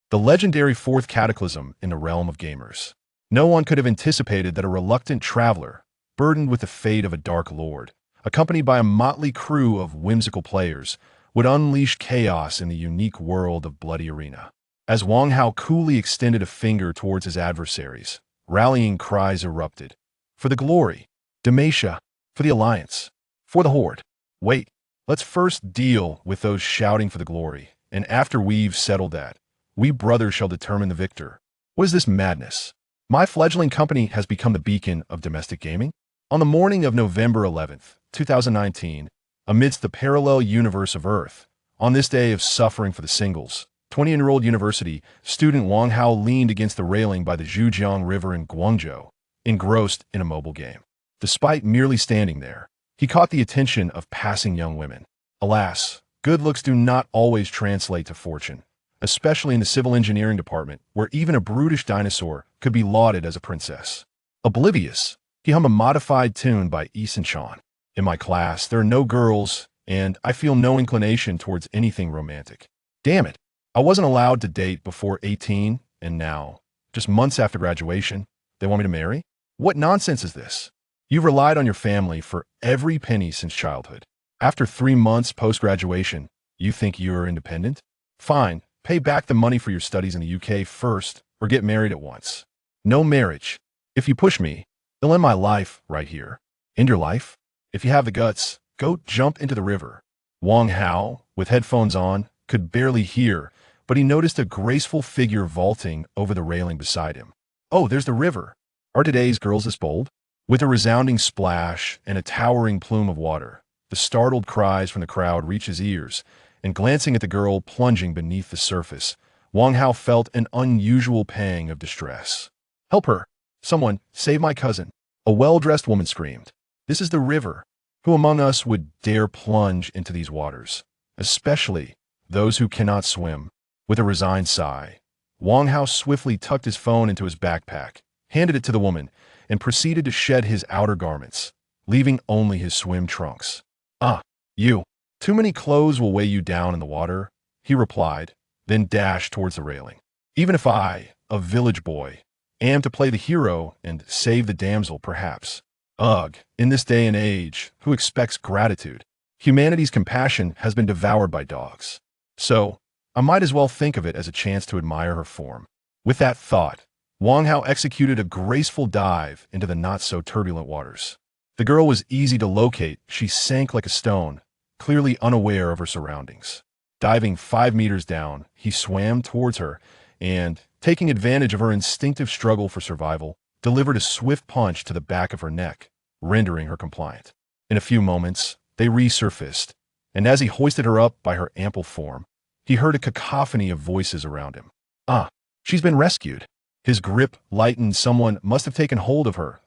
the legendary Fourth Cataclysm in the realm of gamers. No one could have anticipated that a reluctant traveler, burdened with the fate of a Dark Lord, accompanied by a motley crew of whimsical players, would unleash chaos in the unique world of Bloody Arena. As Wang Hao coolly extended a finger towards his adversaries, rallying cries erupted. For the glory, Demacia, for the Alliance, for the Horde. Wait, let's first deal with those shouting for the glory, and after we've settled that, we brothers shall determine the victor. What is this madness? My fledgling company has become the beacon of domestic gaming? On the morning of November 11th, 2019, amidst the parallel universe of Earth, on this day of suffering for the singles, 20-year-old university student Wang Hao leaned against the railing by the Zhujiang River in Guangzhou, engrossed in a mobile game. Despite merely standing there, he caught the attention of passing young women. Alas, good looks do not always translate to fortune, especially in the civil engineering department, where even a brutish dinosaur could be lauded as a princess. Oblivious, he hummed a modified tune by eccentric. In my class, there are no girls, and I feel no inclination towards anything romantic. Damn it, I wasn't allowed to date before 18, and now, just months after graduation, they want me to marry? What nonsense is this? You've relied on your family for every penny since childhood. After 3 months post-graduation, you think you're independent? Fine, pay back the money for your studies in the UK first, or get married at once. No marriage. If you push me, they'll end my life right here. End your life? If you have the guts, go jump into the river. Wang Hao, with headphones on, could barely hear, but he noticed a graceful figure vaulting over the railing beside him. Oh, there's the river. Are today's girls this bold? With a resounding splash and a towering plume of water, the startled cries from the crowd reached his ears, and glancing at the girl plunging beneath the surface, Wang Hao felt an unusual pang of distress. Help her! Someone, save my cousin! A well-dressed woman screamed. This is the river. Who among us would dare plunge into these waters? Especially those who cannot swim. With a resigned sigh, Wang Hao swiftly tucked his phone into his backpack, handed it to the woman, and proceeded to shed his outer garments, leaving only his swim trunks. Ah, you. Too many clothes will weigh you down in the water, he replied, then dashed towards the railing. Even if I, a village boy, am to play the hero and save the damsel, perhaps. Ugh, in this day and age, who expects gratitude? Humanity's compassion has been devoured by dogs. So, I might as well think of it as a chance to admire her form. With that thought, Wang Hao executed a graceful dive into the not-so-turbulent waters. The girl was easy to locate. She sank like a stone, clearly unaware of her surroundings. Diving 5 meters down, he swam towards her and, taking advantage of her instinctive struggle for survival, delivered a swift punch to the back of her neck, rendering her compliant. In a few moments, they resurfaced, and as he hoisted her up by her ample form, he heard a cacophony of voices around him. Ah, she's been rescued. His grip lightened. Someone must have taken hold of her.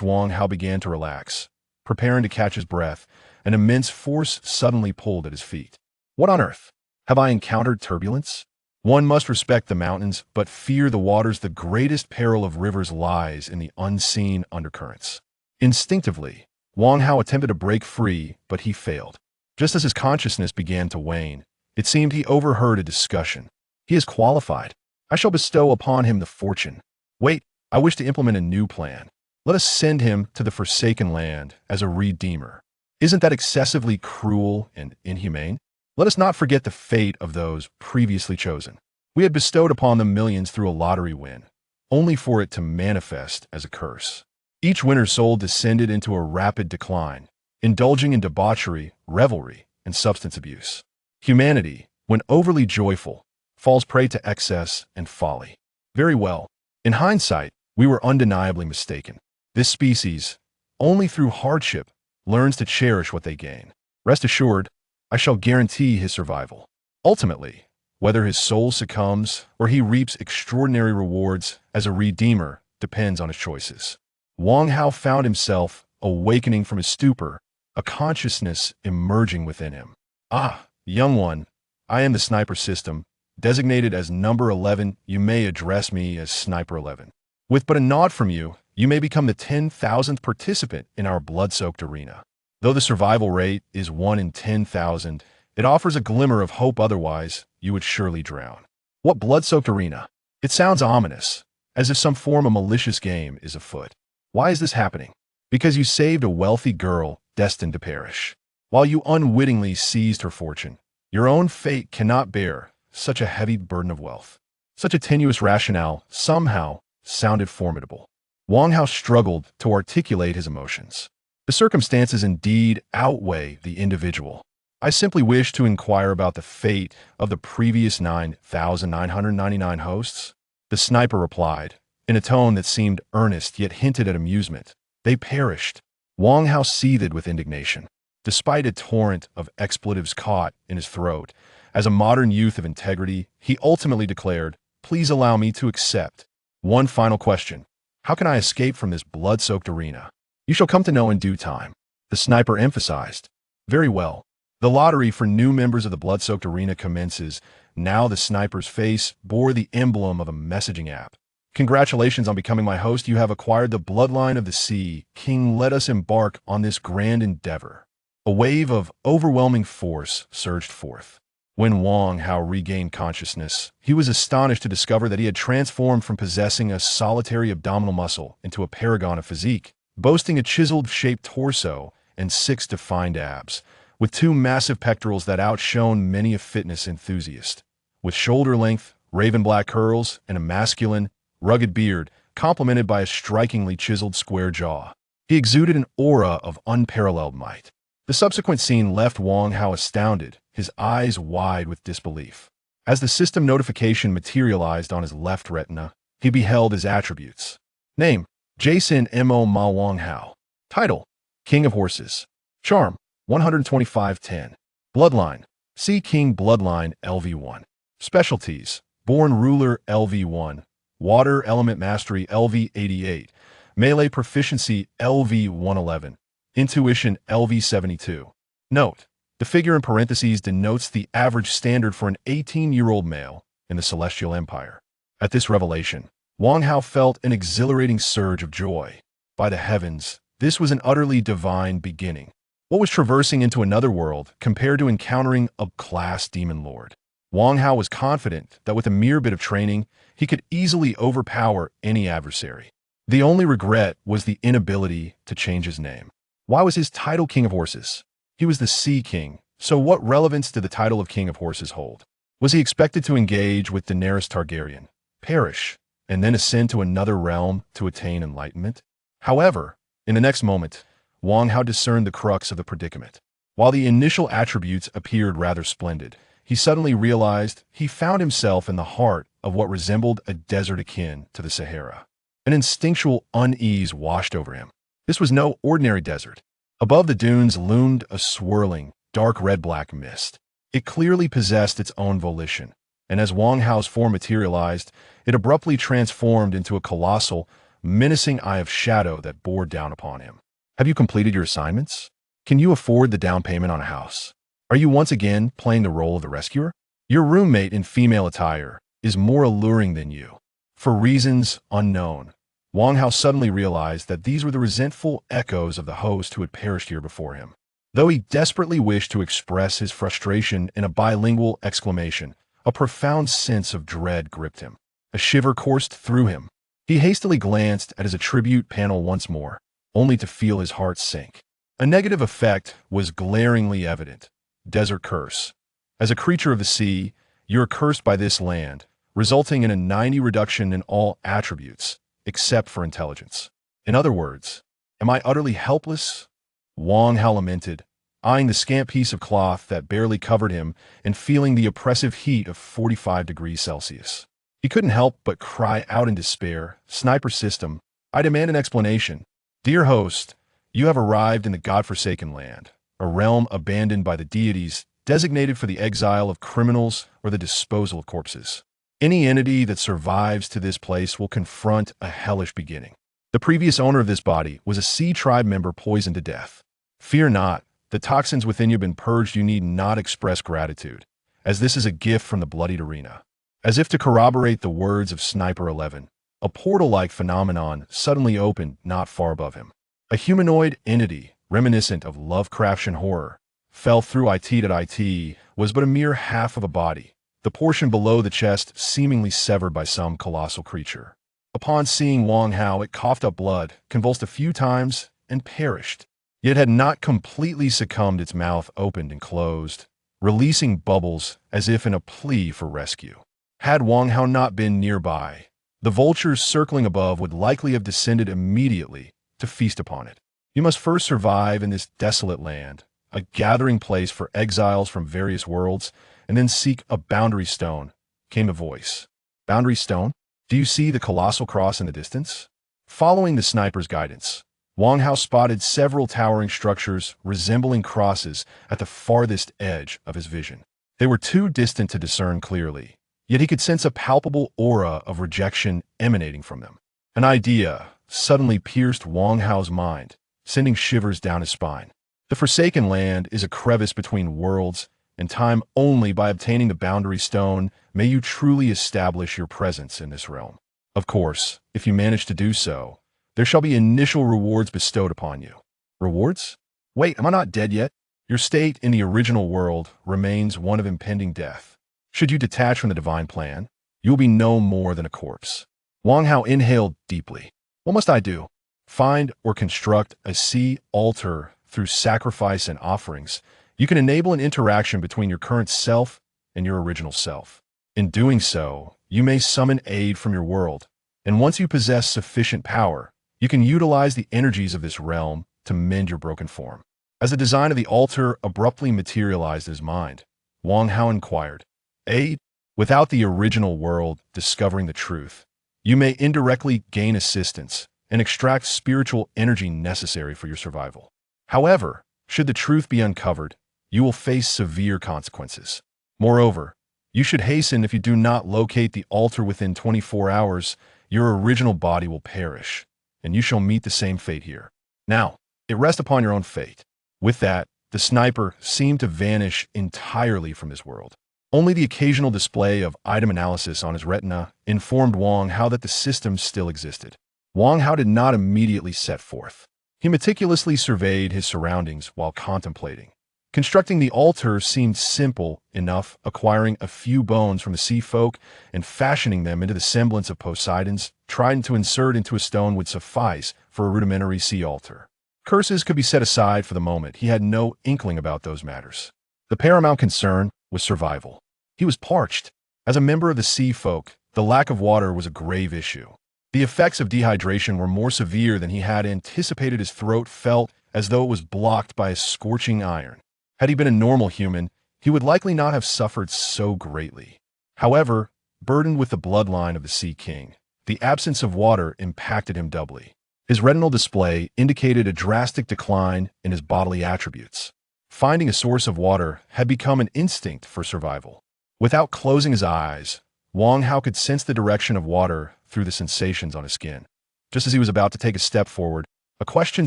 Wang Hao began to relax, preparing to catch his breath. An immense force suddenly pulled at his feet. What on earth? Have I encountered turbulence? One must respect the mountains, but fear the waters. The greatest peril of rivers lies in the unseen undercurrents. Instinctively, Wang Hao attempted to break free, but he failed. Just as his consciousness began to wane, it seemed he overheard a discussion. He is qualified. I shall bestow upon him the fortune. Wait, I wish to implement a new plan. Let us send him to the Forsaken Land as a redeemer. Isn't that excessively cruel and inhumane? Let us not forget the fate of those previously chosen. We had bestowed upon them millions through a lottery win, only for it to manifest as a curse. Each winner's soul descended into a rapid decline, indulging in debauchery, revelry, and substance abuse. Humanity, when overly joyful, falls prey to excess and folly. Very well. In hindsight, we were undeniably mistaken. This species, only through hardship, learns to cherish what they gain. Rest assured, I shall guarantee his survival. Ultimately, whether his soul succumbs or he reaps extraordinary rewards as a redeemer depends on his choices. Wang Hao found himself awakening from his stupor, a consciousness emerging within him. Ah, young one, I am the sniper system, designated as number 11. You may address me as Sniper 11. With but a nod from you, you may become the 10,000th participant in our blood-soaked arena. Though the survival rate is 1 in 10,000, it offers a glimmer of hope. Otherwise, you would surely drown. What blood-soaked arena? It sounds ominous, as if some form of malicious game is afoot. Why is this happening? Because you saved a wealthy girl destined to perish. While you unwittingly seized her fortune, your own fate cannot bear such a heavy burden of wealth. Such a tenuous rationale somehow sounded formidable. Wang Hao struggled to articulate his emotions. The circumstances indeed outweigh the individual. I simply wish to inquire about the fate of the previous 9,999 hosts. The sniper replied, in a tone that seemed earnest yet hinted at amusement. They perished. Wang Hao seethed with indignation. Despite a torrent of expletives caught in his throat, as a modern youth of integrity, he ultimately declared, "Please allow me to accept one final question. How can I escape from this blood-soaked arena?" "You shall come to know in due time," the sniper emphasized. "Very well. The lottery for new members of the blood-soaked arena commences." Now the sniper's face bore the emblem of a messaging app. "Congratulations on becoming my host. You have acquired the bloodline of the Sea King. Let us embark on this grand endeavor." A wave of overwhelming force surged forth. When Wang Hao regained consciousness, he was astonished to discover that he had transformed from possessing a solitary abdominal muscle into a paragon of physique, boasting a chiseled-shaped torso and 6 defined abs, with 2 massive pectorals that outshone many a fitness enthusiast. With shoulder-length, raven-black curls, and a masculine, rugged beard, complemented by a strikingly chiseled square jaw, he exuded an aura of unparalleled might. The subsequent scene left Wang Hao astounded, his eyes wide with disbelief. As the system notification materialized on his left retina, he beheld his attributes. Name: Jason Mo Ma Wang Hao. Title: King of Horses. Charm: 125/10. Bloodline: Sea King Bloodline LV1. Specialties: Born Ruler LV1. Water Element Mastery LV88. Melee Proficiency LV111. Intuition LV72. Note: the figure in parentheses denotes the average standard for an 18-year-old male in the Celestial Empire. At this revelation, Wang Hao felt an exhilarating surge of joy. By the heavens, this was an utterly divine beginning. What was traversing into another world compared to encountering a class demon lord? Wang Hao was confident that with a mere bit of training, he could easily overpower any adversary. The only regret was the inability to change his name. Why was his title King of Horses? He was the Sea King, so what relevance did the title of King of Horses hold? Was he expected to engage with Daenerys Targaryen, perish, and then ascend to another realm to attain enlightenment? However, in the next moment, Wang Hao discerned the crux of the predicament. While the initial attributes appeared rather splendid, he suddenly realized he found himself in the heart of what resembled a desert akin to the Sahara. An instinctual unease washed over him. This was no ordinary desert. Above the dunes loomed a swirling, dark red-black mist. It clearly possessed its own volition, and as Wang Hao's form materialized, it abruptly transformed into a colossal, menacing eye of shadow that bore down upon him. Have you completed your assignments? Can you afford the down payment on a house? Are you once again playing the role of the rescuer? Your roommate in female attire is more alluring than you. For reasons unknown, Wang Hao suddenly realized that these were the resentful echoes of the host who had perished here before him. Though he desperately wished to express his frustration in a bilingual exclamation, a profound sense of dread gripped him. A shiver coursed through him. He hastily glanced at his attribute panel once more, only to feel his heart sink. A negative effect was glaringly evident. Desert Curse. As a creature of the sea, you are cursed by this land, resulting in a 90 reduction in all attributes, except for intelligence. In other words, am I utterly helpless? Wang Hao lamented, eyeing the scant piece of cloth that barely covered him and feeling the oppressive heat of 45 degrees Celsius. He couldn't help but cry out in despair, "Sniper system, I demand an explanation. Dear host, you have arrived in the godforsaken land, a realm abandoned by the deities, designated for the exile of criminals or the disposal of corpses. Any entity that survives to this place will confront a hellish beginning. The previous owner of this body was a Sea Tribe member poisoned to death. Fear not, the toxins within you have been purged. You need not express gratitude, as this is a gift from the bloodied arena." As if to corroborate the words of Sniper 11, a portal-like phenomenon suddenly opened not far above him. A humanoid entity, reminiscent of Lovecraftian horror, fell through. It was but a mere half of a body, the portion below the chest seemingly severed by some colossal creature. Upon seeing Wang Hao, it coughed up blood, convulsed a few times, and perished. Yet had not completely succumbed. Its mouth opened and closed, releasing bubbles as if in a plea for rescue. Had Wang Hao not been nearby, the vultures circling above would likely have descended immediately to feast upon it. You must first survive in this desolate land, a gathering place for exiles from various worlds, and then seek a boundary stone, came a voice. Boundary stone? Do you see the colossal cross in the distance? Following the sniper's guidance, Wang Hao spotted several towering structures resembling crosses at the farthest edge of his vision. They were too distant to discern clearly, yet he could sense a palpable aura of rejection emanating from them. An idea suddenly pierced Wang Hao's mind, sending shivers down his spine. The Forsaken Land is a crevice between worlds and time. Only by obtaining the boundary stone may you truly establish your presence in this realm. Of course, if you manage to do so, there shall be initial rewards bestowed upon you. Rewards? Wait, am I not dead yet? Your state in the original world remains one of impending death. Should you detach from the divine plan, you will be no more than a corpse. Wang Hao inhaled deeply. What must I do? Find or construct a sea altar. Through sacrifice and offerings, you can enable an interaction between your current self and your original self. In doing so, you may summon aid from your world, and once you possess sufficient power, you can utilize the energies of this realm to mend your broken form. As the design of the altar abruptly materialized in his mind, Wang Hao inquired, Aid? Without the original world discovering the truth, you may indirectly gain assistance and extract spiritual energy necessary for your survival. However, should the truth be uncovered, you will face severe consequences. Moreover, you should hasten. If you do not locate the altar within 24 hours, your original body will perish, and you shall meet the same fate here. Now, it rests upon your own fate. With that, the sniper seemed to vanish entirely from this world. Only the occasional display of item analysis on his retina informed Wang Hao that the system still existed. Wang Hao did not immediately set forth. He meticulously surveyed his surroundings while contemplating. Constructing the altar seemed simple enough, acquiring a few bones from the sea folk and fashioning them into the semblance of Poseidon's, trying to insert into a stone would suffice for a rudimentary sea altar. Curses could be set aside for the moment. He had no inkling about those matters. The paramount concern was survival. He was parched. As a member of the sea folk, the lack of water was a grave issue. The effects of dehydration were more severe than he had anticipated. His throat felt as though it was blocked by a scorching iron. Had he been a normal human, he would likely not have suffered so greatly. However, burdened with the bloodline of the Sea King, the absence of water impacted him doubly. His retinal display indicated a drastic decline in his bodily attributes. Finding a source of water had become an instinct for survival. Without closing his eyes, Wang Hao could sense the direction of water through the sensations on his skin. Just as he was about to take a step forward, a question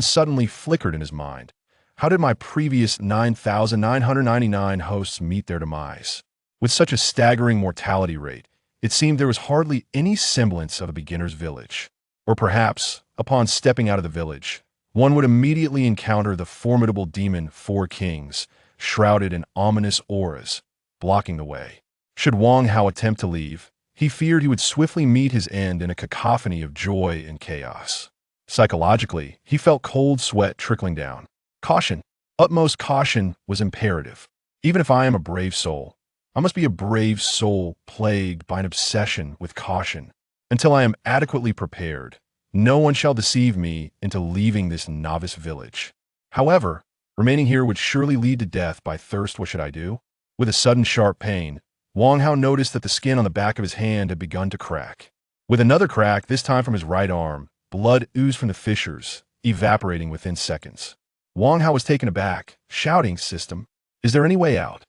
suddenly flickered in his mind. How did my previous 9,999 hosts meet their demise? With such a staggering mortality rate, it seemed there was hardly any semblance of a beginner's village. Or perhaps, upon stepping out of the village, one would immediately encounter the formidable demon Four Kings, shrouded in ominous auras, blocking the way. Should Wang Hao attempt to leave, he feared he would swiftly meet his end in a cacophony of joy and chaos. Psychologically, he felt cold sweat trickling down. Caution, utmost caution was imperative. Even if I am a brave soul, I must be a brave soul plagued by an obsession with caution. Until I am adequately prepared, no one shall deceive me into leaving this novice village. However, remaining here would surely lead to death by thirst. What should I do? With a sudden sharp pain, Wang Hao noticed that the skin on the back of his hand had begun to crack. With another crack, this time from his right arm, blood oozed from the fissures, evaporating within seconds. Wang Hao was taken aback, shouting, System, is there any way out?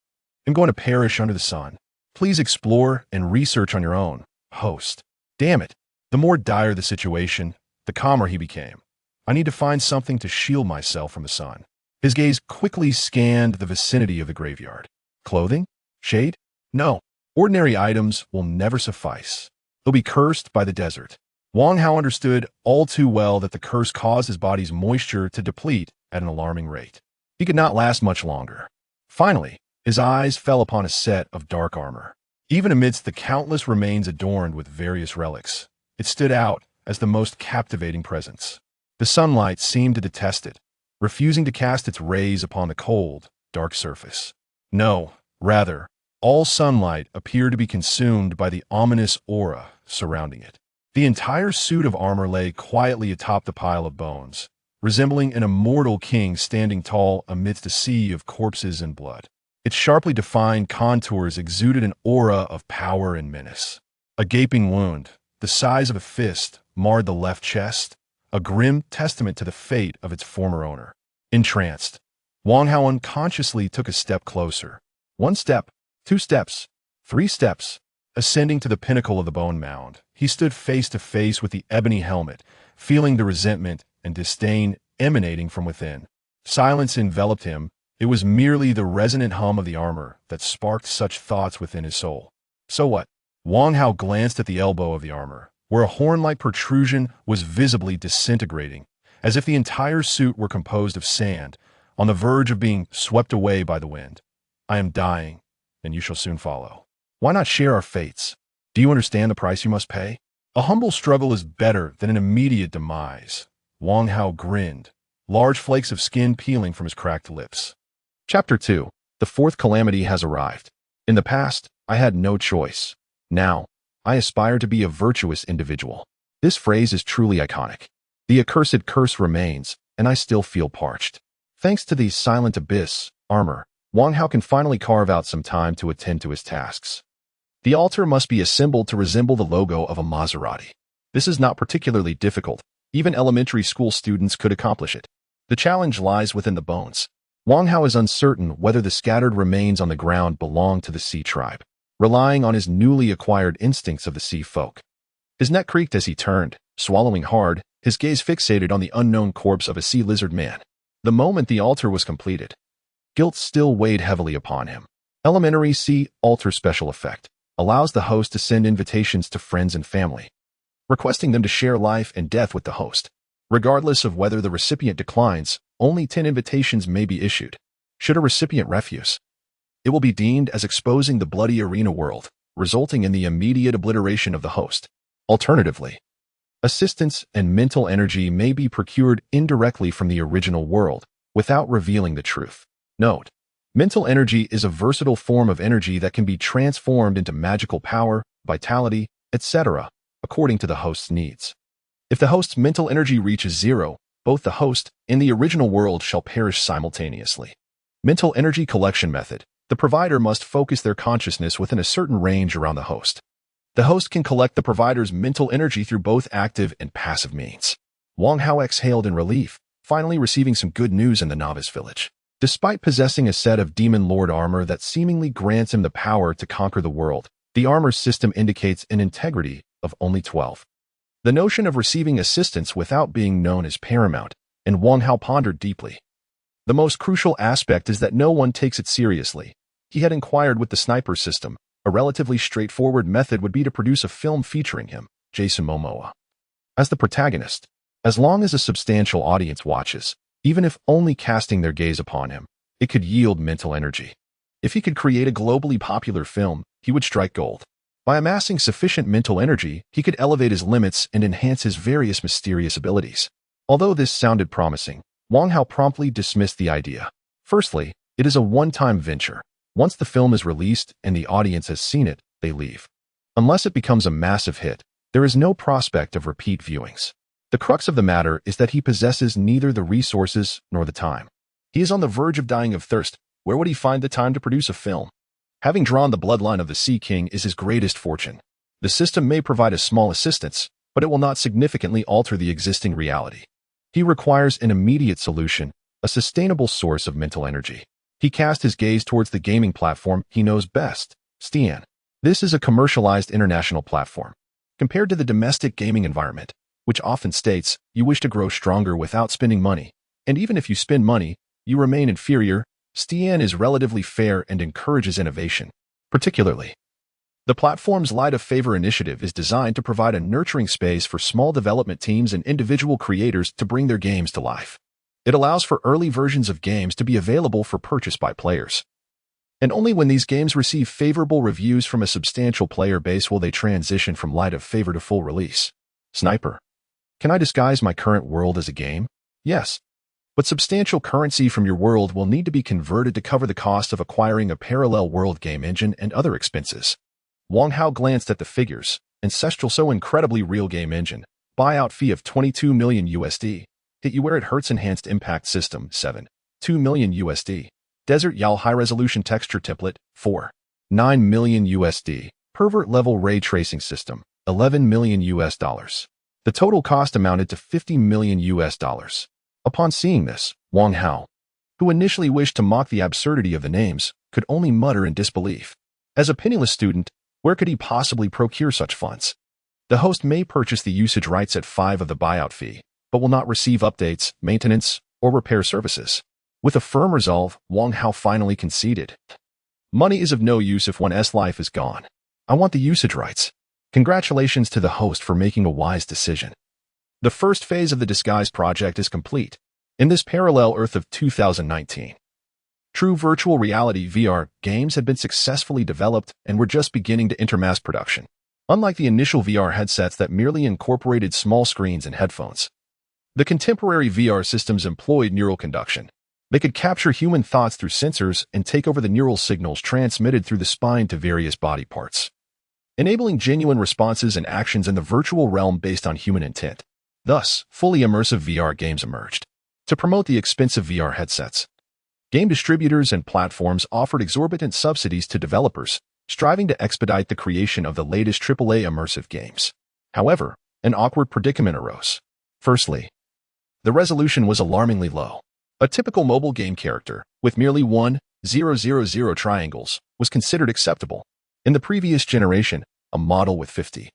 I'm going to perish under the sun. Please explore and research on your own. Host. Damn it. The more dire the situation, the calmer he became. I need to find something to shield myself from the sun. His gaze quickly scanned the vicinity of the graveyard. Clothing? Shade? No. Ordinary items will never suffice. They'll be cursed by the desert. Wang Hao understood all too well that the curse caused his body's moisture to deplete at an alarming rate. He could not last much longer. Finally, his eyes fell upon a set of dark armor. Even amidst the countless remains adorned with various relics, it stood out as the most captivating presence. The sunlight seemed to detest it, refusing to cast its rays upon the cold, dark surface. No, rather, all sunlight appeared to be consumed by the ominous aura surrounding it. The entire suit of armor lay quietly atop the pile of bones, resembling an immortal king standing tall amidst a sea of corpses and blood. Its sharply defined contours exuded an aura of power and menace. A gaping wound, the size of a fist, marred the left chest, a grim testament to the fate of its former owner. Entranced, Wang Hao unconsciously took a step closer. 1 step, 2 steps, 3 steps. Ascending to the pinnacle of the bone mound, he stood face to face with the ebony helmet, feeling the resentment and disdain emanating from within. Silence enveloped him. It was merely the resonant hum of the armor that sparked such thoughts within his soul. So what? Wang Hao glanced at the elbow of the armor, where a horn-like protrusion was visibly disintegrating, as if the entire suit were composed of sand, on the verge of being swept away by the wind. I am dying, and you shall soon follow. Why not share our fates? Do you understand the price you must pay? A humble struggle is better than an immediate demise. Wang Hao grinned, large flakes of skin peeling from his cracked lips. Chapter 2. The Fourth Calamity has arrived. In the past, I had no choice. Now, I aspire to be a virtuous individual. This phrase is truly iconic. The accursed curse remains, and I still feel parched. Thanks to the silent abyss, armor, Wang Hao can finally carve out some time to attend to his tasks. The altar must be assembled to resemble the logo of a Maserati. This is not particularly difficult. Even elementary school students could accomplish it. The challenge lies within the bones. Wang Hao is uncertain whether the scattered remains on the ground belong to the sea tribe, relying on his newly acquired instincts of the sea folk. His neck creaked as he turned, swallowing hard, his gaze fixated on the unknown corpse of a sea lizard man. The moment the altar was completed, guilt still weighed heavily upon him. Elementary Sea Altar Special Effect allows the host to send invitations to friends and family, requesting them to share life and death with the host. Regardless of whether the recipient declines, only 10 invitations may be issued. Should a recipient refuse, it will be deemed as exposing the bloody arena world, resulting in the immediate obliteration of the host. Alternatively, assistance and mental energy may be procured indirectly from the original world, without revealing the truth. Note: mental energy is a versatile form of energy that can be transformed into magical power, vitality, etc., according to the host's needs. If the host's mental energy reaches 0, both the host and the original world shall perish simultaneously. Mental energy collection method. The provider must focus their consciousness within a certain range around the host. The host can collect the provider's mental energy through both active and passive means. Wang Hao exhaled in relief, finally receiving some good news in the novice village. Despite possessing a set of Demon Lord armor that seemingly grants him the power to conquer the world, the armor system indicates an integrity of only 12. The notion of receiving assistance without being known is paramount, and Wang Hao pondered deeply. The most crucial aspect is that no one takes it seriously. He had inquired with the sniper system. A relatively straightforward method would be to produce a film featuring him, Jason Momoa, as the protagonist. As long as a substantial audience watches, even if only casting their gaze upon him, it could yield mental energy. If he could create a globally popular film, he would strike gold. By amassing sufficient mental energy, he could elevate his limits and enhance his various mysterious abilities. Although this sounded promising, Wang Hao promptly dismissed the idea. Firstly, it is a one-time venture. Once the film is released and the audience has seen it, they leave. Unless it becomes a massive hit, there is no prospect of repeat viewings. The crux of the matter is that he possesses neither the resources nor the time. He is on the verge of dying of thirst. Where would he find the time to produce a film? Having drawn the bloodline of the Sea King is his greatest fortune. The system may provide a small assistance, but it will not significantly alter the existing reality. He requires an immediate solution, a sustainable source of mental energy. He cast his gaze towards the gaming platform he knows best, Steam. This is a commercialized international platform. Compared to the domestic gaming environment, which often states, you wish to grow stronger without spending money, and even if you spend money, you remain inferior, Steam is relatively fair and encourages innovation. Particularly, the platform's Light of Favor initiative is designed to provide a nurturing space for small development teams and individual creators to bring their games to life. It allows for early versions of games to be available for purchase by players. And only when these games receive favorable reviews from a substantial player base will they transition from light of favor to full release. Sniper. Can I disguise my current world as a game? Yes. But substantial currency from your world will need to be converted to cover the cost of acquiring a parallel world game engine and other expenses. Wang Hao glanced at the figures. Ancestral so incredibly real game engine. Buyout fee of 22 million USD. Hit you where it hurts. Enhanced impact system 7. 2 million USD. Desert Yal high resolution texture template 4. 9 million USD. Pervert level ray tracing system 11 million US dollars. The total cost amounted to 50 million US dollars. Upon seeing this, Wang Hao, who initially wished to mock the absurdity of the names, could only mutter in disbelief. As a penniless student, where could he possibly procure such funds? The host may purchase the usage rights at 5 of the buyout fee, but will not receive updates, maintenance, or repair services. With a firm resolve, Wang Hao finally conceded. Money is of no use if one's life is gone. I want the usage rights. Congratulations to the host for making a wise decision. The first phase of the Disguise project is complete. In this parallel Earth of 2019, true virtual reality VR games had been successfully developed and were just beginning to enter mass production. Unlike the initial VR headsets that merely incorporated small screens and headphones, the contemporary VR systems employed neural conduction. They could capture human thoughts through sensors and take over the neural signals transmitted through the spine to various body parts, enabling genuine responses and actions in the virtual realm based on human intent. Thus, fully immersive VR games emerged. To promote the expensive VR headsets, game distributors and platforms offered exorbitant subsidies to developers, striving to expedite the creation of the latest AAA immersive games. However, an awkward predicament arose. Firstly, the resolution was alarmingly low. A typical mobile game character, with merely 1,000 triangles, was considered acceptable. In the previous generation, a model with 50,000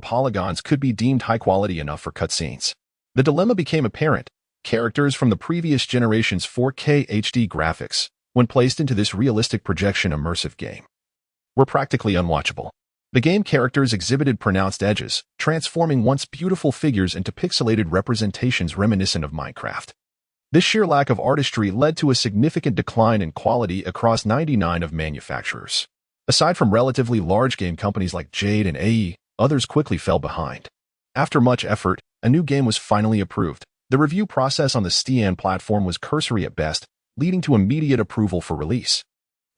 polygons could be deemed high quality enough for cutscenes. The dilemma became apparent. Characters from the previous generation's 4K HD graphics, when placed into this realistic projection immersive game, were practically unwatchable. The game characters exhibited pronounced edges, transforming once beautiful figures into pixelated representations reminiscent of Minecraft. This sheer lack of artistry led to a significant decline in quality across 99 of manufacturers. Aside from relatively large game companies like Jade and AE, others quickly fell behind. After much effort, a new game was finally approved. The review process on the Steam platform was cursory at best, leading to immediate approval for release.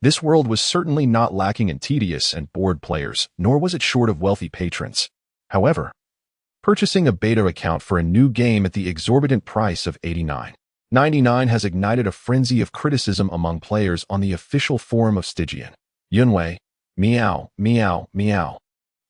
This world was certainly not lacking in tedious and bored players, nor was it short of wealthy patrons. However, purchasing a beta account for a new game at the exorbitant price of $89.99 has ignited a frenzy of criticism among players on the official forum of Stygian. Yunwei, meow, meow, meow.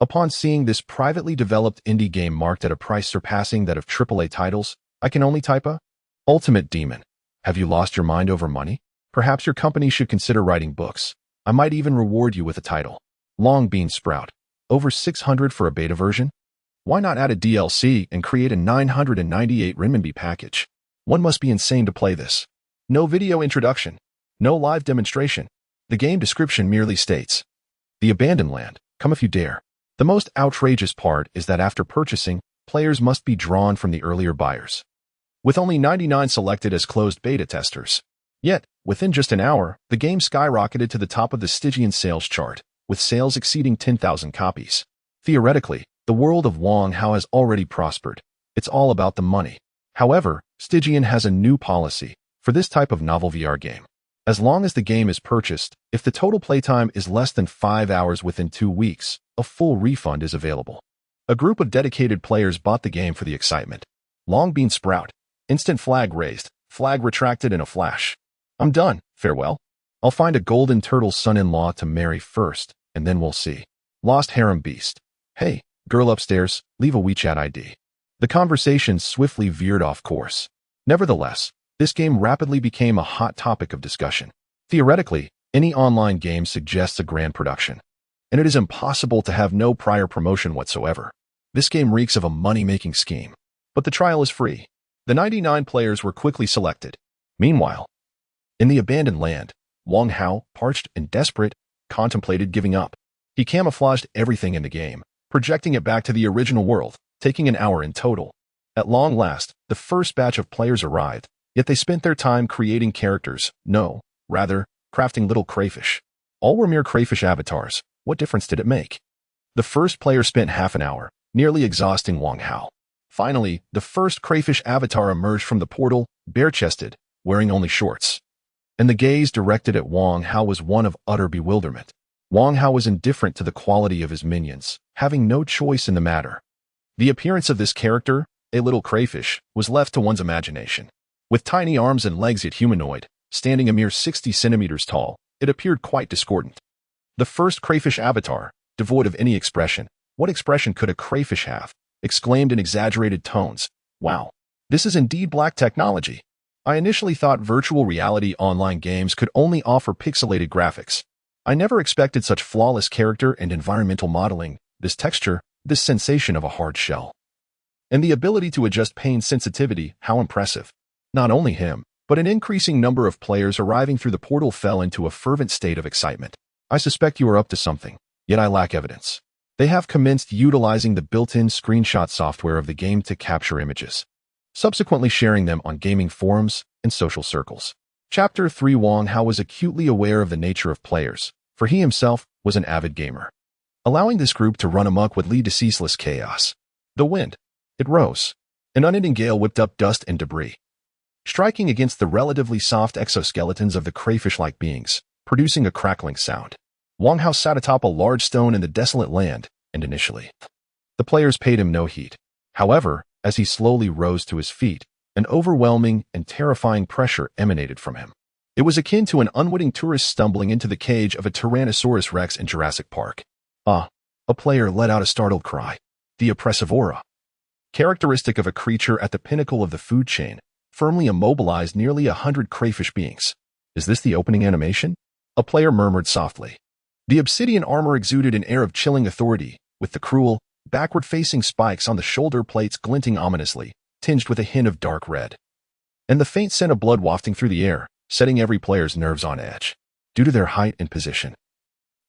Upon seeing this privately developed indie game marked at a price surpassing that of AAA titles, I can only type a ultimate demon. Have you lost your mind over money? Perhaps your company should consider writing books. I might even reward you with a title. Long bean sprout. Over 600 for a beta version? Why not add a DLC and create a 998 renminbi package? One must be insane to play this. No video introduction. No live demonstration. The game description merely states, "The Abandoned Land, come if you dare." The most outrageous part is that after purchasing, players must be drawn from the earlier buyers, with only 99 selected as closed beta testers. Yet, within just an hour, the game skyrocketed to the top of the Stygian sales chart, with sales exceeding 10,000 copies. Theoretically, the world of Wang Hao has already prospered. It's all about the money. However, Stygian has a new policy for this type of novel VR game. As long as the game is purchased, if the total playtime is less than 5 hours within 2 weeks, a full refund is available. A group of dedicated players bought the game for the excitement. Long bean sprout. Instant flag raised, flag retracted in a flash. I'm done, farewell. I'll find a golden turtle son-in-law to marry first, and then we'll see. Lost harem beast. Hey, girl upstairs, leave a WeChat ID. The conversation swiftly veered off course. Nevertheless, this game rapidly became a hot topic of discussion. Theoretically, any online game suggests a grand production, and it is impossible to have no prior promotion whatsoever. This game reeks of a money-making scheme. But the trial is free. The 99 players were quickly selected. Meanwhile, in the Abandoned Land, Wang Hao, parched and desperate, contemplated giving up. He camouflaged everything in the game, projecting it back to the original world, taking an hour in total. At long last, the first batch of players arrived, yet they spent their time creating characters, no, rather, crafting little crayfish. All were mere crayfish avatars. What difference did it make? The first player spent half an hour, nearly exhausting Wang Hao. Finally, the first crayfish avatar emerged from the portal, bare-chested, wearing only shorts. And the gaze directed at Wang Hao was one of utter bewilderment. Wang Hao was indifferent to the quality of his minions, having no choice in the matter. The appearance of this character, a little crayfish, was left to one's imagination. With tiny arms and legs yet humanoid, standing a mere 60 centimeters tall, it appeared quite discordant. The first crayfish avatar, devoid of any expression. What expression could a crayfish have? Exclaimed in exaggerated tones. Wow, this is indeed black technology. I initially thought virtual reality online games could only offer pixelated graphics. I never expected such flawless character and environmental modeling, this texture, this sensation of a hard shell. And the ability to adjust pain sensitivity, how impressive. Not only him, but an increasing number of players arriving through the portal fell into a fervent state of excitement. I suspect you are up to something, yet I lack evidence. They have commenced utilizing the built-in screenshot software of the game to capture images, subsequently sharing them on gaming forums and social circles. Chapter 3 Wang Hao was acutely aware of the nature of players, for he himself was an avid gamer. Allowing this group to run amok would lead to ceaseless chaos. The wind. It rose. An unending gale whipped up dust and debris, striking against the relatively soft exoskeletons of the crayfish-like beings, producing a crackling sound. Wang Hao sat atop a large stone in the desolate land, and initially, the players paid him no heed. However, as he slowly rose to his feet, an overwhelming and terrifying pressure emanated from him. It was akin to an unwitting tourist stumbling into the cage of a Tyrannosaurus Rex in Jurassic Park. Ah! A player let out a startled cry. The oppressive aura, characteristic of a creature at the pinnacle of the food chain, firmly immobilized nearly 100 crayfish beings. Is this the opening animation? A player murmured softly. The obsidian armor exuded an air of chilling authority, with the cruel, backward-facing spikes on the shoulder plates glinting ominously, tinged with a hint of dark red. And the faint scent of blood wafting through the air, setting every player's nerves on edge. Due to their height and position,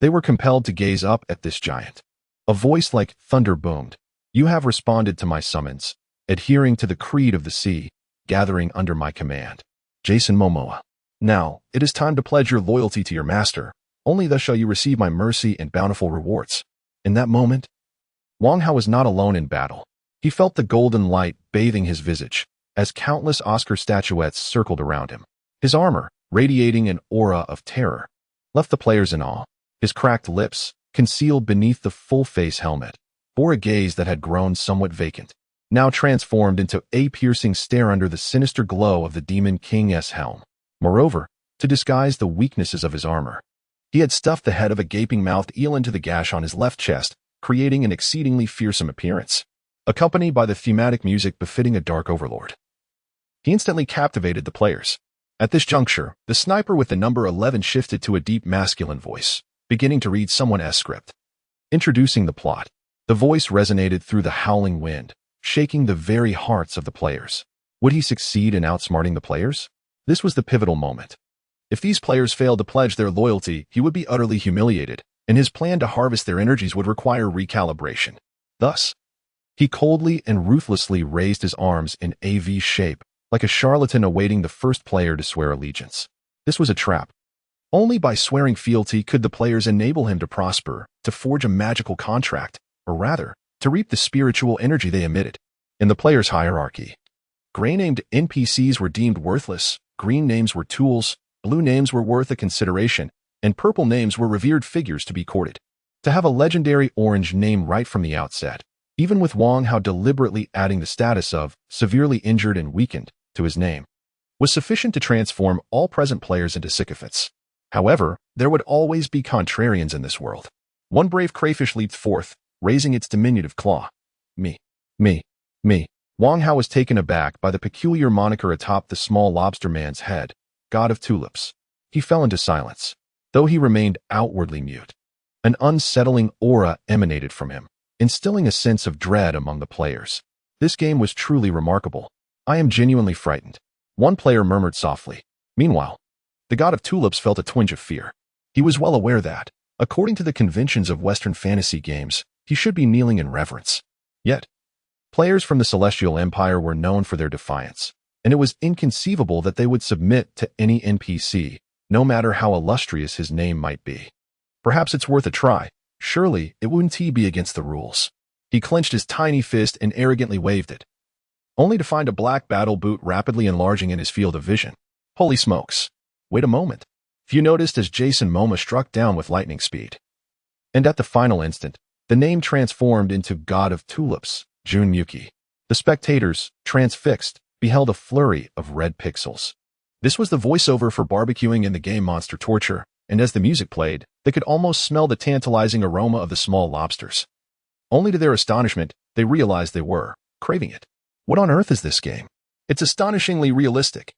they were compelled to gaze up at this giant. A voice like thunder boomed. You have responded to my summons, adhering to the creed of the sea, gathering under my command. Jason Momoa. Now, it is time to pledge your loyalty to your master. Only thus shall you receive my mercy and bountiful rewards. In that moment, Wang Hao was not alone in battle. He felt the golden light bathing his visage, as countless Oscar statuettes circled around him. His armor, radiating an aura of terror, left the players in awe. His cracked lips, concealed beneath the full-face helmet, bore a gaze that had grown somewhat vacant, now transformed into a piercing stare under the sinister glow of the Demon King's helm. Moreover, to disguise the weaknesses of his armor, he had stuffed the head of a gaping-mouthed eel into the gash on his left chest, creating an exceedingly fearsome appearance, accompanied by the thematic music befitting a dark overlord. He instantly captivated the players. At this juncture, the sniper with the number 11 shifted to a deep masculine voice, beginning to read someone else's script. Introducing the plot, the voice resonated through the howling wind, shaking the very hearts of the players. Would he succeed in outsmarting the players? This was the pivotal moment. If these players failed to pledge their loyalty, he would be utterly humiliated, and his plan to harvest their energies would require recalibration. Thus, he coldly and ruthlessly raised his arms in a V shape, like a charlatan awaiting the first player to swear allegiance. This was a trap. Only by swearing fealty could the players enable him to prosper, to forge a magical contract, or rather, to reap the spiritual energy they emitted. In the players' hierarchy, gray-named NPCs were deemed worthless, green names were tools, blue names were worth a consideration, and purple names were revered figures to be courted. To have a legendary orange name right from the outset, even with Wang Hao deliberately adding the status of severely injured and weakened to his name, was sufficient to transform all present players into sycophants. However, there would always be contrarians in this world. One brave crayfish leaped forth, raising its diminutive claw. Me. Wang Hao was taken aback by the peculiar moniker atop the small lobster man's head, God of Tulips. He fell into silence, though he remained outwardly mute. An unsettling aura emanated from him, instilling a sense of dread among the players. This game was truly remarkable. I am genuinely frightened. One player murmured softly. Meanwhile, the God of Tulips felt a twinge of fear. He was well aware that, according to the conventions of Western fantasy games, he should be kneeling in reverence. Yet, players from the Celestial Empire were known for their defiance, and it was inconceivable that they would submit to any NPC, no matter how illustrious his name might be. Perhaps it's worth a try. Surely, it wouldn't be against the rules. He clenched his tiny fist and arrogantly waved it, only to find a black battle boot rapidly enlarging in his field of vision. Holy smokes. Wait a moment. Few noticed as Jason Momoa struck down with lightning speed. And at the final instant, the name transformed into God of Tulips, Jun Yuki. The spectators, transfixed, beheld a flurry of red pixels. This was the voiceover for barbecuing in the game Monster Torture, and as the music played, they could almost smell the tantalizing aroma of the small lobsters. Only to their astonishment, they realized they were craving it. What on earth is this game? It's astonishingly realistic.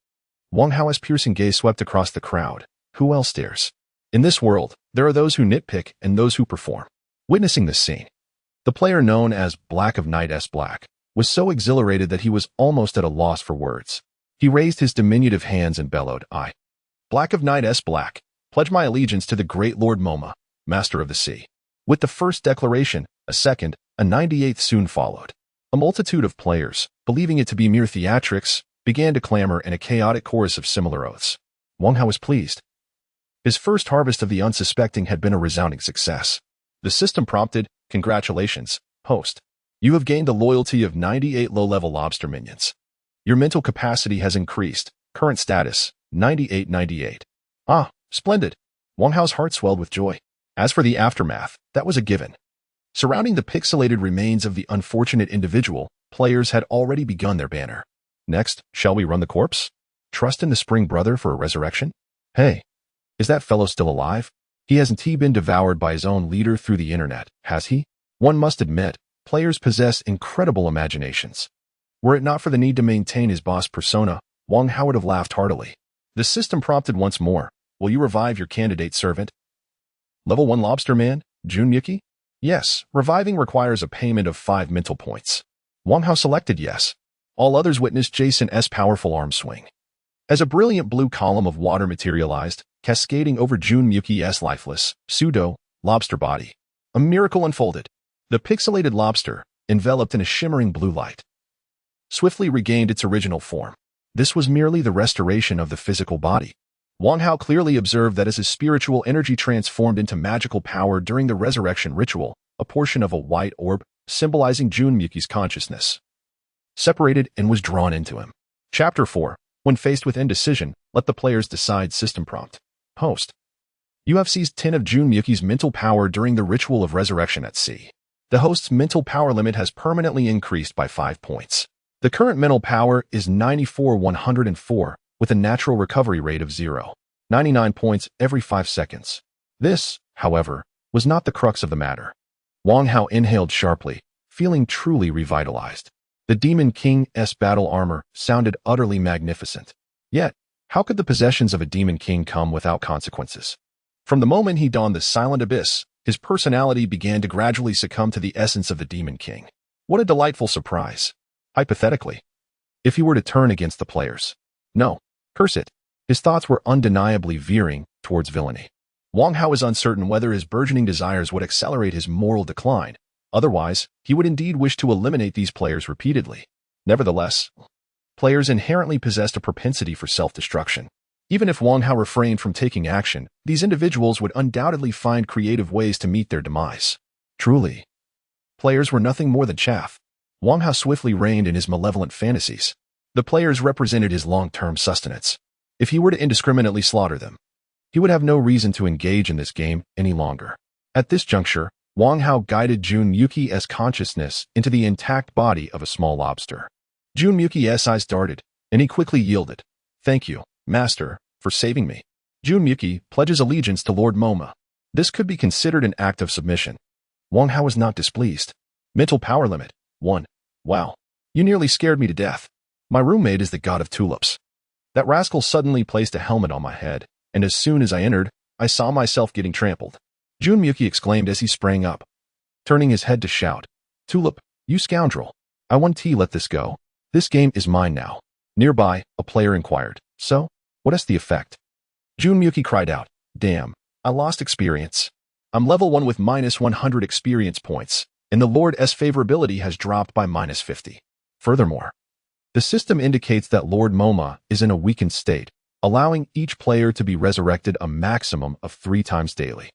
Wang Hao's piercing gaze swept across the crowd. Who else dares? In this world, there are those who nitpick and those who perform. Witnessing this scene, the player known as Black of Night S. Black was so exhilarated that he was almost at a loss for words. He raised his diminutive hands and bellowed, "I, Black of Night S. Black, pledge my allegiance to the great Lord Momoa, Master of the Sea." With the first declaration, a second, a 98th soon followed. A multitude of players, believing it to be mere theatrics, began to clamor in a chaotic chorus of similar oaths. Wang Hao was pleased. His first harvest of the unsuspecting had been a resounding success. The system prompted, "Congratulations, host. You have gained the loyalty of 98 low-level lobster minions. Your mental capacity has increased. Current status, 9898. Ah, splendid." Wang Hao's heart swelled with joy. As for the aftermath, that was a given. Surrounding the pixelated remains of the unfortunate individual, players had already begun their banner. Next, shall we run the corpse? Trust in the Spring Brother for a resurrection? Hey, is that fellow still alive? He hasn't been devoured by his own leader through the internet, has he? One must admit, players possess incredible imaginations. Were it not for the need to maintain his boss persona, Wang Hao would have laughed heartily. The system prompted once more. Will you revive your candidate servant? Level 1 Lobster Man, Jun Yuki? Yes, reviving requires a payment of 5 mental points. Wang Hao selected yes. All others witnessed Jason's powerful arm swing. As a brilliant blue column of water materialized, cascading over Jun Yuki's lifeless, pseudo-lobster body. A miracle unfolded. The pixelated lobster, enveloped in a shimmering blue light, swiftly regained its original form. This was merely the restoration of the physical body. Wang Hao clearly observed that as his spiritual energy transformed into magical power during the resurrection ritual, a portion of a white orb, symbolizing Jun Yuki's consciousness, separated and was drawn into him. Chapter 4. When faced with indecision, let the players decide. System prompt. Host. You have seized 10 of Jun Yuki's mental power during the ritual of resurrection at sea. The host's mental power limit has permanently increased by 5 points. The current mental power is 94,104, with a natural recovery rate of 0.99 points every 5 seconds. This, however, was not the crux of the matter. Wang Hao inhaled sharply, feeling truly revitalized. The Demon King's battle armor sounded utterly magnificent. Yet, how could the possessions of a Demon King come without consequences? From the moment he donned the Silent Abyss, his personality began to gradually succumb to the essence of the Demon King. What a delightful surprise. Hypothetically, if he were to turn against the players. No, curse it. His thoughts were undeniably veering towards villainy. Wang Hao was uncertain whether his burgeoning desires would accelerate his moral decline. Otherwise, he would indeed wish to eliminate these players repeatedly. Nevertheless, players inherently possessed a propensity for self-destruction. Even if Wang Hao refrained from taking action, these individuals would undoubtedly find creative ways to meet their demise. Truly, players were nothing more than chaff. Wang Hao swiftly reigned in his malevolent fantasies. The players represented his long-term sustenance. If he were to indiscriminately slaughter them, he would have no reason to engage in this game any longer. At this juncture, Wang Hao guided Jun Yuki's consciousness into the intact body of a small lobster. Jun Yuki's eyes darted, and he quickly yielded. Thank you, Master, for saving me. Jun Yuki pledges allegiance to Lord Momoa. This could be considered an act of submission. Wang Hao was not displeased. Mental power limit, 1. Wow. You nearly scared me to death. My roommate is the God of Tulips. That rascal suddenly placed a helmet on my head, and as soon as I entered, I saw myself getting trampled. Jun Yuki exclaimed as he sprang up, turning his head to shout, Tulip, you scoundrel. I want to let this go. This game is mine now. Nearby, a player inquired, so, what is the effect? Jun Yuki cried out, damn, I lost experience. I'm level 1 with minus 100 experience points, and the Lord's favorability has dropped by minus 50. Furthermore, the system indicates that Lord Momoa is in a weakened state, allowing each player to be resurrected a maximum of 3 times daily.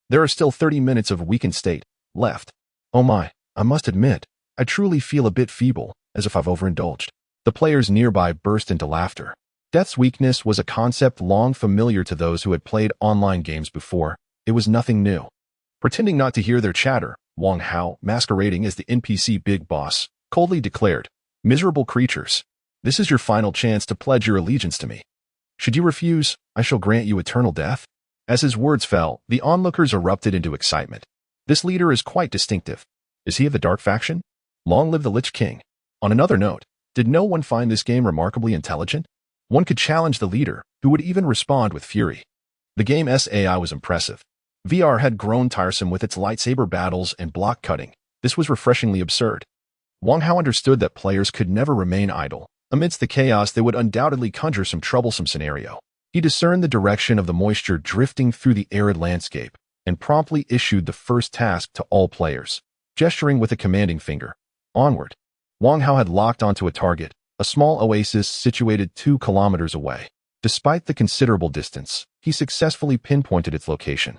There are still 30 minutes of weakened state left. Oh my, I must admit, I truly feel a bit feeble, as if I've overindulged. The players nearby burst into laughter. Death's weakness was a concept long familiar to those who had played online games before. It was nothing new. Pretending not to hear their chatter, Wang Hao, masquerading as the NPC big boss, coldly declared, "Miserable creatures, this is your final chance to pledge your allegiance to me. Should you refuse, I shall grant you eternal death." As his words fell, the onlookers erupted into excitement. This leader is quite distinctive. Is he of the Dark Faction? Long live the Lich King. On another note, did no one find this game remarkably intelligent? One could challenge the leader, who would even respond with fury. The game's AI was impressive. VR had grown tiresome with its lightsaber battles and block cutting. This was refreshingly absurd. Wang Hao understood that players could never remain idle. Amidst the chaos, they would undoubtedly conjure some troublesome scenario. He discerned the direction of the moisture drifting through the arid landscape and promptly issued the first task to all players, gesturing with a commanding finger. Onward. Wang Hao had locked onto a target, a small oasis situated 2 kilometers away. Despite the considerable distance, he successfully pinpointed its location,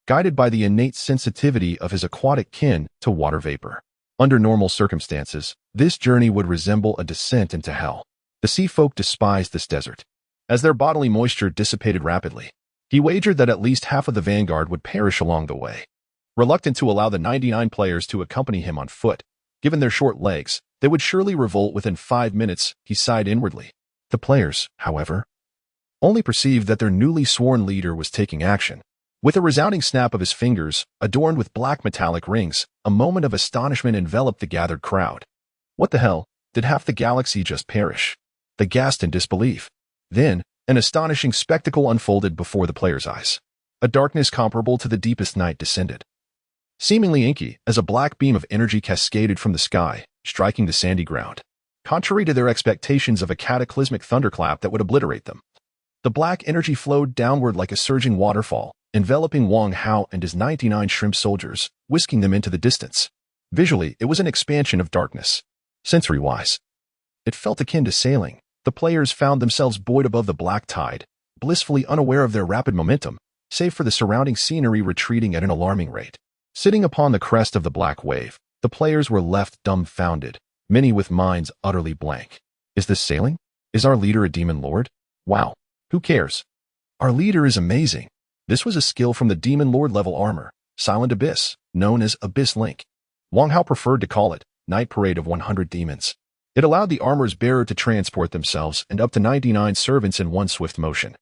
guided by the innate sensitivity of his aquatic kin to water vapor. Under normal circumstances, this journey would resemble a descent into hell. The sea folk despised this desert, as their bodily moisture dissipated rapidly. He wagered that at least half of the vanguard would perish along the way. Reluctant to allow the 99 players to accompany him on foot, given their short legs, they would surely revolt within 5 minutes, he sighed inwardly. The players, however, only perceived that their newly sworn leader was taking action. With a resounding snap of his fingers, adorned with black metallic rings, a moment of astonishment enveloped the gathered crowd. What the hell? Did half the galaxy just perish? They gasped in disbelief. Then, an astonishing spectacle unfolded before the players' eyes. A darkness comparable to the deepest night descended, seemingly inky, as a black beam of energy cascaded from the sky, striking the sandy ground. Contrary to their expectations of a cataclysmic thunderclap that would obliterate them, the black energy flowed downward like a surging waterfall, enveloping Wang Hao and his 99 shrimp soldiers, whisking them into the distance. Visually, it was an expansion of darkness. Sensory-wise, it felt akin to sailing. The players found themselves buoyed above the black tide, blissfully unaware of their rapid momentum, save for the surrounding scenery retreating at an alarming rate. Sitting upon the crest of the black wave, the players were left dumbfounded, many with minds utterly blank. Is this sailing? Is our leader a demon lord? Wow. Who cares? Our leader is amazing. This was a skill from the demon lord level armor, Silent Abyss, known as Abyss Link. Wang Hao preferred to call it Night Parade of 100 Demons. It allowed the armor's bearer to transport themselves and up to 99 servants in one swift motion.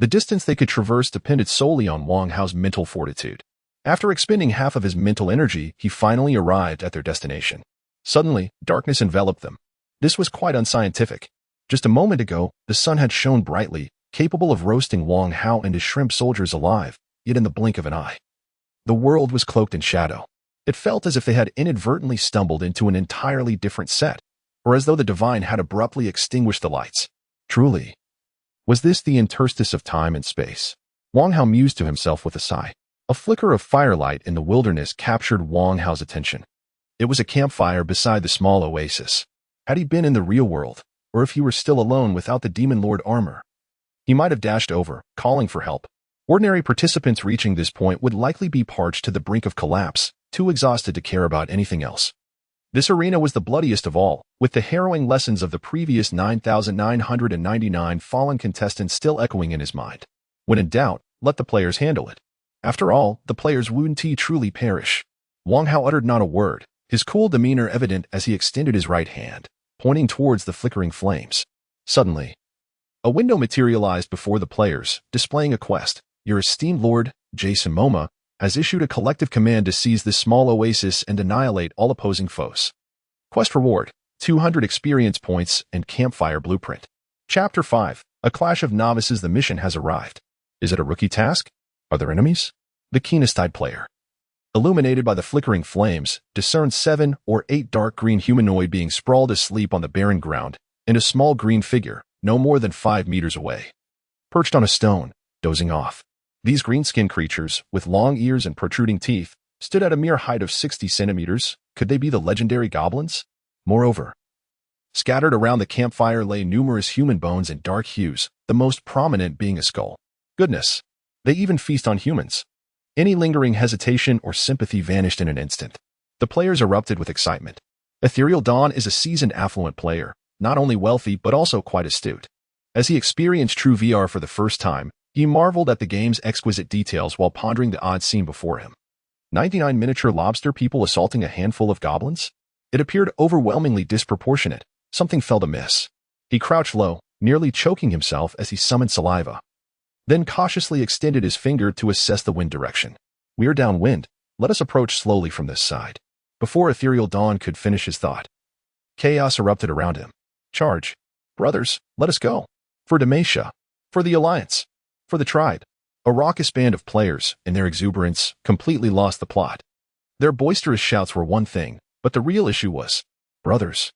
The distance they could traverse depended solely on Wang Hao's mental fortitude. After expending half of his mental energy, he finally arrived at their destination. Suddenly, darkness enveloped them. This was quite unscientific. Just a moment ago, the sun had shone brightly, capable of roasting Wang Hao and his shrimp soldiers alive, yet in the blink of an eye, the world was cloaked in shadow. It felt as if they had inadvertently stumbled into an entirely different set, or as though the divine had abruptly extinguished the lights. Truly, was this the interstice of time and space? Wang Hao mused to himself with a sigh. A flicker of firelight in the wilderness captured Wang Hao's attention. It was a campfire beside the small oasis. Had he been in the real world, or if he were still alone without the Demon Lord armor, he might have dashed over, calling for help. Ordinary participants reaching this point would likely be parched to the brink of collapse, too exhausted to care about anything else. This arena was the bloodiest of all, with the harrowing lessons of the previous 9,999 fallen contestants still echoing in his mind. When in doubt, let the players handle it. After all, the players wouldn't truly perish. Wang Hao uttered not a word, his cool demeanor evident as he extended his right hand, pointing towards the flickering flames. Suddenly, a window materialized before the players, displaying a quest. Your esteemed lord, Jason Momoa, has issued a collective command to seize this small oasis and annihilate all opposing foes. Quest reward, 200 experience points and campfire blueprint. Chapter 5, A Clash of Novices. The mission has arrived. Is it a rookie task? Are there enemies? The keenest-eyed player, illuminated by the flickering flames, discerned 7 or 8 dark green humanoid beings sprawled asleep on the barren ground, and a small green figure, no more than 5 meters away, perched on a stone, dozing off. These green-skinned creatures, with long ears and protruding teeth, stood at a mere height of 60 centimeters. Could they be the legendary goblins? Moreover, Scattered around the campfire lay numerous human bones in dark hues, the most prominent being a skull. Goodness! They even feast on humans. Any lingering hesitation or sympathy vanished in an instant. The players erupted with excitement. Ethereal Dawn is a seasoned, affluent player, not only wealthy but also quite astute. As he experienced true VR for the first time, he marveled at the game's exquisite details while pondering the odd scene before him. 99 miniature lobster people assaulting a handful of goblins? It appeared overwhelmingly disproportionate. Something felt amiss. He crouched low, nearly choking himself as he summoned saliva. Then cautiously extended his finger to assess the wind direction. "We're downwind. Let us approach slowly from this side." Before Ethereal Dawn could finish his thought, chaos erupted around him. "Charge! Brothers, let us go! For Demacia! For the Alliance! For the tribe!" A raucous band of players, in their exuberance, completely lost the plot. Their boisterous shouts were one thing, but the real issue was, "Brothers,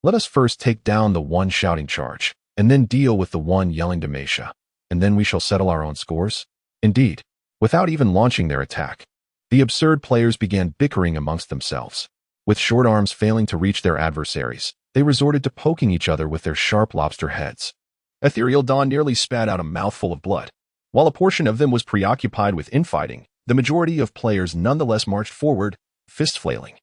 let us first take down the one shouting charge, and then deal with the one yelling Demacia, and then we shall settle our own scores." Indeed, without even launching their attack, the absurd players began bickering amongst themselves. With short arms failing to reach their adversaries, they resorted to poking each other with their sharp lobster heads. Ethereal Dawn nearly spat out a mouthful of blood. While a portion of them was preoccupied with infighting, the majority of players nonetheless marched forward, fist flailing,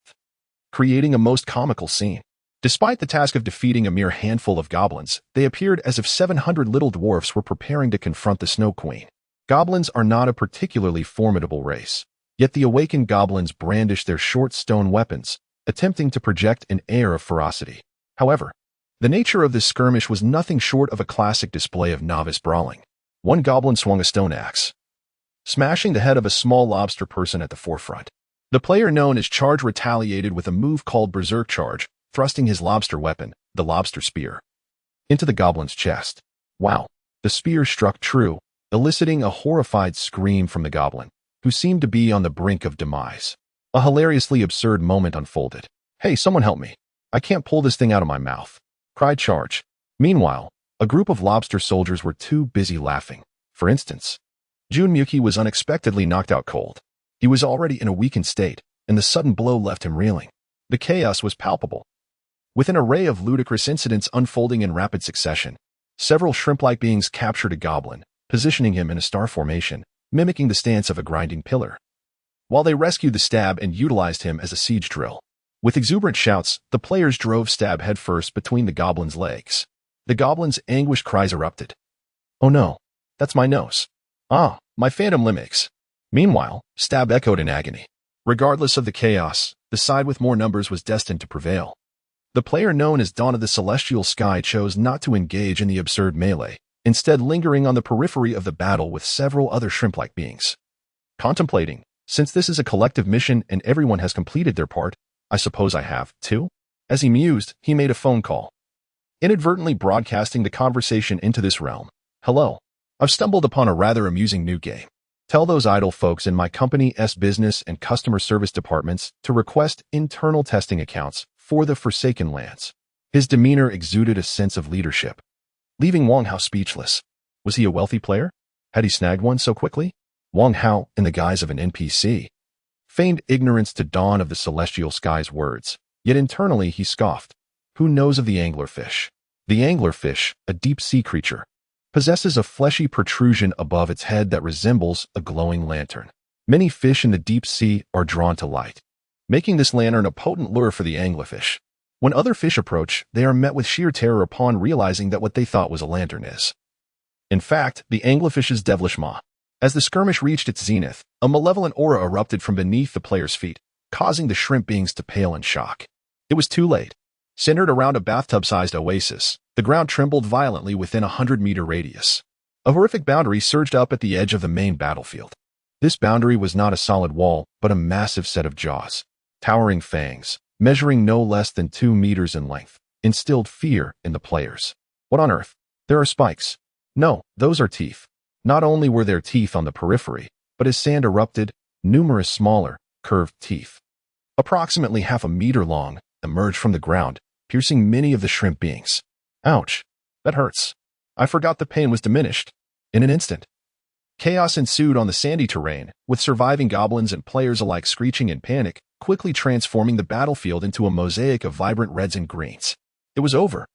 creating a most comical scene. Despite the task of defeating a mere handful of goblins, they appeared as if 700 little dwarfs were preparing to confront the Snow Queen. Goblins are not a particularly formidable race, yet the awakened goblins brandished their short stone weapons, attempting to project an air of ferocity. However, the nature of this skirmish was nothing short of a classic display of novice brawling. One goblin swung a stone axe, smashing the head of a small lobster person at the forefront. The player known as Charge retaliated with a move called Berserk Charge, thrusting his lobster weapon, the lobster spear, into the goblin's chest. Wow! The spear struck true, eliciting a horrified scream from the goblin, who seemed to be on the brink of demise. A hilariously absurd moment unfolded. "Hey, someone help me. I can't pull this thing out of my mouth," cried Charge. Meanwhile, a group of lobster soldiers were too busy laughing. For instance, Junmuki was unexpectedly knocked out cold. He was already in a weakened state, and the sudden blow left him reeling. The chaos was palpable. With an array of ludicrous incidents unfolding in rapid succession, several shrimp-like beings captured a goblin, positioning him in a star formation, mimicking the stance of a grinding pillar, while they rescued the Stab and utilized him as a siege drill. With exuberant shouts, the players drove Stab headfirst between the goblin's legs. The goblin's anguished cries erupted. "Oh no, that's my nose. Ah, my phantom limb aches." Meanwhile, Stab echoed in agony. Regardless of the chaos, the side with more numbers was destined to prevail. The player known as Dawn of the Celestial Sky chose not to engage in the absurd melee, instead lingering on the periphery of the battle with several other shrimp-like beings. Contemplating, since this is a collective mission and everyone has completed their part, I suppose I have, too? As he mused, he made a phone call, inadvertently broadcasting the conversation into this realm. "Hello. I've stumbled upon a rather amusing new game. Tell those idle folks in my company's business and customer service departments to request internal testing accounts for the Forsaken Lands." His demeanor exuded a sense of leadership, leaving Wang Hao speechless. Was he a wealthy player? Had he snagged one so quickly? Wang Hao, in the guise of an NPC, feigned ignorance to Dawn of the Celestial Sky's words, yet internally he scoffed. Who knows of the anglerfish? The anglerfish, a deep-sea creature, possesses a fleshy protrusion above its head that resembles a glowing lantern. Many fish in the deep sea are drawn to light, making this lantern a potent lure for the anglerfish. When other fish approach, they are met with sheer terror upon realizing that what they thought was a lantern is, in fact, the anglerfish's devilish maw. As the skirmish reached its zenith, a malevolent aura erupted from beneath the player's feet, causing the shrimp beings to pale in shock. It was too late. Centered around a bathtub-sized oasis, the ground trembled violently within a 100-meter radius. A horrific boundary surged up at the edge of the main battlefield. This boundary was not a solid wall, but a massive set of jaws. Towering fangs, measuring no less than 2 meters in length, instilled fear in the players. What on earth? There are spikes. No, those are teeth. Not only were there teeth on the periphery, but as sand erupted, numerous smaller, curved teeth, approximately half a meter long, emerged from the ground, piercing many of the shrimp beings. Ouch. That hurts. I forgot the pain was diminished. In an instant, chaos ensued on the sandy terrain, with surviving goblins and players alike screeching in panic, quickly transforming the battlefield into a mosaic of vibrant reds and greens. It was over.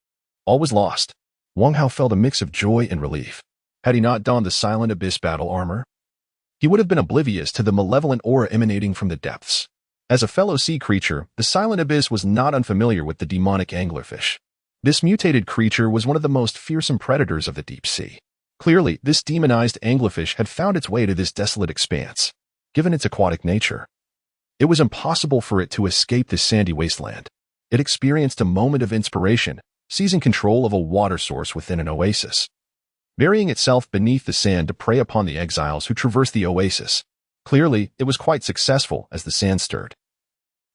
All was lost. Wang Hao felt a mix of joy and relief. Had he not donned the silent abyss battle armor, he would have been oblivious to the malevolent aura emanating from the depths. As a fellow sea creature, the silent abyss was not unfamiliar with the demonic anglerfish. This mutated creature was one of the most fearsome predators of the deep sea. Clearly, this demonized anglerfish had found its way to this desolate expanse. Given its aquatic nature, it was impossible for it to escape this sandy wasteland. It experienced a moment of inspiration, seizing control of a water source within an oasis. Burying itself beneath the sand to prey upon the exiles who traversed the oasis. Clearly, it was quite successful as the sand stirred.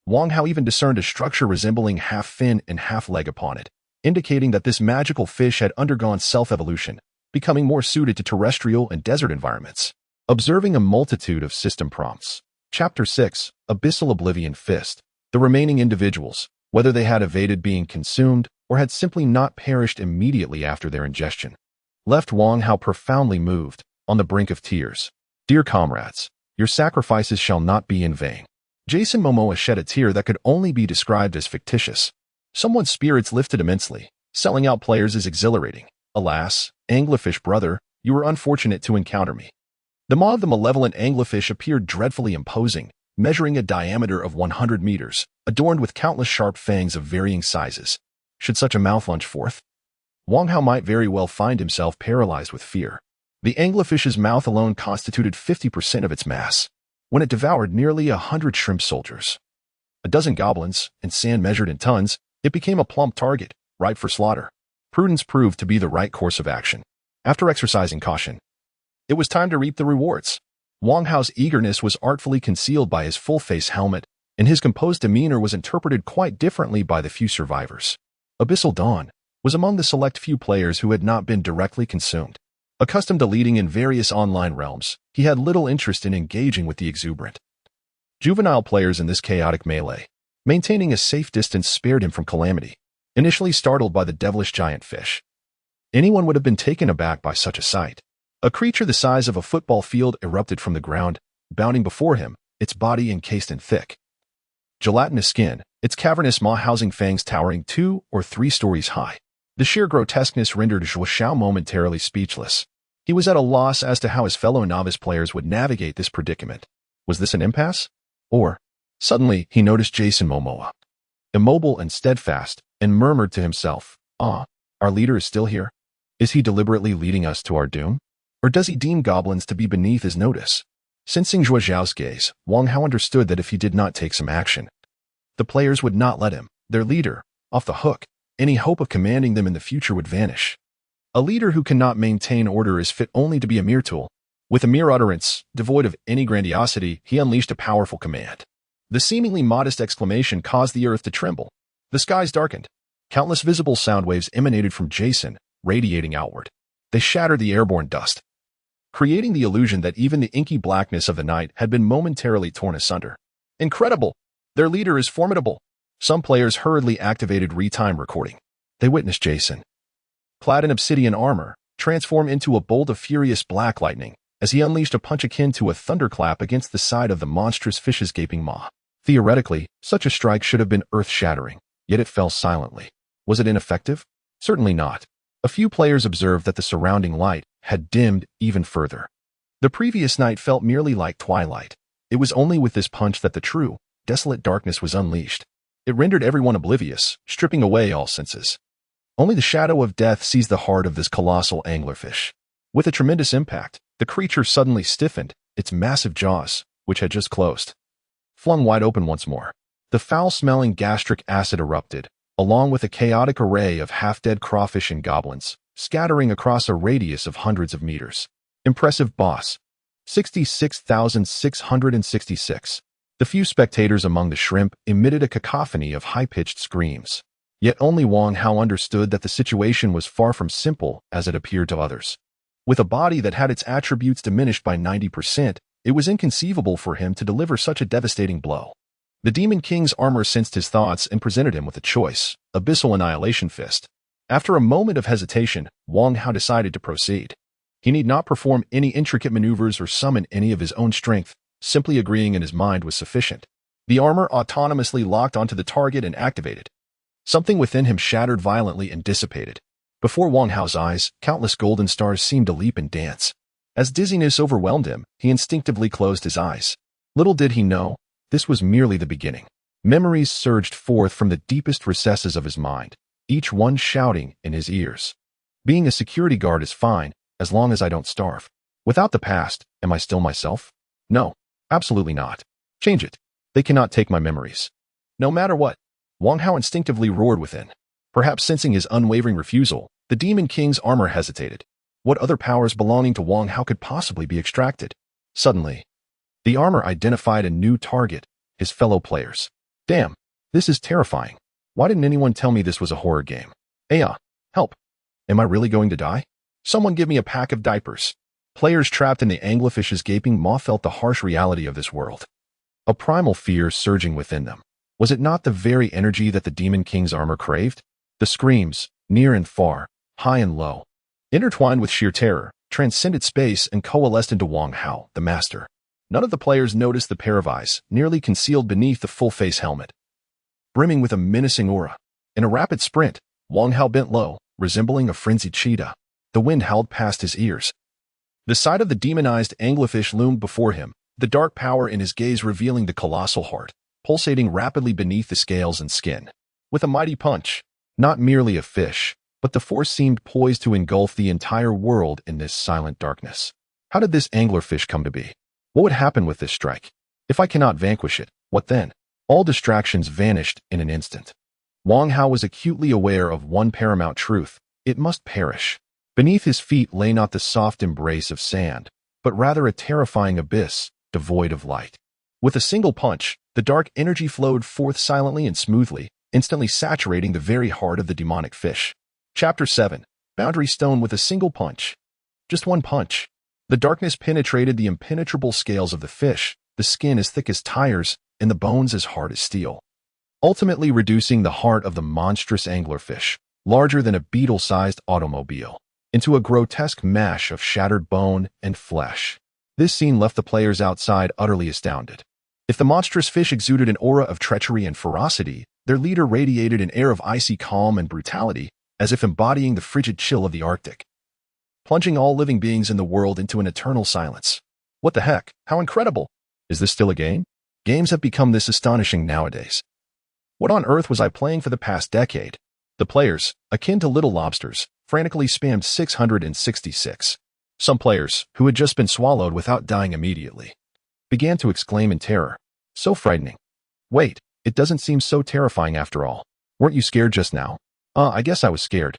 Wang Hao even discerned a structure resembling half fin and half leg upon it, indicating that this magical fish had undergone self-evolution, becoming more suited to terrestrial and desert environments. Observing a multitude of system prompts. Chapter 6, Abyssal Oblivion Fist. The remaining individuals, whether they had evaded being consumed or had simply not perished immediately after their ingestion, left Wang Hao profoundly moved, on the brink of tears. Dear comrades, your sacrifices shall not be in vain. Jason Momoa shed a tear that could only be described as fictitious. Someone's spirits lifted immensely. Selling out players is exhilarating. Alas, anglerfish brother, you were unfortunate to encounter me. The maw of the malevolent anglerfish appeared dreadfully imposing, measuring a diameter of 100 meters, adorned with countless sharp fangs of varying sizes. Should such a mouth lunge forth, Wang Hao might very well find himself paralyzed with fear. The anglerfish's mouth alone constituted 50% of its mass, when it devoured nearly 100 shrimp soldiers. A dozen goblins, and sand measured in tons, it became a plump target, ripe for slaughter. Prudence proved to be the right course of action. After exercising caution, it was time to reap the rewards. Wang Hao's eagerness was artfully concealed by his full-face helmet, and his composed demeanor was interpreted quite differently by the few survivors. Abyssal Dawn was among the select few players who had not been directly consumed. Accustomed to leading in various online realms, he had little interest in engaging with the exuberant juvenile players in this chaotic melee. Maintaining a safe distance spared him from calamity. Initially startled by the devilish giant fish, anyone would have been taken aback by such a sight. A creature the size of a football field erupted from the ground, bounding before him, its body encased in thick, gelatinous skin, its cavernous maw-housing fangs towering 2 or 3 stories high. The sheer grotesqueness rendered Zhuo Xiao momentarily speechless. He was at a loss as to how his fellow novice players would navigate this predicament. Was this an impasse? Or, suddenly, he noticed Jason Momoa, immobile and steadfast, and murmured to himself, "Ah, our leader is still here. Is he deliberately leading us to our doom? Or does he deem goblins to be beneath his notice?" Sensing Zhuo Xiao's gaze, Wang Hao understood that if he did not take some action, the players would not let him, their leader, off the hook. Any hope of commanding them in the future would vanish. A leader who cannot maintain order is fit only to be a mere tool. With a mere utterance, devoid of any grandiosity, he unleashed a powerful command. The seemingly modest exclamation caused the earth to tremble. The skies darkened. Countless visible sound waves emanated from Jason, radiating outward. They shattered the airborne dust, creating the illusion that even the inky blackness of the night had been momentarily torn asunder. Incredible! Their leader is formidable. Some players hurriedly activated retime recording. They witnessed Jason, clad in obsidian armor, transform into a bolt of furious black lightning as he unleashed a punch akin to a thunderclap against the side of the monstrous fish's gaping maw. Theoretically, such a strike should have been earth-shattering, yet it fell silently. Was it ineffective? Certainly not. A few players observed that the surrounding light had dimmed even further. The previous night felt merely like twilight. It was only with this punch that the true, desolate darkness was unleashed. It rendered everyone oblivious, stripping away all senses. Only the shadow of death seized the heart of this colossal anglerfish. With a tremendous impact, the creature suddenly stiffened, its massive jaws, which had just closed, flung wide open once more. The foul-smelling gastric acid erupted, along with a chaotic array of half-dead crawfish and goblins, scattering across a radius of hundreds of meters. Impressive boss. 66,666. The few spectators among the shrimp emitted a cacophony of high-pitched screams. Yet only Wang Hao understood that the situation was far from simple as it appeared to others. With a body that had its attributes diminished by 90%, it was inconceivable for him to deliver such a devastating blow. The Demon King's armor sensed his thoughts and presented him with a choice: Abyssal Annihilation Fist. After a moment of hesitation, Wang Hao decided to proceed. He need not perform any intricate maneuvers or summon any of his own strength. Simply agreeing in his mind was sufficient. The armor autonomously locked onto the target and activated. Something within him shattered violently and dissipated. Before Wang Hao's eyes, countless golden stars seemed to leap and dance. As dizziness overwhelmed him, he instinctively closed his eyes. Little did he know, this was merely the beginning. Memories surged forth from the deepest recesses of his mind, each one shouting in his ears. Being a security guard is fine, as long as I don't starve. Without the past, am I still myself? No, absolutely not. Change it. They cannot take my memories. No matter what. Wang Hao instinctively roared within. Perhaps sensing his unwavering refusal, the Demon King's armor hesitated. What other powers belonging to Wang Hao could possibly be extracted? Suddenly, the armor identified a new target, his fellow players. Damn, this is terrifying. Why didn't anyone tell me this was a horror game? Aya, help. Am I really going to die? Someone give me a pack of diapers. Players trapped in the anglerfish's gaping maw felt the harsh reality of this world. A primal fear surging within them. Was it not the very energy that the Demon King's armor craved? The screams, near and far, high and low, intertwined with sheer terror, transcended space and coalesced into Wang Hao, the master. None of the players noticed the pair of eyes, nearly concealed beneath the full-face helmet, brimming with a menacing aura. In a rapid sprint, Wang Hao bent low, resembling a frenzied cheetah. The wind howled past his ears. The sight of the demonized anglerfish loomed before him, the dark power in his gaze revealing the colossal heart, pulsating rapidly beneath the scales and skin. With a mighty punch, not merely a fish, but the force seemed poised to engulf the entire world in this silent darkness. How did this anglerfish come to be? What would happen with this strike? If I cannot vanquish it, what then? All distractions vanished in an instant. Wang Hao was acutely aware of one paramount truth. It must perish. Beneath his feet lay not the soft embrace of sand, but rather a terrifying abyss, devoid of light. With a single punch, the dark energy flowed forth silently and smoothly, instantly saturating the very heart of the demonic fish. Chapter 7. Boundary Stone with a single punch. Just one punch. The darkness penetrated the impenetrable scales of the fish, the skin as thick as tires, and the bones as hard as steel, ultimately reducing the heart of the monstrous anglerfish, larger than a beetle-sized automobile, into a grotesque mash of shattered bone and flesh. This scene left the players outside utterly astounded. If the monstrous fish exuded an aura of treachery and ferocity, their leader radiated an air of icy calm and brutality, as if embodying the frigid chill of the Arctic, plunging all living beings in the world into an eternal silence. What the heck? How incredible! Is this still a game? Games have become this astonishing nowadays. What on earth was I playing for the past decade? The players, akin to little lobsters, frantically spammed 666. Some players, who had just been swallowed without dying immediately, began to exclaim in terror. So frightening. Wait, it doesn't seem so terrifying after all. Weren't you scared just now? I guess I was scared.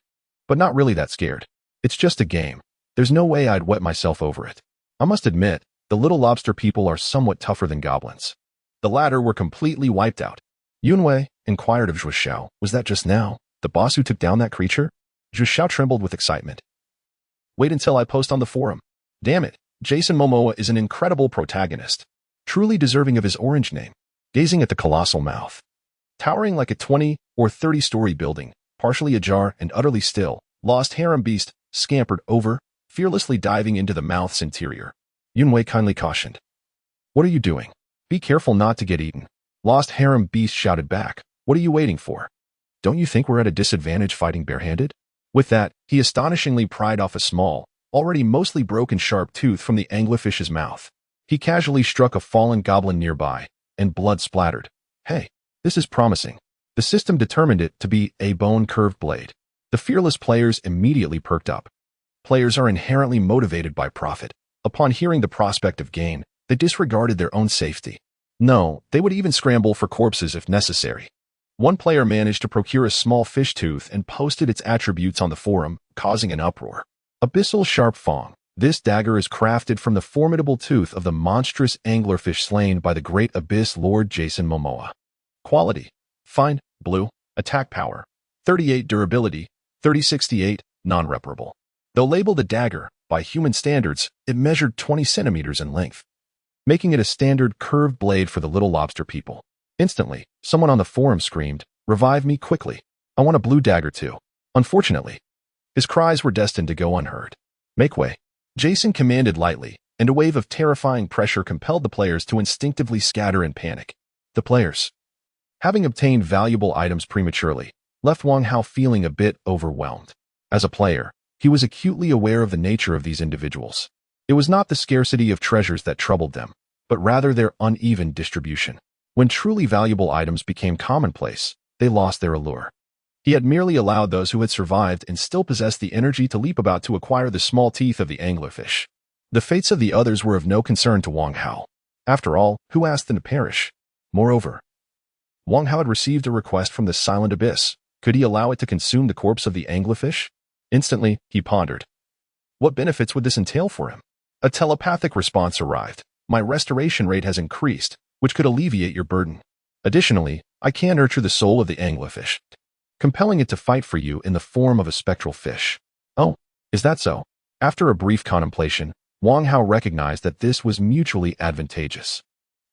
But not really that scared. It's just a game. There's no way I'd wet myself over it. I must admit, the little lobster people are somewhat tougher than goblins. The latter were completely wiped out. Yunwei inquired of Zhuo Xiao, was that just now, the boss who took down that creature? Zhuo Xiao trembled with excitement. Wait until I post on the forum. Damn it, Jason Momoa is an incredible protagonist. Truly deserving of his orange name. Gazing at the colossal mouth, towering like a 20 or 30-story building, partially ajar and utterly still, Lost Harem Beast scampered over, fearlessly diving into the mouth's interior. Yunwei kindly cautioned. What are you doing? Be careful not to get eaten. Lost Harem Beast shouted back. What are you waiting for? Don't you think we're at a disadvantage fighting barehanded? With that, he astonishingly pried off a small, already mostly broken sharp tooth from the anglerfish's mouth. He casually struck a fallen goblin nearby, and blood splattered. Hey, this is promising. The system determined it to be a bone-curved blade. The fearless players immediately perked up. Players are inherently motivated by profit. Upon hearing the prospect of gain, they disregarded their own safety. No, they would even scramble for corpses if necessary. One player managed to procure a small fish tooth and posted its attributes on the forum, causing an uproar. Abyssal Sharp Fong. This dagger is crafted from the formidable tooth of the monstrous anglerfish slain by the great Abyss Lord Jason Momoa. Quality: fine, blue, attack power, 38 durability, 3068, non-reparable. Though labeled a dagger, by human standards, it measured 20 centimeters in length, making it a standard curved blade for the little lobster people. Instantly, someone on the forum screamed, "Revive me quickly. I want a blue dagger too." Unfortunately, his cries were destined to go unheard. Make way. Jason commanded lightly, and a wave of terrifying pressure compelled the players to instinctively scatter in panic. The players, having obtained valuable items prematurely, left Wang Hao feeling a bit overwhelmed. As a player, he was acutely aware of the nature of these individuals. It was not the scarcity of treasures that troubled them, but rather their uneven distribution. When truly valuable items became commonplace, they lost their allure. He had merely allowed those who had survived and still possessed the energy to leap about to acquire the small teeth of the anglerfish. The fates of the others were of no concern to Wang Hao. After all, who asked them to perish? Moreover, Wang Hao had received a request from the silent abyss. Could he allow it to consume the corpse of the anglerfish? Instantly, he pondered. What benefits would this entail for him? A telepathic response arrived. My restoration rate has increased, which could alleviate your burden. Additionally, I can nurture the soul of the anglerfish, compelling it to fight for you in the form of a spectral fish. Oh, is that so? After a brief contemplation, Wang Hao recognized that this was mutually advantageous.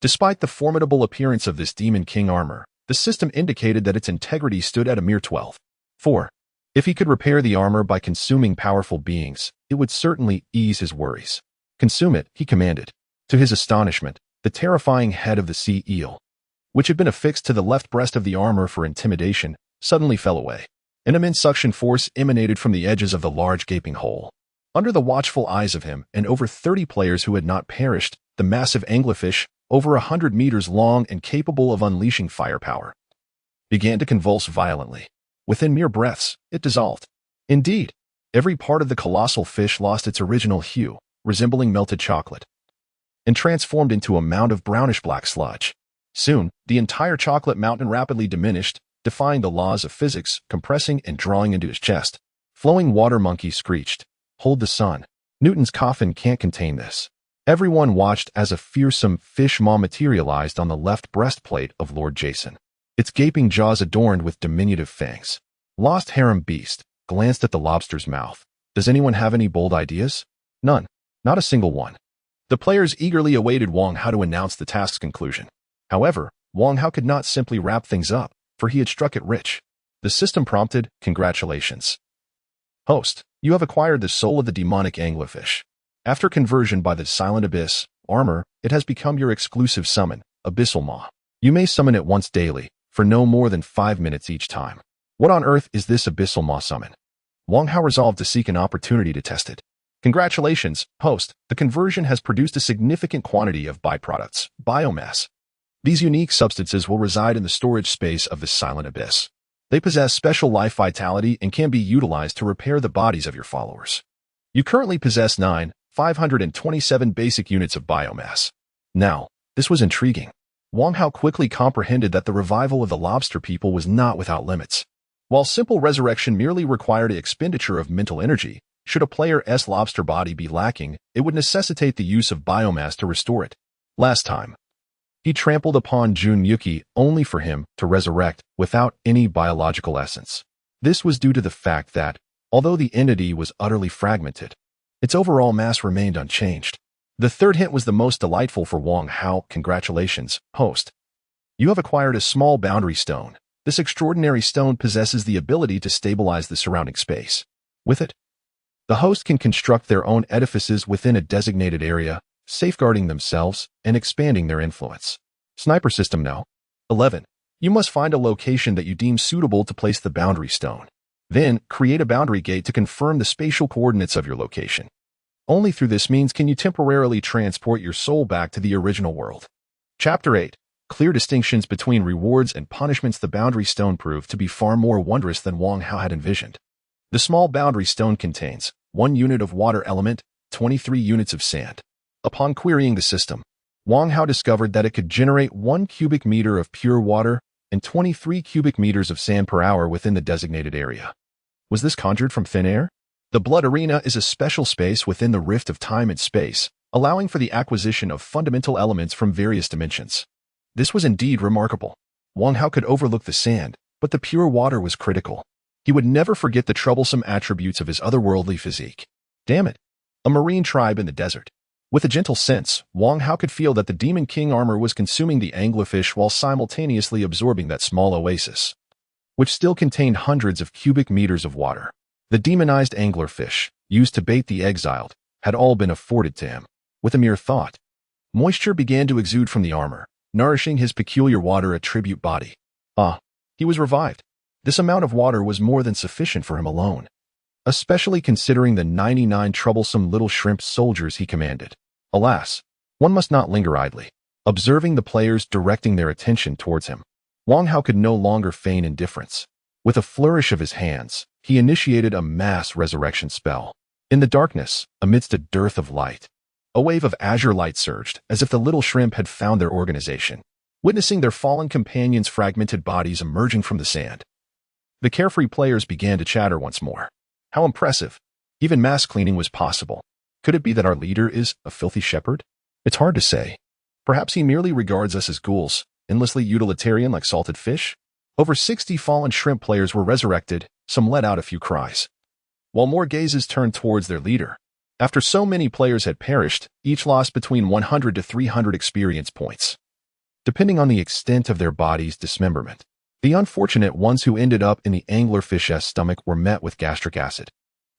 Despite the formidable appearance of this Demon King armor, the system indicated that its integrity stood at a mere 12. 4. If he could repair the armor by consuming powerful beings, it would certainly ease his worries. Consume it, he commanded. To his astonishment, the terrifying head of the sea eel, which had been affixed to the left breast of the armor for intimidation, suddenly fell away. An immense suction force emanated from the edges of the large gaping hole. Under the watchful eyes of him and over 30 players who had not perished, the massive anglerfish, over 100 meters long and capable of unleashing firepower, began to convulse violently. Within mere breaths, it dissolved. Indeed, every part of the colossal fish lost its original hue, resembling melted chocolate, and transformed into a mound of brownish-black sludge. Soon, the entire chocolate mountain rapidly diminished, defying the laws of physics, compressing and drawing into his chest. Flowing water monkey screeched, "Hold the sun. Newton's coffin can't contain this." Everyone watched as a fearsome fish maw materialized on the left breastplate of Lord Jason, its gaping jaws adorned with diminutive fangs. Lost harem beast glanced at the lobster's mouth. Does anyone have any bold ideas? None. Not a single one. The players eagerly awaited Wang Hao to announce the task's conclusion. However, Wang Hao could not simply wrap things up, for he had struck it rich. The system prompted, "Congratulations, host. You have acquired the soul of the demonic anglerfish. After conversion by the silent abyss armor, it has become your exclusive summon, Abyssal Maw. You may summon it once daily, for no more than 5 minutes each time." What on earth is this Abyssal Maw summon? Wang Hao resolved to seek an opportunity to test it. Congratulations, host. The conversion has produced a significant quantity of byproducts, biomass. These unique substances will reside in the storage space of the silent abyss. They possess special life vitality and can be utilized to repair the bodies of your followers. You currently possess 9,527 basic units of biomass. Now, this was intriguing. Wang Hao quickly comprehended that the revival of the lobster people was not without limits. While simple resurrection merely required the expenditure of mental energy, should a player's lobster body be lacking, it would necessitate the use of biomass to restore it. Last time, he trampled upon Jun Yuki only for him to resurrect without any biological essence. This was due to the fact that, although the entity was utterly fragmented, its overall mass remained unchanged. The third hint was the most delightful for Wang Hao. Congratulations, host. You have acquired a small boundary stone. This extraordinary stone possesses the ability to stabilize the surrounding space. With it, the host can construct their own edifices within a designated area, safeguarding themselves and expanding their influence. Sniper system no. 11. You must find a location that you deem suitable to place the boundary stone. Then, create a boundary gate to confirm the spatial coordinates of your location. Only through this means can you temporarily transport your soul back to the original world. Chapter 8. Clear distinctions between rewards and punishments. The boundary stone proved to be far more wondrous than Wang Hao had envisioned. The small boundary stone contains 1 unit of water element, 23 units of sand. Upon querying the system, Wang Hao discovered that it could generate 1 cubic meter of pure water and 23 cubic meters of sand per hour within the designated area. Was this conjured from thin air? The Blood Arena is a special space within the rift of time and space, allowing for the acquisition of fundamental elements from various dimensions. This was indeed remarkable. Wang Hao could overlook the sand, but the pure water was critical. He would never forget the troublesome attributes of his otherworldly physique. Damn it! A marine tribe in the desert. With a gentle sense, Wang Hao could feel that the Demon King armor was consuming the anglerfish while simultaneously absorbing that small oasis, which still contained hundreds of cubic meters of water. The demonized anglerfish, used to bait the exiled, had all been afforded to him. With a mere thought, moisture began to exude from the armor, nourishing his peculiar water attribute body. Ah, he was revived. This amount of water was more than sufficient for him alone, especially considering the 99 troublesome little shrimp soldiers he commanded. Alas, one must not linger idly. Observing the players directing their attention towards him, Wang Hao could no longer feign indifference. With a flourish of his hands, he initiated a mass resurrection spell. In the darkness, amidst a dearth of light, a wave of azure light surged, as if the little shrimp had found their organization, witnessing their fallen companions' fragmented bodies emerging from the sand. The carefree players began to chatter once more. How impressive! Even mass cleaning was possible. Could it be that our leader is a filthy shepherd? It's hard to say. Perhaps he merely regards us as ghouls, endlessly utilitarian like salted fish? Over 60 fallen shrimp players were resurrected, some let out a few cries, while more gazes turned towards their leader. After so many players had perished, each lost between 100 to 300 experience points, depending on the extent of their body's dismemberment. The unfortunate ones who ended up in the anglerfish's stomach were met with gastric acid,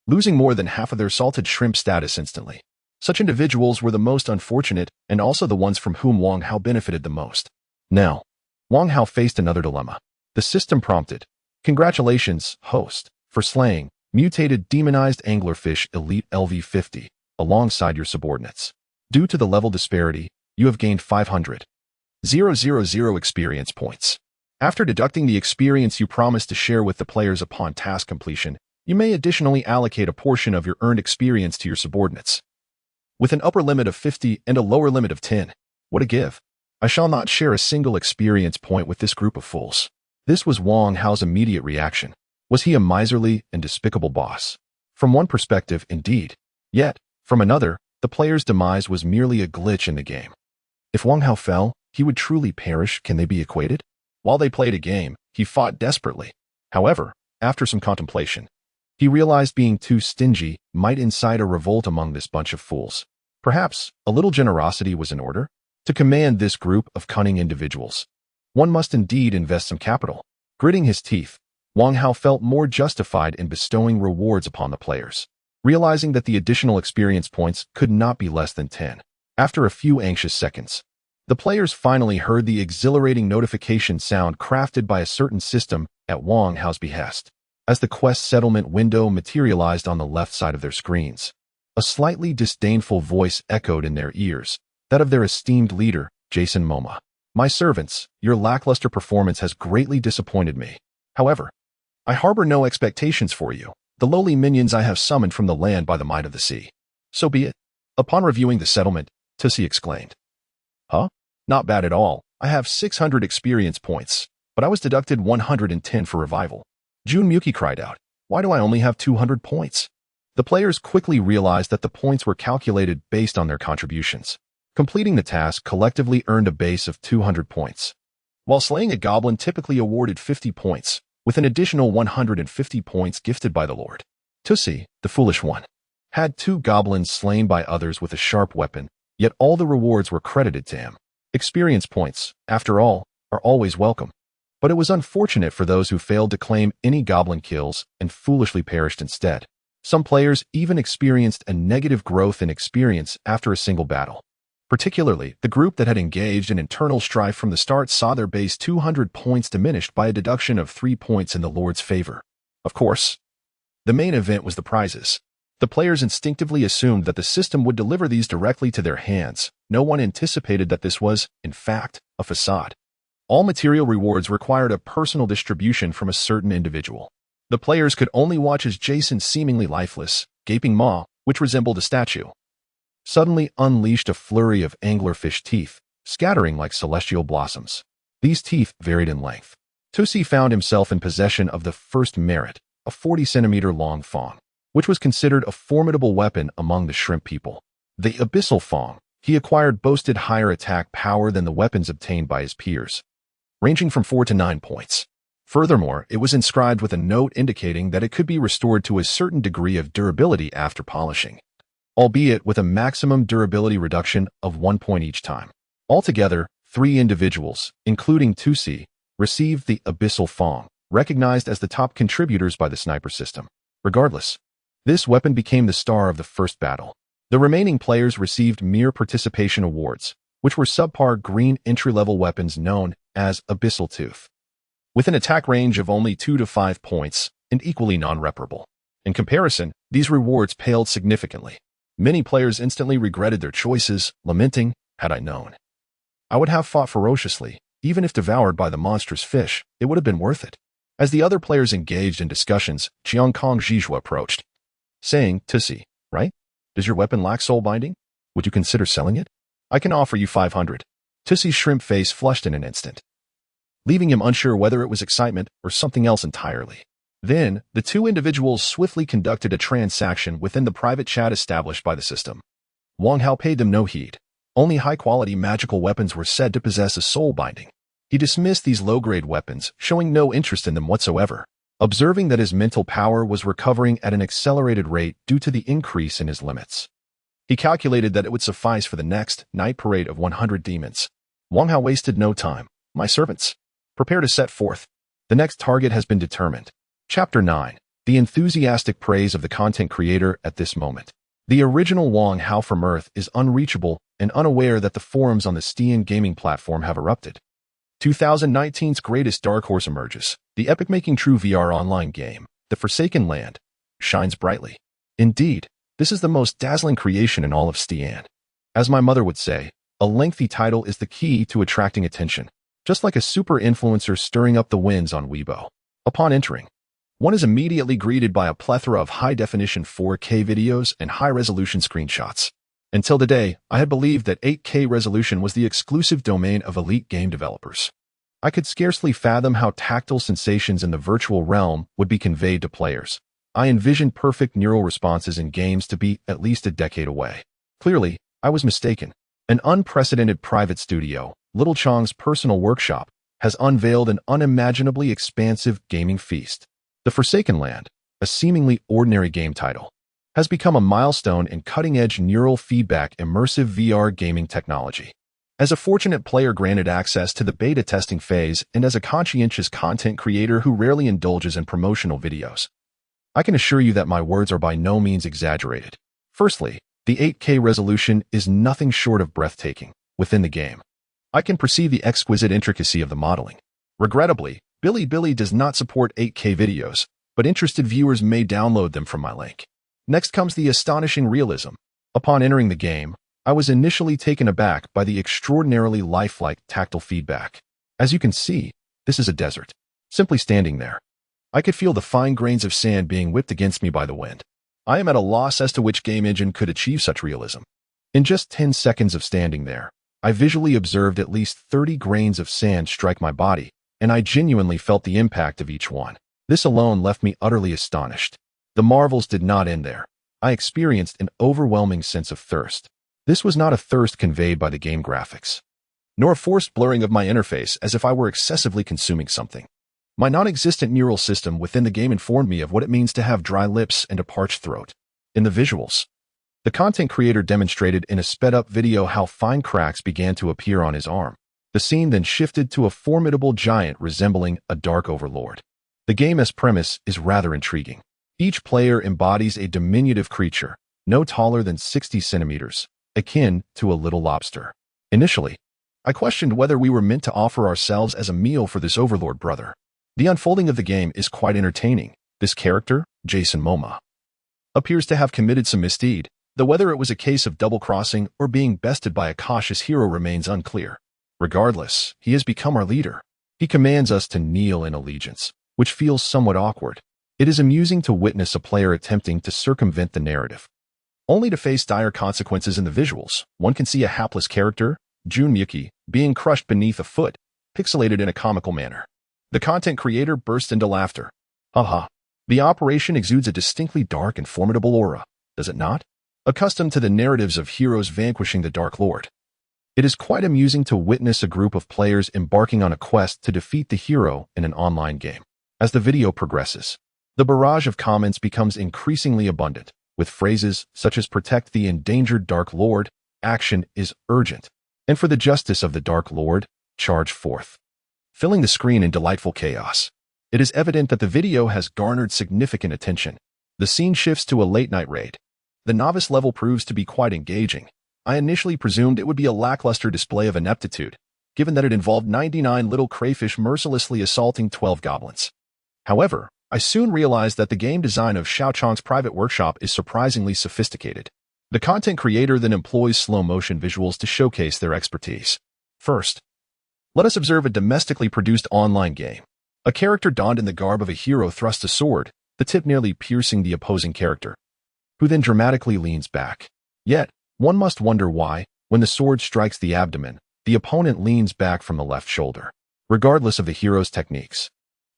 losing more than half of their salted shrimp status instantly. Such individuals were the most unfortunate and also the ones from whom Wang Hao benefited the most. Now, Wang Hao faced another dilemma. The system prompted, "Congratulations, host, for slaying mutated demonized anglerfish elite LV50 alongside your subordinates. Due to the level disparity, you have gained 500,000 experience points. After deducting the experience you promised to share with the players upon task completion, you may additionally allocate a portion of your earned experience to your subordinates, with an upper limit of 50 and a lower limit of 10. What a give! I shall not share a single experience point with this group of fools." This was Wang Hao's immediate reaction. Was he a miserly and despicable boss? From one perspective, indeed. Yet, from another, the player's demise was merely a glitch in the game. If Wang Hao fell, he would truly perish. Can they be equated? While they played a game, he fought desperately. However, after some contemplation, he realized being too stingy might incite a revolt among this bunch of fools. Perhaps a little generosity was in order. To command this group of cunning individuals, one must indeed invest some capital. Gritting his teeth, Wang Hao felt more justified in bestowing rewards upon the players, realizing that the additional experience points could not be less than 10. After a few anxious seconds, the players finally heard the exhilarating notification sound crafted by a certain system at Wang Hao's behest. As the quest settlement window materialized on the left side of their screens, a slightly disdainful voice echoed in their ears, that of their esteemed leader, Jason Momoa. "My servants, your lackluster performance has greatly disappointed me. However, I harbor no expectations for you, the lowly minions I have summoned from the land by the might of the sea. So be it." Upon reviewing the settlement, Tussie exclaimed, "Huh? Not bad at all. I have 600 experience points, but I was deducted 110 for revival." Jun Muki cried out, "Why do I only have 200 points?" The players quickly realized that the points were calculated based on their contributions. Completing the task collectively earned a base of 200 points, while slaying a goblin typically awarded 50 points, with an additional 150 points gifted by the Lord. Tussie, the foolish one, had 2 goblins slain by others with a sharp weapon, yet all the rewards were credited to him. Experience points, after all, are always welcome. But it was unfortunate for those who failed to claim any goblin kills and foolishly perished instead. Some players even experienced a negative growth in experience after a single battle. Particularly, the group that had engaged in internal strife from the start saw their base 200 points diminished by a deduction of 3 points in the Lord's favor. Of course, the main event was the prizes. The players instinctively assumed that the system would deliver these directly to their hands. No one anticipated that this was, in fact, a facade. All material rewards required a personal distribution from a certain individual. The players could only watch as Jason's seemingly lifeless, gaping maw, which resembled a statue, suddenly unleashed a flurry of anglerfish teeth, scattering like celestial blossoms. These teeth varied in length. Tussie found himself in possession of the first merit, a 40-centimeter-long fong, which was considered a formidable weapon among the shrimp people. The abyssal fong he acquired boasted higher attack power than the weapons obtained by his peers, ranging from 4 to 9 points. Furthermore, it was inscribed with a note indicating that it could be restored to a certain degree of durability after polishing, albeit with a maximum durability reduction of 1 point each time. Altogether, 3 individuals, including Tussie, received the abyssal fong, recognized as the top contributors by the sniper system. Regardless, this weapon became the star of the first battle. The remaining players received mere participation awards, which were subpar green entry-level weapons known as abyssal tooth. with an attack range of only 2 to 5 points and equally non-reparable. In comparison, these rewards paled significantly. Many players instantly regretted their choices, lamenting, "Had I known, I would have fought ferociously. Even if devoured by the monstrous fish, it would have been worth it." As the other players engaged in discussions, Jiang Kong Zhizhua approached, saying, "Tussi, right? Does your weapon lack soul binding? Would you consider selling it? I can offer you 500. Tussi's shrimp face flushed in an instant, leaving him unsure whether it was excitement or something else entirely. Then, the two individuals swiftly conducted a transaction within the private chat established by the system. Wang Hao paid them no heed. Only high-quality magical weapons were said to possess a soul binding. He dismissed these low-grade weapons, showing no interest in them whatsoever, observing that his mental power was recovering at an accelerated rate due to the increase in his limits. He calculated that it would suffice for the next night parade of 100 demons. Wang Hao wasted no time. "My servants, prepare to set forth. The next target has been determined." Chapter 9. The enthusiastic praise of the content creator at this moment. The original Wang Hao from Earth is unreachable and unaware that the forums on the Steam gaming platform have erupted. 2019's greatest dark horse emerges. The epic-making true VR online game, The Forsaken Land, shines brightly. Indeed, this is the most dazzling creation in all of Steam. As my mother would say, a lengthy title is the key to attracting attention, just like a super influencer stirring up the winds on Weibo. Upon entering, one is immediately greeted by a plethora of high-definition 4K videos and high-resolution screenshots. Until today, I had believed that 8K resolution was the exclusive domain of elite game developers. I could scarcely fathom how tactile sensations in the virtual realm would be conveyed to players. I envisioned perfect neural responses in games to be at least a decade away. Clearly, I was mistaken. An unprecedented private studio, Little Chong's personal workshop, has unveiled an unimaginably expansive gaming feast. The Forsaken Land, a seemingly ordinary game title, has become a milestone in cutting-edge neural feedback immersive VR gaming technology. As a fortunate player granted access to the beta testing phase and as a conscientious content creator who rarely indulges in promotional videos, I can assure you that my words are by no means exaggerated. Firstly, the 8K resolution is nothing short of breathtaking within the game. I can perceive the exquisite intricacy of the modeling. Regrettably, Bilibili does not support 8K videos, but interested viewers may download them from my link. Next comes the astonishing realism. Upon entering the game, I was initially taken aback by the extraordinarily lifelike tactile feedback. As you can see, this is a desert. Simply standing there, I could feel the fine grains of sand being whipped against me by the wind. I am at a loss as to which game engine could achieve such realism. In just 10 seconds of standing there, I visually observed at least 30 grains of sand strike my body, and I genuinely felt the impact of each one. This alone left me utterly astonished. The marvels did not end there. I experienced an overwhelming sense of thirst. This was not a thirst conveyed by the game graphics, nor a forced blurring of my interface as if I were excessively consuming something. My non-existent neural system within the game informed me of what it means to have dry lips and a parched throat. In the visuals, the content creator demonstrated in a sped-up video how fine cracks began to appear on his arm. The scene then shifted to a formidable giant resembling a dark overlord. The game's premise is rather intriguing. Each player embodies a diminutive creature, no taller than 60 centimeters, akin to a little lobster. Initially, I questioned whether we were meant to offer ourselves as a meal for this overlord brother. The unfolding of the game is quite entertaining. This character, Jason Momoa, appears to have committed some misdeed, though whether it was a case of double-crossing or being bested by a cautious hero remains unclear. Regardless, he has become our leader. He commands us to kneel in allegiance, which feels somewhat awkward. It is amusing to witness a player attempting to circumvent the narrative, only to face dire consequences in the visuals. One can see a hapless character, Jun Miyuki, being crushed beneath a foot, pixelated in a comical manner. The content creator burst into laughter. Haha. The operation exudes a distinctly dark and formidable aura, does it not? Accustomed to the narratives of heroes vanquishing the Dark Lord, it is quite amusing to witness a group of players embarking on a quest to defeat the hero in an online game. As the video progresses, the barrage of comments becomes increasingly abundant, with phrases such as "protect the endangered Dark Lord," "action is urgent," and "for the justice of the Dark Lord, charge forth," filling the screen in delightful chaos. It is evident that the video has garnered significant attention. The scene shifts to a late-night raid. The novice level proves to be quite engaging. I initially presumed it would be a lackluster display of ineptitude, given that it involved 99 little crayfish mercilessly assaulting 12 goblins. However, I soon realized that the game design of Xiao Chong's private workshop is surprisingly sophisticated. The content creator then employs slow-motion visuals to showcase their expertise. First, let us observe a domestically produced online game. A character donned in the garb of a hero thrusts a sword, the tip nearly piercing the opposing character, who then dramatically leans back. Yet, one must wonder why, when the sword strikes the abdomen, the opponent leans back from the left shoulder. Regardless of the hero's techniques,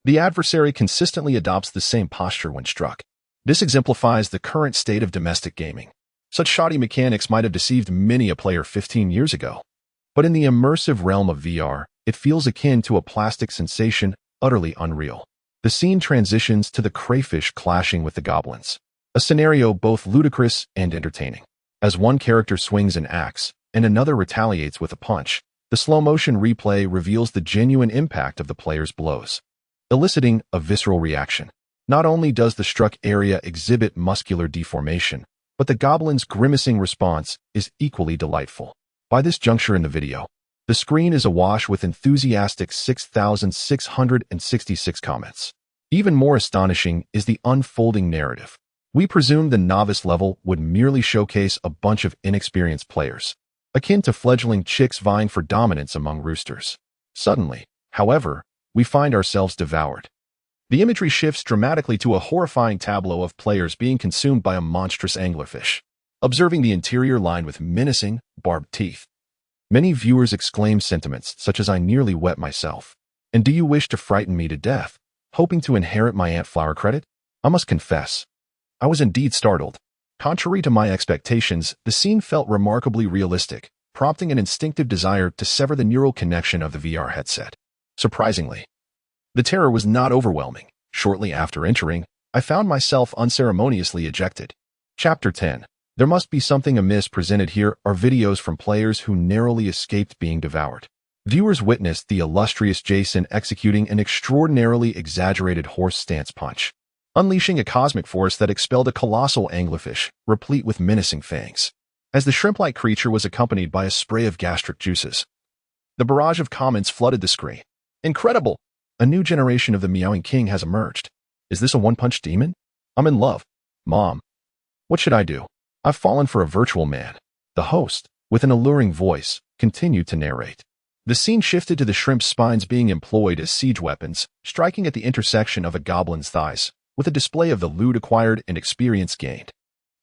the adversary consistently adopts the same posture when struck. This exemplifies the current state of domestic gaming. Such shoddy mechanics might have deceived many a player 15 years ago. But in the immersive realm of VR, it feels akin to a plastic sensation, utterly unreal. The scene transitions to the crayfish clashing with the goblins, a scenario both ludicrous and entertaining. As one character swings an axe, and another retaliates with a punch, the slow-motion replay reveals the genuine impact of the player's blows, eliciting a visceral reaction. Not only does the struck area exhibit muscular deformation, but the goblin's grimacing response is equally delightful. By this juncture in the video, the screen is awash with enthusiastic 6,666 comments. Even more astonishing is the unfolding narrative. We presumed the novice level would merely showcase a bunch of inexperienced players, akin to fledgling chicks vying for dominance among roosters. Suddenly, however, we find ourselves devoured. The imagery shifts dramatically to a horrifying tableau of players being consumed by a monstrous anglerfish, observing the interior lined with menacing, barbed teeth. Many viewers exclaim sentiments such as "I nearly wet myself," and "Do you wish to frighten me to death?" hoping to inherit my Aunt Flower credit? I must confess, I was indeed startled. Contrary to my expectations, the scene felt remarkably realistic, prompting an instinctive desire to sever the neural connection of the VR headset. Surprisingly, the terror was not overwhelming. Shortly after entering, I found myself unceremoniously ejected. Chapter 10. There must be something amiss. Presented here are videos from players who narrowly escaped being devoured. Viewers witnessed the illustrious Jason executing an extraordinarily exaggerated horse stance punch, unleashing a cosmic force that expelled a colossal anglerfish, replete with menacing fangs. As the shrimp-like creature was accompanied by a spray of gastric juices, the barrage of comments flooded the screen. Incredible! A new generation of the Meowing King has emerged. Is this a one-punch demon? I'm in love. Mom, what should I do? I've fallen for a virtual man. The host, with an alluring voice, continued to narrate. The scene shifted to the shrimp's spines being employed as siege weapons, striking at the intersection of a goblin's thighs, with a display of the loot acquired and experience gained.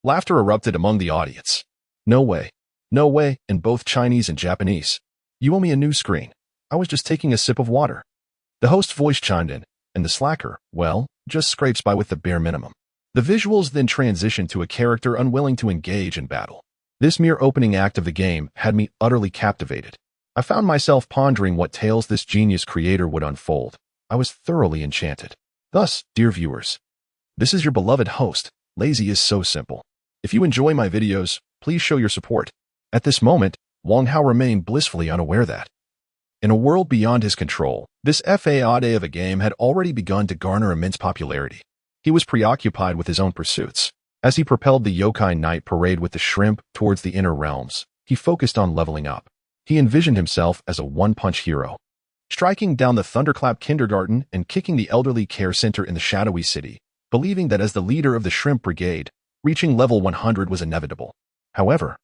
Laughter erupted among the audience. No way. No way, in both Chinese and Japanese. You owe me a new screen. I was just taking a sip of water. The host's voice chimed in, and the slacker, well, just scrapes by with the bare minimum. The visuals then transitioned to a character unwilling to engage in battle. This mere opening act of the game had me utterly captivated. I found myself pondering what tales this genius creator would unfold. I was thoroughly enchanted. Thus, dear viewers, this is your beloved host. Lazy is so simple. If you enjoy my videos, please show your support. At this moment, Wang Hao remained blissfully unaware that, in a world beyond his control, this FAAD of a game had already begun to garner immense popularity. He was preoccupied with his own pursuits. As he propelled the yokai night parade with the shrimp towards the inner realms, he focused on leveling up. He envisioned himself as a one-punch hero, striking down the Thunderclap Kindergarten and kicking the elderly care center in the shadowy city, believing that as the leader of the Shrimp Brigade, reaching level 100 was inevitable. However,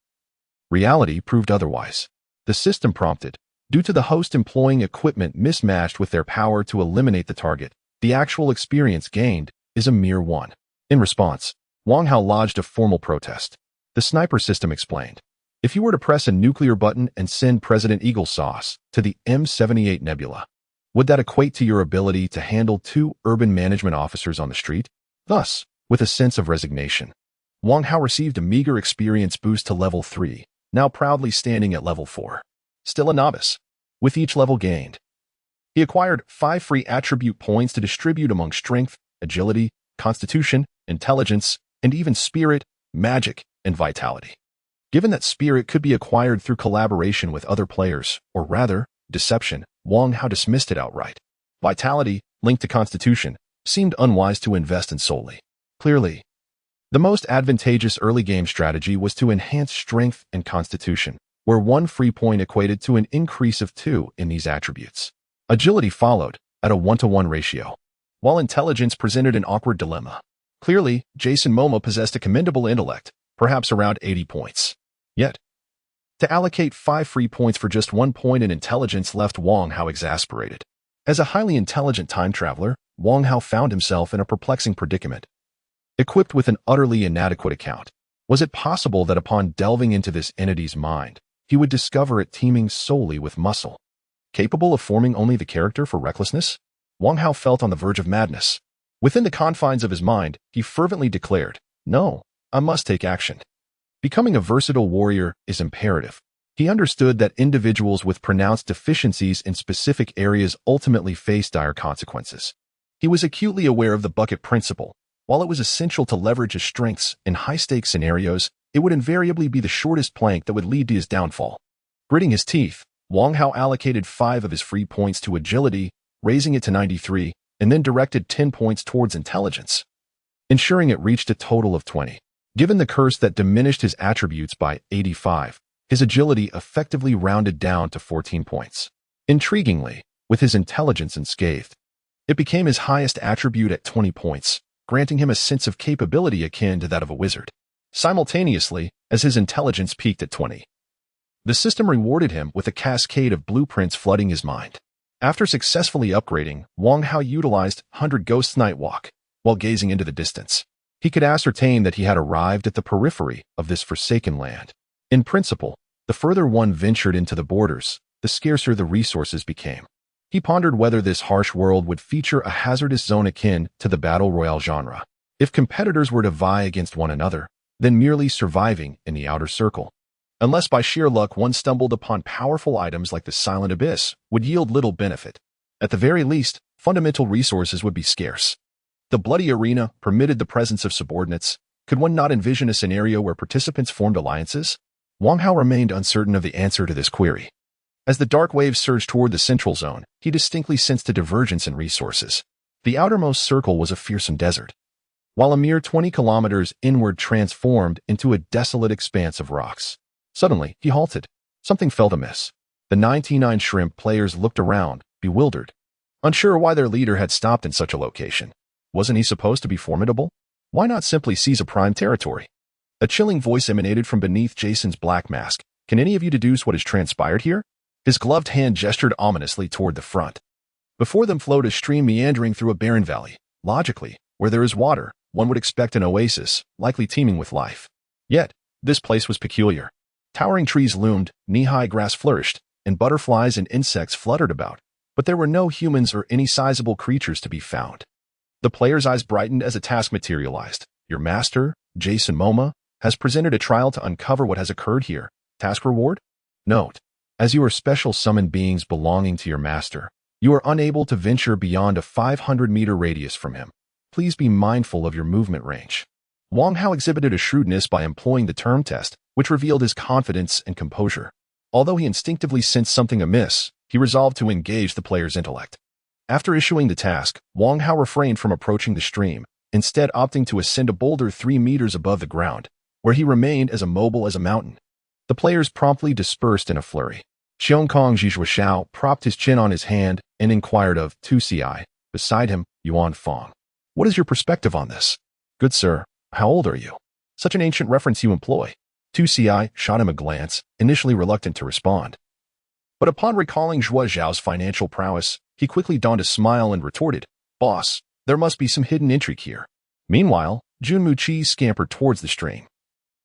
reality proved otherwise. The system prompted, due to the host employing equipment mismatched with their power to eliminate the target, the actual experience gained is a mere 1. In response, Wang Hao lodged a formal protest. The sniper system explained, if you were to press a nuclear button and send President Eagle Sauce to the M78 Nebula, would that equate to your ability to handle 2 urban management officers on the street? Thus, with a sense of resignation, Wang Hao received a meager experience boost to level 3, now proudly standing at level 4. Still a novice. With each level gained, he acquired 5 free attribute points to distribute among strength, agility, constitution, intelligence, and even spirit, magic, and vitality. Given that spirit could be acquired through collaboration with other players, or rather, deception, Wang Hao dismissed it outright. Vitality, linked to constitution, seemed unwise to invest in solely. Clearly, the most advantageous early game strategy was to enhance strength and constitution, where 1 free point equated to an increase of 2 in these attributes. Agility followed, at a 1-to-1 ratio, while intelligence presented an awkward dilemma. Clearly, Jason Momoa possessed a commendable intellect, perhaps around 80 points. Yet, to allocate 5 free points for just 1 point in intelligence left Wang Hao exasperated. As a highly intelligent time traveler, Wang Hao found himself in a perplexing predicament. Equipped with an utterly inadequate account, was it possible that upon delving into this entity's mind, he would discover it teeming solely with muscle? Capable of forming only the character for recklessness? Wang Hao felt on the verge of madness. Within the confines of his mind, he fervently declared, "No, I must take action." Becoming a versatile warrior is imperative. He understood that individuals with pronounced deficiencies in specific areas ultimately face dire consequences. He was acutely aware of the bucket principle. While it was essential to leverage his strengths in high-stakes scenarios, it would invariably be the shortest plank that would lead to his downfall. Gritting his teeth, Wang Hao allocated 5 of his free points to agility, raising it to 93, and then directed 10 points towards intelligence, ensuring it reached a total of 20. Given the curse that diminished his attributes by 85, his agility effectively rounded down to 14 points. Intriguingly, with his intelligence unscathed, it became his highest attribute at 20 points, granting him a sense of capability akin to that of a wizard. Simultaneously, as his intelligence peaked at 20, the system rewarded him with a cascade of blueprints flooding his mind. After successfully upgrading, Wang Hao utilized 100 Ghosts Night Walk. While gazing into the distance, he could ascertain that he had arrived at the periphery of this forsaken land. In principle, the further one ventured into the borders, the scarcer the resources became. He pondered whether this harsh world would feature a hazardous zone akin to the battle royale genre. If competitors were to vie against one another, then merely surviving in the outer circle. Unless by sheer luck one stumbled upon powerful items like the Silent Abyss, would yield little benefit. At the very least, fundamental resources would be scarce. The bloody arena permitted the presence of subordinates. Could one not envision a scenario where participants formed alliances? Wang Hao remained uncertain of the answer to this query. As the dark waves surged toward the central zone, he distinctly sensed a divergence in resources. The outermost circle was a fearsome desert, while a mere 20 kilometers inward transformed into a desolate expanse of rocks. Suddenly, he halted. Something felt amiss. The 99 Shrimp players looked around, bewildered, unsure why their leader had stopped in such a location. Wasn't he supposed to be formidable? Why not simply seize a prime territory? A chilling voice emanated from beneath Jason's black mask. Can any of you deduce what has transpired here? His gloved hand gestured ominously toward the front. Before them flowed a stream meandering through a barren valley. Logically, where there is water, one would expect an oasis, likely teeming with life. Yet, this place was peculiar. Towering trees loomed, knee-high grass flourished, and butterflies and insects fluttered about, but there were no humans or any sizable creatures to be found. The player's eyes brightened as a task materialized. Your master, Jason Momoa, has presented a trial to uncover what has occurred here. Task reward? Note: as you are special summoned beings belonging to your master, you are unable to venture beyond a 500-meter radius from him. Please be mindful of your movement range. Wang Hao exhibited a shrewdness by employing the term test, which revealed his confidence and composure. Although he instinctively sensed something amiss, he resolved to engage the player's intellect. After issuing the task, Wang Hao refrained from approaching the stream, instead opting to ascend a boulder 3 meters above the ground, where he remained as immobile as a mountain. The players promptly dispersed in a flurry. Xiongkong Zhizuoshao propped his chin on his hand and inquired of Tu Ci, beside him, Yuan Fong. What is your perspective on this? Good sir, how old are you? Such an ancient reference you employ. Tu Ci shot him a glance, initially reluctant to respond. But upon recalling Zhuo Zhao's financial prowess, he quickly donned a smile and retorted, Boss, there must be some hidden intrigue here. Meanwhile, Jun Muqi scampered towards the stream,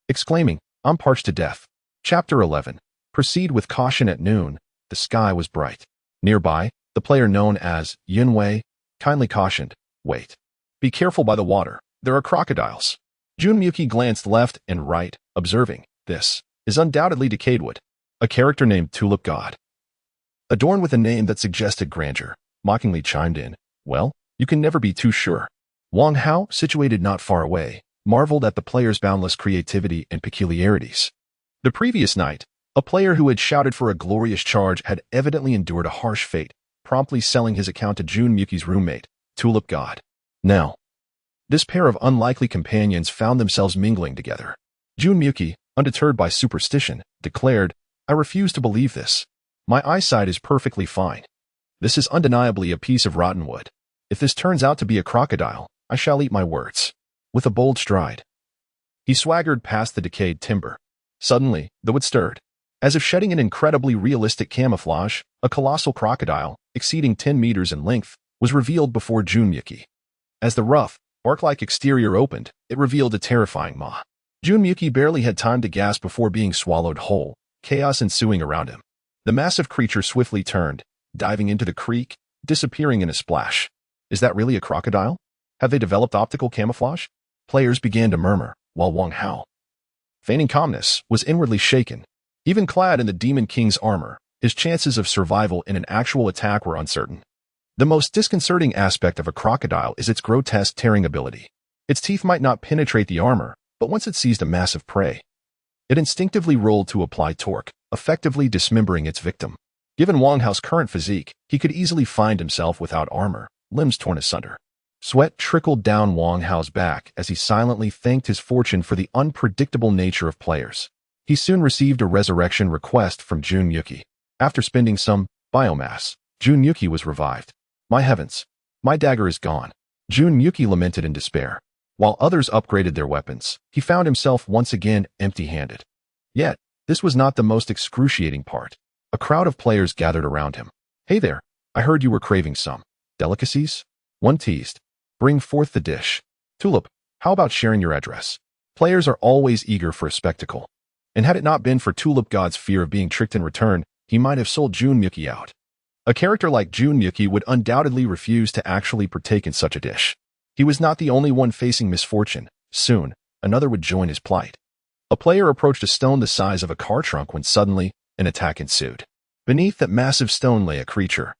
exclaiming, I'm parched to death. Chapter 11. Proceed with caution. At noon, the sky was bright. Nearby, the player known as Yin Wei kindly cautioned, Wait. Be careful by the water. There are crocodiles. Jun Muqi glanced left and right, observing, This is undoubtedly Decadewood, a character named Tulip God. Adorned with a name that suggested grandeur, mockingly chimed in, Well, you can never be too sure. Wang Hao, situated not far away, marveled at the player's boundless creativity and peculiarities. The previous night, a player who had shouted for a glorious charge had evidently endured a harsh fate, promptly selling his account to Jun Muqi's roommate, Tulip God. Now, this pair of unlikely companions found themselves mingling together. Jun Muqi, undeterred by superstition, declared, I refuse to believe this. My eyesight is perfectly fine. This is undeniably a piece of rotten wood. If this turns out to be a crocodile, I shall eat my words. With a bold stride, he swaggered past the decayed timber. Suddenly, the wood stirred. As if shedding an incredibly realistic camouflage, a colossal crocodile, exceeding 10 meters in length, was revealed before Junmyuki. As the rough, bark-like exterior opened, it revealed a terrifying maw. Junmyuki barely had time to gasp before being swallowed whole, chaos ensuing around him. The massive creature swiftly turned, diving into the creek, disappearing in a splash. Is that really a crocodile? Have they developed optical camouflage? Players began to murmur, while Wang Hao, feigning calmness, was inwardly shaken. Even clad in the Demon King's armor, his chances of survival in an actual attack were uncertain. The most disconcerting aspect of a crocodile is its grotesque tearing ability. Its teeth might not penetrate the armor, but once it seized a massive prey, it instinctively rolled to apply torque, effectively dismembering its victim. Given Wang Hao's current physique, he could easily find himself without armor, limbs torn asunder. Sweat trickled down Wang Hao's back as he silently thanked his fortune for the unpredictable nature of players. He soon received a resurrection request from Junmyuki. After spending some biomass, Junmyuki was revived. My heavens! My dagger is gone. Junmyuki lamented in despair. While others upgraded their weapons, he found himself once again empty-handed. Yet, this was not the most excruciating part. A crowd of players gathered around him. Hey there, I heard you were craving some delicacies? One teased. Bring forth the dish. Tulip, how about sharing your address? Players are always eager for a spectacle. And had it not been for Tulip God's fear of being tricked in return, he might have sold Junmyuki out. A character like Junmyuki would undoubtedly refuse to actually partake in such a dish. He was not the only one facing misfortune. Soon, another would join his plight. A player approached a stone the size of a car trunk when suddenly, an attack ensued. Beneath that massive stone lay a creature,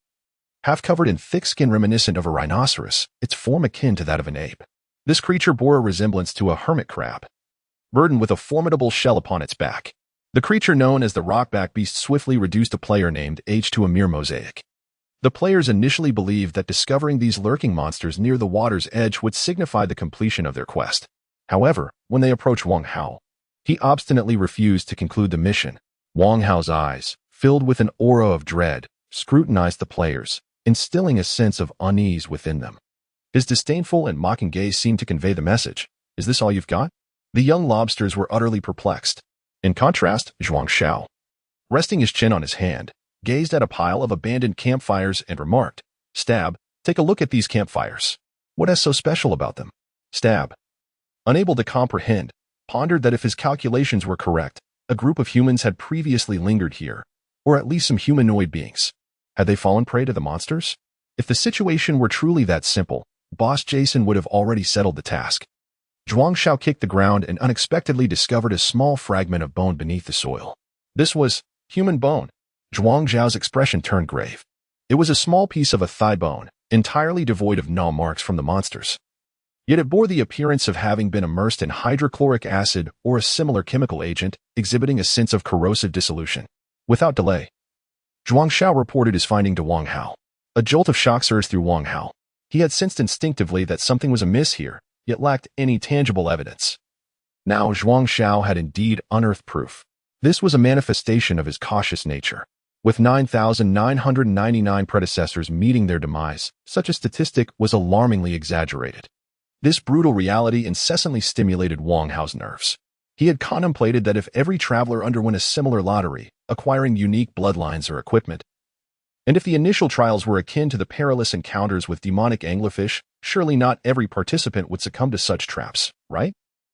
half covered in thick skin reminiscent of a rhinoceros, its form akin to that of an ape. This creature bore a resemblance to a hermit crab, burdened with a formidable shell upon its back. The creature known as the rockback beast swiftly reduced a player named H to a mere mosaic. The players initially believed that discovering these lurking monsters near the water's edge would signify the completion of their quest. However, when they approached Wang Hao, he obstinately refused to conclude the mission. Wang Hao's eyes, filled with an aura of dread, scrutinized the players, instilling a sense of unease within them. His disdainful and mocking gaze seemed to convey the message. Is this all you've got? The young lobsters were utterly perplexed. In contrast, Zhuang Xiao, resting his chin on his hand, gazed at a pile of abandoned campfires and remarked, Stab, take a look at these campfires. What is so special about them? Stab, unable to comprehend, pondered that if his calculations were correct, a group of humans had previously lingered here, or at least some humanoid beings. Had they fallen prey to the monsters? If the situation were truly that simple, Boss Jason would have already settled the task. Zhuang Xiao kicked the ground and unexpectedly discovered a small fragment of bone beneath the soil. This was human bone. Zhuang Xiao's expression turned grave. It was a small piece of a thigh bone, entirely devoid of gnaw marks from the monsters. Yet it bore the appearance of having been immersed in hydrochloric acid or a similar chemical agent, exhibiting a sense of corrosive dissolution. Without delay, Zhuang Xiao reported his finding to Wang Hao. A jolt of shock surged through Wang Hao. He had sensed instinctively that something was amiss here, yet lacked any tangible evidence. Now Zhuang Xiao had indeed unearthed proof. This was a manifestation of his cautious nature. With 9,999 predecessors meeting their demise, such a statistic was alarmingly exaggerated. This brutal reality incessantly stimulated Wang Hao's nerves. He had contemplated that if every traveler underwent a similar lottery, acquiring unique bloodlines or equipment, and if the initial trials were akin to the perilous encounters with demonic anglerfish, surely not every participant would succumb to such traps, right?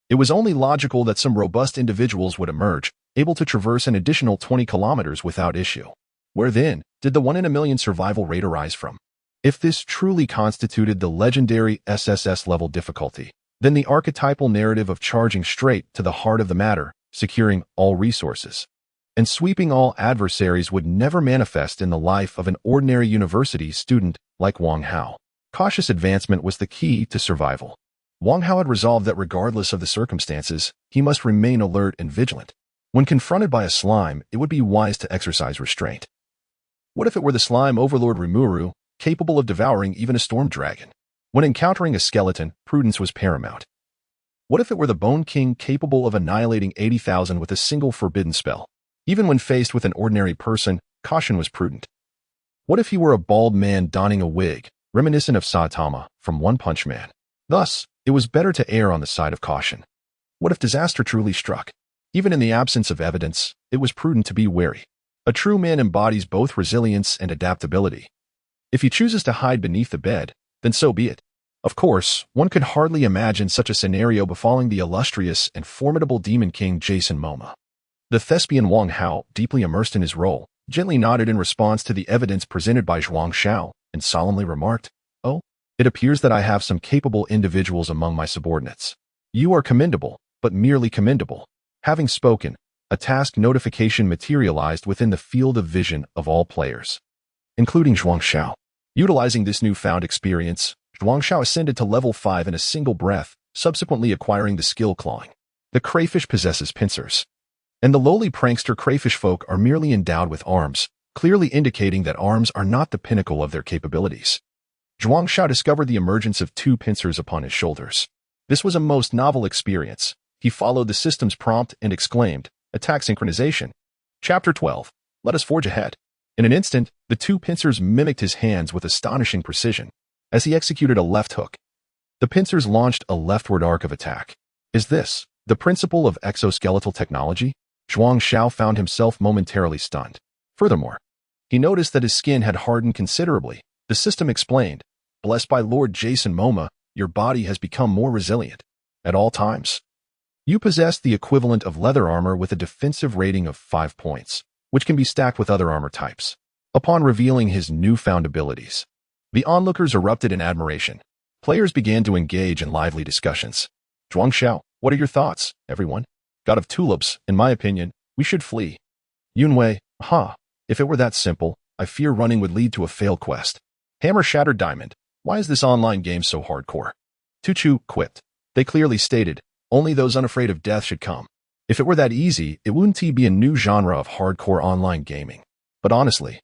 It was only logical that some robust individuals would emerge, able to traverse an additional 20 kilometers without issue. Where then did the 1-in-a-million survival rate arise from? If this truly constituted the legendary SSS-level difficulty, then the archetypal narrative of charging straight to the heart of the matter, securing all resources, and sweeping all adversaries would never manifest in the life of an ordinary university student like Wang Hao. Cautious advancement was the key to survival. Wang Hao had resolved that regardless of the circumstances, he must remain alert and vigilant. When confronted by a slime, it would be wise to exercise restraint. What if it were the slime overlord Rimuru, capable of devouring even a storm dragon? When encountering a skeleton, prudence was paramount. What if it were the Bone King capable of annihilating 80,000 with a single forbidden spell? Even when faced with an ordinary person, caution was prudent. What if he were a bald man donning a wig, reminiscent of Saitama from One Punch Man? Thus, it was better to err on the side of caution. What if disaster truly struck? Even in the absence of evidence, it was prudent to be wary. A true man embodies both resilience and adaptability. If he chooses to hide beneath the bed, then so be it. Of course, one could hardly imagine such a scenario befalling the illustrious and formidable Demon King Jason Momoa. The thespian Wang Hao, deeply immersed in his role, gently nodded in response to the evidence presented by Zhuang Xiao and solemnly remarked, "Oh, it appears that I have some capable individuals among my subordinates. You are commendable, but merely commendable." Having spoken, a task notification materialized within the field of vision of all players, including Zhuang Xiao. Utilizing this newfound experience, Zhuang Xiao ascended to level 5 in a single breath, subsequently acquiring the skill Clawing. The crayfish possesses pincers, and the lowly prankster crayfish folk are merely endowed with arms, clearly indicating that arms are not the pinnacle of their capabilities. Zhuang Xiao discovered the emergence of 2 pincers upon his shoulders. This was a most novel experience. He followed the system's prompt and exclaimed, "Attack synchronization." Chapter 12. Let us forge ahead. In an instant, the 2 pincers mimicked his hands with astonishing precision. As he executed a left hook, the pincers launched a leftward arc of attack. Is this the principle of exoskeletal technology? Zhuang Xiao found himself momentarily stunned. Furthermore, he noticed that his skin had hardened considerably. The system explained, "Blessed by Lord Jason Momoa, your body has become more resilient. At all times, you possess the equivalent of leather armor with a defensive rating of 5 points, which can be stacked with other armor types." Upon revealing his newfound abilities, the onlookers erupted in admiration. Players began to engage in lively discussions. "Zhuang Xiao, what are your thoughts, everyone? God of tulips, in my opinion, we should flee." Yunwei, if it were that simple, I fear running would lead to a failed quest. Hammer Shattered Diamond, why is this online game so hardcore? Tuchu quipped. They clearly stated, only those unafraid of death should come. If it were that easy, it wouldn't be a new genre of hardcore online gaming. But honestly,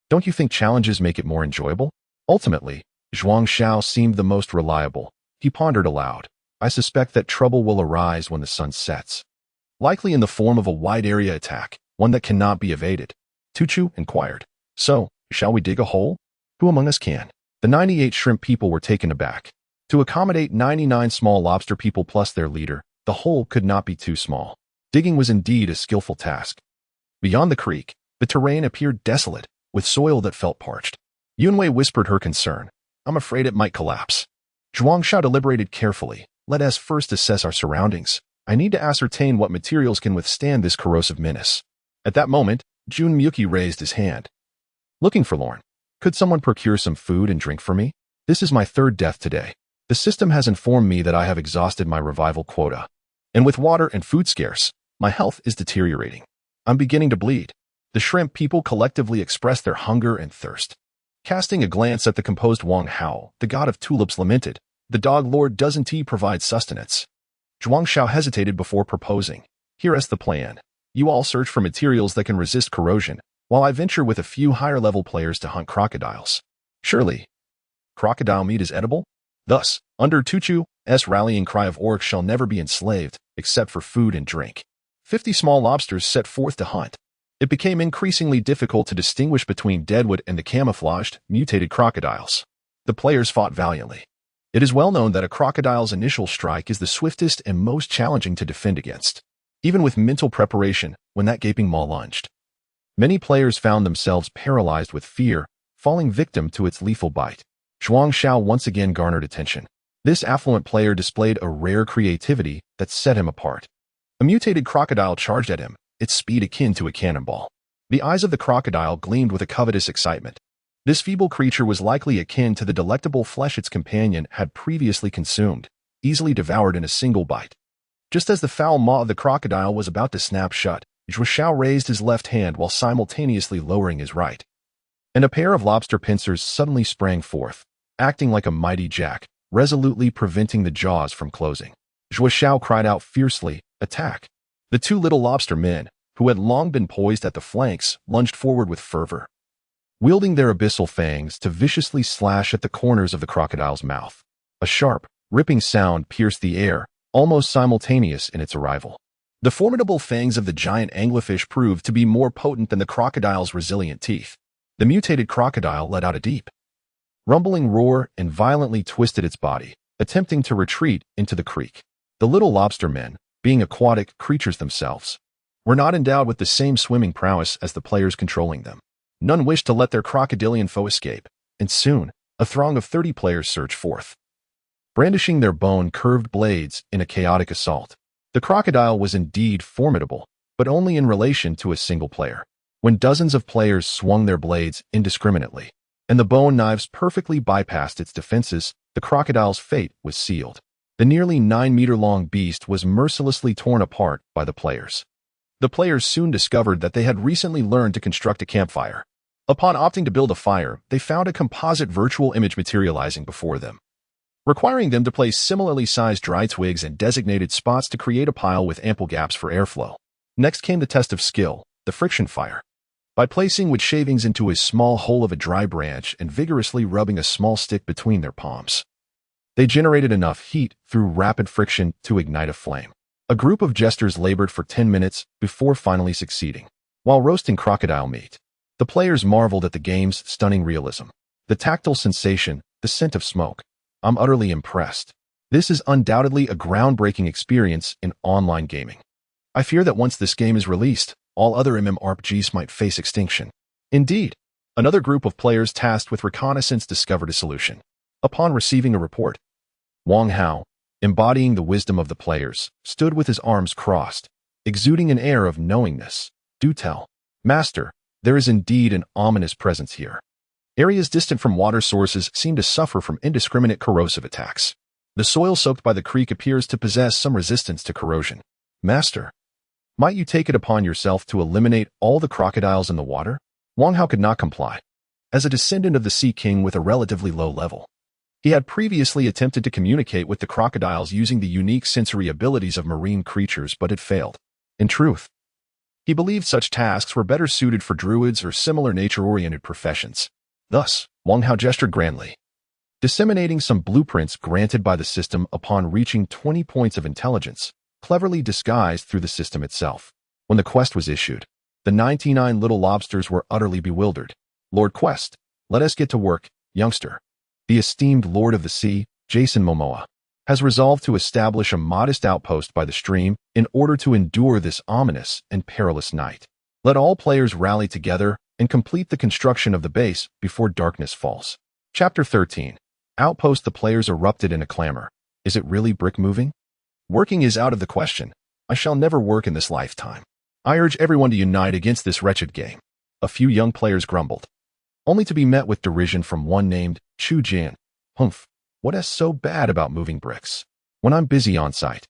don't you think challenges make it more enjoyable? Ultimately, Zhuang Xiao seemed the most reliable. He pondered aloud. I suspect that trouble will arise when the sun sets. Likely in the form of a wide-area attack, one that cannot be evaded. Tuchu inquired. So, shall we dig a hole? Who among us can? The 98 shrimp people were taken aback. To accommodate 99 small lobster people plus their leader, the hole could not be too small. Digging was indeed a skillful task. Beyond the creek, the terrain appeared desolate, with soil that felt parched. Yunwei whispered her concern. I'm afraid it might collapse. Zhuang Xiao deliberated carefully. Let us first assess our surroundings. I need to ascertain what materials can withstand this corrosive menace. At that moment, Jun Miyuki raised his hand. Looking forlorn. Could someone procure some food and drink for me? This is my 3rd death today. The system has informed me that I have exhausted my revival quota. And with water and food scarce, my health is deteriorating. I'm beginning to bleed. The shrimp people collectively expressed their hunger and thirst. Casting a glance at the composed Wang Hao, the god of tulips lamented, the dog lord doesn't he provide sustenance? Zhuang Xiao hesitated before proposing. Here is the plan. You all search for materials that can resist corrosion, while I venture with a few higher-level players to hunt crocodiles. Surely, crocodile meat is edible? Thus, under Tuchu's rallying cry of orcs shall never be enslaved, except for food and drink. 50 small lobsters set forth to hunt. It became increasingly difficult to distinguish between deadwood and the camouflaged, mutated crocodiles. The players fought valiantly. It is well known that a crocodile's initial strike is the swiftest and most challenging to defend against. Even with mental preparation, when that gaping maw lunged, many players found themselves paralyzed with fear, falling victim to its lethal bite. Zhuang Xiao once again garnered attention. This affluent player displayed a rare creativity that set him apart. A mutated crocodile charged at him, its speed akin to a cannonball. The eyes of the crocodile gleamed with a covetous excitement. This feeble creature was likely akin to the delectable flesh its companion had previously consumed, easily devoured in a single bite. Just as the foul maw of the crocodile was about to snap shut, Zhuang Xiao raised his left hand while simultaneously lowering his right. And a pair of lobster pincers suddenly sprang forth, acting like a mighty jack, resolutely preventing the jaws from closing. Zhuang Xiao cried out fiercely, "Attack!" The 2 little lobster men, who had long been poised at the flanks, lunged forward with fervor, wielding their abyssal fangs to viciously slash at the corners of the crocodile's mouth. A sharp, ripping sound pierced the air, almost simultaneous in its arrival. The formidable fangs of the giant anglerfish proved to be more potent than the crocodile's resilient teeth. The mutated crocodile let out a deep, rumbling roar and violently twisted its body, attempting to retreat into the creek. The little lobster men, being aquatic creatures themselves, were not endowed with the same swimming prowess as the players controlling them. None wished to let their crocodilian foe escape, and soon, a throng of 30 players surged forth, brandishing their bone-curved blades in a chaotic assault. The crocodile was indeed formidable, but only in relation to a single player. When dozens of players swung their blades indiscriminately, and the bone knives perfectly bypassed its defenses, the crocodile's fate was sealed. The nearly 9-meter-long beast was mercilessly torn apart by the players. The players soon discovered that they had recently learned to construct a campfire. Upon opting to build a fire, they found a composite virtual image materializing before them, requiring them to place similarly sized dry twigs in designated spots to create a pile with ample gaps for airflow. Next came the test of skill, the friction fire. By placing wood shavings into a small hole of a dry branch and vigorously rubbing a small stick between their palms, they generated enough heat through rapid friction to ignite a flame. A group of jesters labored for 10 minutes before finally succeeding. While roasting crocodile meat, the players marveled at the game's stunning realism. The tactile sensation, the scent of smoke. I'm utterly impressed. This is undoubtedly a groundbreaking experience in online gaming. I fear that once this game is released, all other MMORPGs might face extinction. Indeed, another group of players tasked with reconnaissance discovered a solution. Upon receiving a report, Wang Hao, embodying the wisdom of the players, stood with his arms crossed, exuding an air of knowingness. Do tell, Master, there is indeed an ominous presence here. Areas distant from water sources seem to suffer from indiscriminate corrosive attacks. The soil soaked by the creek appears to possess some resistance to corrosion. Master, might you take it upon yourself to eliminate all the crocodiles in the water? Wang Hao could not comply. As a descendant of the Sea King with a relatively low level, he had previously attempted to communicate with the crocodiles using the unique sensory abilities of marine creatures, but had failed. In truth, he believed such tasks were better suited for druids or similar nature-oriented professions. Thus, Wang Hao gestured grandly, disseminating some blueprints granted by the system upon reaching 20 points of intelligence, cleverly disguised through the system itself. When the quest was issued, the 99 little lobsters were utterly bewildered. Lord Quest, let us get to work, youngster. The esteemed Lord of the Sea, Jason Momoa, has resolved to establish a modest outpost by the stream in order to endure this ominous and perilous night. Let all players rally together and complete the construction of the base before darkness falls. Chapter 13. Outpost. The players erupted in a clamor. Is it really brick moving? Working is out of the question. I shall never work in this lifetime. I urge everyone to unite against this wretched game. A few young players grumbled, only to be met with derision from one named Chu Jian. Humph, what is so bad about moving bricks? When I'm busy on site,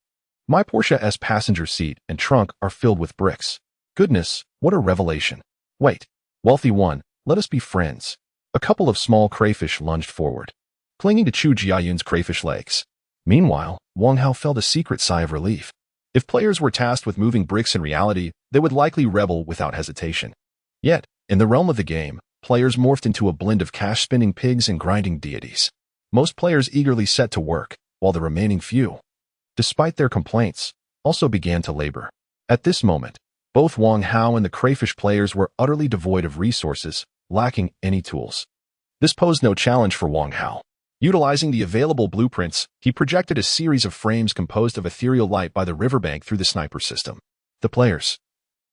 my Porsche S passenger seat and trunk are filled with bricks. Goodness, what a revelation. Wait, wealthy one, let us be friends. A couple of small crayfish lunged forward, clinging to Chu Jiayun's crayfish legs. Meanwhile, Wang Hao felt a secret sigh of relief. If players were tasked with moving bricks in reality, they would likely rebel without hesitation. Yet, in the realm of the game, players morphed into a blend of cash-spinning pigs and grinding deities. Most players eagerly set to work, while the remaining few, despite their complaints, also began to labor. At this moment, both Wang Hao and the crayfish players were utterly devoid of resources, lacking any tools. This posed no challenge for Wang Hao. Utilizing the available blueprints, he projected a series of frames composed of ethereal light by the riverbank through the sniper system. The players,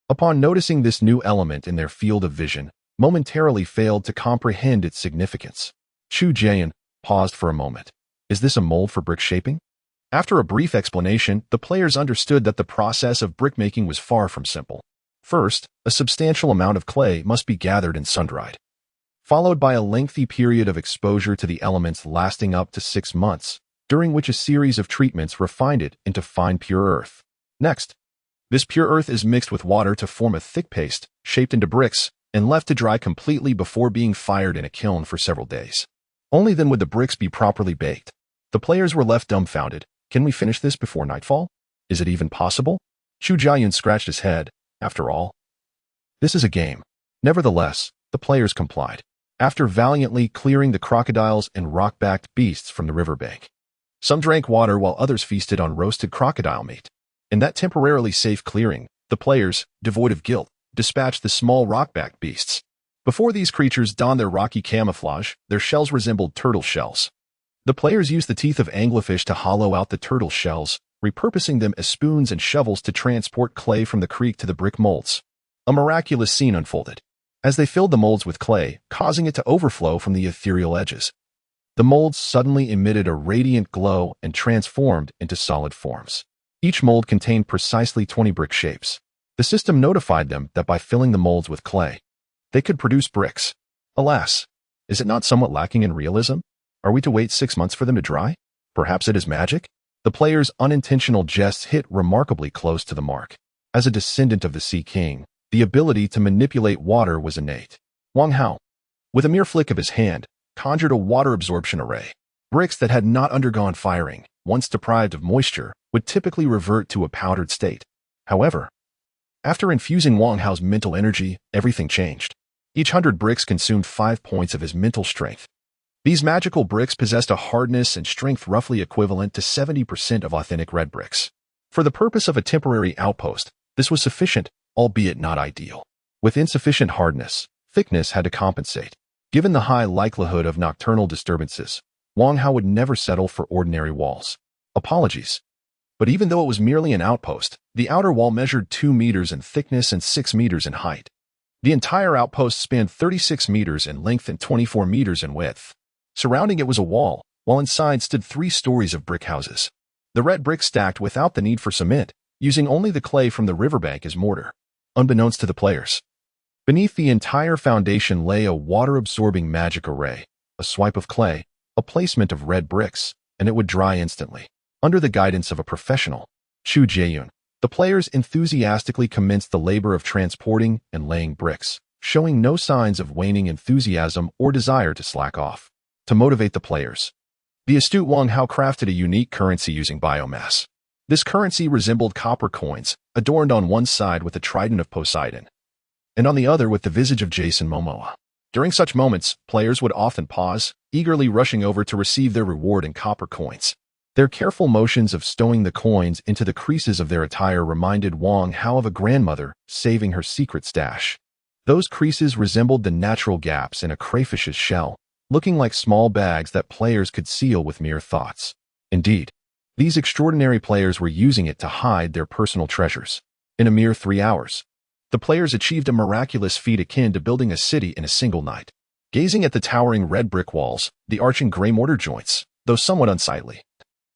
upon noticing this new element in their field of vision, momentarily failed to comprehend its significance. Chu Jian paused for a moment. Is this a mold for brick shaping? After a brief explanation, the players understood that the process of brickmaking was far from simple. First, a substantial amount of clay must be gathered and sun-dried, followed by a lengthy period of exposure to the elements lasting up to 6 months, during which a series of treatments refined it into fine pure earth. Next, this pure earth is mixed with water to form a thick paste, shaped into bricks, and left to dry completely before being fired in a kiln for several days. Only then would the bricks be properly baked. The players were left dumbfounded. Can we finish this before nightfall? Is it even possible? Chu Jiayun scratched his head. After all, this is a game. Nevertheless, the players complied. After valiantly clearing the crocodiles and rock-backed beasts from the riverbank, some drank water while others feasted on roasted crocodile meat. In that temporarily safe clearing, the players, devoid of guilt, dispatched the small rock-backed beasts. Before these creatures donned their rocky camouflage, their shells resembled turtle shells. The players used the teeth of anglerfish to hollow out the turtle shells, repurposing them as spoons and shovels to transport clay from the creek to the brick molds. A miraculous scene unfolded, as they filled the molds with clay, causing it to overflow from the ethereal edges. The molds suddenly emitted a radiant glow and transformed into solid forms. Each mold contained precisely 20 brick shapes. The system notified them that by filling the molds with clay, they could produce bricks. Alas, is it not somewhat lacking in realism? Are we to wait 6 months for them to dry? Perhaps it is magic? The player's unintentional jests hit remarkably close to the mark. As a descendant of the Sea King, the ability to manipulate water was innate. Wang Hao, with a mere flick of his hand, conjured a water absorption array. Bricks that had not undergone firing, once deprived of moisture, would typically revert to a powdered state. However, after infusing Wang Hao's mental energy, everything changed. Each 100 bricks consumed 5 points of his mental strength. These magical bricks possessed a hardness and strength roughly equivalent to 70% of authentic red bricks. For the purpose of a temporary outpost, this was sufficient, albeit not ideal. With insufficient hardness, thickness had to compensate. Given the high likelihood of nocturnal disturbances, Wang Hao would never settle for ordinary walls. Apologies. But even though it was merely an outpost, the outer wall measured 2 meters in thickness and 6 meters in height. The entire outpost spanned 36 meters in length and 24 meters in width. Surrounding it was a wall, while inside stood 3 stories of brick houses. The red bricks stacked without the need for cement, using only the clay from the riverbank as mortar. Unbeknownst to the players, beneath the entire foundation lay a water-absorbing magic array, a swipe of clay, a placement of red bricks, and it would dry instantly. Under the guidance of a professional, Chu Jieyun, the players enthusiastically commenced the labor of transporting and laying bricks, showing no signs of waning enthusiasm or desire to slack off. To motivate the players, the astute Wang Hao crafted a unique currency using biomass. This currency resembled copper coins, adorned on one side with the trident of Poseidon, and on the other with the visage of Jason Momoa. During such moments, players would often pause, eagerly rushing over to receive their reward in copper coins. Their careful motions of stowing the coins into the creases of their attire reminded Wang Hao of a grandmother saving her secret stash. Those creases resembled the natural gaps in a crayfish's shell, looking like small bags that players could seal with mere thoughts. Indeed, these extraordinary players were using it to hide their personal treasures. In a mere 3 hours, the players achieved a miraculous feat akin to building a city in a single night. Gazing at the towering red brick walls, the arching gray mortar joints, though somewhat unsightly,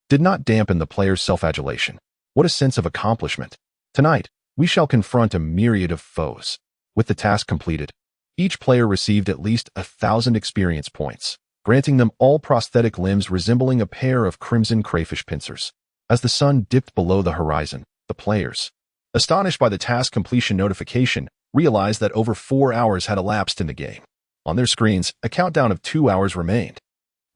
did not dampen the players' self-adulation. What a sense of accomplishment. Tonight, we shall confront a myriad of foes. With the task completed, each player received at least 1,000 experience points, granting them all prosthetic limbs resembling a pair of crimson crayfish pincers. As the sun dipped below the horizon, the players, astonished by the task completion notification, realized that over 4 hours had elapsed in the game. On their screens, a countdown of 2 hours remained.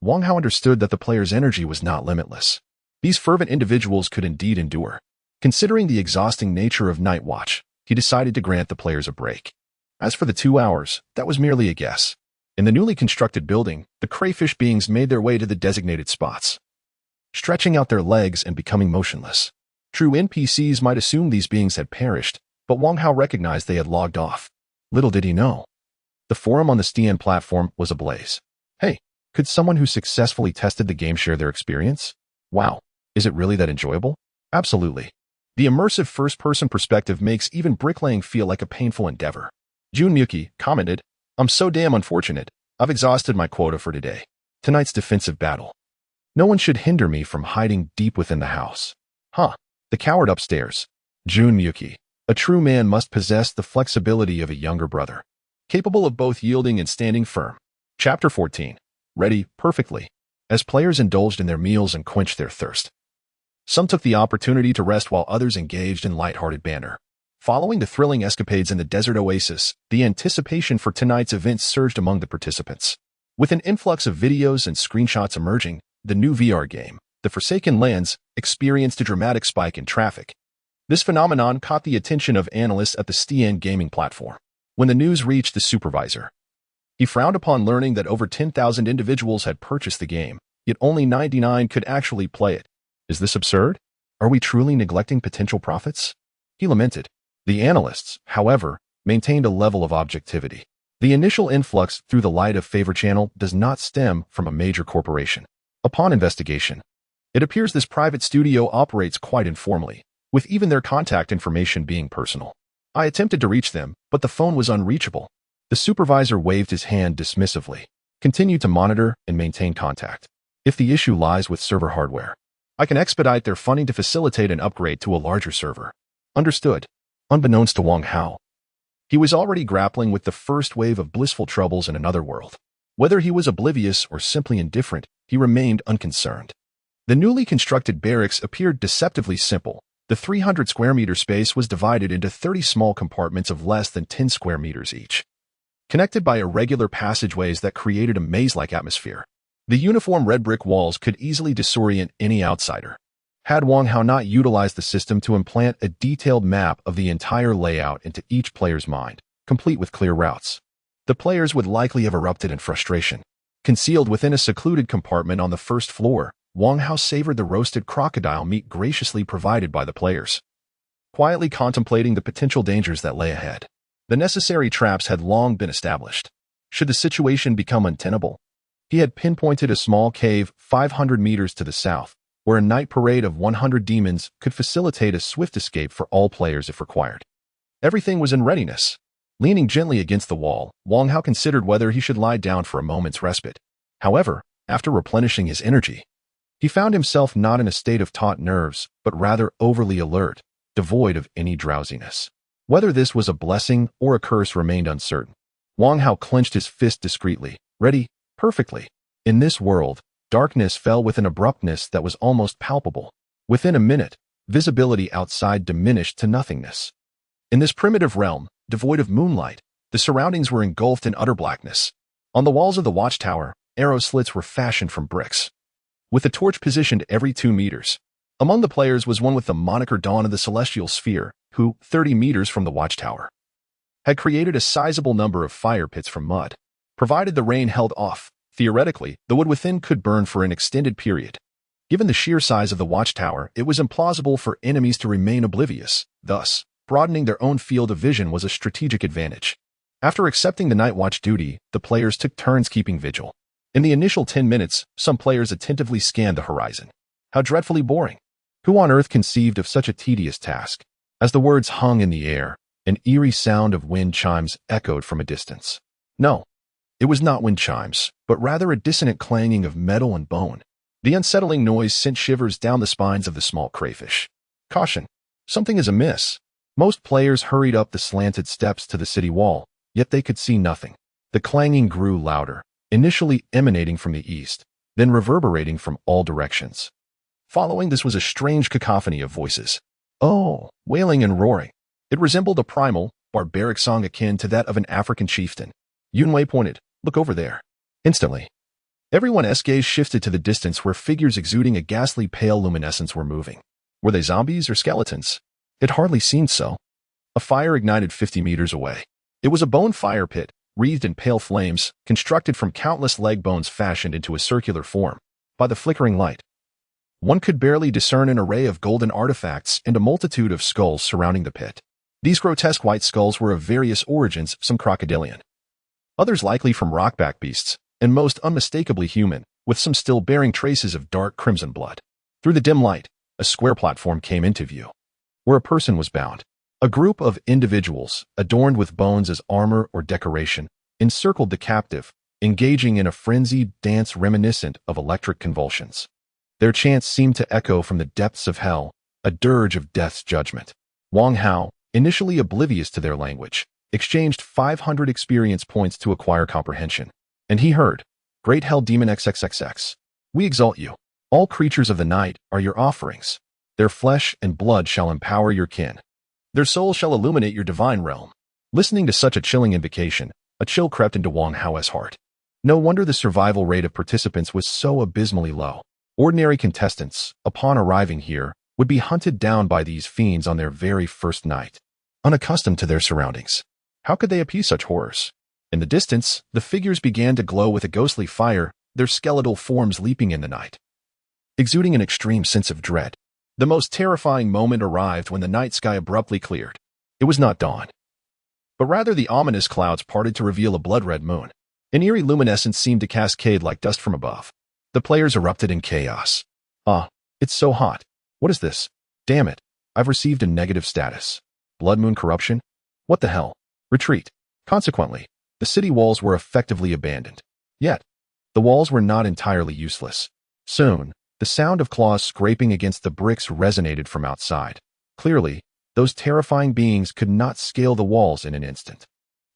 Wang Hao understood that the players' energy was not limitless. These fervent individuals could indeed endure. Considering the exhausting nature of Night Watch, he decided to grant the players a break. As for the 2 hours, that was merely a guess. In the newly constructed building, the crayfish beings made their way to the designated spots, stretching out their legs and becoming motionless. True NPCs might assume these beings had perished, but Wang Hao recognized they had logged off. Little did he know, the forum on the Stian platform was ablaze. Hey, could someone who successfully tested the game share their experience? Wow, is it really that enjoyable? Absolutely. The immersive first-person perspective makes even bricklaying feel like a painful endeavor. Jun Miyuki commented, "I'm so damn unfortunate. I've exhausted my quota for today. Tonight's defensive battle. No one should hinder me from hiding deep within the house." Huh, the coward upstairs. Jun Miyuki. A true man must possess the flexibility of a younger brother, capable of both yielding and standing firm. Chapter 14. Ready, perfectly. As players indulged in their meals and quenched their thirst, some took the opportunity to rest while others engaged in light-hearted banter. Following the thrilling escapades in the desert oasis, the anticipation for tonight's events surged among the participants. With an influx of videos and screenshots emerging, the new VR game, The Forsaken Lands, experienced a dramatic spike in traffic. This phenomenon caught the attention of analysts at the Stian gaming platform. When the news reached the supervisor, he frowned upon learning that over 10,000 individuals had purchased the game, yet only 99 could actually play it. Is this absurd? Are we truly neglecting potential profits? He lamented. The analysts, however, maintained a level of objectivity. The initial influx through the light of favor channel does not stem from a major corporation. Upon investigation, it appears this private studio operates quite informally, with even their contact information being personal. I attempted to reach them, but the phone was unreachable. The supervisor waved his hand dismissively. Continue to monitor and maintain contact. If the issue lies with server hardware, I can expedite their funding to facilitate an upgrade to a larger server. Understood. Unbeknownst to Wang Hao, he was already grappling with the first wave of blissful troubles in another world. Whether he was oblivious or simply indifferent, he remained unconcerned. The newly constructed barracks appeared deceptively simple. The 300 square meter space was divided into 30 small compartments of less than 10 square meters each, connected by irregular passageways that created a maze-like atmosphere. The uniform red brick walls could easily disorient any outsider. Had Wang Hao not utilized the system to implant a detailed map of the entire layout into each player's mind, complete with clear routes, the players would likely have erupted in frustration. Concealed within a secluded compartment on the first floor, Wang Hao savored the roasted crocodile meat graciously provided by the players, quietly contemplating the potential dangers that lay ahead. The necessary traps had long been established. Should the situation become untenable, he had pinpointed a small cave 500 meters to the south, where a night parade of 100 demons could facilitate a swift escape for all players if required. Everything was in readiness. Leaning gently against the wall, Wang Hao considered whether he should lie down for a moment's respite. However, after replenishing his energy, he found himself not in a state of taut nerves, but rather overly alert, devoid of any drowsiness. Whether this was a blessing or a curse remained uncertain. Wang Hao clenched his fist discreetly, ready, perfectly. In this world, darkness fell with an abruptness that was almost palpable. Within a minute, visibility outside diminished to nothingness. In this primitive realm, devoid of moonlight, the surroundings were engulfed in utter blackness. On the walls of the watchtower, arrow slits were fashioned from bricks, with a torch positioned every 2 meters. Among the players was one with the moniker Dawn of the Celestial Sphere, who, 30 meters from the watchtower, had created a sizable number of fire pits from mud. Provided the rain held off, theoretically, the wood within could burn for an extended period. Given the sheer size of the watchtower, it was implausible for enemies to remain oblivious. Thus, broadening their own field of vision was a strategic advantage. After accepting the night watch duty, the players took turns keeping vigil. In the initial 10 minutes, some players attentively scanned the horizon. How dreadfully boring. Who on earth conceived of such a tedious task? As the words hung in the air, an eerie sound of wind chimes echoed from a distance. No, it was not wind chimes, but rather a dissonant clanging of metal and bone. The unsettling noise sent shivers down the spines of the small crayfish. Caution! Something is amiss. Most players hurried up the slanted steps to the city wall, yet they could see nothing. The clanging grew louder, initially emanating from the east, then reverberating from all directions. Following this was a strange cacophony of voices. Oh, wailing and roaring. It resembled a primal, barbaric song akin to that of an African chieftain. Yunwei pointed, "Look over there." Instantly, everyone's gaze shifted to the distance where figures exuding a ghastly pale luminescence were moving. Were they zombies or skeletons? It hardly seemed so. A fire ignited 50 meters away. It was a bone fire pit, wreathed in pale flames, constructed from countless leg bones fashioned into a circular form. By the flickering light, one could barely discern an array of golden artifacts and a multitude of skulls surrounding the pit. These grotesque white skulls were of various origins, some crocodilian, others likely from rockback beasts, and most unmistakably human, with some still bearing traces of dark crimson blood. Through the dim light, a square platform came into view, where a person was bound. A group of individuals, adorned with bones as armor or decoration, encircled the captive, engaging in a frenzied dance reminiscent of electric convulsions. Their chants seemed to echo from the depths of hell, a dirge of death's judgment. Wang Hao, initially oblivious to their language, exchanged 500 experience points to acquire comprehension. And he heard, "Great Hell Demon XXXX, we exalt you. All creatures of the night are your offerings. Their flesh and blood shall empower your kin. Their souls shall illuminate your divine realm." Listening to such a chilling invocation, a chill crept into Wang Hao's heart. No wonder the survival rate of participants was so abysmally low. Ordinary contestants, upon arriving here, would be hunted down by these fiends on their very first night. Unaccustomed to their surroundings, how could they appease such horrors? In the distance, the figures began to glow with a ghostly fire, their skeletal forms leaping in the night, exuding an extreme sense of dread. The most terrifying moment arrived when the night sky abruptly cleared. It was not dawn, but rather the ominous clouds parted to reveal a blood-red moon. An eerie luminescence seemed to cascade like dust from above. The players erupted in chaos. Ah, it's so hot. What is this? Damn it. I've received a negative status. Blood moon corruption? What the hell? Retreat. Consequently, the city walls were effectively abandoned. Yet, the walls were not entirely useless. Soon, the sound of claws scraping against the bricks resonated from outside. Clearly, those terrifying beings could not scale the walls in an instant.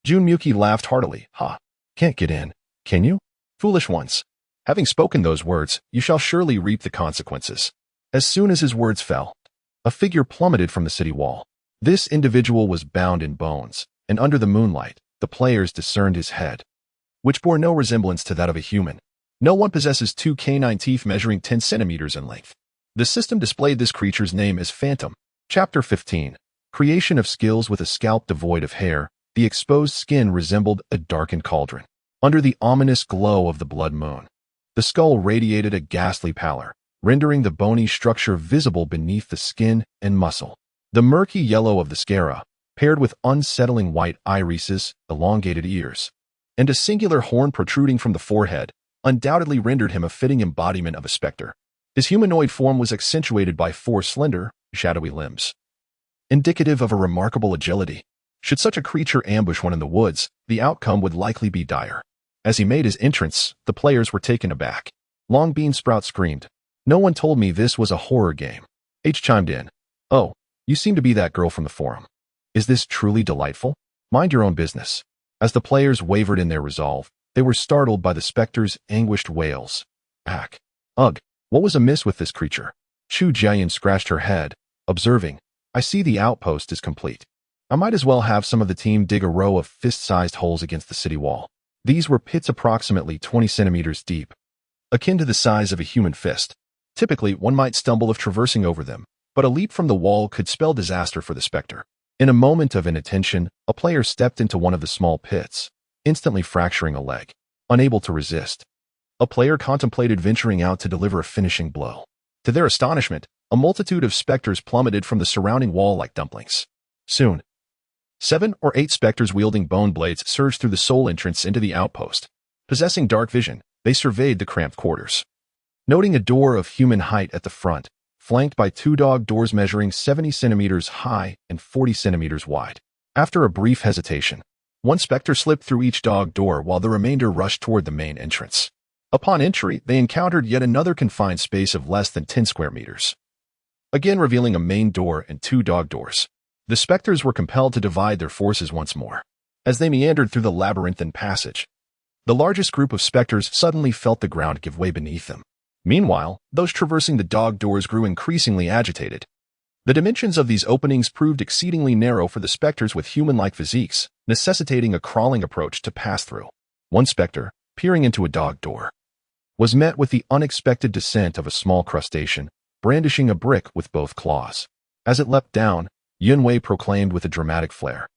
Junmuki laughed heartily. Ha! Can't get in, can you? Foolish ones. Having spoken those words, you shall surely reap the consequences. As soon as his words fell, a figure plummeted from the city wall. This individual was bound in bones, and under the moonlight, the players discerned his head, which bore no resemblance to that of a human. No one possesses two canine teeth measuring 10 centimeters in length. The system displayed this creature's name as Phantom. Chapter 15. Creation of skills with a scalp devoid of hair. The exposed skin resembled a darkened cauldron. Under the ominous glow of the blood moon, the skull radiated a ghastly pallor, rendering the bony structure visible beneath the skin and muscle. The murky yellow of the scara, paired with unsettling white irises, elongated ears, and a singular horn protruding from the forehead, undoubtedly rendered him a fitting embodiment of a specter. His humanoid form was accentuated by 4 slender, shadowy limbs, indicative of a remarkable agility. Should such a creature ambush one in the woods, the outcome would likely be dire. As he made his entrance, the players were taken aback. Long Bean Sprout screamed, "No one told me this was a horror game." H chimed in, "Oh, you seem to be that girl from the forum. Is this truly delightful? Mind your own business." As the players wavered in their resolve, they were startled by the specter's anguished wails. Ack. Ugh, what was amiss with this creature? Chu Jian scratched her head, observing, "I see the outpost is complete. I might as well have some of the team dig a row of fist-sized holes against the city wall." These were pits approximately 20 centimeters deep, akin to the size of a human fist. Typically, one might stumble if traversing over them, but a leap from the wall could spell disaster for the specter. In a moment of inattention, a player stepped into one of the small pits, instantly fracturing a leg. Unable to resist, a player contemplated venturing out to deliver a finishing blow. To their astonishment, a multitude of specters plummeted from the surrounding wall like dumplings. Soon, 7 or 8 specters wielding bone blades surged through the sole entrance into the outpost. Possessing dark vision, they surveyed the cramped quarters. Noting a door of human height at the front, flanked by 2 dog doors measuring 70 centimeters high and 40 centimeters wide. After a brief hesitation, one specter slipped through each dog door while the remainder rushed toward the main entrance. Upon entry, they encountered yet another confined space of less than 10 square meters, again revealing a main door and 2 dog doors. The specters were compelled to divide their forces once more. As they meandered through the labyrinthine passage, the largest group of specters suddenly felt the ground give way beneath them. Meanwhile, those traversing the dog doors grew increasingly agitated. The dimensions of these openings proved exceedingly narrow for the specters with human-like physiques, necessitating a crawling approach to pass through. One specter, peering into a dog door, was met with the unexpected descent of a small crustacean, brandishing a brick with both claws. As it leapt down, Yunwei proclaimed with a dramatic flair,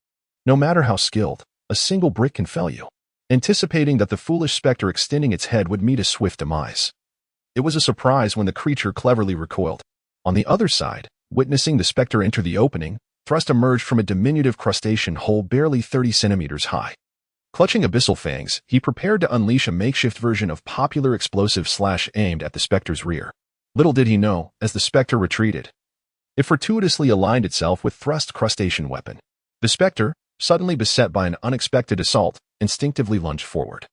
"No matter how skilled, a single brick can fell you," anticipating that the foolish specter extending its head would meet a swift demise. It was a surprise when the creature cleverly recoiled. On the other side, witnessing the specter enter the opening, thrust emerged from a diminutive crustacean hole barely 30 centimeters high. Clutching abyssal fangs, he prepared to unleash a makeshift version of popular explosive aimed at the specter's rear. Little did he know, as the specter retreated, it fortuitously aligned itself with thrust crustacean weapon. The specter, suddenly beset by an unexpected assault, instinctively lunged forward,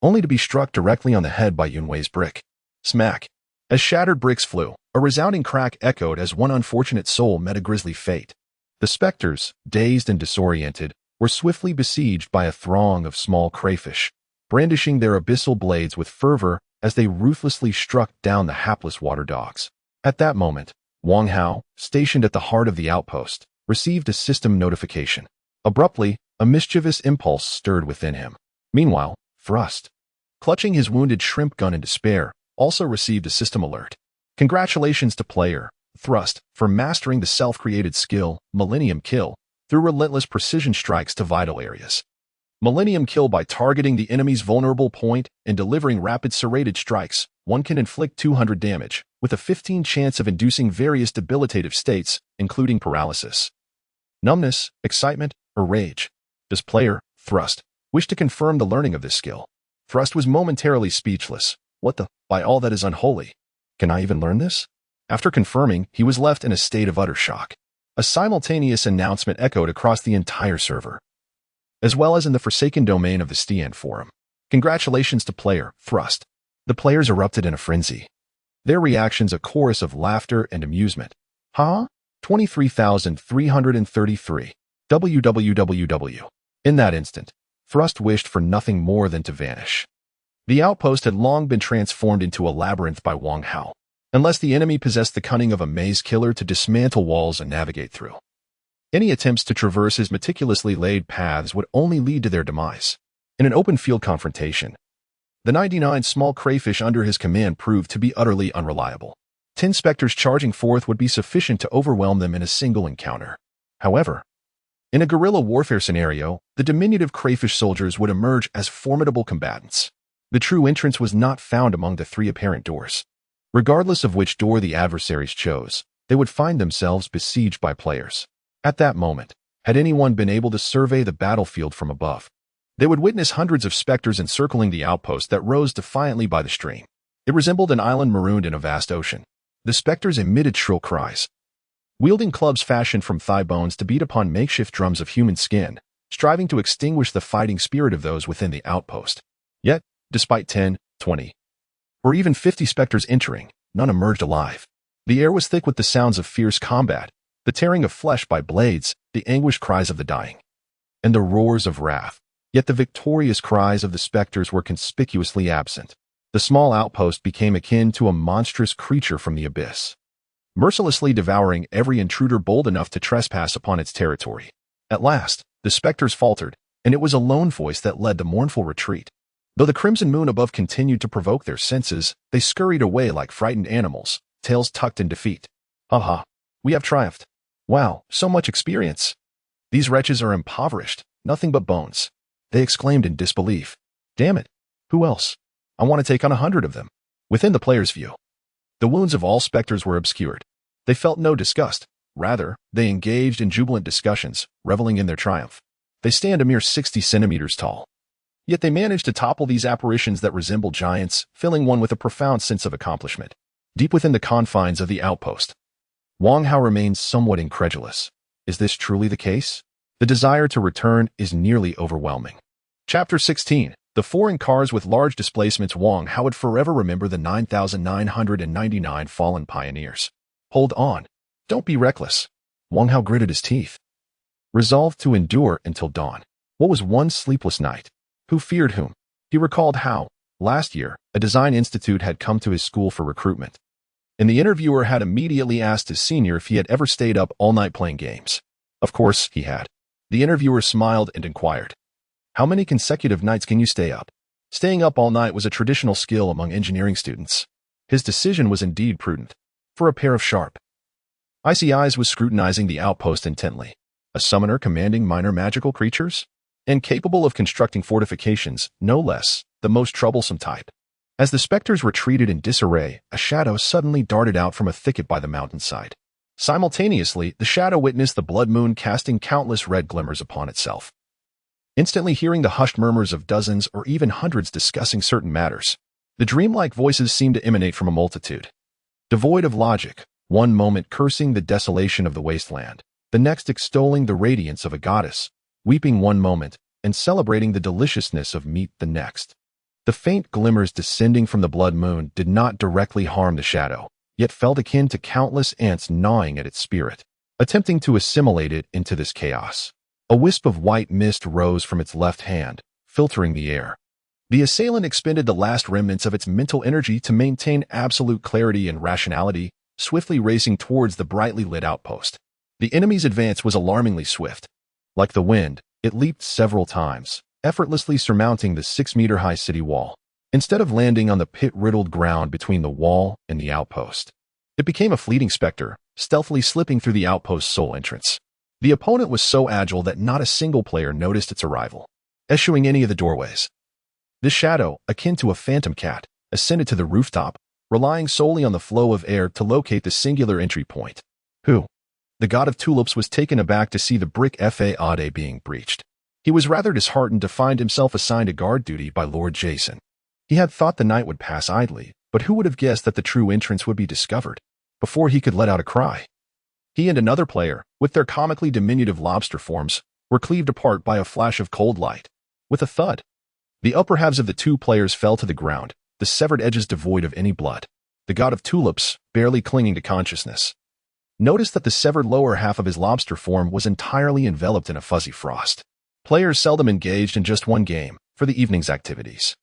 only to be struck directly on the head by Yunwei's brick. Smack! As shattered bricks flew, a resounding crack echoed as one unfortunate soul met a grisly fate. The specters, dazed and disoriented, were swiftly besieged by a throng of small crayfish, brandishing their abyssal blades with fervor as they ruthlessly struck down the hapless water dogs. At that moment, Wang Hao, stationed at the heart of the outpost, received a system notification. Abruptly, a mischievous impulse stirred within him. Meanwhile, Thrust, clutching his wounded shrimp gun in despair, also received a system alert. Congratulations to player Thrust for mastering the self-created skill Millennium Kill through relentless precision strikes to vital areas. Millennium Kill by targeting the enemy's vulnerable point and delivering rapid serrated strikes, one can inflict 200 damage, with a 15 chance of inducing various debilitative states, including paralysis, numbness, excitement, or rage. Does player, Thrust, wish to confirm the learning of this skill? Thrust was momentarily speechless. What the, by all that is unholy? Can I even learn this? After confirming, he was left in a state of utter shock. A simultaneous announcement echoed across the entire server, as well as in the Forsaken domain of the Stian forum. Congratulations to player, Thrust. The players erupted in a frenzy. Their reactions a chorus of laughter and amusement. Huh? 23,333. WWWW. In that instant, Thrust wished for nothing more than to vanish. The outpost had long been transformed into a labyrinth by Wang Hao, unless the enemy possessed the cunning of a maze killer to dismantle walls and navigate through. Any attempts to traverse his meticulously laid paths would only lead to their demise. In an open-field confrontation, the 99 small crayfish under his command proved to be utterly unreliable. 10 specters charging forth would be sufficient to overwhelm them in a single encounter. However, in a guerrilla warfare scenario, the diminutive crayfish soldiers would emerge as formidable combatants. The true entrance was not found among the 3 apparent doors. Regardless of which door the adversaries chose, they would find themselves besieged by players. At that moment, had anyone been able to survey the battlefield from above, they would witness hundreds of specters encircling the outpost that rose defiantly by the stream. It resembled an island marooned in a vast ocean. The specters emitted shrill cries, wielding clubs fashioned from thigh bones to beat upon makeshift drums of human skin, striving to extinguish the fighting spirit of those within the outpost. Yet, despite 10, 20, or even 50 specters entering, none emerged alive. The air was thick with the sounds of fierce combat, the tearing of flesh by blades, the anguished cries of the dying, and the roars of wrath. Yet the victorious cries of the specters were conspicuously absent. The small outpost became akin to a monstrous creature from the abyss, mercilessly devouring every intruder bold enough to trespass upon its territory. At last, the specters faltered, and it was a lone voice that led the mournful retreat. Though the crimson moon above continued to provoke their senses, they scurried away like frightened animals, tails tucked in defeat. Ha! We have triumphed. Wow, so much experience. These wretches are impoverished, nothing but bones. They exclaimed in disbelief. Damn it. Who else? I want to take on 100 of them. Within the player's view, the wounds of all specters were obscured. They felt no disgust. Rather, they engaged in jubilant discussions, reveling in their triumph. They stand a mere 60 centimeters tall. Yet they managed to topple these apparitions that resemble giants, filling one with a profound sense of accomplishment. Deep within the confines of the outpost, Wang Hao remains somewhat incredulous. Is this truly the case? The desire to return is nearly overwhelming. Chapter 16. The foreign cars with large displacements. Wang Hao would forever remember the 9,999 fallen pioneers. Hold on. Don't be reckless. Wang Hao gritted his teeth, resolved to endure until dawn. What was one sleepless night? Who feared whom? He recalled how, last year, a design institute had come to his school for recruitment, and the interviewer had immediately asked his senior if he had ever stayed up all night playing games. Of course, he had. The interviewer smiled and inquired, "How many consecutive nights can you stay up?" Staying up all night was a traditional skill among engineering students. His decision was indeed prudent. For a pair of sharp, icy eyes was scrutinizing the outpost intently. A summoner commanding minor magical creatures? And capable of constructing fortifications, no less, the most troublesome type. As the specters retreated in disarray, a shadow suddenly darted out from a thicket by the mountainside. Simultaneously, the shadow witnessed the blood moon casting countless red glimmers upon itself. Instantly hearing the hushed murmurs of dozens or even hundreds discussing certain matters, the dreamlike voices seemed to emanate from a multitude, devoid of logic, one moment cursing the desolation of the wasteland, the next extolling the radiance of a goddess, weeping one moment, and celebrating the deliciousness of meat the next. The faint glimmers descending from the blood moon did not directly harm the shadow, yet felt akin to countless ants gnawing at its spirit, attempting to assimilate it into this chaos. A wisp of white mist rose from its left hand, filtering the air. The assailant expended the last remnants of its mental energy to maintain absolute clarity and rationality, swiftly racing towards the brightly lit outpost. The enemy's advance was alarmingly swift. Like the wind, it leaped several times, effortlessly surmounting the 6-meter-high city wall. Instead of landing on the pit-riddled ground between the wall and the outpost, it became a fleeting specter, stealthily slipping through the outpost's sole entrance. The opponent was so agile that not a single player noticed its arrival, eschewing any of the doorways. This shadow, akin to a phantom cat, ascended to the rooftop, relying solely on the flow of air to locate the singular entry point. Who? The god of tulips was taken aback to see the brick faade being breached. He was rather disheartened to find himself assigned to guard duty by Lord Jason. He had thought the night would pass idly, but who would have guessed that the true entrance would be discovered before he could let out a cry? He and another player, with their comically diminutive lobster forms, were cleaved apart by a flash of cold light. With a thud, the upper halves of the two players fell to the ground, the severed edges devoid of any blood. The god of tulips, barely clinging to consciousness. Notice that the severed lower half of his lobster form was entirely enveloped in a fuzzy frost. Players seldom engaged in just one game for the evening's activities.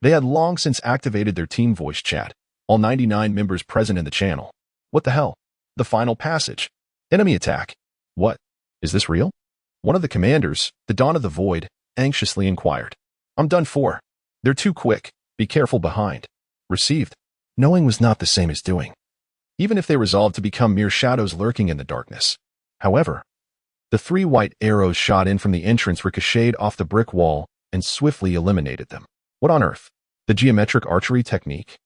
They had long since activated their team voice chat, all 99 members present in the channel. What the hell? The final passage. Enemy attack. What? Is this real? One of the commanders, the Dawn of the Void, anxiously inquired. I'm done for. They're too quick. Be careful behind. Received. Knowing was not the same as doing, even if they resolved to become mere shadows lurking in the darkness. However, the 3 white arrows shot in from the entrance ricocheted off the brick wall and swiftly eliminated them. What on earth? The geometric archery technique?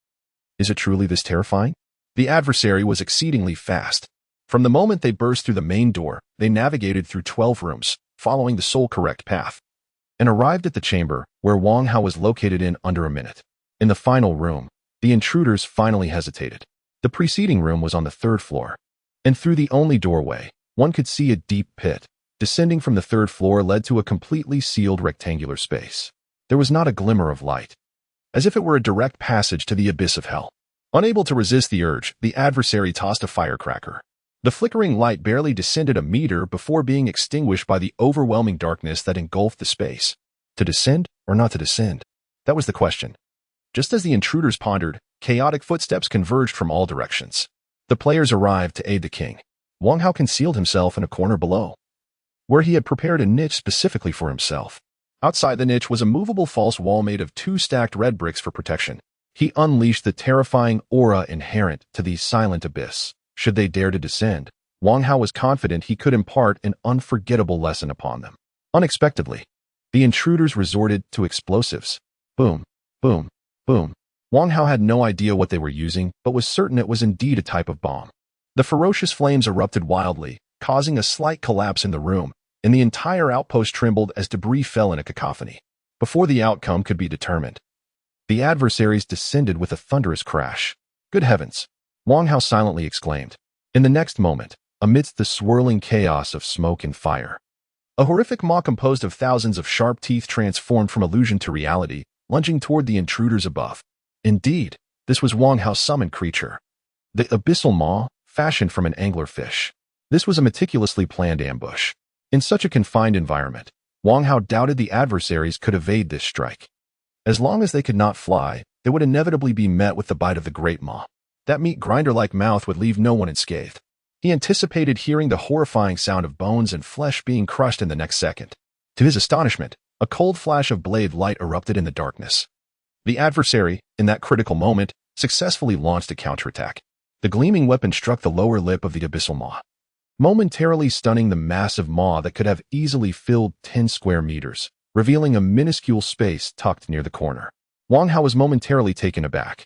Is it truly this terrifying? The adversary was exceedingly fast. From the moment they burst through the main door, they navigated through 12 rooms, following the sole correct path, and arrived at the chamber where Wang Hao was located in under a minute. In the final room, the intruders finally hesitated. The preceding room was on the 3rd floor, and through the only doorway, one could see a deep pit. Descending from the 3rd floor led to a completely sealed rectangular space. There was not a glimmer of light, as if it were a direct passage to the abyss of hell. Unable to resist the urge, the adversary tossed a firecracker. The flickering light barely descended a meter before being extinguished by the overwhelming darkness that engulfed the space. To descend or not to descend? That was the question. Just as the intruders pondered, chaotic footsteps converged from all directions. The players arrived to aid the king. Wang Hao concealed himself in a corner below, where he had prepared a niche specifically for himself. Outside the niche was a movable false wall made of 2 stacked red bricks for protection. He unleashed the terrifying aura inherent to the silent abyss. Should they dare to descend, Wang Hao was confident he could impart an unforgettable lesson upon them. Unexpectedly, the intruders resorted to explosives. Boom, boom, boom. Wang Hao had no idea what they were using, but was certain it was indeed a type of bomb. The ferocious flames erupted wildly, causing a slight collapse in the room, and the entire outpost trembled as debris fell in a cacophony. Before the outcome could be determined, the adversaries descended with a thunderous crash. Good heavens! Wang Hao silently exclaimed. In the next moment, amidst the swirling chaos of smoke and fire, a horrific maw composed of thousands of sharp teeth transformed from illusion to reality, lunging toward the intruders above. Indeed, this was Wang Hao's summoned creature, the abyssal maw, fashioned from an anglerfish. This was a meticulously planned ambush. In such a confined environment, Wang Hao doubted the adversaries could evade this strike. As long as they could not fly, they would inevitably be met with the bite of the great maw. That meat grinder-like mouth would leave no one unscathed. He anticipated hearing the horrifying sound of bones and flesh being crushed in the next second. To his astonishment, a cold flash of blade light erupted in the darkness. The adversary, in that critical moment, successfully launched a counterattack. The gleaming weapon struck the lower lip of the abyssal maw, momentarily stunning the massive maw that could have easily filled 10 square meters, revealing a minuscule space tucked near the corner. Wang Hao was momentarily taken aback.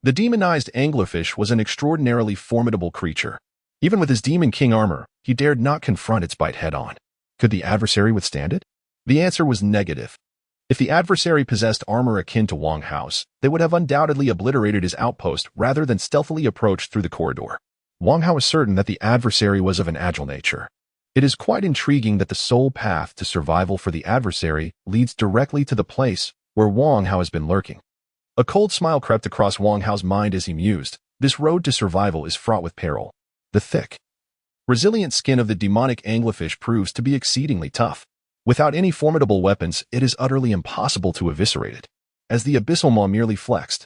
The demonized anglerfish was an extraordinarily formidable creature. Even with his Demon King armor, he dared not confront its bite head-on. Could the adversary withstand it? The answer was negative. If the adversary possessed armor akin to Wang Hao's, they would have undoubtedly obliterated his outpost rather than stealthily approached through the corridor. Wang Hao was certain that the adversary was of an agile nature. It is quite intriguing that the sole path to survival for the adversary leads directly to the place where Wang Hao has been lurking. A cold smile crept across Wang Hao's mind as he mused. This road to survival is fraught with peril. The thick, resilient skin of the demonic anglerfish proves to be exceedingly tough. Without any formidable weapons, it is utterly impossible to eviscerate it. As the abyssal maw merely flexed,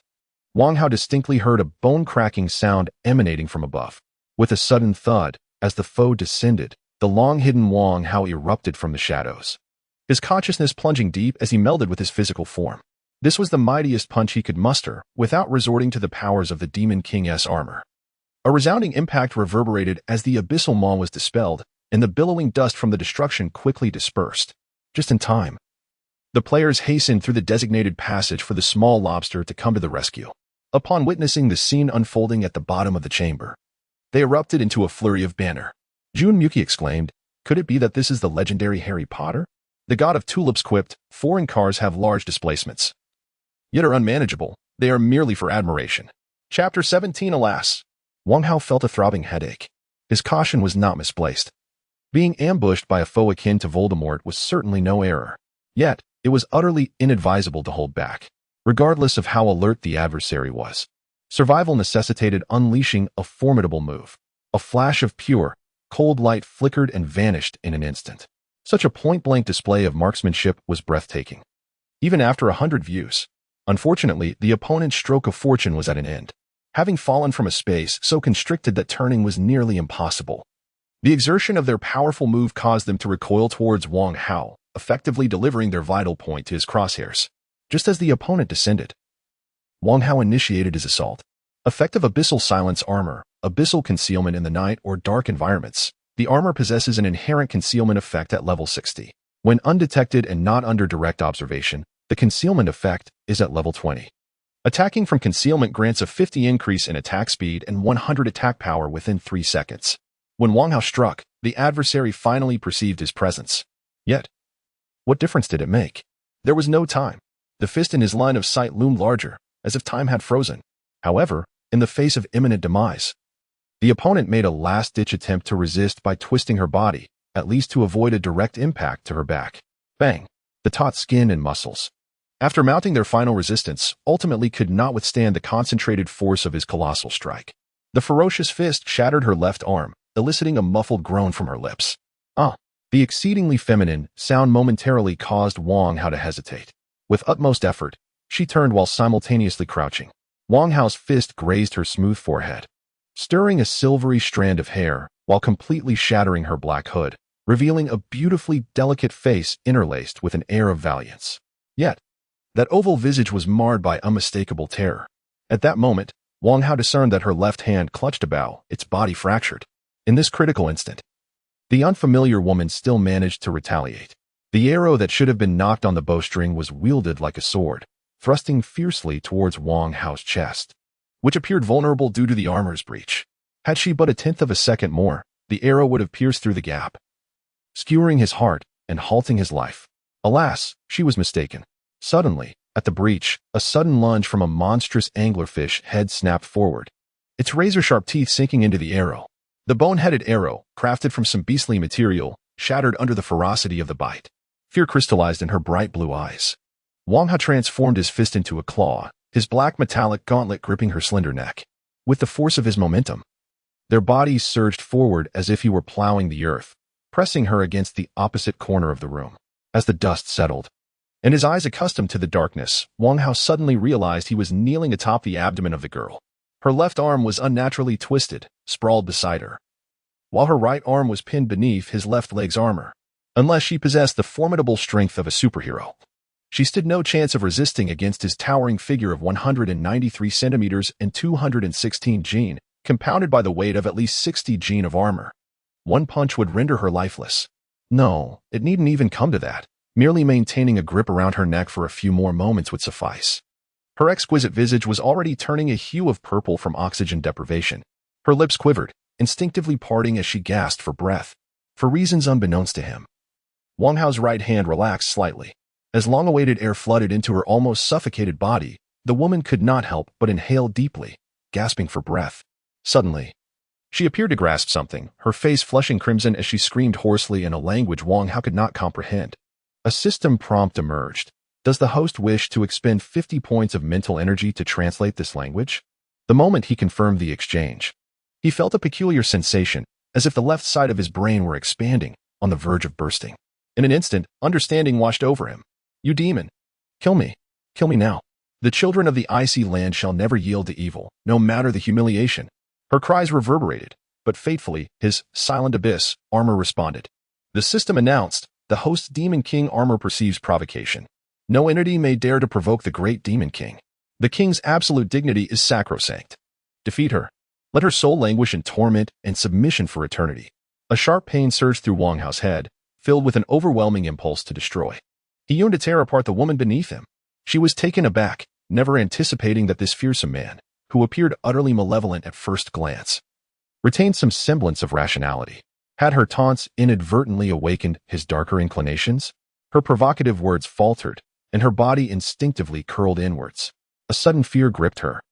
Wang Hao distinctly heard a bone-cracking sound emanating from above. With a sudden thud, as the foe descended, the long-hidden Wang Hao erupted from the shadows, his consciousness plunging deep as he melded with his physical form. This was the mightiest punch he could muster, without resorting to the powers of the Demon King's armor. A resounding impact reverberated as the abyssal maw was dispelled, and the billowing dust from the destruction quickly dispersed. Just in time. The players hastened through the designated passage for the small lobster to come to the rescue. Upon witnessing the scene unfolding at the bottom of the chamber, they erupted into a flurry of banter. Junmyuki exclaimed, "Could it be that this is the legendary Harry Potter?" The god of tulips quipped, "Foreign cars have large displacements, yet are unmanageable. They are merely for admiration." Chapter 17. Alas, Wang Hao felt a throbbing headache. His caution was not misplaced. Being ambushed by a foe akin to Voldemort was certainly no error. Yet, it was utterly inadvisable to hold back, regardless of how alert the adversary was. Survival necessitated unleashing a formidable move. A flash of pure, cold light flickered and vanished in an instant. Such a point-blank display of marksmanship was breathtaking. Even after 100 views, unfortunately, the opponent's stroke of fortune was at an end, having fallen from a space so constricted that turning was nearly impossible. The exertion of their powerful move caused them to recoil towards Wang Hao, effectively delivering their vital point to his crosshairs. Just as the opponent descended, Wang Hao initiated his assault. Effective Abyssal Silence Armor, Abyssal Concealment in the night or dark environments. The armor possesses an inherent concealment effect at level 60. When undetected and not under direct observation, the concealment effect is at level 20. Attacking from concealment grants a 50 increase in attack speed and 100 attack power within 3 seconds. When Wang Hao struck, the adversary finally perceived his presence. Yet, what difference did it make? There was no time. The fist in his line of sight loomed larger, as if time had frozen. However, in the face of imminent demise, the opponent made a last-ditch attempt to resist by twisting her body, at least to avoid a direct impact to her back. Bang! The taut skin and muscles, after mounting their final resistance, ultimately could not withstand the concentrated force of his colossal strike. The ferocious fist shattered her left arm, eliciting a muffled groan from her lips. Ah! The exceedingly feminine sound momentarily caused Wang Hao to hesitate. With utmost effort, she turned while simultaneously crouching. Wang Hao's fist grazed her smooth forehead, stirring a silvery strand of hair while completely shattering her black hood, revealing a beautifully delicate face interlaced with an air of valiance. Yet, that oval visage was marred by unmistakable terror. At that moment, Wang Hao discerned that her left hand clutched a bow, its body fractured. In this critical instant, the unfamiliar woman still managed to retaliate. The arrow that should have been knocked on the bowstring was wielded like a sword, thrusting fiercely towards Wang Hao's chest, which appeared vulnerable due to the armor's breach. Had she but a tenth of a second more, the arrow would have pierced through the gap, skewering his heart and halting his life. Alas, she was mistaken. Suddenly, at the breach, a sudden lunge from a monstrous anglerfish head snapped forward, its razor-sharp teeth sinking into the arrow. The bone-headed arrow, crafted from some beastly material, shattered under the ferocity of the bite. Fear crystallized in her bright blue eyes. Wang Hao transformed his fist into a claw, his black metallic gauntlet gripping her slender neck. With the force of his momentum, their bodies surged forward as if he were plowing the earth, pressing her against the opposite corner of the room. As the dust settled, and his eyes accustomed to the darkness, Wang Hao suddenly realized he was kneeling atop the abdomen of the girl. Her left arm was unnaturally twisted, sprawled beside her, while her right arm was pinned beneath his left leg's armor. Unless she possessed the formidable strength of a superhero, she stood no chance of resisting against his towering figure of 193 centimeters and 216 gene, compounded by the weight of at least 60 gene of armor. One punch would render her lifeless. No, it needn't even come to that. Merely maintaining a grip around her neck for a few more moments would suffice. Her exquisite visage was already turning a hue of purple from oxygen deprivation. Her lips quivered, instinctively parting as she gasped for breath. For reasons unbeknownst to him, Wang Hao's right hand relaxed slightly. As long-awaited air flooded into her almost suffocated body, the woman could not help but inhale deeply, gasping for breath. Suddenly, she appeared to grasp something, her face flushing crimson as she screamed hoarsely in a language Wang Hao could not comprehend. A system prompt emerged. Does the host wish to expend 50 points of mental energy to translate this language? The moment he confirmed the exchange, he felt a peculiar sensation, as if the left side of his brain were expanding, on the verge of bursting. In an instant, understanding washed over him. You demon! Kill me! Kill me now! The children of the icy land shall never yield to evil, no matter the humiliation. Her cries reverberated, but fatefully, his silent abyss armor responded. The system announced, the host's Demon King armor perceives provocation. No entity may dare to provoke the great Demon King. The king's absolute dignity is sacrosanct. Defeat her. Let her soul languish in torment and submission for eternity. A sharp pain surged through Wang Hao's head, filled with an overwhelming impulse to destroy. He yearned to tear apart the woman beneath him. She was taken aback, never anticipating that this fearsome man, who appeared utterly malevolent at first glance, retained some semblance of rationality. Had her taunts inadvertently awakened his darker inclinations? Her provocative words faltered, and her body instinctively curled inwards. A sudden fear gripped her.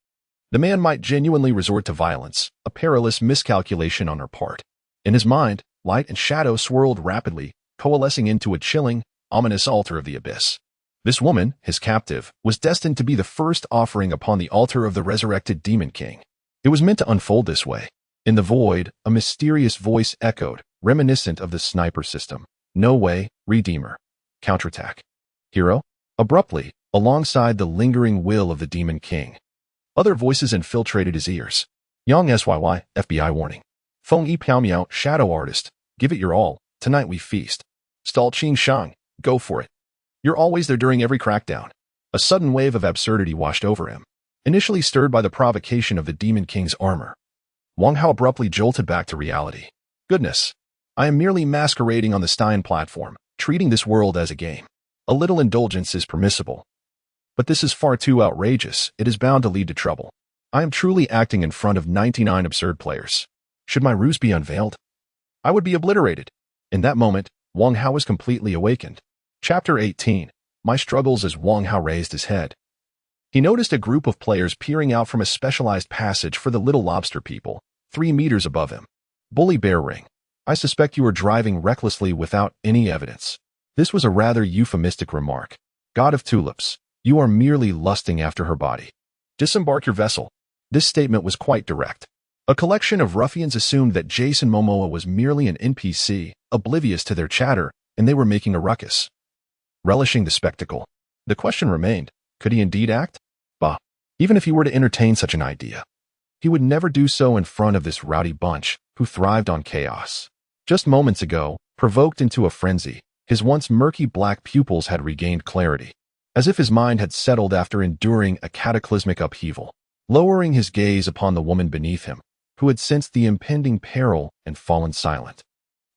The man might genuinely resort to violence, a perilous miscalculation on her part. In his mind, light and shadow swirled rapidly, coalescing into a chilling, ominous altar of the abyss. This woman, his captive, was destined to be the first offering upon the altar of the resurrected Demon King. It was meant to unfold this way. In the void, a mysterious voice echoed, reminiscent of the sniper system. No way, Redeemer. Counterattack. Hero? Abruptly, alongside the lingering will of the Demon King. Other voices infiltrated his ears. Yang SYY, FBI warning. Feng Yi Piao Miao, Shadow Artist. Give it your all. Tonight we feast. Stall Qing Shang. Go for it. You're always there during every crackdown. A sudden wave of absurdity washed over him, initially stirred by the provocation of the Demon King's armor. Wang Hao abruptly jolted back to reality. Goodness. I am merely masquerading on the Stein platform, treating this world as a game. A little indulgence is permissible. But this is far too outrageous. It is bound to lead to trouble. I am truly acting in front of 99 absurd players. Should my ruse be unveiled? I would be obliterated. In that moment, Wang Hao was completely awakened. Chapter 18. My struggles as Wang Hao raised his head. He noticed a group of players peering out from a specialized passage for the Little Lobster people, 3 meters above him. Bully Bear Ring. I suspect you are driving recklessly without any evidence. This was a rather euphemistic remark. God of Tulips. You are merely lusting after her body. Disembark your vessel. This statement was quite direct. A collection of ruffians assumed that Jason Momoa was merely an NPC, oblivious to their chatter, and they were making a ruckus. Relishing the spectacle, the question remained, could he indeed act? Bah, even if he were to entertain such an idea, he would never do so in front of this rowdy bunch, who thrived on chaos. Just moments ago, provoked into a frenzy, his once murky black pupils had regained clarity, as if his mind had settled after enduring a cataclysmic upheaval. Lowering his gaze upon the woman beneath him, who had sensed the impending peril and fallen silent,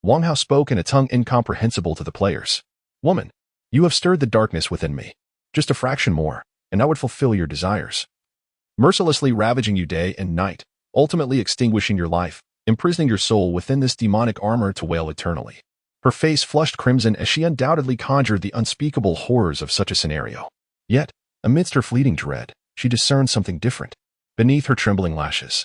Wang Hao spoke in a tongue incomprehensible to the players. Woman, you have stirred the darkness within me. Just a fraction more, and I would fulfill your desires. Mercilessly ravaging you day and night, ultimately extinguishing your life, imprisoning your soul within this demonic armor to wail eternally. Her face flushed crimson as she undoubtedly conjured the unspeakable horrors of such a scenario. Yet, amidst her fleeting dread, she discerned something different. Beneath her trembling lashes,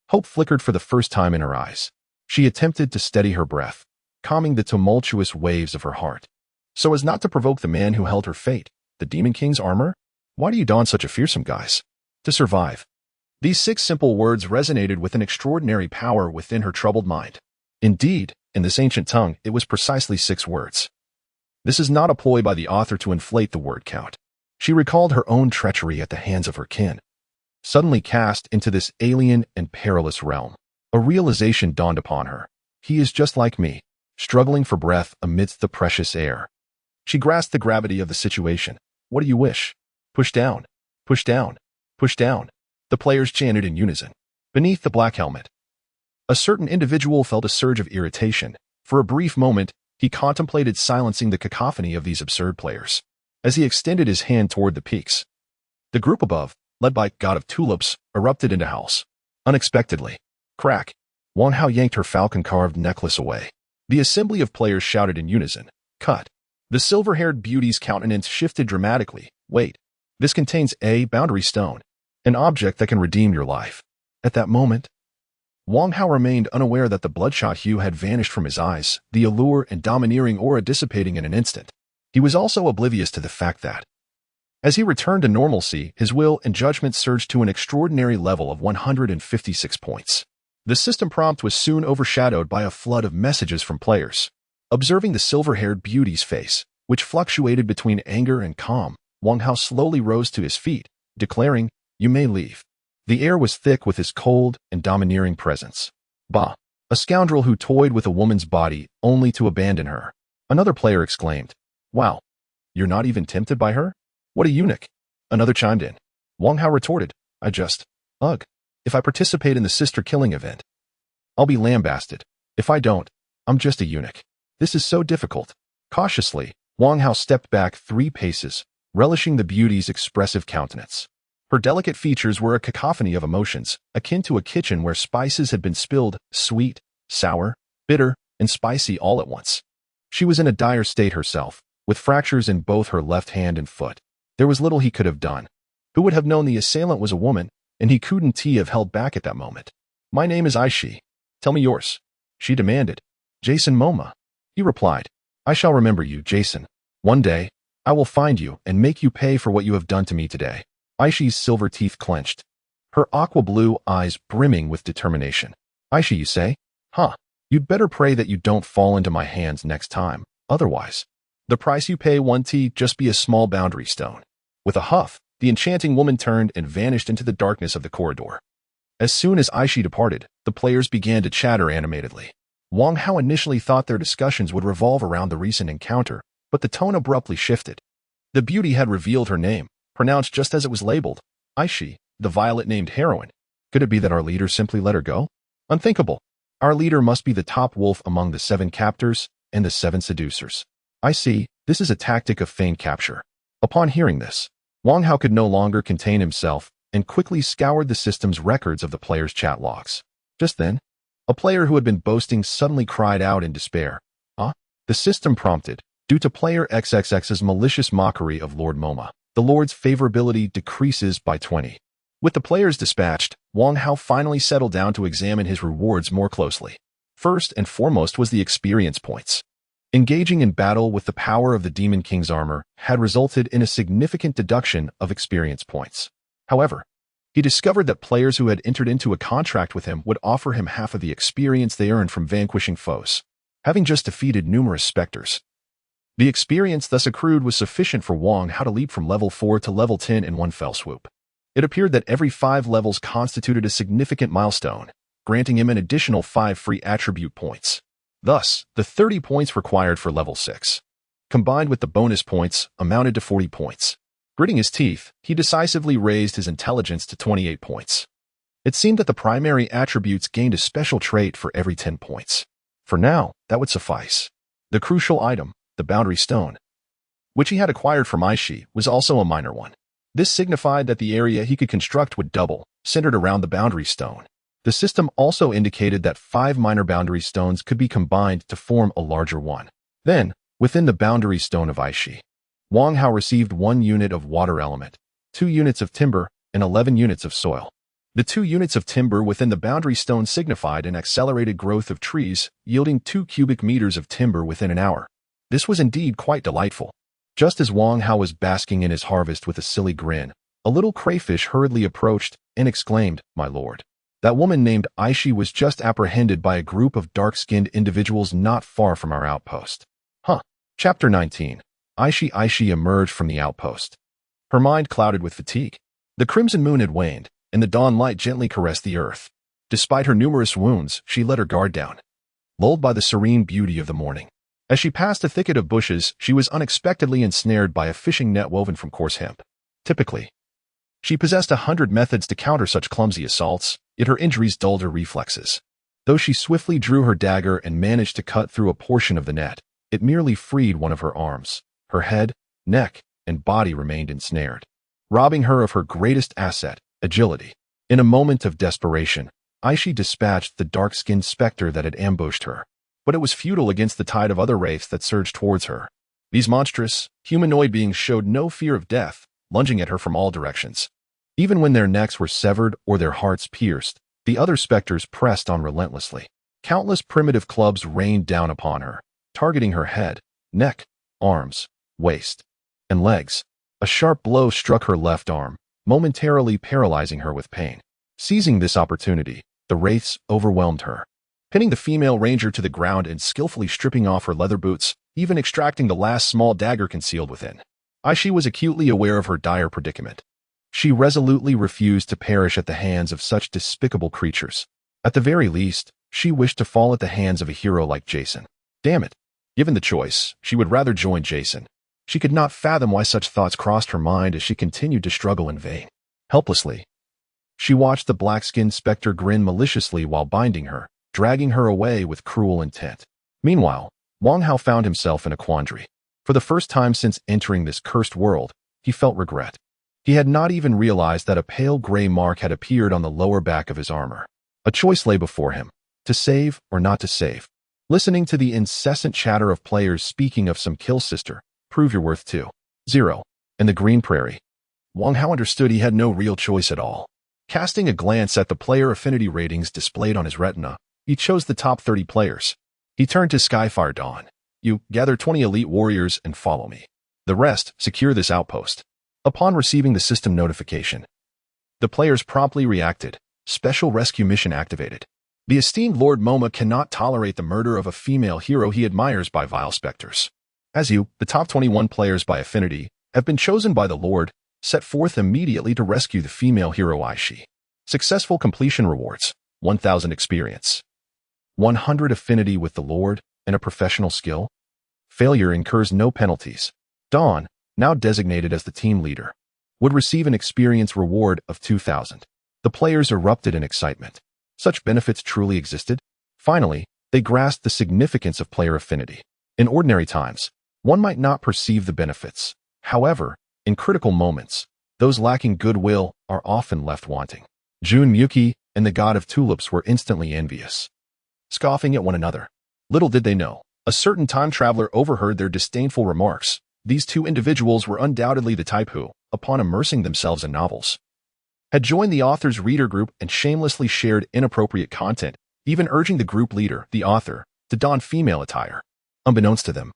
hope flickered for the first time in her eyes. She attempted to steady her breath, calming the tumultuous waves of her heart, so as not to provoke the man who held her fate. The Demon King's armor? Why do you don such a fearsome guise? To survive. These 6 simple words resonated with an extraordinary power within her troubled mind. Indeed, in this ancient tongue, it was precisely 6 words. This is not a ploy by the author to inflate the word count. She recalled her own treachery at the hands of her kin, suddenly cast into this alien and perilous realm. A realization dawned upon her. He is just like me, struggling for breath amidst the precious air. She grasped the gravity of the situation. What do you wish? Push down, push down, push down. The players chanted in unison. Beneath the black helmet, a certain individual felt a surge of irritation. For a brief moment, he contemplated silencing the cacophony of these absurd players. As he extended his hand toward the peaks, the group above, led by God of Tulips, erupted into howls. Unexpectedly, crack, Wang Hao yanked her falcon-carved necklace away. The assembly of players shouted in unison, cut. The silver-haired beauty's countenance shifted dramatically. Wait, this contains a boundary stone, an object that can redeem your life. At that moment, Wang Hao remained unaware that the bloodshot hue had vanished from his eyes, the allure and domineering aura dissipating in an instant. He was also oblivious to the fact that, as he returned to normalcy, his will and judgment surged to an extraordinary level of 156 points. The system prompt was soon overshadowed by a flood of messages from players. Observing the silver-haired beauty's face, which fluctuated between anger and calm, Wang Hao slowly rose to his feet, declaring, "You may leave." The air was thick with his cold and domineering presence. Bah! A scoundrel who toyed with a woman's body only to abandon her. Another player exclaimed, "Wow, you're not even tempted by her? What a eunuch!" Another chimed in. Wang Hao retorted, Ugh. If I participate in the sister-killing event, I'll be lambasted. If I don't, I'm just a eunuch. This is so difficult." Cautiously, Wang Hao stepped back 3 paces, relishing the beauty's expressive countenance. Her delicate features were a cacophony of emotions, akin to a kitchen where spices had been spilled, sweet, sour, bitter, and spicy all at once. She was in a dire state herself, with fractures in both her left hand and foot. There was little he could have done. Who would have known the assailant was a woman, and he couldn't have held back at that moment. "My name is Aishi. Tell me yours," she demanded. "Jason Momo," he replied. "I shall remember you, Jason. One day, I will find you and make you pay for what you have done to me today." Aishi's silver teeth clenched, her aqua-blue eyes brimming with determination. "Aishi, you say? Huh. You'd better pray that you don't fall into my hands next time. Otherwise, the price you pay won't just be a small boundary stone." With a huff, the enchanting woman turned and vanished into the darkness of the corridor. As soon as Aishi departed, the players began to chatter animatedly. Wang Hao initially thought their discussions would revolve around the recent encounter, but the tone abruptly shifted. The beauty had revealed her name, pronounced just as it was labeled, Aishi, the violet-named heroine. Could it be that our leader simply let her go? Unthinkable. Our leader must be the top wolf among the 7 captors and the 7 seducers. I see, this is a tactic of feigned capture. Upon hearing this, Wang Hao could no longer contain himself and quickly scoured the system's records of the players' chat logs. Just then, a player who had been boasting suddenly cried out in despair. The system prompted, due to player XXX's malicious mockery of Lord Momo. The Lord's favorability decreases by 20. With the players dispatched, Wang Hao finally settled down to examine his rewards more closely. First and foremost was the experience points. Engaging in battle with the power of the Demon King's armor had resulted in a significant deduction of experience points. However, he discovered that players who had entered into a contract with him would offer him half of the experience they earned from vanquishing foes, having just defeated numerous specters. The experience thus accrued was sufficient for Wang Hao to leap from level 4 to level 10 in one fell swoop. It appeared that every 5 levels constituted a significant milestone, granting him an additional 5 free attribute points. Thus, the 30 points required for level 6, combined with the bonus points, amounted to 40 points. Gritting his teeth, he decisively raised his intelligence to 28 points. It seemed that the primary attributes gained a special trait for every 10 points. For now, that would suffice. The crucial item, the boundary stone, which he had acquired from Aishi, was also a minor one. This signified that the area he could construct would double, centered around the boundary stone. The system also indicated that 5 minor boundary stones could be combined to form a larger one. Then, within the boundary stone of Aishi, Wang Hao received 1 unit of water element, 2 units of timber, and 11 units of soil. The 2 units of timber within the boundary stone signified an accelerated growth of trees, yielding 2 cubic meters of timber within an hour. This was indeed quite delightful. Just as Wang Hao was basking in his harvest with a silly grin, a little crayfish hurriedly approached and exclaimed, "My lord, that woman named Aishi was just apprehended by a group of dark-skinned individuals not far from our outpost." Chapter 19. Aishi emerged from the outpost, her mind clouded with fatigue. The crimson moon had waned, and the dawn light gently caressed the earth. Despite her numerous wounds, she let her guard down, lulled by the serene beauty of the morning. As she passed a thicket of bushes, she was unexpectedly ensnared by a fishing net woven from coarse hemp. Typically, she possessed 100 methods to counter such clumsy assaults, yet her injuries dulled her reflexes. Though she swiftly drew her dagger and managed to cut through a portion of the net, it merely freed one of her arms. Her head, neck, and body remained ensnared, robbing her of her greatest asset, agility. In a moment of desperation, Aishi dispatched the dark-skinned specter that had ambushed her. But it was futile against the tide of other wraiths that surged towards her. These monstrous, humanoid beings showed no fear of death, lunging at her from all directions. Even when their necks were severed or their hearts pierced, the other specters pressed on relentlessly. Countless primitive clubs rained down upon her, targeting her head, neck, arms, waist, and legs. A sharp blow struck her left arm, momentarily paralyzing her with pain. Seizing this opportunity, the wraiths overwhelmed her, pinning the female ranger to the ground and skillfully stripping off her leather boots, even extracting the last small dagger concealed within. Aishi was acutely aware of her dire predicament. She resolutely refused to perish at the hands of such despicable creatures. At the very least, she wished to fall at the hands of a hero like Jason. Damn it. Given the choice, she would rather join Jason. She could not fathom why such thoughts crossed her mind as she continued to struggle in vain. Helplessly, she watched the black-skinned specter grin maliciously while binding her, dragging her away with cruel intent. Meanwhile, Wang Hao found himself in a quandary. For the first time since entering this cursed world, he felt regret. He had not even realized that a pale gray mark had appeared on the lower back of his armor. A choice lay before him, to save or not to save. Listening to the incessant chatter of players speaking of some kill sister, prove your worth too. 0. In the Green Prairie. Wang Hao understood he had no real choice at all. Casting a glance at the player affinity ratings displayed on his retina, he chose the top 30 players. He turned to Skyfire Dawn. You gather 20 elite warriors and follow me. The rest, secure this outpost. Upon receiving the system notification, the players promptly reacted. Special rescue mission activated. The esteemed Lord Moma cannot tolerate the murder of a female hero he admires by vile specters. As you, the top 21 players by affinity, have been chosen by the Lord, set forth immediately to rescue the female hero Aishi. Successful completion rewards, 1,000 experience, 100 affinity with the Lord, and a professional skill. Failure incurs no penalties. Dawn, now designated as the team leader, would receive an experience reward of 2,000. The players erupted in excitement. Such benefits truly existed? Finally, they grasped the significance of player affinity. In ordinary times, one might not perceive the benefits. However, in critical moments, those lacking goodwill are often left wanting. Jun Miyuki and the god of tulips were instantly envious, scoffing at one another. Little did they know, a certain time traveler overheard their disdainful remarks. These two individuals were undoubtedly the type who, upon immersing themselves in novels, had joined the author's reader group and shamelessly shared inappropriate content, even urging the group leader, the author, to don female attire. Unbeknownst to them,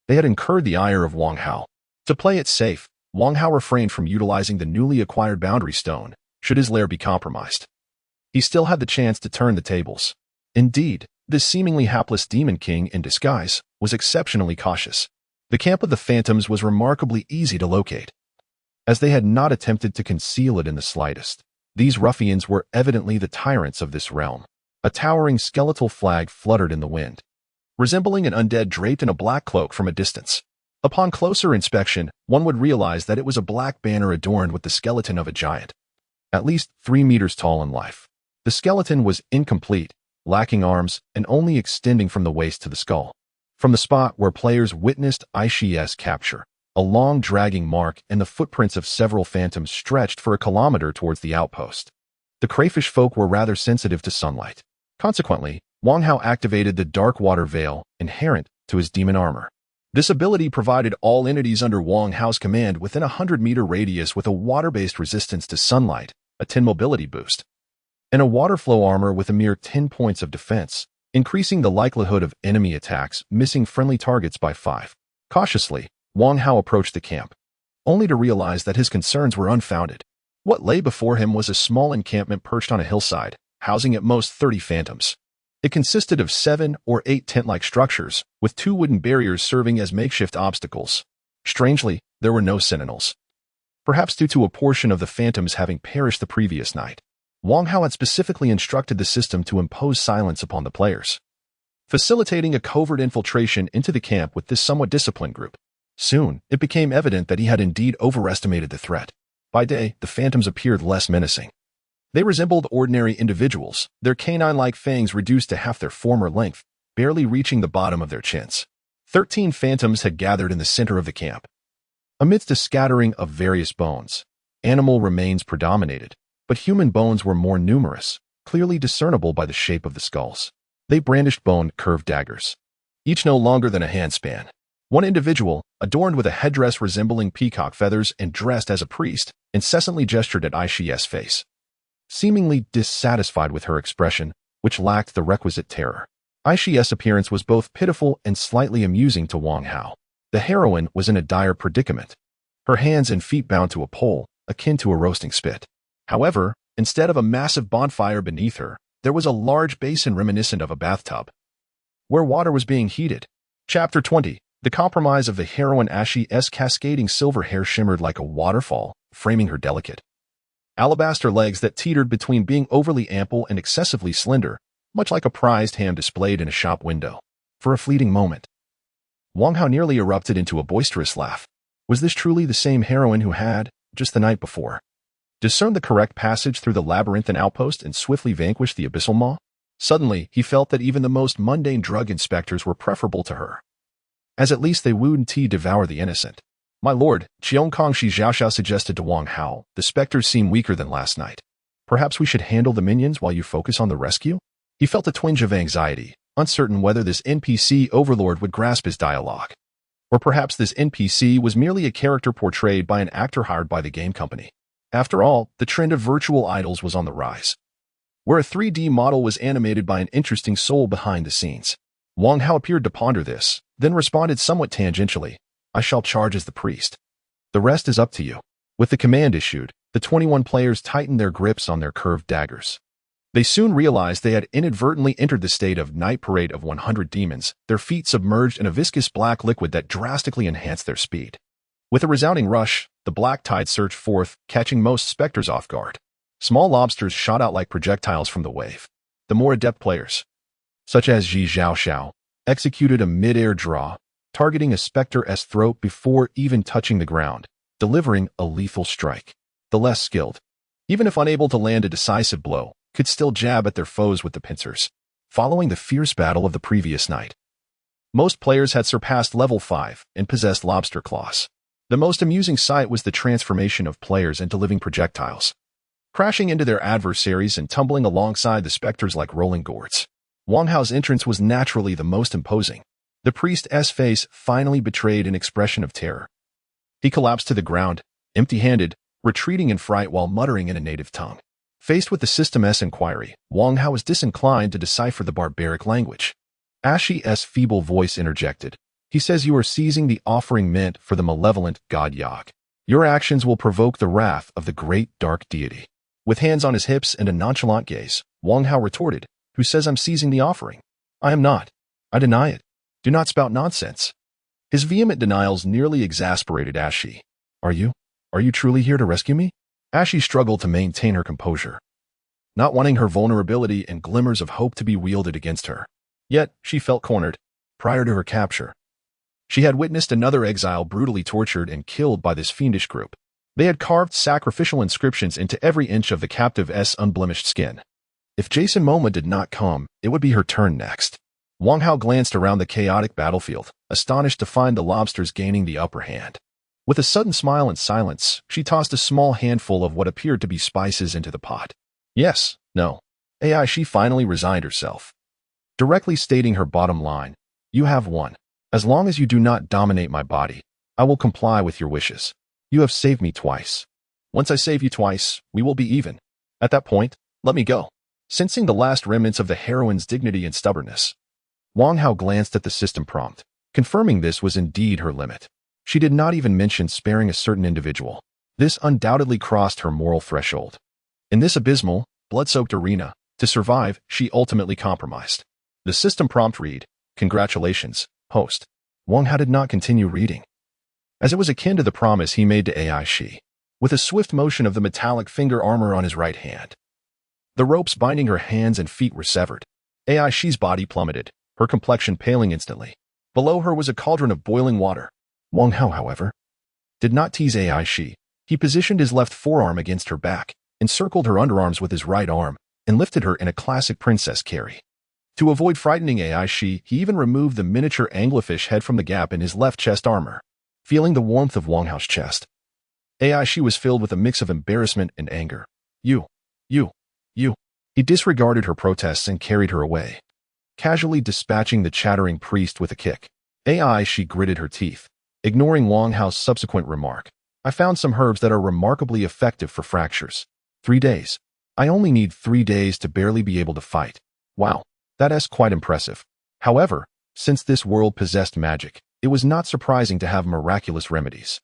they had incurred the ire of Wang Hao. To play it safe, Wang Hao refrained from utilizing the newly acquired boundary stone, should his lair be compromised. He still had the chance to turn the tables. Indeed, this seemingly hapless demon king in disguise was exceptionally cautious. The camp of the phantoms was remarkably easy to locate, as they had not attempted to conceal it in the slightest. These ruffians were evidently the tyrants of this realm. A towering skeletal flag fluttered in the wind, resembling an undead draped in a black cloak from a distance. Upon closer inspection, one would realize that it was a black banner adorned with the skeleton of a giant, at least 3 meters tall in life. The skeleton was incomplete, lacking arms, and only extending from the waist to the skull. From the spot where players witnessed Aishi's capture, a long dragging mark and the footprints of several phantoms stretched for a kilometer towards the outpost. The crayfish folk were rather sensitive to sunlight. Consequently, Wang Hao activated the dark water veil inherent to his demon armor. This ability provided all entities under Wang Hao's command within a 100-meter radius with a water-based resistance to sunlight, a 10 mobility boost, and a water flow armor with a mere 10 points of defense, increasing the likelihood of enemy attacks missing friendly targets by 5. Cautiously, Wang Hao approached the camp, only to realize that his concerns were unfounded. What lay before him was a small encampment perched on a hillside, housing at most 30 phantoms. It consisted of 7 or 8 tent-like structures, with 2 wooden barriers serving as makeshift obstacles. Strangely, there were no sentinels, perhaps due to a portion of the phantoms having perished the previous night. Wang Hao had specifically instructed the system to impose silence upon the players, facilitating a covert infiltration into the camp with this somewhat disciplined group. Soon, it became evident that he had indeed overestimated the threat. By day, the phantoms appeared less menacing. They resembled ordinary individuals, their canine-like fangs reduced to half their former length, barely reaching the bottom of their chins. 13 phantoms had gathered in the center of the camp. Amidst a scattering of various bones, animal remains predominated, but human bones were more numerous, clearly discernible by the shape of the skulls. They brandished bone-curved daggers, each no longer than a handspan. One individual, adorned with a headdress resembling peacock feathers and dressed as a priest, incessantly gestured at Aishi's face, seemingly dissatisfied with her expression, which lacked the requisite terror. Aishi's appearance was both pitiful and slightly amusing to Wang Hao. The heroine was in a dire predicament, her hands and feet bound to a pole, akin to a roasting spit. However, instead of a massive bonfire beneath her, there was a large basin reminiscent of a bathtub, where water was being heated. Chapter 20. The compromise of the heroine. Aishi's cascading silver hair shimmered like a waterfall, framing her delicate alabaster legs that teetered between being overly ample and excessively slender, much like a prized ham displayed in a shop window. For a fleeting moment, Wang Hao nearly erupted into a boisterous laugh. Was this truly the same heroine who had, just the night before, discerned the correct passage through the labyrinthine outpost and swiftly vanquished the abyssal maw? Suddenly, he felt that even the most mundane drug inspectors were preferable to her. as at least they wouldn't devour the innocent. My lord, Cheongkong Shi Xiaoxiao suggested to Wang Hao, the specters seem weaker than last night. Perhaps we should handle the minions while you focus on the rescue? He felt a twinge of anxiety, uncertain whether this NPC overlord would grasp his dialogue. Or perhaps this NPC was merely a character portrayed by an actor hired by the game company. After all, the trend of virtual idols was on the rise, where a 3D model was animated by an interesting soul behind the scenes. Wang Hao appeared to ponder this, then responded somewhat tangentially, I shall charge as the priest. The rest is up to you. With the command issued, the 21 players tightened their grips on their curved daggers. They soon realized they had inadvertently entered the state of Night Parade of 100 demons, their feet submerged in a viscous black liquid that drastically enhanced their speed. With a resounding rush, the black tide surged forth, catching most specters off guard. Small lobsters shot out like projectiles from the wave. The more adept players, such as Ji Xiaoxiao, executed a mid-air draw, targeting a specter's throat before even touching the ground, delivering a lethal strike. The less skilled, even if unable to land a decisive blow, could still jab at their foes with the pincers. Following the fierce battle of the previous night, most players had surpassed level 5 and possessed lobster claws. The most amusing sight was the transformation of players into living projectiles, crashing into their adversaries and tumbling alongside the specters like rolling gourds. Wang Hao's entrance was naturally the most imposing. The priest's face finally betrayed an expression of terror. He collapsed to the ground, empty-handed, retreating in fright while muttering in a native tongue. Faced with the system's inquiry, Wang Hao was disinclined to decipher the barbaric language. Ashi's feeble voice interjected. He says you are seizing the offering meant for the malevolent god Yog. Your actions will provoke the wrath of the great dark deity. With hands on his hips and a nonchalant gaze, Wang Hao retorted, Who says I'm seizing the offering? I am not. I deny it. Do not spout nonsense. His vehement denials nearly exasperated Ashi. Are you truly here to rescue me? Ashi struggled to maintain her composure, not wanting her vulnerability and glimmers of hope to be wielded against her. Yet, she felt cornered. Prior to her capture, she had witnessed another exile brutally tortured and killed by this fiendish group. They had carved sacrificial inscriptions into every inch of the captive's unblemished skin. If Jason Momoa did not come, it would be her turn next. Wang Hao glanced around the chaotic battlefield, astonished to find the lobsters gaining the upper hand. With a sudden smile and silence, she tossed a small handful of what appeared to be spices into the pot. Yes, no. She finally resigned herself, directly stating her bottom line. You have won. As long as you do not dominate my body, I will comply with your wishes. You have saved me twice. Once I save you twice, we will be even. At that point, let me go. Sensing the last remnants of the heroine's dignity and stubbornness, Wang Hao glanced at the system prompt, confirming this was indeed her limit. She did not even mention sparing a certain individual. This undoubtedly crossed her moral threshold. In this abysmal, blood-soaked arena, to survive, she ultimately compromised. The system prompt read, Congratulations, host. Wang Hao did not continue reading, as it was akin to the promise he made to AI Shi. With a swift motion of the metallic finger armor on his right hand, the ropes binding her hands and feet were severed. AI Shi's body plummeted, her complexion paling instantly. Below her was a cauldron of boiling water. Wang Hao, however, did not tease AI Shi. He positioned his left forearm against her back, encircled her underarms with his right arm, and lifted her in a classic princess carry. To avoid frightening AI Shi, he even removed the miniature anglerfish head from the gap in his left chest armor. Feeling the warmth of Wang Hao's chest, AI Shi was filled with a mix of embarrassment and anger. You. He disregarded her protests and carried her away, casually dispatching the chattering priest with a kick. AI Shi gritted her teeth, ignoring Wang Hao's subsequent remark. I found some herbs that are remarkably effective for fractures. 3 days. I only need 3 days to barely be able to fight. Wow, that's quite impressive. However, since this world possessed magic, it was not surprising to have miraculous remedies.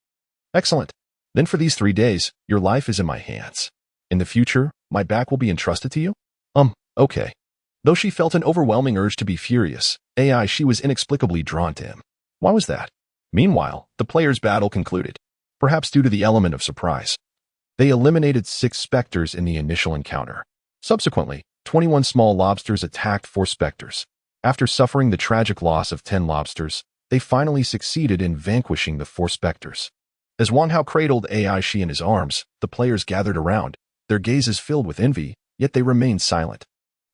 Excellent. Then for these 3 days, your life is in my hands. In the future, my back will be entrusted to you? Okay. Though she felt an overwhelming urge to be furious, She was inexplicably drawn to him. Why was that? Meanwhile, the players' battle concluded, perhaps due to the element of surprise. They eliminated 6 specters in the initial encounter. Subsequently, 21 small lobsters attacked 4 specters. After suffering the tragic loss of 10 lobsters, they finally succeeded in vanquishing the 4 specters. As Wang Hao cradled Shi in his arms, the players gathered around, their gazes filled with envy, yet they remained silent.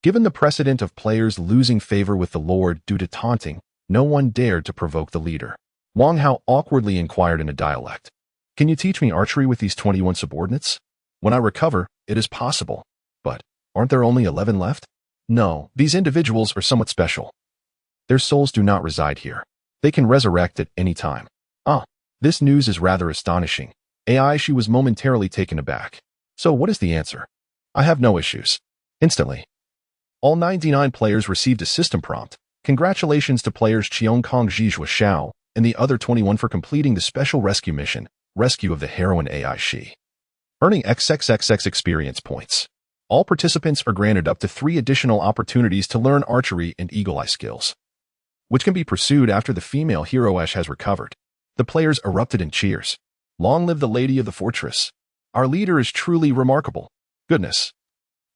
Given the precedent of players losing favor with the Lord due to taunting, No one dared to provoke the leader. Wang Hao awkwardly inquired in a dialect. Can you teach me archery with these 21 subordinates? When I recover, it is possible. But aren't there only 11 left? No, these individuals are somewhat special. Their souls do not reside here. They can resurrect at any time. This news is rather astonishing. She was momentarily taken aback. So what is the answer? I have no issues. Instantly. All 99 players received a system prompt. Congratulations to players Cheongkong Jijua Xiao and the other 21 for completing the special rescue mission, Rescue of the Heroine Shi. Earning XXXX experience points. All participants are granted up to 3 additional opportunities to learn archery and eagle eye skills, which can be pursued after the female hero Ash has recovered. The players erupted in cheers. Long live the Lady of the Fortress. Our leader is truly remarkable. Goodness.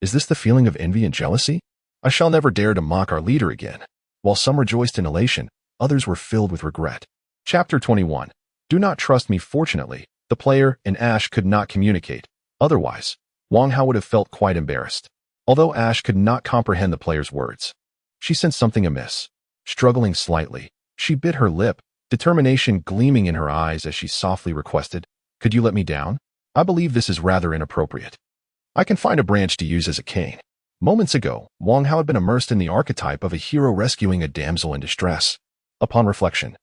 Is this the feeling of envy and jealousy? I shall never dare to mock our leader again. While some rejoiced in elation, others were filled with regret. Chapter 21. Do not trust me. Fortunately, the player and Ash could not communicate. Otherwise, Wang Hao would have felt quite embarrassed. Although Ash could not comprehend the player's words, she sensed something amiss. Struggling slightly, she bit her lip, determination gleaming in her eyes as she softly requested, Could you let me down? I believe this is rather inappropriate. I can find a branch to use as a cane. Moments ago, Wang Hao had been immersed in the archetype of a hero rescuing a damsel in distress. Upon reflection,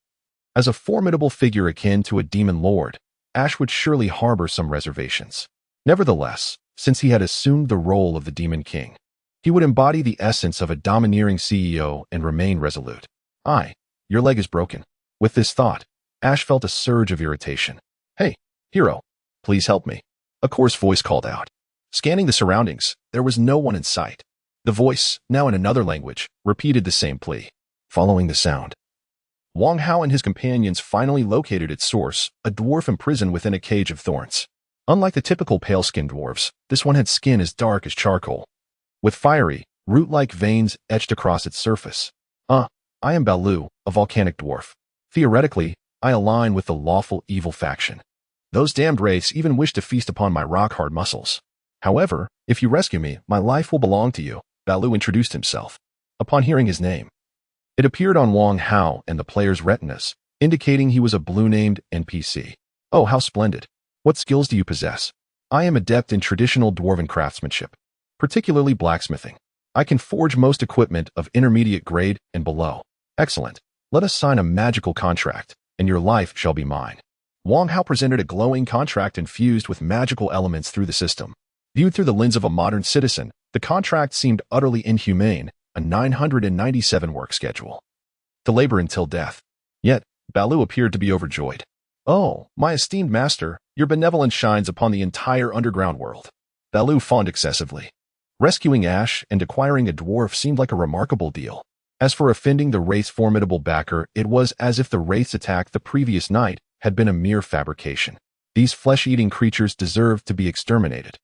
as a formidable figure akin to a demon lord, Ash would surely harbor some reservations. Nevertheless, since he had assumed the role of the Demon King, he would embody the essence of a domineering CEO and remain resolute. Your leg is broken. With this thought, Ash felt a surge of irritation. Hey, hero, please help me. A coarse voice called out. Scanning the surroundings, there was no one in sight. The voice, now in another language, repeated the same plea. Following the sound, Wang Hao and his companions finally located its source, a dwarf imprisoned within a cage of thorns. Unlike the typical pale-skinned dwarves, this one had skin as dark as charcoal, with fiery, root-like veins etched across its surface. I am Balu, a volcanic dwarf. Theoretically, I align with the lawful evil faction. Those damned wraiths even wish to feast upon my rock-hard muscles. However, if you rescue me, my life will belong to you, Balu introduced himself. Upon hearing his name, it appeared on Wang Hao and the player's retinas, indicating he was a blue-named NPC. Oh, how splendid. What skills do you possess? I am adept in traditional dwarven craftsmanship, particularly blacksmithing. I can forge most equipment of intermediate grade and below. Excellent. Let us sign a magical contract, and your life shall be mine. Wang Hao presented a glowing contract infused with magical elements through the system. Viewed through the lens of a modern citizen, the contract seemed utterly inhumane, a 997 work schedule. To labor until death. Yet, Balu appeared to be overjoyed. Oh, my esteemed master, your benevolence shines upon the entire underground world. Balu fawned excessively. Rescuing Ash and acquiring a dwarf seemed like a remarkable deal. As for offending the Wraith's formidable backer, it was as if the Wraith's attack the previous night had been a mere fabrication. These flesh-eating creatures deserved to be exterminated.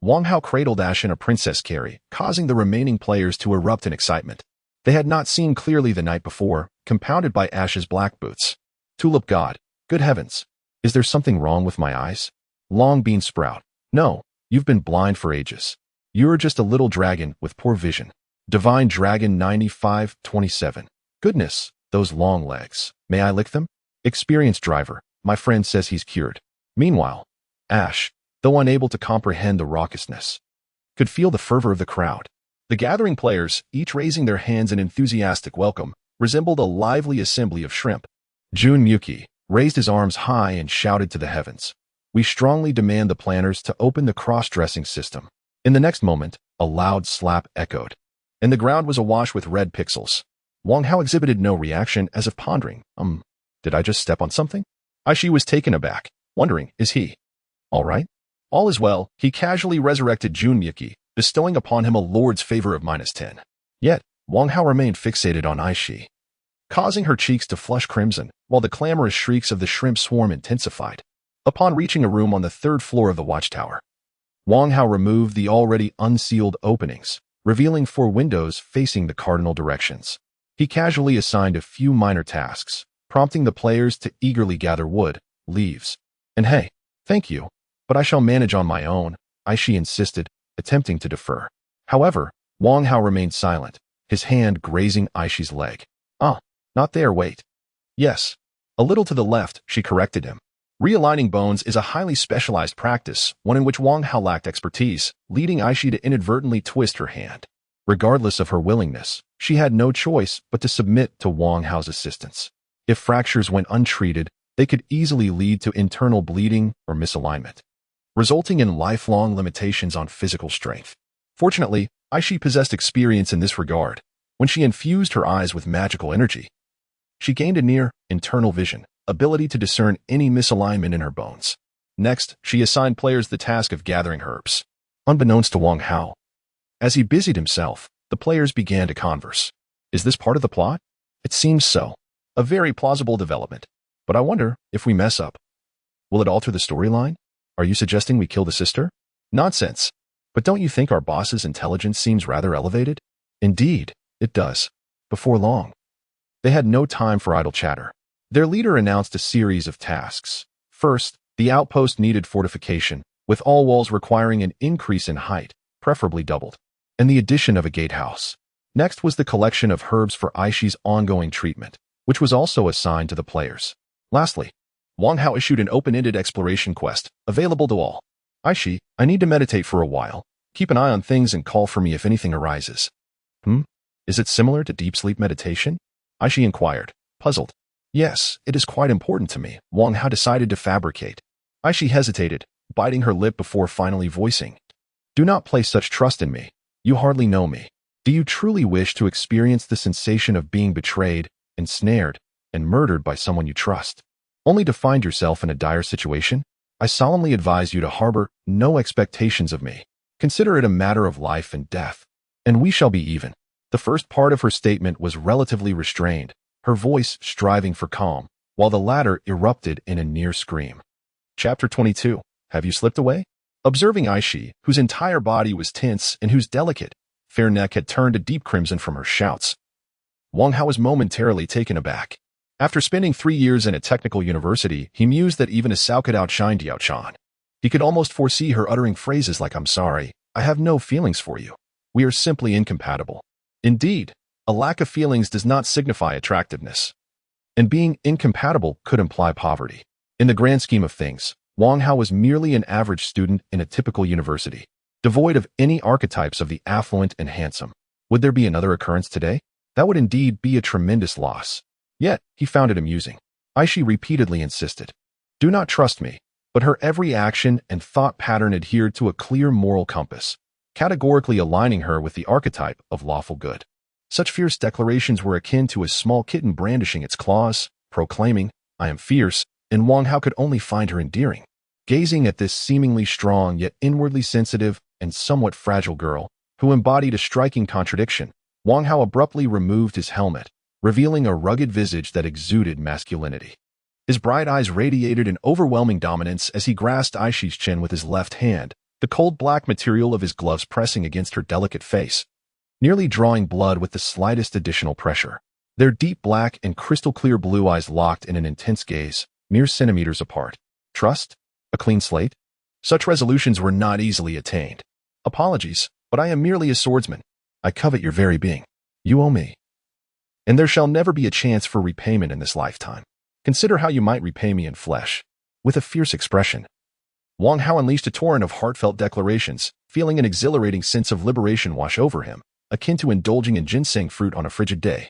Wang Hao cradled Ash in a princess carry, causing the remaining players to erupt in excitement. They had not seen clearly the night before, compounded by Ash's black boots. Tulip God, good heavens, is there something wrong with my eyes? Long Bean Sprout, no, you've been blind for ages. You're just a little dragon with poor vision. Divine Dragon 9527. Goodness, those long legs. May I lick them? Experienced driver, my friend says he's cured. Meanwhile, Ash, though unable to comprehend the raucousness, could feel the fervor of the crowd. The gathering players, each raising their hands in enthusiastic welcome, resembled a lively assembly of shrimp. Jun Miyuki raised his arms high and shouted to the heavens. We strongly demand the planners to open the cross-dressing system. In the next moment, a loud slap echoed, and the ground was awash with red pixels. Wang Hao exhibited no reaction, as if pondering, did I just step on something? Aishi was taken aback, wondering, is he all right? All is well, he casually resurrected Jun Miyuki, bestowing upon him a lord's favor of -10. Yet, Wang Hao remained fixated on Aishi, causing her cheeks to flush crimson, while the clamorous shrieks of the shrimp swarm intensified. Upon reaching a room on the 3rd floor of the watchtower, Wang Hao removed the already unsealed openings, revealing 4 windows facing the cardinal directions. He casually assigned a few minor tasks, prompting the players to eagerly gather wood, leaves, and hay. Thank you, but I shall manage on my own, Aishi insisted, attempting to defer. However, Wang Hao remained silent, his hand grazing Aishi's leg. Not there, wait. Yes. A little to the left, she corrected him. Realigning bones is a highly specialized practice, one in which Wang Hao lacked expertise, leading Aishi to inadvertently twist her hand. Regardless of her willingness, she had no choice but to submit to Wang Hao's assistance. If fractures went untreated, they could easily lead to internal bleeding or misalignment, resulting in lifelong limitations on physical strength. Fortunately, Aishi possessed experience in this regard. When she infused her eyes with magical energy, she gained a near internal vision, ability to discern any misalignment in her bones. Next, she assigned players the task of gathering herbs. Unbeknownst to Wang Hao, as he busied himself, the players began to converse. Is this part of the plot? It seems so. A very plausible development. But I wonder, if we mess up, will it alter the storyline? Are you suggesting we kill the sister? Nonsense. But don't you think our boss's intelligence seems rather elevated? Indeed, it does. Before long, they had no time for idle chatter. Their leader announced a series of tasks. First, the outpost needed fortification, with all walls requiring an increase in height, preferably doubled, and the addition of a gatehouse. Next was the collection of herbs for Aishi's ongoing treatment, which was also assigned to the players. Lastly, Wang Hao issued an open-ended exploration quest, available to all. Aishi, I need to meditate for a while. Keep an eye on things and call for me if anything arises. Is it similar to deep sleep meditation? Aishi inquired, puzzled. Yes, it is quite important to me, Wang Hao decided to fabricate. Aishi hesitated, biting her lip before finally voicing. Do not place such trust in me. You hardly know me. Do you truly wish to experience the sensation of being betrayed, ensnared, and murdered by someone you trust, only to find yourself in a dire situation? I solemnly advise you to harbor no expectations of me. Consider it a matter of life and death, and we shall be even. The first part of her statement was relatively restrained, her voice striving for calm, while the latter erupted in a near scream. Chapter 22. Have you slipped away? Observing Aishi, whose entire body was tense and whose delicate, fair neck had turned a deep crimson from her shouts, Wang Hao was momentarily taken aback. After spending 3 years in a technical university, he mused that even a Cao could outshine Diao Chan. He could almost foresee her uttering phrases like, I'm sorry, I have no feelings for you. We are simply incompatible. Indeed, a lack of feelings does not signify attractiveness. And being incompatible could imply poverty. In the grand scheme of things, Wang Hao was merely an average student in a typical university, devoid of any archetypes of the affluent and handsome. Would there be another occurrence today? That would indeed be a tremendous loss. Yet, he found it amusing. Aishi repeatedly insisted. Do not trust me. But her every action and thought pattern adhered to a clear moral compass, categorically aligning her with the archetype of lawful good. Such fierce declarations were akin to a small kitten brandishing its claws, proclaiming, I am fierce, and Wang Hao could only find her endearing. Gazing at this seemingly strong yet inwardly sensitive and somewhat fragile girl, who embodied a striking contradiction, Wang Hao abruptly removed his helmet, revealing a rugged visage that exuded masculinity. His bright eyes radiated an overwhelming dominance as he grasped Aishi's chin with his left hand, the cold black material of his gloves pressing against her delicate face, nearly drawing blood with the slightest additional pressure. Their deep black and crystal clear blue eyes locked in an intense gaze, mere centimeters apart. Trust? A clean slate? Such resolutions were not easily attained. Apologies, but I am merely a swordsman. I covet your very being. You owe me. And there shall never be a chance for repayment in this lifetime. Consider how you might repay me in flesh. With a fierce expression, Wang Hao unleashed a torrent of heartfelt declarations, feeling an exhilarating sense of liberation wash over him, akin to indulging in ginseng fruit on a frigid day.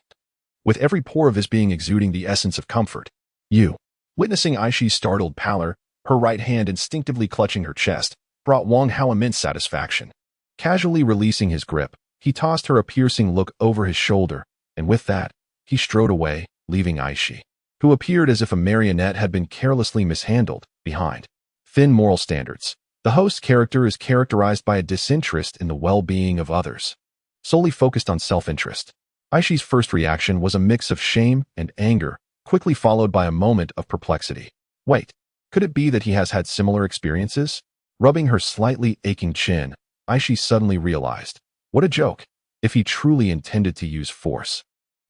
With every pore of his being exuding the essence of comfort. You. Witnessing Aishi's startled pallor, her right hand instinctively clutching her chest, brought Wang Hao immense satisfaction. Casually releasing his grip, he tossed her a piercing look over his shoulder, and with that, he strode away, leaving Aishi, who appeared as if a marionette had been carelessly mishandled, behind. Thin moral standards. The host character is characterized by a disinterest in the well-being of others, solely focused on self-interest. Aishi's first reaction was a mix of shame and anger, quickly followed by a moment of perplexity. Wait, could it be that he has had similar experiences? Rubbing her slightly aching chin, Aishi suddenly realized, what a joke. If he truly intended to use force,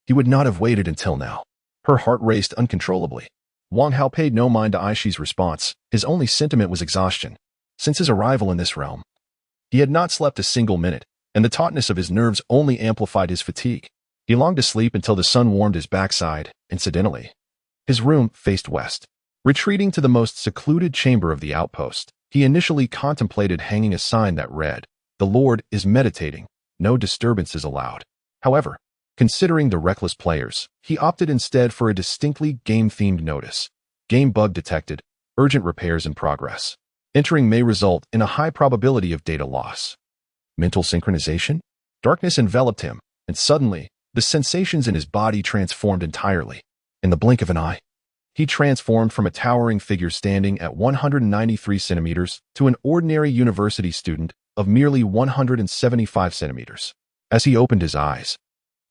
he would not have waited until now. Her heart raced uncontrollably. Wang Hao paid no mind to Aishi's response. His only sentiment was exhaustion. Since his arrival in this realm, he had not slept a single minute, and the tautness of his nerves only amplified his fatigue. He longed to sleep until the sun warmed his backside, incidentally. His room faced west. Retreating to the most secluded chamber of the outpost, he initially contemplated hanging a sign that read, "The Lord is meditating, no disturbances allowed." However, considering the reckless players, he opted instead for a distinctly game-themed notice. Game bug detected, urgent repairs in progress. Entering may result in a high probability of data loss. Mental synchronization? Darkness enveloped him, and suddenly, the sensations in his body transformed entirely. In the blink of an eye, he transformed from a towering figure standing at 193 centimeters to an ordinary university student of merely 175 centimeters. As he opened his eyes,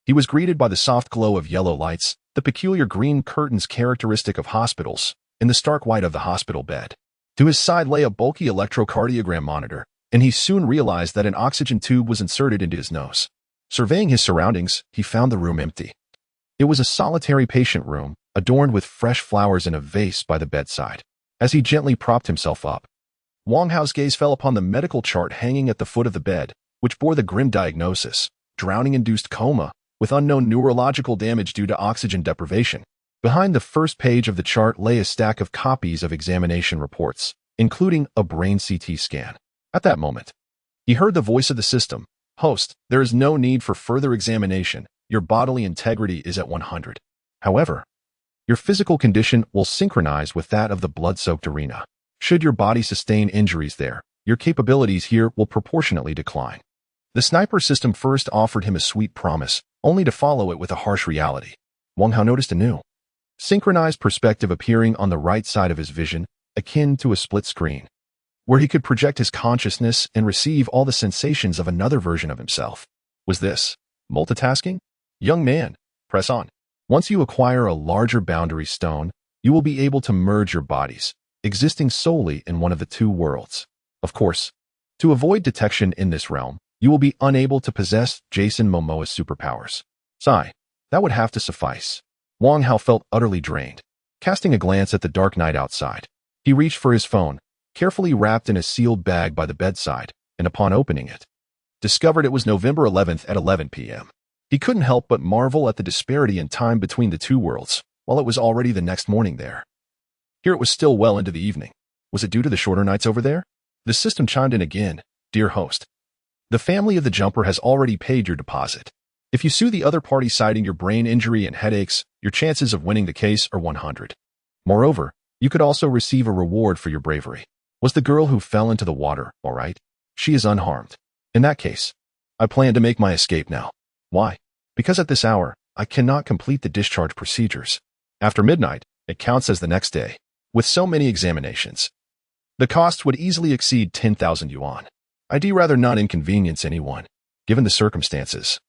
he was greeted by the soft glow of yellow lights, the peculiar green curtains characteristic of hospitals, and the stark white of the hospital bed. To his side lay a bulky electrocardiogram monitor, and he soon realized that an oxygen tube was inserted into his nose. Surveying his surroundings, he found the room empty. It was a solitary patient room, adorned with fresh flowers in a vase by the bedside. As he gently propped himself up, Wang Hao's gaze fell upon the medical chart hanging at the foot of the bed, which bore the grim diagnosis, drowning-induced coma, with unknown neurological damage due to oxygen deprivation. Behind the first page of the chart lay a stack of copies of examination reports, including a brain CT scan. At that moment, he heard the voice of the system. "Host, there is no need for further examination. Your bodily integrity is at 100. However, your physical condition will synchronize with that of the blood-soaked arena. Should your body sustain injuries there, your capabilities here will proportionately decline." The sniper system first offered him a sweet promise, only to follow it with a harsh reality. Wang Hao noticed a new, synchronized perspective appearing on the right side of his vision, akin to a split screen, where he could project his consciousness and receive all the sensations of another version of himself. Was this multitasking? Young man, press on. Once you acquire a larger boundary stone, you will be able to merge your bodies, existing solely in one of the two worlds. Of course, to avoid detection in this realm, you will be unable to possess Jason Momoa's superpowers. Sigh, that would have to suffice. Wang Hao felt utterly drained. Casting a glance at the dark night outside, he reached for his phone, carefully wrapped in a sealed bag by the bedside, and upon opening it, discovered it was November 11th at 11 p.m. He couldn't help but marvel at the disparity in time between the two worlds, while it was already the next morning there. Here it was still well into the evening. Was it due to the shorter nights over there? The system chimed in again. "Dear host, the family of the jumper has already paid your deposit. If you sue the other party citing your brain injury and headaches, your chances of winning the case are 100. Moreover, you could also receive a reward for your bravery. Was the girl who fell into the water all right? She is unharmed. In that case, I plan to make my escape now. Why? Because at this hour, I cannot complete the discharge procedures. After midnight, it counts as the next day. With so many examinations, the cost would easily exceed 10,000 yuan. I'd rather not inconvenience anyone, given the circumstances."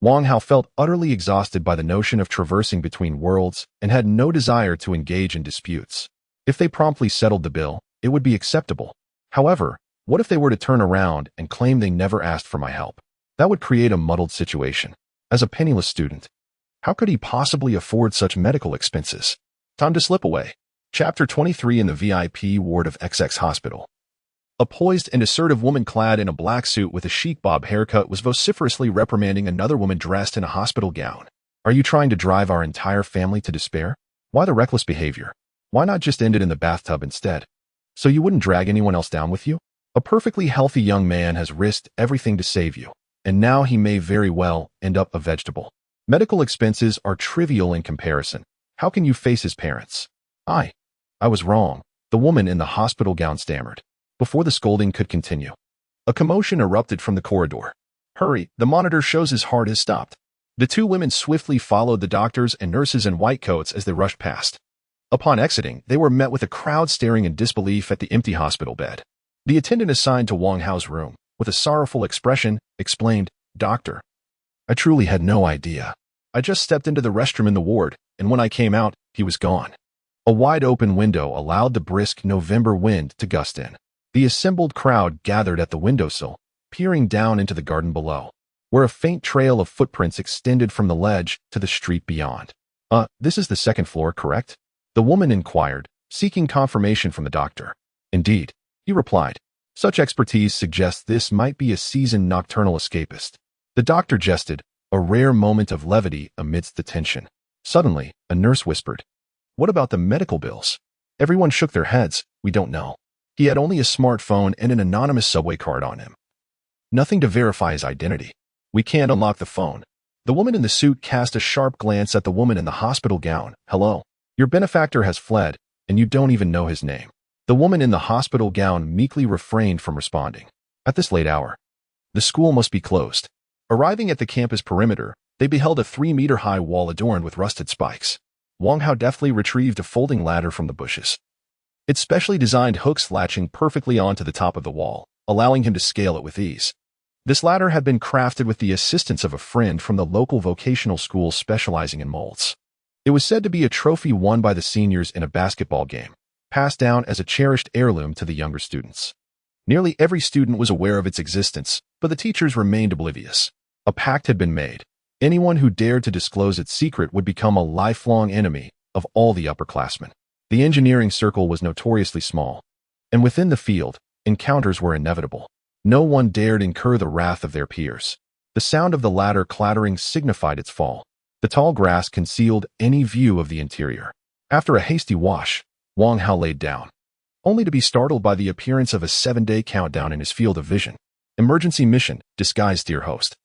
Wang Hao felt utterly exhausted by the notion of traversing between worlds and had no desire to engage in disputes. If they promptly settled the bill, it would be acceptable. However, what if they were to turn around and claim they never asked for my help? That would create a muddled situation. As a penniless student, how could he possibly afford such medical expenses? Time to slip away. Chapter 23 in the VIP ward of XX Hospital. A poised and assertive woman clad in a black suit with a chic bob haircut was vociferously reprimanding another woman dressed in a hospital gown. "Are you trying to drive our entire family to despair? Why the reckless behavior? Why not just end it in the bathtub instead? So you wouldn't drag anyone else down with you? A perfectly healthy young man has risked everything to save you, and now he may very well end up a vegetable. Medical expenses are trivial in comparison. How can you face his parents?" I was wrong," the woman in the hospital gown stammered. Before the scolding could continue, a commotion erupted from the corridor. "Hurry, the monitor shows his heart has stopped." The two women swiftly followed the doctors and nurses in white coats as they rushed past. Upon exiting, they were met with a crowd staring in disbelief at the empty hospital bed. The attendant assigned to Wang Hao's room, with a sorrowful expression, explained, "Doctor, I truly had no idea. I just stepped into the restroom in the ward, and when I came out, he was gone." A wide-open window allowed the brisk November wind to gust in. The assembled crowd gathered at the windowsill, peering down into the garden below, where a faint trail of footprints extended from the ledge to the street beyond. This is the second floor, correct?" the woman inquired, seeking confirmation from the doctor. "Indeed," he replied. "Such expertise suggests this might be a seasoned nocturnal escapist." The doctor jested, a rare moment of levity amidst the tension. Suddenly, a nurse whispered, "What about the medical bills?" Everyone shook their heads. "We don't know. He had only a smartphone and an anonymous subway card on him. Nothing to verify his identity. We can't unlock the phone." The woman in the suit cast a sharp glance at the woman in the hospital gown. "Hello. Your benefactor has fled, and you don't even know his name." The woman in the hospital gown meekly refrained from responding. At this late hour, the school must be closed. Arriving at the campus perimeter, they beheld a 3-meter-high wall adorned with rusted spikes. Wang Hao deftly retrieved a folding ladder from the bushes. Its specially designed hooks latching perfectly onto the top of the wall, allowing him to scale it with ease. This ladder had been crafted with the assistance of a friend from the local vocational school specializing in molds. It was said to be a trophy won by the seniors in a basketball game, passed down as a cherished heirloom to the younger students. Nearly every student was aware of its existence, but the teachers remained oblivious. A pact had been made. Anyone who dared to disclose its secret would become a lifelong enemy of all the upperclassmen. The engineering circle was notoriously small, and within the field, encounters were inevitable. No one dared incur the wrath of their peers. The sound of the ladder clattering signified its fall. The tall grass concealed any view of the interior. After a hasty wash, Wang Hao laid down, only to be startled by the appearance of a 7-day countdown in his field of vision. Emergency mission, disguised dear host.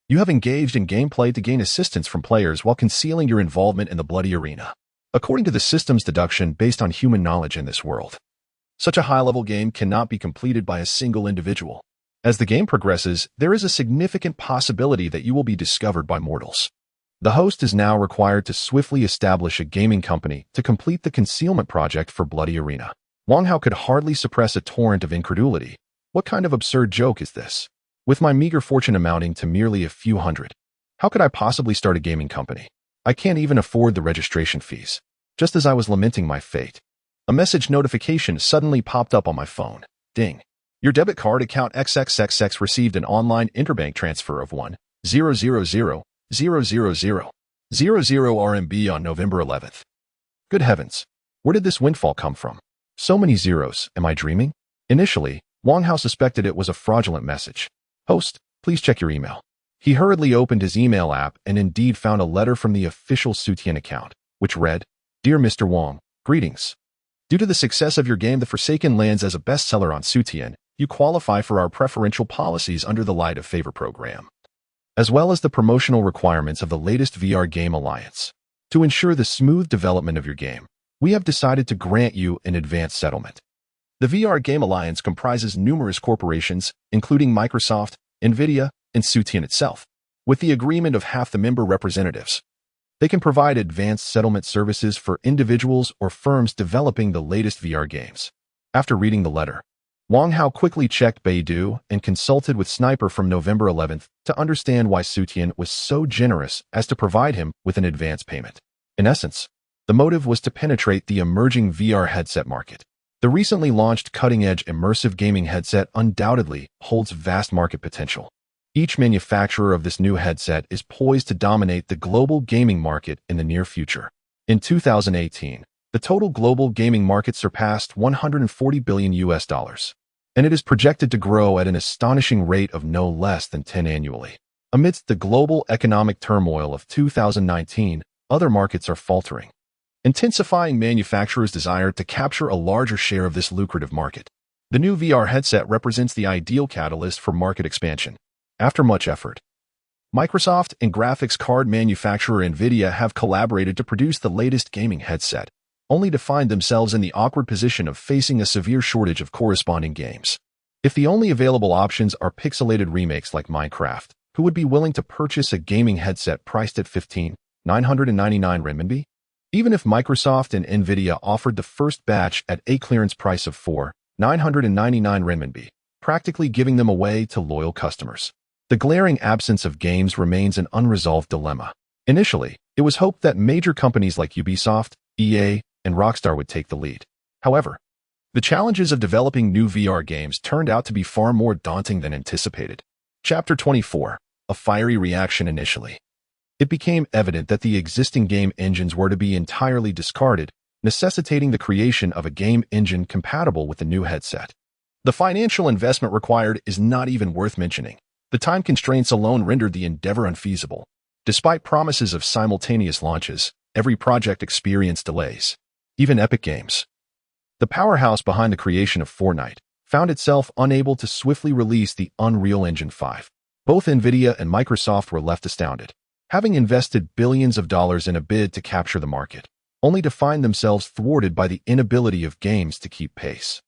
You have engaged in gameplay to gain assistance from players while concealing your involvement in the bloody arena. According to the system's deduction based on human knowledge in this world, such a high-level game cannot be completed by a single individual. As the game progresses, there is a significant possibility that you will be discovered by mortals. The host is now required to swiftly establish a gaming company to complete the concealment project for Bloody Arena. Wang Hao could hardly suppress a torrent of incredulity. What kind of absurd joke is this? With my meager fortune amounting to merely a few hundred, how could I possibly start a gaming company? I can't even afford the registration fees. Just as I was lamenting my fate, a message notification suddenly popped up on my phone. Ding. Your debit card account XXXX received an online interbank transfer of 1,000,000 RMB on November 11th. Good heavens, where did this windfall come from? So many zeros, am I dreaming? Initially, Wang Hao suspected it was a fraudulent message. Host, please check your email. He hurriedly opened his email app and indeed found a letter from the official Sutian account, which read, Dear Mr. Wang, greetings. Due to the success of your game The Forsaken Lands as a bestseller on Sutian, you qualify for our preferential policies under the Light of Favor program, as well as the promotional requirements of the latest VR Game Alliance. To ensure the smooth development of your game, we have decided to grant you an advanced settlement. The VR Game Alliance comprises numerous corporations, including Microsoft, NVIDIA, and Sutian itself. With the agreement of half the member representatives, they can provide advanced settlement services for individuals or firms developing the latest VR games. After reading the letter, Wang Hao quickly checked Baidu and consulted with Sniper from November 11th to understand why Sutian was so generous as to provide him with an advance payment. In essence, the motive was to penetrate the emerging VR headset market. The recently launched cutting-edge immersive gaming headset undoubtedly holds vast market potential. Each manufacturer of this new headset is poised to dominate the global gaming market in the near future. In 2018, the total global gaming market surpassed $140 billion, and it is projected to grow at an astonishing rate of no less than 10 annually. Amidst the global economic turmoil of 2019, other markets are faltering, intensifying manufacturers' desire to capture a larger share of this lucrative market. The new VR headset represents the ideal catalyst for market expansion. After much effort, Microsoft and graphics card manufacturer NVIDIA have collaborated to produce the latest gaming headset, only to find themselves in the awkward position of facing a severe shortage of corresponding games. If the only available options are pixelated remakes like Minecraft, who would be willing to purchase a gaming headset priced at 15,999 renminbi? Even if Microsoft and NVIDIA offered the first batch at a clearance price of 4,999 renminbi, practically giving them away to loyal customers. The glaring absence of games remains an unresolved dilemma. Initially, it was hoped that major companies like Ubisoft, EA, and Rockstar would take the lead. However, the challenges of developing new VR games turned out to be far more daunting than anticipated. Chapter 24. A fiery reaction initially. It became evident that the existing game engines were to be entirely discarded, necessitating the creation of a game engine compatible with the new headset. The financial investment required is not even worth mentioning. The time constraints alone rendered the endeavor unfeasible. Despite promises of simultaneous launches, every project experienced delays. Even Epic Games, the powerhouse behind the creation of Fortnite, found itself unable to swiftly release the Unreal Engine 5. Both Nvidia and Microsoft were left astounded, having invested billions of dollars in a bid to capture the market, only to find themselves thwarted by the inability of games to keep pace.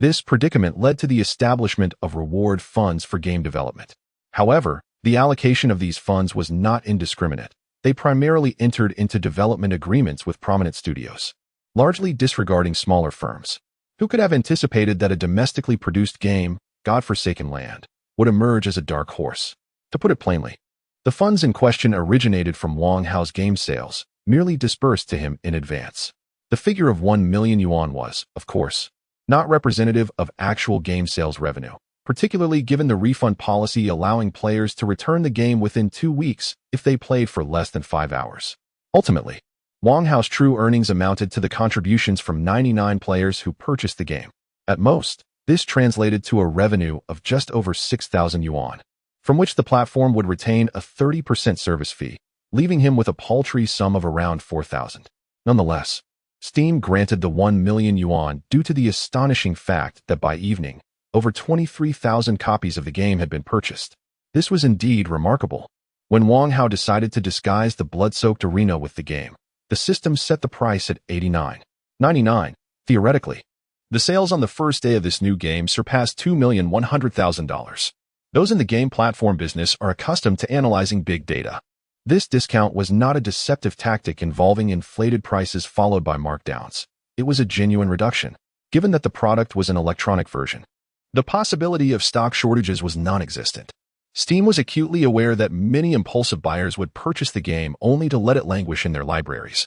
This predicament led to the establishment of reward funds for game development. However, the allocation of these funds was not indiscriminate. They primarily entered into development agreements with prominent studios, largely disregarding smaller firms. Who could have anticipated that a domestically produced game, God-forsaken Land, would emerge as a dark horse? To put it plainly, the funds in question originated from Wang Hao's game sales, merely disbursed to him in advance. The figure of 1 million yuan was, of course, not representative of actual game sales revenue, particularly given the refund policy allowing players to return the game within 2 weeks if they played for less than 5 hours. Ultimately, Wang Hao's true earnings amounted to the contributions from 99 players who purchased the game. At most, this translated to a revenue of just over 6,000 yuan, from which the platform would retain a 30% service fee, leaving him with a paltry sum of around 4,000. Nonetheless, Steam granted the 1 million yuan due to the astonishing fact that by evening, over 23,000 copies of the game had been purchased. This was indeed remarkable. When Wang Hao decided to disguise the blood-soaked arena with the game, the system set the price at $89.99. Theoretically, the sales on the first day of this new game surpassed $2,100,000. Those in the game platform business are accustomed to analyzing big data. This discount was not a deceptive tactic involving inflated prices followed by markdowns. It was a genuine reduction, given that the product was an electronic version. The possibility of stock shortages was non-existent. Steam was acutely aware that many impulsive buyers would purchase the game only to let it languish in their libraries.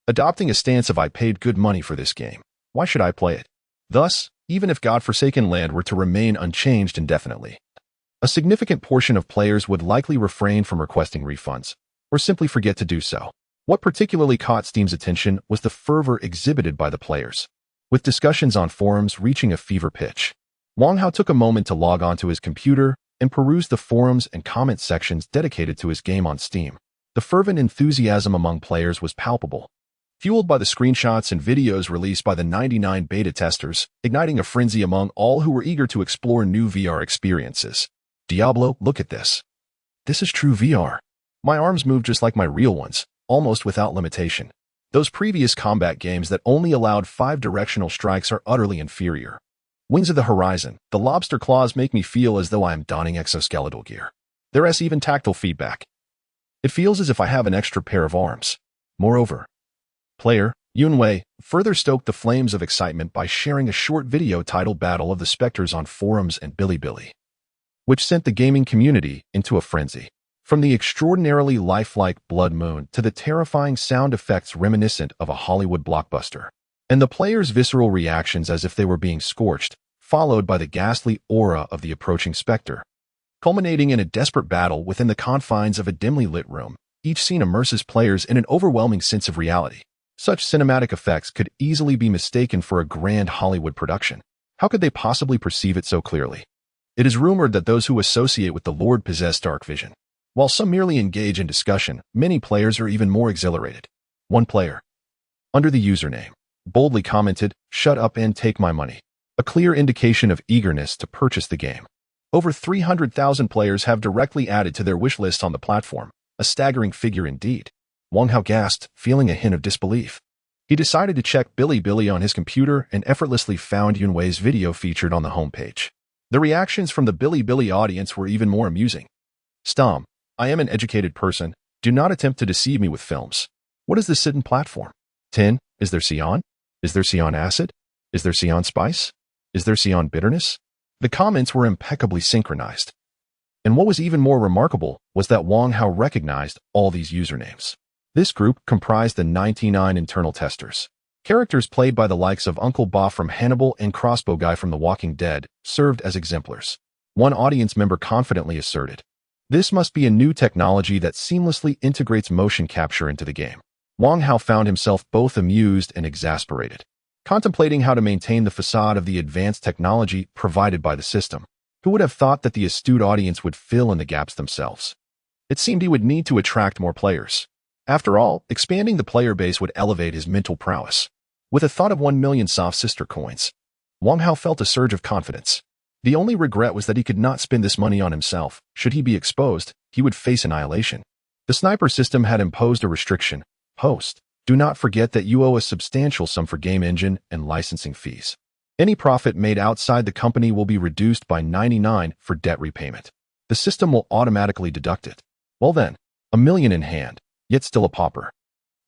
Adopting a stance of "I paid good money for this game, why should I play it?" Thus, even if God-forsaken Land were to remain unchanged indefinitely, a significant portion of players would likely refrain from requesting refunds, or simply forget to do so. What particularly caught Steam's attention was the fervor exhibited by the players, with discussions on forums reaching a fever pitch. Wang Hao took a moment to log onto his computer and peruse the forums and comment sections dedicated to his game on Steam. The fervent enthusiasm among players was palpable, fueled by the screenshots and videos released by the 99 beta testers, igniting a frenzy among all who were eager to explore new VR experiences. Diablo, look at this. This is true VR. My arms move just like my real ones, almost without limitation. Those previous combat games that only allowed 5 directional strikes are utterly inferior. Wings of the Horizon, the lobster claws make me feel as though I am donning exoskeletal gear. There is even tactile feedback. It feels as if I have an extra pair of arms. Moreover, player Yunwei further stoked the flames of excitement by sharing a short video titled Battle of the Spectres on forums and Bilibili, which sent the gaming community into a frenzy. From the extraordinarily lifelike Blood Moon to the terrifying sound effects reminiscent of a Hollywood blockbuster, and the players' visceral reactions as if they were being scorched, followed by the ghastly aura of the approaching specter, culminating in a desperate battle within the confines of a dimly lit room. Each scene immerses players in an overwhelming sense of reality. Such cinematic effects could easily be mistaken for a grand Hollywood production. How could they possibly perceive it so clearly? It is rumored that those who associate with the Lord possess dark vision. While some merely engage in discussion, many players are even more exhilarated. One player, under the username, boldly commented, "Shut up and take my money," a clear indication of eagerness to purchase the game. Over 300,000 players have directly added to their wish list on the platform, a staggering figure indeed. Wang Hao gasped, feeling a hint of disbelief. He decided to check Bilibili on his computer and effortlessly found Yunwei's video featured on the homepage. The reactions from the Bilibili audience were even more amusing. "Stom, I am an educated person. Do not attempt to deceive me with films. What is this hidden platform? 10. Is there cyan? Is there cyan acid? Is there cyan spice? Is there cyan bitterness?" The comments were impeccably synchronized. And what was even more remarkable was that Wang Hao recognized all these usernames. This group comprised the 99 internal testers. Characters played by the likes of Uncle Ba from Hannibal and Crossbow Guy from The Walking Dead served as exemplars. One audience member confidently asserted, "This must be a new technology that seamlessly integrates motion capture into the game." Wang Hao found himself both amused and exasperated, contemplating how to maintain the facade of the advanced technology provided by the system. Who would have thought that the astute audience would fill in the gaps themselves? It seemed he would need to attract more players. After all, expanding the player base would elevate his mental prowess. With a thought of 1 million soft sister coins, Wang Hao felt a surge of confidence. The only regret was that he could not spend this money on himself. Should he be exposed, he would face annihilation. The sniper system had imposed a restriction. Host, do not forget that you owe a substantial sum for game engine and licensing fees. Any profit made outside the company will be reduced by 99 for debt repayment. The system will automatically deduct it. Well then, 1 million in hand, yet still a pauper.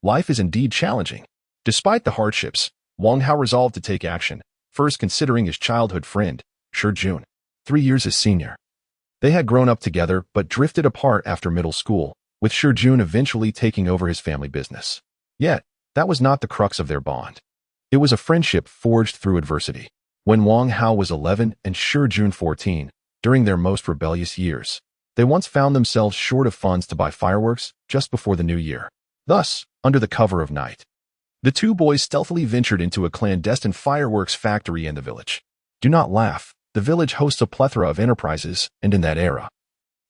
Life is indeed challenging. Despite the hardships, Wang Hao resolved to take action, first considering his childhood friend, Shi Jun, 3 years his senior. They had grown up together but drifted apart after middle school, with Shi Jun eventually taking over his family business. Yet, that was not the crux of their bond. It was a friendship forged through adversity. When Wang Hao was 11 and Shi Jun 14, during their most rebellious years, they once found themselves short of funds to buy fireworks just before the new year. Thus, under the cover of night, the two boys stealthily ventured into a clandestine fireworks factory in the village. Do not laugh. The village hosts a plethora of enterprises, and in that era,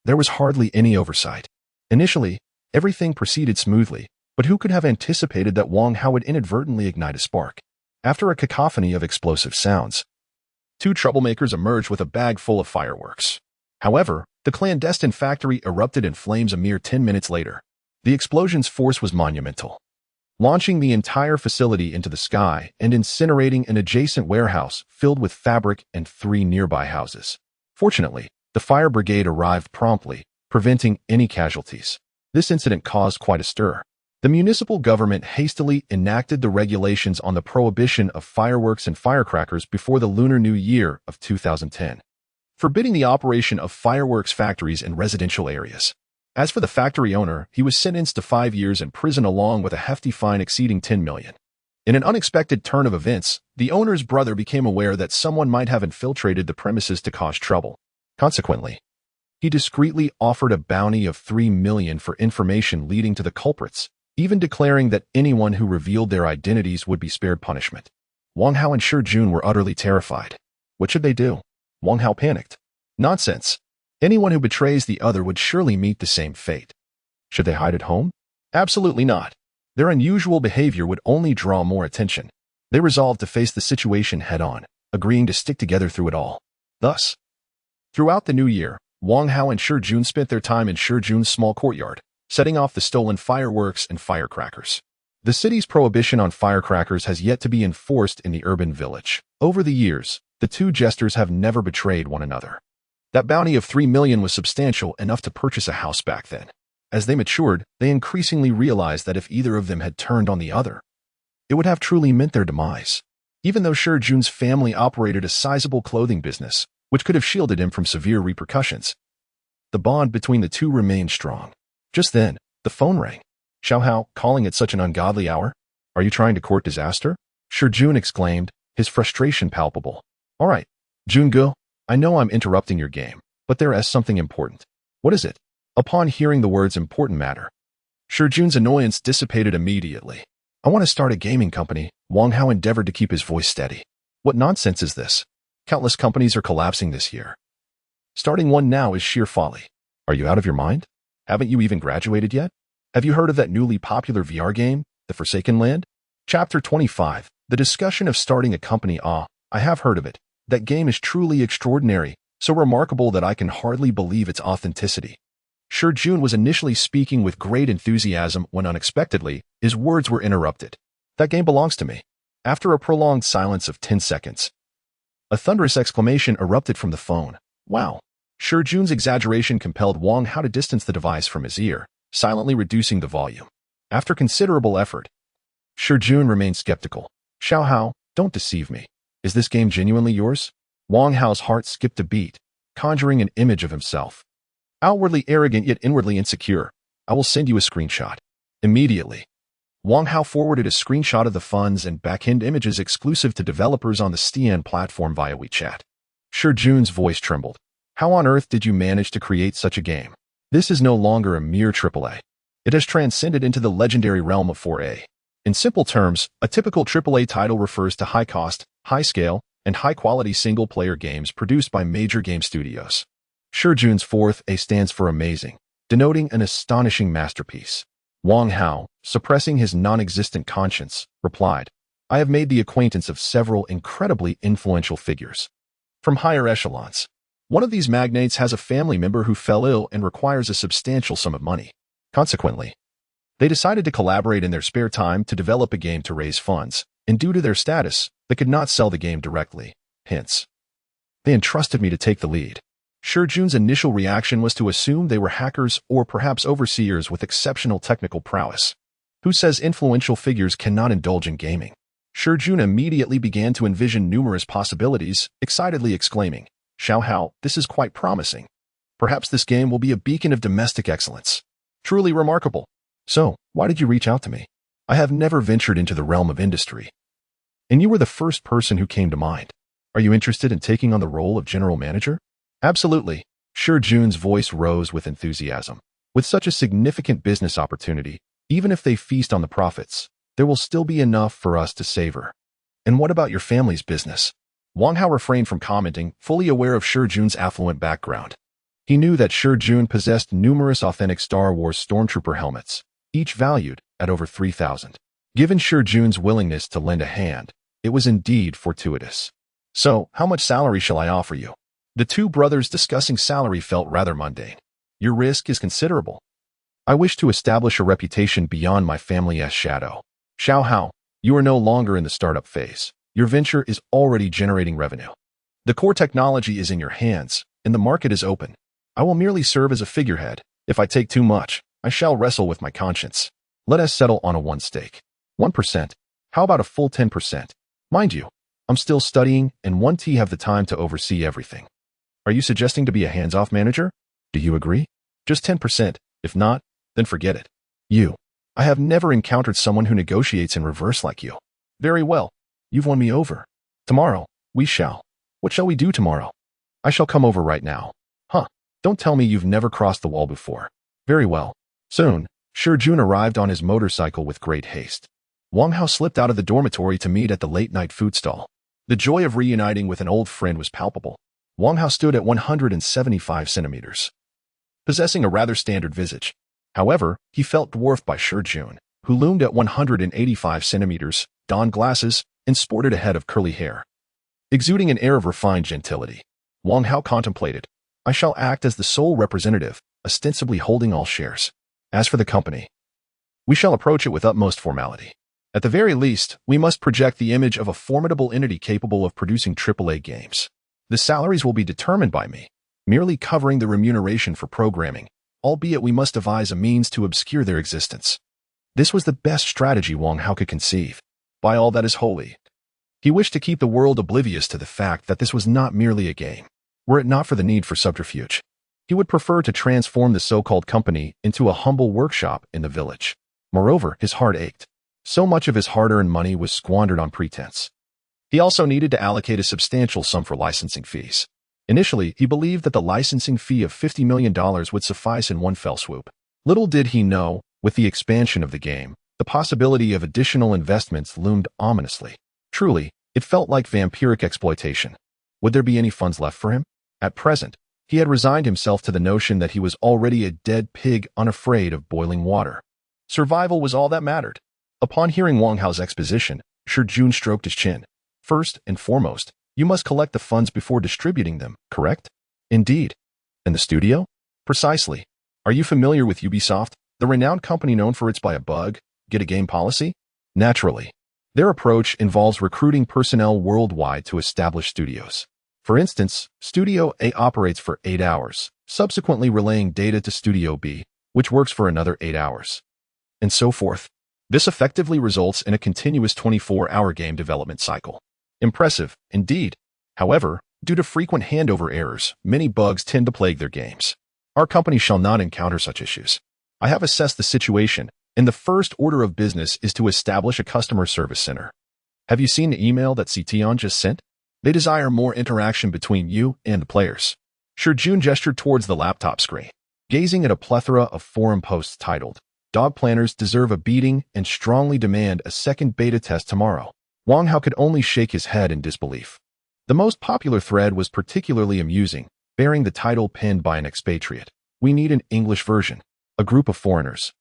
there was hardly any oversight. Initially, everything proceeded smoothly, but who could have anticipated that Wang Hao would inadvertently ignite a spark? After a cacophony of explosive sounds, two troublemakers emerged with a bag full of fireworks. However, the clandestine factory erupted in flames a mere 10 minutes later. The explosion's force was monumental, launching the entire facility into the sky and incinerating an adjacent warehouse filled with fabric and 3 nearby houses. Fortunately, the fire brigade arrived promptly, preventing any casualties. This incident caused quite a stir. The municipal government hastily enacted the regulations on the prohibition of fireworks and firecrackers before the Lunar New Year of 2010, forbidding the operation of fireworks factories in residential areas. As for the factory owner, he was sentenced to 5 years in prison along with a hefty fine exceeding 10 million. In an unexpected turn of events, the owner's brother became aware that someone might have infiltrated the premises to cause trouble. Consequently, he discreetly offered a bounty of 3 million for information leading to the culprits, even declaring that anyone who revealed their identities would be spared punishment. Wang Hao and Shi Jun were utterly terrified. What should they do? Wang Hao panicked. Nonsense. Anyone who betrays the other would surely meet the same fate. Should they hide at home? Absolutely not. Their unusual behavior would only draw more attention. They resolved to face the situation head-on, agreeing to stick together through it all. Thus, throughout the new year, Wang Hao and Shi Jun spent their time in Shi Jun's small courtyard, setting off the stolen fireworks and firecrackers. The city's prohibition on firecrackers has yet to be enforced in the urban village. Over the years, the two jesters have never betrayed one another. That bounty of 3 million was substantial enough to purchase a house back then. As they matured, they increasingly realized that if either of them had turned on the other, it would have truly meant their demise. Even though Shi Jun's family operated a sizable clothing business, which could have shielded him from severe repercussions, the bond between the two remained strong. Just then, the phone rang. Xiao Hao, calling at such an ungodly hour? Are you trying to court disaster? Shi Jun exclaimed, his frustration palpable. All right, Jungo, I know I'm interrupting your game, but there is something important. What is it? Upon hearing the words important matter, Shi Jun's annoyance dissipated immediately. I want to start a gaming company. Wang Hao endeavored to keep his voice steady. What nonsense is this? Countless companies are collapsing this year. Starting one now is sheer folly. Are you out of your mind? Haven't you even graduated yet? Have you heard of that newly popular VR game, The Forsaken Land? Chapter 25, The Discussion of Starting a Company. I have heard of it. That game is truly extraordinary, so remarkable that I can hardly believe its authenticity. Shi Jun was initially speaking with great enthusiasm when unexpectedly, his words were interrupted. That game belongs to me. After a prolonged silence of 10 seconds, a thunderous exclamation erupted from the phone. Wow! Shi Jun's exaggeration compelled Wang Hao to distance the device from his ear, silently reducing the volume. After considerable effort, Shi Jun remained skeptical. Xiao Hao, don't deceive me. Is this game genuinely yours? Wang Hao's heart skipped a beat, conjuring an image of himself. Outwardly arrogant yet inwardly insecure. I will send you a screenshot. Immediately, Wang Hao forwarded a screenshot of the funds and backend images exclusive to developers on the Stian platform via WeChat. Shi Jun's voice trembled. How on earth did you manage to create such a game? This is no longer a mere AAA. It has transcended into the legendary realm of 4A. In simple terms, a typical AAA title refers to high cost, high scale, and high-quality single-player games produced by major game studios. Shijun's fourth A stands for amazing, denoting an astonishing masterpiece. Wang Hao, suppressing his non-existent conscience, replied, I have made the acquaintance of several incredibly influential figures from higher echelons. One of these magnates has a family member who fell ill and requires a substantial sum of money. Consequently, they decided to collaborate in their spare time to develop a game to raise funds, and due to their status, they could not sell the game directly. Hence, they entrusted me to take the lead. Shijun's initial reaction was to assume they were hackers or perhaps overseers with exceptional technical prowess. Who says influential figures cannot indulge in gaming? Shijun immediately began to envision numerous possibilities, excitedly exclaiming, Xiao Hao, this is quite promising. Perhaps this game will be a beacon of domestic excellence. Truly remarkable. So, why did you reach out to me? I have never ventured into the realm of industry, and you were the first person who came to mind. Are you interested in taking on the role of general manager? Absolutely. Shijun's voice rose with enthusiasm. With such a significant business opportunity, even if they feast on the profits, there will still be enough for us to savor. And what about your family's business? Wang Hao refrained from commenting, fully aware of Shijun's affluent background. He knew that Shijun possessed numerous authentic Star Wars stormtrooper helmets, each valued at over 3,000. Given Shijun's willingness to lend a hand, it was indeed fortuitous. So, how much salary shall I offer you? The two brothers discussing salary felt rather mundane. Your risk is considerable. I wish to establish a reputation beyond my family's shadow. Xiao Hao, you are no longer in the startup phase. Your venture is already generating revenue. The core technology is in your hands, and the market is open. I will merely serve as a figurehead. If I take too much, I shall wrestle with my conscience. Let us settle on a 1 stake. 1%. How about a full 10%? Mind you, I'm still studying, and 1T have the time to oversee everything. Are you suggesting to be a hands-off manager? Do you agree? Just 10%. If not, then forget it. I have never encountered someone who negotiates in reverse like you. Very well. You've won me over. Tomorrow, we shall. What shall we do tomorrow? I shall come over right now. Don't tell me you've never crossed the wall before. Very well. Soon, Shijun arrived on his motorcycle with great haste. Wang Hao slipped out of the dormitory to meet at the late-night food stall. The joy of reuniting with an old friend was palpable. Wang Hao stood at 175 centimeters, possessing a rather standard visage. However, he felt dwarfed by Shijun, who loomed at 185 centimeters, donned glasses, and sported a head of curly hair. Exuding an air of refined gentility, Wang Hao contemplated, I shall act as the sole representative, ostensibly holding all shares. As for the company, we shall approach it with utmost formality. At the very least, we must project the image of a formidable entity capable of producing AAA games. The salaries will be determined by me, merely covering the remuneration for programming, albeit we must devise a means to obscure their existence. This was the best strategy Wang Hao could conceive. By all that is holy, he wished to keep the world oblivious to the fact that this was not merely a game. Were it not for the need for subterfuge, he would prefer to transform the so-called company into a humble workshop in the village. Moreover, his heart ached. So much of his hard-earned money was squandered on pretense. He also needed to allocate a substantial sum for licensing fees. Initially, he believed that the licensing fee of $50 million would suffice in one fell swoop. Little did he know, with the expansion of the game, the possibility of additional investments loomed ominously. Truly, it felt like vampiric exploitation. Would there be any funds left for him? At present, he had resigned himself to the notion that he was already a dead pig unafraid of boiling water. Survival was all that mattered. Upon hearing Wang Hao's exposition, Shijun stroked his chin. First and foremost, you must collect the funds before distributing them, correct? Indeed. And the studio? Precisely. Are you familiar with Ubisoft, the renowned company known for its buy a bug, get a game policy? Naturally. Their approach involves recruiting personnel worldwide to establish studios. For instance, Studio A operates for 8 hours, subsequently relaying data to Studio B, which works for another 8 hours, and so forth. This effectively results in a continuous 24-hour game development cycle. Impressive, indeed. However, due to frequent handover errors, many bugs tend to plague their games. Our company shall not encounter such issues. I have assessed the situation, and the first order of business is to establish a customer service center. Have you seen the email that Cition just sent? They desire more interaction between you and the players. Shijun gestured towards the laptop screen, gazing at a plethora of forum posts titled, Dog Planners Deserve a Beating and Strongly Demand a Second Beta Test Tomorrow. Wang Hao could only shake his head in disbelief. The most popular thread was particularly amusing, bearing the title penned by an expatriate. "We need an English version." A group of foreigners,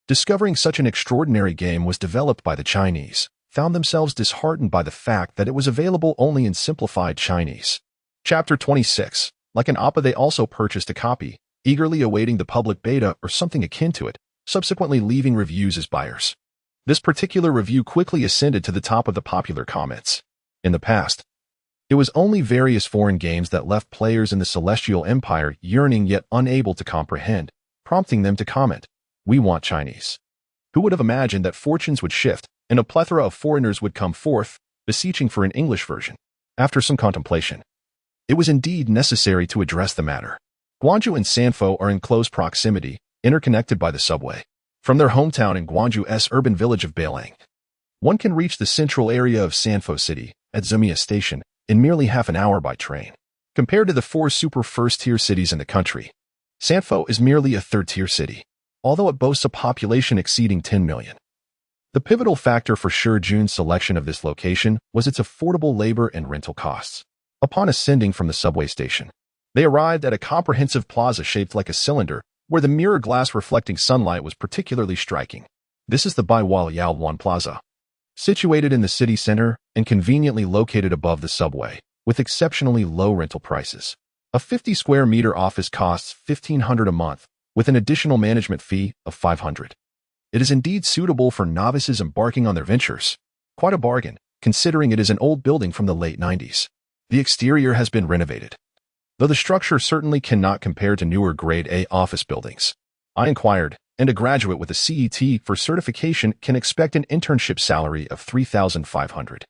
discovering such an extraordinary game was developed by the Chinese, found themselves disheartened by the fact that it was available only in simplified Chinese. Chapter 26. Like an APA, they also purchased a copy, eagerly awaiting the public beta or something akin to it, subsequently leaving reviews as buyers. This particular review quickly ascended to the top of the popular comments. In the past, it was only various foreign games that left players in the Celestial Empire yearning yet unable to comprehend, prompting them to comment, "We want Chinese." Who would have imagined that fortunes would shift, and a plethora of foreigners would come forth, beseeching for an English version? After some contemplation, it was indeed necessary to address the matter. Gwangju and Sanfo are in close proximity, interconnected by the subway. From their hometown in Gwangju's urban village of Bailang, one can reach the central area of Sanfo City, at Zumia Station, in merely half an hour by train. Compared to the 4 super first-tier cities in the country, Sanfo is merely a third-tier city, although it boasts a population exceeding 10 million. The pivotal factor for Shijun's selection of this location was its affordable labor and rental costs. Upon ascending from the subway station, they arrived at a comprehensive plaza shaped like a cylinder, where the mirror glass reflecting sunlight was particularly striking. This is the Baiwal Yaowan Plaza, situated in the city center and conveniently located above the subway, with exceptionally low rental prices. A 50 square meter office costs $1,500 a month, with an additional management fee of $500. It is indeed suitable for novices embarking on their ventures. Quite a bargain, considering it is an old building from the late 90s. The exterior has been renovated, though the structure certainly cannot compare to newer Grade A office buildings. I inquired, and a graduate with a CET for certification can expect an internship salary of $3,500,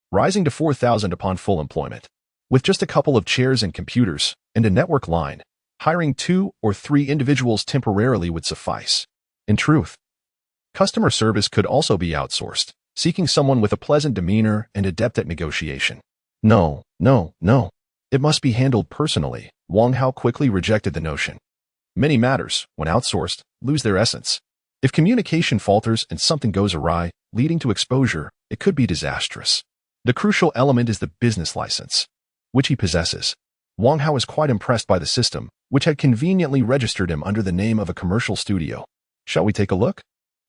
rising to $4,000 upon full employment. With just a couple of chairs and computers and a network line, hiring 2 or 3 individuals temporarily would suffice. In truth, customer service could also be outsourced, seeking someone with a pleasant demeanor and adept at negotiation. No. It must be handled personally. Wang Hao quickly rejected the notion. Many matters, when outsourced, lose their essence. If communication falters and something goes awry, leading to exposure, it could be disastrous. The crucial element is the business license, which he possesses. Wang Hao is quite impressed by the system, which had conveniently registered him under the name of a commercial studio. Shall we take a look?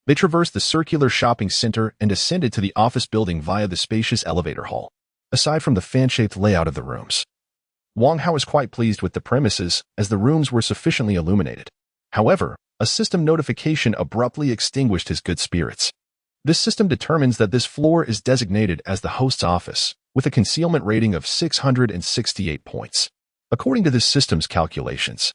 They traversed the circular shopping center and ascended to the office building via the spacious elevator hall. Aside from the fan-shaped layout of the rooms, Wang Hao was quite pleased with the premises, as the rooms were sufficiently illuminated. However, a system notification abruptly extinguished his good spirits. This system determines that this floor is designated as the host's office, with a concealment rating of 668 points. According to this system's calculations,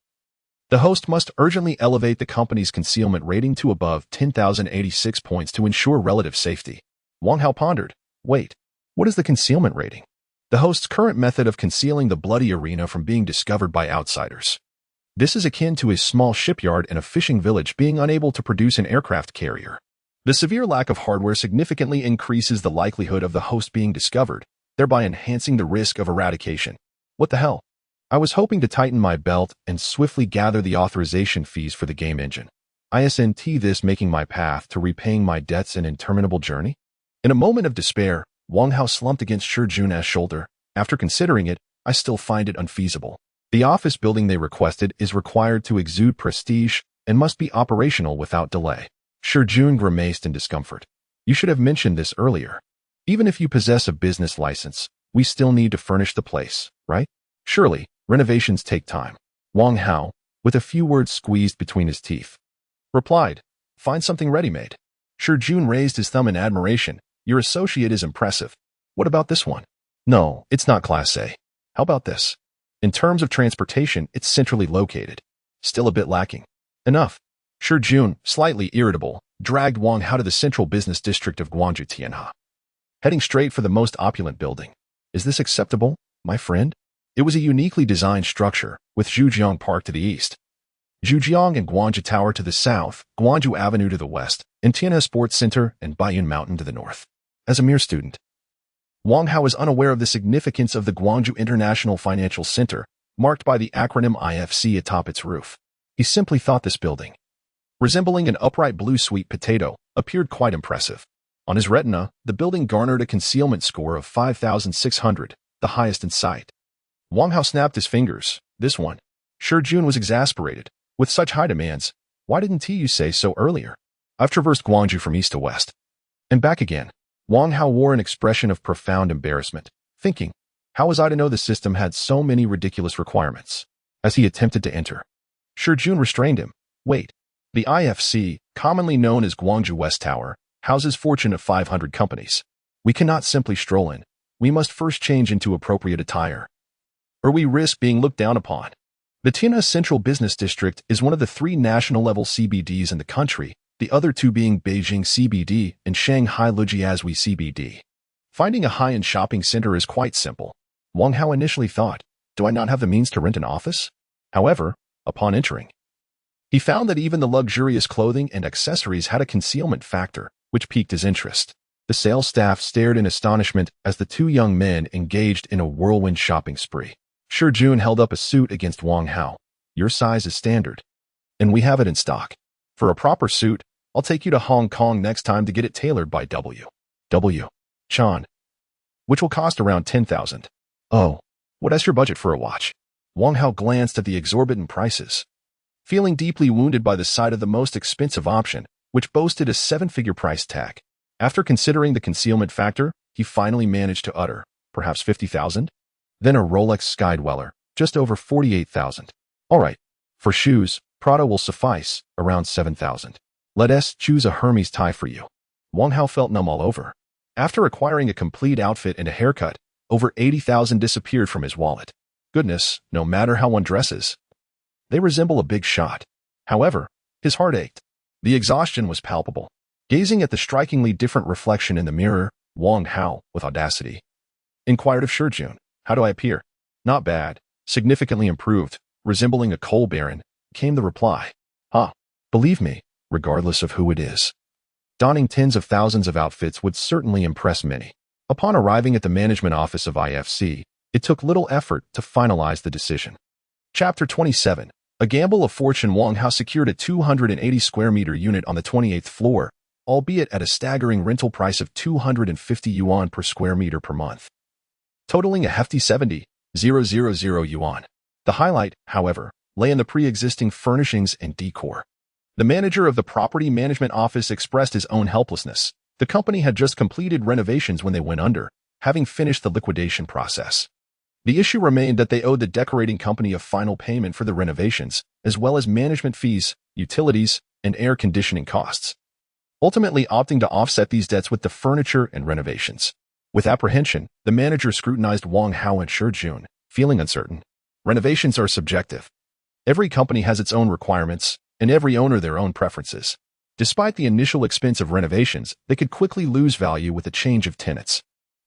the host must urgently elevate the company's concealment rating to above 10,086 points to ensure relative safety. Wang Hao pondered, wait, what is the concealment rating? The host's current method of concealing the bloody arena from being discovered by outsiders. This is akin to a small shipyard in a fishing village being unable to produce an aircraft carrier. The severe lack of hardware significantly increases the likelihood of the host being discovered, thereby enhancing the risk of eradication. What the hell? I was hoping to tighten my belt and swiftly gather the authorization fees for the game engine. Isn't this making my path to repaying my debts an interminable journey? In a moment of despair, Wang Hao slumped against Shijun's shoulder. After considering it, I still find it unfeasible. The office building they requested is required to exude prestige and must be operational without delay. Shijun grimaced in discomfort. You should have mentioned this earlier. Even if you possess a business license, we still need to furnish the place, right? Surely, renovations take time. Wang Hao, with a few words squeezed between his teeth, replied, find something ready-made. Shijun raised his thumb in admiration. Your associate is impressive. What about this one? No, it's not Class A. How about this? In terms of transportation, it's centrally located. Still a bit lacking. Enough. Shijun, slightly irritable, dragged Wang Hao to the central business district of Guangzhou Tianha, heading straight for the most opulent building. Is this acceptable, my friend? It was a uniquely designed structure, with Zhujiang Park to the east, Zhujiang and Guangzhou Tower to the south, Guangzhou Avenue to the west, and Tianhe Sports Center and Baiyun Mountain to the north. As a mere student, Wang Hao was unaware of the significance of the Guangzhou International Financial Center, marked by the acronym IFC atop its roof. He simply thought this building, resembling an upright blue sweet potato, appeared quite impressive. On his retina, the building garnered a concealment score of 5,600, the highest in sight. Wang Hao snapped his fingers. This one. Shi Jun was exasperated. With such high demands, why didn't you say so earlier? I've traversed Guangzhou from east to west. And back again. Wang Hao wore an expression of profound embarrassment, thinking, how was I to know the system had so many ridiculous requirements? As he attempted to enter, Shi Jun restrained him. Wait. The IFC, commonly known as Guangzhou West Tower, houses Fortune 500 companies. We cannot simply stroll in. We must first change into appropriate attire, or we risk being looked down upon. The Tianhe Central Business District is one of the 3 national-level CBDs in the country, the other 2 being Beijing CBD and Shanghai Lujiazui CBD. Finding a high-end shopping center is quite simple. Wang Hao initially thought, do I not have the means to rent an office? However, upon entering, he found that even the luxurious clothing and accessories had a concealment factor, which piqued his interest. The sales staff stared in astonishment as the 2 young men engaged in a whirlwind shopping spree. Shi Jun held up a suit against Wang Hao. Your size is standard, and we have it in stock. For a proper suit, I'll take you to Hong Kong next time to get it tailored by W. Chan, which will cost around 10,000. Oh, what is your budget for a watch? Wang Hao glanced at the exorbitant prices, feeling deeply wounded by the sight of the most expensive option, which boasted a 7-figure price tag. After considering the concealment factor, he finally managed to utter, perhaps 50,000? Then a Rolex Skydweller, just over 48,000. All right, for shoes, Prada will suffice, around 7,000. Let us choose a Hermes tie for you. Wang Hao felt numb all over. After acquiring a complete outfit and a haircut, over 80,000 disappeared from his wallet. Goodness, no matter how one dresses, they resemble a big shot. However, his heart ached. The exhaustion was palpable. Gazing at the strikingly different reflection in the mirror, Wang Hao, with audacity, inquired of Shi Jun, how do I appear? Not bad, significantly improved, resembling a coal baron, came the reply. Believe me, regardless of who it is. Donning tens of thousands of outfits would certainly impress many. Upon arriving at the management office of IFC, it took little effort to finalize the decision. Chapter 27. A gamble of fortune. Wang Hao secured a 280 square meter unit on the 28th floor, albeit at a staggering rental price of 250 yuan per square meter per month, totaling a hefty 70,000 yuan. The highlight, however, lay in the pre-existing furnishings and decor. The manager of the property management office expressed his own helplessness. The company had just completed renovations when they went under, having finished the liquidation process. The issue remained that they owed the decorating company a final payment for the renovations, as well as management fees, utilities, and air conditioning costs, ultimately opting to offset these debts with the furniture and renovations. With apprehension, the manager scrutinized Wang Hao and Shi Jun, feeling uncertain. Renovations are subjective. Every company has its own requirements, and every owner their own preferences. Despite the initial expense of renovations, they could quickly lose value with a change of tenants.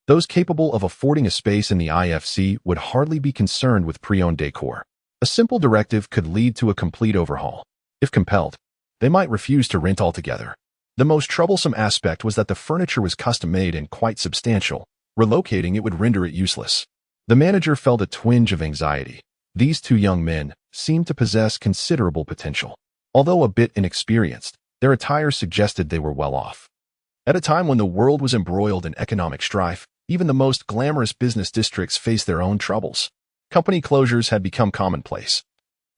Those capable of affording a space in the IFC would hardly be concerned with pre-owned decor. A simple directive could lead to a complete overhaul. If compelled, they might refuse to rent altogether. The most troublesome aspect was that the furniture was custom-made and quite substantial. Relocating it would render it useless. The manager felt a twinge of anxiety. These 2 young men seemed to possess considerable potential. Although a bit inexperienced, their attire suggested they were well off. At a time when the world was embroiled in economic strife, even the most glamorous business districts faced their own troubles. Company closures had become commonplace,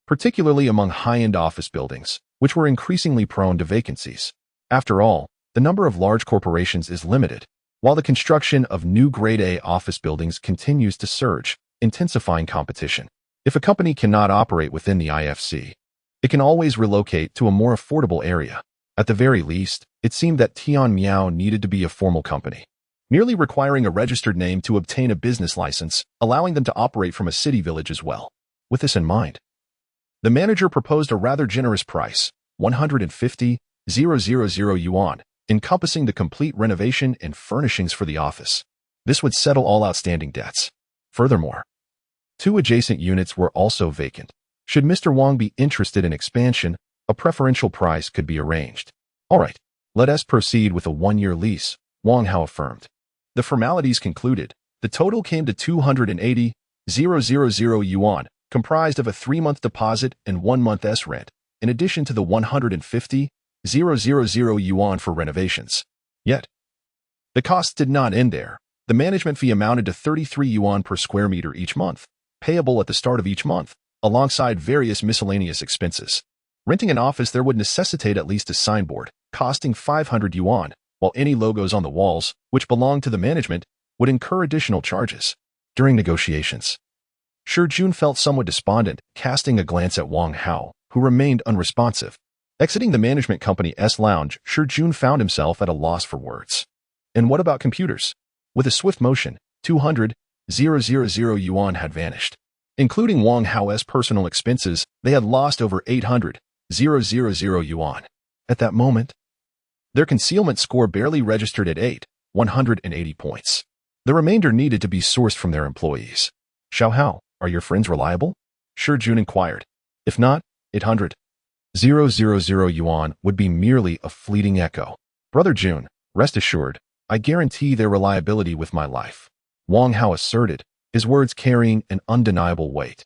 particularly among high-end office buildings, which were increasingly prone to vacancies. After all, the number of large corporations is limited, while the construction of new Grade A office buildings continues to surge, intensifying competition. If a company cannot operate within the IFC, it can always relocate to a more affordable area. At the very least, it seemed that Tian Miao needed to be a formal company, merely requiring a registered name to obtain a business license, allowing them to operate from a city village as well. With this in mind, the manager proposed a rather generous price, 150,000 yuan, encompassing the complete renovation and furnishings for the office. This would settle all outstanding debts. Furthermore, 2 adjacent units were also vacant. Should Mr. Wang be interested in expansion, a preferential price could be arranged. All right, let us proceed with a 1-year lease, Wang Hao affirmed. The formalities concluded, the total came to 280,000 yuan, comprised of a 3-month deposit and 1 month rent, in addition to the 150,000 yuan for renovations. Yet, the costs did not end there. The management fee amounted to 33 yuan per square meter each month, payable at the start of each month, alongside various miscellaneous expenses. Renting an office there would necessitate at least a signboard, costing 500 yuan, while any logos on the walls, which belonged to the management, would incur additional charges. During negotiations, Shi Jun felt somewhat despondent, casting a glance at Wang Hao, who remained unresponsive. Exiting the management company's lounge, Shi Jun found himself at a loss for words. And what about computers? With a swift motion, 200,000 yuan had vanished. Including Wang Hao's personal expenses, they had lost over 800,000 yuan. At that moment, their concealment score barely registered at 180 points. The remainder needed to be sourced from their employees. Xiao Hao, are your friends reliable? Shi Jun inquired. If not, 800,000 yuan would be merely a fleeting echo. Brother Jun, rest assured, I guarantee their reliability with my life. Wang Hao asserted, his words carrying an undeniable weight.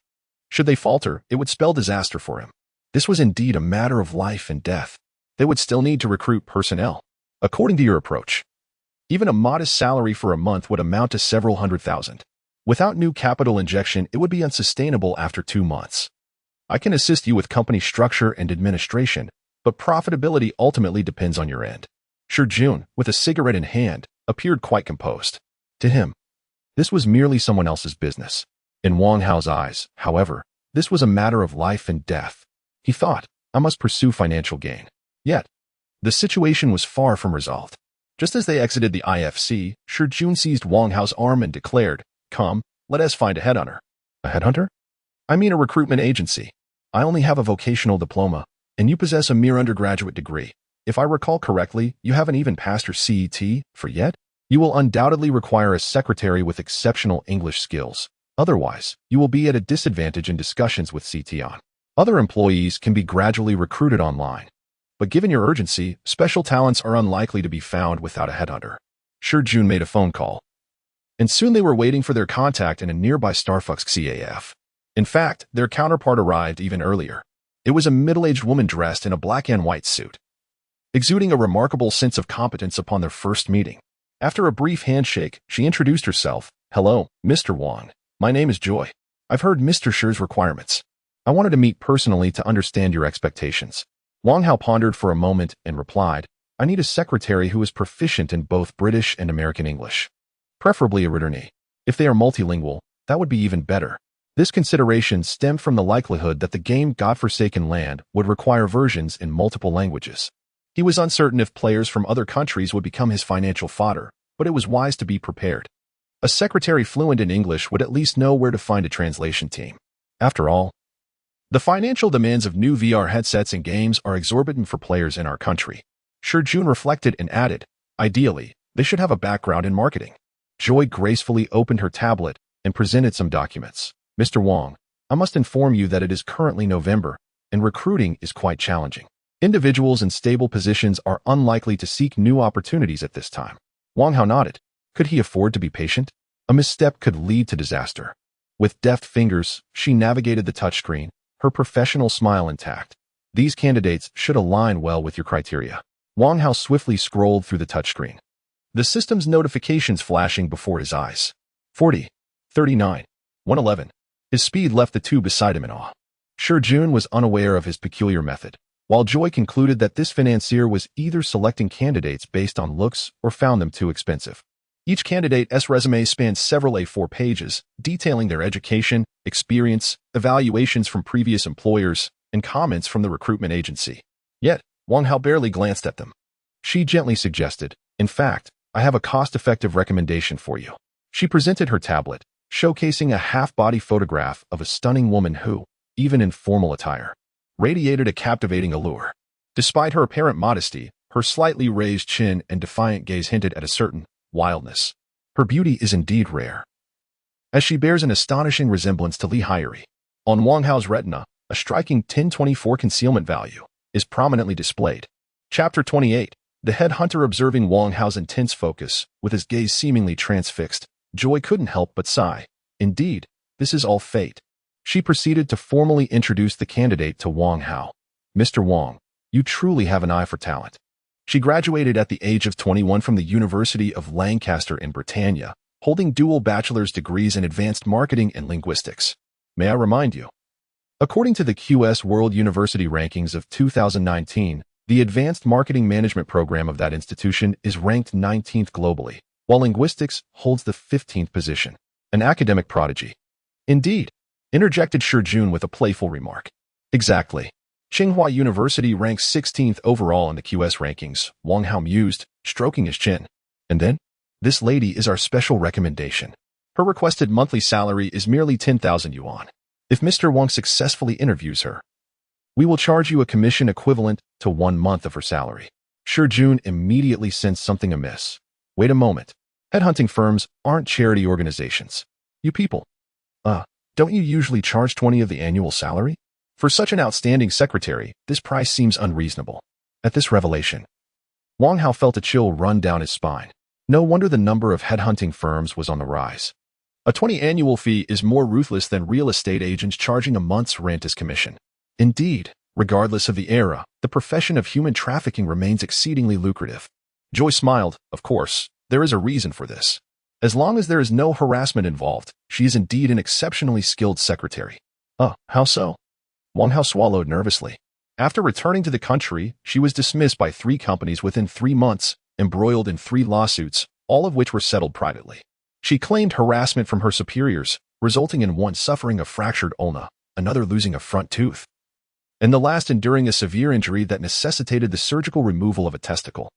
Should they falter, it would spell disaster for him. This was indeed a matter of life and death. They would still need to recruit personnel. According to your approach, even a modest salary for a month would amount to several hundred thousand. Without new capital injection, it would be unsustainable after 2 months. I can assist you with company structure and administration, but profitability ultimately depends on your end. Shi Jun, with a cigarette in hand, appeared quite composed. To him, this was merely someone else's business. In Wang Hao's eyes, however, this was a matter of life and death. He thought, I must pursue financial gain. Yet, the situation was far from resolved. Just as they exited the IFC, Shi Jun seized Wang Hao's arm and declared, Come, let us find a headhunter. A headhunter? I mean a recruitment agency. I only have a vocational diploma, and you possess a mere undergraduate degree. If I recall correctly, you haven't even passed your CET for yet? You will undoubtedly require a secretary with exceptional English skills. Otherwise, you will be at a disadvantage in discussions with CTON. Other employees can be gradually recruited online. But given your urgency, special talents are unlikely to be found without a headhunter. Shi Jun made a phone call. And soon they were waiting for their contact in a nearby Starbucks CAF. In fact, their counterpart arrived even earlier. It was a middle-aged woman dressed in a black and white suit, exuding a remarkable sense of competence upon their first meeting. After a brief handshake, she introduced herself. Hello, Mr. Wang. My name is Joy. I've heard Mr. Shi's requirements. I wanted to meet personally to understand your expectations. Wang Hao pondered for a moment and replied, I need a secretary who is proficient in both British and American English. Preferably a returnee. If they are multilingual, that would be even better. This consideration stemmed from the likelihood that the game Godforsaken Land would require versions in multiple languages. He was uncertain if players from other countries would become his financial fodder, but it was wise to be prepared. A secretary fluent in English would at least know where to find a translation team. After all, the financial demands of new VR headsets and games are exorbitant for players in our country. Shi Jun reflected and added, ideally, they should have a background in marketing. Joy gracefully opened her tablet and presented some documents. Mr. Wang, I must inform you that it is currently November, and recruiting is quite challenging. Individuals in stable positions are unlikely to seek new opportunities at this time. Wang Hao nodded. Could he afford to be patient? A misstep could lead to disaster. With deft fingers, she navigated the touchscreen, her professional smile intact. These candidates should align well with your criteria. Wang Hao swiftly scrolled through the touchscreen, the system's notifications flashing before his eyes. 40, 39, 111. His speed left the two beside him in awe. Shi Jun was unaware of his peculiar method, while Joy concluded that this financier was either selecting candidates based on looks or found them too expensive. Each candidate's resume spanned several A4 pages, detailing their education, experience, evaluations from previous employers, and comments from the recruitment agency. Yet, Wang Hao barely glanced at them. She gently suggested, in fact, I have a cost-effective recommendation for you. She presented her tablet, showcasing a half-body photograph of a stunning woman who, even in formal attire, radiated a captivating allure. Despite her apparent modesty, her slightly raised chin and defiant gaze hinted at a certain wildness. Her beauty is indeed rare, as she bears an astonishing resemblance to Li Hairi. On Wang Hao's retina, a striking 1024 concealment value is prominently displayed. Chapter 28. The headhunter observing Wang Hao's intense focus, with his gaze seemingly transfixed, Joy couldn't help but sigh. Indeed, this is all fate. She proceeded to formally introduce the candidate to Wang Hao. Mr. Wang, you truly have an eye for talent. She graduated at the age of 21 from the University of Lancaster in Britannia, holding dual bachelor's degrees in advanced marketing and linguistics. May I remind you? According to the QS World University Rankings of 2019, the Advanced Marketing Management program of that institution is ranked 19th globally, while linguistics holds the 15th position. An academic prodigy. Indeed, interjected Jun with a playful remark. Exactly. Tsinghua University ranks 16th overall in the QS rankings, Wang Hao mused, stroking his chin. And then? This lady is our special recommendation. Her requested monthly salary is merely 10,000 yuan. If Mr. Wang successfully interviews her, we will charge you a commission equivalent to 1 month of her salary. Jun immediately sensed something amiss. Wait a moment. Headhunting firms aren't charity organizations. You people. Don't you usually charge 20 of the annual salary? For such an outstanding secretary, this price seems unreasonable. At this revelation, Wang Hao felt a chill run down his spine. No wonder the number of headhunting firms was on the rise. A 20 annual fee is more ruthless than real estate agents charging a month's rent as commission. Indeed, regardless of the era, the profession of human trafficking remains exceedingly lucrative. Joy smiled. Of course, there is a reason for this. As long as there is no harassment involved, she is indeed an exceptionally skilled secretary. How so? Wang Hao swallowed nervously. After returning to the country, she was dismissed by 3 companies within 3 months, embroiled in 3 lawsuits, all of which were settled privately. She claimed harassment from her superiors, resulting in one suffering a fractured ulna, another losing a front tooth, and the last enduring a severe injury that necessitated the surgical removal of a testicle.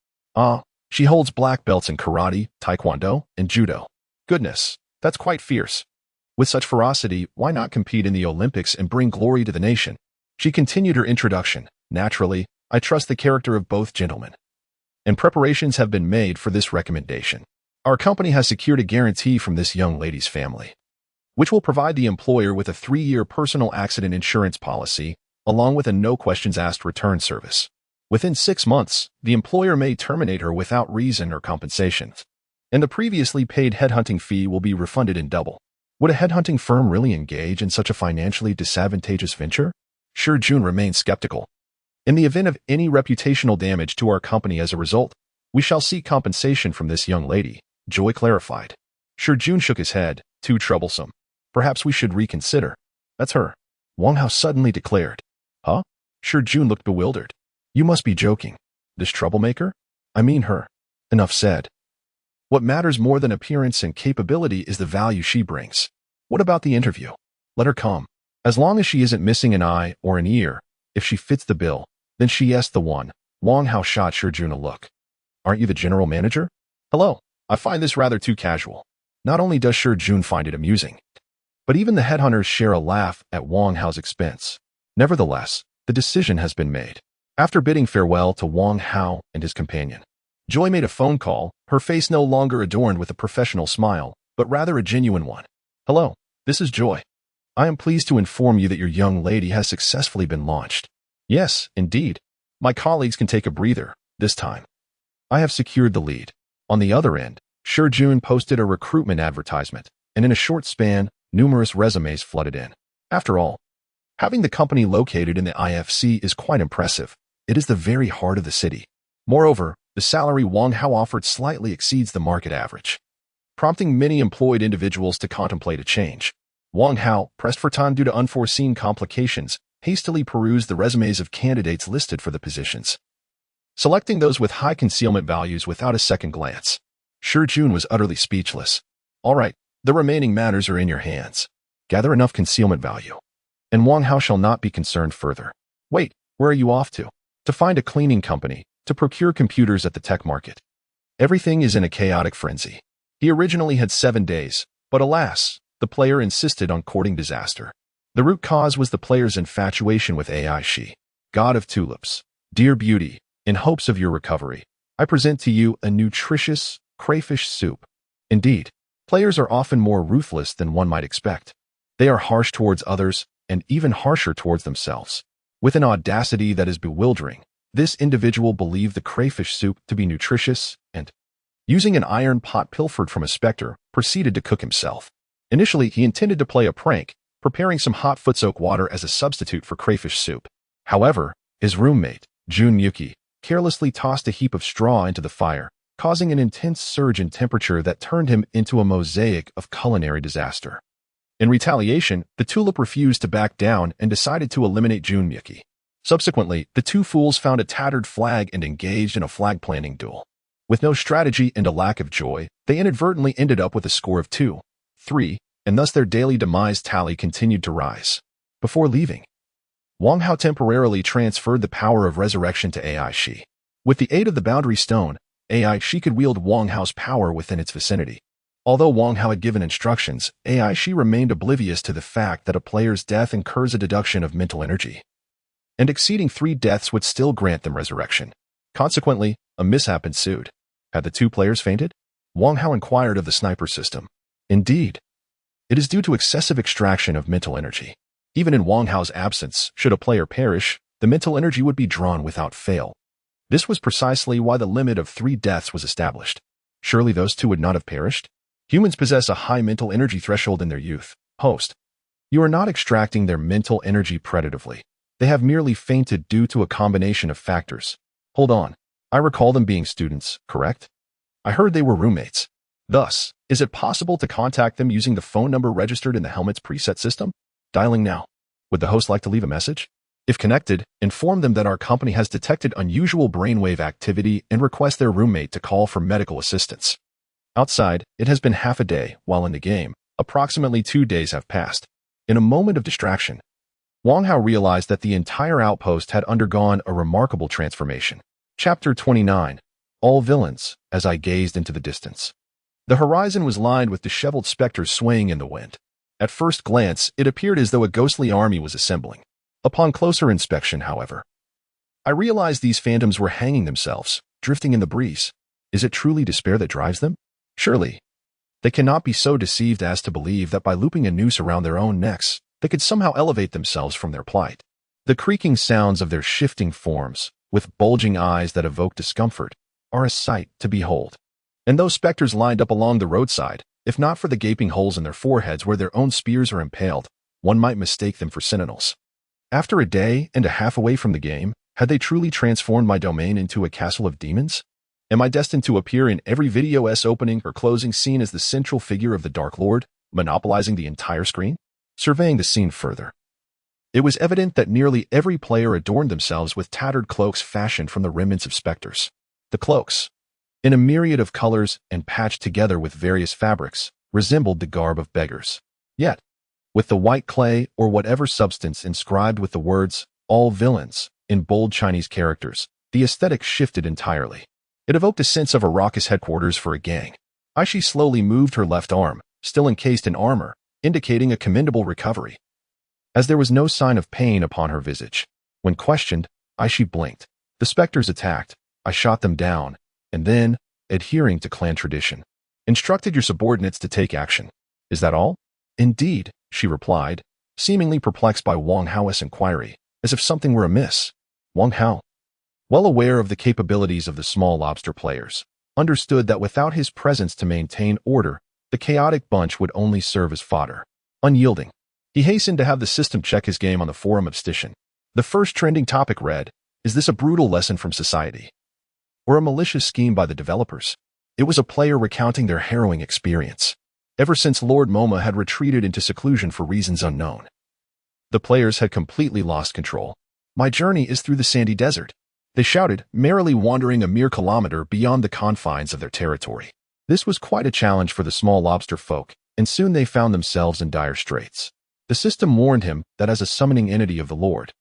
She holds black belts in karate, taekwondo, and judo. Goodness, that's quite fierce. With such ferocity, why not compete in the Olympics and bring glory to the nation? She continued her introduction. Naturally, I trust the character of both gentlemen, and preparations have been made for this recommendation. Our company has secured a guarantee from this young lady's family, which will provide the employer with a 3-year personal accident insurance policy, along with a no-questions-asked return service. Within 6 months, the employer may terminate her without reason or compensation, and the previously paid headhunting fee will be refunded in double. Would a headhunting firm really engage in such a financially disadvantageous venture? Jun remained skeptical. In the event of any reputational damage to our company as a result, we shall seek compensation from this young lady, Joy clarified. Jun shook his head. Too troublesome. Perhaps we should reconsider. That's her, Wang Hao suddenly declared. Huh? Jun looked bewildered. You must be joking. This troublemaker? I mean her. Enough said. What matters more than appearance and capability is the value she brings. What about the interview? Let her come. As long as she isn't missing an eye or an ear, if she fits the bill, then she's the one. Wang Hao shot Jun a look. Aren't you the general manager? Hello. I find this rather too casual. Not only does Jun find it amusing, but even the headhunters share a laugh at Wang Hao's expense. Nevertheless, the decision has been made. After bidding farewell to Wang Hao and his companion, Joy made a phone call, her face no longer adorned with a professional smile, but rather a genuine one. Hello, this is Joy. I am pleased to inform you that your young lady has successfully been launched. Yes, indeed. My colleagues can take a breather, this time. I have secured the lead. On the other end, Jun posted a recruitment advertisement, and in a short span, numerous resumes flooded in. After all, having the company located in the IFC is quite impressive. It is the very heart of the city. Moreover, the salary Wang Hao offered slightly exceeds the market average, prompting many employed individuals to contemplate a change. Wang Hao, pressed for time due to unforeseen complications, hastily perused the resumes of candidates listed for the positions, selecting those with high concealment values without a second glance. Jun was utterly speechless. All right, the remaining matters are in your hands. Gather enough concealment value, and Wang Hao shall not be concerned further. Wait, where are you off to? To find a cleaning company, to procure computers at the tech market. Everything is in a chaotic frenzy. He originally had 7 days, but alas, the player insisted on courting disaster. The root cause was the player's infatuation with AI She, god of tulips. Dear beauty, in hopes of your recovery, I present to you a nutritious crayfish soup. Indeed, players are often more ruthless than one might expect. They are harsh towards others and even harsher towards themselves. With an audacity that is bewildering, this individual believed the crayfish soup to be nutritious and, using an iron pot pilfered from a specter, proceeded to cook himself. Initially, he intended to play a prank, preparing some hot foot soak water as a substitute for crayfish soup. However, his roommate, Jun Yuki, carelessly tossed a heap of straw into the fire, causing an intense surge in temperature that turned him into a mosaic of culinary disaster. In retaliation, the tulip refused to back down and decided to eliminate Junmyuki. Subsequently, the two fools found a tattered flag and engaged in a flag-planting duel. With no strategy and a lack of joy, they inadvertently ended up with a score of 2-3, and thus their daily demise tally continued to rise. Before leaving, Wang Hao temporarily transferred the power of resurrection to AI Shi. With the aid of the boundary stone, AI Shi could wield Wang Hao's power within its vicinity. Although Wang Hao had given instructions, AI Shi remained oblivious to the fact that a player's death incurs a deduction of mental energy, and exceeding 3 deaths would still grant them resurrection. Consequently, a mishap ensued. Had the two players fainted? Wang Hao inquired of the sniper system. Indeed, it is due to excessive extraction of mental energy. Even in Wang Hao's absence, should a player perish, the mental energy would be drawn without fail. This was precisely why the limit of 3 deaths was established. Surely those two would not have perished? Humans possess a high mental energy threshold in their youth. Host, you are not extracting their mental energy predatively. They have merely fainted due to a combination of factors. Hold on. I recall them being students, correct? I heard they were roommates. Thus, is it possible to contact them using the phone number registered in the helmet's preset system? Dialing now. Would the host like to leave a message? If connected, inform them that our company has detected unusual brainwave activity and request their roommate to call for medical assistance. Outside, it has been half a day, while in the game, approximately 2 days have passed. In a moment of distraction, Wang Hao realized that the entire outpost had undergone a remarkable transformation. Chapter 29. All Villains, as I gazed into the distance. The horizon was lined with disheveled specters swaying in the wind. At first glance, it appeared as though a ghostly army was assembling. Upon closer inspection, however, I realized these phantoms were hanging themselves, drifting in the breeze. Is it truly despair that drives them? Surely, they cannot be so deceived as to believe that by looping a noose around their own necks, they could somehow elevate themselves from their plight. The creaking sounds of their shifting forms, with bulging eyes that evoke discomfort, are a sight to behold. And those specters lined up along the roadside, if not for the gaping holes in their foreheads where their own spears are impaled, one might mistake them for sentinels. After a day and a half away from the game, had they truly transformed my domain into a castle of demons? Am I destined to appear in every video's opening or closing scene as the central figure of the Dark Lord, monopolizing the entire screen? Surveying the scene further, it was evident that nearly every player adorned themselves with tattered cloaks fashioned from the remnants of specters. The cloaks, in a myriad of colors and patched together with various fabrics, resembled the garb of beggars. Yet, with the white clay or whatever substance inscribed with the words, "All Villains," in bold Chinese characters, the aesthetic shifted entirely. It evoked a sense of a raucous headquarters for a gang. Aishi slowly moved her left arm, still encased in armor, indicating a commendable recovery, as there was no sign of pain upon her visage. When questioned, Aishi blinked. The specters attacked. I shot them down, and then, adhering to clan tradition, instructed your subordinates to take action. Is that all? Indeed, she replied, seemingly perplexed by Wang Hao's inquiry, as if something were amiss. Wang Hao, well aware of the capabilities of the small lobster players, understood that without his presence to maintain order, the chaotic bunch would only serve as fodder. Unyielding, he hastened to have the system check his game on the forum of Stition. The first trending topic read, "Is this a brutal lesson from society, or a malicious scheme by the developers?" It was a player recounting their harrowing experience. Ever since Lord Moma had retreated into seclusion for reasons unknown, the players had completely lost control. "My journey is through the sandy desert," they shouted, merrily wandering a mere kilometer beyond the confines of their territory. This was quite a challenge for the small lobster folk, and soon they found themselves in dire straits. The system warned him that as a summoning entity of the Lord,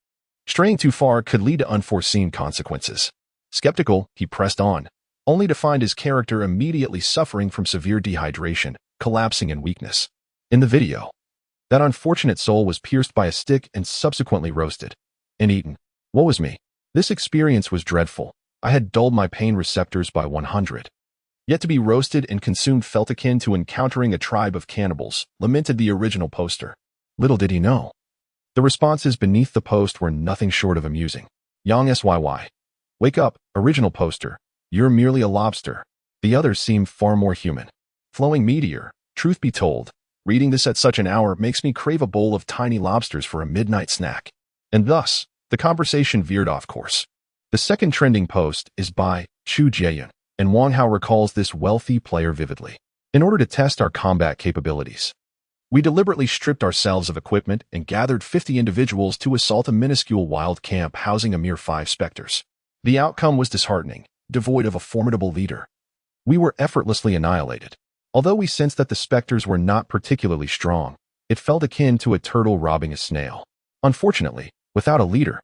straying too far could lead to unforeseen consequences. Skeptical, he pressed on, only to find his character immediately suffering from severe dehydration, collapsing in weakness. In the video, that unfortunate soul was pierced by a stick and subsequently roasted and eaten. Woe is me. This experience was dreadful. I had dulled my pain receptors by 100. Yet to be roasted and consumed felt akin to encountering a tribe of cannibals, lamented the original poster. Little did he know, the responses beneath the post were nothing short of amusing. Yang SYY. Wake up, original poster. You're merely a lobster. The others seem far more human. Flowing meteor. Truth be told, reading this at such an hour makes me crave a bowl of tiny lobsters for a midnight snack. And thus, the conversation veered off course. The second trending post is by Chu Jieyun, and Wang Hao recalls this wealthy player vividly. In order to test our combat capabilities, we deliberately stripped ourselves of equipment and gathered 50 individuals to assault a minuscule wild camp housing a mere 5 specters. The outcome was disheartening, devoid of a formidable leader. We were effortlessly annihilated. Although we sensed that the specters were not particularly strong, it felt akin to a turtle robbing a snail. Unfortunately, without a leader,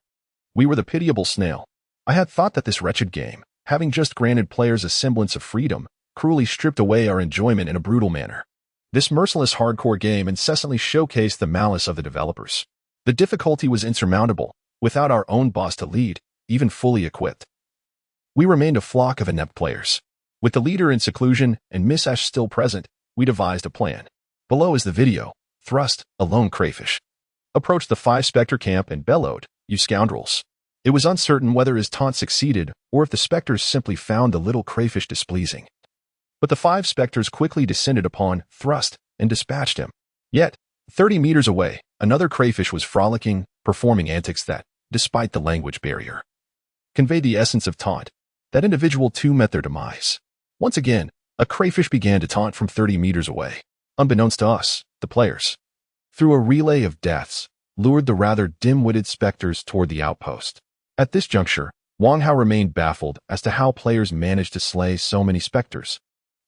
we were the pitiable snail. I had thought that this wretched game, having just granted players a semblance of freedom, cruelly stripped away our enjoyment in a brutal manner. This merciless hardcore game incessantly showcased the malice of the developers. The difficulty was insurmountable, without our own boss to lead, even fully equipped. We remained a flock of inept players. With the leader in seclusion and Miss Ash still present, we devised a plan. Below is the video. Thrust, a lone crayfish, approached the 5 specter camp and bellowed, "You scoundrels." It was uncertain whether his taunt succeeded or if the specters simply found the little crayfish displeasing. But the 5 specters quickly descended upon Thrust and dispatched him. Yet, 30 meters away, another crayfish was frolicking, performing antics that, despite the language barrier, conveyed the essence of taunt. That individual too met their demise. Once again, a crayfish began to taunt from 30 meters away. Unbeknownst to us, the players, through a relay of deaths, lured the rather dim-witted specters toward the outpost. At this juncture, Wang Hao remained baffled as to how players managed to slay so many specters,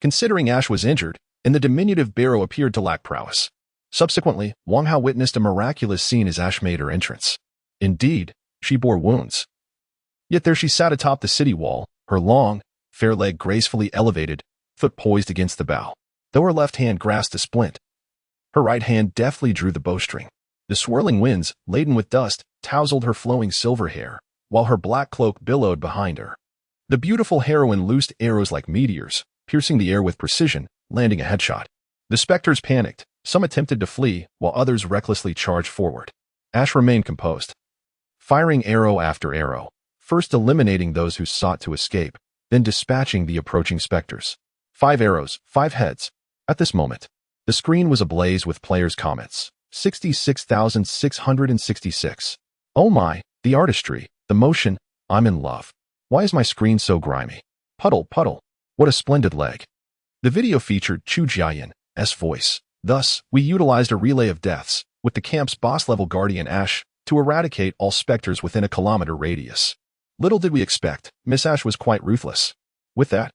considering Ash was injured and the diminutive Barrow appeared to lack prowess. Subsequently, Wang Hao witnessed a miraculous scene as Ash made her entrance. Indeed, she bore wounds. Yet there she sat atop the city wall, her long, fair leg gracefully elevated, foot poised against the bow. Though her left hand grasped a splint, her right hand deftly drew the bowstring. The swirling winds, laden with dust, tousled her flowing silver hair, while her black cloak billowed behind her. The beautiful heroine loosed arrows like meteors, piercing the air with precision, landing a headshot. The specters panicked. Some attempted to flee, while others recklessly charged forward. Ash remained composed, firing arrow after arrow, first eliminating those who sought to escape, then dispatching the approaching specters. 5 arrows, 5 heads. At this moment, the screen was ablaze with players' comments. 66,666. Oh my, the artistry, the motion, I'm in love. Why is my screen so grimy? Puddle, puddle. What a splendid leg. The video featured Chu Jiayan's voice. Thus, we utilized a relay of deaths, with the camp's boss-level guardian Ash, to eradicate all specters within a kilometer radius. Little did we expect, Miss Ash was quite ruthless. With that,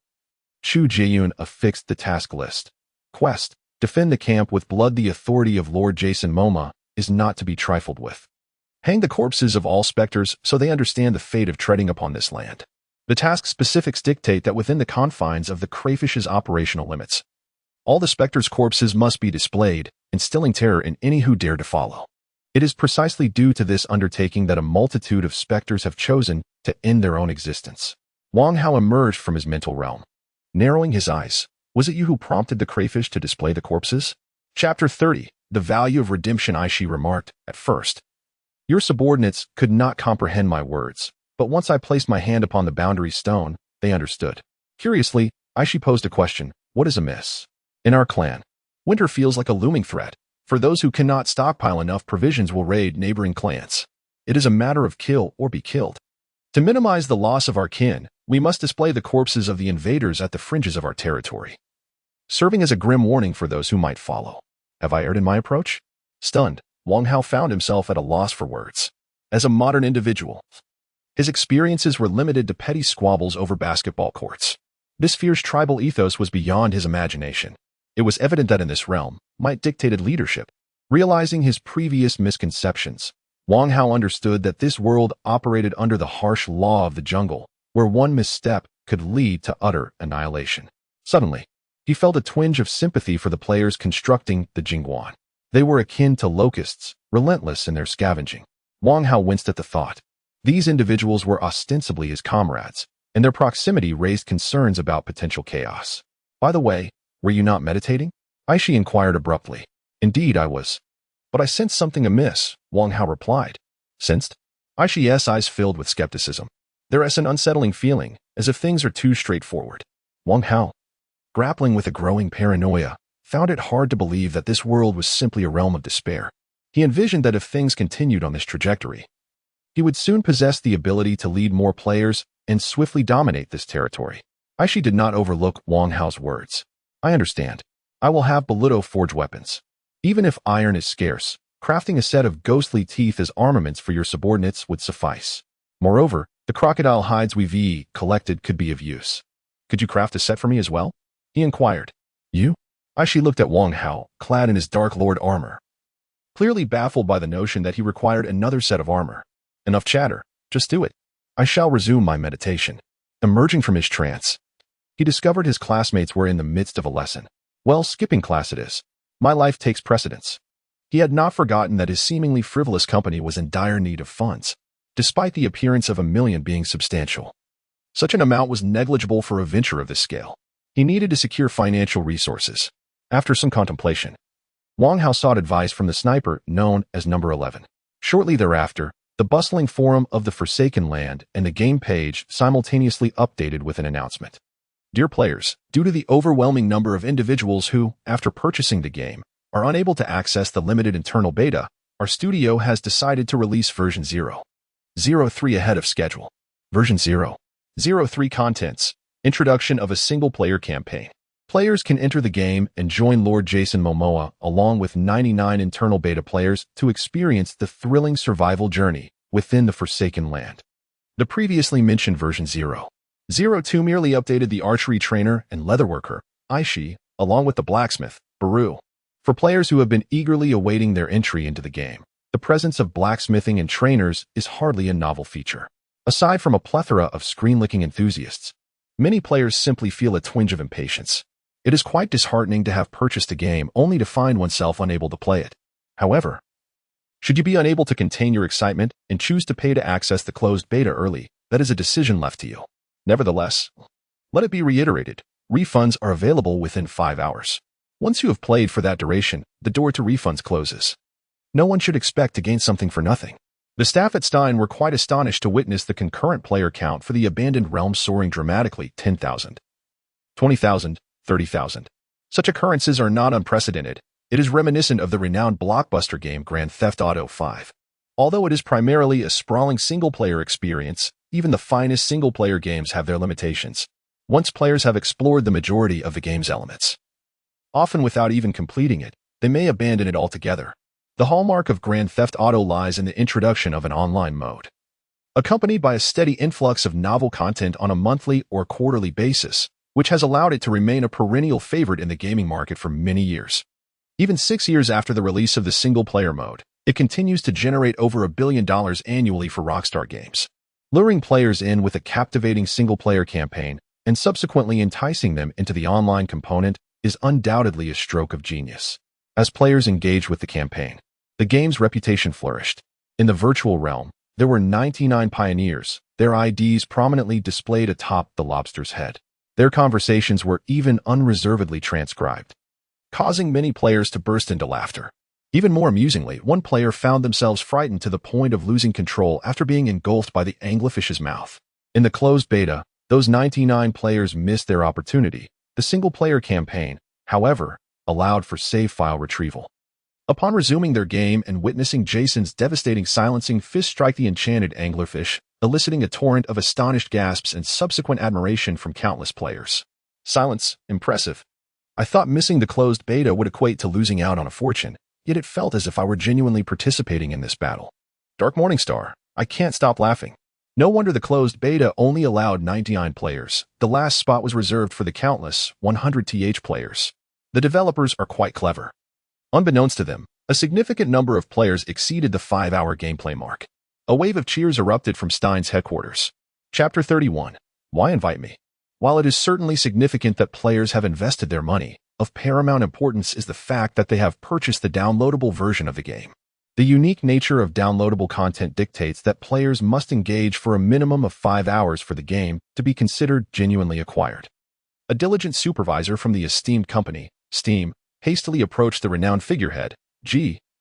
Chu Jiayun affixed the task list. Quest: defend the camp with blood. The authority of Lord Jason Momoa is not to be trifled with. Hang the corpses of all specters so they understand the fate of treading upon this land. The task specifics dictate that within the confines of the crayfish's operational limits, all the specters' corpses must be displayed, instilling terror in any who dare to follow. It is precisely due to this undertaking that a multitude of specters have chosen to end their own existence. Wang Hao emerged from his mental realm, narrowing his eyes. Was it you who prompted the crayfish to display the corpses? Chapter 30. The value of redemption. Aishi remarked, at first, your subordinates could not comprehend my words, but once I placed my hand upon the boundary stone, they understood. Curiously, Aishi posed a question. What is amiss? In our clan, winter feels like a looming threat. For those who cannot stockpile enough provisions will raid neighboring clans. It is a matter of kill or be killed. To minimize the loss of our kin, we must display the corpses of the invaders at the fringes of our territory, serving as a grim warning for those who might follow. Have I erred in my approach? Stunned, Wang Hao found himself at a loss for words. As a modern individual, his experiences were limited to petty squabbles over basketball courts. This fierce tribal ethos was beyond his imagination. It was evident that in this realm, might dictated leadership. Realizing his previous misconceptions, Wang Hao understood that this world operated under the harsh law of the jungle, where one misstep could lead to utter annihilation. Suddenly, he felt a twinge of sympathy for the players constructing the Jingguan. They were akin to locusts, relentless in their scavenging. Wang Hao winced at the thought. These individuals were ostensibly his comrades, and their proximity raised concerns about potential chaos. By the way, were you not meditating? Aishi inquired abruptly. Indeed, I was. But I sensed something amiss, Wang Hao replied. Sensed? Aishi's eyes filled with skepticism. There is an unsettling feeling, as if things are too straightforward. Wang Hao, grappling with a growing paranoia, found it hard to believe that this world was simply a realm of despair. He envisioned that if things continued on this trajectory, he would soon possess the ability to lead more players and swiftly dominate this territory. Aishi did not overlook Wang Hao's words. I understand. I will have Boluto forge weapons. Even if iron is scarce, crafting a set of ghostly teeth as armaments for your subordinates would suffice. Moreover, the crocodile hides we've collected could be of use. Could you craft a set for me as well? He inquired. You? Aishi looked at Wang Hao, clad in his Dark Lord armor, clearly baffled by the notion that he required another set of armor. Enough chatter. Just do it. I shall resume my meditation. Emerging from his trance, he discovered his classmates were in the midst of a lesson. Well, skipping class it is. My life takes precedence. He had not forgotten that his seemingly frivolous company was in dire need of funds, despite the appearance of $1 million being substantial. Such an amount was negligible for a venture of this scale. He needed to secure financial resources. After some contemplation, Wang Hao sought advice from the sniper known as Number 11. Shortly thereafter, the bustling forum of the Forsaken Land and the game page simultaneously updated with an announcement. Dear players, due to the overwhelming number of individuals who, after purchasing the game, are unable to access the limited internal beta, our studio has decided to release version 0.03 ahead of schedule. Version 0.03 contents. Introduction of a single-player campaign. Players can enter the game and join Lord Jason Momoa along with 99 internal beta players to experience the thrilling survival journey within the Forsaken Land. The previously mentioned version 0.02 merely updated the archery trainer and leatherworker, Aishi, along with the blacksmith, Baru. For players who have been eagerly awaiting their entry into the game, the presence of blacksmithing and trainers is hardly a novel feature. Aside from a plethora of screen-licking enthusiasts, many players simply feel a twinge of impatience. It is quite disheartening to have purchased a game only to find oneself unable to play it. However, should you be unable to contain your excitement and choose to pay to access the closed beta early, that is a decision left to you. Nevertheless, let it be reiterated, refunds are available within 5 hours. Once you have played for that duration, the door to refunds closes. No one should expect to gain something for nothing. The staff at Stein were quite astonished to witness the concurrent player count for the abandoned realm soaring dramatically 10,000, 20,000, 30,000. Such occurrences are not unprecedented. It is reminiscent of the renowned blockbuster game Grand Theft Auto 5. Although it is primarily a sprawling single-player experience, even the finest single-player games have their limitations. Once players have explored the majority of the game's elements, often without even completing it, they may abandon it altogether. The hallmark of Grand Theft Auto lies in the introduction of an online mode, accompanied by a steady influx of novel content on a monthly or quarterly basis, which has allowed it to remain a perennial favorite in the gaming market for many years. Even 6 years after the release of the single-player mode, it continues to generate over $1 billion annually for Rockstar Games. Luring players in with a captivating single-player campaign and subsequently enticing them into the online component is undoubtedly a stroke of genius. As players engaged with the campaign, the game's reputation flourished. In the virtual realm, there were 99 pioneers, their IDs prominently displayed atop the lobster's head. Their conversations were even unreservedly transcribed, causing many players to burst into laughter. Even more amusingly, one player found themselves frightened to the point of losing control after being engulfed by the anglefish's mouth. In the closed beta, those 99 players missed their opportunity. The single-player campaign, however, allowed for save file retrieval. Upon resuming their game and witnessing Jason's devastating silencing fist strike the enchanted anglerfish, eliciting a torrent of astonished gasps and subsequent admiration from countless players. Silence, impressive. I thought missing the closed beta would equate to losing out on a fortune, yet it felt as if I were genuinely participating in this battle. Dark Morningstar, I can't stop laughing. No wonder the closed beta only allowed 99 players. The last spot was reserved for the countless 100th players. The developers are quite clever. Unbeknownst to them, a significant number of players exceeded the 5-hour gameplay mark. A wave of cheers erupted from Stein's headquarters. Chapter 31. Why invite me? While it is certainly significant that players have invested their money, of paramount importance is the fact that they have purchased the downloadable version of the game. The unique nature of downloadable content dictates that players must engage for a minimum of 5 hours for the game to be considered genuinely acquired. A diligent supervisor from the esteemed company, Steam, hastily approached the renowned figurehead,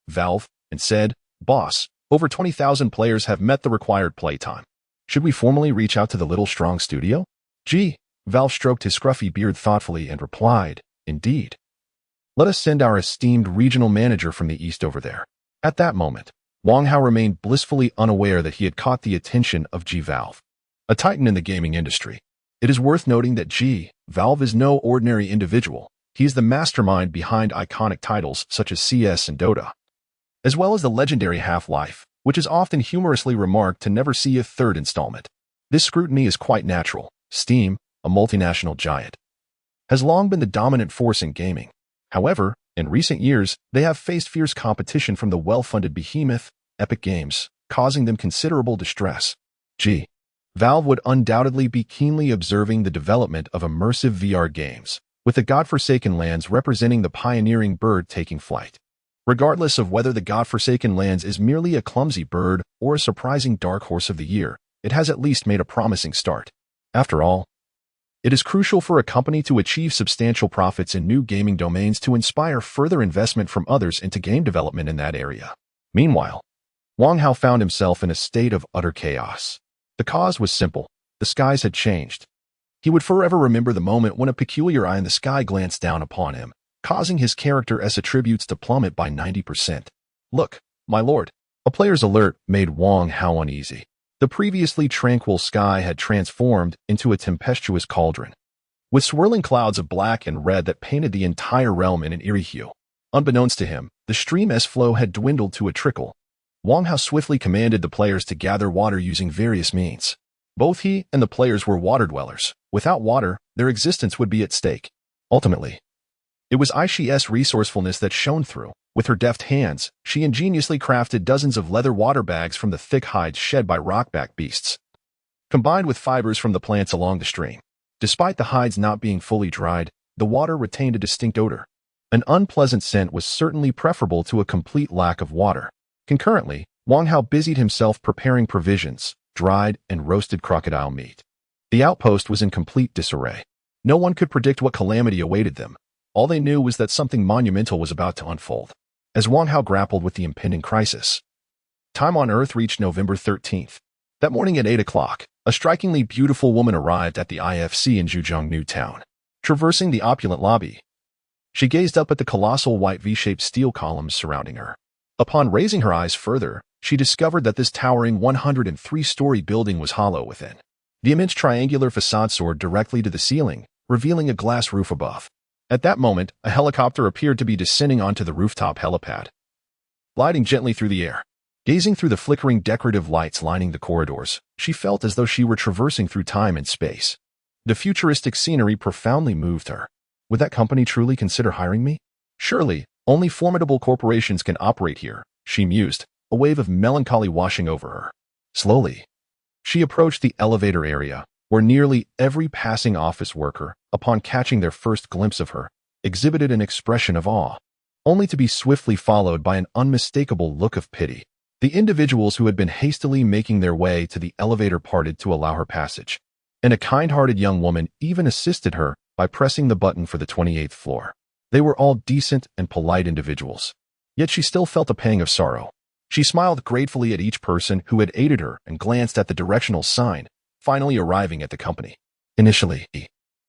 Valve, and said, "Boss, over 20,000 players have met the required playtime. Should we formally reach out to the Little Strong studio?" Valve stroked his scruffy beard thoughtfully and replied, "Indeed. Let us send our esteemed regional manager from the east over there." At that moment, Wang Hao remained blissfully unaware that he had caught the attention of Valve, a titan in the gaming industry. It is worth noting that Valve is no ordinary individual. He is the mastermind behind iconic titles such as CS and Dota, as well as the legendary Half-Life, which is often humorously remarked to never see a third installment. This scrutiny is quite natural. Steam, a multinational giant, has long been the dominant force in gaming. However, in recent years, they have faced fierce competition from the well-funded behemoth, Epic Games, causing them considerable distress. Valve would undoubtedly be keenly observing the development of immersive VR games, with the godforsaken lands representing the pioneering bird taking flight. Regardless of whether the godforsaken lands is merely a clumsy bird or a surprising dark horse of the year, it has at least made a promising start. After all, it is crucial for a company to achieve substantial profits in new gaming domains to inspire further investment from others into game development in that area. Meanwhile, Wang Hao found himself in a state of utter chaos. The cause was simple. The skies had changed. He would forever remember the moment when a peculiar eye in the sky glanced down upon him, causing his character's attributes to plummet by 90%. Look, my lord. A player's alert made Wang Hao uneasy. The previously tranquil sky had transformed into a tempestuous cauldron, with swirling clouds of black and red that painted the entire realm in an eerie hue. Unbeknownst to him, the stream's flow had dwindled to a trickle. Wang Hao swiftly commanded the players to gather water using various means. Both he and the players were water dwellers. Without water, their existence would be at stake. Ultimately, it was Aishi's resourcefulness that shone through. With her deft hands, she ingeniously crafted dozens of leather water bags from the thick hides shed by rockback beasts, combined with fibers from the plants along the stream. Despite the hides not being fully dried, the water retained a distinct odor. An unpleasant scent was certainly preferable to a complete lack of water. Concurrently, Wang Hao busied himself preparing provisions, dried and roasted crocodile meat. The outpost was in complete disarray. No one could predict what calamity awaited them. All they knew was that something monumental was about to unfold. As Wang Hao grappled with the impending crisis, time on Earth reached November 13th. That morning at 8 o'clock, a strikingly beautiful woman arrived at the IFC in Zhujiang New Town. Traversing the opulent lobby, she gazed up at the colossal white V-shaped steel columns surrounding her. Upon raising her eyes further, she discovered that this towering 103-story building was hollow within. The immense triangular facade soared directly to the ceiling, revealing a glass roof above. At that moment, a helicopter appeared to be descending onto the rooftop helipad, gliding gently through the air. Gazing through the flickering decorative lights lining the corridors, she felt as though she were traversing through time and space. The futuristic scenery profoundly moved her. Would that company truly consider hiring me? Surely, only formidable corporations can operate here, she mused, a wave of melancholy washing over her. Slowly, she approached the elevator area, where nearly every passing office worker, upon catching their first glimpse of her, exhibited an expression of awe, only to be swiftly followed by an unmistakable look of pity. The individuals who had been hastily making their way to the elevator parted to allow her passage, and a kind-hearted young woman even assisted her by pressing the button for the 28th floor. They were all decent and polite individuals. Yet she still felt a pang of sorrow. She smiled gratefully at each person who had aided her and glanced at the directional sign, finally arriving at the company. Initially,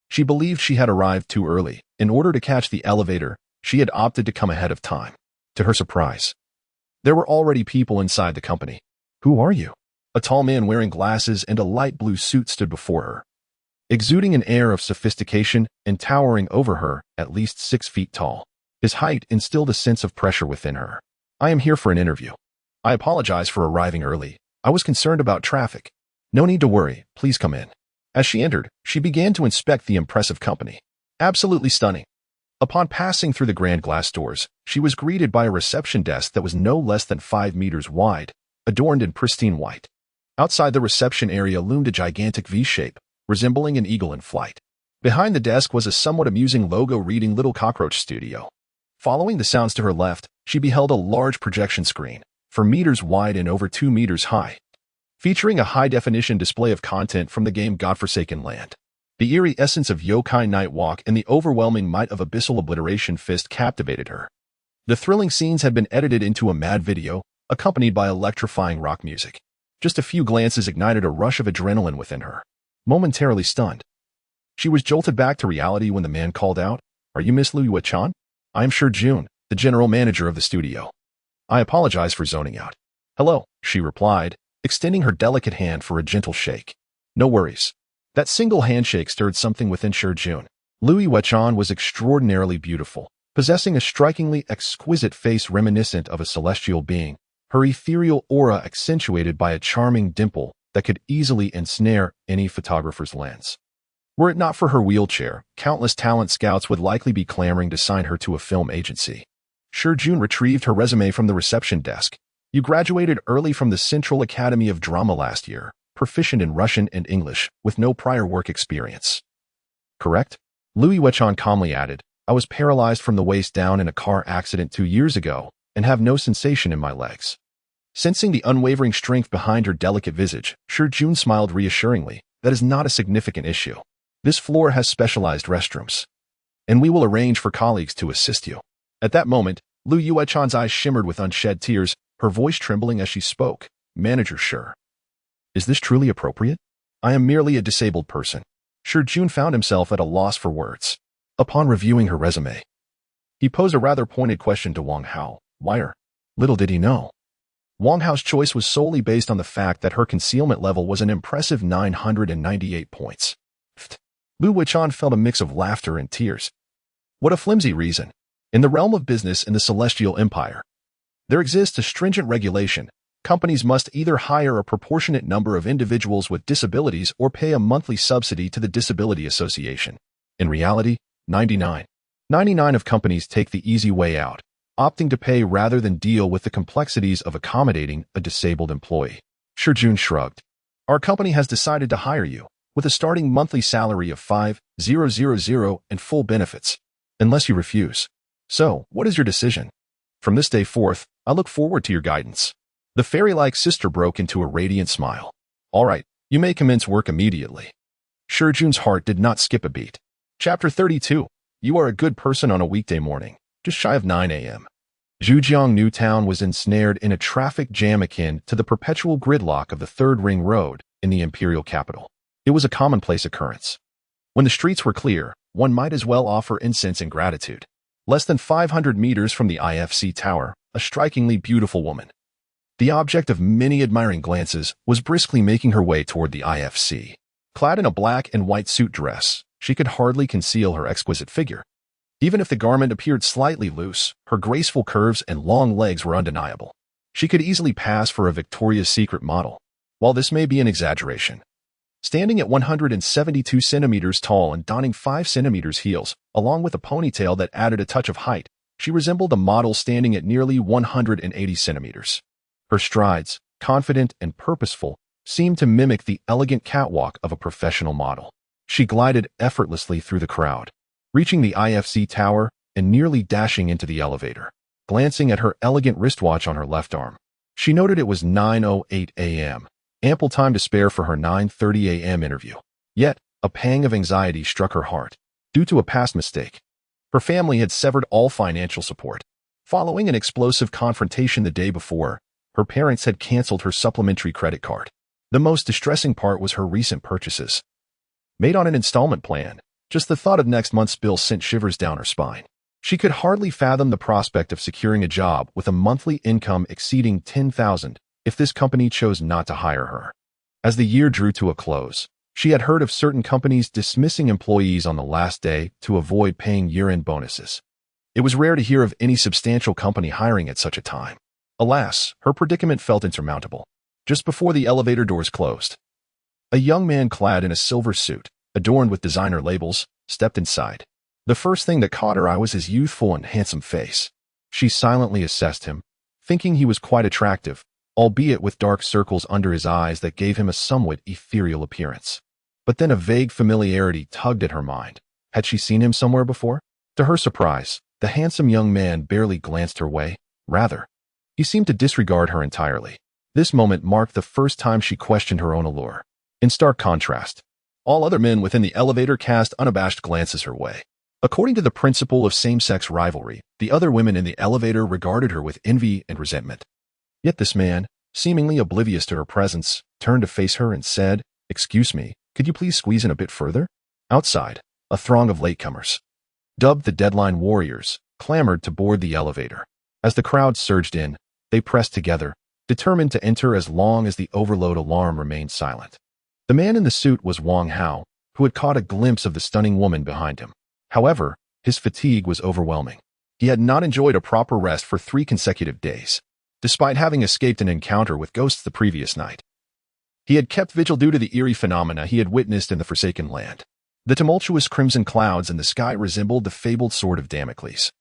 she believed she had arrived too early. In order to catch the elevator, she had opted to come ahead of time. To her surprise, there were already people inside the company. "Who are you?" A tall man wearing glasses and a light blue suit stood before her, exuding an air of sophistication and towering over her, at least 6 feet tall. His height instilled a sense of pressure within her. "I am here for an interview. I apologize for arriving early. I was concerned about traffic." "No need to worry. Please come in." As she entered, she began to inspect the impressive company. Absolutely stunning. Upon passing through the grand glass doors, she was greeted by a reception desk that was no less than 5 meters wide, adorned in pristine white. Outside the reception area loomed a gigantic V-shape, resembling an eagle in flight. Behind the desk was a somewhat amusing logo reading Little Cockroach Studio. Following the sounds to her left, she beheld a large projection screen, 4 meters wide and over 2 meters high, featuring a high-definition display of content from the game Godforsaken Land. The eerie essence of Yokai Night Walk and the overwhelming might of Abyssal Obliteration Fist captivated her. The thrilling scenes had been edited into a mad video, accompanied by electrifying rock music. Just a few glances ignited a rush of adrenaline within her. Momentarily stunned, she was jolted back to reality when the man called out, "Are you Miss Liu Chan?" "I am Sure June, the general manager of the studio. I apologize for zoning out." "Hello," she replied, extending her delicate hand for a gentle shake. "No worries. That single handshake stirred something within Jun. Liu Wechan was extraordinarily beautiful, possessing a strikingly exquisite face reminiscent of a celestial being, her ethereal aura accentuated by a charming dimple that could easily ensnare any photographer's lens. Were it not for her wheelchair, countless talent scouts would likely be clamoring to sign her to a film agency. Jun retrieved her resume from the reception desk. You graduated early from the Central Academy of Drama last year, proficient in Russian and English, with no prior work experience. Correct? Liu Wechan calmly added, I was paralyzed from the waist down in a car accident 2 years ago and have no sensation in my legs. Sensing the unwavering strength behind her delicate visage, Jun smiled reassuringly. That is not a significant issue. This floor has specialized restrooms, and we will arrange for colleagues to assist you. At that moment, Liu Wechan's eyes shimmered with unshed tears, her voice trembling as she spoke. Manager, sure. Is this truly appropriate? I am merely a disabled person. Jun found himself at a loss for words. Upon reviewing her resume, he posed a rather pointed question to Wang Hao. Wire. Little did he know. Wang Hao's choice was solely based on the fact that her concealment level was an impressive 998 points. Liu Wechan felt a mix of laughter and tears. What a flimsy reason. In the realm of business in the Celestial Empire, there exists a stringent regulation. Companies must either hire a proportionate number of individuals with disabilities or pay a monthly subsidy to the Disability Association. In reality, 99 of companies take the easy way out, opting to pay rather than deal with the complexities of accommodating a disabled employee. Jun shrugged. Our company has decided to hire you, with a starting monthly salary of 5,000 and full benefits, unless you refuse. So, what is your decision? From this day forth, I look forward to your guidance. The fairy-like sister broke into a radiant smile. All right, you may commence work immediately. Jun's heart did not skip a beat. Chapter 32. You are a good person on a weekday morning, just shy of 9 a.m. Zhujiang New Town was ensnared in a traffic jam akin to the perpetual gridlock of the Third Ring Road in the imperial capital. It was a commonplace occurrence. When the streets were clear, one might as well offer incense and gratitude. Less than 500 meters from the IFC tower, a strikingly beautiful woman, the object of many admiring glances, was briskly making her way toward the IFC. Clad in a black and white suit dress, she could hardly conceal her exquisite figure. Even if the garment appeared slightly loose, her graceful curves and long legs were undeniable. She could easily pass for a Victoria's Secret model. While this may be an exaggeration, standing at 172 centimeters tall and donning 5 centimeters heels, along with a ponytail that added a touch of height, she resembled a model standing at nearly 180 centimeters. Her strides, confident and purposeful, seemed to mimic the elegant catwalk of a professional model. She glided effortlessly through the crowd, reaching the IFC tower and nearly dashing into the elevator. Glancing at her elegant wristwatch on her left arm, she noted it was 9:08 a.m., ample time to spare for her 9:30 a.m. interview. Yet, a pang of anxiety struck her heart. Due to a past mistake, her family had severed all financial support. Following an explosive confrontation the day before, her parents had canceled her supplementary credit card. The most distressing part was her recent purchases, made on an installment plan. Just the thought of next month's bill sent shivers down her spine. She could hardly fathom the prospect of securing a job with a monthly income exceeding 10,000 if this company chose not to hire her. As the year drew to a close, she had heard of certain companies dismissing employees on the last day to avoid paying year-end bonuses. It was rare to hear of any substantial company hiring at such a time. Alas, her predicament felt insurmountable. Just before the elevator doors closed, a young man clad in a silver suit, adorned with designer labels, stepped inside. The first thing that caught her eye was his youthful and handsome face. She silently assessed him, thinking he was quite attractive, albeit with dark circles under his eyes that gave him a somewhat ethereal appearance. But then a vague familiarity tugged at her mind. Had she seen him somewhere before? To her surprise, the handsome young man barely glanced her way. Rather, he seemed to disregard her entirely. This moment marked the first time she questioned her own allure. In stark contrast, all other men within the elevator cast unabashed glances her way. According to the principle of same-sex rivalry, the other women in the elevator regarded her with envy and resentment. Yet this man, seemingly oblivious to her presence, turned to face her and said, "Excuse me, could you please squeeze in a bit further?" Outside, a throng of latecomers, dubbed the Deadline Warriors, clamored to board the elevator. As the crowd surged in, they pressed together, determined to enter as long as the overload alarm remained silent. The man in the suit was Wang Hao, who had caught a glimpse of the stunning woman behind him. However, his fatigue was overwhelming. He had not enjoyed a proper rest for 3 consecutive days, despite having escaped an encounter with ghosts the previous night. He had kept vigil due to the eerie phenomena he had witnessed in the Forsaken Land. The tumultuous crimson clouds in the sky resembled the fabled sword of Damocles,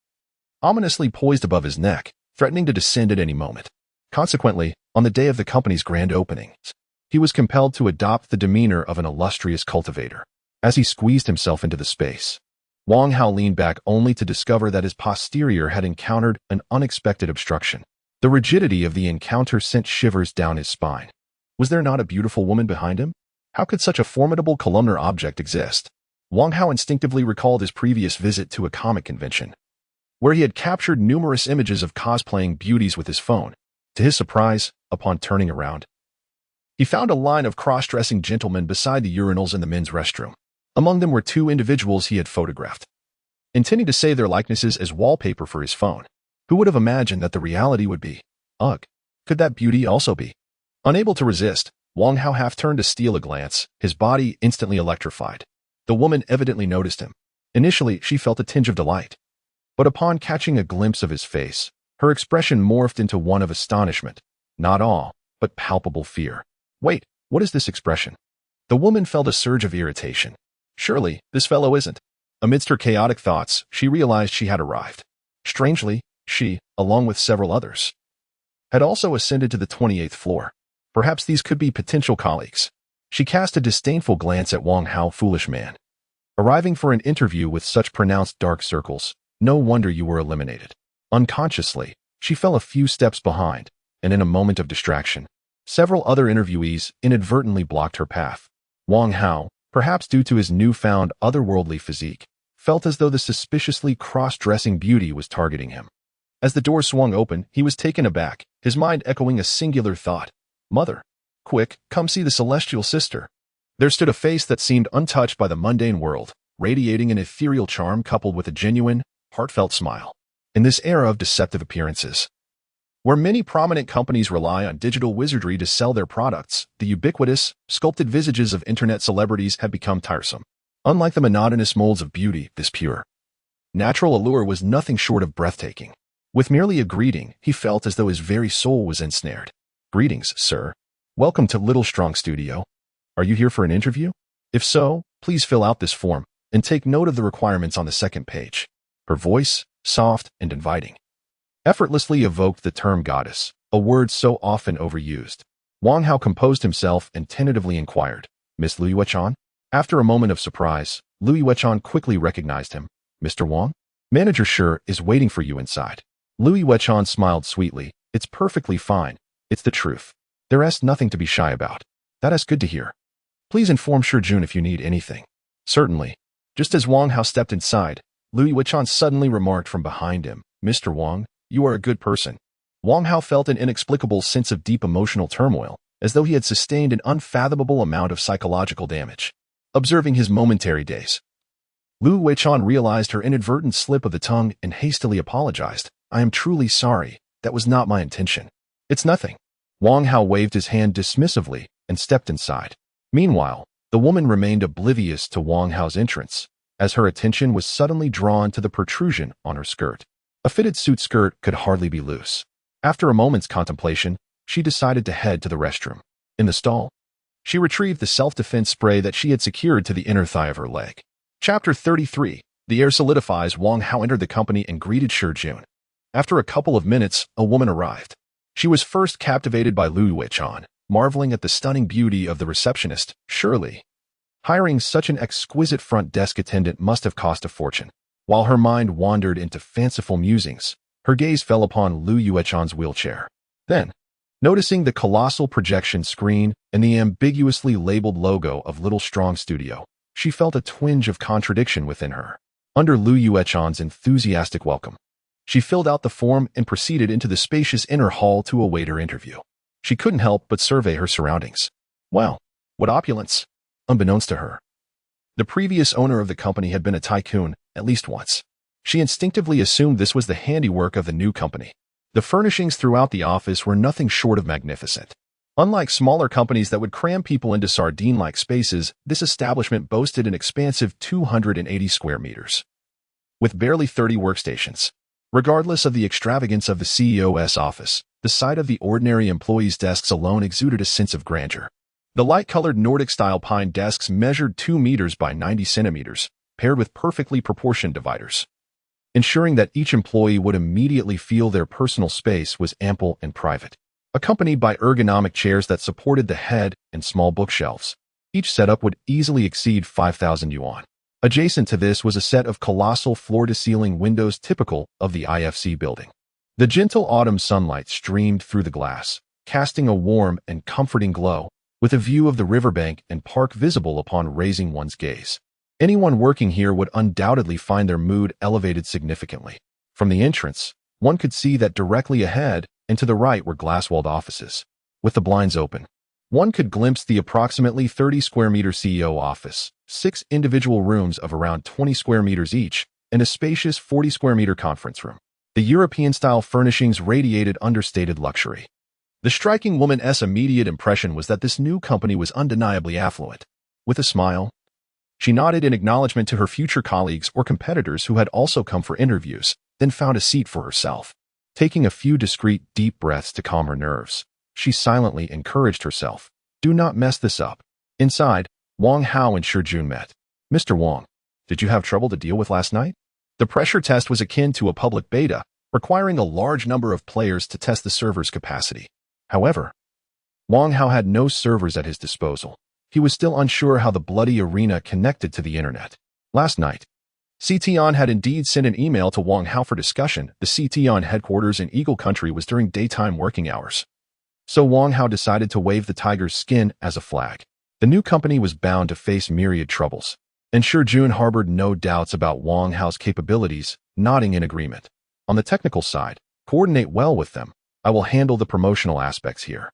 ominously poised above his neck, threatening to descend at any moment. Consequently, on the day of the company's grand opening, he was compelled to adopt the demeanor of an illustrious cultivator. As he squeezed himself into the space, Wang Hao leaned back only to discover that his posterior had encountered an unexpected obstruction. The rigidity of the encounter sent shivers down his spine. Was there not a beautiful woman behind him? How could such a formidable columnar object exist? Wang Hao instinctively recalled his previous visit to a comic convention, where he had captured numerous images of cosplaying beauties with his phone. To his surprise, upon turning around, he found a line of cross-dressing gentlemen beside the urinals in the men's restroom. Among them were 2 individuals he had photographed, intending to save their likenesses as wallpaper for his phone. Who would have imagined that the reality would be? Ugh, could that beauty also be? Unable to resist, Wang Hao half turned to steal a glance, his body instantly electrified. The woman evidently noticed him. Initially, she felt a tinge of delight, but upon catching a glimpse of his face, her expression morphed into one of astonishment, not awe, but palpable fear. Wait, what is this expression? The woman felt a surge of irritation. Surely, this fellow isn't. Amidst her chaotic thoughts, she realized she had arrived. Strangely, she, along with several others, had also ascended to the 28th floor. Perhaps these could be potential colleagues. She cast a disdainful glance at Wang Hao. Foolish man. Arriving for an interview with such pronounced dark circles, no wonder you were eliminated. Unconsciously, she fell a few steps behind, and in a moment of distraction, several other interviewees inadvertently blocked her path. Wang Hao, perhaps due to his newfound otherworldly physique, felt as though the suspiciously cross-dressing beauty was targeting him. As the door swung open, he was taken aback, his mind echoing a singular thought. Mother, quick, come see the celestial sister. There stood a face that seemed untouched by the mundane world, radiating an ethereal charm coupled with a genuine, heartfelt smile. In this era of deceptive appearances, where many prominent companies rely on digital wizardry to sell their products, the ubiquitous, sculpted visages of internet celebrities had become tiresome. Unlike the monotonous molds of beauty, this pure, natural allure was nothing short of breathtaking. With merely a greeting, he felt as though his very soul was ensnared. Greetings, sir. Welcome to Little Strong Studio. Are you here for an interview? If so, please fill out this form and take note of the requirements on the second page. Her voice, soft and inviting, effortlessly evoked the term goddess, a word so often overused. Wang Hao composed himself and tentatively inquired, Miss Liu Yuechan? After a moment of surprise, Liu Yuechan quickly recognized him. Mr. Wang? Manager Shi is waiting for you inside. Liu Yuechan smiled sweetly. It's perfectly fine. It's the truth. There is nothing to be shy about. That is good to hear. Please inform Shi Jun if you need anything. Certainly. Just as Wang Hao stepped inside, Liu Yuechan suddenly remarked from behind him, Mr. Wang, you are a good person. Wang Hao felt an inexplicable sense of deep emotional turmoil, as though he had sustained an unfathomable amount of psychological damage. Observing his momentary daze, Liu Yuechan realized her inadvertent slip of the tongue and hastily apologized. I am truly sorry. That was not my intention. It's nothing. Wang Hao waved his hand dismissively and stepped inside. Meanwhile, the woman remained oblivious to Wang Hao's entrance, as her attention was suddenly drawn to the protrusion on her skirt. A fitted suit skirt could hardly be loose. After a moment's contemplation, she decided to head to the restroom. In the stall, she retrieved the self-defense spray that she had secured to the inner thigh of her leg. Chapter 33. The air solidifies. Wang Hao entered the company and greeted Shi Jun. After a couple of minutes, a woman arrived. She was first captivated by Liu Yuechan, marveling at the stunning beauty of the receptionist. Surely, hiring such an exquisite front desk attendant must have cost a fortune. While her mind wandered into fanciful musings, her gaze fell upon Liu Yuechan's wheelchair. Then, noticing the colossal projection screen and the ambiguously labeled logo of Little Strong Studio, she felt a twinge of contradiction within her. Under Liu Yuechan's enthusiastic welcome, she filled out the form and proceeded into the spacious inner hall to await her interview. She couldn't help but survey her surroundings. Wow, what opulence! Unbeknownst to her, the previous owner of the company had been a tycoon, at least once. She instinctively assumed this was the handiwork of the new company. The furnishings throughout the office were nothing short of magnificent. Unlike smaller companies that would cram people into sardine-like spaces, this establishment boasted an expansive 280 square meters, with barely 30 workstations. Regardless of the extravagance of the CEO's office, the sight of the ordinary employees' desks alone exuded a sense of grandeur. The light-colored Nordic-style pine desks measured 2 meters by 90 centimeters, paired with perfectly proportioned dividers, ensuring that each employee would immediately feel their personal space was ample and private, accompanied by ergonomic chairs that supported the head and small bookshelves. Each setup would easily exceed 5,000 yuan. Adjacent to this was a set of colossal floor-to-ceiling windows typical of the IFC building. The gentle autumn sunlight streamed through the glass, casting a warm and comforting glow, with a view of the riverbank and park visible upon raising one's gaze. Anyone working here would undoubtedly find their mood elevated significantly. From the entrance, one could see that directly ahead and to the right were glass-walled offices. With the blinds open, one could glimpse the approximately 30 square meter CEO office, 6 individual rooms of around 20 square meters each, and a spacious 40 square meter conference room. The European-style furnishings radiated understated luxury. The striking woman's immediate impression was that this new company was undeniably affluent. With a smile, she nodded in acknowledgement to her future colleagues or competitors who had also come for interviews, then found a seat for herself. Taking a few discreet, deep breaths to calm her nerves, she silently encouraged herself. Do not mess this up. Inside, Wang Hao and Shi Jun met. Mr. Wang, did you have trouble to deal with last night? The pressure test was akin to a public beta, requiring a large number of players to test the server's capacity. However, Wang Hao had no servers at his disposal. He was still unsure how the bloody arena connected to the internet. Last night, CTON had indeed sent an email to Wang Hao for discussion. The CTON headquarters in Eagle Country was during daytime working hours. So Wang Hao decided to wave the tiger's skin as a flag. The new company was bound to face myriad troubles, and Shi Jun harbored no doubts about Wang Hao's capabilities, nodding in agreement. On the technical side, coordinate well with them. I will handle the promotional aspects here.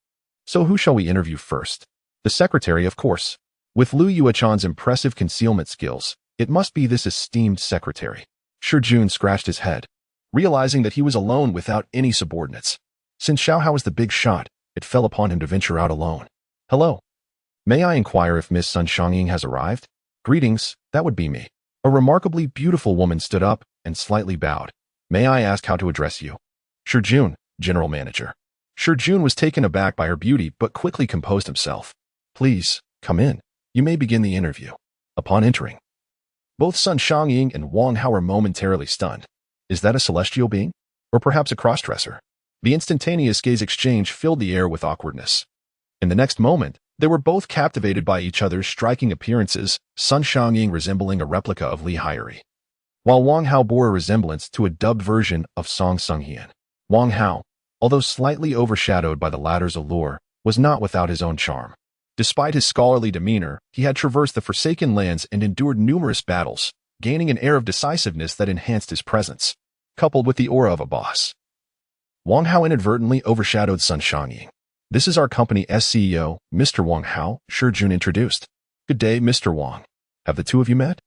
So who shall we interview first? The secretary, of course. With Liu Yuechan's impressive concealment skills, it must be this esteemed secretary. Shi Jun scratched his head, realizing that he was alone without any subordinates. Since Xiao Hao was the big shot, it fell upon him to venture out alone. Hello. May I inquire if Miss Sun Xiangying has arrived? Greetings, that would be me. A remarkably beautiful woman stood up and slightly bowed. May I ask how to address you? Shi Jun, General Manager. Shi Jun was taken aback by her beauty but quickly composed himself. Please, come in. You may begin the interview. Upon entering, both Sun Xiangying and Wang Hao were momentarily stunned. Is that a celestial being? Or perhaps a crossdresser? The instantaneous gaze exchange filled the air with awkwardness. In the next moment, they were both captivated by each other's striking appearances, Sun Xiangying resembling a replica of Li Haiyuri, while Wang Hao bore a resemblance to a dubbed version of Song Sunghian. Wang Hao, although slightly overshadowed by the latter's allure, was not without his own charm. Despite his scholarly demeanor, he had traversed the Forsaken Lands and endured numerous battles, gaining an air of decisiveness that enhanced his presence, coupled with the aura of a boss. Wang Hao inadvertently overshadowed Sun Xiangying. This is our company's CEO, Mr. Wang Hao, Shi Jun introduced. Good day, Mr. Wang. Have the two of you met?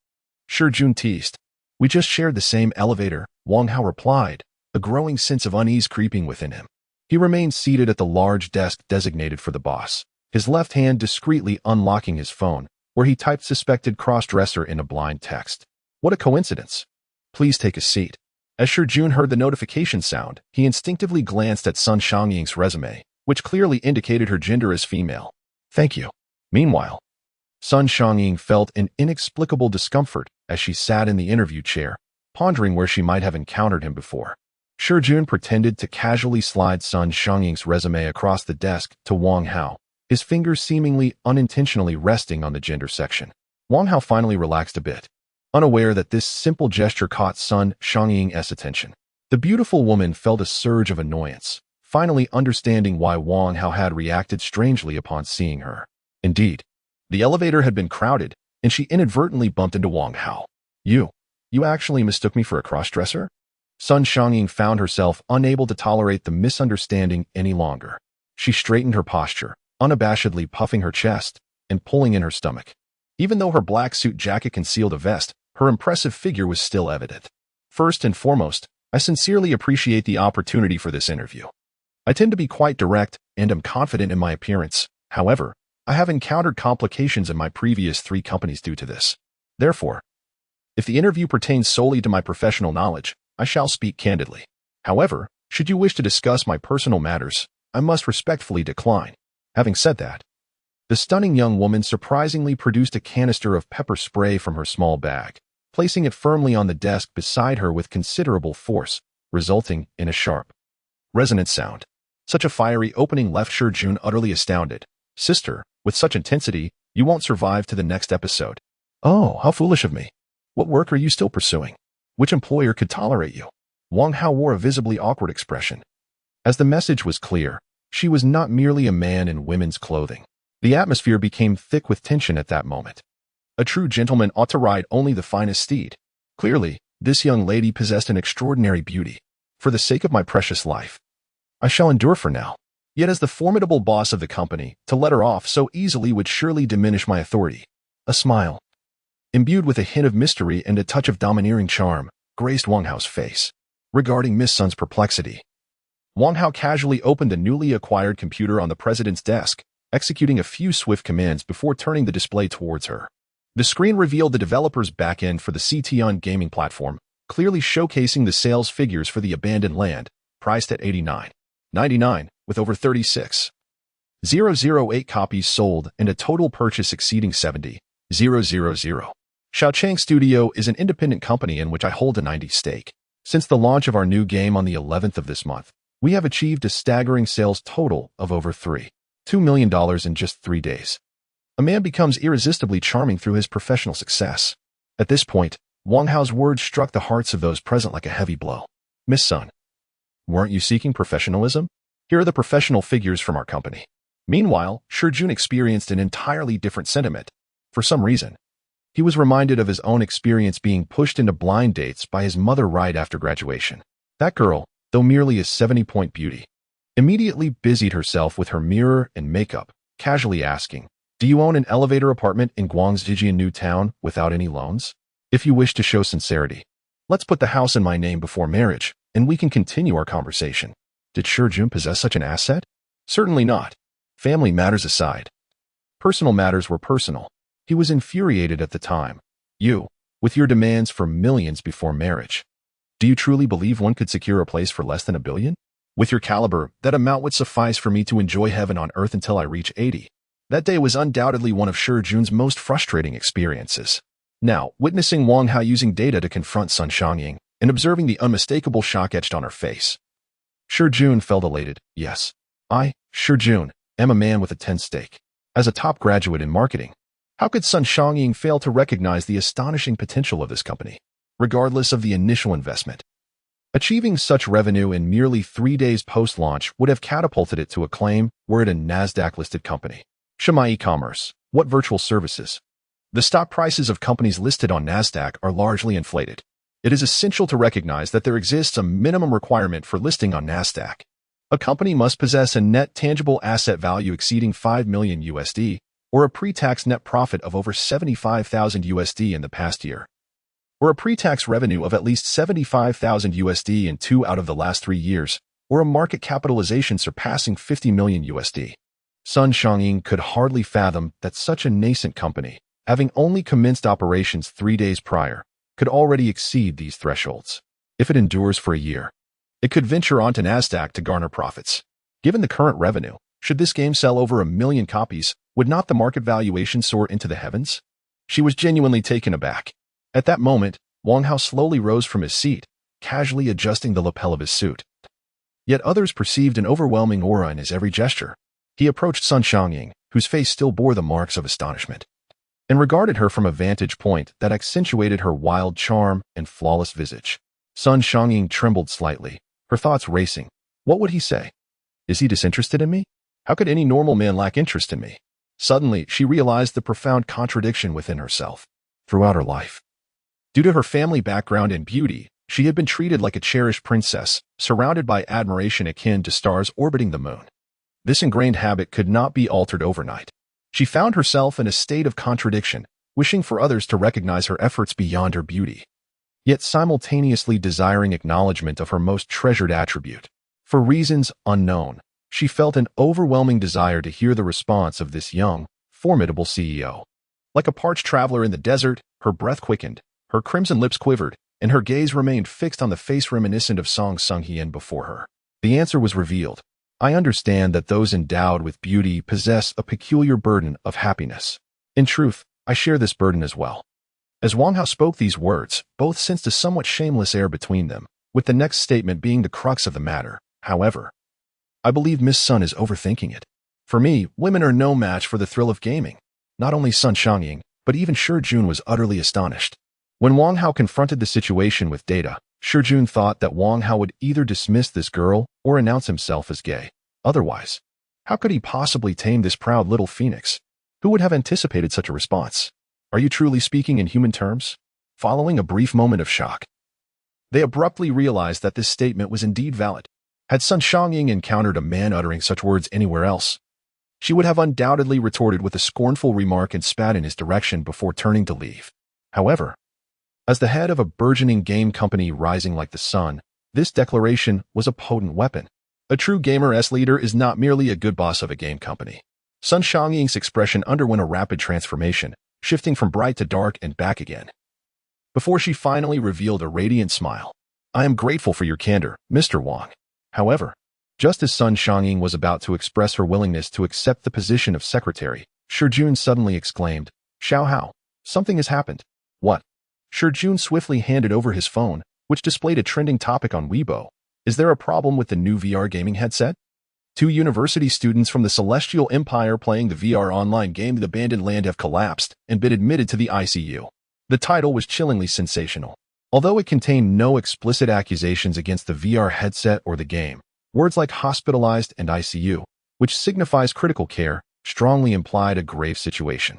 Shi Jun teased. We just shared the same elevator, Wang Hao replied, a growing sense of unease creeping within him. He remained seated at the large desk designated for the boss, his left hand discreetly unlocking his phone, where he typed suspected cross-dresser in a blind text. What a coincidence. Please take a seat. As Shi Jun heard the notification sound, he instinctively glanced at Sun Xiangying's resume, which clearly indicated her gender as female. Thank you. Meanwhile, Sun Xiangying felt an inexplicable discomfort as she sat in the interview chair, pondering where she might have encountered him before. Shi Jun pretended to casually slide Sun Xiangying's resume across the desk to Wang Hao, his fingers seemingly unintentionally resting on the gender section. Wang Hao finally relaxed a bit, unaware that this simple gesture caught Sun Xiangying's attention. The beautiful woman felt a surge of annoyance, finally understanding why Wang Hao had reacted strangely upon seeing her. Indeed, the elevator had been crowded, and she inadvertently bumped into Wang Hao. You actually mistook me for a crossdresser? Sun Xiangying found herself unable to tolerate the misunderstanding any longer. She straightened her posture, unabashedly puffing her chest and pulling in her stomach. Even though her black suit jacket concealed a vest, her impressive figure was still evident. First and foremost, I sincerely appreciate the opportunity for this interview. I tend to be quite direct and am confident in my appearance. However, I have encountered complications in my previous 3 companies due to this. Therefore, if the interview pertains solely to my professional knowledge, I shall speak candidly. However, should you wish to discuss my personal matters, I must respectfully decline. Having said that, the stunning young woman surprisingly produced a canister of pepper spray from her small bag, placing it firmly on the desk beside her with considerable force, resulting in a sharp, resonant sound. Such a fiery opening left Sir Jun utterly astounded. Sister, with such intensity, you won't survive to the next episode. Oh, how foolish of me. What work are you still pursuing? Which employer could tolerate you? Wang Hao wore a visibly awkward expression. As the message was clear, she was not merely a man in women's clothing. The atmosphere became thick with tension at that moment. A true gentleman ought to ride only the finest steed. Clearly, this young lady possessed an extraordinary beauty. For the sake of my precious life, I shall endure for now. Yet as the formidable boss of the company, to let her off so easily would surely diminish my authority. A smile, imbued with a hint of mystery and a touch of domineering charm, graced Wang Hao's face. Regarding Miss Sun's perplexity, Wang Hao casually opened a newly acquired computer on the president's desk, executing a few swift commands before turning the display towards her. The screen revealed the developer's backend for the CTON gaming platform, clearly showcasing the sales figures for the abandoned land, priced at $89.99, with over 36,008 copies sold and a total purchase exceeding 70,000. Xiaochang Studio is an independent company in which I hold a 90% stake. Since the launch of our new game on the 11th of this month, we have achieved a staggering sales total of over $2 million in just 3 days. A man becomes irresistibly charming through his professional success. At this point, Wang Hao's words struck the hearts of those present like a heavy blow. Miss Sun, weren't you seeking professionalism? Here are the professional figures from our company. Meanwhile, Shi Jun experienced an entirely different sentiment. For some reason, he was reminded of his own experience being pushed into blind dates by his mother right after graduation. That girl, though merely a 70-point beauty, immediately busied herself with her mirror and makeup, casually asking, "Do you own an elevator apartment in Guangzhou New Town without any loans? If you wish to show sincerity, let's put the house in my name before marriage, and we can continue our conversation." Did Shi Jun possess such an asset? Certainly not. Family matters aside, personal matters were personal. He was infuriated at the time. You, with your demands for millions before marriage. Do you truly believe one could secure a place for less than $1 billion? With your caliber, that amount would suffice for me to enjoy heaven on earth until I reach 80. That day was undoubtedly one of Shi Jun's most frustrating experiences. Now, witnessing Wang Hao using data to confront Sun Xiangying and observing the unmistakable shock etched on her face, Shi Jun felt elated. Yes, I, Shi Jun, am a man with a 10 stake. As a top graduate in marketing, how could Sun Xiangying fail to recognize the astonishing potential of this company, regardless of the initial investment? Achieving such revenue in merely 3 days post-launch would have catapulted it to acclaim were it a NASDAQ-listed company. Shima e-commerce, what virtual services? The stock prices of companies listed on NASDAQ are largely inflated. It is essential to recognize that there exists a minimum requirement for listing on NASDAQ. A company must possess a net tangible asset value exceeding $5 million USD, or a pre-tax net profit of over $75,000 USD in the past year, or a pre-tax revenue of at least $75,000 USD in 2 out of the last 3 years, or a market capitalization surpassing $50 million USD. Sun Xiangying could hardly fathom that such a nascent company, having only commenced operations 3 days prior, could already exceed these thresholds. If it endures for a year, it could venture onto NASDAQ to garner profits. Given the current revenue, should this game sell over 1 million copies, would not the market valuation soar into the heavens? She was genuinely taken aback. At that moment, Wang Hao slowly rose from his seat, casually adjusting the lapel of his suit. Yet others perceived an overwhelming aura in his every gesture. He approached Sun Xiangying, whose face still bore the marks of astonishment, and regarded her from a vantage point that accentuated her wild charm and flawless visage. Sun Xiangying trembled slightly, her thoughts racing. What would he say? Is he disinterested in me? How could any normal man lack interest in me? Suddenly, she realized the profound contradiction within herself. Throughout her life, due to her family background and beauty, she had been treated like a cherished princess, surrounded by admiration akin to stars orbiting the moon. This ingrained habit could not be altered overnight. She found herself in a state of contradiction, wishing for others to recognize her efforts beyond her beauty, yet simultaneously desiring acknowledgement of her most treasured attribute. For reasons unknown, she felt an overwhelming desire to hear the response of this young, formidable CEO. Like a parched traveler in the desert, her breath quickened, her crimson lips quivered, and her gaze remained fixed on the face reminiscent of Song Sung-hyen before her. The answer was revealed. I understand that those endowed with beauty possess a peculiar burden of happiness. In truth, I share this burden as well. As Wang Hao spoke these words, both sensed a somewhat shameless air between them, with the next statement being the crux of the matter. However, I believe Miss Sun is overthinking it. For me, women are no match for the thrill of gaming. Not only Sun Xiangying, but even Shi Jun was utterly astonished. When Wang Hao confronted the situation with data, Shi Jun thought that Wang Hao would either dismiss this girl or announce himself as gay. Otherwise, how could he possibly tame this proud little phoenix? Who would have anticipated such a response? Are you truly speaking in human terms? Following a brief moment of shock, they abruptly realized that this statement was indeed valid. Had Sun Xiangying encountered a man uttering such words anywhere else, she would have undoubtedly retorted with a scornful remark and spat in his direction before turning to leave. However, as the head of a burgeoning game company rising like the sun, this declaration was a potent weapon. A true gamer-s leader is not merely a good boss of a game company. Sun Xiangying's expression underwent a rapid transformation, shifting from bright to dark and back again, before she finally revealed a radiant smile. I am grateful for your candor, Mr. Wang. However, just as Sun Xiangying was about to express her willingness to accept the position of secretary, Shi Jun suddenly exclaimed, Xiao Hao, something has happened. What? Shi Jun swiftly handed over his phone, which displayed a trending topic on Weibo. Is there a problem with the new VR gaming headset? Two university students from the Celestial Empire playing the VR online game The Abandoned Land have collapsed and been admitted to the ICU. The title was chillingly sensational. Although it contained no explicit accusations against the VR headset or the game, words like hospitalized and ICU, which signifies critical care, strongly implied a grave situation.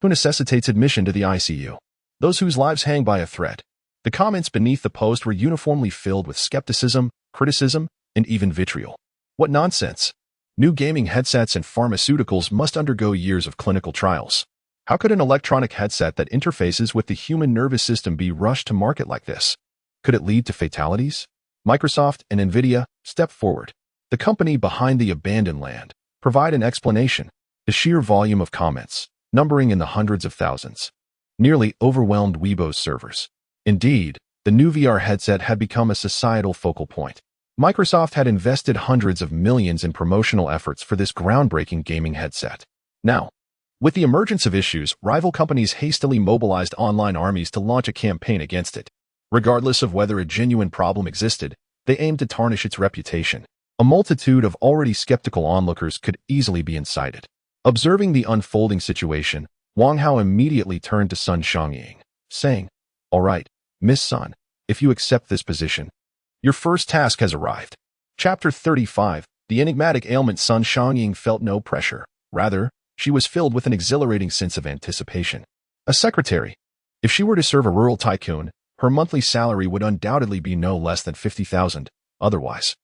Who necessitates admission to the ICU? Those whose lives hang by a thread. The comments beneath the post were uniformly filled with skepticism, criticism, and even vitriol. What nonsense! New gaming headsets and pharmaceuticals must undergo years of clinical trials. How could an electronic headset that interfaces with the human nervous system be rushed to market like this? Could it lead to fatalities? Microsoft and Nvidia step forward. The company behind the Abandoned Land provide an explanation. The sheer volume of comments, numbering in the hundreds of thousands, nearly overwhelmed Weibo's servers. Indeed, the new VR headset had become a societal focal point. Microsoft had invested hundreds of millions in promotional efforts for this groundbreaking gaming headset. Now, with the emergence of issues, rival companies hastily mobilized online armies to launch a campaign against it. Regardless of whether a genuine problem existed, they aimed to tarnish its reputation. A multitude of already skeptical onlookers could easily be incited. Observing the unfolding situation, Wang Hao immediately turned to Sun Xiangying, saying, All right, Miss Sun, if you accept this position, your first task has arrived. Chapter 35. The enigmatic ailment. Sun Xiangying felt no pressure. Rather, she was filled with an exhilarating sense of anticipation. A secretary. If she were to serve a rural tycoon, her monthly salary would undoubtedly be no less than 50,000. Otherwise,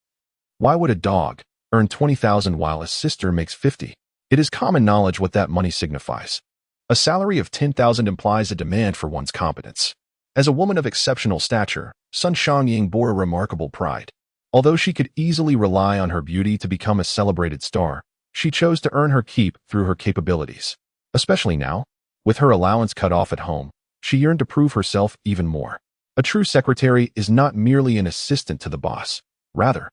why would a dog earn 20,000 while a sister makes 50? It is common knowledge what that money signifies. A salary of 10,000 implies a demand for one's competence. As a woman of exceptional stature, Sun Xiangying bore a remarkable pride. Although she could easily rely on her beauty to become a celebrated star, she chose to earn her keep through her capabilities. Especially now, with her allowance cut off at home, she yearned to prove herself even more. A true secretary is not merely an assistant to the boss. Rather,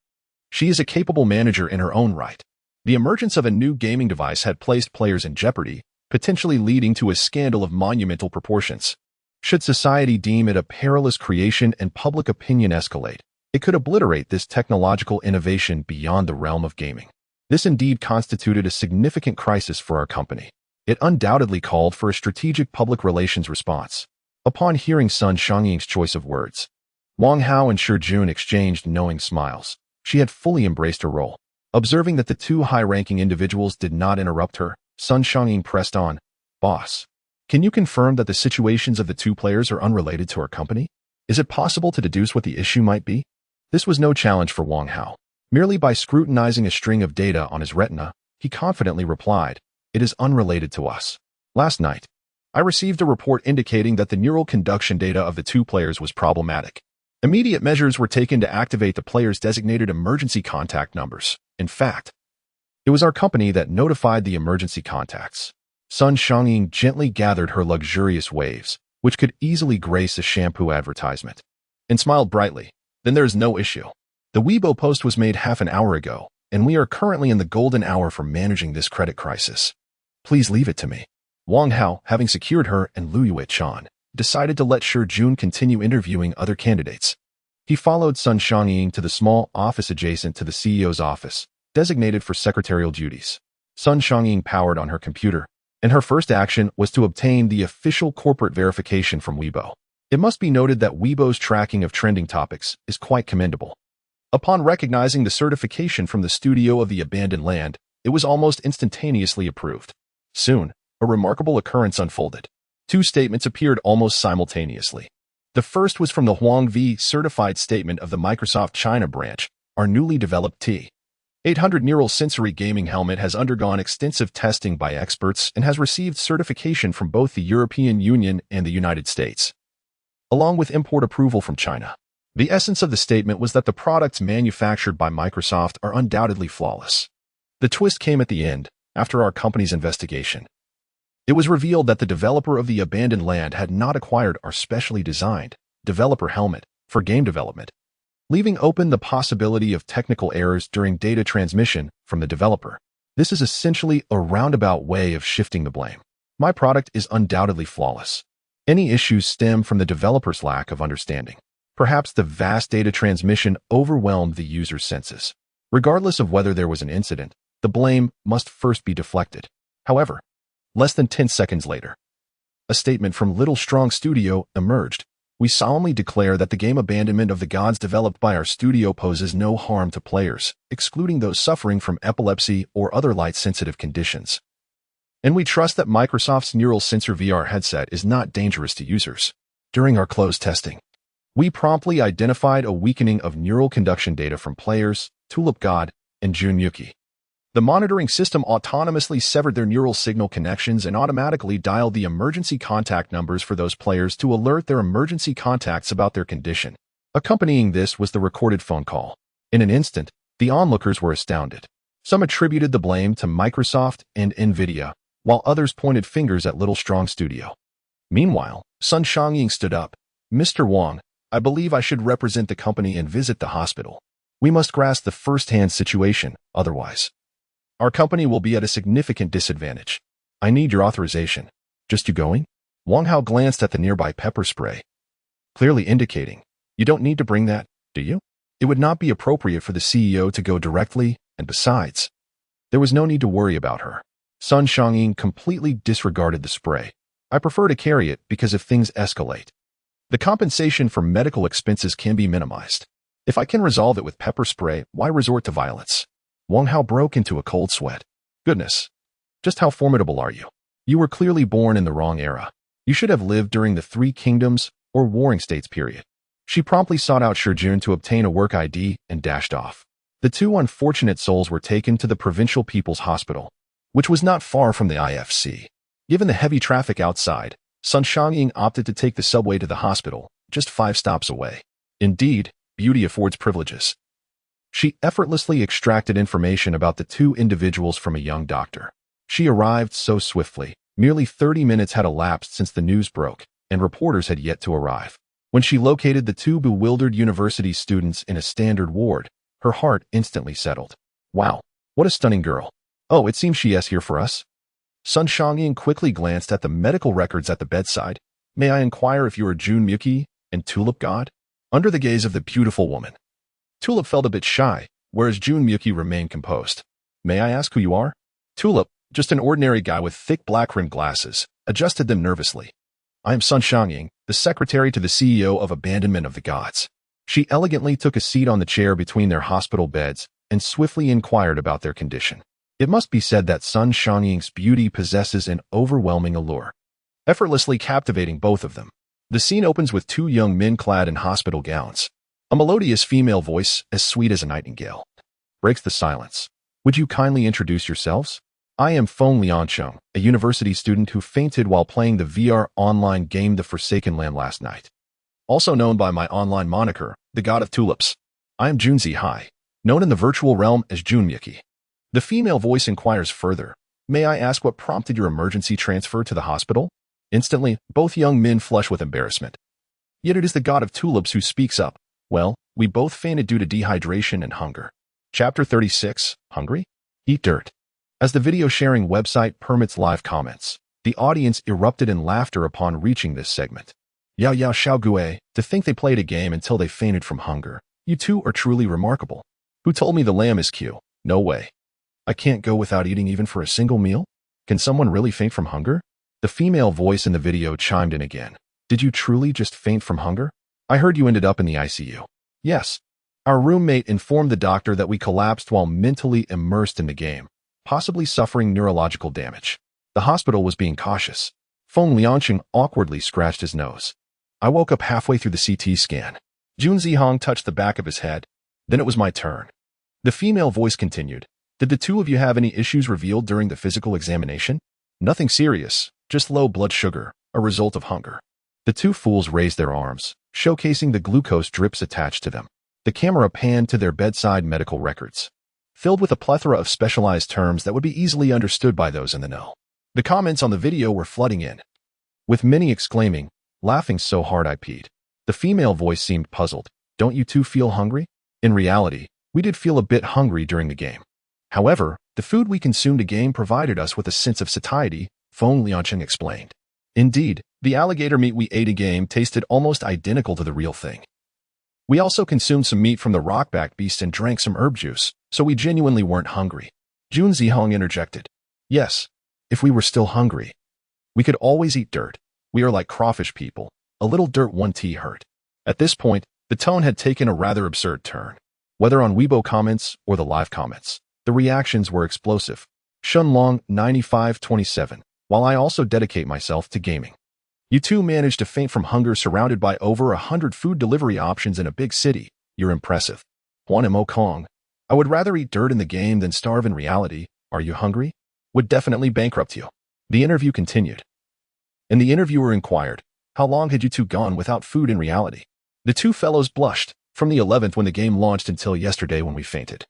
she is a capable manager in her own right. The emergence of a new gaming device had placed players in jeopardy, potentially leading to a scandal of monumental proportions. Should society deem it a perilous creation and public opinion escalate, it could obliterate this technological innovation beyond the realm of gaming. This indeed constituted a significant crisis for our company. It undoubtedly called for a strategic public relations response. Upon hearing Sun Xiangying's choice of words, Wang Hao and Shi Jun exchanged knowing smiles. She had fully embraced her role. Observing that the two high-ranking individuals did not interrupt her, Sun Xiangying pressed on, Boss, can you confirm that the situations of the two players are unrelated to our company? Is it possible to deduce what the issue might be? This was no challenge for Wang Hao. Merely by scrutinizing a string of data on his retina, he confidently replied, It is unrelated to us. Last night, I received a report indicating that the neural conduction data of the two players was problematic. Immediate measures were taken to activate the player's designated emergency contact numbers. In fact, it was our company that notified the emergency contacts. Sun Xiangying gently gathered her luxurious waves, which could easily grace a shampoo advertisement, and smiled brightly. Then there is no issue. The Weibo post was made half an hour ago, and we are currently in the golden hour for managing this credit crisis. Please leave it to me. Wang Hao, having secured her and Lu Yuechan, decided to let Shi Jun continue interviewing other candidates. He followed Sun Xiangying to the small office adjacent to the CEO's office, designated for secretarial duties. Sun Xiangying powered on her computer, and her first action was to obtain the official corporate verification from Weibo. It must be noted that Weibo's tracking of trending topics is quite commendable. Upon recognizing the certification from the studio of the abandoned land, it was almost instantaneously approved. Soon, a remarkable occurrence unfolded. Two statements appeared almost simultaneously. The first was from the Huangvi certified statement of the Microsoft China branch. Our newly developed T800 neural sensory gaming helmet has undergone extensive testing by experts and has received certification from both the European Union and the United States, along with import approval from China. The essence of the statement was that the products manufactured by Microsoft are undoubtedly flawless. The twist came at the end, after our company's investigation. It was revealed that the developer of the abandoned land had not acquired our specially designed developer helmet for game development, leaving open the possibility of technical errors during data transmission from the developer. This is essentially a roundabout way of shifting the blame. My product is undoubtedly flawless. Any issues stem from the developer's lack of understanding. Perhaps the vast data transmission overwhelmed the user's senses. Regardless of whether there was an incident, the blame must first be deflected. However, less than 10 seconds later, a statement from Little Strong Studio emerged. We solemnly declare that the game Abandonment of the Gods developed by our studio poses no harm to players, excluding those suffering from epilepsy or other light-sensitive conditions. And we trust that Microsoft's Neural Sensor VR headset is not dangerous to users. During our closed testing, we promptly identified a weakening of neural conduction data from players, Tulip God, and Jun Yuki. The monitoring system autonomously severed their neural signal connections and automatically dialed the emergency contact numbers for those players to alert their emergency contacts about their condition. Accompanying this was the recorded phone call. In an instant, the onlookers were astounded. Some attributed the blame to Microsoft and NVIDIA, while others pointed fingers at Little Strong Studio. Meanwhile, Sun Xiangying stood up. Mr. Wang, I believe I should represent the company and visit the hospital. We must grasp the first-hand situation, otherwise our company will be at a significant disadvantage. I need your authorization. Just you going? Wang Hao glanced at the nearby pepper spray, clearly indicating, you don't need to bring that, do you? It would not be appropriate for the CEO to go directly, and besides, there was no need to worry about her. Sun Xiangying completely disregarded the spray. I prefer to carry it because if things escalate, the compensation for medical expenses can be minimized. If I can resolve it with pepper spray, why resort to violence? Wang Hao broke into a cold sweat. Goodness, just how formidable are you? You were clearly born in the wrong era. You should have lived during the Three Kingdoms or Warring States period. She promptly sought out Shi Jun to obtain a work ID and dashed off. The two unfortunate souls were taken to the Provincial People's Hospital, which was not far from the IFC. Given the heavy traffic outside, Sun Xiangying opted to take the subway to the hospital, just 5 stops away. Indeed, beauty affords privileges. She effortlessly extracted information about the two individuals from a young doctor. She arrived so swiftly. Merely 30 minutes had elapsed since the news broke, and reporters had yet to arrive. When she located the two bewildered university students in a standard ward, her heart instantly settled. Wow, what a stunning girl. Oh, it seems she is here for us. Sun Xiangying quickly glanced at the medical records at the bedside. May I inquire if you are Jun Yuki and Tulip God? Under the gaze of the beautiful woman, Tulip felt a bit shy, whereas Jun Yuki remained composed. May I ask who you are? Tulip, just an ordinary guy with thick black-rimmed glasses, adjusted them nervously. I am Sun Xiangying, the secretary to the CEO of Abandonment of the Gods. She elegantly took a seat on the chair between their hospital beds and swiftly inquired about their condition. It must be said that Sun Xiangying's beauty possesses an overwhelming allure, effortlessly captivating both of them. The scene opens with two young men clad in hospital gowns. A melodious female voice, as sweet as a nightingale, breaks the silence. Would you kindly introduce yourselves? I am Feng Liancheng, a university student who fainted while playing the VR online game The Forsaken Land last night. also known by my online moniker, the God of Tulips. I am Junzi Hai, known in the virtual realm as Junmyuki. The female voice inquires further, may I ask what prompted your emergency transfer to the hospital? Instantly, both young men flush with embarrassment. Yet it is the God of Tulips who speaks up. Well, we both fainted due to dehydration and hunger. Chapter 36, Hungry? Eat dirt. As the video sharing website permits live comments, the audience erupted in laughter upon reaching this segment. Yao Yao Xiaogue, to think they played a game until they fainted from hunger. You two are truly remarkable. Who told me the lamb is Q? No way. I can't go without eating even for a single meal? Can someone really faint from hunger? The female voice in the video chimed in again. Did you truly just faint from hunger? I heard you ended up in the ICU. Yes. Our roommate informed the doctor that we collapsed while mentally immersed in the game, possibly suffering neurological damage. The hospital was being cautious. Feng Lianqing awkwardly scratched his nose. I woke up halfway through the CT scan. Jun Zihong touched the back of his head. Then it was my turn. The female voice continued. Did the two of you have any issues revealed during the physical examination? Nothing serious, just low blood sugar, a result of hunger. The two fools raised their arms, showcasing the glucose drips attached to them. The camera panned to their bedside medical records, filled with a plethora of specialized terms that would be easily understood by those in the know. The comments on the video were flooding in, with many exclaiming, laughing so hard I peed. The female voice seemed puzzled. Don't you two feel hungry? In reality, we did feel a bit hungry during the game. However, the food we consumed again provided us with a sense of satiety, Feng Lianqing explained. Indeed, the alligator meat we ate again tasted almost identical to the real thing. We also consumed some meat from the rockback beast and drank some herb juice, so we genuinely weren't hungry. Jun Zihong interjected. Yes, if we were still hungry. We could always eat dirt. We are like crawfish people. A little dirt one tea hurt. At this point, the tone had taken a rather absurd turn. Whether on Weibo comments or the live comments, the reactions were explosive. Shunlong 9527, while I also dedicate myself to gaming. You two managed to faint from hunger surrounded by over 100 food delivery options in a big city. You're impressive. Huan Mo Kong. I would rather eat dirt in the game than starve in reality. Are you hungry? Would definitely bankrupt you. The interview continued. And the interviewer inquired, how long had you two gone without food in reality? The two fellows blushed, from the 11th when the game launched until yesterday when we fainted.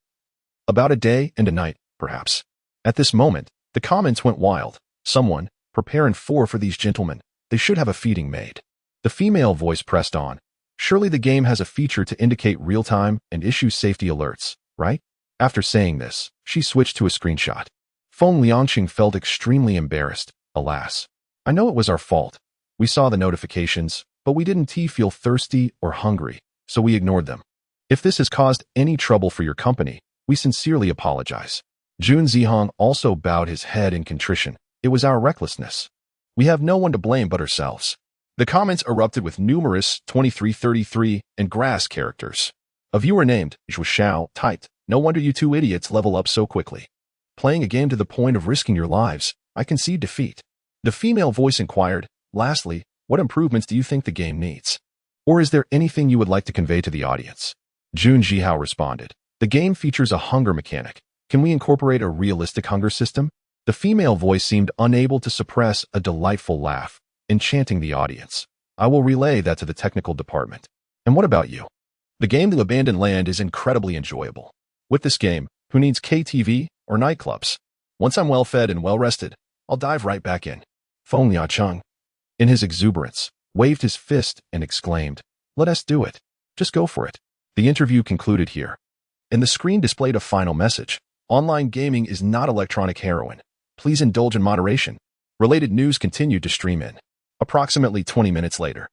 About a day and a night, perhaps. At this moment, the comments went wild. Someone, prepare and for these gentlemen. They should have a feeding maid. The female voice pressed on. Surely the game has a feature to indicate real-time and issue safety alerts, right? After saying this, she switched to a screenshot. Feng Lianqing felt extremely embarrassed. Alas. I know it was our fault. We saw the notifications, but we didn't feel thirsty or hungry, so we ignored them. If this has caused any trouble for your company, we sincerely apologize. Jun Zihong also bowed his head in contrition. It was our recklessness. We have no one to blame but ourselves. The comments erupted with numerous 2333 and grass characters. A viewer named Zhu Xiao typed, no wonder you two idiots level up so quickly. Playing a game to the point of risking your lives, I concede defeat. The female voice inquired, lastly, what improvements do you think the game needs? Or is there anything you would like to convey to the audience? Jun Zihao responded, the game features a hunger mechanic. Can we incorporate a realistic hunger system? The female voice seemed unable to suppress a delightful laugh, enchanting the audience. I will relay that to the technical department. And what about you? The game The Abandoned Land is incredibly enjoyable. With this game, who needs KTV or nightclubs? Once I'm well-fed and well-rested, I'll dive right back in. Feng Liacheng, in his exuberance, waved his fist and exclaimed, let us do it. Just go for it. The interview concluded here. And the screen displayed a final message. Online gaming is not electronic heroin. Please indulge in moderation. Related news continued to stream in. Approximately 20 minutes later,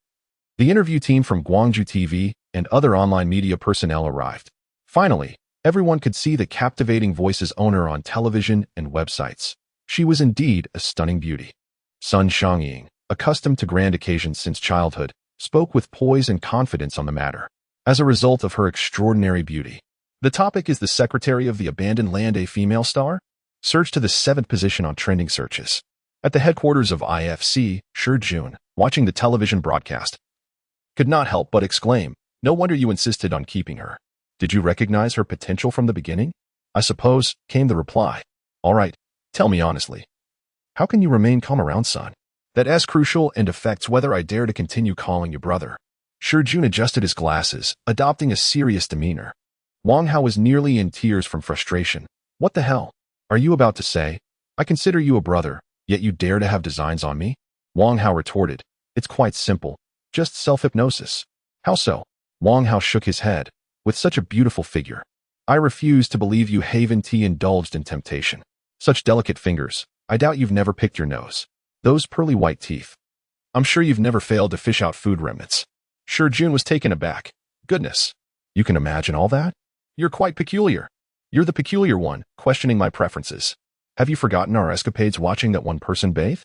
the interview team from Guangzhou TV and other online media personnel arrived. Finally, everyone could see the captivating voice's owner on television and websites. She was indeed a stunning beauty. Sun Xiangying, accustomed to grand occasions since childhood, spoke with poise and confidence on the matter. As a result of her extraordinary beauty, the topic is the Secretary of the Abandoned Land, a female star? Surged to the 7th position on trending searches. At the headquarters of IFC, Shi Jun, watching the television broadcast, could not help but exclaim, no wonder you insisted on keeping her. Did you recognize her potential from the beginning? I suppose, came the reply. All right, tell me honestly. How can you remain calm around Sun? That is crucial and affects whether I dare to continue calling you brother. Shi Jun adjusted his glasses, adopting a serious demeanor. Wang Hao was nearly in tears from frustration. What the hell? Are you about to say? I consider you a brother, yet you dare to have designs on me? Wang Hao retorted. It's quite simple. Just self-hypnosis. How so? Wang Hao shook his head. With such a beautiful figure. I refuse to believe you haven't indulged in temptation. Such delicate fingers. I doubt you've never picked your nose. Those pearly white teeth. I'm sure you've never failed to fish out food remnants. Shi Jun was taken aback. Goodness. You can imagine all that? You're quite peculiar. You're the peculiar one, questioning my preferences. Have you forgotten our escapades watching that one person bathe?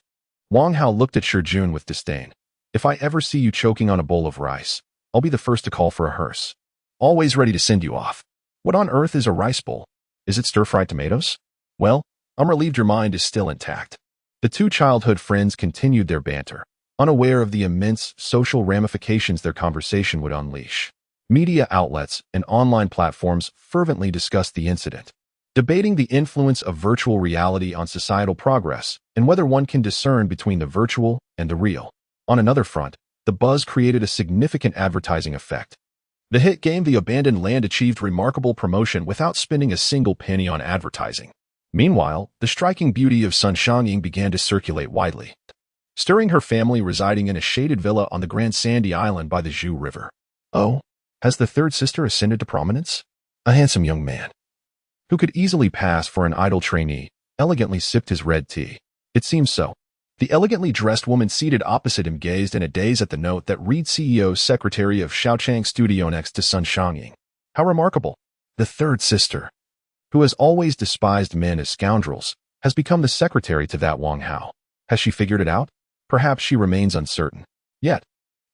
Wang Hao looked at Shi Jun with disdain. If I ever see you choking on a bowl of rice, I'll be the first to call for a hearse. Always ready to send you off. What on earth is a rice bowl? Is it stir-fried tomatoes? Well, I'm relieved your mind is still intact. The two childhood friends continued their banter, unaware of the immense social ramifications their conversation would unleash. Media outlets and online platforms fervently discussed the incident, debating the influence of virtual reality on societal progress and whether one can discern between the virtual and the real. On another front, the buzz created a significant advertising effect. The hit game The Abandoned Land achieved remarkable promotion without spending a single penny on advertising. Meanwhile, the striking beauty of Sun Xiangying began to circulate widely, stirring her family residing in a shaded villa on the Grand Sandy Island by the Zhu River. Oh, has the third sister ascended to prominence? A handsome young man, who could easily pass for an idle trainee, elegantly sipped his red tea. It seems so. The elegantly dressed woman seated opposite him gazed in a daze at the note that read CEO Secretary of Shaochang Studio next to Sun Xiangying. How remarkable. The third sister, who has always despised men as scoundrels, has become the secretary to that Wang Hao. Has she figured it out? Perhaps she remains uncertain. Yet,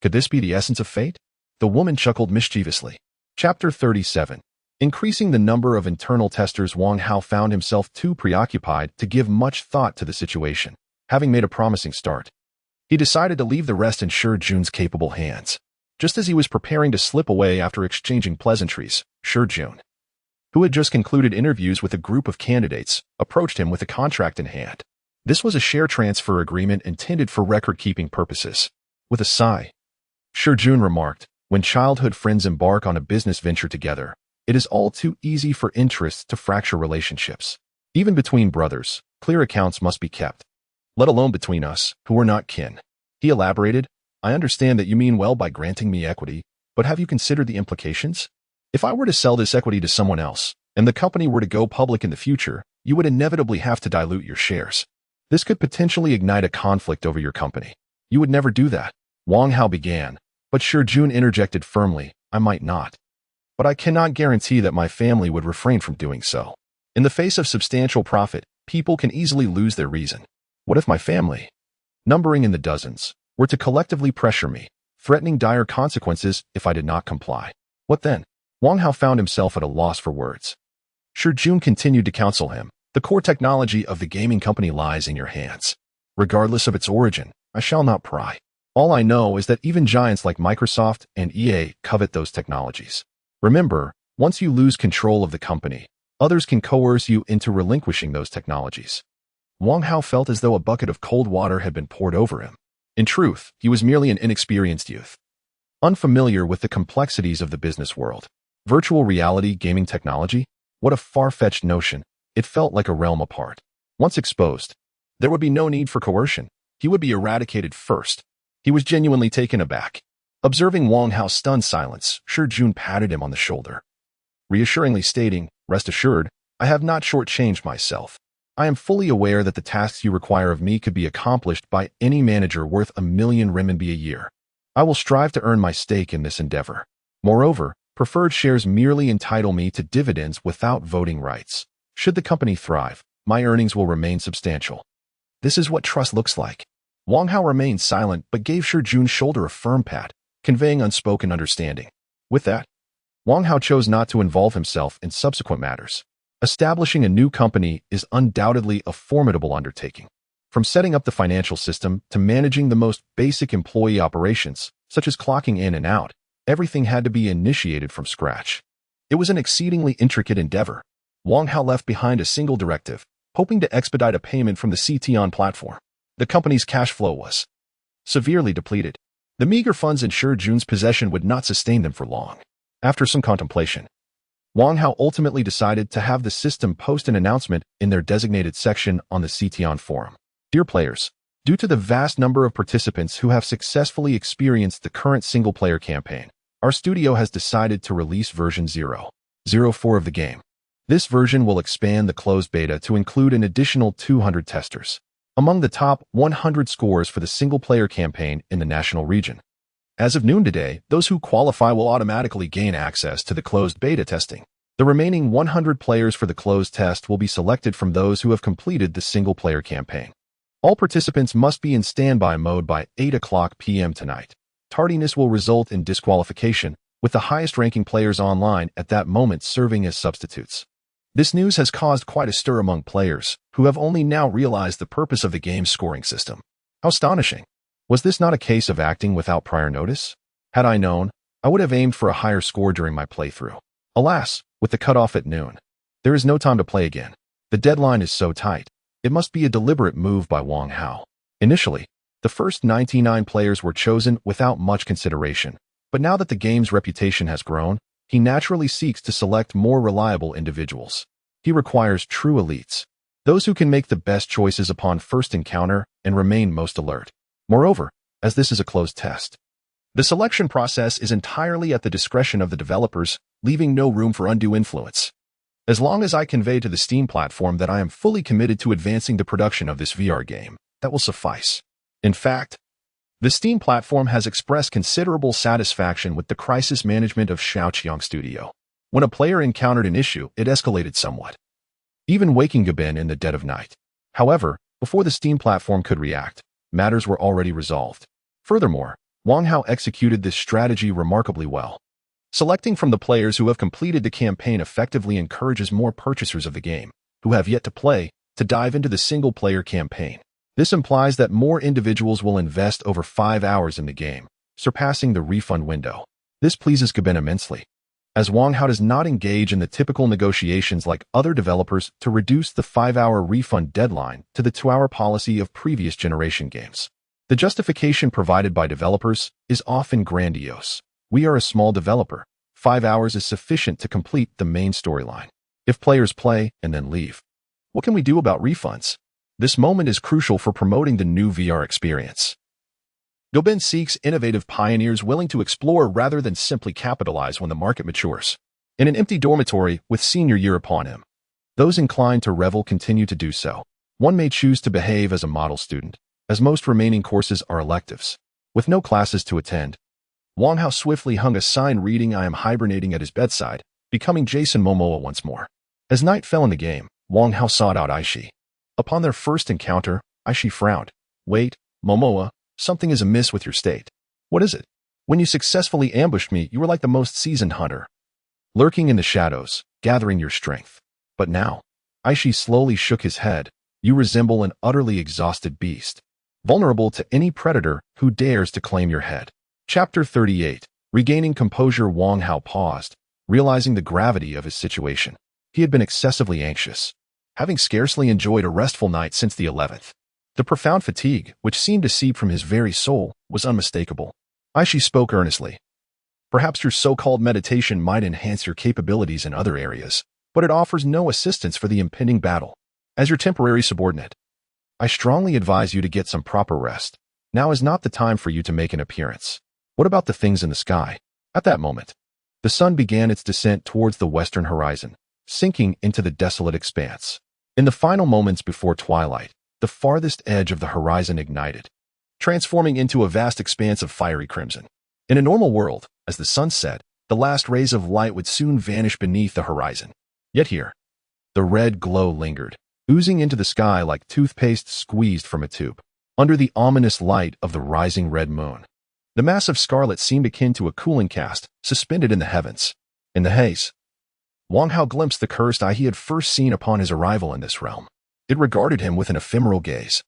could this be the essence of fate? The woman chuckled mischievously. Chapter 37. Increasing the number of internal testers, Wang Hao found himself too preoccupied to give much thought to the situation. Having made a promising start, he decided to leave the rest in Shi Jun's capable hands. Just as he was preparing to slip away after exchanging pleasantries, Shi Jun, who had just concluded interviews with a group of candidates, approached him with a contract in hand. This was a share transfer agreement intended for record-keeping purposes. With a sigh, Shi Jun remarked, when childhood friends embark on a business venture together, it is all too easy for interests to fracture relationships. Even between brothers, clear accounts must be kept. Let alone between us, who are not kin. He elaborated, I understand that you mean well by granting me equity, but have you considered the implications? If I were to sell this equity to someone else, and the company were to go public in the future, you would inevitably have to dilute your shares. This could potentially ignite a conflict over your company. You would never do that. Wang Hao began, but Shi Jun interjected firmly, I might not. But I cannot guarantee that my family would refrain from doing so. In the face of substantial profit, people can easily lose their reason. What if my family, numbering in the dozens, were to collectively pressure me, threatening dire consequences if I did not comply? What then? Wang Hao found himself at a loss for words. Shi Jun continued to counsel him, the core technology of the gaming company lies in your hands. Regardless of its origin, I shall not pry. All I know is that even giants like Microsoft and EA covet those technologies. Remember, once you lose control of the company, others can coerce you into relinquishing those technologies. Wang Hao felt as though a bucket of cold water had been poured over him. In truth, he was merely an inexperienced youth, unfamiliar with the complexities of the business world. Virtual reality gaming technology? What a far-fetched notion. It felt like a realm apart. Once exposed, there would be no need for coercion. He would be eradicated first. He was genuinely taken aback. Observing Wang Hao's stunned silence, Shi Jun patted him on the shoulder, reassuringly stating, rest assured, I have not shortchanged myself. I am fully aware that the tasks you require of me could be accomplished by any manager worth 1,000,000 renminbi a year. I will strive to earn my stake in this endeavor. Moreover, preferred shares merely entitle me to dividends without voting rights. Should the company thrive, my earnings will remain substantial. This is what trust looks like. Wang Hao remained silent but gave Shi Jun's shoulder a firm pat, conveying unspoken understanding. With that, Wang Hao chose not to involve himself in subsequent matters. Establishing a new company is undoubtedly a formidable undertaking. From setting up the financial system to managing the most basic employee operations, such as clocking in and out, everything had to be initiated from scratch. It was an exceedingly intricate endeavor. Wang Hao left behind a single directive, hoping to expedite a payment from the CTON platform. The company's cash flow was severely depleted. The meager funds ensured Jun's possession would not sustain them for long. After some contemplation, Wang Hao ultimately decided to have the system post an announcement in their designated section on the CTON forum. Dear players, due to the vast number of participants who have successfully experienced the current single-player campaign, our studio has decided to release version 0.04 of the game. This version will expand the closed beta to include an additional 200 testers. Among the top 100 scores for the single-player campaign in the national region. As of noon today, those who qualify will automatically gain access to the closed beta testing. The remaining 100 players for the closed test will be selected from those who have completed the single-player campaign. All participants must be in standby mode by 8 p.m. tonight. Tardiness will result in disqualification, with the highest-ranking players online at that moment serving as substitutes. This news has caused quite a stir among players, who have only now realized the purpose of the game's scoring system. How astonishing! Was this not a case of acting without prior notice? Had I known, I would have aimed for a higher score during my playthrough. Alas, with the cutoff at noon, there is no time to play again. The deadline is so tight. It must be a deliberate move by Wang Hao. Initially, the first 99 players were chosen without much consideration, but now that the game's reputation has grown, he naturally seeks to select more reliable individuals. He requires true elites, those who can make the best choices upon first encounter and remain most alert. Moreover, as this is a closed test, the selection process is entirely at the discretion of the developers, leaving no room for undue influence. As long as I convey to the Steam platform that I am fully committed to advancing the production of this VR game, that will suffice. In fact, the Steam platform has expressed considerable satisfaction with the crisis management of Xiaoqiang Studio. When a player encountered an issue, it escalated somewhat, even waking Gabin in the dead of night. However, before the Steam platform could react, matters were already resolved. Furthermore, Wang Hao executed this strategy remarkably well. Selecting from the players who have completed the campaign effectively encourages more purchasers of the game, who have yet to play, to dive into the single-player campaign. This implies that more individuals will invest over 5 hours in the game, surpassing the refund window. This pleases Gabin immensely, as Wang Hao does not engage in the typical negotiations like other developers to reduce the 5-hour refund deadline to the 2-hour policy of previous generation games. The justification provided by developers is often grandiose. We are a small developer. 5 hours is sufficient to complete the main storyline. If players play and then leave, what can we do about refunds? This moment is crucial for promoting the new VR experience. Gabin seeks innovative pioneers willing to explore rather than simply capitalize when the market matures. In an empty dormitory with senior year upon him, those inclined to revel continue to do so. One may choose to behave as a model student, as most remaining courses are electives. With no classes to attend, Wang Hao swiftly hung a sign reading "I am hibernating" at his bedside, becoming Jason Momoa once more. As night fell in the game, Wang Hao sought out Aishi. Upon their first encounter, Aishi frowned. "Wait, Momoa, something is amiss with your state." "What is it?" "When you successfully ambushed me, you were like the most seasoned hunter, lurking in the shadows, gathering your strength. But now," Aishi slowly shook his head, "you resemble an utterly exhausted beast, vulnerable to any predator who dares to claim your head." Chapter 38. Regaining composure. Wang Hao paused, realizing the gravity of his situation. He had been excessively anxious, having scarcely enjoyed a restful night since the 11th. The profound fatigue, which seemed to seep from his very soul, was unmistakable. Aishi spoke earnestly. "Perhaps your so-called meditation might enhance your capabilities in other areas, but it offers no assistance for the impending battle. As your temporary subordinate, I strongly advise you to get some proper rest. Now is not the time for you to make an appearance. What about the things in the sky?" At that moment, the sun began its descent towards the western horizon, sinking into the desolate expanse. In the final moments before twilight, the farthest edge of the horizon ignited, transforming into a vast expanse of fiery crimson. In a normal world, as the sun set, the last rays of light would soon vanish beneath the horizon. Yet here, the red glow lingered, oozing into the sky like toothpaste squeezed from a tube. Under the ominous light of the rising red moon, the mass of scarlet seemed akin to a cooling cast suspended in the heavens. In the haze, Wang Hao glimpsed the cursed eye he had first seen upon his arrival in this realm. It regarded him with an ephemeral gaze,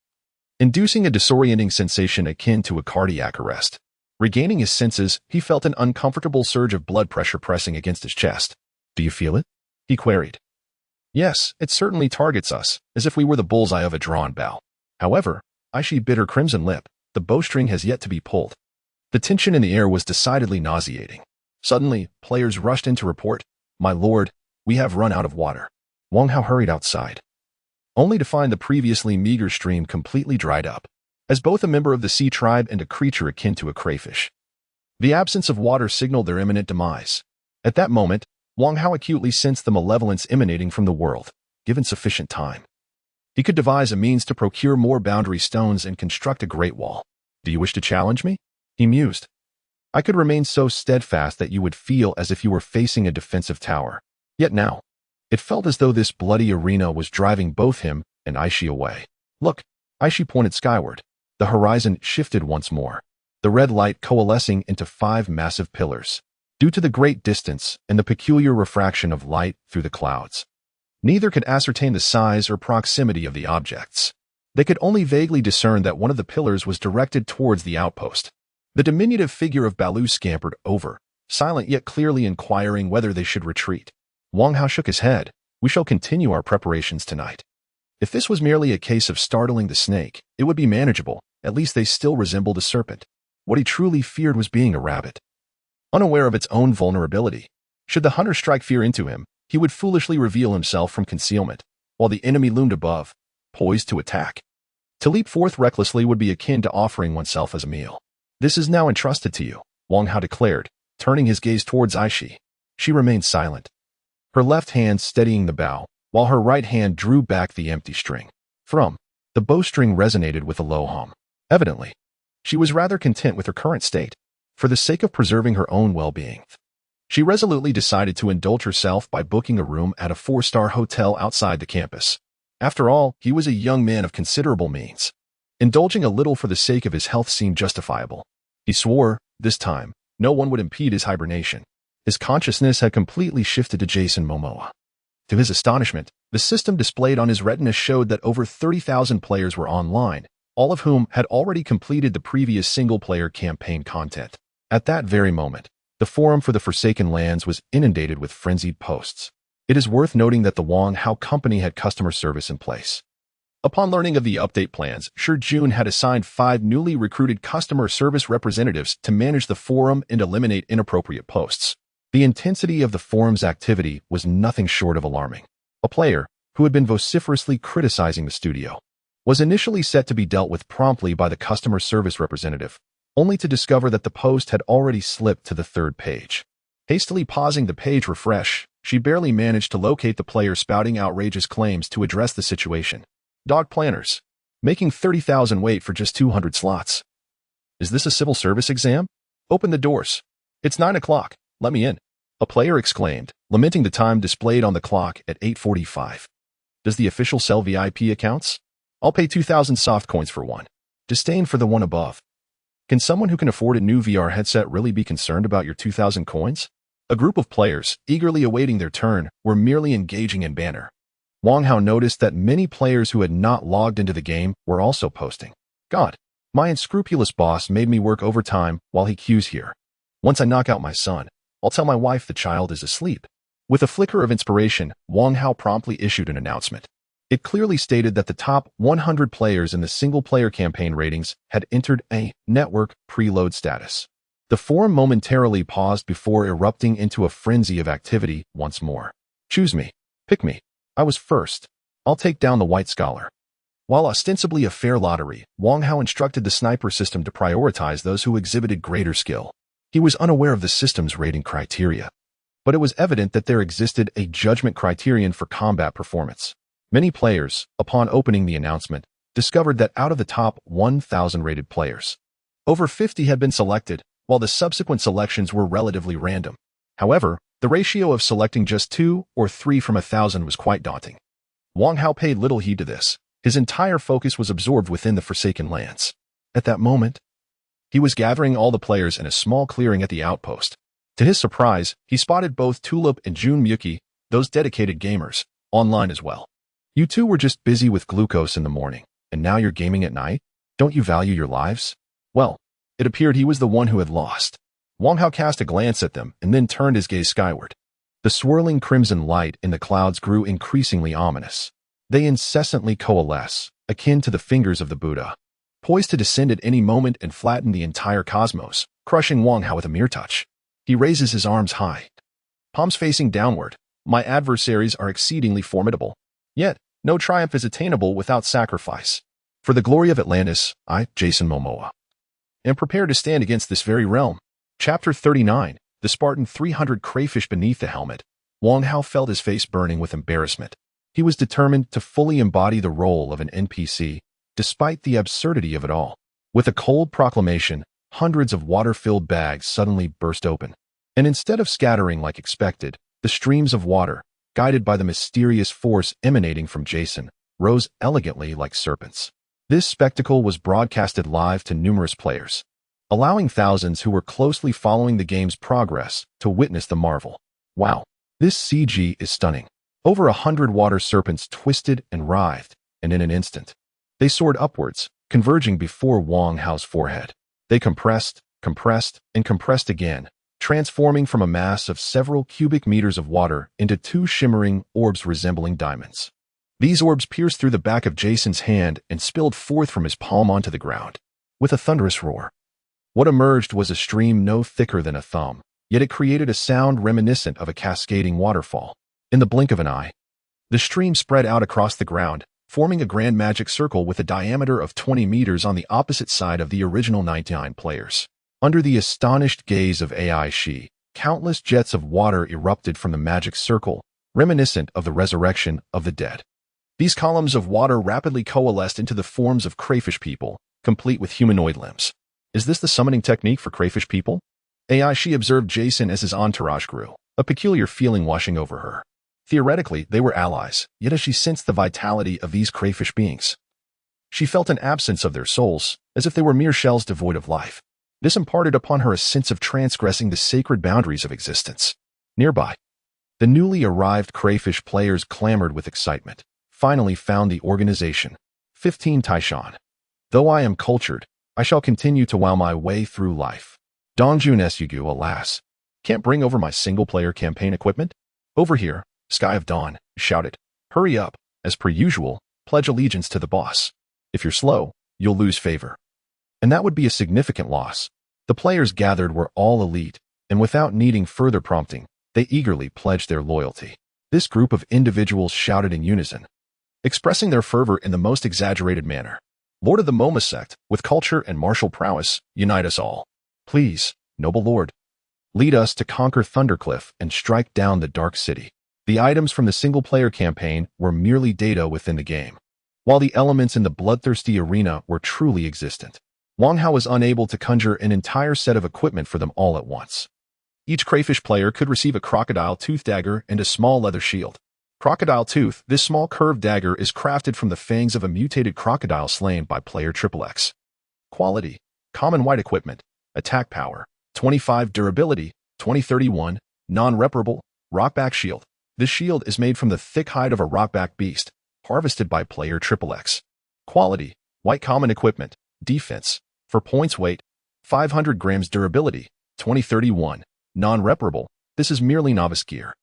inducing a disorienting sensation akin to a cardiac arrest. Regaining his senses, he felt an uncomfortable surge of blood pressure pressing against his chest. "Do you feel it?" he queried. "Yes, it certainly targets us, as if we were the bullseye of a drawn bow." However, Aishi bit her crimson lip. The bowstring has yet to be pulled. The tension in the air was decidedly nauseating. Suddenly, players rushed in to report, "My lord, we have run out of water." Wang Hao hurried outside, only to find the previously meager stream completely dried up. As both a member of the sea tribe and a creature akin to a crayfish, the absence of water signaled their imminent demise. At that moment, Wang Hao acutely sensed the malevolence emanating from the world. Given sufficient time, he could devise a means to procure more boundary stones and construct a great wall. "Do you wish to challenge me?" he mused. "I could remain so steadfast that you would feel as if you were facing a defensive tower." Yet now, it felt as though this bloody arena was driving both him and Aishi away. "Look," Aishi pointed skyward. The horizon shifted once more, the red light coalescing into 5 massive pillars. Due to the great distance and the peculiar refraction of light through the clouds, neither could ascertain the size or proximity of the objects. They could only vaguely discern that one of the pillars was directed towards the outpost. The diminutive figure of Baloo scampered over, silent yet clearly inquiring whether they should retreat. Wang Hao shook his head. "We shall continue our preparations tonight." If this was merely a case of startling the snake, it would be manageable. At least they still resembled a serpent. What he truly feared was being a rabbit, unaware of its own vulnerability. Should the hunter strike fear into him, he would foolishly reveal himself from concealment, while the enemy loomed above, poised to attack. To leap forth recklessly would be akin to offering oneself as a meal. "This is now entrusted to you," Wang Hao declared, turning his gaze towards Aishi. She remained silent, her left hand steadying the bow, while her right hand drew back the empty string. The bowstring resonated with a low hum. Evidently, she was rather content with her current state. For the sake of preserving her own well-being, she resolutely decided to indulge herself by booking a room at a 4-star hotel outside the campus. After all, he was a young man of considerable means. Indulging a little for the sake of his health seemed justifiable. He swore, this time, no one would impede his hibernation. His consciousness had completely shifted to Jason Momoa. To his astonishment, the system displayed on his retina showed that over 30,000 players were online, all of whom had already completed the previous single-player campaign content. At that very moment, the forum for the Forsaken Lands was inundated with frenzied posts. It is worth noting that the Wang Hao company had customer service in place. Upon learning of the update plans, Shi Jun had assigned 5 newly recruited customer service representatives to manage the forum and eliminate inappropriate posts. The intensity of the forum's activity was nothing short of alarming. A player, who had been vociferously criticizing the studio, was initially set to be dealt with promptly by the customer service representative, only to discover that the post had already slipped to the 3rd page. Hastily pausing the page refresh, she barely managed to locate the player spouting outrageous claims to address the situation. "Dog planners, making 30,000 wait for just 200 slots. Is this a civil service exam? Open the doors. It's 9 o'clock. Let me in," a player exclaimed, lamenting the time displayed on the clock at 8:45. "Does the official sell VIP accounts? I'll pay 2,000 soft coins for one. Disdain for the one above. Can someone who can afford a new VR headset really be concerned about your 2,000 coins?" A group of players, eagerly awaiting their turn, were merely engaging in banter. Wang Hao noticed that many players who had not logged into the game were also posting. "God, my unscrupulous boss made me work overtime while he queues here. Once I knock out my son, I'll tell my wife the child is asleep." With a flicker of inspiration, Wang Hao promptly issued an announcement. It clearly stated that the top 100 players in the single-player campaign ratings had entered a network preload status. The forum momentarily paused before erupting into a frenzy of activity once more. "Choose me. Pick me. I was first. I'll take down the white scholar." While ostensibly a fair lottery, Wang Hao instructed the sniper system to prioritize those who exhibited greater skill. He was unaware of the system's rating criteria, but it was evident that there existed a judgment criterion for combat performance. Many players, upon opening the announcement, discovered that out of the top 1,000 rated players, over 50 had been selected, while the subsequent selections were relatively random. However, the ratio of selecting just 2 or 3 from 1,000 was quite daunting. Wang Hao paid little heed to this. His entire focus was absorbed within the Forsaken Lands. At that moment, he was gathering all the players in a small clearing at the outpost. To his surprise, he spotted both Tulip and Jun Miyuki, those dedicated gamers, online as well. "You two were just busy with glucose in the morning, and now you're gaming at night? Don't you value your lives?" Well, it appeared he was the one who had lost. Wang Hao cast a glance at them and then turned his gaze skyward. The swirling crimson light in the clouds grew increasingly ominous. They incessantly coalesce, akin to the fingers of the Buddha, poised to descend at any moment and flatten the entire cosmos. crushing Wang Hao with a mere touch. He raises his arms high, palms facing downward. My adversaries are exceedingly formidable. Yet, no triumph is attainable without sacrifice. For the glory of Atlantis, I, Jason Momoa, am prepared to stand against this very realm. Chapter 39, The Spartan 300 Crayfish Beneath the Helmet. Wang Hao felt his face burning with embarrassment. He was determined to fully embody the role of an NPC, despite the absurdity of it all. With a cold proclamation, hundreds of water-filled bags suddenly burst open. And instead of scattering like expected, the streams of water, guided by the mysterious force emanating from Jason, rose elegantly like serpents. This spectacle was broadcasted live to numerous players, allowing thousands who were closely following the game's progress to witness the marvel. Wow, this CG is stunning. Over 100 water serpents twisted and writhed, and in an instant, they soared upwards, converging before Wang Hao's forehead. They compressed, and compressed again, transforming from a mass of several cubic meters of water into two shimmering orbs resembling diamonds. These orbs pierced through the back of Jason's hand and spilled forth from his palm onto the ground. With a thunderous roar, what emerged was a stream no thicker than a thumb, yet it created a sound reminiscent of a cascading waterfall. In the blink of an eye, the stream spread out across the ground, forming a grand magic circle with a diameter of 20 meters on the opposite side of the original 99 players. Under the astonished gaze of AI Shi, countless jets of water erupted from the magic circle, reminiscent of the resurrection of the dead. These columns of water rapidly coalesced into the forms of crayfish people, complete with humanoid limbs. Is this the summoning technique for crayfish people? AI Shi observed Jason as his entourage grew, a peculiar feeling washing over her. Theoretically, they were allies, yet as she sensed the vitality of these crayfish beings, she felt an absence of their souls, as if they were mere shells devoid of life. This imparted upon her a sense of transgressing the sacred boundaries of existence. Nearby, the newly arrived crayfish players clamored with excitement. Finally found the organization. 15 Taishan. Though I am cultured, I shall continue to wow my way through life. Dongjun Sugu, alas, can't bring over my single-player campaign equipment? Over here, Sky of Dawn shouted. Hurry up, as per usual, pledge allegiance to the boss. If you're slow, you'll lose favor. And that would be a significant loss. The players gathered were all elite, and without needing further prompting, they eagerly pledged their loyalty. This group of individuals shouted in unison, expressing their fervor in the most exaggerated manner. Lord of the Moma sect, with culture and martial prowess, unite us all. Please, noble lord, lead us to conquer Thundercliff and strike down the Dark City. The items from the single-player campaign were merely data within the game, while the elements in the bloodthirsty arena were truly existent. Wang Hao was unable to conjure an entire set of equipment for them all at once. Each crayfish player could receive a crocodile tooth dagger and a small leather shield. Crocodile Tooth, this small curved dagger is crafted from the fangs of a mutated crocodile slain by player XXX. Quality: common white equipment. Attack power: 25 durability, 2031, non-reparable, rockback shield. This shield is made from the thick hide of a rockback beast, harvested by player XXX. Quality: white common equipment. Defense: for points weight, 500 grams durability, 2031, non-reparable. This is merely novice gear.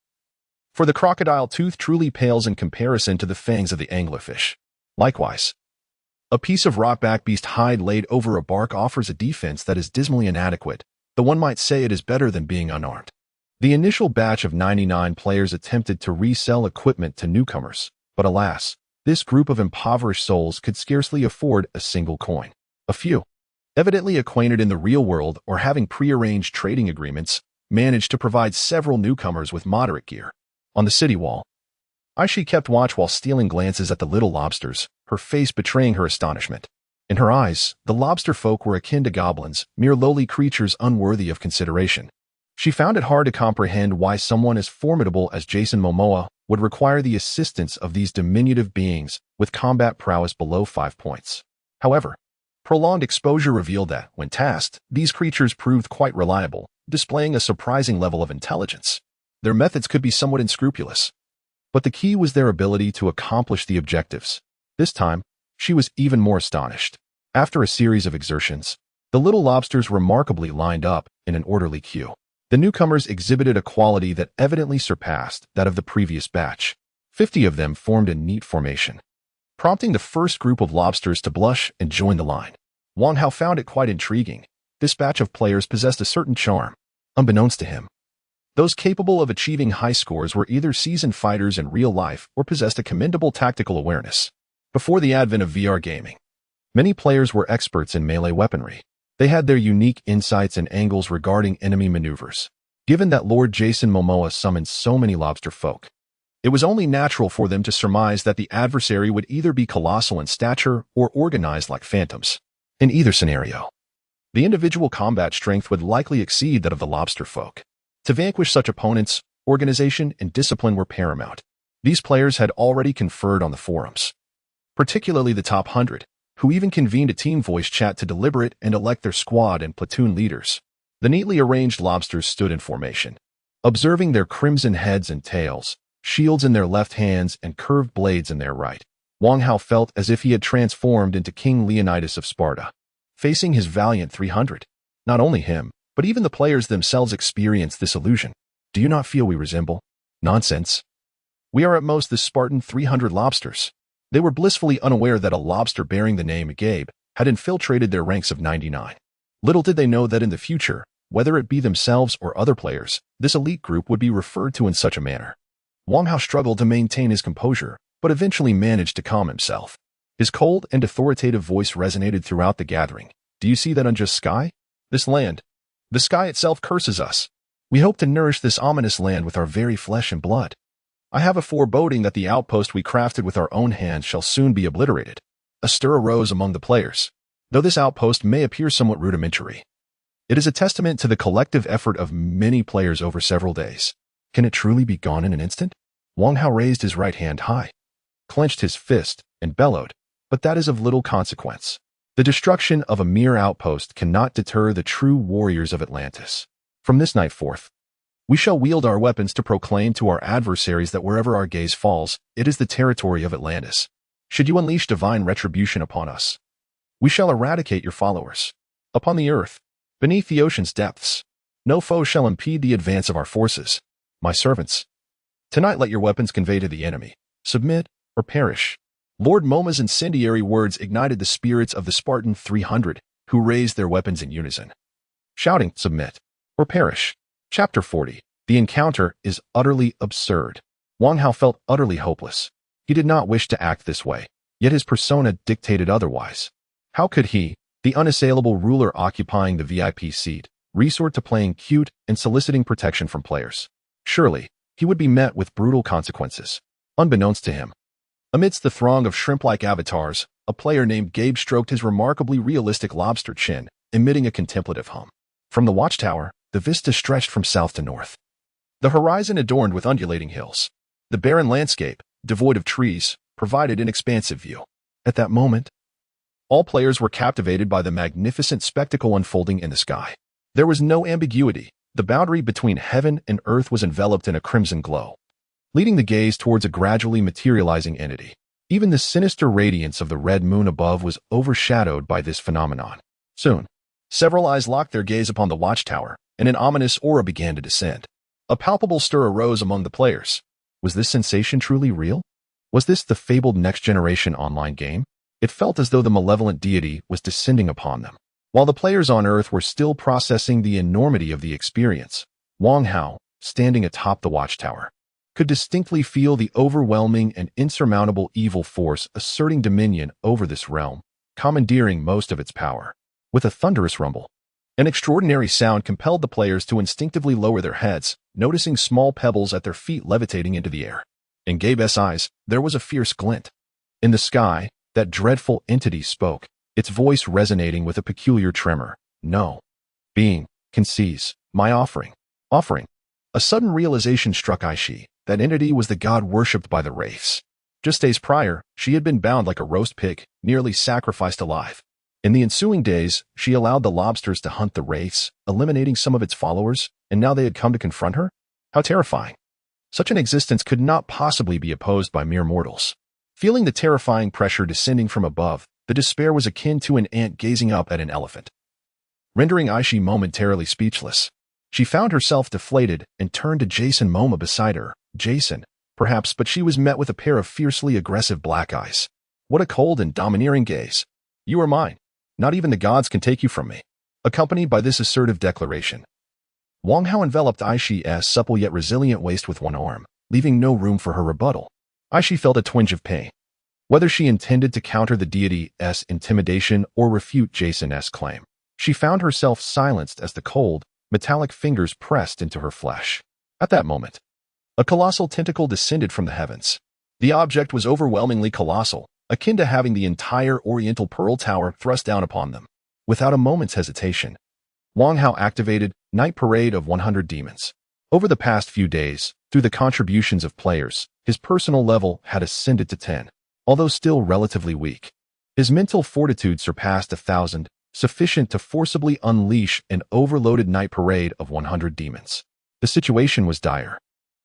For the crocodile tooth truly pales in comparison to the fangs of the anglerfish. Likewise, a piece of rockback beast hide laid over a bark offers a defense that is dismally inadequate, though one might say it is better than being unarmed. The initial batch of 99 players attempted to resell equipment to newcomers, but alas, this group of impoverished souls could scarcely afford a single coin. A few, evidently acquainted in the real world or having prearranged trading agreements, managed to provide several newcomers with moderate gear. On the city wall, Aishi kept watch while stealing glances at the little lobsters, her face betraying her astonishment. In her eyes, the lobster folk were akin to goblins, mere lowly creatures unworthy of consideration. She found it hard to comprehend why someone as formidable as Jason Momoa would require the assistance of these diminutive beings with combat prowess below 5 points. However, prolonged exposure revealed that, when tasked, these creatures proved quite reliable, displaying a surprising level of intelligence. Their methods could be somewhat unscrupulous, but the key was their ability to accomplish the objectives. This time, she was even more astonished. After a series of exertions, the little lobsters remarkably lined up in an orderly queue. The newcomers exhibited a quality that evidently surpassed that of the previous batch. 50 of them formed a neat formation, prompting the first group of lobsters to blush and join the line. Wang Hao found it quite intriguing. This batch of players possessed a certain charm, unbeknownst to him. Those capable of achieving high scores were either seasoned fighters in real life or possessed a commendable tactical awareness. Before the advent of VR gaming, many players were experts in melee weaponry. They had their unique insights and angles regarding enemy maneuvers. Given that Lord Jason Momoa summoned so many lobster folk, it was only natural for them to surmise that the adversary would either be colossal in stature or organized like phantoms. In either scenario, the individual combat strength would likely exceed that of the lobster folk. To vanquish such opponents, organization and discipline were paramount. These players had already conferred on the forums, particularly the top 100, who even convened a team voice chat to deliberate and elect their squad and platoon leaders. The neatly arranged lobsters stood in formation, observing their crimson heads and tails, shields in their left hands and curved blades in their right. Wang Hao felt as if he had transformed into King Leonidas of Sparta, facing his valiant 300. Not only him, but even the players themselves experienced this illusion. Do you not feel we resemble? Nonsense. We are at most the Spartan 300 lobsters. They were blissfully unaware that a lobster bearing the name Gabe had infiltrated their ranks of 99. Little did they know that in the future, whether it be themselves or other players, this elite group would be referred to in such a manner. Wang Hao struggled to maintain his composure, but eventually managed to calm himself. His cold and authoritative voice resonated throughout the gathering. Do you see that unjust sky? This land, the sky itself curses us. We hope to nourish this ominous land with our very flesh and blood. I have a foreboding that the outpost we crafted with our own hands shall soon be obliterated. A stir arose among the players. Though this outpost may appear somewhat rudimentary, it is a testament to the collective effort of many players over several days. Can it truly be gone in an instant? Wang Hao raised his right hand high, clenched his fist, and bellowed, but that is of little consequence. The destruction of a mere outpost cannot deter the true warriors of Atlantis. From this night forth, we shall wield our weapons to proclaim to our adversaries that wherever our gaze falls, it is the territory of Atlantis. Should you unleash divine retribution upon us, we shall eradicate your followers. Upon the earth, beneath the ocean's depths, no foe shall impede the advance of our forces. My servants, tonight let your weapons convey to the enemy. Submit or perish. Lord Moma's incendiary words ignited the spirits of the Spartan 300, who raised their weapons in unison, shouting, "Submit or perish." Chapter 40. The encounter is utterly absurd. Wang Hao felt utterly hopeless. He did not wish to act this way, yet his persona dictated otherwise. How could he, the unassailable ruler occupying the VIP seat, resort to playing cute and soliciting protection from players? Surely, he would be met with brutal consequences. Unbeknownst to him, amidst the throng of shrimp-like avatars, a player named Gabe stroked his remarkably realistic lobster chin, emitting a contemplative hum. From the watchtower, the vista stretched from south to north, the horizon adorned with undulating hills. The barren landscape, devoid of trees, provided an expansive view. At that moment, all players were captivated by the magnificent spectacle unfolding in the sky. There was no ambiguity. The boundary between heaven and earth was enveloped in a crimson glow, leading the gaze towards a gradually materializing entity. Even the sinister radiance of the red moon above was overshadowed by this phenomenon. Soon, several eyes locked their gaze upon the watchtower, and an ominous aura began to descend. A palpable stir arose among the players. Was this sensation truly real? Was this the fabled next-generation online game? It felt as though the malevolent deity was descending upon them. While the players on Earth were still processing the enormity of the experience, Wang Hao, standing atop the watchtower, could distinctly feel the overwhelming and insurmountable evil force asserting dominion over this realm, commandeering most of its power. With a thunderous rumble, an extraordinary sound compelled the players to instinctively lower their heads, noticing small pebbles at their feet levitating into the air. In Gabe's eyes, there was a fierce glint. In the sky, that dreadful entity spoke, its voice resonating with a peculiar tremor. No. Being can seize my offering. Offering. A sudden realization struck Aishi. That entity was the god worshipped by the wraiths. Just days prior, she had been bound like a roast pig, nearly sacrificed alive. In the ensuing days, she allowed the lobsters to hunt the wraiths, eliminating some of its followers, and now they had come to confront her? How terrifying. Such an existence could not possibly be opposed by mere mortals. Feeling the terrifying pressure descending from above, the despair was akin to an ant gazing up at an elephant, rendering Aishi momentarily speechless. She found herself deflated and turned to Jason Momoa beside her. Jason, perhaps, but she was met with a pair of fiercely aggressive black eyes. What a cold and domineering gaze. You are mine. Not even the gods can take you from me. accompanied by this assertive declaration. Wang Hao enveloped Aishi's supple yet resilient waist with one arm, leaving no room for her rebuttal. Aishi felt a twinge of pain. Whether she intended to counter the deity's intimidation or refute Jason's claim, she found herself silenced as the cold, metallic fingers pressed into her flesh. At that moment, a colossal tentacle descended from the heavens. The object was overwhelmingly colossal, akin to having the entire Oriental Pearl Tower thrust down upon them. Without a moment's hesitation, Wang Hao activated Night Parade of 100 Demons. Over the past few days, through the contributions of players, his personal level had ascended to 10. Although still relatively weak, his mental fortitude surpassed 1,000, sufficient to forcibly unleash an overloaded Night Parade of 100 Demons. The situation was dire.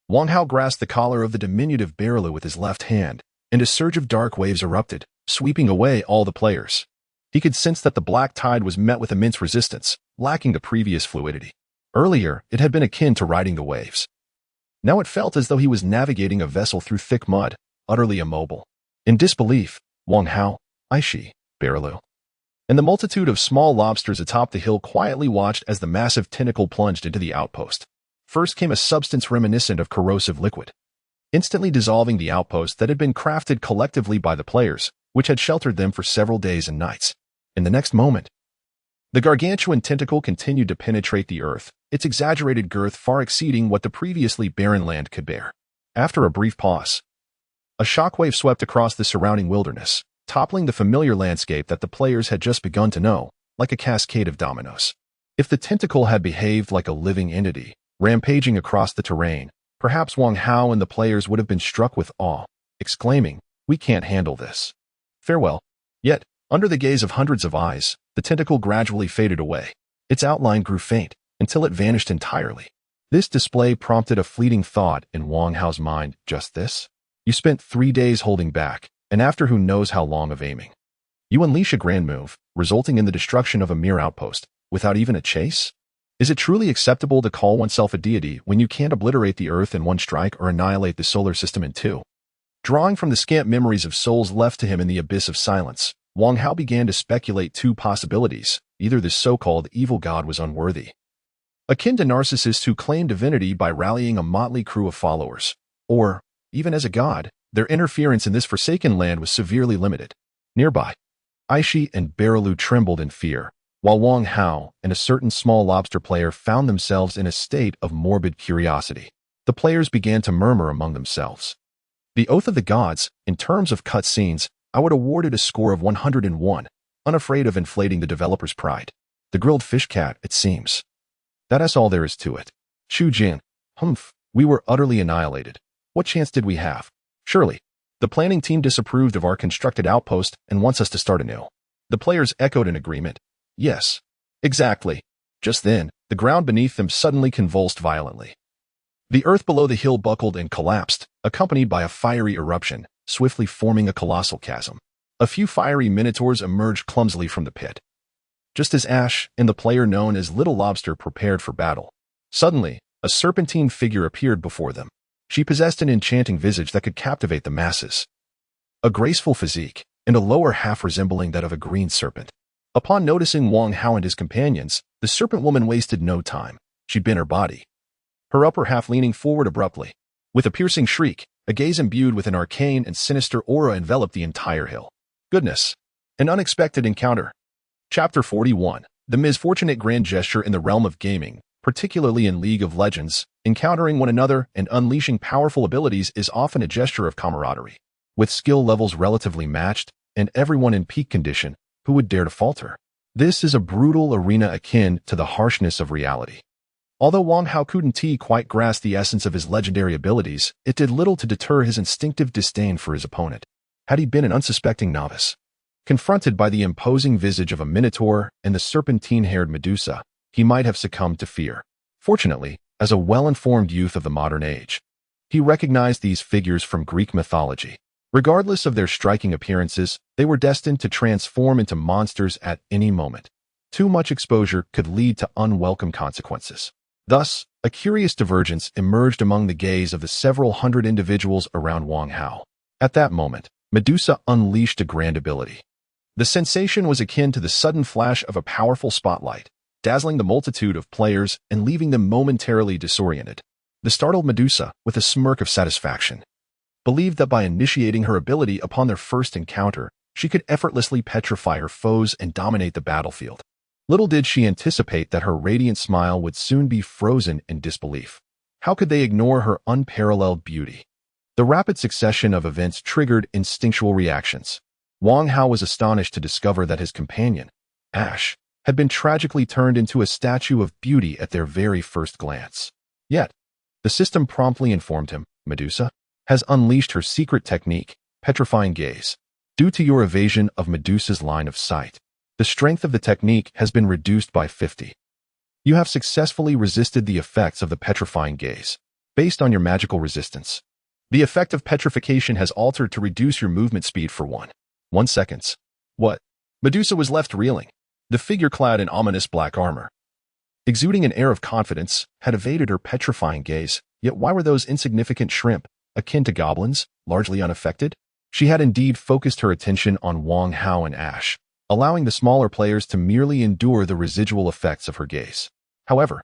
Wang Hao grasped the collar of the diminutive Berilu with his left hand, and a surge of dark waves erupted, sweeping away all the players. He could sense that the black tide was met with immense resistance, lacking the previous fluidity. Earlier, it had been akin to riding the waves. Now it felt as though he was navigating a vessel through thick mud, utterly immobile. In disbelief, Wang Hao, Aishi, Berilu, and the multitude of small lobsters atop the hill quietly watched as the massive tentacle plunged into the outpost. First came a substance reminiscent of corrosive liquid, instantly dissolving the outpost that had been crafted collectively by the players, which had sheltered them for several days and nights. In the next moment, the gargantuan tentacle continued to penetrate the earth, its exaggerated girth far exceeding what the previously barren land could bear. After a brief pause, a shockwave swept across the surrounding wilderness, toppling the familiar landscape that the players had just begun to know, like a cascade of dominoes. If the tentacle had behaved like a living entity, rampaging across the terrain, perhaps Wang Hao and the players would have been struck with awe, exclaiming, "We can't handle this. Farewell." Yet, under the gaze of hundreds of eyes, the tentacle gradually faded away. Its outline grew faint, until it vanished entirely. This display prompted a fleeting thought in Wang Hao's mind. Just this? You spent 3 days holding back, and after who knows how long of aiming. You unleash a grand move, resulting in the destruction of a mere outpost, without even a chase? Is it truly acceptable to call oneself a deity when you can't obliterate the earth in one strike or annihilate the solar system in two? Drawing from the scant memories of souls left to him in the abyss of silence, Wang Hao began to speculate two possibilities. Either this so-called evil god was unworthy, akin to narcissists who claim divinity by rallying a motley crew of followers, or, even as a god, their interference in this forsaken land was severely limited. Nearby, Aishi and Berilu trembled in fear, while Wang Hao and a certain small lobster player found themselves in a state of morbid curiosity. The players began to murmur among themselves. The Oath of the Gods, in terms of cut scenes, I would award it a score of 101, unafraid of inflating the developer's pride. The grilled fish cat, it seems. That's all there is to it. Xu Jin, we were utterly annihilated. What chance did we have? Surely, the planning team disapproved of our constructed outpost and wants us to start anew. The players echoed in agreement. Yes, exactly. Just then, the ground beneath them suddenly convulsed violently. The earth below the hill buckled and collapsed, accompanied by a fiery eruption, swiftly forming a colossal chasm. A few fiery minotaurs emerged clumsily from the pit, just as Ash and the player known as Little Lobster prepared for battle. Suddenly, a serpentine figure appeared before them. She possessed an enchanting visage that could captivate the masses. A graceful physique, and a lower half resembling that of a green serpent. Upon noticing Wang Hao and his companions, the serpent woman wasted no time. She bent her body, her upper half leaning forward abruptly. With a piercing shriek, a gaze imbued with an arcane and sinister aura enveloped the entire hill. Goodness! An unexpected encounter. Chapter 41. The misfortunate grand gesture in the realm of gaming, particularly in League of Legends, encountering one another and unleashing powerful abilities is often a gesture of camaraderie. With skill levels relatively matched, and everyone in peak condition, who would dare to falter? This is a brutal arena akin to the harshness of reality. Although Wang Hao couldn't quite grasp the essence of his legendary abilities, it did little to deter his instinctive disdain for his opponent. Had he been an unsuspecting novice, confronted by the imposing visage of a minotaur and the serpentine-haired Medusa, he might have succumbed to fear. Fortunately, as a well-informed youth of the modern age, he recognized these figures from Greek mythology. Regardless of their striking appearances, they were destined to transform into monsters at any moment. Too much exposure could lead to unwelcome consequences. Thus, a curious divergence emerged among the gaze of the several hundred individuals around Wang Hao. At that moment, Medusa unleashed a grand ability. The sensation was akin to the sudden flash of a powerful spotlight, dazzling the multitude of players and leaving them momentarily disoriented. The startled Medusa, with a smirk of satisfaction, believed that by initiating her ability upon their first encounter, she could effortlessly petrify her foes and dominate the battlefield. Little did she anticipate that her radiant smile would soon be frozen in disbelief. How could they ignore her unparalleled beauty? The rapid succession of events triggered instinctual reactions. Wang Hao was astonished to discover that his companion, Ash, had been tragically turned into a statue of beauty at their very first glance. Yet, the system promptly informed him, Medusa has unleashed her secret technique, petrifying gaze. Due to your evasion of Medusa's line of sight, the strength of the technique has been reduced by 50. You have successfully resisted the effects of the petrifying gaze. Based on your magical resistance, the effect of petrification has altered to reduce your movement speed for 1 second. What? Medusa was left reeling. The figure clad in ominous black armor, exuding an air of confidence, had evaded her petrifying gaze. Yet why were those insignificant shrimp, akin to goblins, largely unaffected? She had indeed focused her attention on Wang Hao and Ash, allowing the smaller players to merely endure the residual effects of her gaze. However,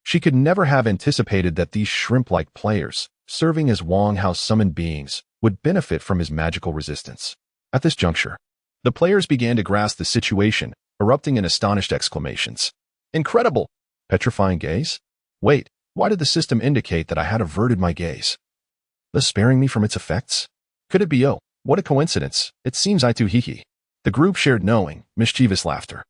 she could never have anticipated that these shrimp-like players, serving as Wang Hao's summoned beings, would benefit from his magical resistance. At this juncture, the players began to grasp the situation, erupting in astonished exclamations. Incredible! Petrifying gaze? Wait, why did the system indicate that I had averted my gaze, thus sparing me from its effects? Could it be? Oh, what a coincidence. It seems I too hee. The group shared knowing, mischievous laughter.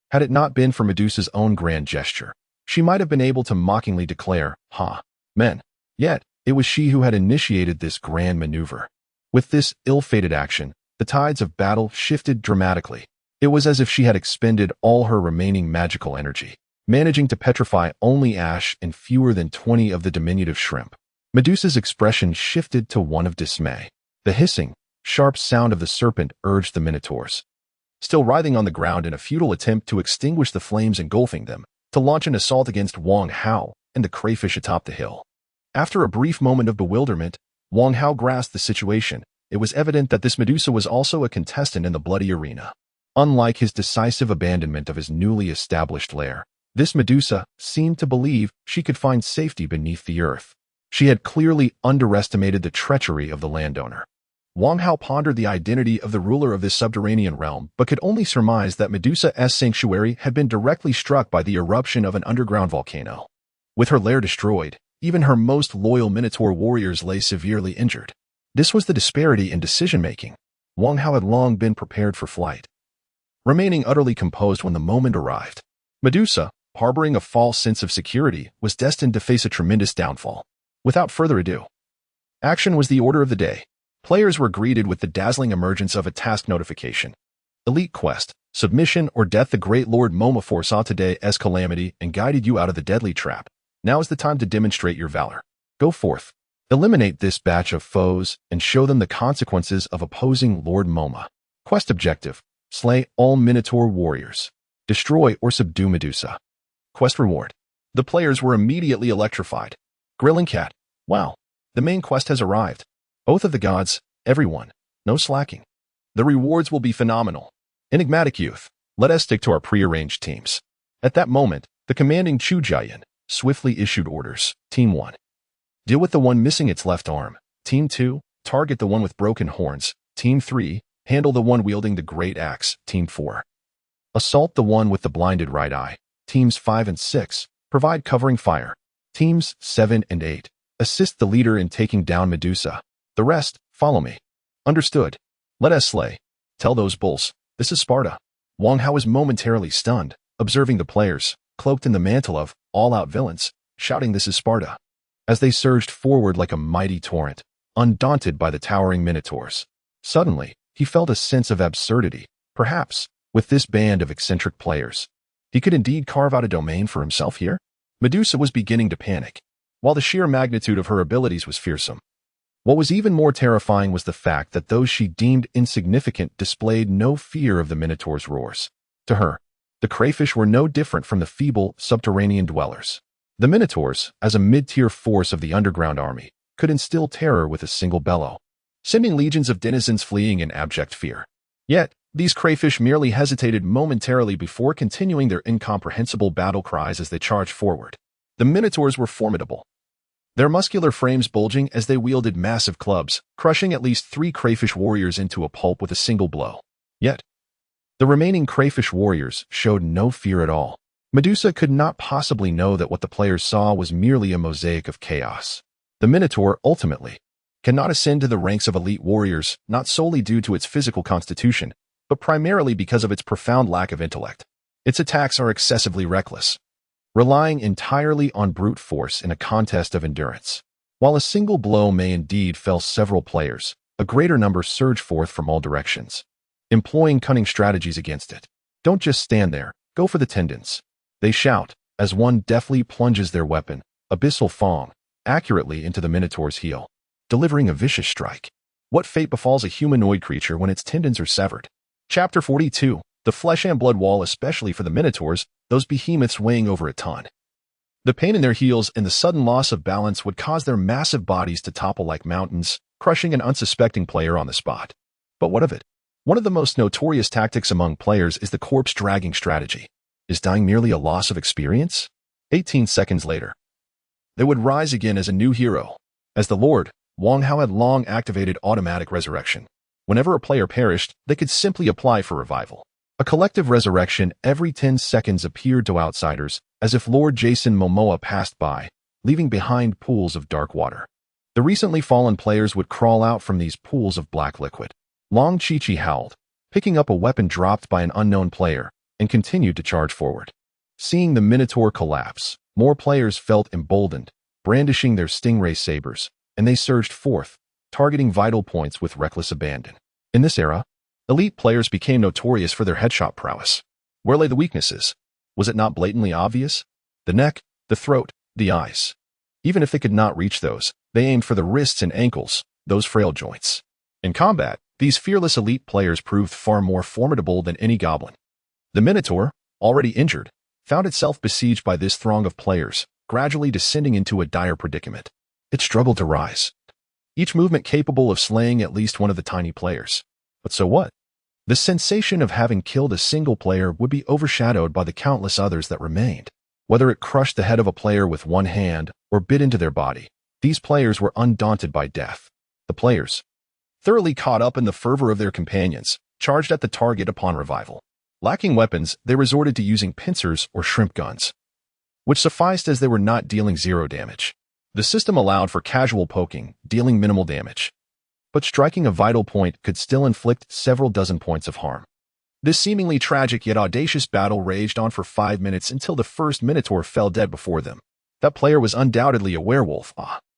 Had it not been for Medusa's own grand gesture, she might have been able to mockingly declare, "Ha, men." Yet, it was she who had initiated this grand maneuver. With this ill-fated action, the tides of battle shifted dramatically. It was as if she had expended all her remaining magical energy, managing to petrify only Ash and fewer than 20 of the diminutive shrimp. Medusa's expression shifted to one of dismay. The hissing, sharp sound of the serpent urged the minotaurs, still writhing on the ground in a futile attempt to extinguish the flames engulfing them, to launch an assault against Wang Hao and the crayfish atop the hill. After a brief moment of bewilderment, Wang Hao grasped the situation. It was evident that this Medusa was also a contestant in the bloody arena. Unlike his decisive abandonment of his newly established lair, this Medusa seemed to believe she could find safety beneath the earth. She had clearly underestimated the treachery of the landowner. Wang Hao pondered the identity of the ruler of this subterranean realm, but could only surmise that Medusa's sanctuary had been directly struck by the eruption of an underground volcano. With her lair destroyed, even her most loyal Minotaur warriors lay severely injured. This was the disparity in decision-making. Wang Hao had long been prepared for flight, remaining utterly composed when the moment arrived. Medusa, harboring a false sense of security, was destined to face a tremendous downfall. Without further ado, action was the order of the day. Players were greeted with the dazzling emergence of a task notification. Elite Quest, Submission or Death. The Great Lord Momo foresaw today's calamity and guided you out of the deadly trap. Now is the time to demonstrate your valor. Go forth, eliminate this batch of foes, and show them the consequences of opposing Lord Momo. Quest objective: slay all Minotaur warriors. Destroy or subdue Medusa. Quest reward: the players were immediately electrified. Grilling Cat: wow, the main quest has arrived. Oath of the Gods: everyone, no slacking. The rewards will be phenomenal. Enigmatic Youth: let us stick to our prearranged teams. At that moment, the commanding Chu Jiayan swiftly issued orders. Team 1. Deal with the one missing its left arm. Team 2. Target the one with broken horns. Team 3. Handle the one wielding the great axe. Team 4. Assault the one with the blinded right eye. Teams 5 and 6. Provide covering fire. Teams 7 and 8. Assist the leader in taking down Medusa. The rest, follow me. Understood. Let us slay. Tell those bulls, this is Sparta. Wang Hao was momentarily stunned, observing the players, cloaked in the mantle of all-out villains, shouting this is Sparta, as they surged forward like a mighty torrent, undaunted by the towering minotaurs. Suddenly, he felt a sense of absurdity. Perhaps, with this band of eccentric players, he could indeed carve out a domain for himself here? Medusa was beginning to panic, while the sheer magnitude of her abilities was fearsome. What was even more terrifying was the fact that those she deemed insignificant displayed no fear of the Minotaur's roars. To her, the crayfish were no different from the feeble subterranean dwellers. The Minotaurs, as a mid-tier force of the underground army, could instill terror with a single bellow, sending legions of denizens fleeing in abject fear. Yet, These crayfish merely hesitated momentarily before continuing their incomprehensible battle cries as they charged forward. The minotaurs were formidable, their muscular frames bulging as they wielded massive clubs, crushing at least 3 crayfish warriors into a pulp with a single blow. Yet, the remaining crayfish warriors showed no fear at all. Medusa could not possibly know that what the players saw was merely a mosaic of chaos. The Minotaur, ultimately, cannot ascend to the ranks of elite warriors not solely due to its physical constitution, but primarily because of its profound lack of intellect. Its attacks are excessively reckless, relying entirely on brute force in a contest of endurance. While a single blow may indeed fell several players, a greater number surge forth from all directions, employing cunning strategies against it. Don't just stand there, go for the tendons, they shout, as one deftly plunges their weapon, abyssal thong, accurately into the Minotaur's heel, delivering a vicious strike. What fate befalls a humanoid creature when its tendons are severed? Chapter 42. The flesh and blood wall, especially for the Minotaurs, those behemoths weighing over a ton. The pain in their heels and the sudden loss of balance would cause their massive bodies to topple like mountains, crushing an unsuspecting player on the spot. But what of it? One of the most notorious tactics among players is the corpse-dragging strategy. Is dying merely a loss of experience? 18 seconds later, they would rise again as a new hero. As the Lord, Wang Hao had long activated automatic resurrection. Whenever a player perished, they could simply apply for revival. A collective resurrection every 10 seconds appeared to outsiders, as if Lord Jason Momoa passed by, leaving behind pools of dark water. The recently fallen players would crawl out from these pools of black liquid. Long Chi-Chi howled, picking up a weapon dropped by an unknown player, and continued to charge forward. Seeing the Minotaur collapse, more players felt emboldened, brandishing their stingray sabers, and they surged forth, targeting vital points with reckless abandon. In this era, elite players became notorious for their headshot prowess. Where lay the weaknesses? Was it not blatantly obvious? The neck, the throat, the eyes. Even if they could not reach those, they aimed for the wrists and ankles, those frail joints. In combat, these fearless elite players proved far more formidable than any goblin. The Minotaur, already injured, found itself besieged by this throng of players, gradually descending into a dire predicament. It struggled to rise, each movement capable of slaying at least one of the tiny players. But so what? The sensation of having killed a single player would be overshadowed by the countless others that remained. Whether it crushed the head of a player with one hand or bit into their body, these players were undaunted by death. The players, thoroughly caught up in the fervor of their companions, charged at the target upon revival. Lacking weapons, they resorted to using pincers or shrimp guns, which sufficed as they were not dealing zero damage. The system allowed for casual poking, dealing minimal damage, but striking a vital point could still inflict several dozen points of harm. This seemingly tragic yet audacious battle raged on for 5 minutes until the first Minotaur fell dead before them. That player was undoubtedly a werewolf.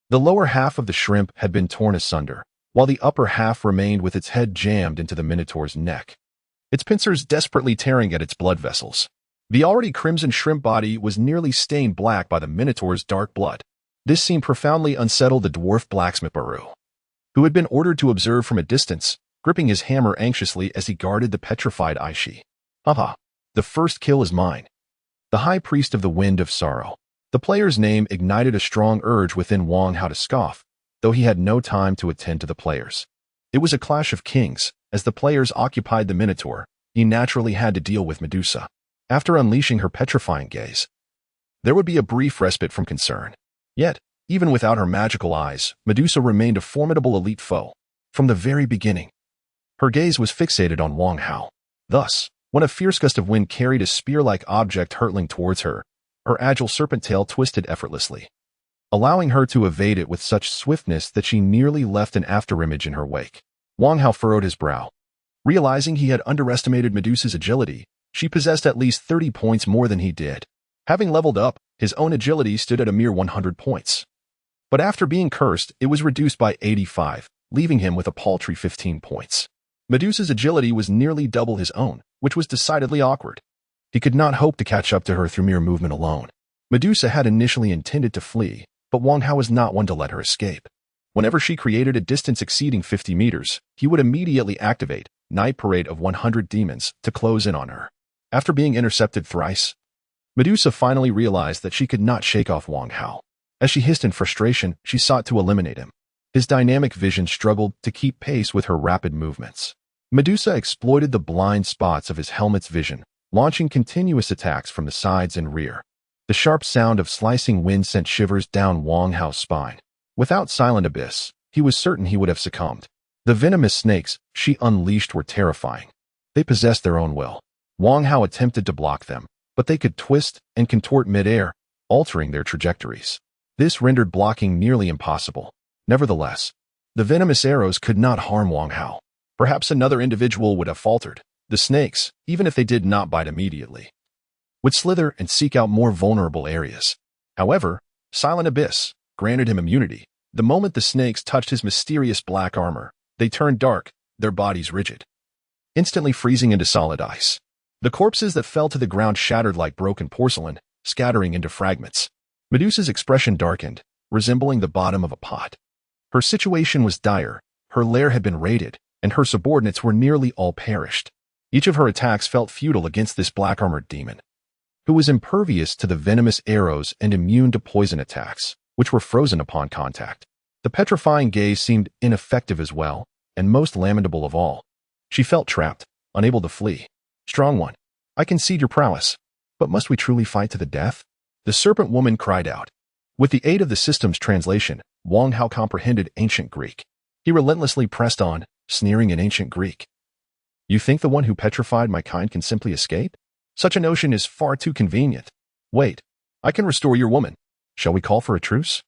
The lower half of the shrimp had been torn asunder, while the upper half remained with its head jammed into the Minotaur's neck, its pincers desperately tearing at its blood vessels. The already crimson shrimp body was nearly stained black by the Minotaur's dark blood. This seemed profoundly unsettled the dwarf blacksmith Baru, who had been ordered to observe from a distance, gripping his hammer anxiously as he guarded the petrified Aishi. The first kill is mine. The high priest of the wind of sorrow. The player's name ignited a strong urge within Wang Hao to scoff, though he had no time to attend to the players. It was a clash of kings. As the players occupied the Minotaur, he naturally had to deal with Medusa. After unleashing her petrifying gaze, there would be a brief respite from concern. Yet, even without her magical eyes, Medusa remained a formidable elite foe. From the very beginning, her gaze was fixated on Wang Hao. Thus, when a fierce gust of wind carried a spear-like object hurtling towards her, her agile serpent tail twisted effortlessly, allowing her to evade it with such swiftness that she nearly left an afterimage in her wake. Wang Hao furrowed his brow. Realizing he had underestimated Medusa's agility, she possessed at least 30 points more than he did. Having leveled up, his own agility stood at a mere 100 points. But after being cursed, it was reduced by 85, leaving him with a paltry 15 points. Medusa's agility was nearly double his own, which was decidedly awkward. He could not hope to catch up to her through mere movement alone. Medusa had initially intended to flee, but Wang Hao was not one to let her escape. Whenever she created a distance exceeding 50 meters, he would immediately activate Night Parade of 100 Demons to close in on her. After being intercepted thrice, Medusa finally realized that she could not shake off Wang Hao. As she hissed in frustration, she sought to eliminate him. His dynamic vision struggled to keep pace with her rapid movements. Medusa exploited the blind spots of his helmet's vision, launching continuous attacks from the sides and rear. The sharp sound of slicing wind sent shivers down Wang Hao's spine. Without Silent Abyss, he was certain he would have succumbed. The venomous snakes she unleashed were terrifying. They possessed their own will. Wang Hao attempted to block them, but they could twist and contort mid-air, altering their trajectories. This rendered blocking nearly impossible. Nevertheless, the venomous arrows could not harm Wang Hao. Perhaps another individual would have faltered. The snakes, even if they did not bite immediately, would slither and seek out more vulnerable areas. However, Silent Abyss granted him immunity. The moment the snakes touched his mysterious black armor, they turned dark, their bodies rigid, instantly freezing into solid ice. The corpses that fell to the ground shattered like broken porcelain, scattering into fragments. Medusa's expression darkened, resembling the bottom of a pot. Her situation was dire. Her lair had been raided, and her subordinates were nearly all perished. Each of her attacks felt futile against this black-armored demon, who was impervious to the venomous arrows and immune to poison attacks, which were frozen upon contact. The petrifying gaze seemed ineffective as well, and most lamentable of all. She felt trapped, unable to flee. Strong one, I concede your prowess, but must we truly fight to the death? The serpent woman cried out. With the aid of the system's translation, Wang Hao comprehended ancient Greek. He relentlessly pressed on, sneering in ancient Greek. You think the one who petrified my kind can simply escape? Such a notion is far too convenient. Wait, I can restore your woman. Shall we call for a truce?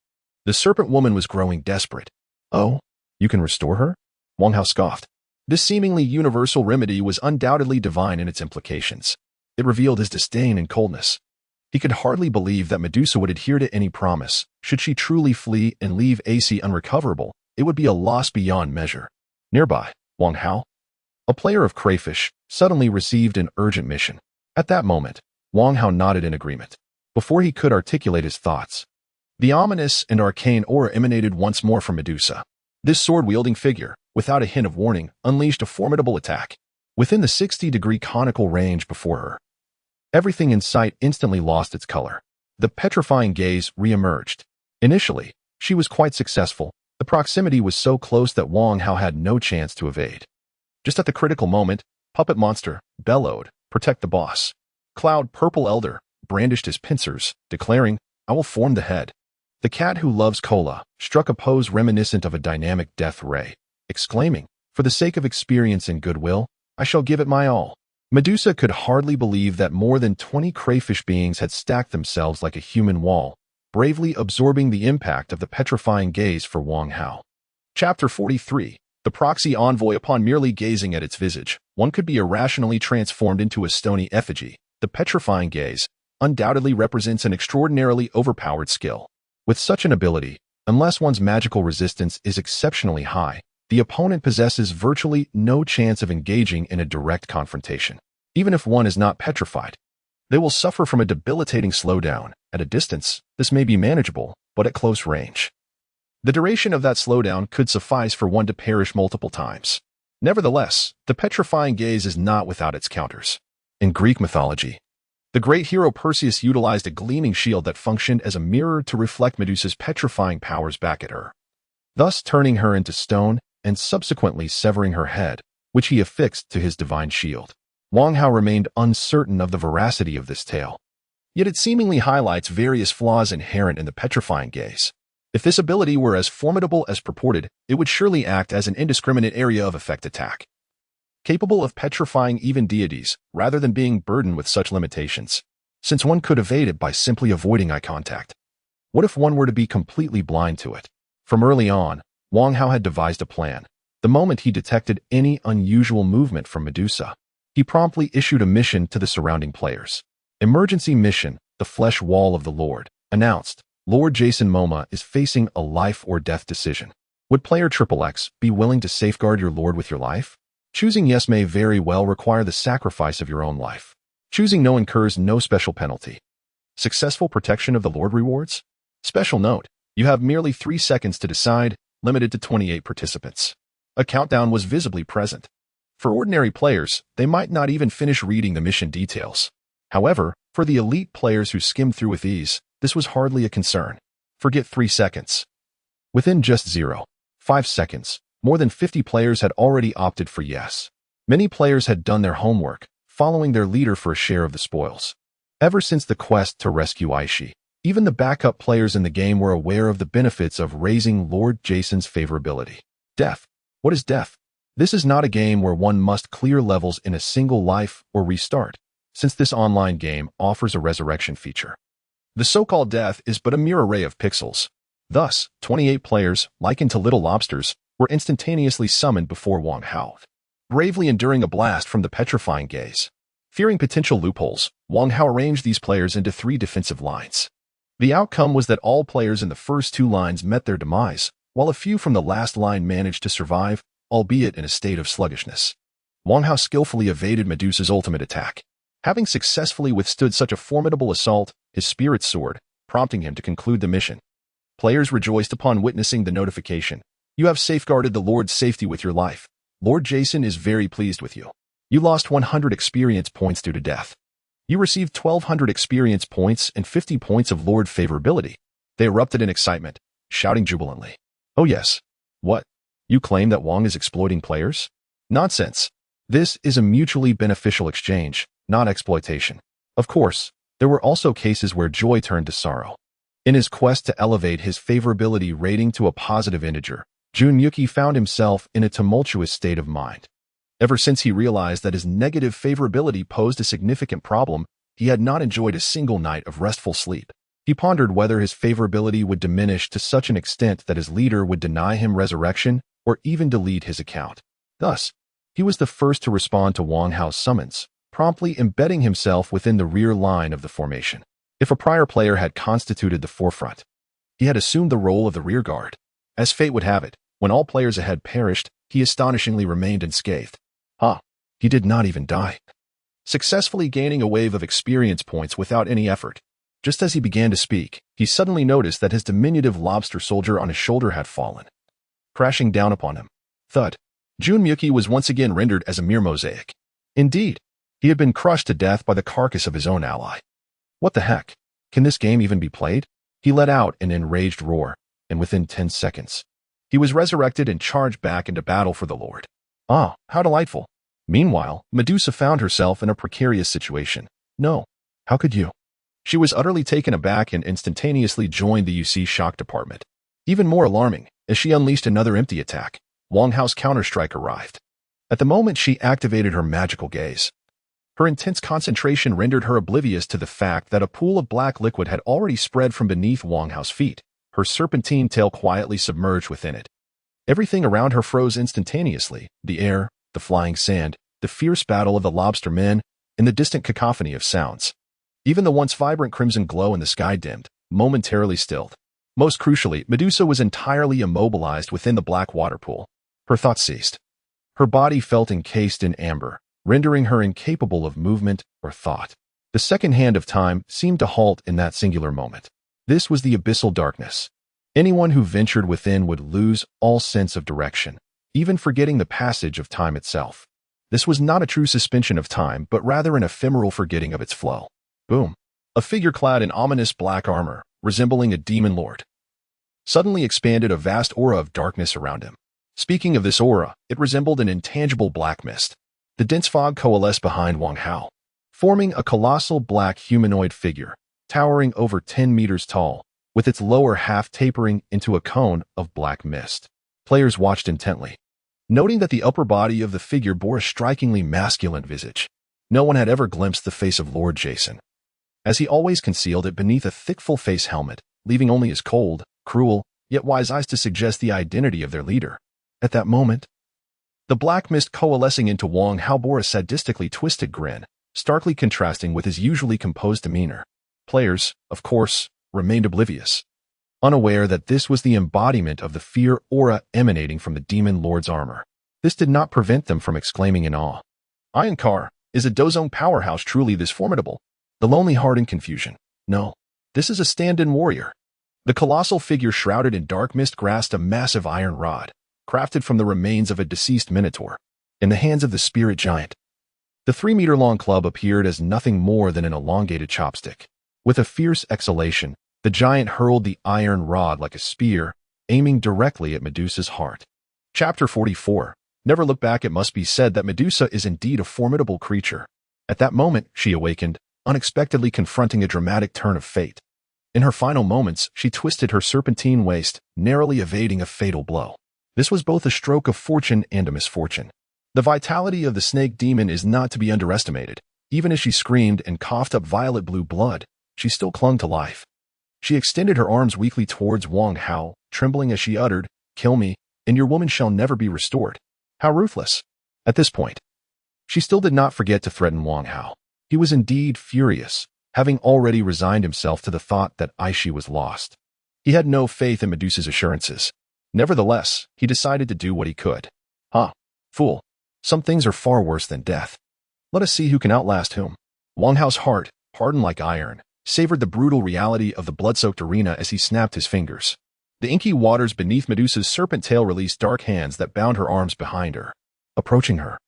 The serpent woman was growing desperate. Oh, you can restore her? Wang Hao scoffed. This seemingly universal remedy was undoubtedly divine in its implications. It revealed his disdain and coldness. He could hardly believe that Medusa would adhere to any promise. Should she truly flee and leave AC unrecoverable, it would be a loss beyond measure. Nearby, Wang Hao, a player of Crayfish, suddenly received an urgent mission. At that moment, Wang Hao nodded in agreement. Before he could articulate his thoughts, the ominous and arcane aura emanated once more from Medusa. This sword-wielding figure, without a hint of warning, unleashed a formidable attack. Within the 60-degree conical range before her, everything in sight instantly lost its color. The petrifying gaze re-emerged. Initially, she was quite successful. The proximity was so close that Wang Hao had no chance to evade. Just at the critical moment, Puppet Monster bellowed, "Protect the boss." Cloud Purple Elder brandished his pincers, declaring, "I will form the head." The cat who loves cola struck a pose reminiscent of a dynamic death ray, exclaiming, "For the sake of experience and goodwill, I shall give it my all." Medusa could hardly believe that more than 20 crayfish beings had stacked themselves like a human wall, bravely absorbing the impact of the petrifying gaze for Wang Hao. Chapter 43. The proxy envoy. Upon merely gazing at its visage, one could be irrationally transformed into a stony effigy. The petrifying gaze undoubtedly represents an extraordinarily overpowered skill. With such an ability, unless one's magical resistance is exceptionally high, the opponent possesses virtually no chance of engaging in a direct confrontation. Even if one is not petrified, they will suffer from a debilitating slowdown. At a distance, this may be manageable, but at close range, the duration of that slowdown could suffice for one to perish multiple times. Nevertheless, the petrifying gaze is not without its counters. In Greek mythology, the great hero Perseus utilized a gleaming shield that functioned as a mirror to reflect Medusa's petrifying powers back at her, thus turning her into stone and subsequently severing her head, which he affixed to his divine shield. Wang Hao remained uncertain of the veracity of this tale. Yet it seemingly highlights various flaws inherent in the petrifying gaze. If this ability were as formidable as purported, it would surely act as an indiscriminate area of effect attack, capable of petrifying even deities, rather than being burdened with such limitations, since one could evade it by simply avoiding eye contact. What if one were to be completely blind to it? From early on, Wang Hao had devised a plan. The moment he detected any unusual movement from Medusa, he promptly issued a mission to the surrounding players. Emergency mission, the Flesh Wall of the Lord, announced. Lord Jason Momoa is facing a life or death decision. Would player XXX be willing to safeguard your lord with your life? Choosing yes may very well require the sacrifice of your own life. Choosing no incurs no special penalty. Successful protection of the lord rewards? Special note, you have merely 3 seconds to decide, limited to 28 participants. A countdown was visibly present. For ordinary players, they might not even finish reading the mission details. However, for the elite players who skimmed through with ease, this was hardly a concern. Forget 3 seconds. Within just 0.5 seconds, more than 50 players had already opted for yes. Many players had done their homework, following their leader for a share of the spoils. Ever since the quest to rescue Aishi, even the backup players in the game were aware of the benefits of raising Lord Jason's favorability. Death. What is death? This is not a game where one must clear levels in a single life or restart, since this online game offers a resurrection feature. The so-called death is but a mere array of pixels. Thus, 28 players, likened to little lobsters, were instantaneously summoned before Wang Hao, bravely enduring a blast from the petrifying gaze. Fearing potential loopholes, Wang Hao arranged these players into 3 defensive lines. The outcome was that all players in the first 2 lines met their demise, while a few from the last line managed to survive, albeit in a state of sluggishness. Wang Hao skillfully evaded Medusa's ultimate attack. Having successfully withstood such a formidable assault, his spirit soared, prompting him to conclude the mission. Players rejoiced upon witnessing the notification. You have safeguarded the Lord's safety with your life. Lord Jason is very pleased with you. You lost 100 experience points due to death. You received 1,200 experience points and 50 points of Lord favorability. They erupted in excitement, shouting jubilantly. Oh yes. What? You claim that Wang is exploiting players? Nonsense. This is a mutually beneficial exchange, not exploitation. Of course, there were also cases where joy turned to sorrow. In his quest to elevate his favorability rating to a positive integer, Junyuki found himself in a tumultuous state of mind. Ever since he realized that his negative favorability posed a significant problem, he had not enjoyed a single night of restful sleep. He pondered whether his favorability would diminish to such an extent that his leader would deny him resurrection or even delete his account. Thus, he was the first to respond to Wang Hao's summons, promptly embedding himself within the rear line of the formation. If a prior player had constituted the forefront, he had assumed the role of the rear guard. As fate would have it, when all players ahead perished, he astonishingly remained unscathed. He did not even die, successfully gaining a wave of experience points without any effort. Just as he began to speak, he suddenly noticed that his diminutive lobster soldier on his shoulder had fallen, crashing down upon him. Thud. Junyuki was once again rendered as a mere mosaic. Indeed, he had been crushed to death by the carcass of his own ally. What the heck? Can this game even be played? He let out an enraged roar, and within 10 seconds, he was resurrected and charged back into battle for the Lord. Ah, how delightful. Meanwhile, Medusa found herself in a precarious situation. No, how could you? She was utterly taken aback and instantaneously joined the UC shock department. Even more alarming, as she unleashed another empty attack, Wang Hao's counterstrike arrived. At the moment she activated her magical gaze, her intense concentration rendered her oblivious to the fact that a pool of black liquid had already spread from beneath Wang Hao's feet, her serpentine tail quietly submerged within it. Everything around her froze instantaneously, the air, the flying sand, the fierce battle of the lobster men, and the distant cacophony of sounds. Even the once vibrant crimson glow in the sky dimmed, momentarily stilled. Most crucially, Medusa was entirely immobilized within the black water pool. Her thoughts ceased. Her body felt encased in amber, rendering her incapable of movement or thought. The second hand of time seemed to halt in that singular moment. This was the abyssal darkness. Anyone who ventured within would lose all sense of direction, even forgetting the passage of time itself. This was not a true suspension of time, but rather an ephemeral forgetting of its flow. Boom. A figure clad in ominous black armor, resembling a demon lord, suddenly expanded a vast aura of darkness around him. Speaking of this aura, it resembled an intangible black mist. The dense fog coalesced behind Wang Hao, forming a colossal black humanoid figure, towering over 10 meters tall, with its lower half tapering into a cone of black mist. Players watched intently, noting that the upper body of the figure bore a strikingly masculine visage. No one had ever glimpsed the face of Lord Jason, as he always concealed it beneath a thick full-face helmet, leaving only his cold, cruel, yet wise eyes to suggest the identity of their leader. At that moment, the black mist coalescing into Wang Hao bore a sadistically twisted grin, starkly contrasting with his usually composed demeanor. Players, of course, remained oblivious, unaware that this was the embodiment of the fear aura emanating from the demon lord's armor. This did not prevent them from exclaiming in awe. Ironcar, is a Dozong powerhouse truly this formidable? The lonely heart in confusion. No, this is a stand-in warrior. The colossal figure shrouded in dark mist grasped a massive iron rod, crafted from the remains of a deceased minotaur, in the hands of the spirit giant. The 3-meter-long club appeared as nothing more than an elongated chopstick. With a fierce exhalation, the giant hurled the iron rod like a spear, aiming directly at Medusa's heart. Chapter 44. Never look back. It must be said that Medusa is indeed a formidable creature. At that moment, she awakened, unexpectedly confronting a dramatic turn of fate. In her final moments, she twisted her serpentine waist, narrowly evading a fatal blow. This was both a stroke of fortune and a misfortune. The vitality of the snake demon is not to be underestimated. Even as she screamed and coughed up violet blue blood, she still clung to life. She extended her arms weakly towards Wang Hao, trembling as she uttered, "Kill me, and your woman shall never be restored." How ruthless. At this point, she still did not forget to threaten Wang Hao. He was indeed furious, having already resigned himself to the thought that Aishi was lost. He had no faith in Medusa's assurances. Nevertheless, he decided to do what he could. Fool. Some things are far worse than death. Let us see who can outlast whom. Wang Hao's heart, hardened like iron, savored the brutal reality of the blood-soaked arena as he snapped his fingers. The inky waters beneath Medusa's serpent tail released dark hands that bound her arms behind her, approaching her.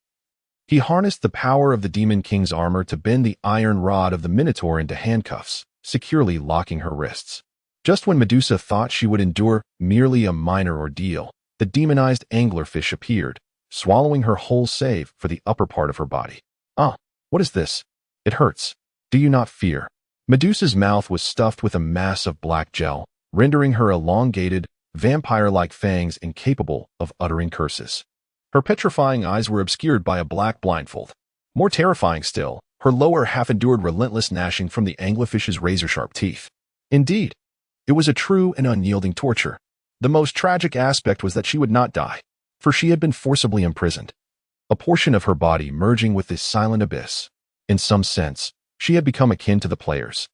He harnessed the power of the Demon King's armor to bend the iron rod of the Minotaur into handcuffs, securely locking her wrists. Just when Medusa thought she would endure merely a minor ordeal, the demonized anglerfish appeared, swallowing her whole save for the upper part of her body. What is this? It hurts. Do you not fear? Medusa's mouth was stuffed with a mass of black gel, rendering her elongated, vampire-like fangs incapable of uttering curses. Her petrifying eyes were obscured by a black blindfold. More terrifying still, her lower half endured relentless gnashing from the anglerfish's razor-sharp teeth. Indeed, it was a true and unyielding torture. The most tragic aspect was that she would not die, for she had been forcibly imprisoned, a portion of her body merging with this silent abyss. In some sense, she had become akin to the players.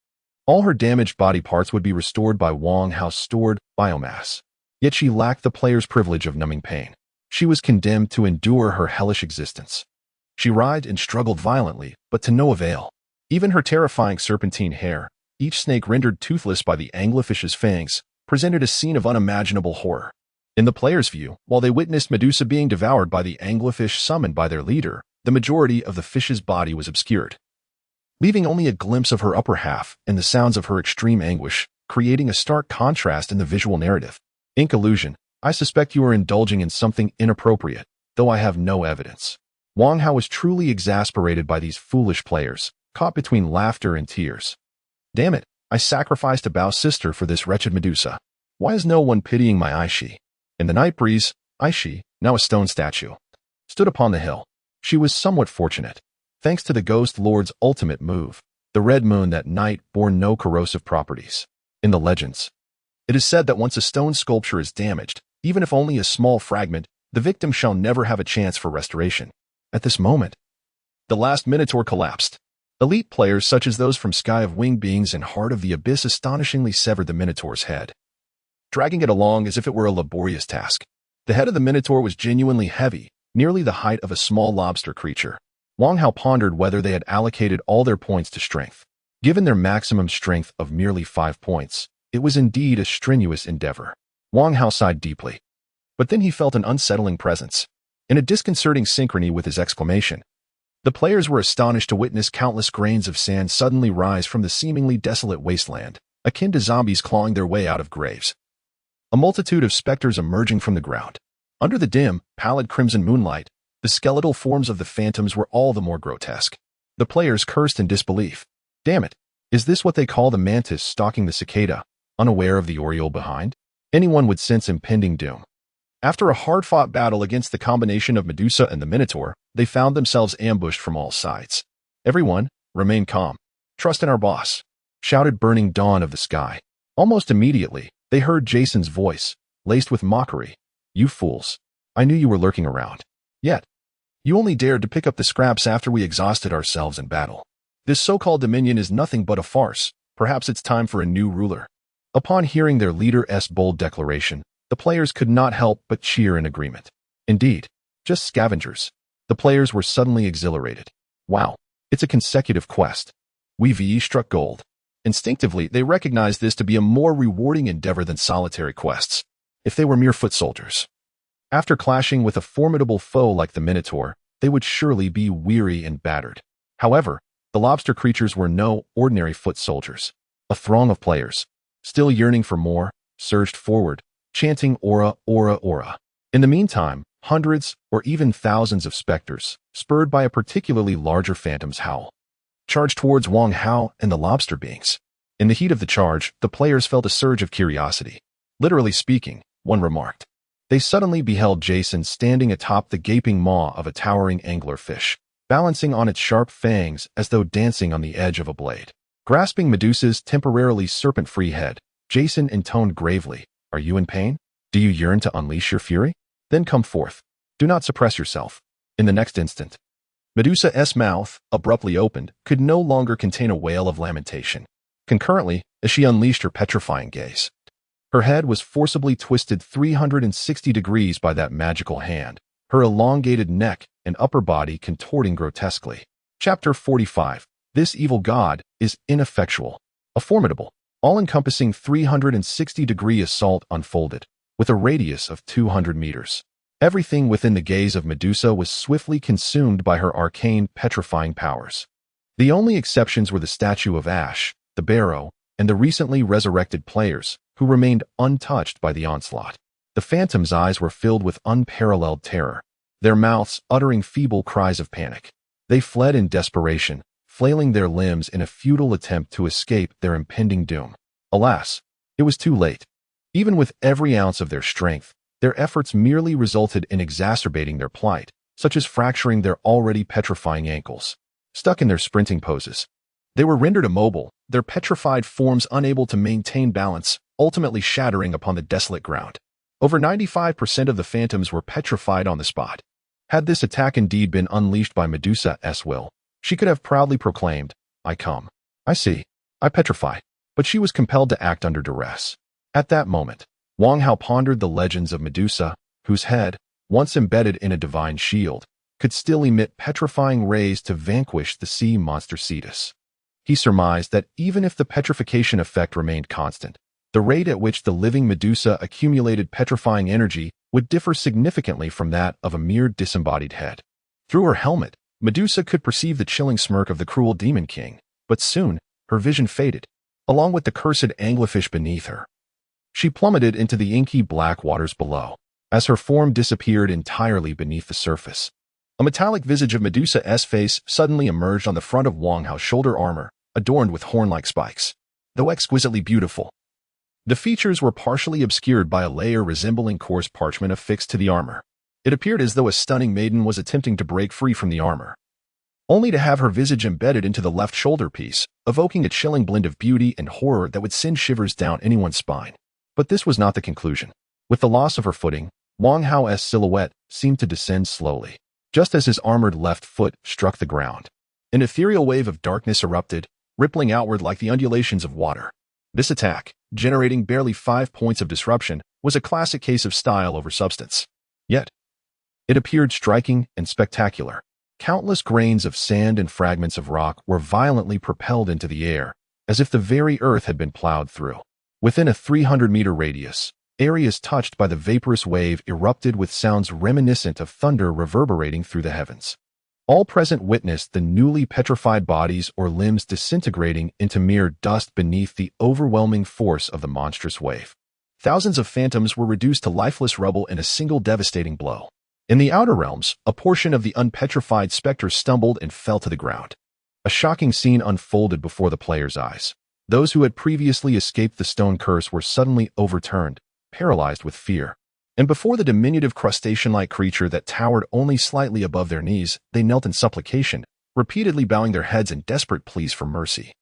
All her damaged body parts would be restored by Wang Hao's stored biomass. Yet she lacked the player's privilege of numbing pain. She was condemned to endure her hellish existence. She writhed and struggled violently, but to no avail. Even her terrifying serpentine hair, each snake rendered toothless by the anglerfish's fangs, presented a scene of unimaginable horror. In the player's view, while they witnessed Medusa being devoured by the anglerfish summoned by their leader, the majority of the fish's body was obscured, leaving only a glimpse of her upper half and the sounds of her extreme anguish, creating a stark contrast in the visual narrative. Ink illusion, I suspect you are indulging in something inappropriate, though I have no evidence. Wang Hao was truly exasperated by these foolish players, caught between laughter and tears. Damn it, I sacrificed a Bao's sister for this wretched Medusa. Why is no one pitying my Aishi? In the night breeze, Aishi, now a stone statue, stood upon the hill. She was somewhat fortunate. Thanks to the Ghost Lord's ultimate move, the red moon that night bore no corrosive properties. In the legends, it is said that once a stone sculpture is damaged, even if only a small fragment, the victim shall never have a chance for restoration. At this moment, the last Minotaur collapsed. Elite players such as those from Sky of Winged Beings and Heart of the Abyss astonishingly severed the Minotaur's head, dragging it along as if it were a laborious task. The head of the Minotaur was genuinely heavy, nearly the height of a small lobster creature. Wang Hao pondered whether they had allocated all their points to strength. Given their maximum strength of merely 5 points, it was indeed a strenuous endeavor. Wang Hao sighed deeply. But then he felt an unsettling presence, in a disconcerting synchrony with his exclamation. The players were astonished to witness countless grains of sand suddenly rise from the seemingly desolate wasteland, akin to zombies clawing their way out of graves. A multitude of specters emerging from the ground. Under the dim, pallid crimson moonlight, the skeletal forms of the phantoms were all the more grotesque. The players cursed in disbelief. Damn it, is this what they call the mantis stalking the cicada, unaware of the oriole behind? Anyone would sense impending doom. After a hard-fought battle against the combination of Medusa and the Minotaur, they found themselves ambushed from all sides. Everyone, remain calm. Trust in our boss, shouted Burning Dawn of the Sky. Almost immediately, they heard Jason's voice, laced with mockery. You fools. I knew you were lurking around. Yet, you only dared to pick up the scraps after we exhausted ourselves in battle. This so-called dominion is nothing but a farce. Perhaps it's time for a new ruler. Upon hearing their leader's bold declaration, the players could not help but cheer in agreement. Indeed, just scavengers. The players were suddenly exhilarated. Wow, it's a consecutive quest. We've struck gold. Instinctively, they recognized this to be a more rewarding endeavor than solitary quests, if they were mere foot soldiers. After clashing with a formidable foe like the Minotaur, they would surely be weary and battered. However, the lobster creatures were no ordinary foot soldiers. A throng of players, still yearning for more, surged forward, chanting Aura, Aura, Aura. In the meantime, hundreds or even thousands of specters, spurred by a particularly larger phantom's howl, charged towards Wang Hao and the lobster beings. In the heat of the charge, the players felt a surge of curiosity. Literally speaking, one remarked. They suddenly beheld Jason standing atop the gaping maw of a towering anglerfish, balancing on its sharp fangs as though dancing on the edge of a blade. Grasping Medusa's temporarily serpent-free head, Jason intoned gravely, "Are you in pain? Do you yearn to unleash your fury? Then come forth. Do not suppress yourself." In the next instant, Medusa's mouth, abruptly opened, could no longer contain a wail of lamentation. Concurrently, as she unleashed her petrifying gaze, her head was forcibly twisted 360 degrees by that magical hand, her elongated neck and upper body contorting grotesquely. Chapter 45. This evil god is ineffectual. A formidable, all-encompassing 360-degree assault unfolded, with a radius of 200 meters. Everything within the gaze of Medusa was swiftly consumed by her arcane, petrifying powers. The only exceptions were the statue of Ash, the barrow, and the recently resurrected players, who remained untouched by the onslaught. The phantom's eyes were filled with unparalleled terror, their mouths uttering feeble cries of panic. They fled in desperation, flailing their limbs in a futile attempt to escape their impending doom. Alas, it was too late. Even with every ounce of their strength, their efforts merely resulted in exacerbating their plight, such as fracturing their already petrifying ankles. Stuck in their sprinting poses, they were rendered immobile, their petrified forms unable to maintain balance, ultimately shattering upon the desolate ground. Over 95% of the phantoms were petrified on the spot. Had this attack indeed been unleashed by Medusa's will, she could have proudly proclaimed, "I come. I see. I petrify." But she was compelled to act under duress. At that moment, Wang Hao pondered the legends of Medusa, whose head, once embedded in a divine shield, could still emit petrifying rays to vanquish the sea monster Cetus. He surmised that even if the petrification effect remained constant, the rate at which the living Medusa accumulated petrifying energy would differ significantly from that of a mere disembodied head. Through her helmet, Medusa could perceive the chilling smirk of the cruel Demon King, but soon her vision faded, along with the cursed anglerfish beneath her. She plummeted into the inky black waters below, as her form disappeared entirely beneath the surface. A metallic visage of Medusa's face suddenly emerged on the front of Wang Hao's shoulder armor, adorned with horn-like spikes. Though exquisitely beautiful, the features were partially obscured by a layer resembling coarse parchment affixed to the armor. It appeared as though a stunning maiden was attempting to break free from the armor, only to have her visage embedded into the left shoulder piece, evoking a chilling blend of beauty and horror that would send shivers down anyone's spine. But this was not the conclusion. With the loss of her footing, Wang Hao's silhouette seemed to descend slowly, just as his armored left foot struck the ground. An ethereal wave of darkness erupted, rippling outward like the undulations of water. This attack, generating barely 5 points of disruption, was a classic case of style over substance. Yet, it appeared striking and spectacular. Countless grains of sand and fragments of rock were violently propelled into the air, as if the very earth had been plowed through. Within a 300-meter radius, areas touched by the vaporous wave erupted with sounds reminiscent of thunder reverberating through the heavens. All present witnessed the newly petrified bodies or limbs disintegrating into mere dust beneath the overwhelming force of the monstrous wave. Thousands of phantoms were reduced to lifeless rubble in a single devastating blow. In the outer realms, a portion of the unpetrified specter stumbled and fell to the ground. A shocking scene unfolded before the players' eyes. Those who had previously escaped the stone curse were suddenly overturned, paralyzed with fear. And before the diminutive crustacean-like creature that towered only slightly above their knees, they knelt in supplication, repeatedly bowing their heads in desperate pleas for mercy.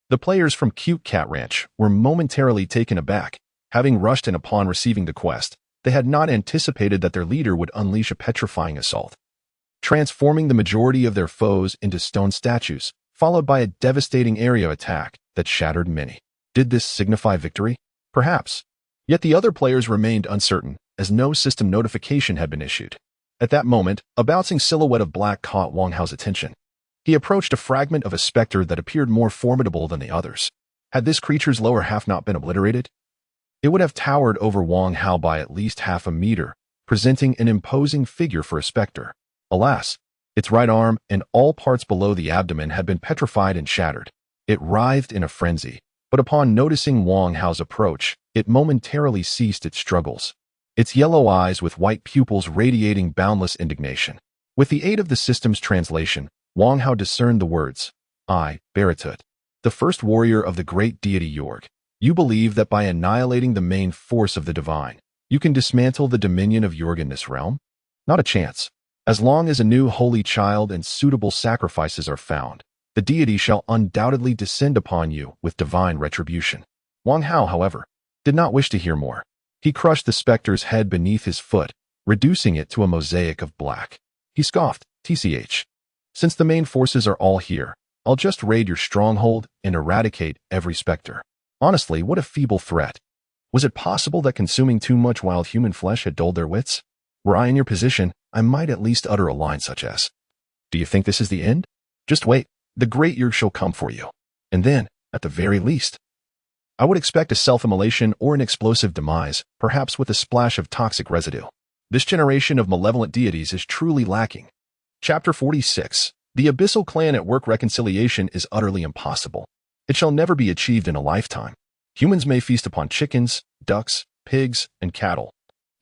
The players from Cute Cat Ranch were momentarily taken aback. Having rushed in upon receiving the quest, they had not anticipated that their leader would unleash a petrifying assault, transforming the majority of their foes into stone statues, followed by a devastating area attack that shattered many. Did this signify victory? Perhaps. Yet the other players remained uncertain, as no system notification had been issued. At that moment, a bouncing silhouette of black caught Wang Hao's attention. He approached a fragment of a specter that appeared more formidable than the others. Had this creature's lower half not been obliterated, it would have towered over Wang Hao by at least half a meter, presenting an imposing figure for a specter. Alas, its right arm and all parts below the abdomen had been petrified and shattered. It writhed in a frenzy, but upon noticing Wang Hao's approach, it momentarily ceased its struggles. its yellow eyes with white pupils radiating boundless indignation. With the aid of the system's translation, Wang Hao discerned the words, I, Baratut, the first warrior of the great deity Yorg. You believe that by annihilating the main force of the divine, you can dismantle the dominion of Yorg in this realm? Not a chance. As long as a new holy child and suitable sacrifices are found, the deity shall undoubtedly descend upon you with divine retribution. Wang Hao, however, did not wish to hear more. He crushed the specter's head beneath his foot, reducing it to a mosaic of black. He scoffed, "TCH. Since the main forces are all here, I'll just raid your stronghold and eradicate every specter." Honestly, what a feeble threat. Was it possible that consuming too much wild human flesh had dulled their wits? Were I in your position, I might at least utter a line such as, "Do you think this is the end? Just wait, the great year shall come for you. And then, at the very least, I would expect a self-immolation or an explosive demise, perhaps with a splash of toxic residue. This generation of malevolent deities is truly lacking. Chapter 46. The Abyssal Clan at Work. Reconciliation is utterly impossible. It shall never be achieved in a lifetime. Humans may feast upon chickens, ducks, pigs, and cattle.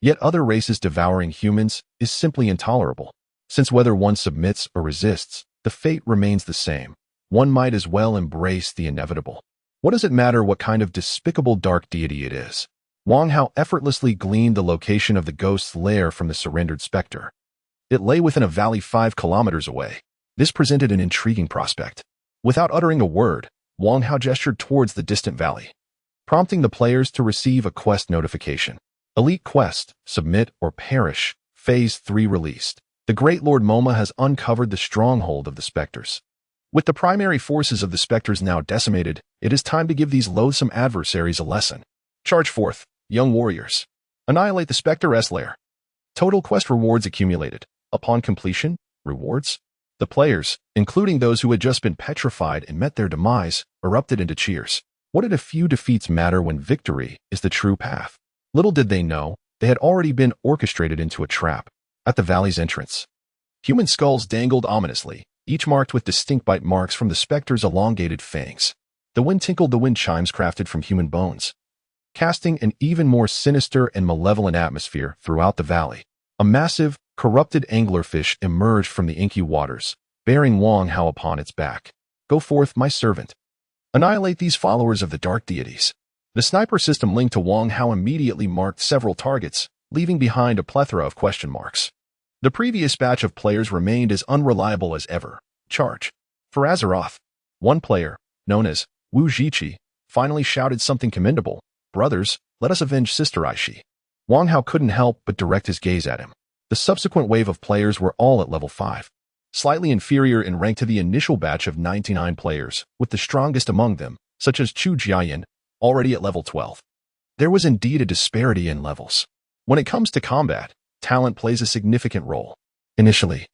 Yet other races devouring humans is simply intolerable. Since whether one submits or resists, the fate remains the same. One might as well embrace the inevitable. What does it matter what kind of despicable dark deity it is? Wang Hao effortlessly gleaned the location of the ghost's lair from the surrendered specter. It lay within a valley 5 kilometers away. This presented an intriguing prospect. Without uttering a word, Wang Hao gestured towards the distant valley, prompting the players to receive a quest notification. Elite Quest, Submit or Perish, Phase 3 released. The Great Lord Moma has uncovered the stronghold of the specters. With the primary forces of the specters now decimated, it is time to give these loathsome adversaries a lesson. Charge forth, young warriors. Annihilate the specter's lair. Total quest rewards accumulated. Upon completion, rewards. The players, including those who had just been petrified and met their demise, erupted into cheers. What did a few defeats matter when victory is the true path? Little did they know, they had already been orchestrated into a trap. At the valley's entrance, human skulls dangled ominously, each marked with distinct bite marks from the specter's elongated fangs. The wind tinkled the wind chimes crafted from human bones, casting an even more sinister and malevolent atmosphere throughout the valley. A massive, corrupted anglerfish emerged from the inky waters, bearing Wang Hao upon its back. Go forth, my servant. Annihilate these followers of the dark deities. The sniper system linked to Wang Hao immediately marked several targets, leaving behind a plethora of question marks. The previous batch of players remained as unreliable as ever. Charge. For Azeroth, one player, known as Wu Jiqi, finally shouted something commendable. Brothers, let us avenge Sister Aishi. Wang Hao couldn't help but direct his gaze at him. The subsequent wave of players were all at level 5, slightly inferior in rank to the initial batch of 99 players, with the strongest among them, such as Chu Jiayan, already at level 12. There was indeed a disparity in levels. When it comes to combat, talent plays a significant role. Initially,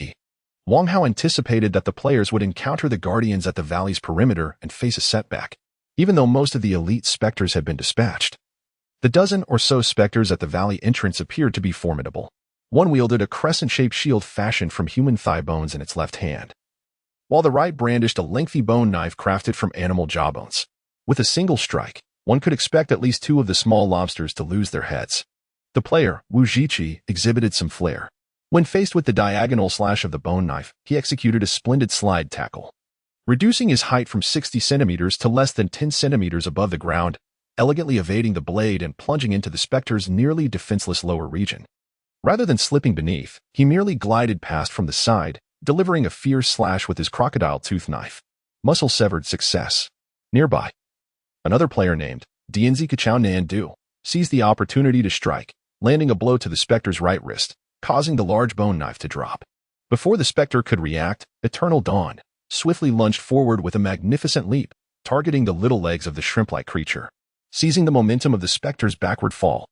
Wang Hao anticipated that the players would encounter the guardians at the valley's perimeter and face a setback, even though most of the elite specters had been dispatched. The dozen or so specters at the valley entrance appeared to be formidable. One wielded a crescent-shaped shield fashioned from human thigh bones in its left hand, while the right brandished a lengthy bone knife crafted from animal jawbones. With a single strike, one could expect at least 2 of the small lobsters to lose their heads. The player, Wu Jiqi, exhibited some flair. When faced with the diagonal slash of the bone knife, he executed a splendid slide tackle, reducing his height from 60 centimeters to less than 10 centimeters above the ground, elegantly evading the blade and plunging into the specter's nearly defenseless lower region. Rather than slipping beneath, he merely glided past from the side, delivering a fierce slash with his crocodile tooth knife. Muscle-severed success. Nearby, another player named Dianzi Kachao Nandu seized the opportunity to strike, landing a blow to the specter's right wrist, causing the large bone knife to drop. Before the specter could react, Eternal Dawn swiftly lunged forward with a magnificent leap, targeting the little legs of the shrimp-like creature. Seizing the momentum of the specter's backward fall,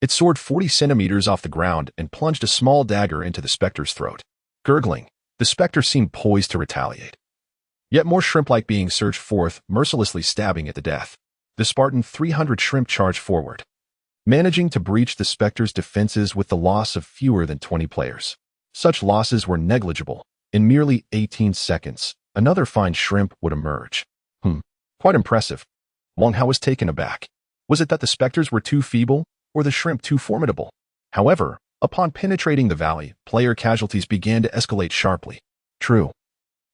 it soared 40 centimeters off the ground and plunged a small dagger into the specter's throat. Gurgling, the specter seemed poised to retaliate. Yet more shrimp-like beings surged forth, mercilessly stabbing at the death. The Spartan 300 shrimp charged forward, managing to breach the specter's defenses with the loss of fewer than 20 players. Such losses were negligible. In merely 18 seconds, another fine shrimp would emerge. Quite impressive. Wang Hao was taken aback. Was it that the specters were too feeble, or the shrimp too formidable? However, upon penetrating the valley, player casualties began to escalate sharply. True.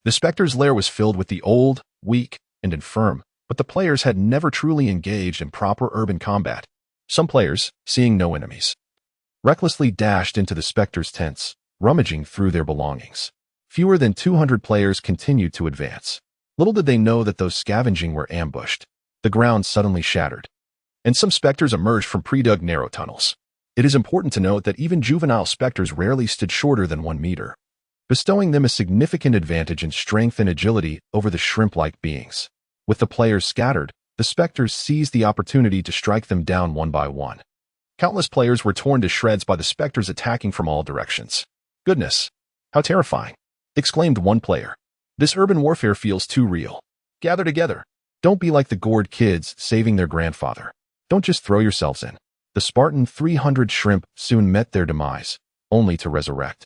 The Spectre's lair was filled with the old, weak, and infirm, but the players had never truly engaged in proper urban combat. Some players, seeing no enemies, recklessly dashed into the Spectre's tents, rummaging through their belongings. Fewer than 200 players continued to advance. Little did they know that those scavenging were ambushed. The ground suddenly shattered, and some Spectres emerged from pre-dug narrow tunnels. It is important to note that even juvenile Spectres rarely stood shorter than 1 meter, bestowing them a significant advantage in strength and agility over the shrimp-like beings. With the players scattered, the Spectres seized the opportunity to strike them down one by one. Countless players were torn to shreds by the Spectres attacking from all directions. "Goodness, how terrifying!" exclaimed one player. "This urban warfare feels too real. Gather together. Don't be like the gored kids saving their grandfather. Don't just throw yourselves in." The Spartan 300 shrimp soon met their demise, only to resurrect.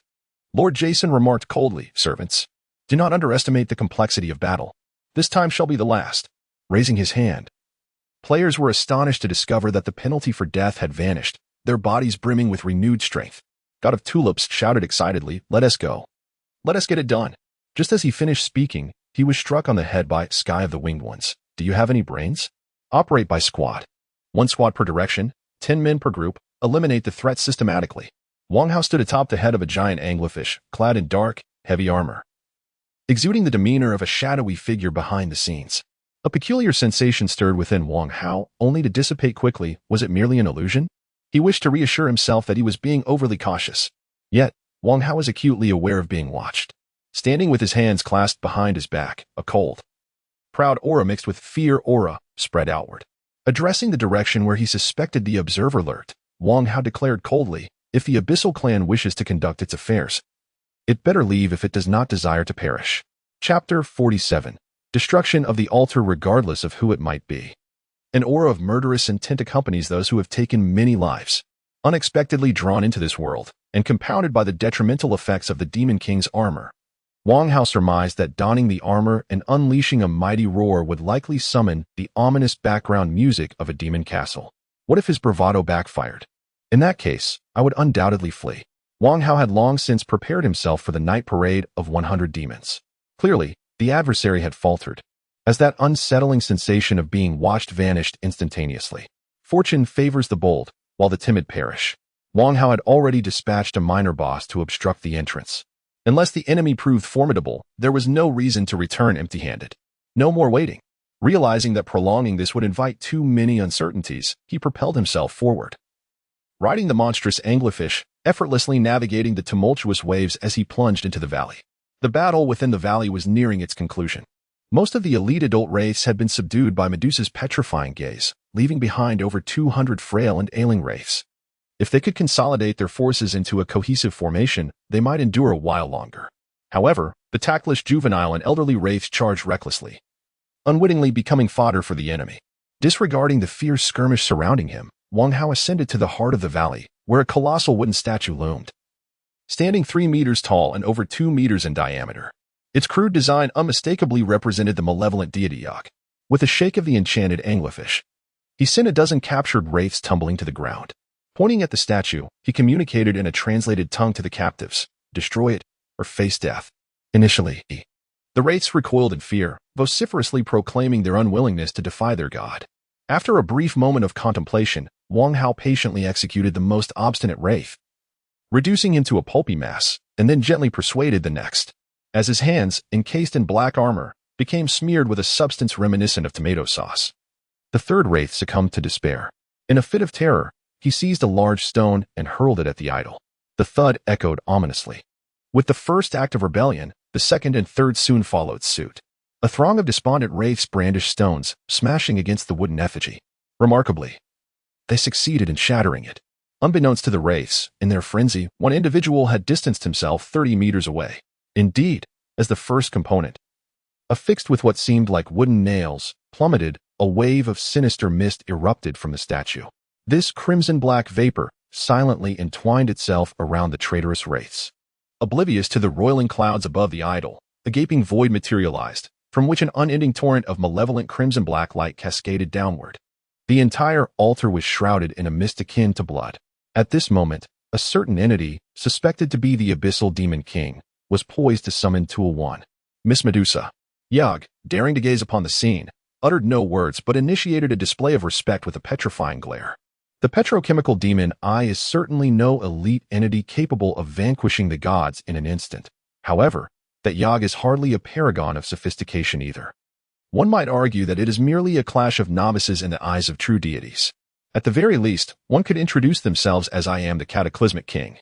Lord Jason remarked coldly, "Servants, do not underestimate the complexity of battle. This time shall be the last." Raising his hand, players were astonished to discover that the penalty for death had vanished, their bodies brimming with renewed strength. God of Tulips shouted excitedly, "Let us go. Let us get it done." Just as he finished speaking, he was struck on the head by Sky of the Winged Ones. "Do you have any brains? Operate by squad. 1 squad per direction, 10 men per group, eliminate the threat systematically." Wang Hao stood atop the head of a giant anglerfish, clad in dark, heavy armor, exuding the demeanor of a shadowy figure behind the scenes. A peculiar sensation stirred within Wang Hao, only to dissipate quickly. Was it merely an illusion? He wished to reassure himself that he was being overly cautious. Yet, Wang Hao was acutely aware of being watched. Standing with his hands clasped behind his back, a cold, proud aura mixed with fear aura spread outward. Addressing the direction where he suspected the observer lurked, Wang Hao declared coldly, "If the Abyssal Clan wishes to conduct its affairs, it better leave if it does not desire to perish." Chapter 47. Destruction of the altar regardless of who it might be. An aura of murderous intent accompanies those who have taken many lives, unexpectedly drawn into this world, and compounded by the detrimental effects of the Demon King's armor. Wang Hao surmised that donning the armor and unleashing a mighty roar would likely summon the ominous background music of a demon castle. What if his bravado backfired? In that case, I would undoubtedly flee. Wang Hao had long since prepared himself for the night parade of 100 demons. Clearly, the adversary had faltered, as that unsettling sensation of being watched vanished instantaneously. Fortune favors the bold, while the timid perish. Wang Hao had already dispatched a minor boss to obstruct the entrance. Unless the enemy proved formidable, there was no reason to return empty-handed. No more waiting. Realizing that prolonging this would invite too many uncertainties, he propelled himself forward, riding the monstrous anglerfish, effortlessly navigating the tumultuous waves as he plunged into the valley. The battle within the valley was nearing its conclusion. Most of the elite adult wraiths had been subdued by Medusa's petrifying gaze, leaving behind over 200 frail and ailing wraiths. If they could consolidate their forces into a cohesive formation, they might endure a while longer. However, the tactless juvenile and elderly wraiths charged recklessly, unwittingly becoming fodder for the enemy. Disregarding the fierce skirmish surrounding him, Wang Hao ascended to the heart of the valley, where a colossal wooden statue loomed, standing 3 meters tall and over 2 meters in diameter. Its crude design unmistakably represented the malevolent deity Yak. With a shake of the enchanted anglerfish, he sent a dozen captured wraiths tumbling to the ground. Pointing at the statue, he communicated in a translated tongue to the captives, "Destroy it, or face death." Initially, the wraiths recoiled in fear, vociferously proclaiming their unwillingness to defy their god. After a brief moment of contemplation, Wang Hao patiently executed the most obstinate wraith, reducing him to a pulpy mass, and then gently persuaded the next, as his hands, encased in black armor, became smeared with a substance reminiscent of tomato sauce. The third wraith succumbed to despair. In a fit of terror, he seized a large stone and hurled it at the idol. The thud echoed ominously. With the first act of rebellion, the second and third soon followed suit. A throng of despondent wraiths brandished stones, smashing against the wooden effigy. Remarkably, they succeeded in shattering it. Unbeknownst to the wraiths, in their frenzy, one individual had distanced himself 30 meters away. Indeed, as the first component, affixed with what seemed like wooden nails, plummeted, a wave of sinister mist erupted from the statue. This crimson-black vapor silently entwined itself around the traitorous wraiths. Oblivious to the roiling clouds above the idol, a gaping void materialized, from which an unending torrent of malevolent crimson-black light cascaded downward. The entire altar was shrouded in a mist akin to blood. At this moment, A certain entity, suspected to be the Abyssal Demon King, was poised to summon Tool 1. Miss Medusa. Yog, daring to gaze upon the scene, uttered no words but initiated a display of respect with a petrifying glare. The petrochemical demon Eye is certainly no elite entity capable of vanquishing the gods in an instant. However, that Yog is hardly a paragon of sophistication either. One might argue that it is merely a clash of novices in the eyes of true deities. At the very least, one could introduce themselves as I am the cataclysmic king.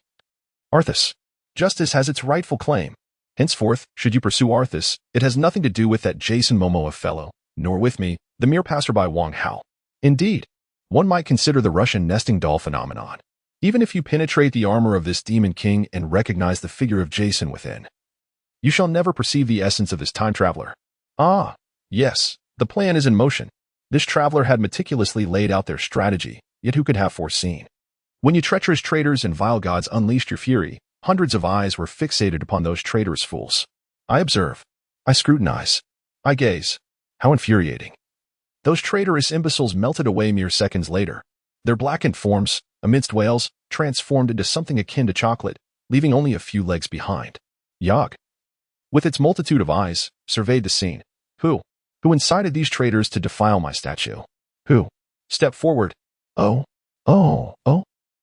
Arthas. Justice has its rightful claim. Henceforth, should you pursue Arthas, it has nothing to do with that Jason Momoa fellow, nor with me, the mere passerby Wang Hao. Indeed, one might consider the Russian nesting doll phenomenon. Even if you penetrate the armor of this demon king and recognize the figure of Jason within, you shall never perceive the essence of this time traveler. Ah, yes, the plan is in motion. This traveler had meticulously laid out their strategy, yet who could have foreseen? When you treacherous traitors and vile gods unleashed your fury, hundreds of eyes were fixated upon those traitorous fools. I observe. I scrutinize. I gaze. How infuriating. Those traitorous imbeciles melted away mere seconds later. Their blackened forms, amidst wails, transformed into something akin to chocolate, leaving only a few legs behind. Yog, with its multitude of eyes, surveyed the scene. Who incited these traitors to defile my statue? Who? Step forward. Oh.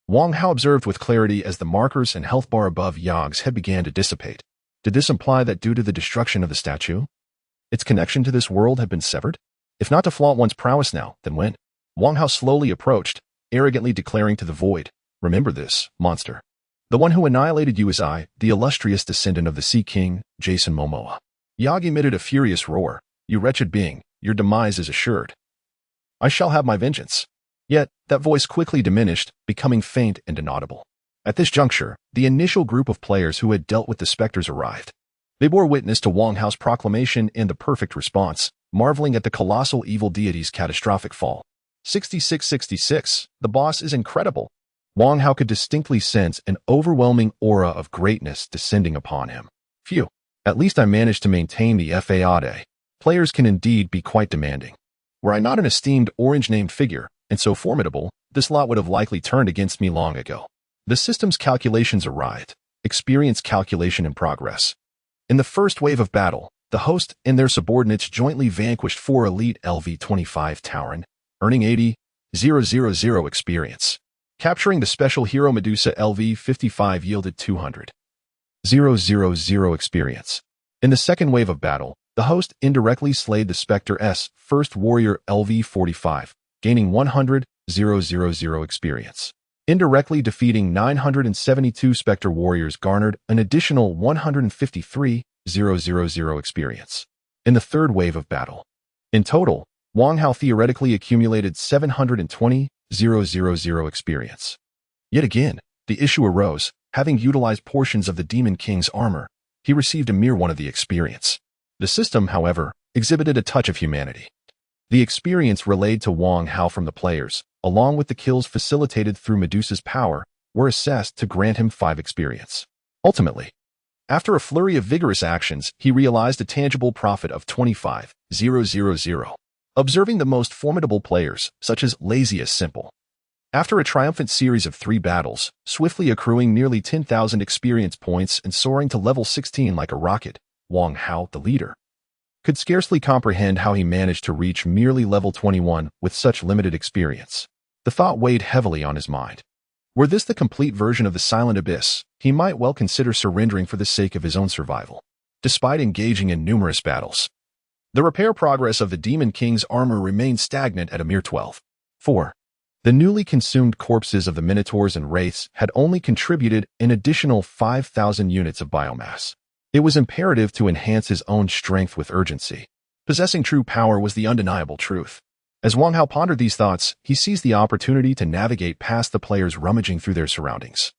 Wang Hao observed with clarity as the markers and health bar above Yog's head began to dissipate. Did this imply that due to the destruction of the statue, its connection to this world had been severed? If not to flaunt one's prowess now, then when? Wang Hao slowly approached, arrogantly declaring to the void, remember this, monster. The one who annihilated you is I, the illustrious descendant of the Sea King, Jason Momoa. Yog emitted a furious roar. You wretched being, your demise is assured. I shall have my vengeance. Yet, that voice quickly diminished, becoming faint and inaudible. At this juncture, the initial group of players who had dealt with the specters arrived. They bore witness to Wang Hao's proclamation and the perfect response, marveling at the colossal evil deity's catastrophic fall. 6666, the boss is incredible. Wang Hao could distinctly sense an overwhelming aura of greatness descending upon him. Phew, at least I managed to maintain the fade. Players can indeed be quite demanding. Were I not an esteemed orange-named figure, and so formidable, this lot would have likely turned against me long ago. The system's calculations arrived. Experience calculation in progress. In the first wave of battle, the host and their subordinates jointly vanquished 4 elite LV-25 Tauren, earning 80,000 experience. Capturing the special hero Medusa LV-55 yielded 200,000 experience. In the second wave of battle, the host indirectly slayed the Spectre-S first warrior LV-45, gaining 100,000 experience. Indirectly defeating 972 Spectre warriors garnered an additional 153,000 experience. In the third wave of battle. In total, Wang Hao theoretically accumulated 720,000 experience. Yet again, the issue arose. Having utilized portions of the Demon King's armor, he received a mere one of the experience. The system, however, exhibited a touch of humanity. The experience relayed to Wang Hao from the players, along with the kills facilitated through Medusa's power, were assessed to grant him 5 experience. Ultimately, after a flurry of vigorous actions, he realized a tangible profit of 25,000. Observing the most formidable players, such as Lazy as Simple. After a triumphant series of 3 battles, swiftly accruing nearly 10,000 experience points and soaring to level 16 like a rocket, Wang Hao, the leader, could scarcely comprehend how he managed to reach merely level 21 with such limited experience. The thought weighed heavily on his mind. Were this the complete version of the Silent Abyss, he might well consider surrendering for the sake of his own survival. Despite engaging in numerous battles, the repair progress of the Demon King's armor remained stagnant at a mere 12. 4. The newly consumed corpses of the Minotaurs and Wraiths had only contributed an additional 5,000 units of biomass. It was imperative to enhance his own strength with urgency. Possessing true power was the undeniable truth. As Wang Hao pondered these thoughts, he seized the opportunity to navigate past the players rummaging through their surroundings.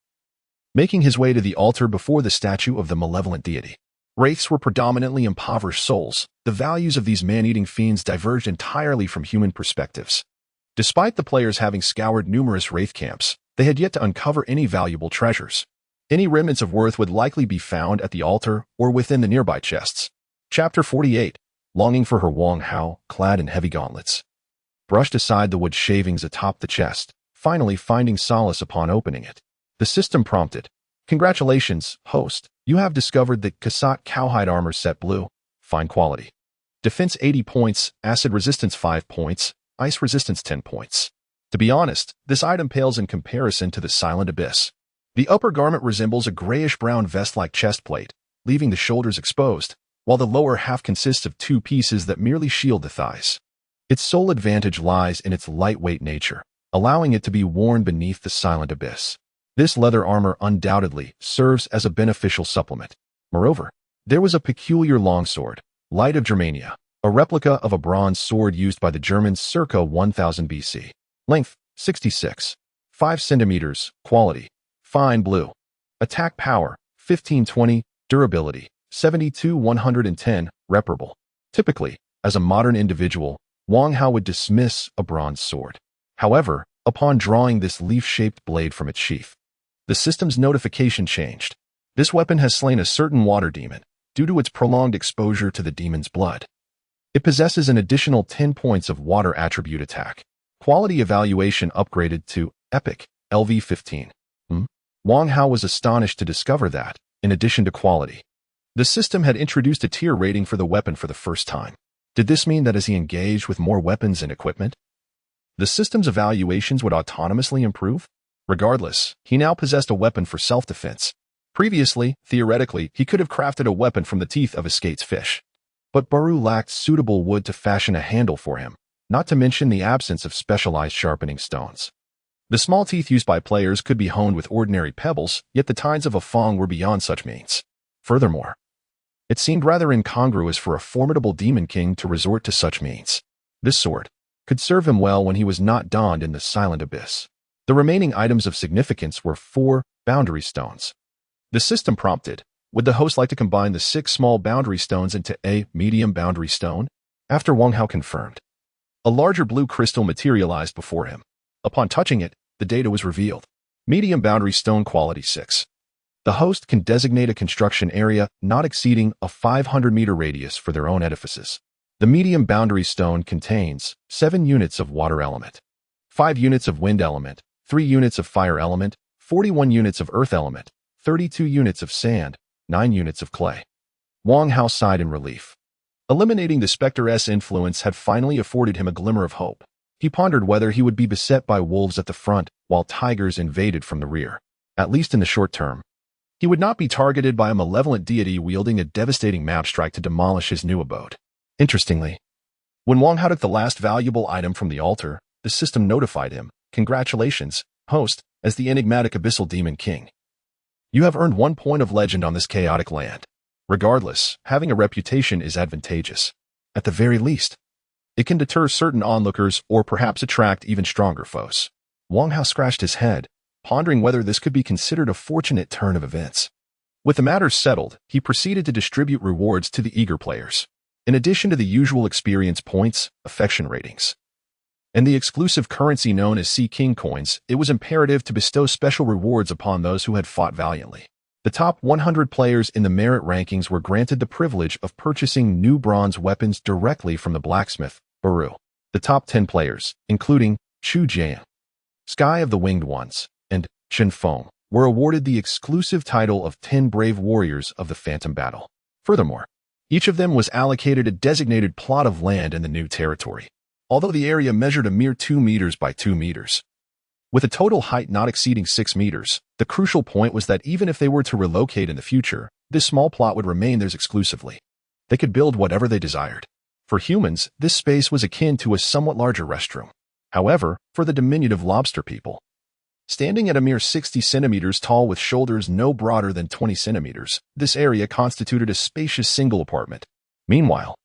Making his way to the altar before the statue of the malevolent deity. Wraiths were predominantly impoverished souls. The values of these man-eating fiends diverged entirely from human perspectives. Despite the players having scoured numerous Wraith camps, they had yet to uncover any valuable treasures. Any remnants of worth would likely be found at the altar or within the nearby chests. Chapter 48. Longing for her. Wang Hao, clad in heavy gauntlets, brushed aside the wood shavings atop the chest, finally finding solace upon opening it. The system prompted, "Congratulations, host. You have discovered the Kasat Cowhide Armor Set Blue. Fine quality. Defense 80 points, acid resistance 5 points, ice resistance 10 points. To be honest, this item pales in comparison to the Silent Abyss. The upper garment resembles a grayish-brown vest-like chest plate, leaving the shoulders exposed, while the lower half consists of 2 pieces that merely shield the thighs. Its sole advantage lies in its lightweight nature, allowing it to be worn beneath the Silent Abyss. This leather armor undoubtedly serves as a beneficial supplement. Moreover, there was a peculiar longsword, Light of Germania, a replica of a bronze sword used by the Germans circa 1000 BC. Length, 66. 5 centimeters. Quality, fine blue. Attack power, 1520. Durability, 72-110. Reparable. Typically, as a modern individual, Wang Hao would dismiss a bronze sword. However, upon drawing this leaf-shaped blade from its sheath, the system's notification changed. This weapon has slain a certain water demon due to its prolonged exposure to the demon's blood. It possesses an additional 10 points of water attribute attack. Quality evaluation upgraded to Epic, LV15. Wang Hao was astonished to discover that, in addition to quality, the system had introduced a tier rating for the weapon for the first time. Did this mean that as he engaged with more weapons and equipment, the system's evaluations would autonomously improve? Regardless, he now possessed a weapon for self-defense. Previously, theoretically, he could have crafted a weapon from the teeth of a skate's fish. But Baru lacked suitable wood to fashion a handle for him, not to mention the absence of specialized sharpening stones. The small teeth used by players could be honed with ordinary pebbles, yet the tines of a fong were beyond such means. Furthermore, it seemed rather incongruous for a formidable demon king to resort to such means. This sword could serve him well when he was not donned in the Silent Abyss. The remaining items of significance were 4 boundary stones. The system prompted, would the host like to combine the 6 small boundary stones into a medium boundary stone? After Wang Hao confirmed, a larger blue crystal materialized before him. Upon touching it, the data was revealed. Medium boundary stone quality 6. The host can designate a construction area not exceeding a 500-meter radius for their own edifices. The medium boundary stone contains 7 units of water element, 5 units of wind element, 3 units of fire element, 41 units of earth element, 32 units of sand, 9 units of clay. Wang Hao sighed in relief. Eliminating the Spectre-S influence had finally afforded him a glimmer of hope. He pondered whether he would be beset by wolves at the front while tigers invaded from the rear. At least in the short term, he would not be targeted by a malevolent deity wielding a devastating map strike to demolish his new abode. Interestingly, when Wang Hao took the last valuable item from the altar, the system notified him, "Congratulations, host, as the enigmatic abyssal demon king. You have earned 1 point of legend on this chaotic land. Regardless, having a reputation is advantageous. At the very least, it can deter certain onlookers or perhaps attract even stronger foes." Wang Hao scratched his head, pondering whether this could be considered a fortunate turn of events. With the matter settled, he proceeded to distribute rewards to the eager players. In addition to the usual experience points, affection ratings, and the exclusive currency known as Sea King coins, it was imperative to bestow special rewards upon those who had fought valiantly. The top 100 players in the merit rankings were granted the privilege of purchasing new bronze weapons directly from the blacksmith, Baru. The top 10 players, including Chu Jian, Sky of the Winged Ones, and Chen Feng, were awarded the exclusive title of 10 Brave Warriors of the Phantom Battle. Furthermore, each of them was allocated a designated plot of land in the new territory, although the area measured a mere 2 meters by 2 meters. With a total height not exceeding 6 meters, the crucial point was that even if they were to relocate in the future, this small plot would remain theirs exclusively. They could build whatever they desired. For humans, this space was akin to a somewhat larger restroom. However, for the diminutive lobster people, standing at a mere 60 centimeters tall with shoulders no broader than 20 centimeters, this area constituted a spacious single apartment. Meanwhile,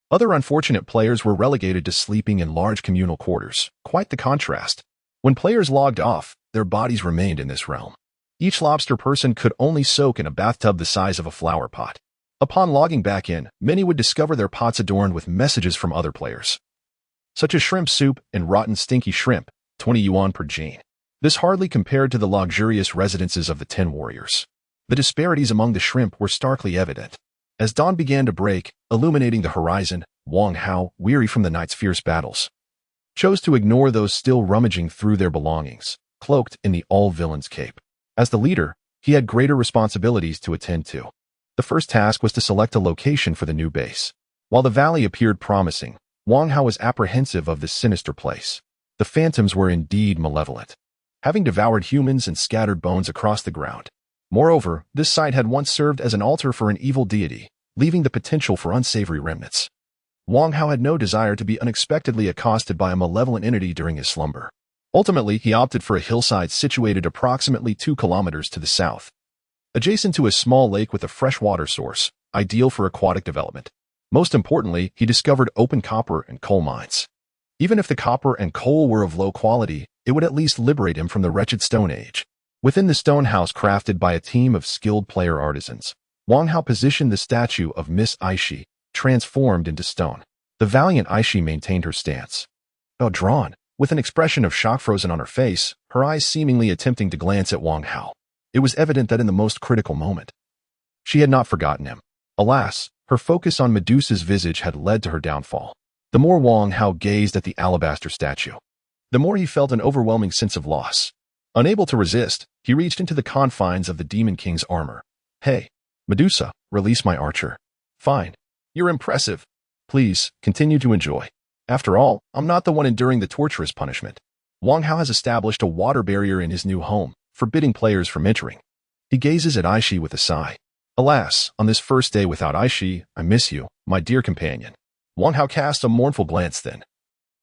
other unfortunate players were relegated to sleeping in large communal quarters. Quite the contrast. When players logged off, their bodies remained in this realm. Each lobster person could only soak in a bathtub the size of a flower pot. Upon logging back in, many would discover their pots adorned with messages from other players, such as shrimp soup and rotten stinky shrimp, 20 yuan per gene. This hardly compared to the luxurious residences of the 10 warriors. The disparities among the shrimp were starkly evident. As dawn began to break, illuminating the horizon, Wang Hao, weary from the night's fierce battles, chose to ignore those still rummaging through their belongings, cloaked in the all-villains cape. As the leader, he had greater responsibilities to attend to. The first task was to select a location for the new base. While the valley appeared promising, Wang Hao was apprehensive of this sinister place. The phantoms were indeed malevolent, having devoured humans and scattered bones across the ground. Moreover, this site had once served as an altar for an evil deity, leaving the potential for unsavory remnants. Wang Hao had no desire to be unexpectedly accosted by a malevolent entity during his slumber. Ultimately, he opted for a hillside situated approximately 2 kilometers to the south, adjacent to a small lake with a fresh water source, ideal for aquatic development. Most importantly, he discovered open copper and coal mines. Even if the copper and coal were of low quality, it would at least liberate him from the wretched Stone Age. Within the stone house crafted by a team of skilled player artisans, Wang Hao positioned the statue of Miss Aishi, transformed into stone. The valiant Aishi maintained her stance, drawn, with an expression of shock frozen on her face, her eyes seemingly attempting to glance at Wang Hao. It was evident that in the most critical moment, she had not forgotten him. Alas, her focus on Medusa's visage had led to her downfall. The more Wang Hao gazed at the alabaster statue, the more he felt an overwhelming sense of loss. Unable to resist, he reached into the confines of the Demon King's armor. "Hey, Medusa, release my archer." "Fine. You're impressive. Please, continue to enjoy. After all, I'm not the one enduring the torturous punishment." Wang Hao has established a water barrier in his new home, forbidding players from entering. He gazes at Aishi with a sigh. "Alas, on this first day without Aishi, I miss you, my dear companion." Wang Hao casts a mournful glance then.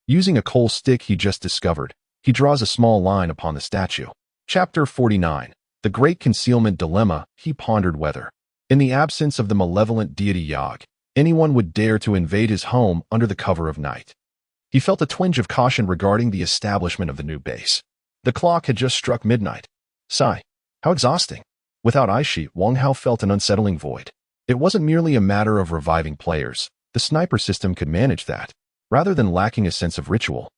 Using a coal stick he just discovered, he draws a small line upon the statue. Chapter 49. The Great Concealment Dilemma. He pondered whether, in the absence of the malevolent deity Yog, anyone would dare to invade his home under the cover of night. He felt a twinge of caution regarding the establishment of the new base. The clock had just struck midnight. Sigh. How exhausting. Without Aishi, Wang Hao felt an unsettling void. It wasn't merely a matter of reviving players. The sniper system could manage that, rather than lacking a sense of ritual.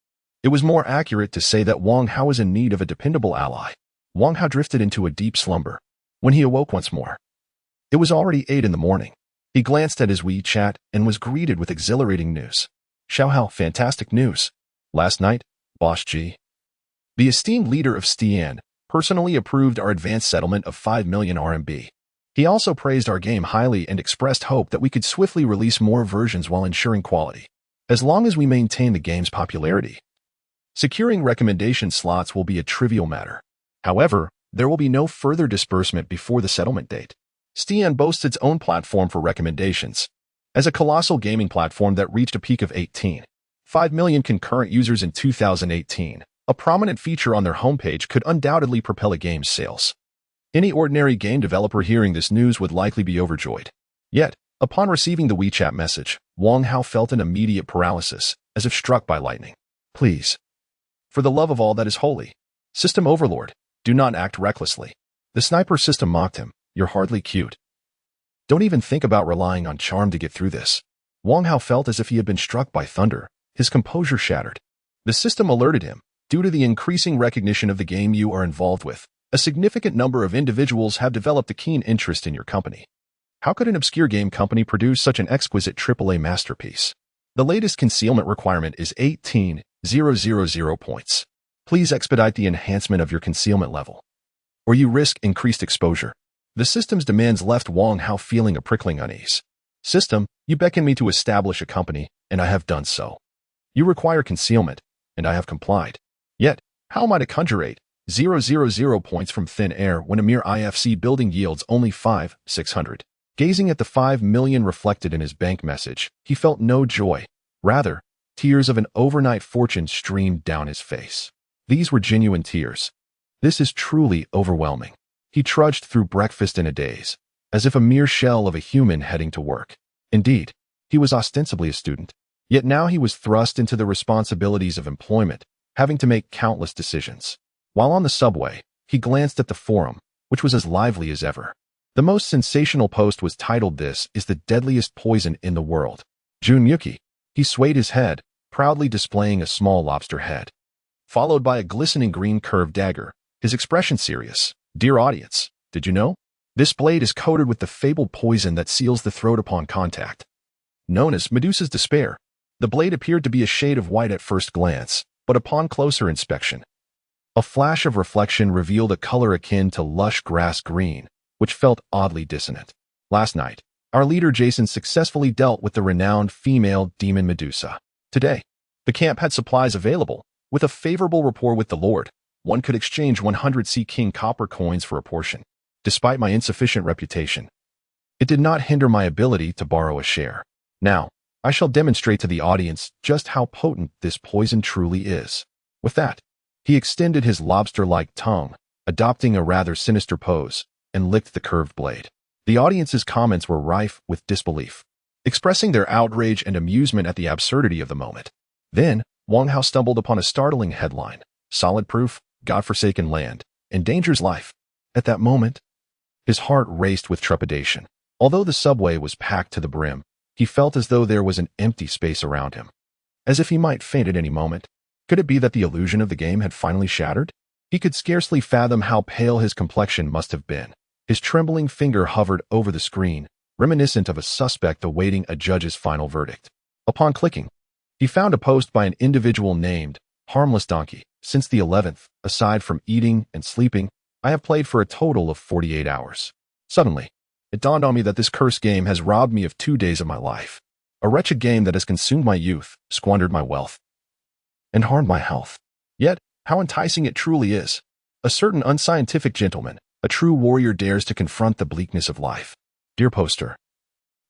It was more accurate to say that Wang Hao was in need of a dependable ally. Wang Hao drifted into a deep slumber. When he awoke once more, it was already 8 in the morning. He glanced at his WeChat and was greeted with exhilarating news. "Xiao Hao, fantastic news. Last night, Boss G, the esteemed leader of Stian, personally approved our advanced settlement of 5 million RMB. He also praised our game highly and expressed hope that we could swiftly release more versions while ensuring quality, as long as we maintain the game's popularity. Securing recommendation slots will be a trivial matter. However, there will be no further disbursement before the settlement date. Stian boasts its own platform for recommendations. As a colossal gaming platform that reached a peak of 5 million concurrent users in 2018, a prominent feature on their homepage could undoubtedly propel a game's sales. Any ordinary game developer hearing this news would likely be overjoyed. Yet, upon receiving the WeChat message, Wang Hao felt an immediate paralysis, as if struck by lightning. "Please, for the love of all that is holy, System Overlord, do not act recklessly." The sniper system mocked him. "You're hardly cute. Don't even think about relying on charm to get through this." Wang Hao felt as if he had been struck by thunder, his composure shattered. The system alerted him. "Due to the increasing recognition of the game you are involved with, a significant number of individuals have developed a keen interest in your company. How could an obscure game company produce such an exquisite AAA masterpiece? The latest concealment requirement is 18,000 points. Please expedite the enhancement of your concealment level, or you risk increased exposure." The system's demands left Wang Hao feeling a prickling unease. "System, you beckon me to establish a company, and I have done so. You require concealment, and I have complied. Yet, how am I to conjure 8,000 points from thin air when a mere IFC building yields only 5,600? Gazing at the 5 million reflected in his bank message, he felt no joy. Rather, tears of an overnight fortune streamed down his face. These were genuine tears. "This is truly overwhelming." He trudged through breakfast in a daze, as if a mere shell of a human heading to work. Indeed, he was ostensibly a student. Yet now he was thrust into the responsibilities of employment, having to make countless decisions. While on the subway, he glanced at the forum, which was as lively as ever. The most sensational post was titled, "This is the deadliest poison in the world. Jun Yuki." He swayed his head, proudly displaying a small lobster head, followed by a glistening green curved dagger, his expression serious. "Dear audience, did you know? This blade is coated with the fabled poison that seals the throat upon contact, known as Medusa's despair." The blade appeared to be a shade of white at first glance, but upon closer inspection, A flash of reflection revealed a color akin to lush grass green, which felt oddly dissonant. Last night, our leader Jason successfully dealt with the renowned female demon Medusa. Today, the camp had supplies available. With a favorable rapport with the Lord, one could exchange 100 Sea King copper coins for a portion. Despite my insufficient reputation, it did not hinder my ability to borrow a share. Now, I shall demonstrate to the audience just how potent this poison truly is. With that, he extended his lobster-like tongue, adopting a rather sinister pose, and licked the curved blade. The audience's comments were rife with disbelief, expressing their outrage and amusement at the absurdity of the moment. Then, Wang Hao stumbled upon a startling headline: "Solid proof, godforsaken land, endangers life." At that moment, his heart raced with trepidation. Although the subway was packed to the brim, he felt as though there was an empty space around him, as if he might faint at any moment. Could it be that the illusion of the game had finally shattered? He could scarcely fathom how pale his complexion must have been. His trembling finger hovered over the screen, reminiscent of a suspect awaiting a judge's final verdict. Upon clicking, he found a post by an individual named Harmless Donkey. "Since the 11th, aside from eating and sleeping, I have played for a total of 48 hours. Suddenly, it dawned on me that this cursed game has robbed me of 2 days of my life. A wretched game that has consumed my youth, squandered my wealth, and harmed my health. Yet, how enticing it truly is. A certain unscientific gentleman, a true warrior, dares to confront the bleakness of life. Dear poster,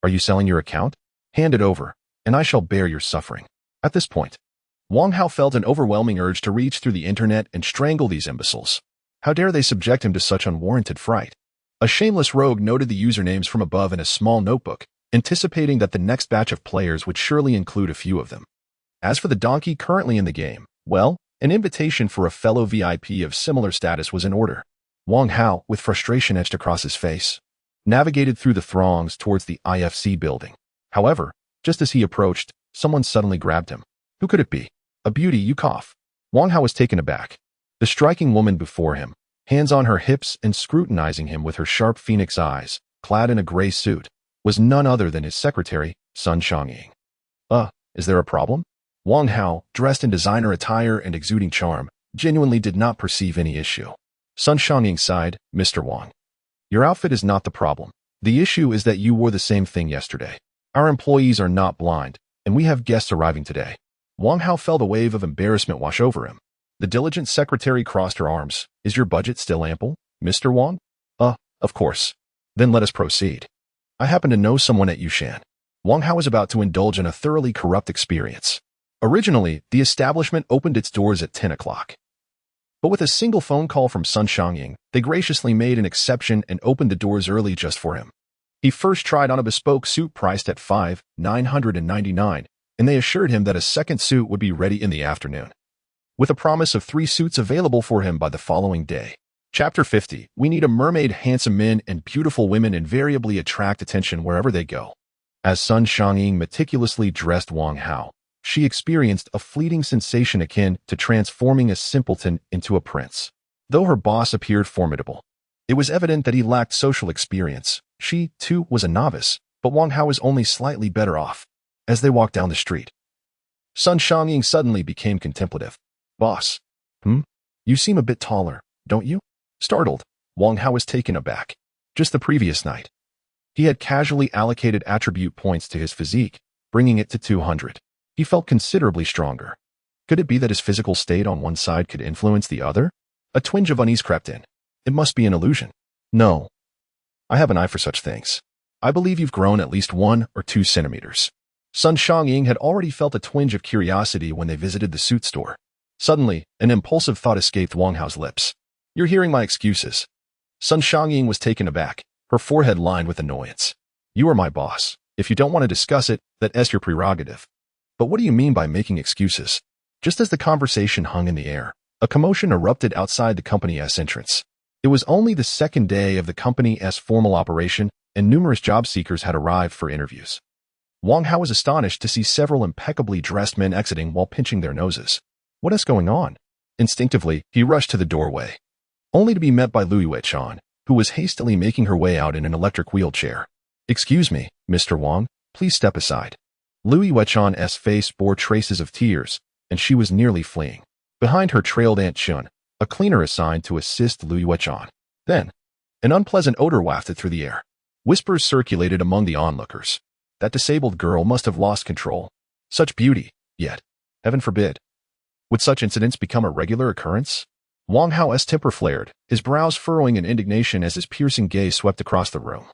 are you selling your account? Hand it over, and I shall bear your suffering." At this point, Wang Hao felt an overwhelming urge to reach through the internet and strangle these imbeciles. How dare they subject him to such unwarranted fright? A shameless rogue noted the usernames from above in a small notebook, anticipating that the next batch of players would surely include a few of them. As for the donkey currently in the game, well, an invitation for a fellow VIP of similar status was in order. Wang Hao, with frustration etched across his face, navigated through the throngs towards the IFC building. However, just as he approached, someone suddenly grabbed him. Who could it be? A beauty, you cough. Wang Hao was taken aback. The striking woman before him, hands on her hips and scrutinizing him with her sharp phoenix eyes, clad in a gray suit, was none other than his secretary, Sun Xiangying. Is there a problem? Wang Hao, dressed in designer attire and exuding charm, genuinely did not perceive any issue. Sun Xiangying sighed. "Mr. Wang, your outfit is not the problem. The issue is that you wore the same thing yesterday. Our employees are not blind, and we have guests arriving today." Wang Hao felt a wave of embarrassment wash over him. The diligent secretary crossed her arms. "Is your budget still ample, Mr. Wang?" Of course. Then let us proceed. I happen to know someone at Yushan." Wang Hao was about to indulge in a thoroughly corrupt experience. Originally, the establishment opened its doors at 10 o'clock. But with a single phone call from Sun Xiangying, they graciously made an exception and opened the doors early just for him. He first tried on a bespoke suit priced at $5,999, and they assured him that a second suit would be ready in the afternoon, with a promise of 3 suits available for him by the following day. Chapter 50. We need a mermaid. Handsome men and beautiful women invariably attract attention wherever they go. As Sun Xiangying meticulously dressed Wang Hao, she experienced a fleeting sensation akin to transforming a simpleton into a prince. Though her boss appeared formidable, it was evident that he lacked social experience. She, too, was a novice, but Wang Hao was only slightly better off. As they walked down the street, Sun Xiangying suddenly became contemplative. "Boss, you seem a bit taller, don't you?" Startled, Wang Hao was taken aback. Just the previous night, he had casually allocated attribute points to his physique, bringing it to 200. He felt considerably stronger. Could it be that his physical state on one side could influence the other? A twinge of unease crept in. It must be an illusion. No. I have an eye for such things. I believe you've grown at least 1 or 2 centimeters. Sun Xiangying had already felt a twinge of curiosity when they visited the suit store. Suddenly, an impulsive thought escaped Wang Hao's lips. "You're hearing my excuses." Sun Xiangying was taken aback, her forehead lined with annoyance. "You are my boss. If you don't want to discuss it, that's your prerogative. But what do you mean by making excuses?" Just as the conversation hung in the air, a commotion erupted outside the company's entrance. It was only the second day of the company's formal operation, and numerous job seekers had arrived for interviews. Wang Hao was astonished to see several impeccably dressed men exiting while pinching their noses. What is going on? Instinctively, he rushed to the doorway, only to be met by Lui Weichan, who was hastily making her way out in an electric wheelchair. "Excuse me, Mr. Wang, please step aside." Lui Weichan's face bore traces of tears, and she was nearly fleeing. Behind her trailed Aunt Chun, a cleaner assigned to assist Lu Yuechan. Then, an unpleasant odor wafted through the air. Whispers circulated among the onlookers. That disabled girl must have lost control. Such beauty, yet, heaven forbid. Would such incidents become a regular occurrence? Wang Hao's temper flared, his brows furrowing in indignation as his piercing gaze swept across the room.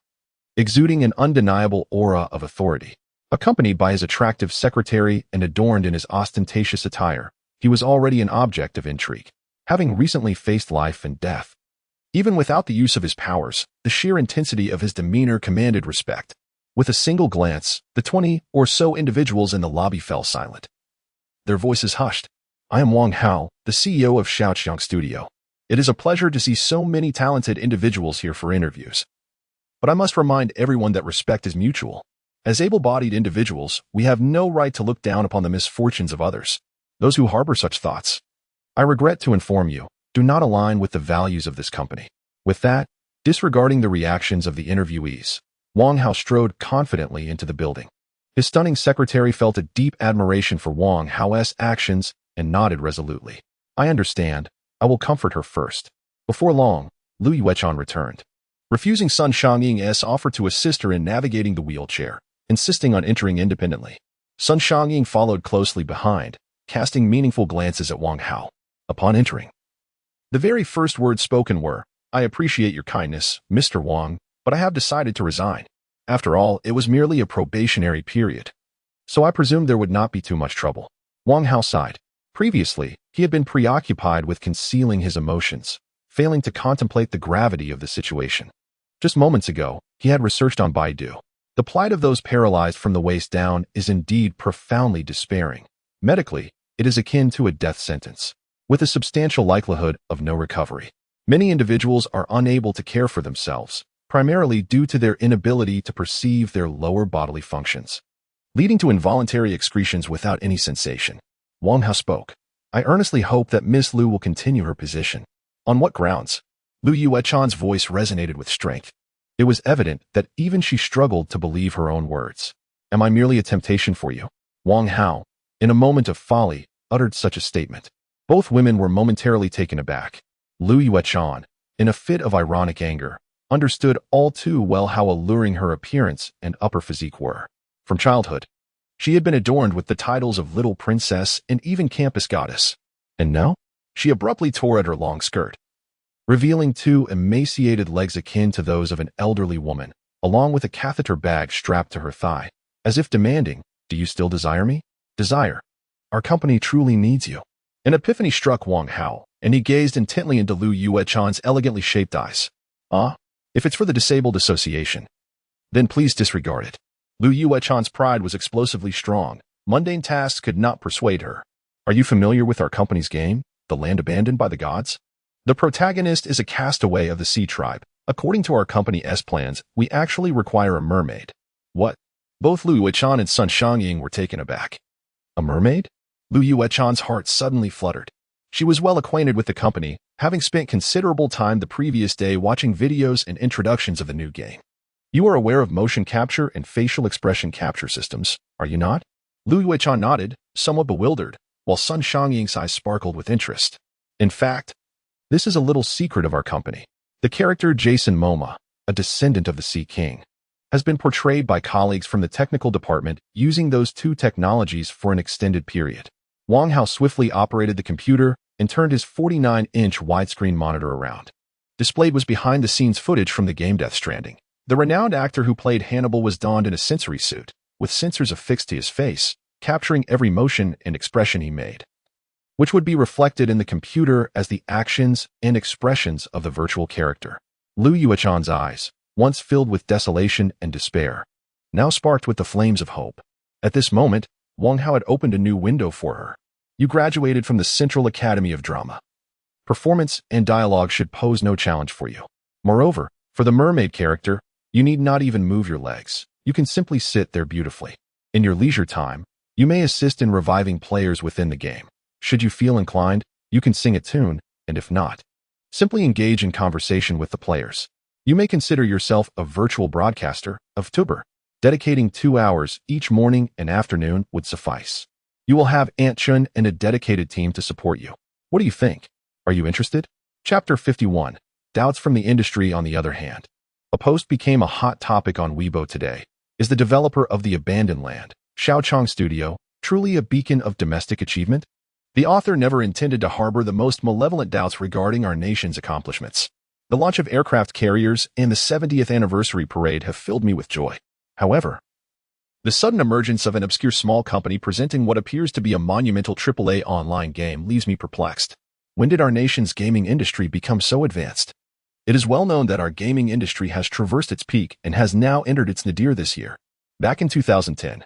Exuding an undeniable aura of authority. Accompanied by his attractive secretary and adorned in his ostentatious attire, he was already an object of intrigue, having recently faced life and death. Even without the use of his powers, the sheer intensity of his demeanor commanded respect. With a single glance, the 20 or so individuals in the lobby fell silent. Their voices hushed. I am Wang Hao, the CEO of Xiaoqiang Studio. It is a pleasure to see so many talented individuals here for interviews. But I must remind everyone that respect is mutual. As able-bodied individuals, we have no right to look down upon the misfortunes of others. Those who harbor such thoughts, I regret to inform you, do not align with the values of this company. With that, disregarding the reactions of the interviewees, Wang Hao strode confidently into the building. His stunning secretary felt a deep admiration for Wang Hao's actions and nodded resolutely. I understand. I will comfort her first. Before long, Lu Yuechan returned. Refusing Sun Xiangying's offer to assist her in navigating the wheelchair, insisting on entering independently. Sun Xiangying followed closely behind, casting meaningful glances at Wang Hao. Upon entering, the very first words spoken were, I appreciate your kindness, Mr. Wang, but I have decided to resign. After all, it was merely a probationary period. So I presumed there would not be too much trouble. Wang Hao sighed. Previously, he had been preoccupied with concealing his emotions, failing to contemplate the gravity of the situation. Just moments ago, he had researched on Baidu. The plight of those paralyzed from the waist down is indeed profoundly despairing. Medically, it is akin to a death sentence, with a substantial likelihood of no recovery. Many individuals are unable to care for themselves, primarily due to their inability to perceive their lower bodily functions, leading to involuntary excretions without any sensation. Wang Hao spoke. I earnestly hope that Miss Lu will continue her position. On what grounds? Lu Yuechan's voice resonated with strength. It was evident that even she struggled to believe her own words. Am I merely a temptation for you? Wang Hao, in a moment of folly, uttered such a statement. Both women were momentarily taken aback. Lu Yuechan, in a fit of ironic anger, understood all too well how alluring her appearance and upper physique were. From childhood, she had been adorned with the titles of Little Princess and even Campus Goddess. And now, she abruptly tore at her long skirt, revealing two emaciated legs akin to those of an elderly woman, along with a catheter bag strapped to her thigh, as if demanding, do you still desire me? Desire. Our company truly needs you. An epiphany struck Wang Hao, and he gazed intently into Lu Yuechan's elegantly shaped eyes. If it's for the Disabled Association, then please disregard it. Lu Yuechan's pride was explosively strong. Mundane tasks could not persuade her. Are you familiar with our company's game, The Land Abandoned by the Gods? The protagonist is a castaway of the Sea Tribe. According to our company's plans, we actually require a mermaid. What? Both Lu Yuechan and Sun Xiangying were taken aback. A mermaid? Lu Yuechan's heart suddenly fluttered. She was well acquainted with the company, having spent considerable time the previous day watching videos and introductions of the new game. You are aware of motion capture and facial expression capture systems, are you not? Lu Yuechan nodded, somewhat bewildered, while Sun Xiangying's eyes sparkled with interest. In fact, this is a little secret of our company. The character Jason Momoa, a descendant of the Sea King, has been portrayed by colleagues from the technical department using those two technologies for an extended period. Wang Hao swiftly operated the computer and turned his 49-inch widescreen monitor around. Displayed was behind-the-scenes footage from the game Death Stranding. The renowned actor who played Hannibal was donned in a sensory suit, with sensors affixed to his face, capturing every motion and expression he made, which would be reflected in the computer as the actions and expressions of the virtual character. Lu Yuechan's eyes, once filled with desolation and despair, now sparked with the flames of hope. At this moment, Wang Hao had opened a new window for her. You graduated from the Central Academy of Drama. Performance and dialogue should pose no challenge for you. Moreover, for the mermaid character, you need not even move your legs. You can simply sit there beautifully. In your leisure time, you may assist in reviving players within the game. Should you feel inclined, you can sing a tune, and if not, simply engage in conversation with the players. You may consider yourself a virtual broadcaster of Tuber. Dedicating 2 hours each morning and afternoon would suffice. You will have Aunt Chun and a dedicated team to support you. What do you think? Are you interested? Chapter 51. Doubts from the industry on the other hand. A post became a hot topic on Weibo today. Is the developer of The Abandoned Land, Xiaochang Studio, truly a beacon of domestic achievement? The author never intended to harbor the most malevolent doubts regarding our nation's accomplishments. The launch of aircraft carriers and the 70th anniversary parade have filled me with joy. However, the sudden emergence of an obscure small company presenting what appears to be a monumental AAA online game leaves me perplexed. When did our nation's gaming industry become so advanced? It is well known that our gaming industry has traversed its peak and has now entered its nadir this year. Back in 2010,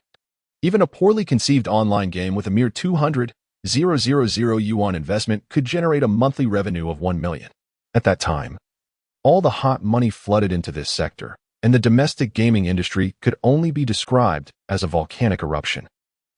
even a poorly conceived online game with a mere 200,000 yuan investment could generate a monthly revenue of 1 million. At that time, all the hot money flooded into this sector, and the domestic gaming industry could only be described as a volcanic eruption.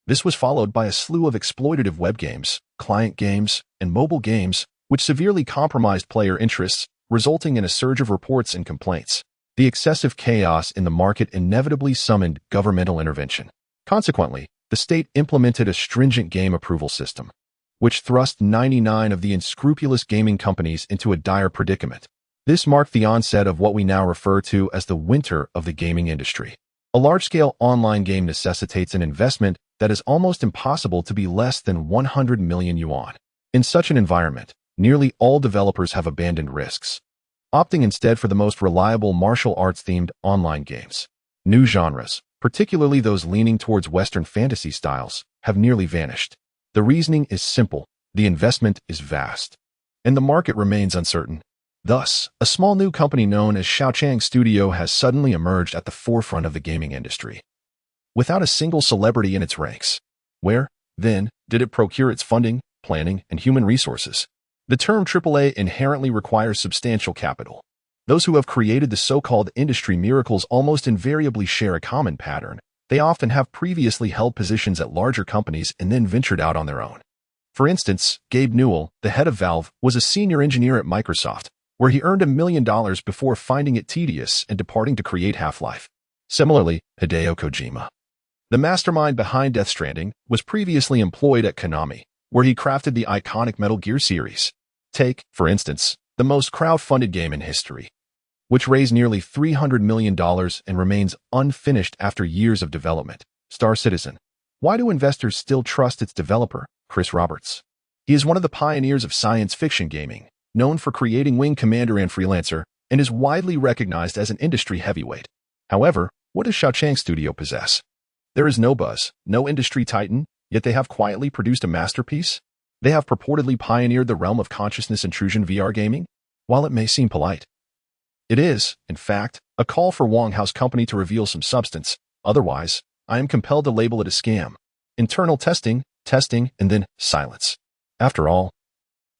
This was followed by a slew of exploitative web games, client games, and mobile games, which severely compromised player interests, resulting in a surge of reports and complaints. The excessive chaos in the market inevitably summoned governmental intervention. Consequently, the state implemented a stringent game approval system, which thrust 99 of the unscrupulous gaming companies into a dire predicament. This marked the onset of what we now refer to as the winter of the gaming industry. A large-scale online game necessitates an investment that is almost impossible to be less than 100 million yuan. In such an environment, nearly all developers have abandoned risks, opting instead for the most reliable martial arts-themed online games. New genres, particularly those leaning towards Western fantasy styles, have nearly vanished. The reasoning is simple: the investment is vast, and the market remains uncertain. Thus, a small new company known as Xiaochang Studio has suddenly emerged at the forefront of the gaming industry, without a single celebrity in its ranks. Where, then, did it procure its funding, planning, and human resources? The term AAA inherently requires substantial capital. Those who have created the so-called industry miracles almost invariably share a common pattern. They often have previously held positions at larger companies and then ventured out on their own. For instance, Gabe Newell, the head of Valve, was a senior engineer at Microsoft, where he earned $1 million before finding it tedious and departing to create Half-Life. Similarly, Hideo Kojima, the mastermind behind Death Stranding, was previously employed at Konami, where he crafted the iconic Metal Gear series. Take, for instance, the most crowd-funded game in history, which raised nearly $300 million and remains unfinished after years of development. Star Citizen. Why do investors still trust its developer, Chris Roberts? He is one of the pioneers of science fiction gaming, known for creating Wing Commander and Freelancer, and is widely recognized as an industry heavyweight. However, what does Xiaochang Studio possess? There is no buzz, no industry titan, yet they have quietly produced a masterpiece. They have purportedly pioneered the realm of consciousness intrusion VR gaming. While it may seem polite, it is, in fact, a call for Wong House Company to reveal some substance. Otherwise, I am compelled to label it a scam. Internal testing, and then silence. After all,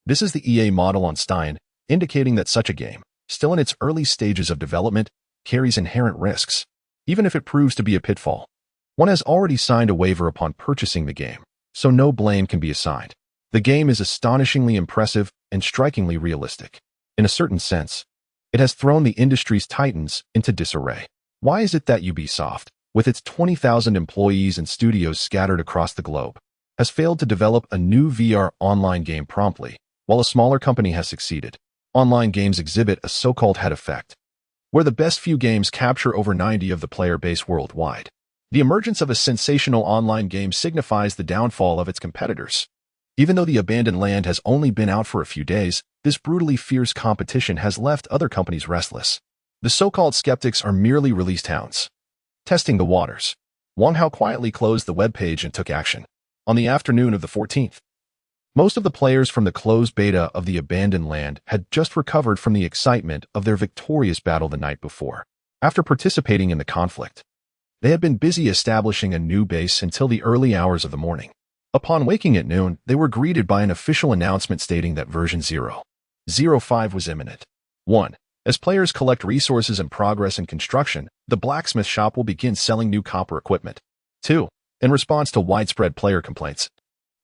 this is the EA model on Stein, indicating that such a game, still in its early stages of development, carries inherent risks. Even if it proves to be a pitfall, one has already signed a waiver upon purchasing the game, so no blame can be assigned. The game is astonishingly impressive and strikingly realistic. In a certain sense, it has thrown the industry's titans into disarray. Why is it that Ubisoft, with its 20,000 employees and studios scattered across the globe, has failed to develop a new VR online game promptly, while a smaller company has succeeded? Online games exhibit a so-called head effect, where the best few games capture over 90% of the player base worldwide. The emergence of a sensational online game signifies the downfall of its competitors. Even though The Abandoned Land has only been out for a few days, this brutally fierce competition has left other companies restless. The so-called skeptics are merely released hounds, testing the waters. Wang Hao quietly closed the webpage and took action. On the afternoon of the 14th, most of the players from the closed beta of The Abandoned Land had just recovered from the excitement of their victorious battle the night before. After participating in the conflict, they had been busy establishing a new base until the early hours of the morning. Upon waking at noon, they were greeted by an official announcement stating that version 0.05 was imminent. 1. As players collect resources and progress in construction, the blacksmith shop will begin selling new copper equipment. 2. In response to widespread player complaints,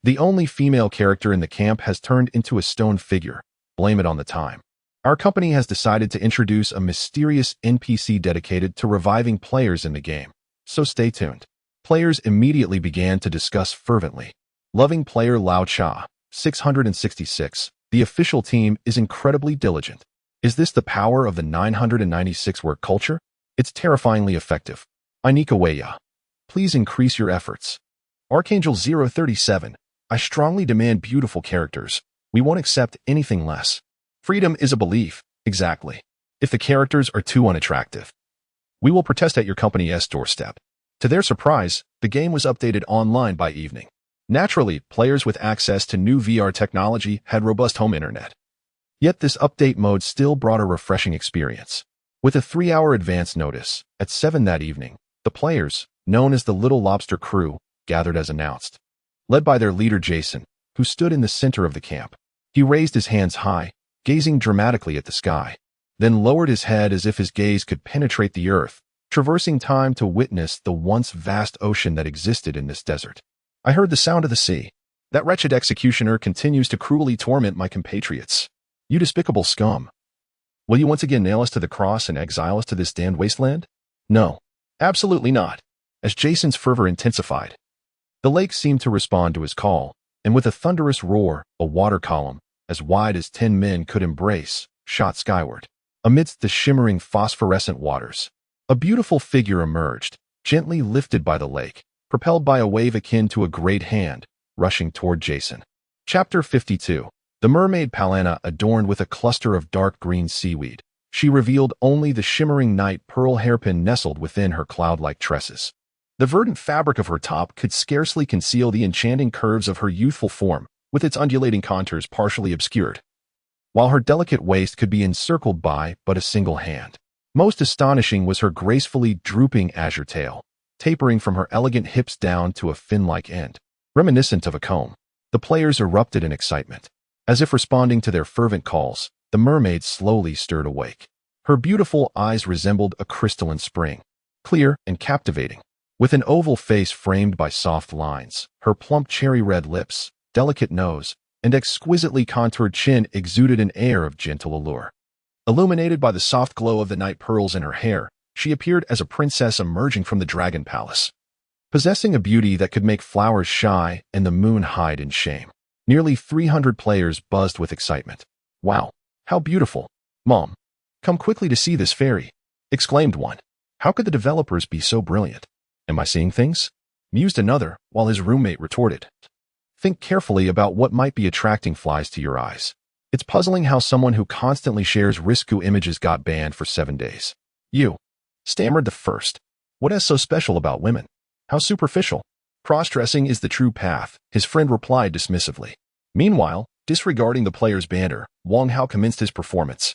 the only female character in the camp has turned into a stone figure. Blame it on the time. Our company has decided to introduce a mysterious NPC dedicated to reviving players in the game, so stay tuned. Players immediately began to discuss fervently. Loving player Lao Cha, 666, The official team is incredibly diligent. Is this the power of the 996 work culture? It's terrifyingly effective. Anikaweya. Please increase your efforts. Archangel 037. I strongly demand beautiful characters. We won't accept anything less. Freedom is a belief. Exactly. If the characters are too unattractive, we will protest at your company's doorstep. To their surprise, the game was updated online by evening. Naturally, players with access to new VR technology had robust home internet. Yet this update mode still brought a refreshing experience. With a 3-hour advance notice, at 7 that evening, the players, known as the Little Lobster Crew, gathered as announced. Led by their leader Jason, who stood in the center of the camp. He raised his hands high, gazing dramatically at the sky, then lowered his head as if his gaze could penetrate the earth, traversing time to witness the once vast ocean that existed in this desert. I heard the sound of the sea. That wretched executioner continues to cruelly torment my compatriots. You despicable scum. Will you once again nail us to the cross and exile us to this damned wasteland? No, absolutely not. As Jason's fervor intensified, the lake seemed to respond to his call, and with a thunderous roar, a water column, as wide as 10 men could embrace, shot skyward. Amidst the shimmering phosphorescent waters, a beautiful figure emerged, gently lifted by the lake, propelled by a wave akin to a great hand, rushing toward Jason. Chapter 52. The mermaid Palana adorned with a cluster of dark green seaweed. She revealed only the shimmering night pearl hairpin nestled within her cloud-like tresses. The verdant fabric of her top could scarcely conceal the enchanting curves of her youthful form, with its undulating contours partially obscured, while her delicate waist could be encircled by but a single hand. Most astonishing was her gracefully drooping azure tail, tapering from her elegant hips down to a fin-like end, reminiscent of a comb. The players erupted in excitement. As if responding to their fervent calls, the mermaid slowly stirred awake. Her beautiful eyes resembled a crystalline spring, clear and captivating. With an oval face framed by soft lines, her plump cherry-red lips, delicate nose, and exquisitely contoured chin exuded an air of gentle allure. Illuminated by the soft glow of the night pearls in her hair, she appeared as a princess emerging from the dragon palace, possessing a beauty that could make flowers shy and the moon hide in shame. Nearly 300 players buzzed with excitement. Wow, how beautiful. Mom, come quickly to see this fairy, exclaimed one. How could the developers be so brilliant? Am I seeing things? Mused another, while his roommate retorted. Think carefully about what might be attracting flies to your eyes. It's puzzling how someone who constantly shares risque images got banned for 7 days. You, stammered the first. What is so special about women? How superficial. Cross-dressing is the true path, his friend replied dismissively. Meanwhile, disregarding the player's banter, Wang Hao commenced his performance.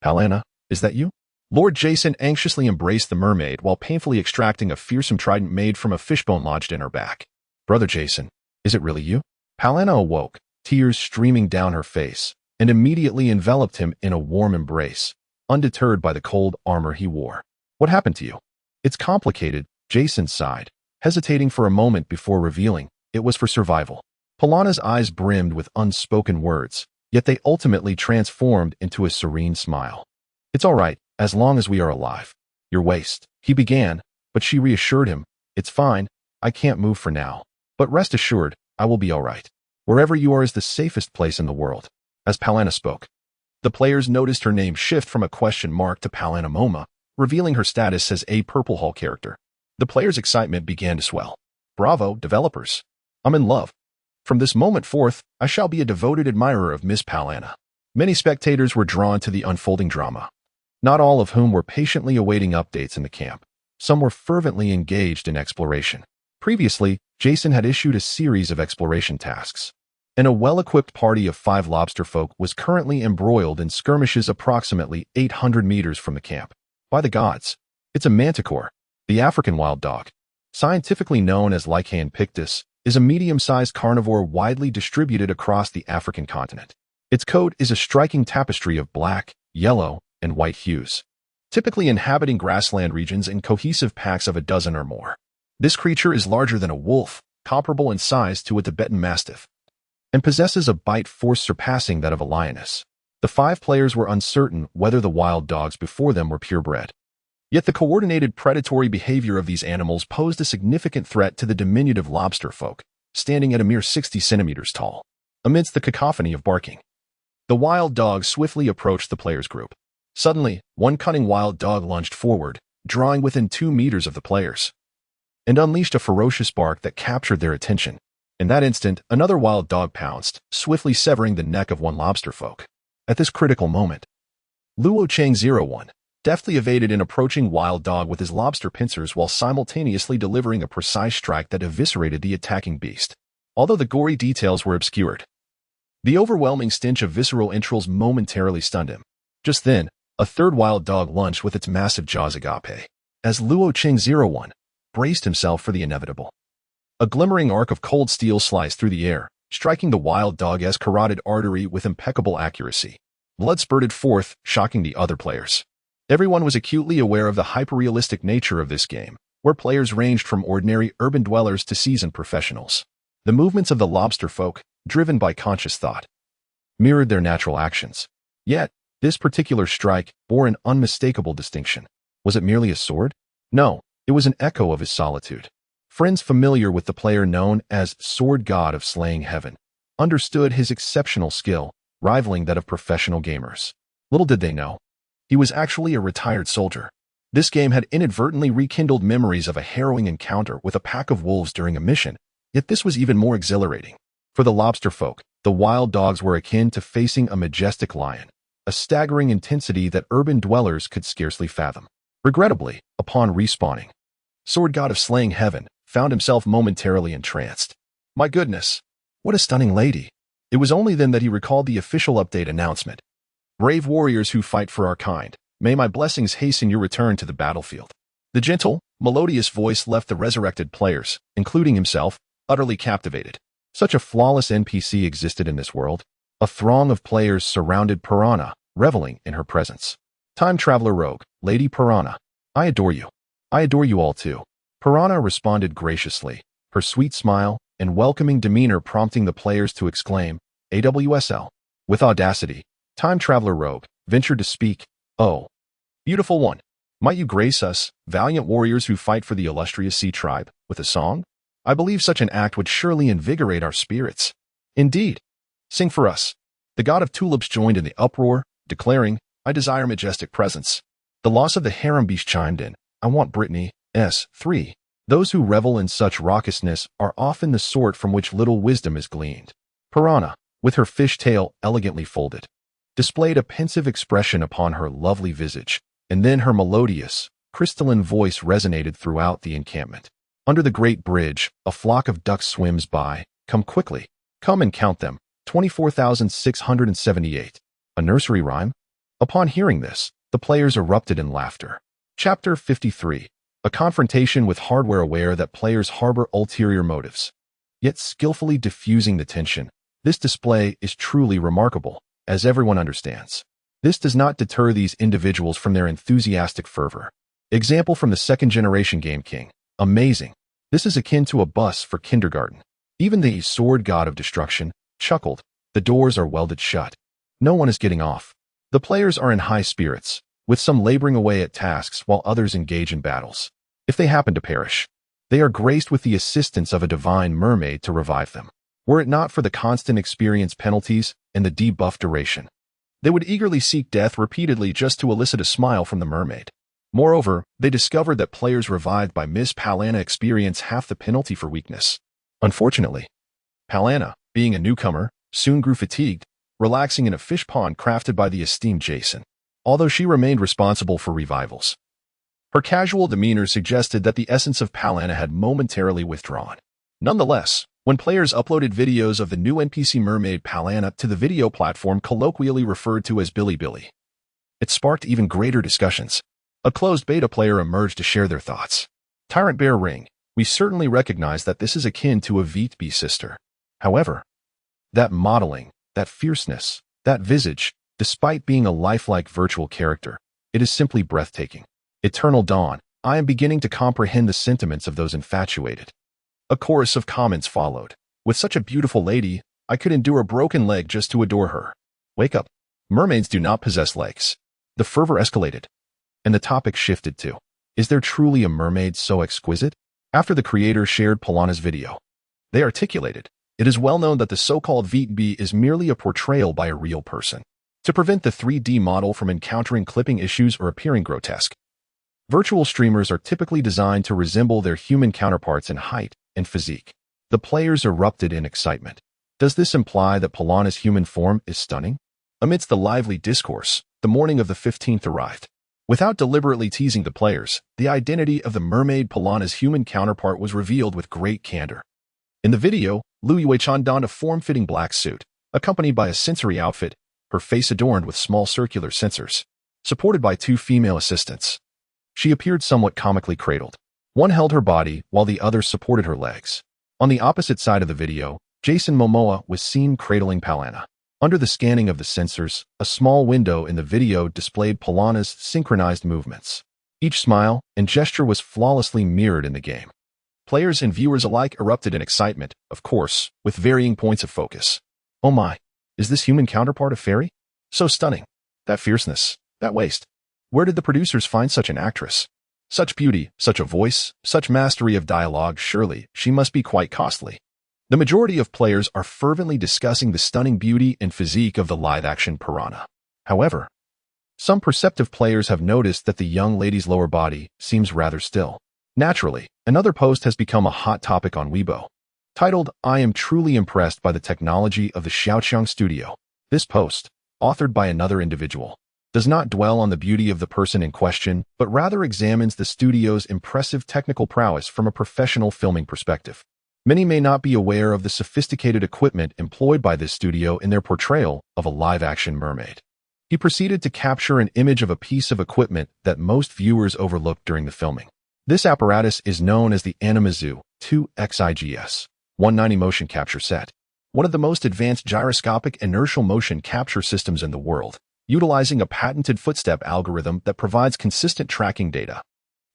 Palana, is that you? Lord Jason anxiously embraced the mermaid while painfully extracting a fearsome trident made from a fishbone lodged in her back. Brother Jason, is it really you? Palana awoke, tears streaming down her face, and immediately enveloped him in a warm embrace, undeterred by the cold armor he wore. What happened to you? It's complicated, Jason sighed, hesitating for a moment before revealing it was for survival. Palana's eyes brimmed with unspoken words, yet they ultimately transformed into a serene smile. It's all right, as long as we are alive. Your waist, he began, but she reassured him. It's fine, I can't move for now. But rest assured, I will be all right. Wherever you are is the safest place in the world. As Palana spoke, the players noticed her name shift from a question mark to Palana Moma, revealing her status as a Purple Hull character. The players' excitement began to swell. Bravo, developers. I'm in love. From this moment forth, I shall be a devoted admirer of Miss Palana. Many spectators were drawn to the unfolding drama, not all of whom were patiently awaiting updates in the camp. Some were fervently engaged in exploration. Previously, Jason had issued a series of exploration tasks, and a well-equipped party of 5 lobster folk was currently embroiled in skirmishes approximately 800 meters from the camp. By the gods, it's a manticore. The African wild dog, scientifically known as Lycaon pictus, is a medium-sized carnivore widely distributed across the African continent. Its coat is a striking tapestry of black, yellow, and white hues, typically inhabiting grassland regions in cohesive packs of a dozen or more. This creature is larger than a wolf, comparable in size to a Tibetan mastiff, and possesses a bite force surpassing that of a lioness. The 5 players were uncertain whether the wild dogs before them were purebred. Yet the coordinated predatory behavior of these animals posed a significant threat to the diminutive lobster folk, standing at a mere 60 centimeters tall, amidst the cacophony of barking. The wild dog swiftly approached the players' group. Suddenly, one cunning wild dog lunged forward, drawing within 2 meters of the players, and unleashed a ferocious bark that captured their attention. In that instant, another wild dog pounced, swiftly severing the neck of one lobster folk. At this critical moment, Luo Chang 01 deftly evaded an approaching wild dog with his lobster pincers while simultaneously delivering a precise strike that eviscerated the attacking beast. Although the gory details were obscured, the overwhelming stench of visceral entrails momentarily stunned him. Just then, a third wild dog lunged with its massive jaws agape. As Luo Chang 01 braced himself for the inevitable, a glimmering arc of cold steel sliced through the air, striking the wild dog's carotid artery with impeccable accuracy. Blood spurted forth, shocking the other players. Everyone was acutely aware of the hyper-realistic nature of this game, where players ranged from ordinary urban dwellers to seasoned professionals. The movements of the lobster folk, driven by conscious thought, mirrored their natural actions. Yet, this particular strike bore an unmistakable distinction. Was it merely a sword? No, it was an echo of his solitude. Friends familiar with the player known as Sword God of Slaying Heaven understood his exceptional skill, rivaling that of professional gamers. Little did they know, he was actually a retired soldier. This game had inadvertently rekindled memories of a harrowing encounter with a pack of wolves during a mission, yet this was even more exhilarating. For the lobster folk, the wild dogs were akin to facing a majestic lion, a staggering intensity that urban dwellers could scarcely fathom. Regrettably, upon respawning, Sword God of Slaying Heaven found himself momentarily entranced. My goodness, what a stunning lady. It was only then that he recalled the official update announcement. Brave warriors who fight for our kind, may my blessings hasten your return to the battlefield. The gentle, melodious voice left the resurrected players, including himself, utterly captivated. Such a flawless NPC existed in this world. A throng of players surrounded Piranha, reveling in her presence. Time Traveler Rogue, Lady Piranha, I adore you. I adore you all too. Piranha responded graciously, her sweet smile and welcoming demeanor prompting the players to exclaim, AWSL. With audacity, Time Traveler Rogue ventured to speak, Oh, beautiful one, might you grace us, valiant warriors who fight for the illustrious sea tribe, with a song? I believe such an act would surely invigorate our spirits. Indeed. Sing for us. The god of tulips joined in the uproar, declaring, I desire majestic presence. The loss of the harem beast chimed in, I want Brittany, S3. Those who revel in such raucousness are often the sort from which little wisdom is gleaned. Piranha, with her fish tail elegantly folded, displayed a pensive expression upon her lovely visage, and then her melodious, crystalline voice resonated throughout the encampment. Under the great bridge, a flock of ducks swims by. Come quickly. Come and count them. 24,678. A nursery rhyme? Upon hearing this, the players erupted in laughter. Chapter 53. A confrontation with hardware aware that players harbor ulterior motives, yet skillfully diffusing the tension. This display is truly remarkable, as everyone understands. This does not deter these individuals from their enthusiastic fervor. Example from the second-generation Game King. Amazing. This is akin to a bus for kindergarten. Even the Sword God of Destruction chuckled. The doors are welded shut. No one is getting off. The players are in high spirits, with some laboring away at tasks while others engage in battles. If they happen to perish, they are graced with the assistance of a divine mermaid to revive them. Were it not for the constant experience penalties and the debuff duration, they would eagerly seek death repeatedly just to elicit a smile from the mermaid. Moreover, they discovered that players revived by Miss Palana experience half the penalty for weakness. Unfortunately, Palana, being a newcomer, soon grew fatigued, relaxing in a fish pond crafted by the esteemed Jason. Although she remained responsible for revivals, her casual demeanor suggested that the essence of Palana had momentarily withdrawn. Nonetheless, when players uploaded videos of the new NPC mermaid Palana to the video platform colloquially referred to as Billy Billy, it sparked even greater discussions. A closed beta player emerged to share their thoughts. Tyrant Bear Ring, we certainly recognize that this is akin to a Veet sister. However, that modeling, that fierceness, that visage, despite being a lifelike virtual character, it is simply breathtaking. Eternal Dawn, I am beginning to comprehend the sentiments of those infatuated. A chorus of comments followed. With such a beautiful lady, I could endure a broken leg just to adore her. Wake up. Mermaids do not possess legs. The fervor escalated, and the topic shifted to, is there truly a mermaid so exquisite? After the creator shared Palana's video, they articulated, It is well known that the so-called VB is merely a portrayal by a real person, to prevent the 3D model from encountering clipping issues or appearing grotesque. Virtual streamers are typically designed to resemble their human counterparts in height and physique. The players erupted in excitement. Does this imply that Polana's human form is stunning? Amidst the lively discourse, the morning of the 15th arrived. Without deliberately teasing the players, the identity of the mermaid Polana's human counterpart was revealed with great candor. In the video, Liu Yuechan donned a form-fitting black suit, accompanied by a sensory outfit, her face adorned with small circular sensors, supported by 2 female assistants. She appeared somewhat comically cradled. One held her body while the other supported her legs. On the opposite side of the video, Jason Momoa was seen cradling Polana. Under the scanning of the sensors, a small window in the video displayed Polana's synchronized movements. Each smile and gesture was flawlessly mirrored in the game. Players and viewers alike erupted in excitement, of course, with varying points of focus. Oh my, is this human counterpart a fairy? So stunning. That fierceness, that waist. Where did the producers find such an actress? Such beauty, such a voice, such mastery of dialogue, surely she must be quite costly. The majority of players are fervently discussing the stunning beauty and physique of the live-action piranha. However, some perceptive players have noticed that the young lady's lower body seems rather still. Naturally, another post has become a hot topic on Weibo. Titled, "I am truly impressed by the technology of the Xiaoqiang studio." This post, authored by another individual, does not dwell on the beauty of the person in question, but rather examines the studio's impressive technical prowess from a professional filming perspective. Many may not be aware of the sophisticated equipment employed by this studio in their portrayal of a live-action mermaid. He proceeded to capture an image of a piece of equipment that most viewers overlooked during the filming. This apparatus is known as the Animazu 2XIGS 190 motion capture set, one of the most advanced gyroscopic inertial motion capture systems in the world, utilizing a patented footstep algorithm that provides consistent tracking data.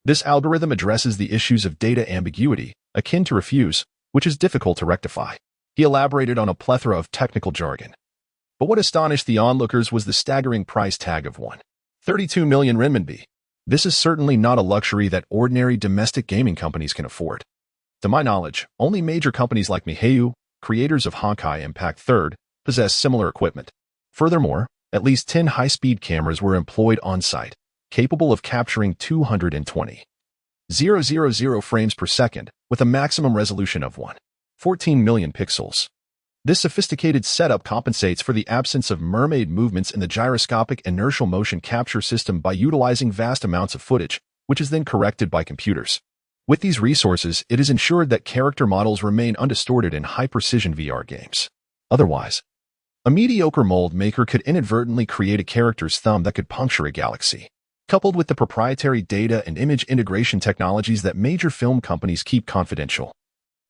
This algorithm addresses the issues of data ambiguity, akin to refuse, which is difficult to rectify. He elaborated on a plethora of technical jargon. But what astonished the onlookers was the staggering price tag of 32 million renminbi. This is certainly not a luxury that ordinary domestic gaming companies can afford. To my knowledge, only major companies like miHoYo, creators of Honkai Impact 3rd, possess similar equipment. Furthermore, at least 10 high-speed cameras were employed on-site, capable of capturing 220,000 frames per second with a maximum resolution of 14 million pixels. This sophisticated setup compensates for the absence of mermaid movements in the gyroscopic inertial motion capture system by utilizing vast amounts of footage, which is then corrected by computers. With these resources, it is ensured that character models remain undistorted in high-precision VR games. Otherwise, a mediocre mold maker could inadvertently create a character's thumb that could puncture a galaxy. Coupled with the proprietary data and image integration technologies that major film companies keep confidential,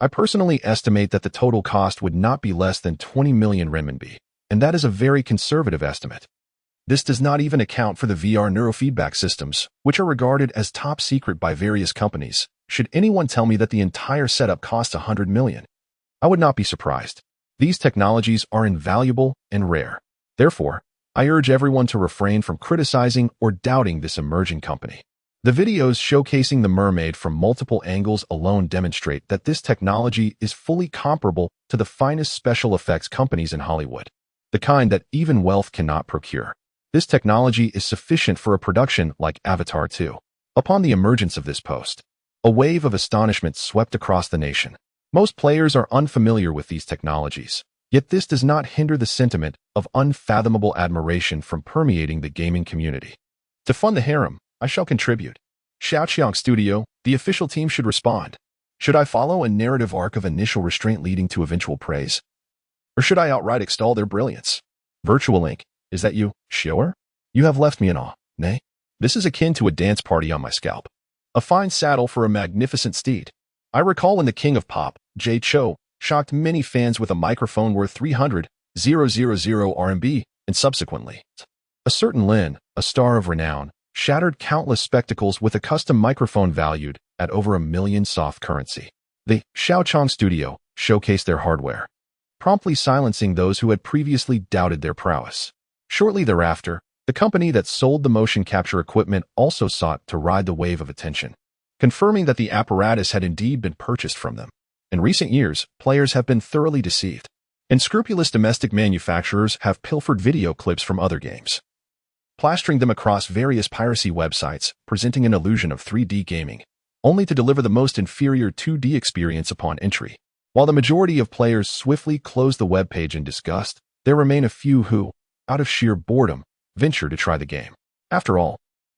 I personally estimate that the total cost would not be less than 20 million renminbi, and that is a very conservative estimate. This does not even account for the VR neurofeedback systems, which are regarded as top secret by various companies. Should anyone tell me that the entire setup costs 100 million, I would not be surprised. These technologies are invaluable and rare. Therefore, I urge everyone to refrain from criticizing or doubting this emerging company. The videos showcasing the mermaid from multiple angles alone demonstrate that this technology is fully comparable to the finest special effects companies in Hollywood, the kind that even wealth cannot procure. This technology is sufficient for a production like Avatar 2. Upon the emergence of this post, a wave of astonishment swept across the nation. Most players are unfamiliar with these technologies, yet this does not hinder the sentiment of unfathomable admiration from permeating the gaming community. To fund the harem, I shall contribute. Xiaoqiang Studio, the official team should respond. Should I follow a narrative arc of initial restraint leading to eventual praise? Or should I outright extol their brilliance? Virtual Link, is that you, Shioer? You have left me in awe, nay? This is akin to a dance party on my scalp. A fine saddle for a magnificent steed. I recall when the king of pop, Jay Cho, shocked many fans with a microphone worth 300,000 RMB, and subsequently, a certain Lin, a star of renown, shattered countless spectacles with a custom microphone valued at over 1 million soft currency. The Xiaoqiang Studio showcased their hardware, promptly silencing those who had previously doubted their prowess. Shortly thereafter, the company that sold the motion capture equipment also sought to ride the wave of attention, confirming that the apparatus had indeed been purchased from them. In recent years, players have been thoroughly deceived. Unscrupulous domestic manufacturers have pilfered video clips from other games, plastering them across various piracy websites, presenting an illusion of 3D gaming, only to deliver the most inferior 2D experience upon entry. While the majority of players swiftly close the web page in disgust, there remain a few who, out of sheer boredom, venture to try the game. After all,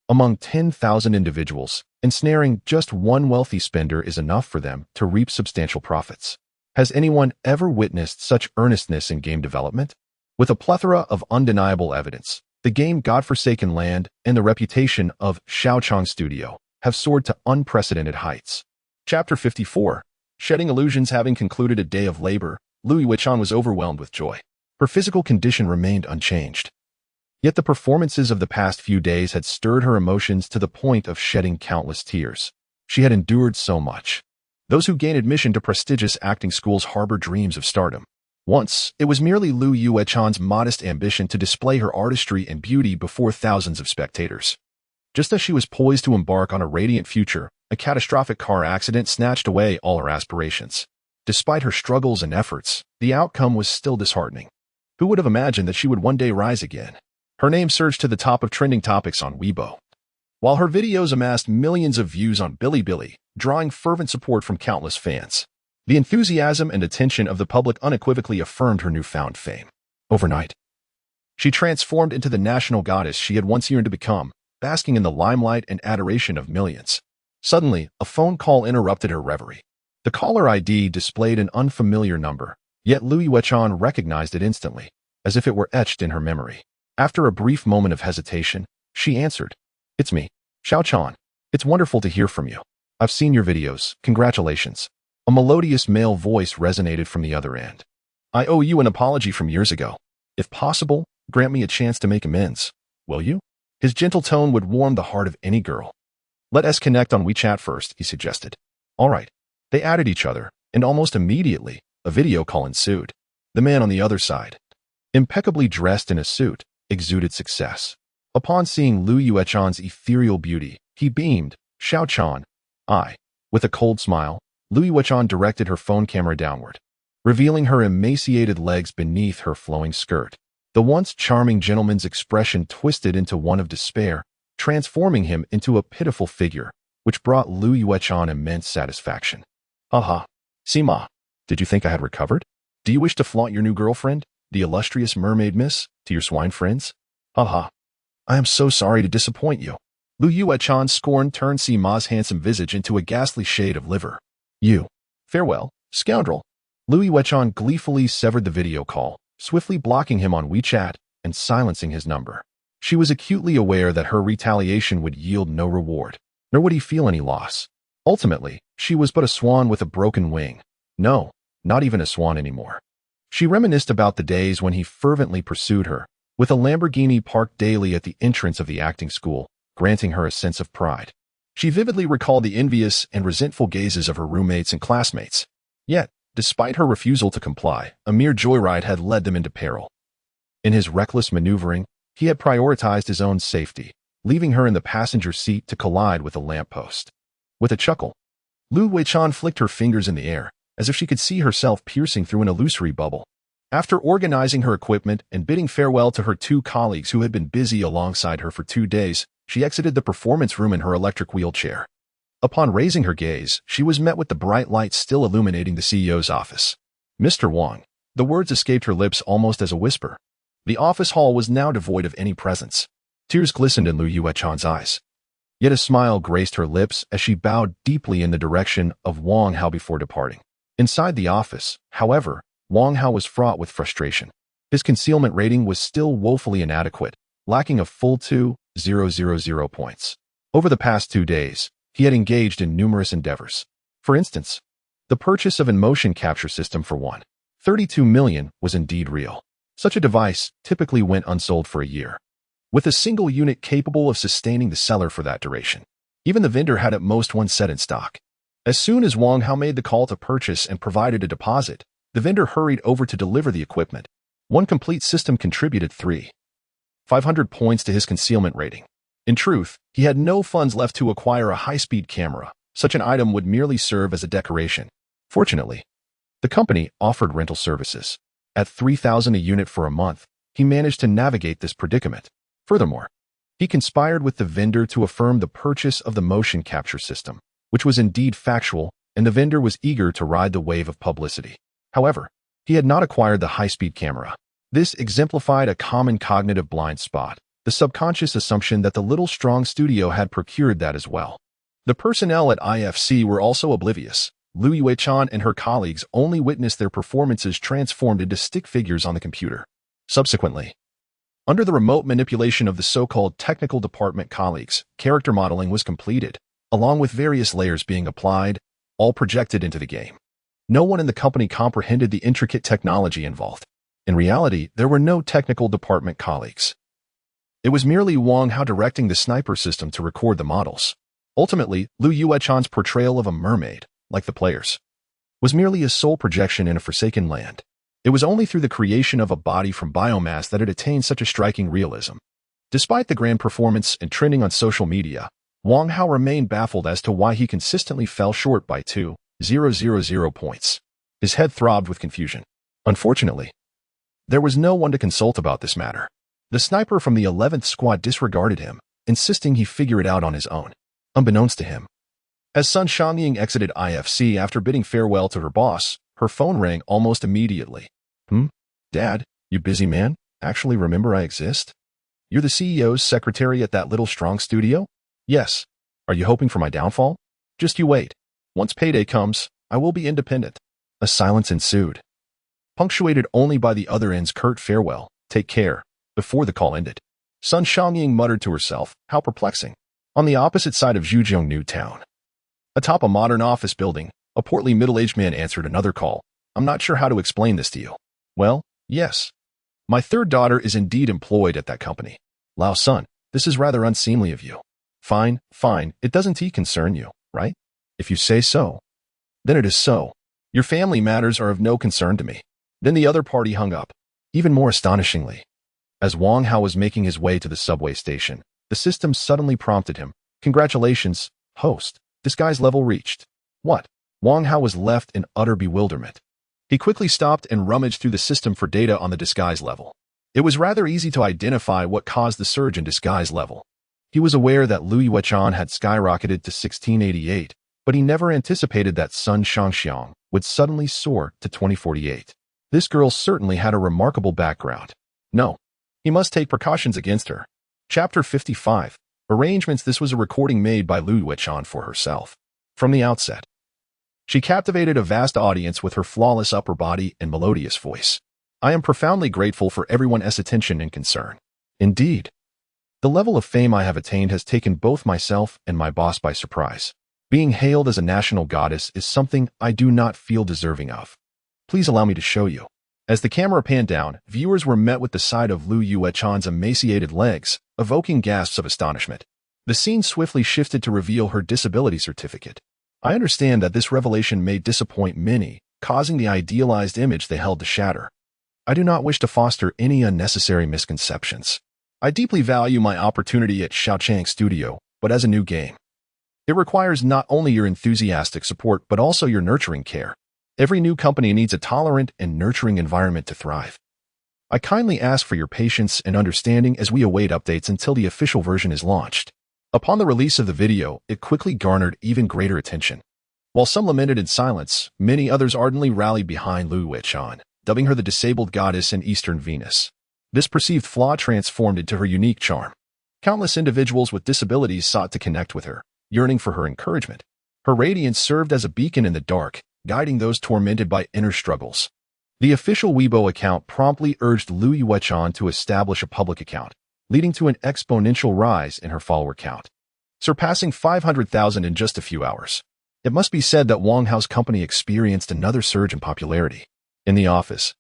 among 10,000 individuals, ensnaring just one wealthy spender is enough for them to reap substantial profits. Has anyone ever witnessed such earnestness in game development? With a plethora of undeniable evidence, the game Godforsaken Land and the reputation of Xiaochang Studio have soared to unprecedented heights. Chapter 54. Shedding illusions. Having concluded a day of labor, Lu Yuechan was overwhelmed with joy. Her physical condition remained unchanged. Yet the performances of the past few days had stirred her emotions to the point of shedding countless tears. She had endured so much. Those who gain admission to prestigious acting schools harbor dreams of stardom. Once, it was merely Lu Yuechan's modest ambition to display her artistry and beauty before thousands of spectators. Just as she was poised to embark on a radiant future, a catastrophic car accident snatched away all her aspirations. Despite her struggles and efforts, the outcome was still disheartening. Who would have imagined that she would one day rise again? Her name surged to the top of trending topics on Weibo, while her videos amassed millions of views on Bilibili, drawing fervent support from countless fans. The enthusiasm and attention of the public unequivocally affirmed her newfound fame. Overnight, she transformed into the national goddess she had once yearned to become, basking in the limelight and adoration of millions. Suddenly, a phone call interrupted her reverie. The caller ID displayed an unfamiliar number, yet Lu Yuechan recognized it instantly, as if it were etched in her memory. After a brief moment of hesitation, she answered, "It's me, Xiaochang. It's wonderful to hear from you. I've seen your videos. Congratulations." A melodious male voice resonated from the other end. "I owe you an apology from years ago. If possible, grant me a chance to make amends. Will you?" His gentle tone would warm the heart of any girl. "Let us connect on WeChat first," he suggested. All right. They added each other, and almost immediately, a video call ensued. The man on the other side, impeccably dressed in a suit, exuded success. Upon seeing Lu Yuechan's ethereal beauty, he beamed, "Xiaochang." With a cold smile, Lu Yuechan directed her phone camera downward, revealing her emaciated legs beneath her flowing skirt. The once charming gentleman's expression twisted into one of despair, transforming him into a pitiful figure, which brought Lu Yuechan immense satisfaction. "Aha, Sima, did you think I had recovered? Do you wish to flaunt your new girlfriend, the illustrious mermaid miss, to your swine friends? Aha, I am so sorry to disappoint you." Lu Yuechan's scorn turned Sima's handsome visage into a ghastly shade of liver. "You. Farewell, scoundrel." Lu Yuechan gleefully severed the video call, swiftly blocking him on WeChat and silencing his number. She was acutely aware that her retaliation would yield no reward, nor would he feel any loss. Ultimately, she was but a swan with a broken wing. No, not even a swan anymore. She reminisced about the days when he fervently pursued her, with a Lamborghini parked daily at the entrance of the acting school, granting her a sense of pride. She vividly recalled the envious and resentful gazes of her roommates and classmates. Yet, despite her refusal to comply, a mere joyride had led them into peril. In his reckless maneuvering, he had prioritized his own safety, leaving her in the passenger seat to collide with a lamppost. With a chuckle, Lu Yuechan flicked her fingers in the air, as if she could see herself piercing through an illusory bubble. After organizing her equipment and bidding farewell to her two colleagues who had been busy alongside her for 2 days, she exited the performance room in her electric wheelchair. Upon raising her gaze, she was met with the bright light still illuminating the CEO's office. "Mr. Wang." The words escaped her lips almost as a whisper. The office hall was now devoid of any presence. Tears glistened in Lu Yuechan's eyes. Yet a smile graced her lips as she bowed deeply in the direction of Wang Hao before departing. Inside the office, however, Wang Hao was fraught with frustration. His concealment rating was still woefully inadequate, lacking a full 2,000 points. Over the past 2 days, he had engaged in numerous endeavors. For instance, the purchase of a motion capture system for 1.32 million was indeed real. Such a device typically went unsold for a year, with a single unit capable of sustaining the seller for that duration. Even the vendor had at most one set in stock. As soon as Wang Hao made the call to purchase and provided a deposit, the vendor hurried over to deliver the equipment. One complete system contributed 3,500 points to his concealment rating. In truth, he had no funds left to acquire a high-speed camera. Such an item would merely serve as a decoration. Fortunately, the company offered rental services. At $3,000 a unit for a month, he managed to navigate this predicament. Furthermore, he conspired with the vendor to affirm the purchase of the motion capture system, which was indeed factual, and the vendor was eager to ride the wave of publicity. However, he had not acquired the high-speed camera. This exemplified a common cognitive blind spot, the subconscious assumption that the little strong studio had procured that as well. The personnel at IFC were also oblivious. Lu Yuechan and her colleagues only witnessed their performances transformed into stick figures on the computer. Subsequently, under the remote manipulation of the so-called technical department colleagues, character modeling was completed, along with various layers being applied, all projected into the game. No one in the company comprehended the intricate technology involved. In reality, there were no technical department colleagues. It was merely Wang Hao directing the sniper system to record the models. Ultimately, Lu Yuechan's portrayal of a mermaid, like the players, was merely a soul projection in a forsaken land. It was only through the creation of a body from biomass that it attained such a striking realism. Despite the grand performance and trending on social media, Wang Hao remained baffled as to why he consistently fell short by 2,000 points. His head throbbed with confusion. Unfortunately, there was no one to consult about this matter. The sniper from the 11th squad disregarded him, insisting he figure it out on his own. Unbeknownst to him, as Sun Xiangying exited IFC after bidding farewell to her boss, her phone rang almost immediately. Dad, you busy man? Actually remember I exist? You're the CEO's secretary at that little strong studio? Yes. Are you hoping for my downfall? Just you wait. Once payday comes, I will be independent. A silence ensued, punctuated only by the other end's curt farewell, take care, before the call ended. Sun Xiangying muttered to herself, how perplexing. On the opposite side of Zhujiang New Town, atop a modern office building, a portly middle-aged man answered another call. I'm not sure how to explain this to you. Well, yes. My third daughter is indeed employed at that company. Lao Sun, this is rather unseemly of you. Fine, it doesn't concern you, right? If you say so, then it is so. Your family matters are of no concern to me. Then the other party hung up. Even more astonishingly, as Wang Hao was making his way to the subway station, the system suddenly prompted him. Congratulations, host. Disguise level reached. What? Wang Hao was left in utter bewilderment. He quickly stopped and rummaged through the system for data on the disguise level. It was rather easy to identify what caused the surge in disguise level. He was aware that Lu Yuechan had skyrocketed to 1688, but he never anticipated that Sun Xiangxiang would suddenly soar to 2048. This girl certainly had a remarkable background. No, he must take precautions against her. Chapter 55. Arrangements. This was a recording made by Lu Yuechan for herself. From the outset, she captivated a vast audience with her flawless upper body and melodious voice. I am profoundly grateful for everyone's attention and concern. Indeed, the level of fame I have attained has taken both myself and my boss by surprise. Being hailed as a national goddess is something I do not feel deserving of. Please allow me to show you. As the camera panned down, viewers were met with the sight of Lu Yuechan's emaciated legs, evoking gasps of astonishment. The scene swiftly shifted to reveal her disability certificate. I understand that this revelation may disappoint many, causing the idealized image they held to shatter. I do not wish to foster any unnecessary misconceptions. I deeply value my opportunity at Xiaochang Studio, but as a new game, it requires not only your enthusiastic support but also your nurturing care. Every new company needs a tolerant and nurturing environment to thrive. I kindly ask for your patience and understanding as we await updates until the official version is launched. Upon the release of the video, it quickly garnered even greater attention. While some lamented in silence, many others ardently rallied behind Lu Yuechan, dubbing her the disabled goddess and Eastern Venus. This perceived flaw transformed into her unique charm. Countless individuals with disabilities sought to connect with her, yearning for her encouragement. Her radiance served as a beacon in the dark, guiding those tormented by inner struggles. The official Weibo account promptly urged Lu Yuechan to establish a public account, leading to an exponential rise in her follower count, surpassing 500,000 in just a few hours. It must be said that Wang Hao's company experienced another surge in popularity. In the office,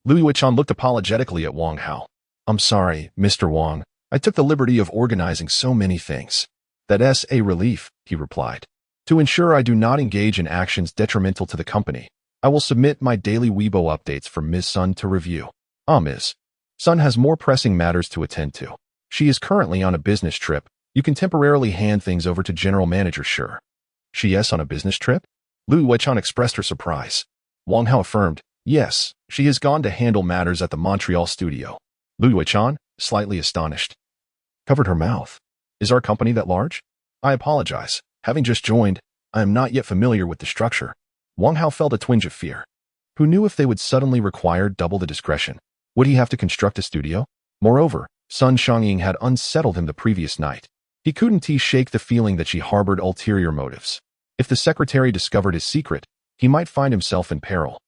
Lu Yuechan looked apologetically at Wang Hao. I'm sorry, Mr. Wang. I took the liberty of organizing so many things. That's a relief, he replied. To ensure I do not engage in actions detrimental to the company, I will submit my daily Weibo updates for Ms. Sun to review. Ms. Sun has more pressing matters to attend to. She is currently on a business trip. You can temporarily hand things over to General Manager Sure. She is on a business trip? Lu Weichan expressed her surprise. Wang Hao affirmed, yes, she has gone to handle matters at the Montreal studio. Lu Weichan, slightly astonished, covered her mouth. Is our company that large? I apologize. Having just joined, I am not yet familiar with the structure. Wang Hao felt a twinge of fear. Who knew if they would suddenly require double the discretion? Would he have to construct a studio? Moreover, Sun Xiangying had unsettled him the previous night. He couldn't shake the feeling that she harbored ulterior motives. If the secretary discovered his secret, he might find himself in peril.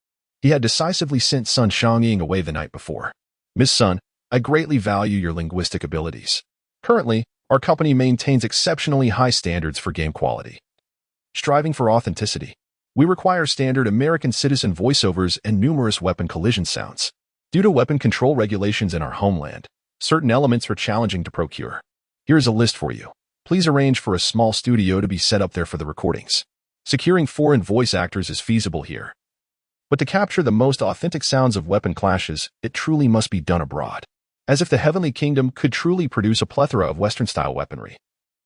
He had decisively sent Sun Xiangying away the night before. Miss Sun, I greatly value your linguistic abilities. Currently, our company maintains exceptionally high standards for game quality. Striving for authenticity, we require standard American citizen voiceovers and numerous weapon collision sounds. Due to weapon control regulations in our homeland, certain elements are challenging to procure. Here is a list for you. Please arrange for a small studio to be set up there for the recordings. Securing foreign voice actors is feasible here. But to capture the most authentic sounds of weapon clashes, it truly must be done abroad. As if the Heavenly Kingdom could truly produce a plethora of Western-style weaponry,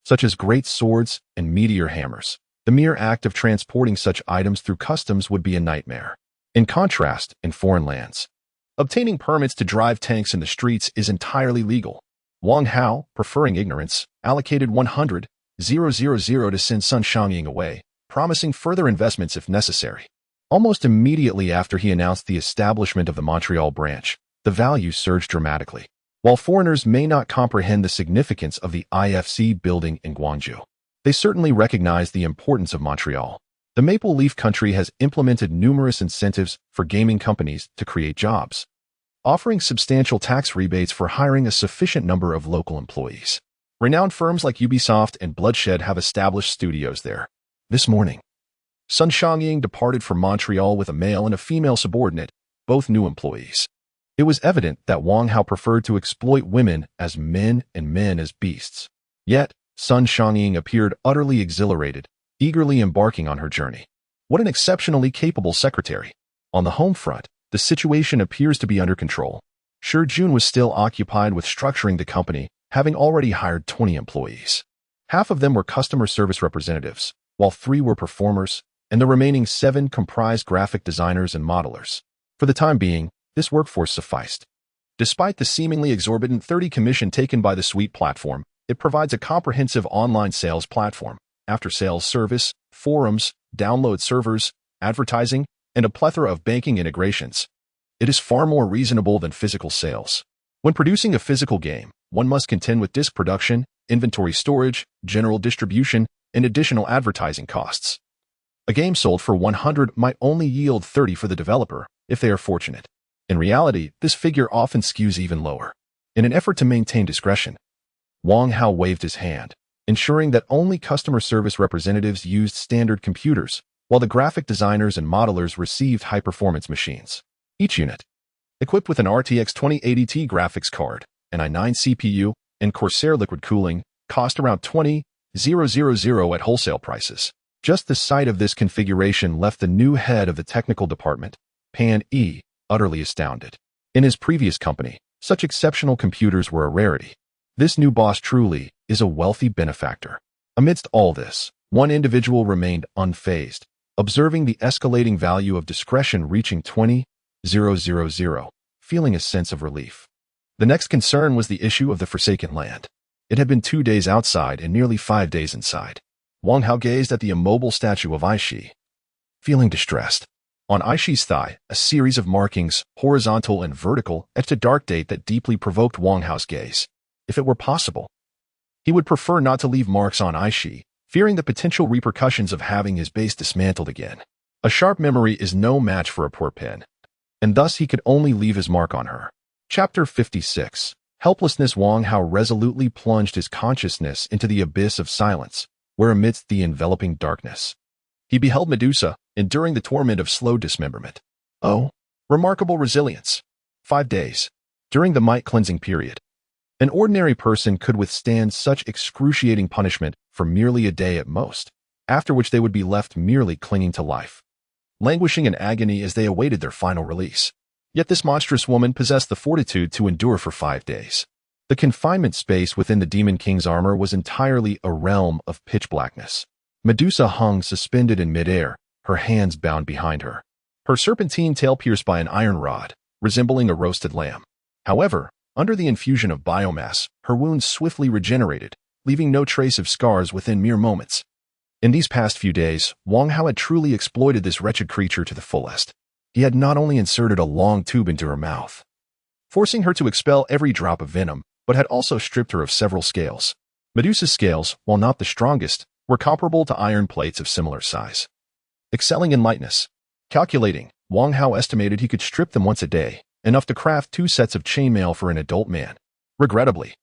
such as great swords and meteor hammers. The mere act of transporting such items through customs would be a nightmare. In contrast, in foreign lands, obtaining permits to drive tanks in the streets is entirely legal. Wang Hao, preferring ignorance, allocated 100,000 to send Sun Xiangying away, promising further investments if necessary. Almost immediately after he announced the establishment of the Montreal branch, the value surged dramatically. While foreigners may not comprehend the significance of the IFC building in Guangzhou, they certainly recognize the importance of Montreal. The Maple Leaf country has implemented numerous incentives for gaming companies to create jobs, offering substantial tax rebates for hiring a sufficient number of local employees. Renowned firms like Ubisoft and Bloodshed have established studios there. This morning, Sun Xiangying departed from Montreal with a male and a female subordinate, both new employees. It was evident that Wang Hao preferred to exploit women as men and men as beasts. Yet, Sun Xiangying appeared utterly exhilarated, eagerly embarking on her journey. What an exceptionally capable secretary. On the home front, the situation appears to be under control. Shi Jun was still occupied with structuring the company, having already hired 20 employees. Half of them were customer service representatives, while 3 were performers, and the remaining 7 comprised graphic designers and modelers. For the time being, this workforce sufficed. Despite the seemingly exorbitant 30 commission taken by the Suite platform, it provides a comprehensive online sales platform, after-sales service, forums, download servers, advertising, and a plethora of banking integrations. It is far more reasonable than physical sales. When producing a physical game, one must contend with disc production, inventory storage, general distribution, and additional advertising costs. A game sold for 100 might only yield 30 for the developer, if they are fortunate. In reality, this figure often skews even lower. In an effort to maintain discretion, Wang Hao waved his hand, ensuring that only customer service representatives used standard computers, while the graphic designers and modelers received high-performance machines. Each unit, equipped with an RTX 2080 Ti graphics card, an i9 CPU, and Corsair liquid cooling, cost around 20,000 at wholesale prices. Just the sight of this configuration left the new head of the technical department, Pan E, utterly astounded. In his previous company, such exceptional computers were a rarity. This new boss truly is a wealthy benefactor. Amidst all this, one individual remained unfazed, observing the escalating value of discretion reaching 20,000, feeling a sense of relief. The next concern was the issue of the Forsaken Land. It had been 2 days outside and nearly 5 days inside. Wang Hao gazed at the immobile statue of Aishi, feeling distressed. On Aishi's thigh, a series of markings, horizontal and vertical, etched a dark date that deeply provoked Wang Hao's gaze. If it were possible, he would prefer not to leave marks on Aishi, fearing the potential repercussions of having his base dismantled again. A sharp memory is no match for a poor pen, and thus he could only leave his mark on her. Chapter 56. Helplessness. Wang Hao resolutely plunged his consciousness into the abyss of silence, where amidst the enveloping darkness, he beheld Medusa, enduring the torment of slow dismemberment. Oh, remarkable resilience. 5 days. During the might-cleansing period, an ordinary person could withstand such excruciating punishment for merely a day at most, after which they would be left merely clinging to life, languishing in agony as they awaited their final release. Yet this monstrous woman possessed the fortitude to endure for 5 days. The confinement space within the Demon King's armor was entirely a realm of pitch blackness. Medusa hung suspended in midair, her hands bound behind her. Her serpentine tail pierced by an iron rod, resembling a roasted lamb. However, under the infusion of biomass, her wounds swiftly regenerated, leaving no trace of scars within mere moments. In these past few days, Wang Hao had truly exploited this wretched creature to the fullest. He had not only inserted a long tube into her mouth, forcing her to expel every drop of venom, but had also stripped her of several scales. Medusa's scales, while not the strongest, were comparable to iron plates of similar size. Excelling in lightness. Calculating, Wang Hao estimated he could strip them once a day, enough to craft 2 sets of chainmail for an adult man. Regrettably,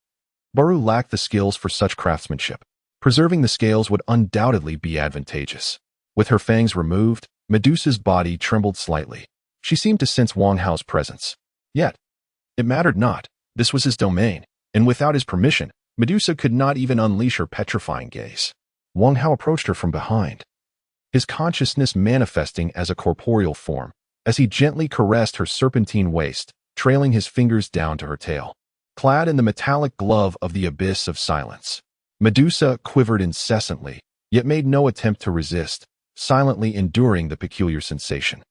Baru lacked the skills for such craftsmanship. Preserving the scales would undoubtedly be advantageous. With her fangs removed, Medusa's body trembled slightly. She seemed to sense Wang Hao's presence. Yet, it mattered not. This was his domain, and without his permission, Medusa could not even unleash her petrifying gaze. Wang Hao approached her from behind, his consciousness manifesting as a corporeal form, as he gently caressed her serpentine waist, trailing his fingers down to her tail. Clad in the metallic glove of the abyss of silence, Medusa quivered incessantly, yet made no attempt to resist, silently enduring the peculiar sensation.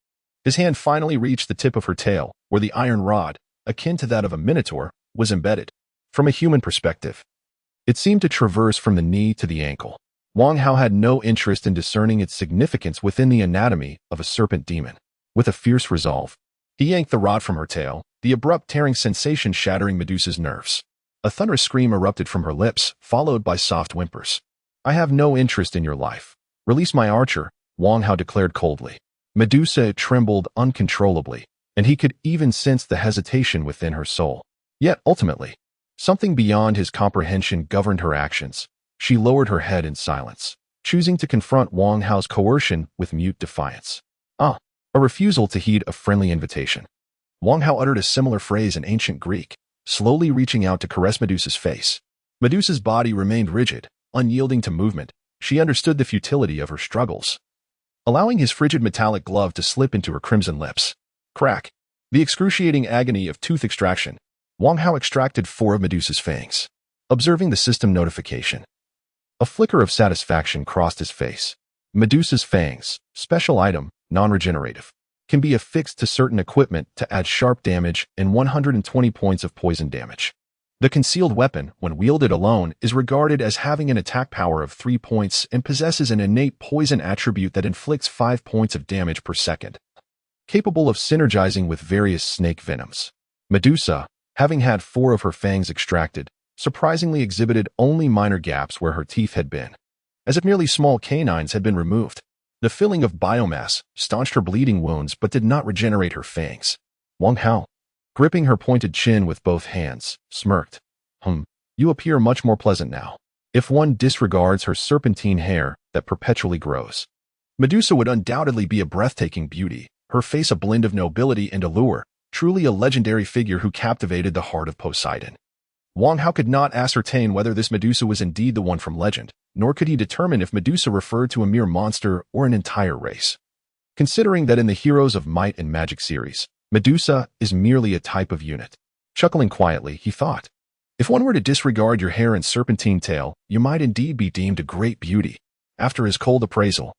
His hand finally reached the tip of her tail, where the iron rod, akin to that of a minotaur, was embedded. From a human perspective, it seemed to traverse from the knee to the ankle. Wang Hao had no interest in discerning its significance within the anatomy of a serpent demon. With a fierce resolve, he yanked the rod from her tail, the abrupt tearing sensation shattering Medusa's nerves. A thunderous scream erupted from her lips, followed by soft whimpers. "I have no interest in your life. Release my archer," Wang Hao declared coldly. Medusa trembled uncontrollably, and he could even sense the hesitation within her soul. Yet, ultimately, something beyond his comprehension governed her actions. She lowered her head in silence, choosing to confront Wang Hao's coercion with mute defiance. A refusal to heed a friendly invitation. Wang Hao uttered a similar phrase in ancient Greek, slowly reaching out to caress Medusa's face. Medusa's body remained rigid, unyielding to movement. She understood the futility of her struggles. Allowing his frigid metallic glove to slip into her crimson lips. Crack. The excruciating agony of tooth extraction. Wang Hao extracted 4 of Medusa's fangs. Observing the system notification, a flicker of satisfaction crossed his face. Medusa's fangs, special item, non-regenerative, can be affixed to certain equipment to add sharp damage and 120 points of poison damage. The concealed weapon, when wielded alone, is regarded as having an attack power of 3 points and possesses an innate poison attribute that inflicts 5 points of damage per second, capable of synergizing with various snake venoms. Medusa, having had 4 of her fangs extracted, surprisingly exhibited only minor gaps where her teeth had been, as if merely small canines had been removed. The filling of biomass staunched her bleeding wounds but did not regenerate her fangs. Wang Hao, gripping her pointed chin with both hands, smirked. You appear much more pleasant now. If one disregards her serpentine hair that perpetually grows, Medusa would undoubtedly be a breathtaking beauty, her face a blend of nobility and allure, truly a legendary figure who captivated the heart of Poseidon. Wang Hao could not ascertain whether this Medusa was indeed the one from legend, nor could he determine if Medusa referred to a mere monster or an entire race. Considering that in the Heroes of Might and Magic series, Medusa is merely a type of unit. Chuckling quietly, he thought, if one were to disregard your hair and serpentine tail, you might indeed be deemed a great beauty. After his cold appraisal,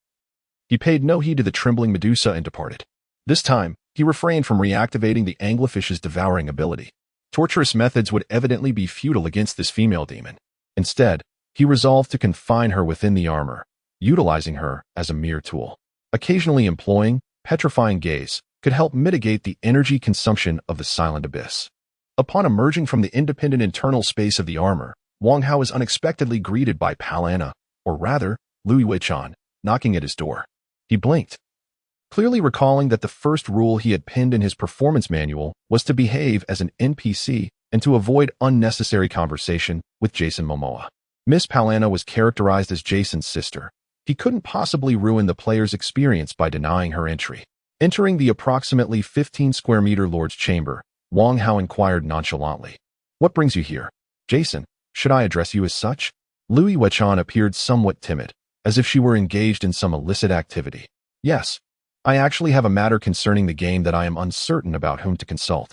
he paid no heed to the trembling Medusa and departed. This time, he refrained from reactivating the anglifish's devouring ability. Torturous methods would evidently be futile against this female demon. Instead, he resolved to confine her within the armor, utilizing her as a mere tool. Occasionally employing petrifying gaze could help mitigate the energy consumption of the silent abyss. Upon emerging from the independent internal space of the armor, Wang Hao was unexpectedly greeted by Palana, or rather, Lui Weichan, knocking at his door. He blinked, clearly recalling that the first rule he had pinned in his performance manual was to behave as an NPC and to avoid unnecessary conversation with Jason Momoa. Miss Palana was characterized as Jason's sister. He couldn't possibly ruin the player's experience by denying her entry. Entering the approximately 15-square-meter Lord's chamber, Wang Hao inquired nonchalantly, "What brings you here? Jason, should I address you as such?" Lui Weichan appeared somewhat timid, as if she were engaged in some illicit activity. "Yes. I actually have a matter concerning the game that I am uncertain about whom to consult."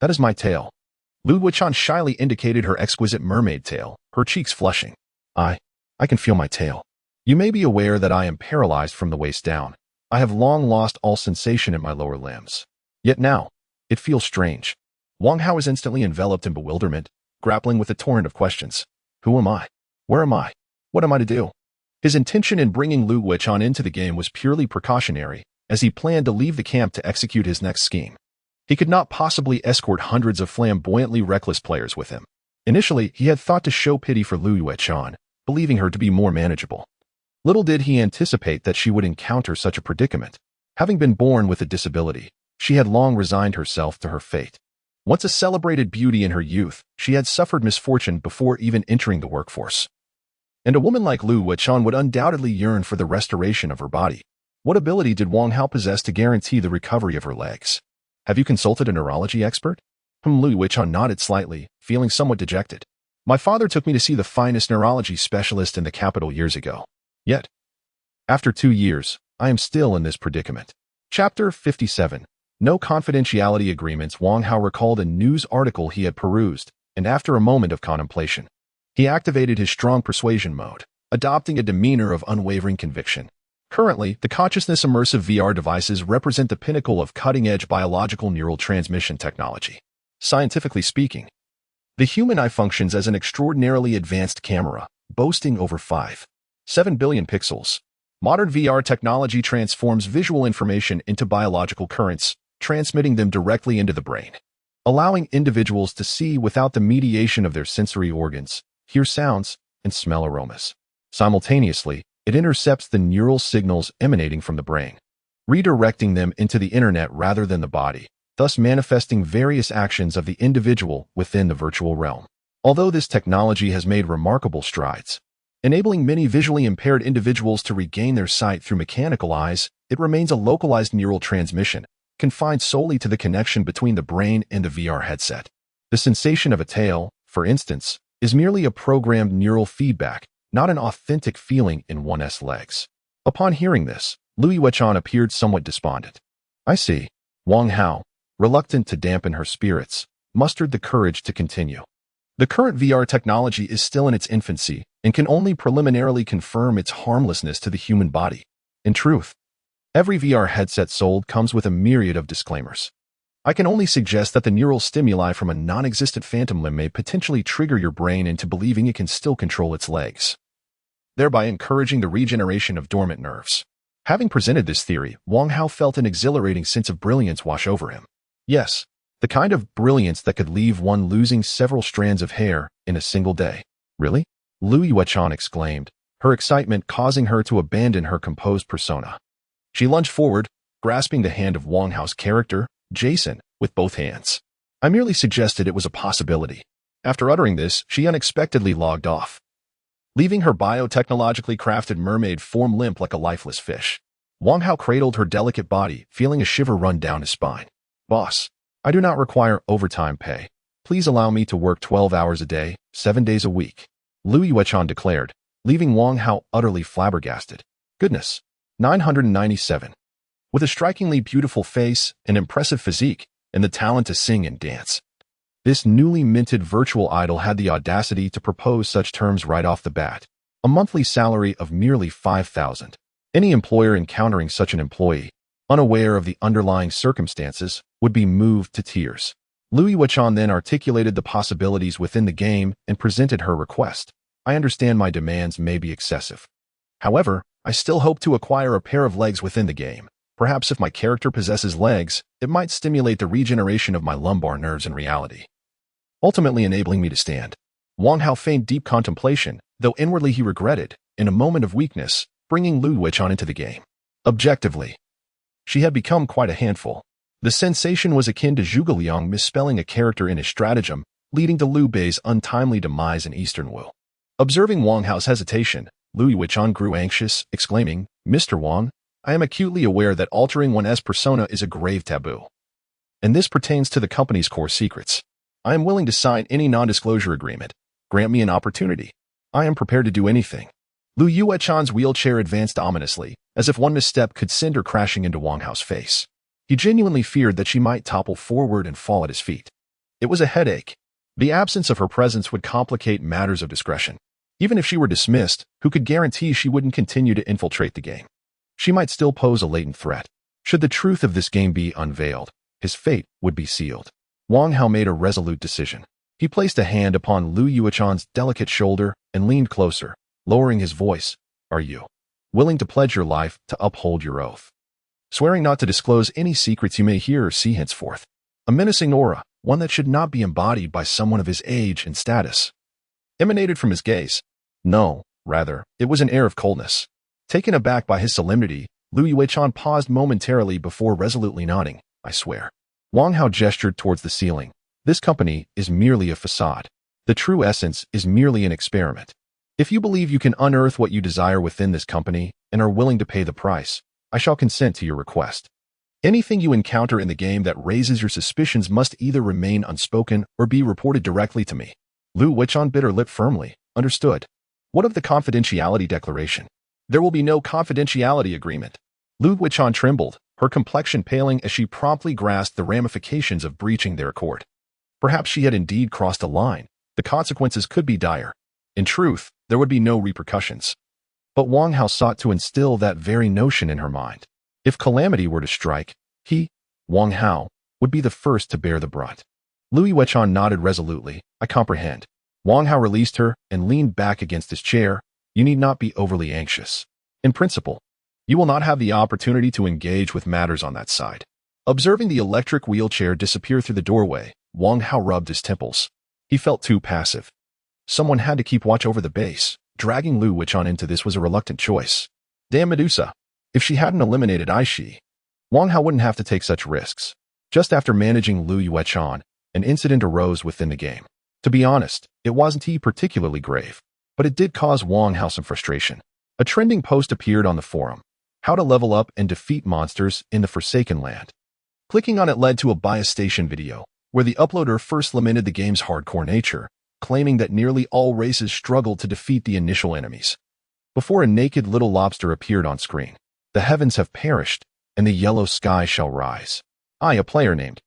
That is my tail." Lui Weichan shyly indicated her exquisite mermaid tail, her cheeks flushing. I can feel my tail." You may be aware that I am paralyzed from the waist down. I have long lost all sensation in my lower limbs. Yet now, it feels strange. Wang Hao is instantly enveloped in bewilderment, grappling with a torrent of questions. Who am I? Where am I? What am I to do? His intention in bringing Lu Wuqian into the game was purely precautionary, as he planned to leave the camp to execute his next scheme. He could not possibly escort hundreds of flamboyantly reckless players with him. Initially, he had thought to show pity for Lu Wuqian, believing her to be more manageable. Little did he anticipate that she would encounter such a predicament. Having been born with a disability, she had long resigned herself to her fate. Once a celebrated beauty in her youth, she had suffered misfortune before even entering the workforce. And a woman like Lu Wuqian would undoubtedly yearn for the restoration of her body. What ability did Wang Hao possess to guarantee the recovery of her legs? Have you consulted a neurology expert? Lu Wuqian nodded slightly, feeling somewhat dejected. My father took me to see the finest neurology specialist in the capital years ago. Yet, after 2 years, I am still in this predicament. Chapter 57. No confidentiality agreements. Wang Hao recalled a news article he had perused, and after a moment of contemplation, he activated his strong persuasion mode, adopting a demeanor of unwavering conviction. Currently, the consciousness immersive VR devices represent the pinnacle of cutting-edge biological neural transmission technology. Scientifically speaking, the human eye functions as an extraordinarily advanced camera, boasting over 7 billion pixels. Modern VR technology transforms visual information into biological currents, transmitting them directly into the brain, allowing individuals to see without the mediation of their sensory organs, hear sounds, and smell aromas. Simultaneously, it intercepts the neural signals emanating from the brain, redirecting them into the internet rather than the body, thus manifesting various actions of the individual within the virtual realm. Although this technology has made remarkable strides, enabling many visually impaired individuals to regain their sight through mechanical eyes, it remains a localized neural transmission, confined solely to the connection between the brain and the VR headset. The sensation of a tail, for instance, is merely a programmed neural feedback, not an authentic feeling in one's legs. Upon hearing this, Lu Wuqian appeared somewhat despondent. I see. Wang Hao, reluctant to dampen her spirits, mustered the courage to continue. The current VR technology is still in its infancy and can only preliminarily confirm its harmlessness to the human body. In truth, every VR headset sold comes with a myriad of disclaimers. I can only suggest that the neural stimuli from a non-existent phantom limb may potentially trigger your brain into believing it can still control its legs, thereby encouraging the regeneration of dormant nerves. Having presented this theory, Wang Hao felt an exhilarating sense of brilliance wash over him. Yes, the kind of brilliance that could leave one losing several strands of hair in a single day. Really? Lu Wuqian exclaimed, her excitement causing her to abandon her composed persona. She lunged forward, grasping the hand of Wang Hao's character, Jason, with both hands. I merely suggested it was a possibility. After uttering this, she unexpectedly logged off, leaving her biotechnologically crafted mermaid form limp like a lifeless fish. Wang Hao cradled her delicate body, feeling a shiver run down his spine. Boss, I do not require overtime pay. Please allow me to work 12 hours a day, 7 days a week, Lu Wuqian declared, leaving Wang Hao utterly flabbergasted. Goodness. 997. With a strikingly beautiful face, an impressive physique, and the talent to sing and dance, this newly minted virtual idol had the audacity to propose such terms right off the bat. A monthly salary of merely 5,000. Any employer encountering such an employee, unaware of the underlying circumstances, would be moved to tears. Lu Wuqian then articulated the possibilities within the game and presented her request. I understand my demands may be excessive. However, I still hope to acquire a pair of legs within the game. Perhaps if my character possesses legs, it might stimulate the regeneration of my lumbar nerves in reality, ultimately enabling me to stand. Wang Hao feigned deep contemplation, though inwardly he regretted, in a moment of weakness, bringing Lu Wuqian into the game. Objectively, she had become quite a handful. The sensation was akin to Zhuge Liang misspelling a character in his stratagem, leading to Liu Bei's untimely demise in Eastern Wu. Observing Wang Hao's hesitation, Lu Wuqian grew anxious, exclaiming, Mr. Wang, I am acutely aware that altering one's persona is a grave taboo, and this pertains to the company's core secrets. I am willing to sign any non-disclosure agreement. Grant me an opportunity. I am prepared to do anything. Lu Wuqian's wheelchair advanced ominously, as if one misstep could send her crashing into Wang Hao's face. He genuinely feared that she might topple forward and fall at his feet. It was a headache. The absence of her presence would complicate matters of discretion. Even if she were dismissed, who could guarantee she wouldn't continue to infiltrate the game? She might still pose a latent threat. Should the truth of this game be unveiled, his fate would be sealed. Wang Hao made a resolute decision. He placed a hand upon Lu Yuechan's delicate shoulder and leaned closer, lowering his voice. Are you willing to pledge your life to uphold your oath? Swearing not to disclose any secrets you may hear or see henceforth. A menacing aura, one that should not be embodied by someone of his age and status, emanated from his gaze. No, rather, it was an air of coldness. Taken aback by his solemnity, Lu Yuechan paused momentarily before resolutely nodding. I swear. Wang Hao gestured towards the ceiling. This company is merely a facade. The true essence is merely an experiment. If you believe you can unearth what you desire within this company and are willing to pay the price, I shall consent to your request. Anything you encounter in the game that raises your suspicions must either remain unspoken or be reported directly to me. Lu Yuechan bit her lip firmly. Understood. What of the confidentiality declaration? There will be no confidentiality agreement. Lu Yuechan trembled, her complexion paling as she promptly grasped the ramifications of breaching their accord. Perhaps she had indeed crossed a line. The consequences could be dire. In truth, there would be no repercussions. But Wang Hao sought to instill that very notion in her mind. If calamity were to strike, he, Wang Hao, would be the first to bear the brunt. Lu Yuechan nodded resolutely. I comprehend. Wang Hao released her and leaned back against his chair. You need not be overly anxious. In principle, you will not have the opportunity to engage with matters on that side. Observing the electric wheelchair disappear through the doorway, Wang Hao rubbed his temples. He felt too passive. Someone had to keep watch over the base. Dragging Lu Yuechan into this was a reluctant choice. Damn Medusa. If she hadn't eliminated Aishi, Wang Hao wouldn't have to take such risks. Just after managing Lu Yuechan, an incident arose within the game. To be honest, it wasn't particularly grave, but it did cause Wang Hao some frustration. A trending post appeared on the forum. How to level up and defeat monsters in the Forsaken Land. Clicking on it led to a bias station video, where the uploader first lamented the game's hardcore nature, claiming that nearly all races struggled to defeat the initial enemies. Before a naked little lobster appeared on screen, the heavens have perished, and the yellow sky shall rise. I, a player named,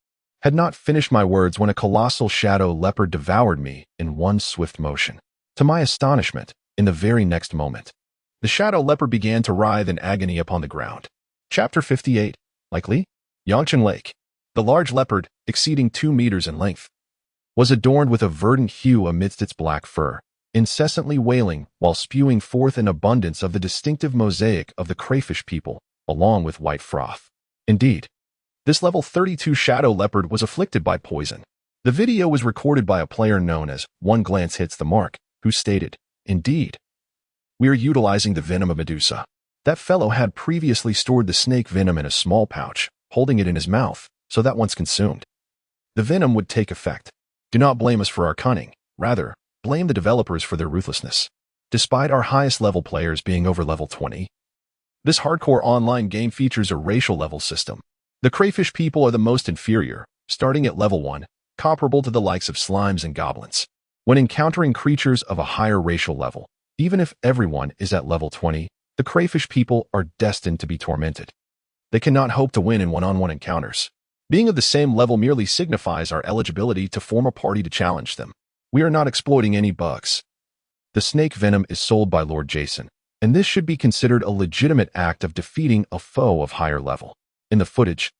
had not finished my words when a colossal shadow leopard devoured me in one swift motion. To my astonishment, in the very next moment, the shadow leopard began to writhe in agony upon the ground. Chapter 58, likely? Yangcheng Lake. The large leopard, exceeding 2 meters in length, was adorned with a verdant hue amidst its black fur, incessantly wailing while spewing forth an abundance of the distinctive mosaic of the crayfish people, along with white froth. Indeed, this level 32 shadow leopard was afflicted by poison. The video was recorded by a player known as One Glance Hits the Mark, who stated, Indeed, we are utilizing the venom of Medusa. That fellow had previously stored the snake venom in a small pouch, holding it in his mouth, so that once consumed, the venom would take effect. Do not blame us for our cunning. Rather, blame the developers for their ruthlessness. Despite our highest level players being over level 20, this hardcore online game features a racial level system. The crayfish people are the most inferior, starting at level 1, comparable to the likes of slimes and goblins. When encountering creatures of a higher racial level, even if everyone is at level 20, the crayfish people are destined to be tormented. They cannot hope to win in one-on-one encounters. Being of the same level merely signifies our eligibility to form a party to challenge them. We are not exploiting any bugs. The snake venom is sold by Lord Jason, and this should be considered a legitimate act of defeating a foe of higher level. In the footage,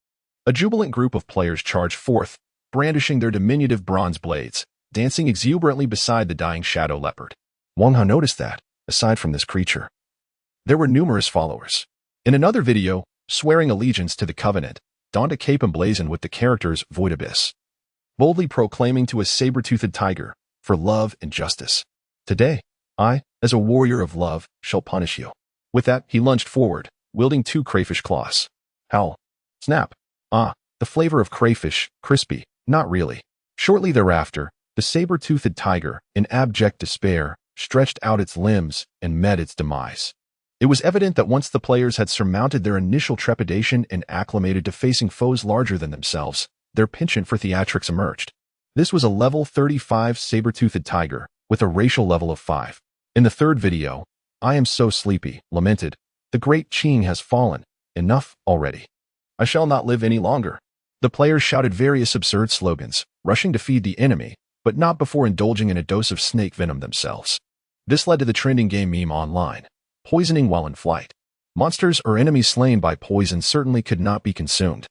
a jubilant group of players charge forth, brandishing their diminutive bronze blades, dancing exuberantly beside the dying shadow leopard. Wang Hao noticed that, aside from this creature, there were numerous followers. In another video, swearing allegiance to the Covenant, donned a cape emblazoned with the characters Void Abyss, boldly proclaiming to a saber-toothed tiger, for love and justice. Today, I, as a warrior of love, shall punish you. With that, he lunged forward, wielding 2 crayfish claws. Howl. Snap. Ah, the flavor of crayfish, crispy, not really. Shortly thereafter, the saber-toothed tiger, in abject despair, stretched out its limbs and met its demise. It was evident that once the players had surmounted their initial trepidation and acclimated to facing foes larger than themselves, their penchant for theatrics emerged. This was a level 35 saber-toothed tiger, with a racial level of 5. In the third video, I am so sleepy, lamented. The great Qing has fallen. Enough already. I shall not live any longer. The players shouted various absurd slogans, rushing to feed the enemy, but not before indulging in a dose of snake venom themselves. This led to the trending game meme online: poisoning while in flight. Monsters or enemies slain by poison certainly could not be consumed.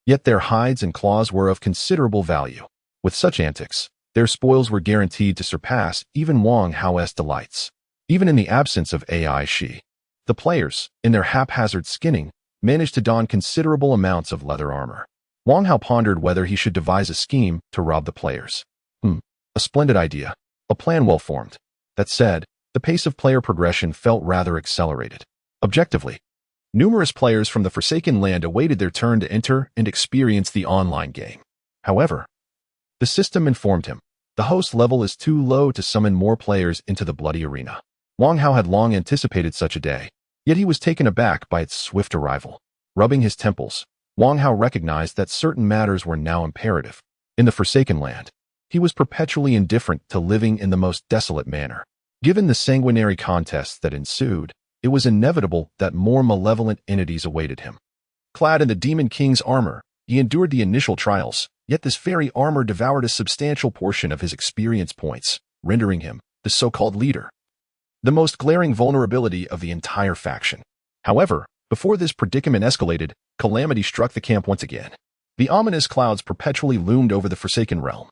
Yet their hides and claws were of considerable value. With such antics, their spoils were guaranteed to surpass even Wang Hao's delights. Even in the absence of AI the players, in their haphazard skinning, managed to don considerable amounts of leather armor. Wang Hao pondered whether he should devise a scheme to rob the players. A splendid idea. A plan well formed. That said, the pace of player progression felt rather accelerated. Objectively, numerous players from the Forsaken Land awaited their turn to enter and experience the online game. However, the system informed him, the host level is too low to summon more players into the bloody arena. Wang Hao had long anticipated such a day, yet he was taken aback by its swift arrival. Rubbing his temples, Wang Hao recognized that certain matters were now imperative. In the Forsaken Land, he was perpetually indifferent to living in the most desolate manner. Given the sanguinary contests that ensued, it was inevitable that more malevolent entities awaited him. Clad in the Demon King's armor, he endured the initial trials, yet this very armor devoured a substantial portion of his experience points, rendering him the so-called leader, the most glaring vulnerability of the entire faction. However, before this predicament escalated, calamity struck the camp once again. The ominous clouds perpetually loomed over the Forsaken Realm,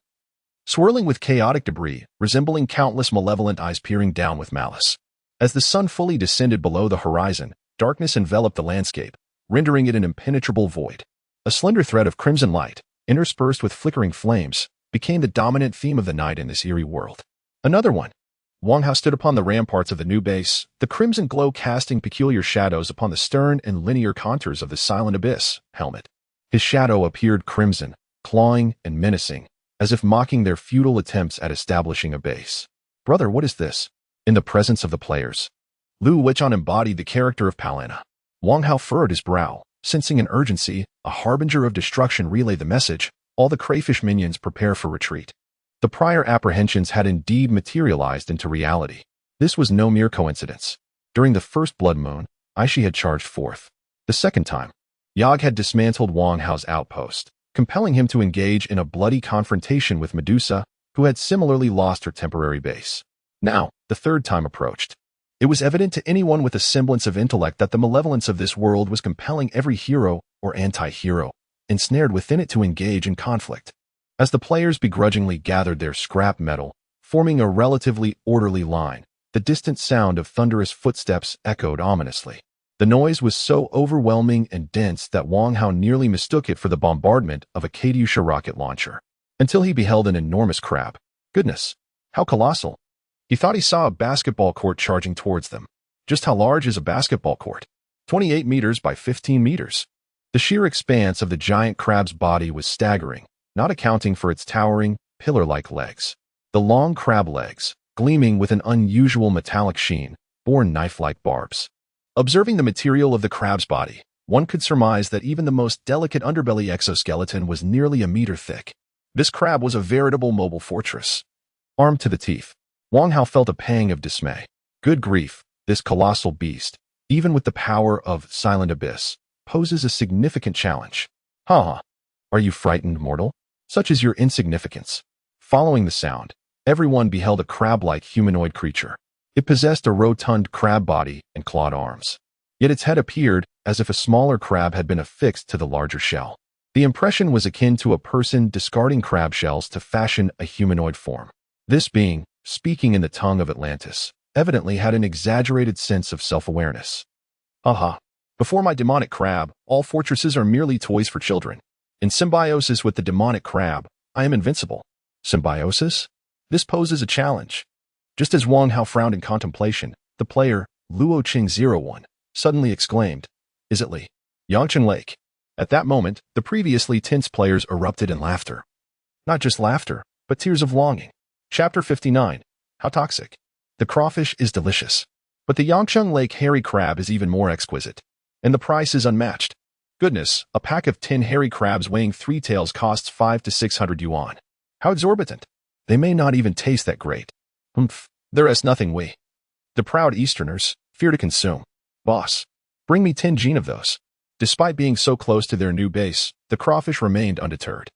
swirling with chaotic debris, resembling countless malevolent eyes peering down with malice. As the sun fully descended below the horizon, darkness enveloped the landscape, rendering it an impenetrable void. A slender thread of crimson light, interspersed with flickering flames, became the dominant theme of the night in this eerie world. Another one. Wang Hao stood upon the ramparts of the new base, the crimson glow casting peculiar shadows upon the stern and linear contours of the Silent Abyss helmet. His shadow appeared crimson, clawing and menacing, as if mocking their futile attempts at establishing a base. Brother, what is this? In the presence of the players, Lu Weichon embodied the character of Palana. Wang Hao furrowed his brow, sensing an urgency, a harbinger of destruction relayed the message: all the crayfish minions prepare for retreat. The prior apprehensions had indeed materialized into reality. This was no mere coincidence. During the first blood moon, Aishi had charged forth. The second time, Yag had dismantled Wang Hao's outpost, compelling him to engage in a bloody confrontation with Medusa, who had similarly lost her temporary base. Now, the third time approached. It was evident to anyone with a semblance of intellect that the malevolence of this world was compelling every hero or anti-hero, ensnared within it to engage in conflict. As the players begrudgingly gathered their scrap metal, forming a relatively orderly line, the distant sound of thunderous footsteps echoed ominously. The noise was so overwhelming and dense that Wang Hao nearly mistook it for the bombardment of a Katyusha rocket launcher, until he beheld an enormous crab. Goodness, how colossal! He thought he saw a basketball court charging towards them. Just how large is a basketball court? 28 meters by 15 meters. The sheer expanse of the giant crab's body was staggering, not accounting for its towering, pillar-like legs. The long crab legs, gleaming with an unusual metallic sheen, bore knife-like barbs. Observing the material of the crab's body, one could surmise that even the most delicate underbelly exoskeleton was nearly a meter thick. This crab was a veritable mobile fortress. Armed to the teeth, Wang Hao felt a pang of dismay. Good grief, this colossal beast, even with the power of Silent Abyss, poses a significant challenge. Ha! Are you frightened, mortal? Such is your insignificance. Following the sound, everyone beheld a crab-like humanoid creature. It possessed a rotund crab body and clawed arms. Yet its head appeared as if a smaller crab had been affixed to the larger shell. The impression was akin to a person discarding crab shells to fashion a humanoid form. This being, speaking in the tongue of Atlantis, evidently had an exaggerated sense of self-awareness. Aha! Before my demonic crab, all fortresses are merely toys for children. In symbiosis with the demonic crab, I am invincible. Symbiosis? This poses a challenge. Just as Wang Hao frowned in contemplation, the player, Luo Qing 01, suddenly exclaimed, "Is it Li? Yangcheng Lake?" At that moment, the previously tense players erupted in laughter. Not just laughter, but tears of longing. Chapter 59. How toxic. The crawfish is delicious. But the Yangcheng Lake hairy crab is even more exquisite. And the price is unmatched. Goodness, a pack of 10 hairy crabs weighing 3 tails costs 500 to 600 yuan. How exorbitant. They may not even taste that great. Humph, there is nothing we, the proud Easterners, fear to consume. Boss, bring me 10 gene of those. Despite being so close to their new base, the crawfish remained undeterred.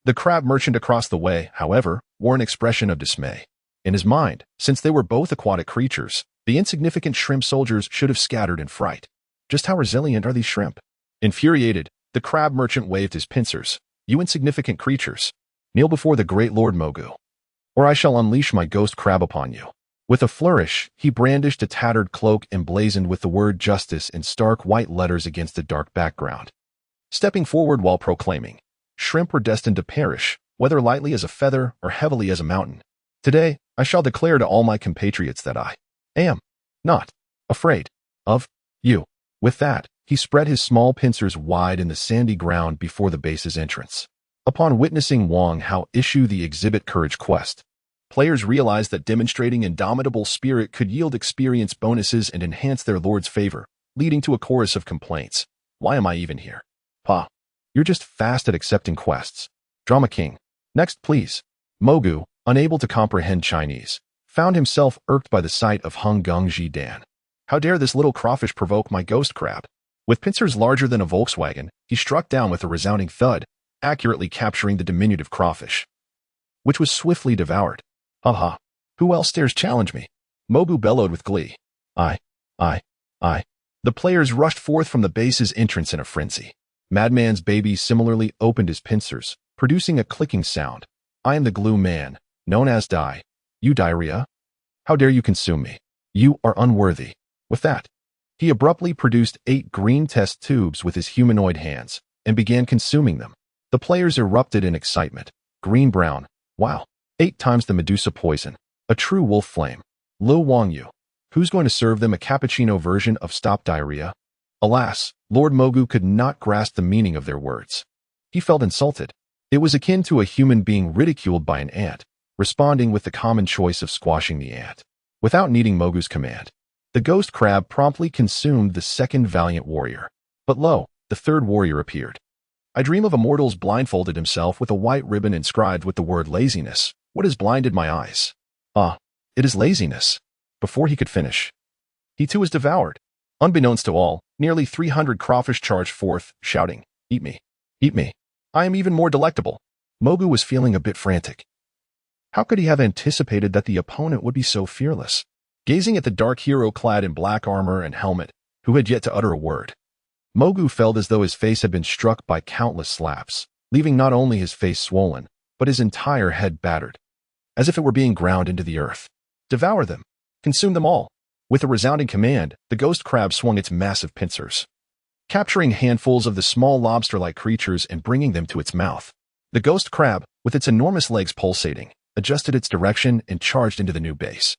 The crab merchant across the way, however, wore an expression of dismay. In his mind, since they were both aquatic creatures, the insignificant shrimp soldiers should have scattered in fright. Just how resilient are these shrimp? Infuriated, the crab merchant waved his pincers. You insignificant creatures, kneel before the great Lord Mogu, or I shall unleash my ghost crab upon you. With a flourish, he brandished a tattered cloak emblazoned with the word justice in stark white letters against a dark background. Stepping forward while proclaiming, shrimp were destined to perish, whether lightly as a feather or heavily as a mountain. Today, I shall declare to all my compatriots that I am not afraid of you. With that, he spread his small pincers wide in the sandy ground before the base's entrance. Upon witnessing Wang Hao issue the exhibit courage quest, players realized that demonstrating indomitable spirit could yield experience bonuses and enhance their lord's favor, leading to a chorus of complaints. Why am I even here? Pa, you're just fast at accepting quests. Drama King. Next, please. Mogu, unable to comprehend Chinese, found himself irked by the sight of Hung Gung Ji Dan. How dare this little crawfish provoke my ghost crab? With pincers larger than a Volkswagen, he struck down with a resounding thud, accurately capturing the diminutive crawfish, which was swiftly devoured. Aha! Who else dares challenge me? Mogu bellowed with glee. I. The players rushed forth from the base's entrance in a frenzy. Madman's baby similarly opened his pincers, producing a clicking sound. I am the glue man, known as Dye. You diarrhea? How dare you consume me? You are unworthy. With that, he abruptly produced 8 green test tubes with his humanoid hands and began consuming them. The players erupted in excitement. Green-brown. Wow. 8 times the Medusa poison. A true wolf flame. Lo Wang Yu. Who's going to serve them a cappuccino version of stop diarrhea? Alas, Lord Mogu could not grasp the meaning of their words. He felt insulted. It was akin to a human being ridiculed by an ant, responding with the common choice of squashing the ant. Without needing Mogu's command, the ghost crab promptly consumed the second valiant warrior. But lo, the third warrior appeared. I dream of a mortal's blindfolded himself with a white ribbon inscribed with the word laziness. What has blinded my eyes? Ah, it is laziness. Before he could finish, he too was devoured. Unbeknownst to all, nearly 300 crawfish charged forth, shouting, Eat me! Eat me! I am even more delectable. Mogu was feeling a bit frantic. How could he have anticipated that the opponent would be so fearless? Gazing at the dark hero clad in black armor and helmet, who had yet to utter a word, Mogu felt as though his face had been struck by countless slaps, leaving not only his face swollen, but his entire head battered, as if it were being ground into the earth. Devour them! Consume them all! With a resounding command, the ghost crab swung its massive pincers, capturing handfuls of the small lobster-like creatures and bringing them to its mouth. The ghost crab, with its enormous legs pulsating, adjusted its direction and charged into the new base.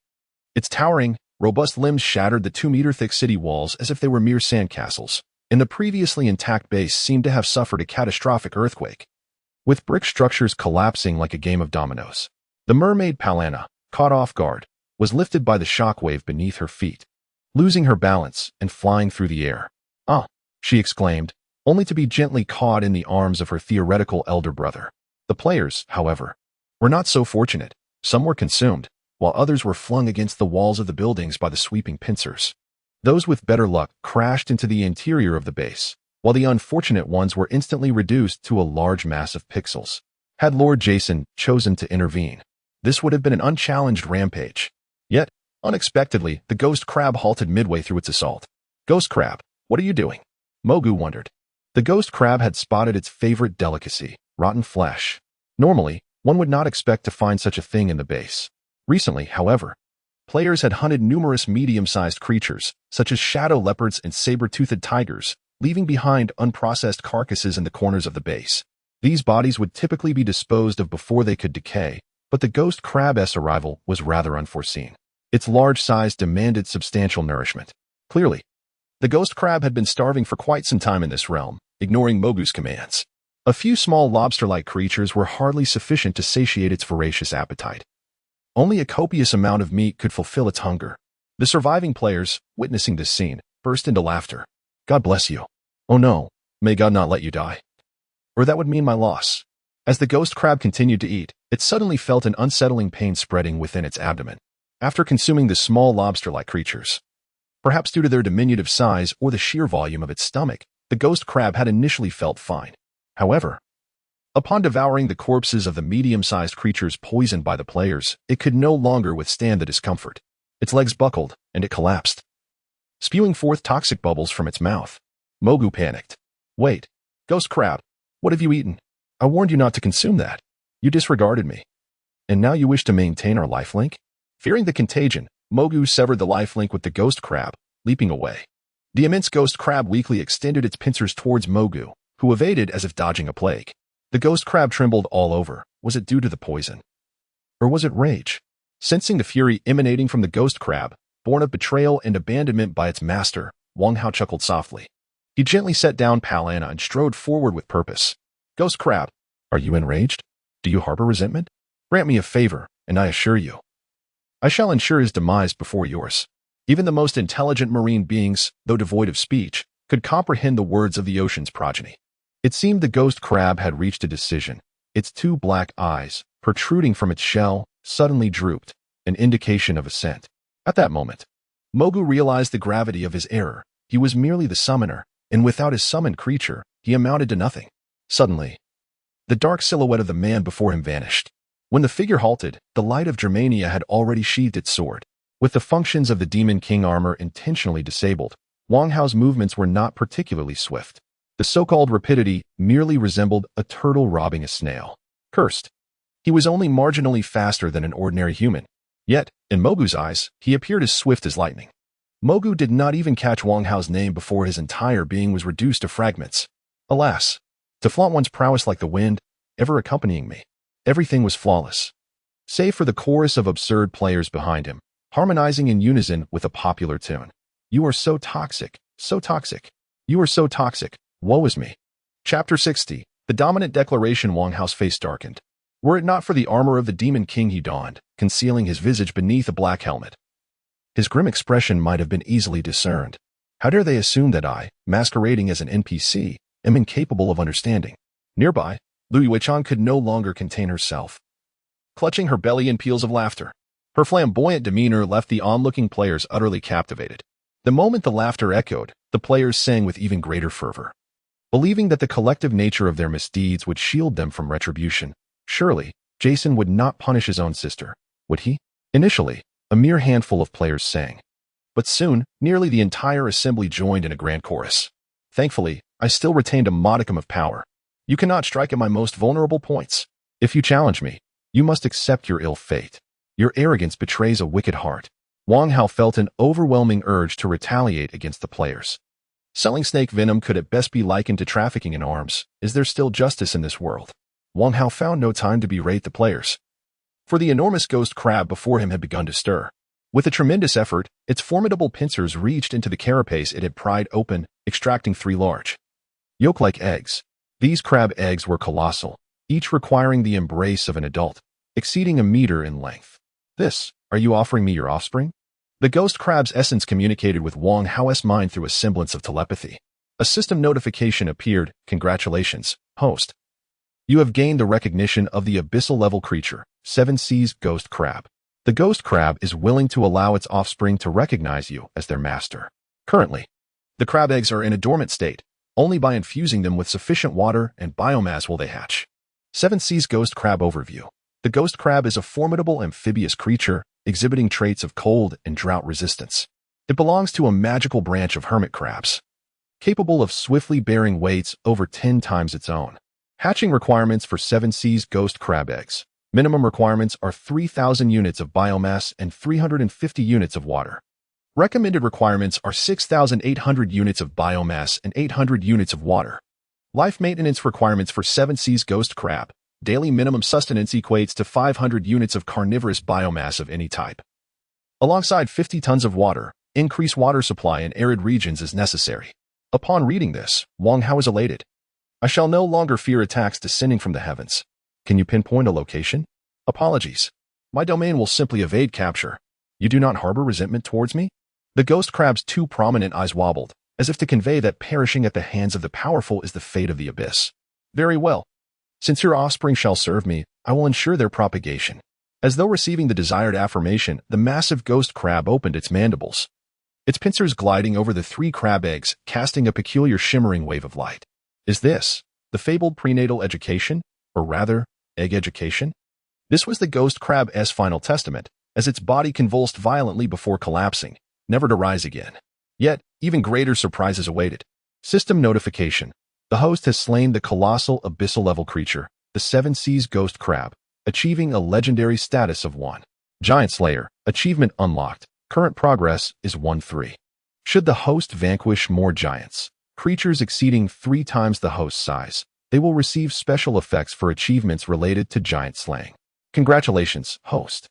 Its towering, robust limbs shattered the 2-meter-thick city walls as if they were mere sandcastles, and the previously intact base seemed to have suffered a catastrophic earthquake, with brick structures collapsing like a game of dominoes. The mermaid Palana, caught off guard, was lifted by the shockwave beneath her feet, losing her balance and flying through the air. Ah, she exclaimed, only to be gently caught in the arms of her theoretical elder brother. The players, however, were not so fortunate. Some were consumed, while others were flung against the walls of the buildings by the sweeping pincers. Those with better luck crashed into the interior of the base, while the unfortunate ones were instantly reduced to a large mass of pixels. Had Lord Jason chosen to intervene, this would have been an unchallenged rampage. Yet, unexpectedly, the ghost crab halted midway through its assault. Ghost crab, what are you doing? Mogu wondered. The ghost crab had spotted its favorite delicacy, rotten flesh. Normally, one would not expect to find such a thing in the base. Recently, however, players had hunted numerous medium-sized creatures, such as shadow leopards and saber-toothed tigers, leaving behind unprocessed carcasses in the corners of the base. These bodies would typically be disposed of before they could decay, but the ghost crab's arrival was rather unforeseen. Its large size demanded substantial nourishment. Clearly, the ghost crab had been starving for quite some time in this realm, ignoring Mogu's commands. A few small lobster-like creatures were hardly sufficient to satiate its voracious appetite. Only a copious amount of meat could fulfill its hunger. The surviving players, witnessing this scene, burst into laughter. God bless you. Oh no, may God not let you die. Or that would mean my loss. As the ghost crab continued to eat, it suddenly felt an unsettling pain spreading within its abdomen. After consuming the small lobster-like creatures, perhaps due to their diminutive size or the sheer volume of its stomach, the ghost crab had initially felt fine. However, Upon devouring the corpses of the medium-sized creatures poisoned by the players, it could no longer withstand the discomfort. Its legs buckled, and it collapsed, spewing forth toxic bubbles from its mouth. Mogu panicked. Wait, Ghost Crab, what have you eaten? I warned you not to consume that. You disregarded me. And now you wish to maintain our lifelink? Fearing the contagion, Mogu severed the lifelink with the Ghost Crab, leaping away. The immense Ghost Crab weakly extended its pincers towards Mogu, who evaded as if dodging a plague. The Ghost Crab trembled all over. Was it due to the poison? Or was it rage? Sensing the fury emanating from the Ghost Crab, born of betrayal and abandonment by its master, Wang Hao chuckled softly. He gently set down Palana and strode forward with purpose. Ghost Crab, are you enraged? Do you harbor resentment? Grant me a favor, and I assure you, I shall ensure his demise before yours. Even the most intelligent marine beings, though devoid of speech, could comprehend the words of the ocean's progeny. It seemed the Ghost Crab had reached a decision. Its two black eyes, protruding from its shell, suddenly drooped, an indication of assent. At that moment, Mogu realized the gravity of his error. He was merely the summoner, and without his summoned creature, he amounted to nothing. Suddenly, the dark silhouette of the man before him vanished. When the figure halted, the light of Germania had already sheathed its sword. With the functions of the Demon King armor intentionally disabled, Wang Hao's movements were not particularly swift. The so-called rapidity merely resembled a turtle robbing a snail. Cursed. He was only marginally faster than an ordinary human. Yet, in Mogu's eyes, he appeared as swift as lightning. Mogu did not even catch Wang Hao's name before his entire being was reduced to fragments. Alas, to flaunt one's prowess like the wind, ever accompanying me. Everything was flawless, save for the chorus of absurd players behind him, harmonizing in unison with a popular tune. You are so toxic, so toxic. You are so toxic. Woe is me. Chapter 60. The dominant declaration. Wang Hao's face darkened. Were it not for the armor of the Demon King he donned, concealing his visage beneath a black helmet, his grim expression might have been easily discerned. How dare they assume that I, masquerading as an NPC, am incapable of understanding? Nearby, Lu Yuechan could no longer contain herself, clutching her belly in peals of laughter. Her flamboyant demeanor left the onlooking players utterly captivated. The moment the laughter echoed, the players sang with even greater fervor. Believing that the collective nature of their misdeeds would shield them from retribution, surely, Jason would not punish his own sister, would he? Initially, a mere handful of players sang. But soon, nearly the entire assembly joined in a grand chorus. Thankfully, I still retained a modicum of power. You cannot strike at my most vulnerable points. If you challenge me, you must accept your ill fate. Your arrogance betrays a wicked heart. Wang Hao felt an overwhelming urge to retaliate against the players. Selling snake venom could at best be likened to trafficking in arms. Is there still justice in this world? Wang Hao found no time to berate the players, for the enormous Ghost Crab before him had begun to stir. With a tremendous effort, its formidable pincers reached into the carapace it had pried open, extracting 3 large, yolk-like eggs. These crab eggs were colossal, each requiring the embrace of an adult, exceeding a meter in length. This, are you offering me your offspring? The Ghost Crab's essence communicated with Wang Hao's mind through a semblance of telepathy. A system notification appeared. Congratulations, host. You have gained the recognition of the abyssal-level creature, 7 Seas Ghost Crab. The Ghost Crab is willing to allow its offspring to recognize you as their master. Currently, the crab eggs are in a dormant state. Only by infusing them with sufficient water and biomass will they hatch. 7 Seas Ghost Crab Overview. The Ghost Crab is a formidable amphibious creature, exhibiting traits of cold and drought resistance. It belongs to a magical branch of hermit crabs, capable of swiftly bearing weights over 10 times its own. Hatching requirements for 7 Seas Ghost Crab eggs. Minimum requirements are 3,000 units of biomass and 350 units of water. Recommended requirements are 6,800 units of biomass and 800 units of water. Life maintenance requirements for 7 Seas Ghost Crab. Daily minimum sustenance equates to 500 units of carnivorous biomass of any type. Alongside 50 tons of water, increased water supply in arid regions is necessary. Upon reading this, Wang Hao is elated. I shall no longer fear attacks descending from the heavens. Can you pinpoint a location? Apologies. My domain will simply evade capture. You do not harbor resentment towards me? The Ghost Crab's 2 prominent eyes wobbled, as if to convey that perishing at the hands of the powerful is the fate of the abyss. Very well. Since your offspring shall serve me, I will ensure their propagation. As though receiving the desired affirmation, the massive Ghost Crab opened its mandibles, its pincers gliding over the 3 crab eggs, casting a peculiar shimmering wave of light. Is this the fabled prenatal education, or rather, egg education? This was the ghost crab's final testament, as its body convulsed violently before collapsing, never to rise again. Yet, even greater surprises awaited. System notification. The host has slain the colossal abyssal-level creature, the Seven Seas Ghost Crab, achieving a legendary status of 1. Giant Slayer. Achievement unlocked. Current progress is 1-3. Should the host vanquish more giants, creatures exceeding 3 times the host's size, they will receive special effects for achievements related to giant slaying. Congratulations, host.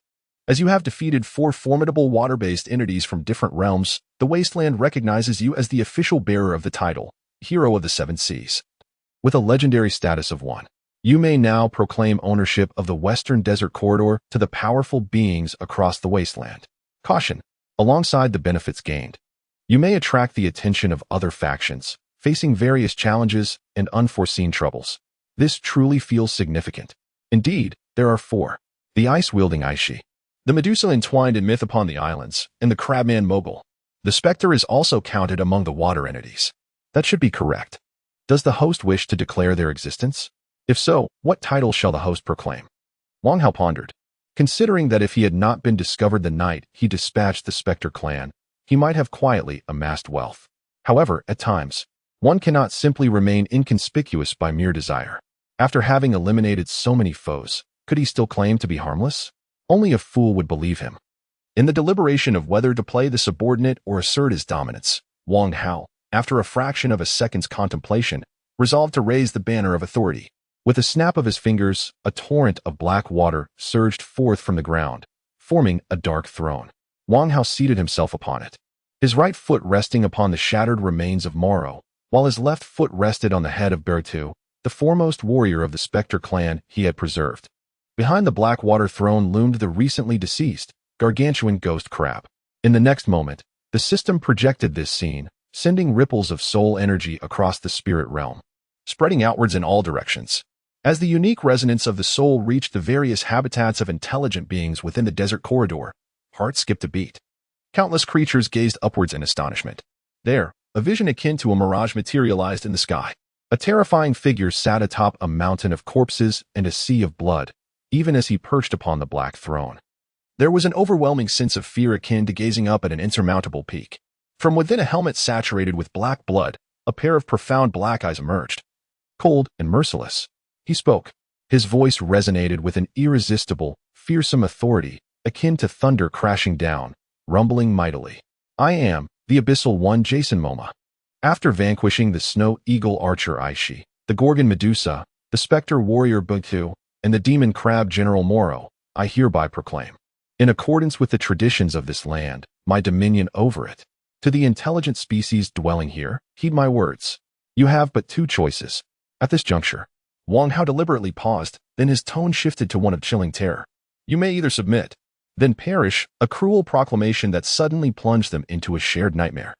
As you have defeated 4 formidable water-based entities from different realms, the Wasteland recognizes you as the official bearer of the title, Hero of the Seven Seas. With a legendary status of 1, you may now proclaim ownership of the Western Desert Corridor to the powerful beings across the Wasteland. Caution. Alongside the benefits gained, you may attract the attention of other factions, facing various challenges and unforeseen troubles. This truly feels significant. Indeed, there are 4. The ice-wielding Aishi, the Medusa entwined in myth upon the islands, and the Crabman Mogul. The Spectre is also counted among the water entities. That should be correct. Does the host wish to declare their existence? If so, what title shall the host proclaim? Wang Hao pondered. Considering that if he had not been discovered the night he dispatched the Spectre clan, he might have quietly amassed wealth. However, at times, one cannot simply remain inconspicuous by mere desire. After having eliminated so many foes, could he still claim to be harmless? Only a fool would believe him. In the deliberation of whether to play the subordinate or assert his dominance, Wang Hao, after a fraction of a second's contemplation, resolved to raise the banner of authority. With a snap of his fingers, a torrent of black water surged forth from the ground, forming a dark throne. Wang Hao seated himself upon it, his right foot resting upon the shattered remains of Moro, while his left foot rested on the head of Bertu, the foremost warrior of the Spectre clan he had preserved. Behind the black water throne loomed the recently deceased, gargantuan ghost crab. In the next moment, the system projected this scene, sending ripples of soul energy across the spirit realm, spreading outwards in all directions. As the unique resonance of the soul reached the various habitats of intelligent beings within the desert corridor, hearts skipped a beat. Countless creatures gazed upwards in astonishment. There, a vision akin to a mirage materialized in the sky. A terrifying figure sat atop a mountain of corpses and a sea of blood, even as he perched upon the black throne. There was an overwhelming sense of fear akin to gazing up at an insurmountable peak. From within a helmet saturated with black blood, a pair of profound black eyes emerged. Cold and merciless, he spoke. His voice resonated with an irresistible, fearsome authority, akin to thunder crashing down, rumbling mightily. I am the Abyssal One Jason Momoa. After vanquishing the Snow Eagle Archer Aishi, the Gorgon Medusa, the Spectre Warrior Bugtu, and the Demon Crab General Moro, I hereby proclaim, in accordance with the traditions of this land, my dominion over it. To the intelligent species dwelling here, heed my words. You have but 2 choices. At this juncture, Wang Hao deliberately paused, then his tone shifted to one of chilling terror. You may either submit, then perish, a cruel proclamation that suddenly plunged them into a shared nightmare.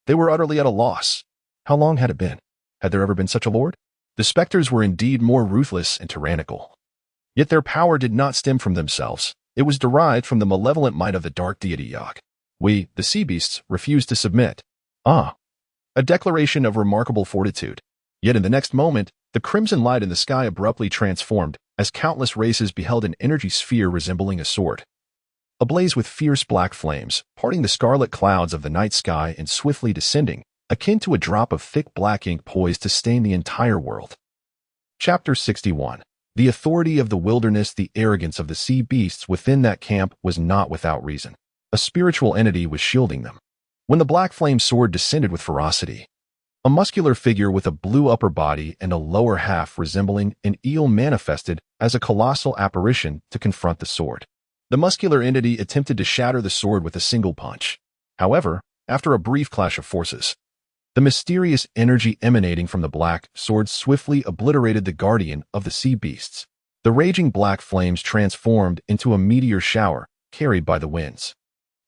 They were utterly at a loss. How long had it been? Had there ever been such a lord? The specters were indeed more ruthless and tyrannical. Yet their power did not stem from themselves. It was derived from the malevolent might of the dark deity Yog. We, the sea beasts, refused to submit. A declaration of remarkable fortitude. Yet in the next moment, the crimson light in the sky abruptly transformed, as countless races beheld an energy sphere resembling a sword, ablaze with fierce black flames, parting the scarlet clouds of the night sky and swiftly descending, akin to a drop of thick black ink poised to stain the entire world. Chapter 61. The authority of the wilderness. The arrogance of the sea beasts within that camp was not without reason. A spiritual entity was shielding them. When the black flame sword descended with ferocity, a muscular figure with a blue upper body and a lower half resembling an eel manifested as a colossal apparition to confront the sword. The muscular entity attempted to shatter the sword with a single punch. However, after a brief clash of forces, the mysterious energy emanating from the black sword swiftly obliterated the guardian of the sea beasts. The raging black flames transformed into a meteor shower carried by the winds,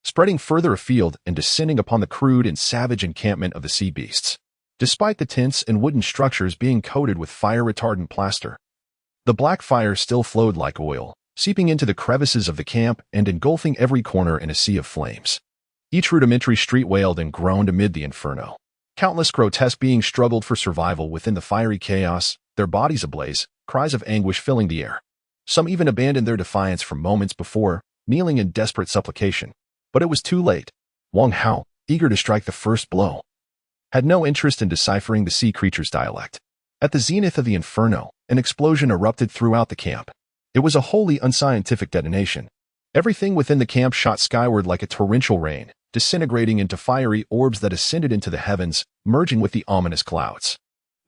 spreading further afield and descending upon the crude and savage encampment of the sea beasts. Despite the tents and wooden structures being coated with fire-retardant plaster, the black fire still flowed like oil, seeping into the crevices of the camp and engulfing every corner in a sea of flames. Each rudimentary street wailed and groaned amid the inferno. Countless grotesque beings struggled for survival within the fiery chaos, their bodies ablaze, cries of anguish filling the air. Some even abandoned their defiance for moments before, kneeling in desperate supplication. But it was too late. Wang Hao, eager to strike the first blow, had no interest in deciphering the sea creature's dialect. At the zenith of the inferno, an explosion erupted throughout the camp. It was a wholly unscientific detonation. Everything within the camp shot skyward like a torrential rain, disintegrating into fiery orbs that ascended into the heavens, merging with the ominous clouds.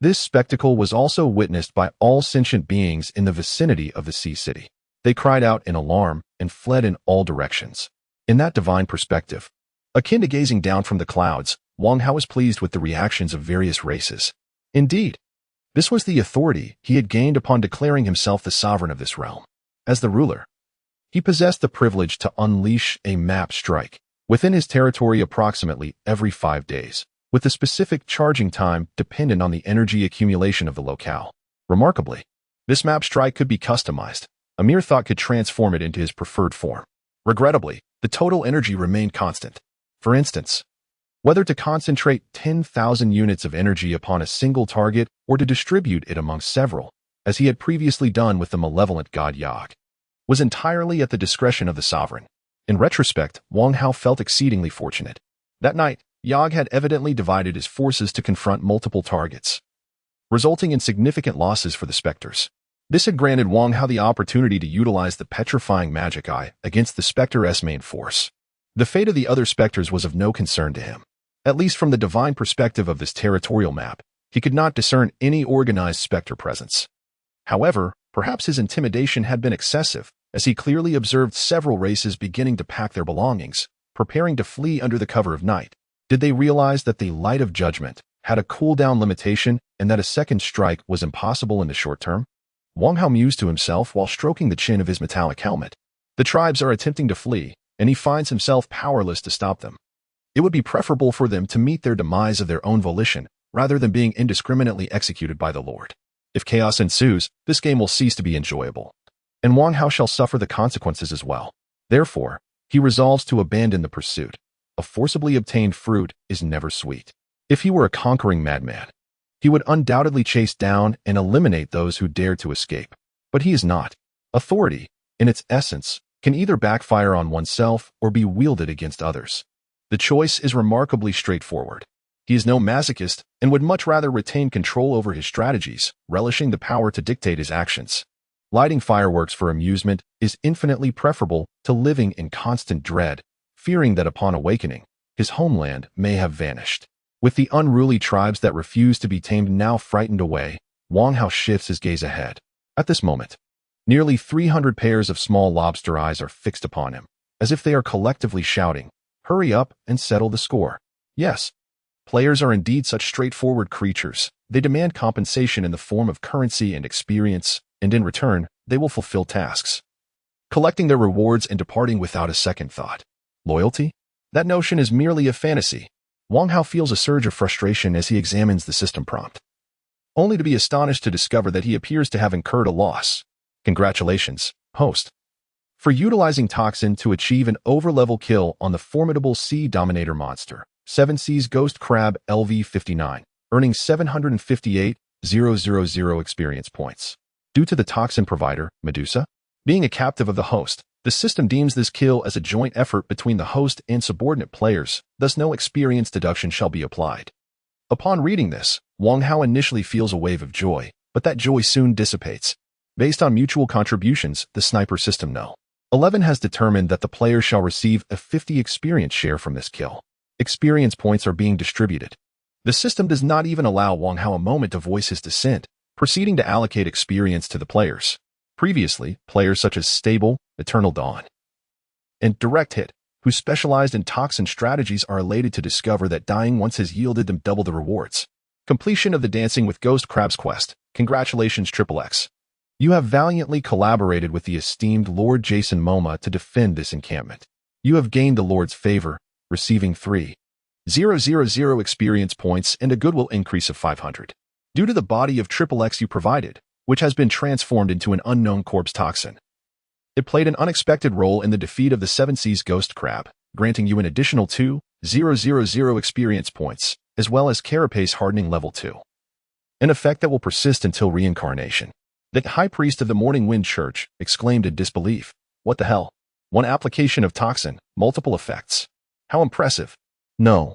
This spectacle was also witnessed by all sentient beings in the vicinity of the sea city. They cried out in alarm and fled in all directions. In that divine perspective, akin to gazing down from the clouds, Wang Hao was pleased with the reactions of various races. Indeed, this was the authority he had gained upon declaring himself the sovereign of this realm. As the ruler, he possessed the privilege to unleash a map strike within his territory approximately every 5 days, with the specific charging time dependent on the energy accumulation of the locale. Remarkably, this map strike could be customized. A mere thought could transform it into his preferred form. Regrettably, the total energy remained constant. For instance, whether to concentrate 10,000 units of energy upon a single target or to distribute it among several, as he had previously done with the malevolent god Yog, was entirely at the discretion of the sovereign. In retrospect, Wang Hao felt exceedingly fortunate. That night, Yog had evidently divided his forces to confront multiple targets, resulting in significant losses for the specters. This had granted Wang Hao the opportunity to utilize the petrifying magic eye against the Spectre's main force. The fate of the other specters was of no concern to him. At least from the divine perspective of this territorial map, he could not discern any organized specter presence. However, perhaps his intimidation had been excessive, as he clearly observed several races beginning to pack their belongings, preparing to flee under the cover of night. Did they realize that the light of judgment had a cooldown limitation and that a second strike was impossible in the short term? Wang Hao mused to himself while stroking the chin of his metallic helmet. The tribes are attempting to flee, and he finds himself powerless to stop them. It would be preferable for them to meet their demise of their own volition, rather than being indiscriminately executed by the Lord. If chaos ensues, this game will cease to be enjoyable, and Wang Hao shall suffer the consequences as well. Therefore, he resolves to abandon the pursuit. A forcibly obtained fruit is never sweet. If he were a conquering madman, he would undoubtedly chase down and eliminate those who dare to escape. But he is not. Authority, in its essence, can either backfire on oneself or be wielded against others. The choice is remarkably straightforward. He is no masochist and would much rather retain control over his strategies, relishing the power to dictate his actions. Lighting fireworks for amusement is infinitely preferable to living in constant dread, fearing that upon awakening, his homeland may have vanished. With the unruly tribes that refuse to be tamed now frightened away, Wang Hao shifts his gaze ahead. At this moment, nearly 300 pairs of small lobster eyes are fixed upon him, as if they are collectively shouting, "Hurry up and settle the score." Yes, players are indeed such straightforward creatures. They demand compensation in the form of currency and experience, and in return, they will fulfill tasks, collecting their rewards and departing without a second thought. Loyalty? That notion is merely a fantasy. Wang Hao feels a surge of frustration as he examines the system prompt, only to be astonished to discover that he appears to have incurred a loss. Congratulations, host, for utilizing Toxin to achieve an overlevel kill on the formidable Sea Dominator monster, 7 Seas Ghost Crab LV-59, earning 758,000 experience points. Due to the Toxin provider, Medusa, being a captive of the host, the system deems this kill as a joint effort between the host and subordinate players, thus no experience deduction shall be applied. Upon reading this, Wang Hao initially feels a wave of joy, but that joy soon dissipates. Based on mutual contributions, the sniper system No. 11 has determined that the player shall receive a 50 experience share from this kill. Experience points are being distributed. The system does not even allow Wang Hao a moment to voice his dissent, proceeding to allocate experience to the players. Previously, players such as Stable, Eternal Dawn, and Direct Hit, who specialized in Toxin strategies, are elated to discover that dying once has yielded them double the rewards. Completion of the Dancing with Ghost Crabs quest. Congratulations, XXX. You have valiantly collaborated with the esteemed Lord Jason Momoa to defend this encampment. You have gained the Lord's favor, receiving 3,000 experience points and a goodwill increase of 500. Due to the body of XXX you provided, which has been transformed into an unknown corpse toxin. It played an unexpected role in the defeat of the 7 Seas Ghost Crab, granting you an additional 2,000 experience points, as well as Carapace Hardening Level 2. An effect that will persist until reincarnation. The high priest of the Morning Wind Church exclaimed in disbelief. What the hell? One application of toxin, multiple effects. How impressive. No.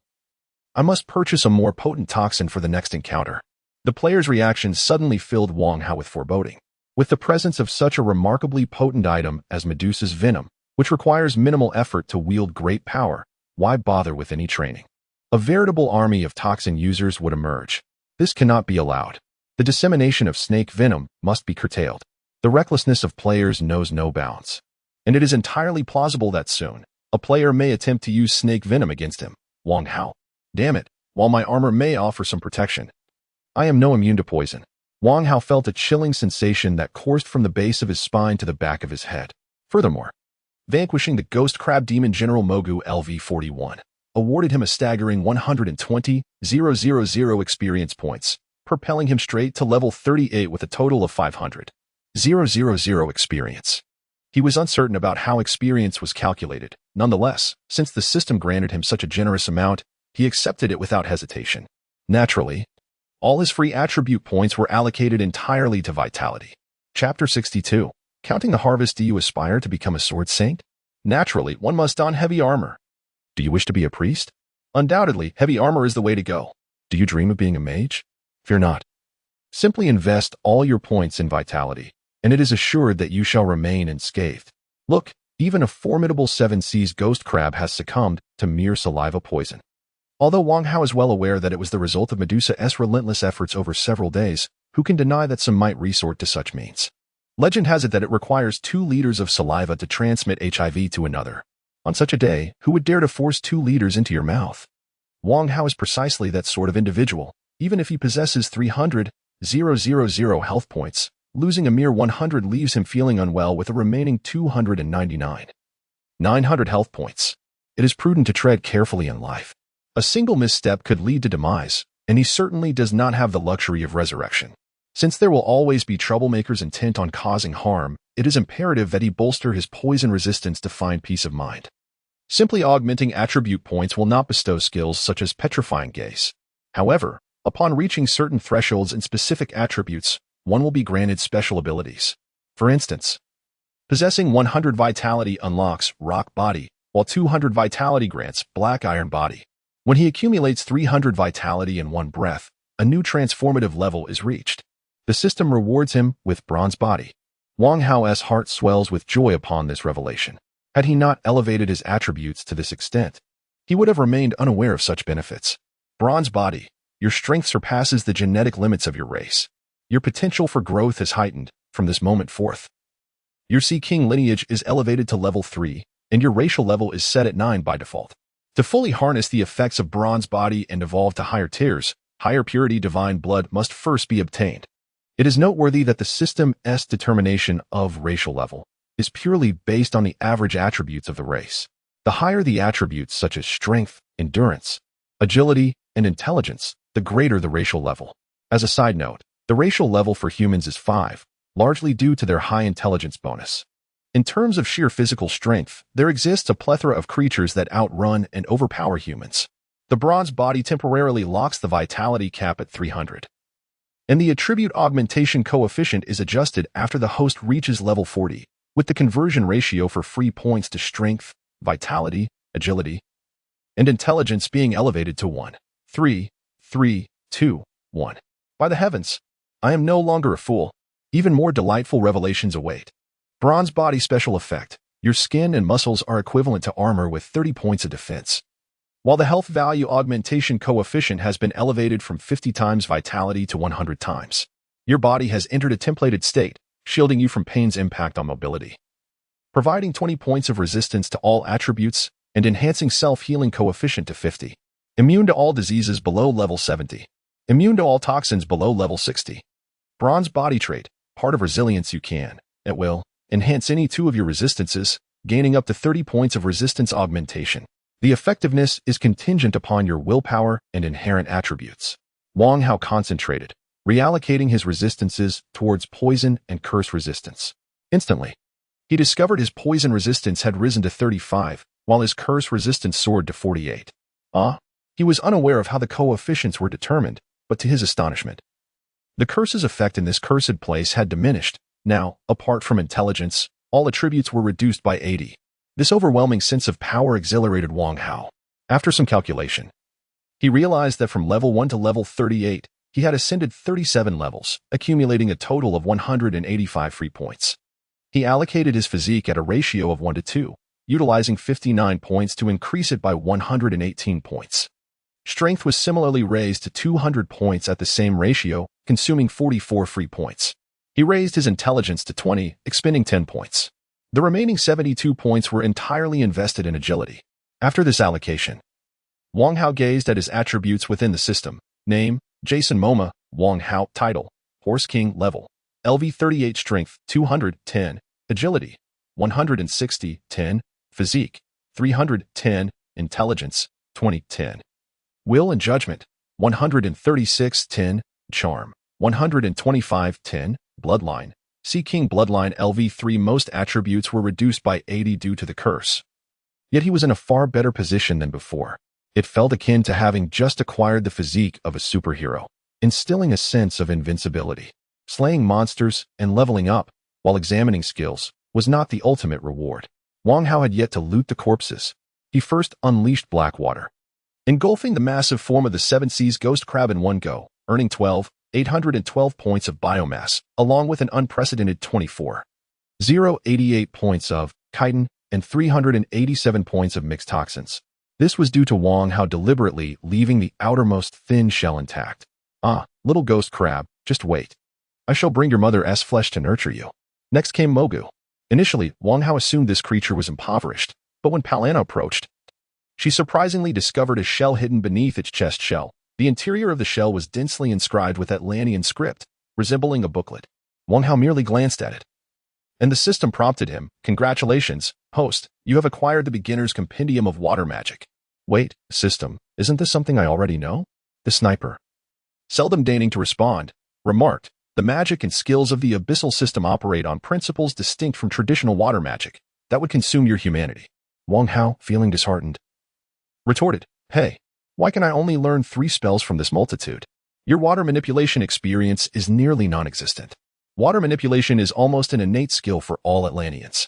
I must purchase a more potent toxin for the next encounter. The player's reaction suddenly filled Wang Hao with foreboding. With the presence of such a remarkably potent item as Medusa's venom, which requires minimal effort to wield great power, why bother with any training? A veritable army of toxin users would emerge. This cannot be allowed. The dissemination of snake venom must be curtailed. The recklessness of players knows no bounds. And it is entirely plausible that soon, a player may attempt to use snake venom against him. Wang Hao. Damn it, while my armor may offer some protection, I am no immune to poison. Wang Hao felt a chilling sensation that coursed from the base of his spine to the back of his head. Furthermore, vanquishing the ghost crab demon General Mogu LV-41 awarded him a staggering 120,000 experience points, propelling him straight to level 38 with a total of 500,000 experience. He was uncertain about how experience was calculated. Nonetheless, since the system granted him such a generous amount, he accepted it without hesitation. Naturally, all his free attribute points were allocated entirely to vitality. Chapter 62. Counting the harvest. Do you aspire to become a sword saint? Naturally, one must don heavy armor. Do you wish to be a priest? Undoubtedly, heavy armor is the way to go. Do you dream of being a mage? Fear not. Simply invest all your points in vitality, and it is assured that you shall remain unscathed. Look, even a formidable 7 seas ghost crab has succumbed to mere saliva poison. Although Wang Hao is well aware that it was the result of Medusa's relentless efforts over several days, who can deny that some might resort to such means? Legend has it that it requires 2 liters of saliva to transmit HIV to another. On such a day, who would dare to force 2 liters into your mouth? Wang Hao is precisely that sort of individual. Even if he possesses 300,000 health points, losing a mere 100 leaves him feeling unwell with a remaining 299,900 health points. It is prudent to tread carefully in life. A single misstep could lead to demise, and he certainly does not have the luxury of resurrection. Since there will always be troublemakers intent on causing harm, it is imperative that he bolster his poison resistance to find peace of mind. Simply augmenting attribute points will not bestow skills such as petrifying gaze. However, upon reaching certain thresholds and specific attributes, one will be granted special abilities. For instance, possessing 100 vitality unlocks rock body, while 200 vitality grants black iron body. When he accumulates 300 vitality in one breath, a new transformative level is reached. The system rewards him with bronze body. Wang Hao's heart swells with joy upon this revelation. Had he not elevated his attributes to this extent, he would have remained unaware of such benefits. Bronze body, your strength surpasses the genetic limits of your race. Your potential for growth is heightened from this moment forth. Your Sea King lineage is elevated to level 3, and your racial level is set at 9 by default. To fully harness the effects of bronze body and evolve to higher tiers, higher purity divine blood must first be obtained. It is noteworthy that the system's determination of racial level is purely based on the average attributes of the race. The higher the attributes such as strength, endurance, agility, and intelligence, the greater the racial level. As a side note, the racial level for humans is 5, largely due to their high intelligence bonus. In terms of sheer physical strength, there exists a plethora of creatures that outrun and overpower humans. The bronze body temporarily locks the vitality cap at 300. And the attribute augmentation coefficient is adjusted after the host reaches level 40, with the conversion ratio for free points to strength, vitality, agility, and intelligence being elevated to 1, 3, 3, 2, 1. By the heavens, I am no longer a fool. Even more delightful revelations await. Bronze body special effect. Your skin and muscles are equivalent to armor with 30 points of defense. While the health value augmentation coefficient has been elevated from 50 times vitality to 100 times. Your body has entered a templated state, shielding you from pain's impact on mobility. Providing 20 points of resistance to all attributes and enhancing self-healing coefficient to 50. Immune to all diseases below level 70. Immune to all toxins below level 60. Bronze body trait. Part of resilience. You can, at will, enhance any 2 of your resistances, gaining up to 30 points of resistance augmentation. The effectiveness is contingent upon your willpower and inherent attributes. Wang Hao concentrated, reallocating his resistances towards poison and curse resistance. Instantly, he discovered his poison resistance had risen to 35, while his curse resistance soared to 48. He was unaware of how the coefficients were determined, but to his astonishment, The curse's effect in this cursed place had diminished. Now, apart from intelligence, all attributes were reduced by 80. This overwhelming sense of power exhilarated Wang Hao. After some calculation, he realized that from level 1 to level 38, he had ascended 37 levels, accumulating a total of 185 free points. He allocated his physique at a ratio of 1 to 2, utilizing 59 points to increase it by 118 points. Strength was similarly raised to 200 points at the same ratio, consuming 44 free points. He raised his intelligence to 20, expending 10 points. The remaining 72 points were entirely invested in agility. After this allocation, Wang Hao gazed at his attributes within the system. Name, Jason Momoa, Wang Hao. Title, Horse King. Level, LV 38. Strength, 210. Agility, 160, 10. Physique, 310. Intelligence, 2010. Will and Judgment, 136, 10. Charm, 125, 10. Bloodline, Sea King. Bloodline LV3. Most attributes were reduced by 80 due to the curse. Yet he was in a far better position than before. It felt akin to having just acquired the physique of a superhero, instilling a sense of invincibility. Slaying monsters and leveling up, while examining skills, was not the ultimate reward. Wang Hao had yet to loot the corpses. He first unleashed Blackwater, engulfing the massive form of the Seven Seas ghost crab in one go, earning 812 points of biomass, along with an unprecedented 24,088 points of chitin and 387 points of mixed toxins. This was due to Wang Hao deliberately leaving the outermost thin shell intact. Ah, little ghost crab, just wait. I shall bring your mother's flesh to nurture you. Next came Mogu. Initially, Wang Hao assumed this creature was impoverished, but when Palana approached, she surprisingly discovered a shell hidden beneath its chest shell. The interior of the shell was densely inscribed with Atlantean script, resembling a booklet. Wang Hao merely glanced at it, and the system prompted him, "Congratulations, host, you have acquired the beginner's compendium of water magic." Wait, system, isn't this something I already know? The sniper, seldom deigning to respond, remarked, "The magic and skills of the abyssal system operate on principles distinct from traditional water magic. That would consume your humanity." Wang Hao, feeling disheartened, retorted, "Hey, why can I only learn 3 spells from this multitude? Your water manipulation experience is nearly non-existent. Water manipulation is almost an innate skill for all Atlanteans."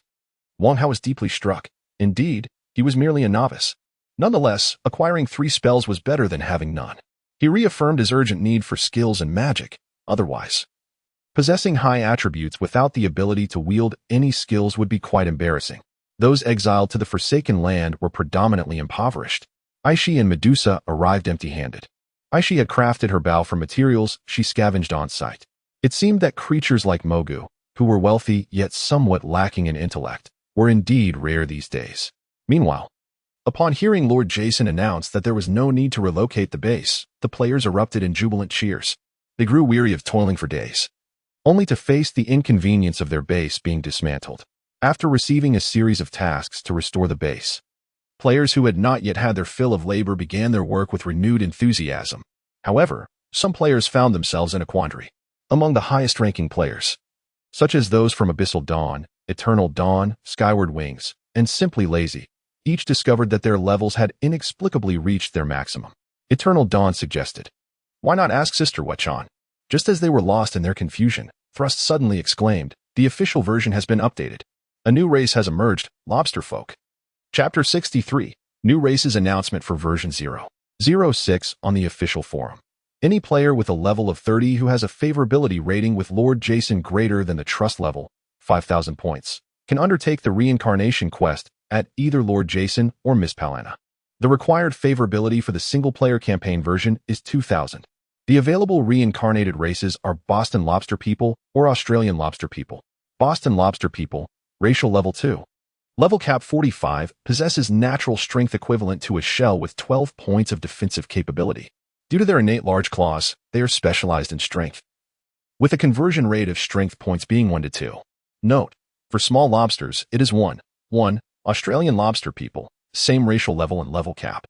Wang Hao was deeply struck. Indeed, he was merely a novice. Nonetheless, acquiring 3 spells was better than having none. He reaffirmed his urgent need for skills and magic. Otherwise, possessing high attributes without the ability to wield any skills would be quite embarrassing. Those exiled to the Forsaken Land were predominantly impoverished. Aishi and Medusa arrived empty-handed. Aishi had crafted her bow from materials she scavenged on site. It seemed that creatures like Mogu, who were wealthy yet somewhat lacking in intellect, were indeed rare these days. Meanwhile, upon hearing Lord Jason announce that there was no need to relocate the base, the players erupted in jubilant cheers. They grew weary of toiling for days, only to face the inconvenience of their base being dismantled. After receiving a series of tasks to restore the base, players who had not yet had their fill of labor began their work with renewed enthusiasm. However, some players found themselves in a quandary. Among the highest-ranking players, such as those from Abyssal Dawn, Eternal Dawn, Skyward Wings, and Simply Lazy, each discovered that their levels had inexplicably reached their maximum. Eternal Dawn suggested, "Why not ask Sister Wachan?" Just as they were lost in their confusion, Thrust suddenly exclaimed, "The official version has been updated. A new race has emerged, Lobster Folk." Chapter 63, New Races Announcement for version 0.06 on the official forum. Any player with a level of 30 who has a favorability rating with Lord Jason greater than the trust level, 5,000 points, can undertake the reincarnation quest at either Lord Jason or Miss Palana. The required favorability for the single-player campaign version is 2,000. The available reincarnated races are Boston Lobster People or Australian Lobster People. Boston Lobster People, racial level 2. Level cap 45, possesses natural strength equivalent to a shell with 12 points of defensive capability. Due to their innate large claws, they are specialized in strength, with a conversion rate of strength points being 1 to 2. Note, for small lobsters, it is 1. Australian Lobster People, same racial level and level cap,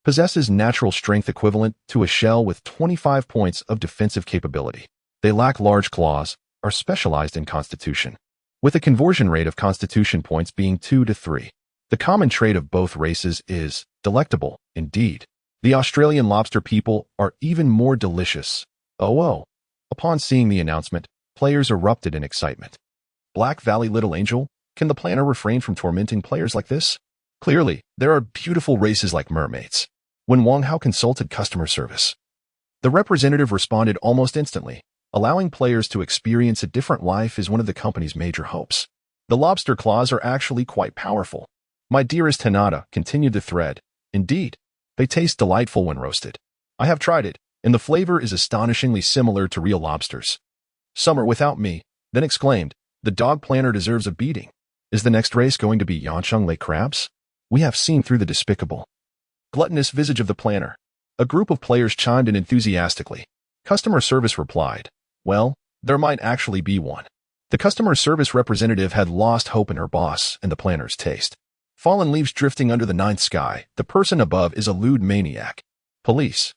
possesses natural strength equivalent to a shell with 25 points of defensive capability. They lack large claws, are specialized in constitution, with a conversion rate of constitution points being 2 to 3. The common trait of both races is delectable, indeed. The Australian Lobster People are even more delicious. Oh, Upon seeing the announcement, players erupted in excitement. Black Valley Little Angel? Can the planner refrain from tormenting players like this? Clearly, there are beautiful races like mermaids. When Wang Hao consulted customer service, the representative responded almost instantly. Allowing players to experience a different life is one of the company's major hopes. The lobster claws are actually quite powerful. My dearest Hinata, continued the thread. Indeed, they taste delightful when roasted. I have tried it, and the flavor is astonishingly similar to real lobsters. Summer without me, then exclaimed, the dog planner deserves a beating. Is the next race going to be Yancheng Lake crabs? We have seen through the despicable, gluttonous visage of the planner. A group of players chimed in enthusiastically. Customer service replied, well, there might actually be one. The customer service representative had lost hope in her boss and the planner's taste. Fallen leaves drifting under the ninth sky, the person above is a lewd maniac. Police.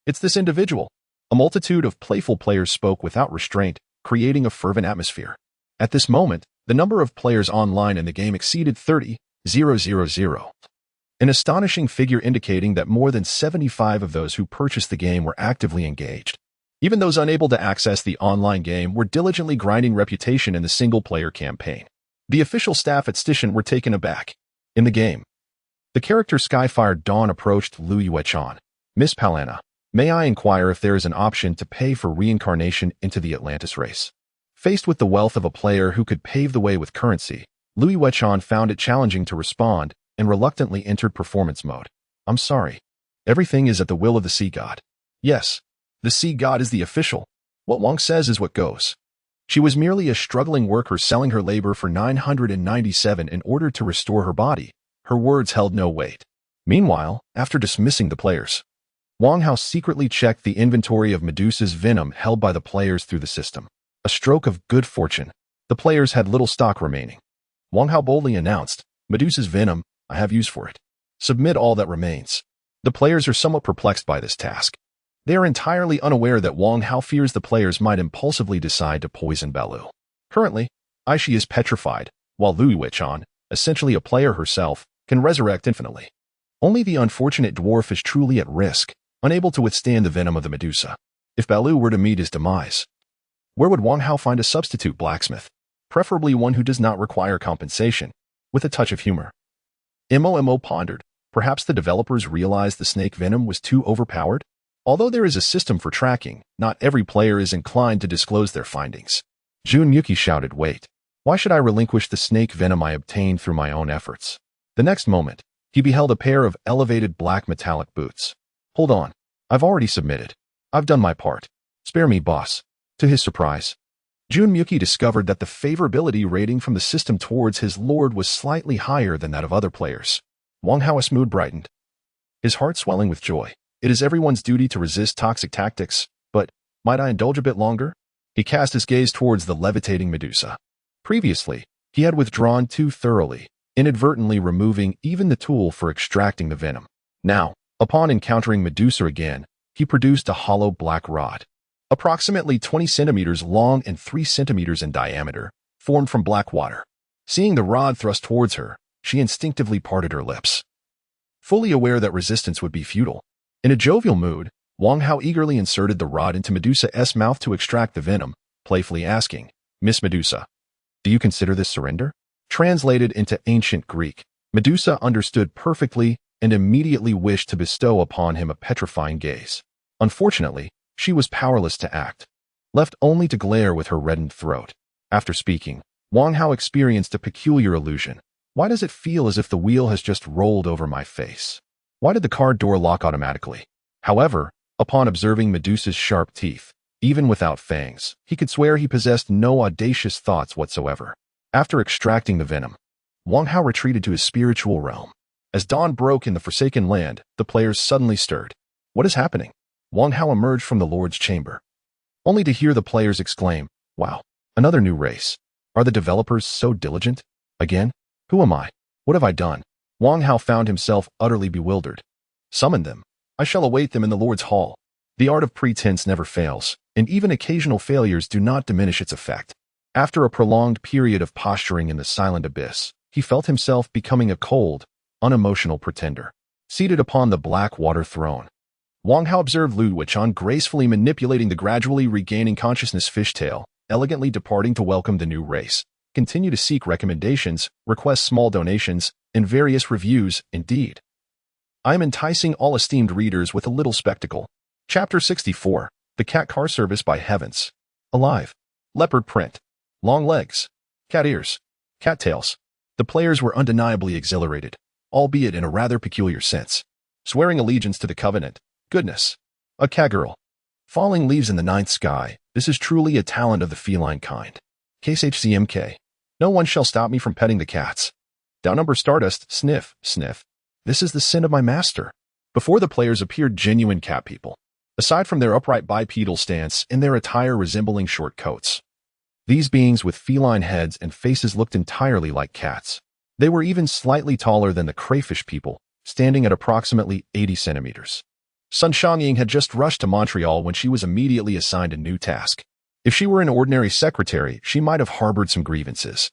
It's this individual. A multitude of playful players spoke without restraint, creating a fervent atmosphere. At this moment, the number of players online in the game exceeded 30,000. An astonishing figure indicating that more than 75 of those who purchased the game were actively engaged. Even those unable to access the online game were diligently grinding reputation in the single-player campaign. The official staff at Station were taken aback. In the game, the character Skyfire Dawn approached Lu Yuechan. Miss Palana, may I inquire if there is an option to pay for reincarnation into the Atlantis race? Faced with the wealth of a player who could pave the way with currency, Lu Yuechan found it challenging to respond and reluctantly entered performance mode. I'm sorry. Everything is at the will of the sea god. Yes, the sea god is the official. What Wang says is what goes. She was merely a struggling worker selling her labor for 997 in order to restore her body. Her words held no weight. Meanwhile, after dismissing the players, Wang Hao secretly checked the inventory of Medusa's venom held by the players through the system. A stroke of good fortune. The players had little stock remaining. Wang Hao boldly announced, Medusa's venom, I have use for it. Submit all that remains. The players are somewhat perplexed by this task. They are entirely unaware that Wang Hao fears the players might impulsively decide to poison Balu. Currently, Aishi is petrified, while Lu Yuechan, essentially a player herself, can resurrect infinitely. Only the unfortunate dwarf is truly at risk, unable to withstand the venom of the Medusa. If Balu were to meet his demise, where would Wang Hao find a substitute blacksmith? Preferably one who does not require compensation, with a touch of humor. Mo pondered. Perhaps the developers realized the snake venom was too overpowered? Although there is a system for tracking, not every player is inclined to disclose their findings. Jun Yuki shouted, wait. Why should I relinquish the snake venom I obtained through my own efforts? The next moment, he beheld a pair of elevated black metallic boots. Hold on. I've already submitted. I've done my part. Spare me, boss. To his surprise, Jun Yuki discovered that the favorability rating from the system towards his lord was slightly higher than that of other players. Wang Hao's mood brightened, his heart swelling with joy. It is everyone's duty to resist toxic tactics, but might I indulge a bit longer? He cast his gaze towards the levitating Medusa. Previously, he had withdrawn too thoroughly, inadvertently removing even the tool for extracting the venom. Now, upon encountering Medusa again, he produced a hollow black rod, approximately 20 centimeters long and 3 centimeters in diameter, formed from black water. Seeing the rod thrust towards her, she instinctively parted her lips, fully aware that resistance would be futile. In a jovial mood, Wang Hao eagerly inserted the rod into Medusa's mouth to extract the venom, playfully asking, Miss Medusa, do you consider this surrender? Translated into ancient Greek, Medusa understood perfectly and immediately wished to bestow upon him a petrifying gaze. Unfortunately, she was powerless to act, left only to glare with her reddened throat. After speaking, Wang Hao experienced a peculiar illusion. Why does it feel as if the wheel has just rolled over my face? Why did the car door lock automatically? However, upon observing Medusa's sharp teeth, even without fangs, he could swear he possessed no audacious thoughts whatsoever. After extracting the venom, Wang Hao retreated to his spiritual realm. As dawn broke in the forsaken land, the players suddenly stirred. What is happening? Wang Hao emerged from the Lord's chamber, only to hear the players exclaim, wow, another new race. Are the developers so diligent? Again? Who am I? What have I done? Wang Hao found himself utterly bewildered. Summon them. I shall await them in the Lord's hall. The art of pretense never fails, and even occasional failures do not diminish its effect. After a prolonged period of posturing in the silent abyss, he felt himself becoming a cold, unemotional pretender, seated upon the black water throne. Wang Hao observed Lu Wuchan gracefully manipulating the gradually regaining consciousness fishtail, elegantly departing to welcome the new race. Continue to seek recommendations, request small donations, and various reviews, indeed. I am enticing all esteemed readers with a little spectacle. Chapter 64, The Cat Car Service by Heavens. Alive. Leopard print. Long legs. Cat ears. Cat tails. The players were undeniably exhilarated, albeit in a rather peculiar sense. Swearing allegiance to the covenant. Goodness. A cat girl. Falling leaves in the ninth sky. This is truly a talent of the feline kind. Case HCMK. No one shall stop me from petting the cats. Down number Stardust. Sniff, sniff. This is the sin of my master. Before the players appeared genuine cat people, aside from their upright bipedal stance and their attire resembling short coats. These beings with feline heads and faces looked entirely like cats. They were even slightly taller than the crayfish people, standing at approximately 80 centimeters. Sun Xiangying had just rushed to Montreal when she was immediately assigned a new task. If she were an ordinary secretary, she might have harbored some grievances.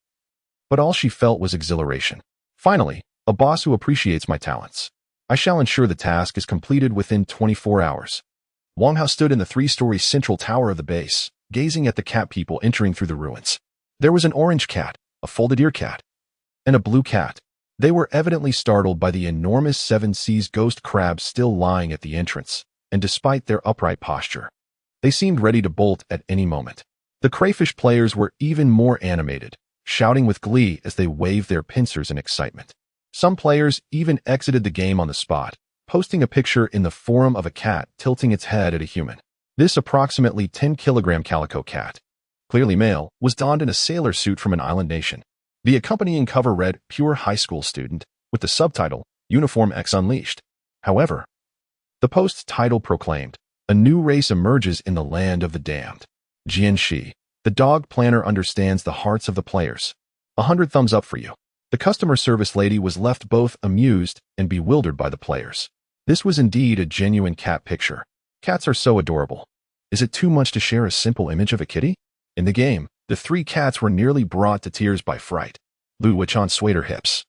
But all she felt was exhilaration. Finally, a boss who appreciates my talents. I shall ensure the task is completed within 24 hours. Wang Hao stood in the three-story central tower of the base, gazing at the cat people entering through the ruins. There was an orange cat, a folded ear cat, and a blue cat. They were evidently startled by the enormous seven seas ghost crabs still lying at the entrance, and despite their upright posture, they seemed ready to bolt at any moment. The crayfish players were even more animated, shouting with glee as they waved their pincers in excitement. Some players even exited the game on the spot, posting a picture in the forum of a cat tilting its head at a human. This approximately 10-kilogram calico cat, clearly male, was donned in a sailor suit from an island nation. The accompanying cover read, Pure High School Student, with the subtitle, Uniform X Unleashed. However, the post's title proclaimed, A new race emerges in the land of the damned. Jian Shi, the dog planner, understands the hearts of the players. 100 thumbs up for you. The customer service lady was left both amused and bewildered by the players. This was indeed a genuine cat picture. Cats are so adorable. Is it too much to share a simple image of a kitty? In the game, the three cats were nearly brought to tears by fright. Lu Wuchan swayed her hips,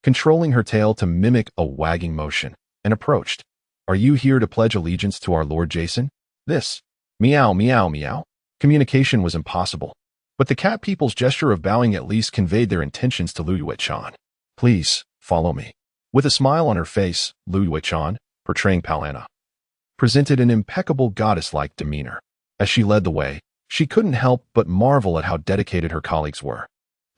controlling her tail to mimic a wagging motion, and approached. Are you here to pledge allegiance to our Lord Jason? This. Meow, meow, meow. Communication was impossible, but the cat people's gesture of bowing at least conveyed their intentions to Lu Wuchan. Please, follow me. With a smile on her face, Lu Wuchan, portraying Palana, presented an impeccable goddess-like demeanor. As she led the way, she couldn't help but marvel at how dedicated her colleagues were.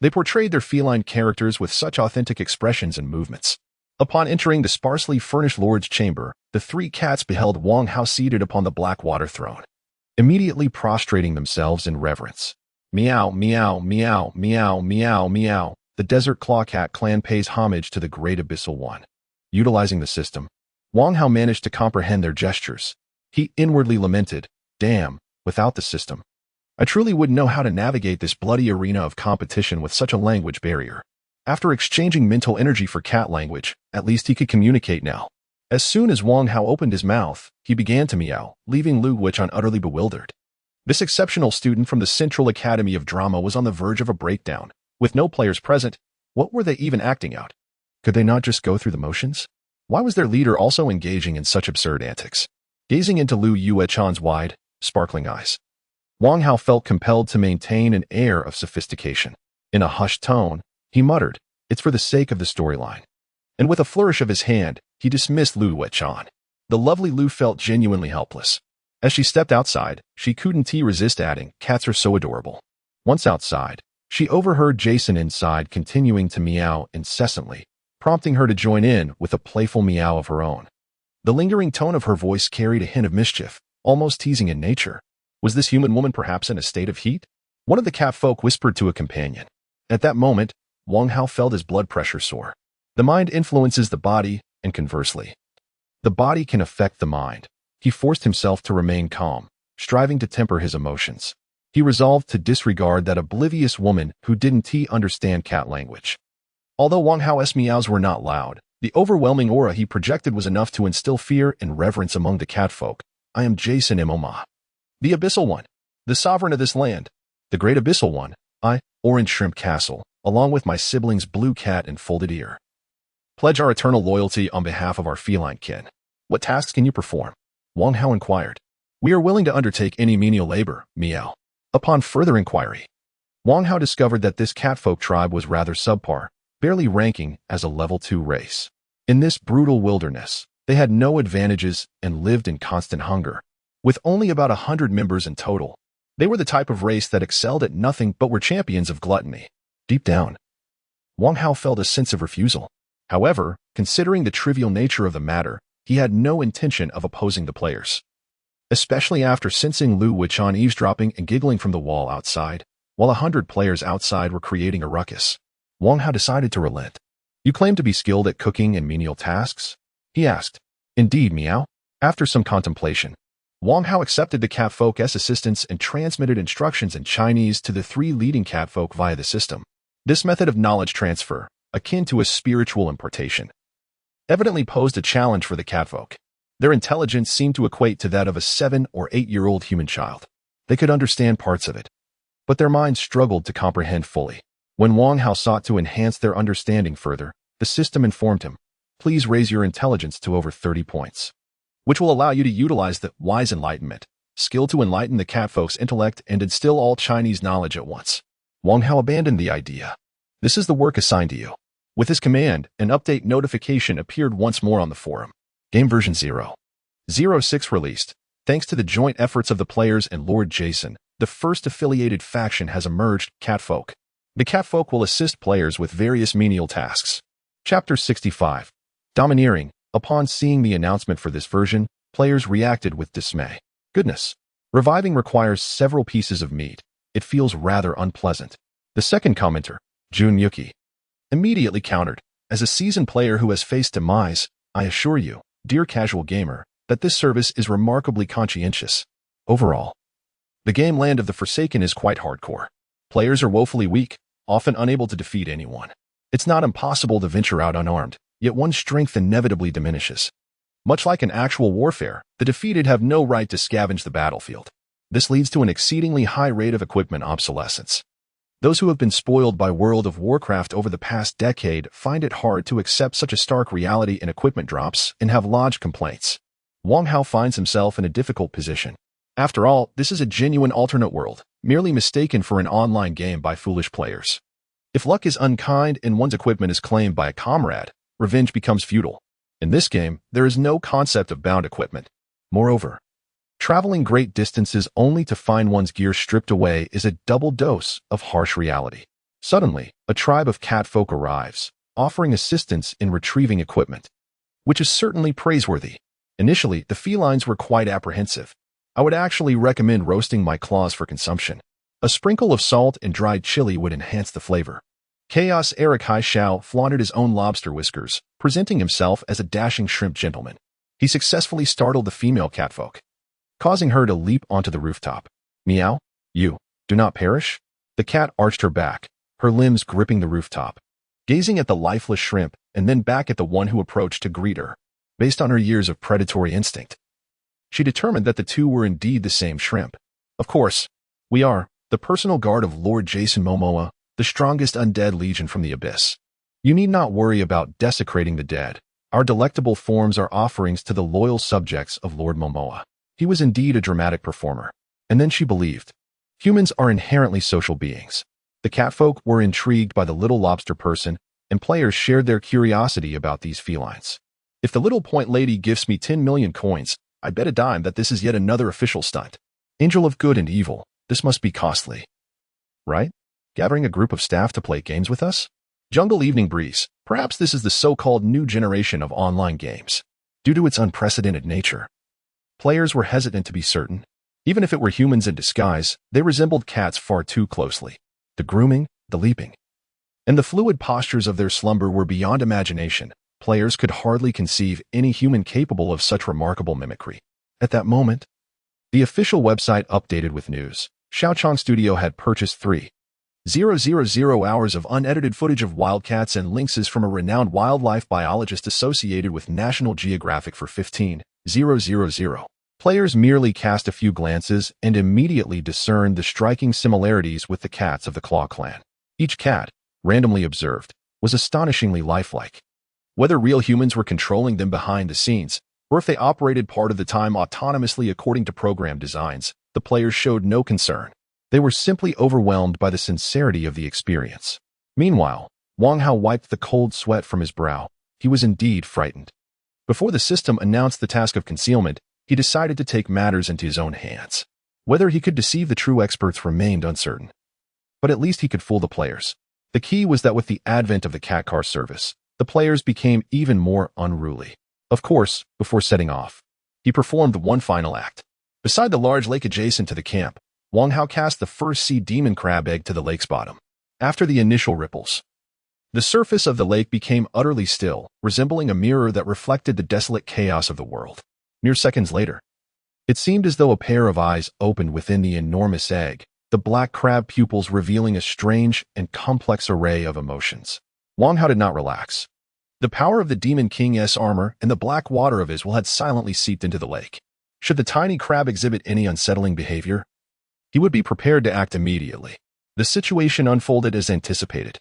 They portrayed their feline characters with such authentic expressions and movements. Upon entering the sparsely furnished Lord's chamber, the three cats beheld Wang Hao seated upon the black water throne, immediately prostrating themselves in reverence. Meow, meow, meow, meow, meow, meow. The Desert Claw Cat clan pays homage to the Great Abyssal One. Utilizing the system, Wang Hao managed to comprehend their gestures. He inwardly lamented, damn, without the system, I truly wouldn't know how to navigate this bloody arena of competition with such a language barrier. After exchanging mental energy for cat language, at least he could communicate now. As soon as Wang Hao opened his mouth, he began to meow, leaving Lu Wuchan utterly bewildered. This exceptional student from the Central Academy of Drama was on the verge of a breakdown. With no players present, what were they even acting out? Could they not just go through the motions? Why was their leader also engaging in such absurd antics? Gazing into Lu Wuchan's wide, sparkling eyes, Wang Hao felt compelled to maintain an air of sophistication. In a hushed tone, he muttered, It's for the sake of the storyline. And with a flourish of his hand, he dismissed Lu Wuchan. The lovely Lu felt genuinely helpless. As she stepped outside, she couldn't resist adding, Cats are so adorable. Once outside, she overheard Jason inside continuing to meow incessantly, prompting her to join in with a playful meow of her own. The lingering tone of her voice carried a hint of mischief, almost teasing in nature. Was this human woman perhaps in a state of heat? One of the cat folk whispered to a companion. At that moment, Wang Hao felt his blood pressure soar. The mind influences the body, and conversely, the body can affect the mind. He forced himself to remain calm, striving to temper his emotions. He resolved to disregard that oblivious woman who didn't understand cat language. Although Wang Hao's meows were not loud, the overwhelming aura he projected was enough to instill fear and reverence among the catfolk. I am Jason Imoma, the Abyssal One, the sovereign of this land, the Great Abyssal One, I, Orange Shrimp Castle, along with my siblings Blue Cat and Folded Ear. Pledge our eternal loyalty on behalf of our feline kin. What tasks can you perform? Wang Hao inquired. We are willing to undertake any menial labor, Miao. Upon further inquiry, Wang Hao discovered that this catfolk tribe was rather subpar, barely ranking as a level 2 race. In this brutal wilderness, they had no advantages and lived in constant hunger. With only about 100 members in total, they were the type of race that excelled at nothing but were champions of gluttony. Deep down, Wang Hao felt a sense of refusal. However, considering the trivial nature of the matter, he had no intention of opposing the players. Especially after sensing Lu Wuchan eavesdropping and giggling from the wall outside, while 100 players outside were creating a ruckus, Wang Hao decided to relent. You claim to be skilled at cooking and menial tasks? He asked. Indeed, Miao. After some contemplation, Wang Hao accepted the catfolk as assistants and transmitted instructions in Chinese to the 3 leading catfolk via the system. This method of knowledge transfer, akin to a spiritual impartation, evidently posed a challenge for the catfolk. Their intelligence seemed to equate to that of a 7- or 8-year-old human child. They could understand parts of it, but their minds struggled to comprehend fully. When Wang Hao sought to enhance their understanding further, the system informed him, please raise your intelligence to over 30 points, which will allow you to utilize the wise enlightenment skill to enlighten the catfolk's intellect and instill all Chinese knowledge at once. Wang Hao abandoned the idea. This is the work assigned to you. With his command, an update notification appeared once more on the forum. Game version 0.06 released. Thanks to the joint efforts of the players and Lord Jason, the first affiliated faction has emerged, Catfolk. The Catfolk will assist players with various menial tasks. Chapter 65. Domineering. Upon seeing the announcement for this version, players reacted with dismay. Goodness. Reviving requires several pieces of meat. It feels rather unpleasant. The second commenter, Jun Yuki, immediately countered. As a seasoned player who has faced demise, I assure you, dear casual gamer, that this service is remarkably conscientious. Overall, the game Land of the Forsaken is quite hardcore. Players are woefully weak, often unable to defeat anyone. It's not impossible to venture out unarmed, yet one's strength inevitably diminishes. Much like in actual warfare, the defeated have no right to scavenge the battlefield. This leads to an exceedingly high rate of equipment obsolescence. Those who have been spoiled by World of Warcraft over the past decade find it hard to accept such a stark reality in equipment drops and have lodged complaints. Wang Hao finds himself in a difficult position. After all, this is a genuine alternate world, merely mistaken for an online game by foolish players. If luck is unkind and one's equipment is claimed by a comrade, revenge becomes futile. In this game, there is no concept of bound equipment. Moreover, traveling great distances only to find one's gear stripped away is a double dose of harsh reality. Suddenly, a tribe of catfolk arrives, offering assistance in retrieving equipment, which is certainly praiseworthy. Initially, the felines were quite apprehensive. I would actually recommend roasting my claws for consumption. A sprinkle of salt and dried chili would enhance the flavor. Chaos Eric Hai Xiao flaunted his own lobster whiskers, presenting himself as a dashing shrimp gentleman. He successfully startled the female catfolk, causing her to leap onto the rooftop. Meow, you, do not perish? The cat arched her back, her limbs gripping the rooftop, gazing at the lifeless shrimp and then back at the one who approached to greet her. Based on her years of predatory instinct, she determined that the two were indeed the same shrimp. Of course, we are the personal guard of Lord Jason Momoa, the strongest undead legion from the abyss. You need not worry about desecrating the dead. Our delectable forms are offerings to the loyal subjects of Lord Momoa. He was indeed a dramatic performer. And then she believed. Humans are inherently social beings. The catfolk were intrigued by the little lobster person, and players shared their curiosity about these felines. If the little point lady gives me 10 million coins, I bet a dime that this is yet another official stunt. Angel of good and evil, this must be costly. Right? Gathering a group of staff to play games with us? Jungle Evening Breeze, perhaps this is the so-called new generation of online games. Due to its unprecedented nature, players were hesitant to be certain. Even if it were humans in disguise, they resembled cats far too closely. The grooming, the leaping, and the fluid postures of their slumber were beyond imagination. Players could hardly conceive any human capable of such remarkable mimicry. At that moment, the official website updated with news. Xiaochang Studio had purchased 3,000 hours of unedited footage of wildcats and lynxes from a renowned wildlife biologist associated with National Geographic for 15,000. Players merely cast a few glances and immediately discerned the striking similarities with the cats of the Claw clan. Each cat, randomly observed, was astonishingly lifelike. Whether real humans were controlling them behind the scenes, or if they operated part of the time autonomously according to program designs, the players showed no concern. They were simply overwhelmed by the sincerity of the experience. Meanwhile, Wang Hao wiped the cold sweat from his brow. He was indeed frightened. Before the system announced the task of concealment, he decided to take matters into his own hands. Whether he could deceive the true experts remained uncertain. But at least he could fool the players. The key was that with the advent of the cat car service, the players became even more unruly. Of course, before setting off, he performed one final act. Beside the large lake adjacent to the camp, Wang Hao cast the first sea demon crab egg to the lake's bottom. After the initial ripples, the surface of the lake became utterly still, resembling a mirror that reflected the desolate chaos of the world. Mere seconds later, it seemed as though a pair of eyes opened within the enormous egg, the black crab pupils revealing a strange and complex array of emotions. Wang Hao did not relax. The power of the Demon King's armor and the black water of his will had silently seeped into the lake. Should the tiny crab exhibit any unsettling behavior, he would be prepared to act immediately. The situation unfolded as anticipated.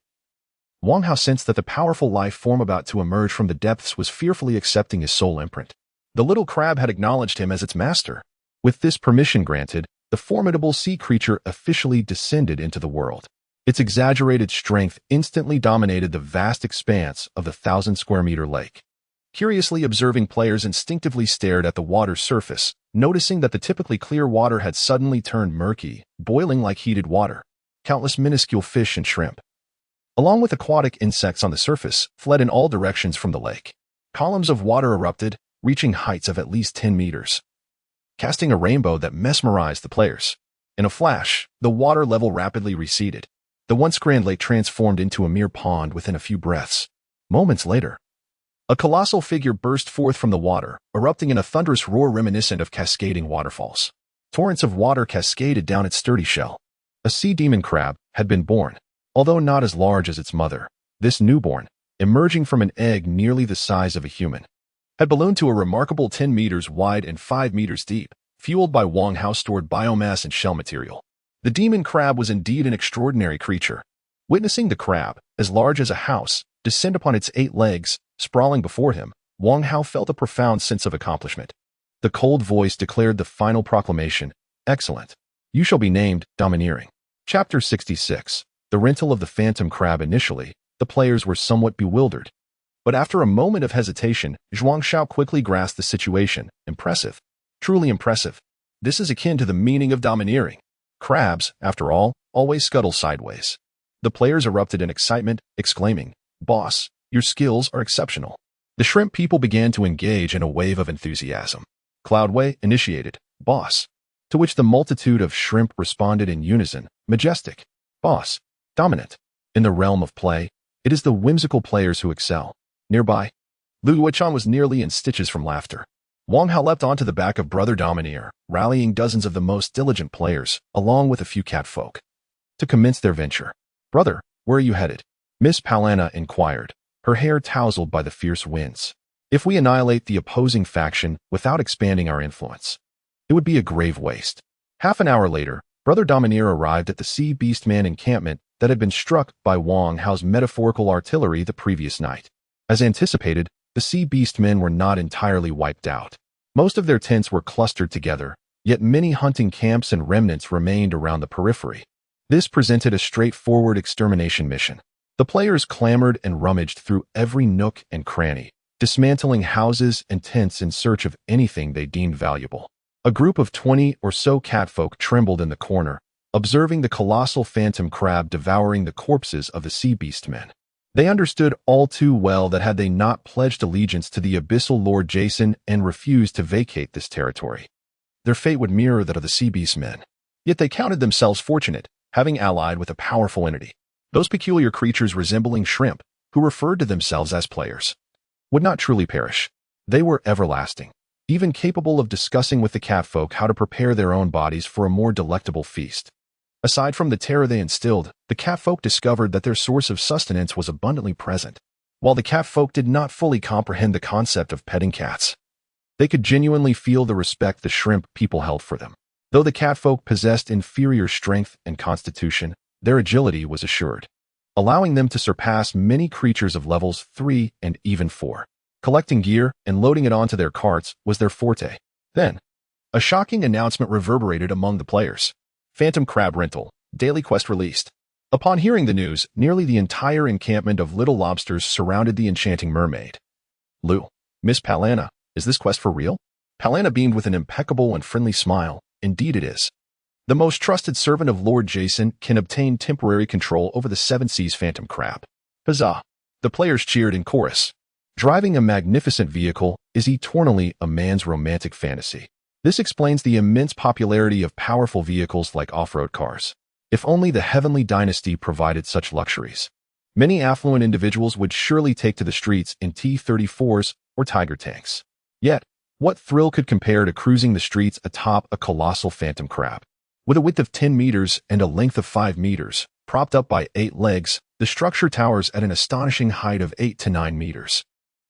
Wang Hao sensed that the powerful life form about to emerge from the depths was fearfully accepting his soul imprint. The little crab had acknowledged him as its master. With this permission granted, the formidable sea creature officially descended into the world. Its exaggerated strength instantly dominated the vast expanse of the 1,000-square-meter lake. Curiously observing players instinctively stared at the water's surface, noticing that the typically clear water had suddenly turned murky, boiling like heated water. Countless minuscule fish and shrimp, along with aquatic insects on the surface, fled in all directions from the lake. Columns of water erupted, reaching heights of at least 10 meters, casting a rainbow that mesmerized the players. In a flash, the water level rapidly receded. The once grand lake transformed into a mere pond within a few breaths. Moments later, a colossal figure burst forth from the water, erupting in a thunderous roar reminiscent of cascading waterfalls. Torrents of water cascaded down its sturdy shell. A sea demon crab had been born. Although not as large as its mother, this newborn, emerging from an egg nearly the size of a human, had ballooned to a remarkable 10 meters wide and 5 meters deep, fueled by Wang Hao's stored biomass and shell material. The demon crab was indeed an extraordinary creature. Witnessing the crab, as large as a house, descend upon its 8 legs, sprawling before him, Wang Hao felt a profound sense of accomplishment. The cold voice declared the final proclamation, "Excellent. You shall be named Domineering." Chapter 66. The rental of the phantom crab. Initially, the players were somewhat bewildered. But after a moment of hesitation, Zhuang Shao quickly grasped the situation. Impressive. Truly impressive. This is akin to the meaning of domineering. Crabs, after all, always scuttle sideways. The players erupted in excitement, exclaiming, "Boss, your skills are exceptional." The shrimp people began to engage in a wave of enthusiasm. Cloudway initiated, "Boss," to which the multitude of shrimp responded in unison, "Majestic." "Boss." "Dominant." In the realm of play, it is the whimsical players who excel. Nearby, Lu Yuechan was nearly in stitches from laughter. Wang Hao leapt onto the back of Brother Domineer, rallying dozens of the most diligent players, along with a few catfolk, to commence their venture. "Brother, where are you headed?" Miss Palana inquired, her hair tousled by the fierce winds. "If we annihilate the opposing faction without expanding our influence, it would be a grave waste." Half an hour later, Brother Domineer arrived at the Sea Beastman encampment that had been struck by Wang Hao's metaphorical artillery the previous night. As anticipated, the Sea Beastmen were not entirely wiped out. Most of their tents were clustered together, yet many hunting camps and remnants remained around the periphery. This presented a straightforward extermination mission. The players clamored and rummaged through every nook and cranny, dismantling houses and tents in search of anything they deemed valuable. A group of 20 or so catfolk trembled in the corner, observing the colossal phantom crab devouring the corpses of the sea beastmen. They understood all too well that had they not pledged allegiance to the abyssal Lord Jason and refused to vacate this territory, their fate would mirror that of the sea beastmen. Yet they counted themselves fortunate, having allied with a powerful entity. Those peculiar creatures resembling shrimp, who referred to themselves as players, would not truly perish. They were everlasting, even capable of discussing with the catfolk how to prepare their own bodies for a more delectable feast. Aside from the terror they instilled, the catfolk discovered that their source of sustenance was abundantly present. While the catfolk did not fully comprehend the concept of petting cats, they could genuinely feel the respect the shrimp people held for them. Though the catfolk possessed inferior strength and constitution, their agility was assured, allowing them to surpass many creatures of levels 3 and even 4. Collecting gear and loading it onto their carts was their forte. Then, a shocking announcement reverberated among the players. Phantom Crab Rental, Daily Quest released. Upon hearing the news, nearly the entire encampment of little lobsters surrounded the enchanting mermaid. Lou, Miss Palana, is this quest for real? Palana beamed with an impeccable and friendly smile. Indeed it is. The most trusted servant of Lord Jason can obtain temporary control over the Seven Seas Phantom Crab. Huzzah! The players cheered in chorus. Driving a magnificent vehicle is eternally a man's romantic fantasy. This explains the immense popularity of powerful vehicles like off-road cars. If only the Heavenly Dynasty provided such luxuries. Many affluent individuals would surely take to the streets in T-34s or Tiger tanks. Yet, what thrill could compare to cruising the streets atop a colossal phantom crab? With a width of 10 meters and a length of 5 meters, propped up by 8 legs, the structure towers at an astonishing height of 8 to 9 meters.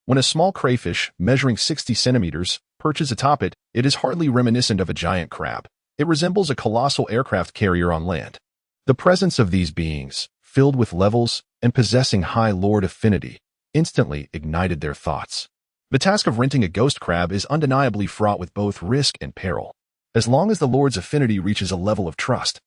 When a small crayfish, measuring 60 centimeters, perches atop it, it is hardly reminiscent of a giant crab. It resembles a colossal aircraft carrier on land. The presence of these beings, filled with levels and possessing high lord affinity, instantly ignited their thoughts. The task of renting a ghost crab is undeniably fraught with both risk and peril. As long as the lord's affinity reaches a level of trust,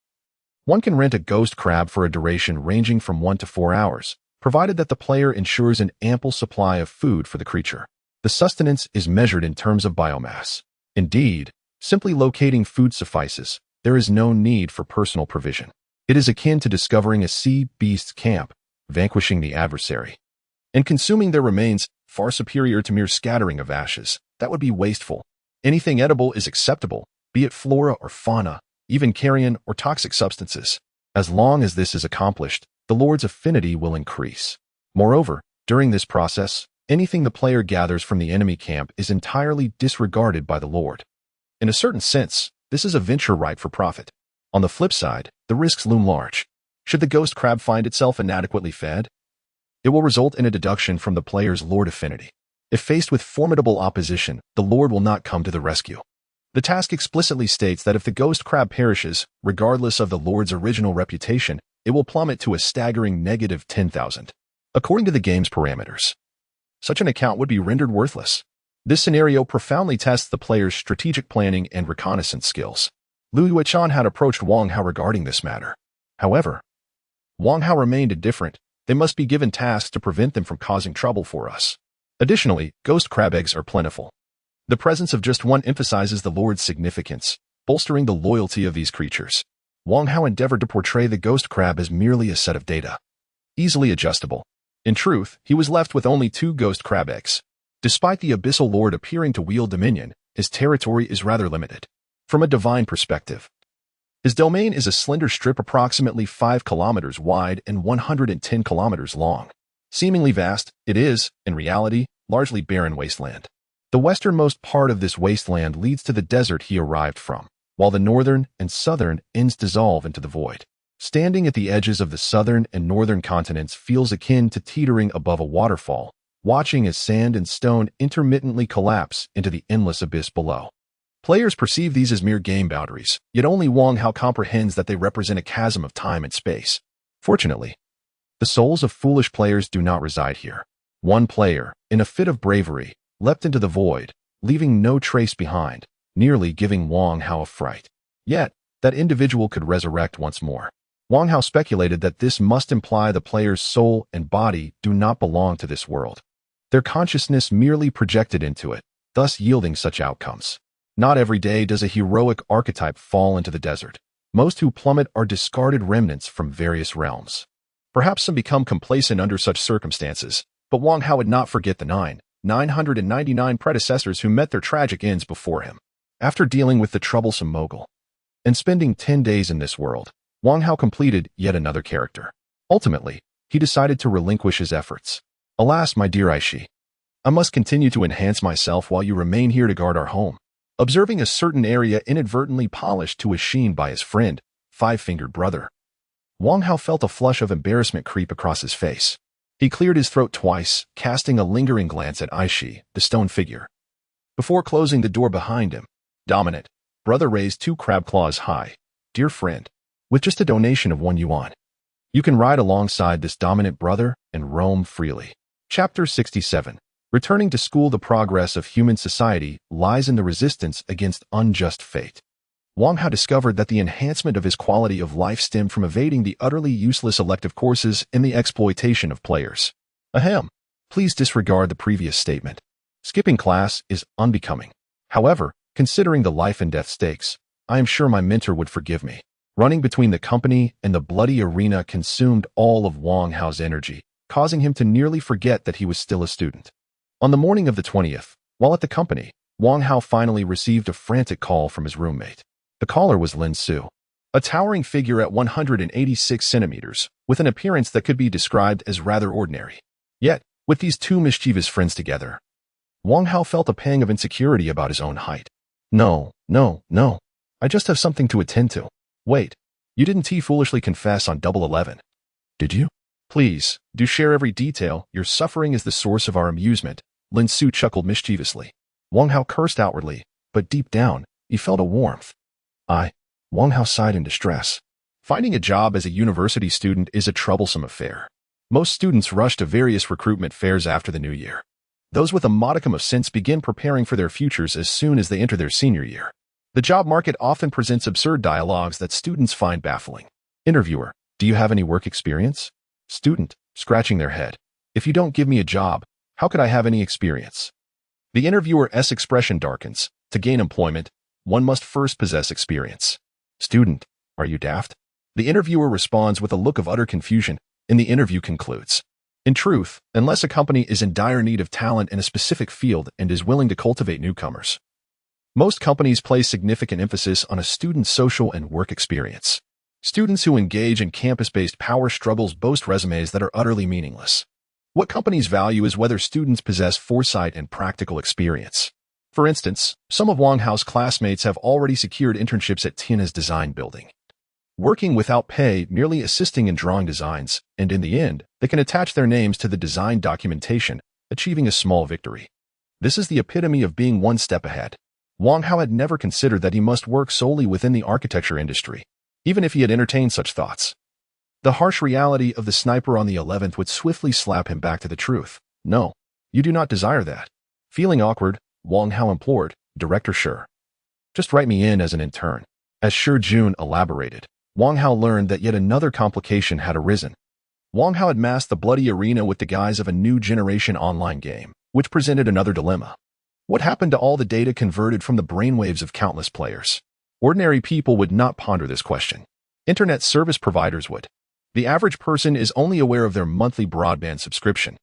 one can rent a ghost crab for a duration ranging from 1 to 4 hours, provided that the player ensures an ample supply of food for the creature. The sustenance is measured in terms of biomass. Indeed, simply locating food suffices. There is no need for personal provision. It is akin to discovering a sea beast's camp, vanquishing the adversary, and consuming their remains, far superior to mere scattering of ashes. That would be wasteful. Anything edible is acceptable, be it flora or fauna, even carrion or toxic substances. As long as this is accomplished, the Lord's affinity will increase. Moreover, during this process, anything the player gathers from the enemy camp is entirely disregarded by the Lord. In a certain sense, this is a venture ripe for profit. On the flip side, the risks loom large. Should the ghost crab find itself inadequately fed, it will result in a deduction from the player's Lord affinity. If faced with formidable opposition, the Lord will not come to the rescue. The task explicitly states that if the ghost crab perishes, regardless of the Lord's original reputation, it will plummet to a staggering negative 10,000. According to the game's parameters, such an account would be rendered worthless. This scenario profoundly tests the player's strategic planning and reconnaissance skills. Liu Yuechan had approached Wang Hao regarding this matter. However, Wang Hao remained indifferent. They must be given tasks to prevent them from causing trouble for us. Additionally, ghost crab eggs are plentiful. The presence of just one emphasizes the Lord's significance, bolstering the loyalty of these creatures. Wang Hao endeavored to portray the ghost crab as merely a set of data, easily adjustable. In truth, he was left with only 2 ghost crab eggs. Despite the Abyssal Lord appearing to wield dominion, his territory is rather limited. From a divine perspective, his domain is a slender strip approximately 5 kilometers wide and 110 kilometers long. Seemingly vast, it is, in reality, largely barren wasteland. The westernmost part of this wasteland leads to the desert he arrived from, while the northern and southern ends dissolve into the void. Standing at the edges of the southern and northern continents feels akin to teetering above a waterfall, watching as sand and stone intermittently collapse into the endless abyss below. Players perceive these as mere game boundaries, yet only Wang Hao comprehends that they represent a chasm of time and space. Fortunately, the souls of foolish players do not reside here. One player, in a fit of bravery, leapt into the void, leaving no trace behind, nearly giving Wang Hao a fright. Yet, that individual could resurrect once more. Wang Hao speculated that this must imply the player's soul and body do not belong to this world. Their consciousness merely projected into it, thus yielding such outcomes. Not every day does a heroic archetype fall into the desert. Most who plummet are discarded remnants from various realms. Perhaps some become complacent under such circumstances, but Wang Hao would not forget the 999 predecessors who met their tragic ends before him. After dealing with the troublesome mogul and spending 10 days in this world, Wang Hao completed yet another character. Ultimately, he decided to relinquish his efforts. Alas, my dear Aishi, I must continue to enhance myself while you remain here to guard our home. Observing a certain area inadvertently polished to a sheen by his friend, Five-Fingered Brother, Wang Hao felt a flush of embarrassment creep across his face. He cleared his throat twice, casting a lingering glance at Aishi, the stone figure. Before closing the door behind him, Dominant, Brother raised 2 crab claws high. Dear friend, with just a donation of 1 yuan, you can ride alongside this dominant brother and roam freely. Chapter 67. Returning to school, the progress of human society lies in the resistance against unjust fate. Wang Hao discovered that the enhancement of his quality of life stemmed from evading the utterly useless elective courses and the exploitation of players. Ahem. Please disregard the previous statement. Skipping class is unbecoming. However, considering the life and death stakes, I am sure my mentor would forgive me. Running between the company and the bloody arena consumed all of Wang Hao's energy, causing him to nearly forget that he was still a student. On the morning of the 20th, while at the company, Wang Hao finally received a frantic call from his roommate. The caller was Lin Su, a towering figure at 186 centimeters, with an appearance that could be described as rather ordinary. Yet, with these two mischievous friends together, Wang Hao felt a pang of insecurity about his own height. No. I just have something to attend to. Wait, you didn't foolishly confess on Double 11, did you? Please, do share every detail. Your suffering is the source of our amusement. Lin Su chuckled mischievously. Wang Hao cursed outwardly, but deep down, he felt a warmth. Wang Hao sighed in distress. Finding a job as a university student is a troublesome affair. Most students rush to various recruitment fairs after the new year. Those with a modicum of sense begin preparing for their futures as soon as they enter their senior year. The job market often presents absurd dialogues that students find baffling. Interviewer, do you have any work experience? Student, scratching their head. If you don't give me a job, how could I have any experience? The interviewer's expression darkens. To gain employment, one must first possess experience. Student, are you daft? The interviewer responds with a look of utter confusion, and the interview concludes. In truth, unless a company is in dire need of talent in a specific field and is willing to cultivate newcomers, most companies place significant emphasis on a student's social and work experience. Students who engage in campus-based power struggles boast resumes that are utterly meaningless. What companies value is whether students possess foresight and practical experience. For instance, some of Wang Hao's classmates have already secured internships at Tiana's design building, working without pay, merely assisting in drawing designs, and in the end, they can attach their names to the design documentation, achieving a small victory. This is the epitome of being one step ahead. Wang Hao had never considered that he must work solely within the architecture industry, even if he had entertained such thoughts. The harsh reality of the sniper on the 11th would swiftly slap him back to the truth. No, you do not desire that. Feeling awkward, Wang Hao implored, Director Shi, just write me in as an intern. As Shi Jun elaborated, Wang Hao learned that yet another complication had arisen. Wang Hao had masked the bloody arena with the guise of a new generation online game, which presented another dilemma. What happened to all the data converted from the brainwaves of countless players? Ordinary people would not ponder this question. Internet service providers would. The average person is only aware of their monthly broadband subscription.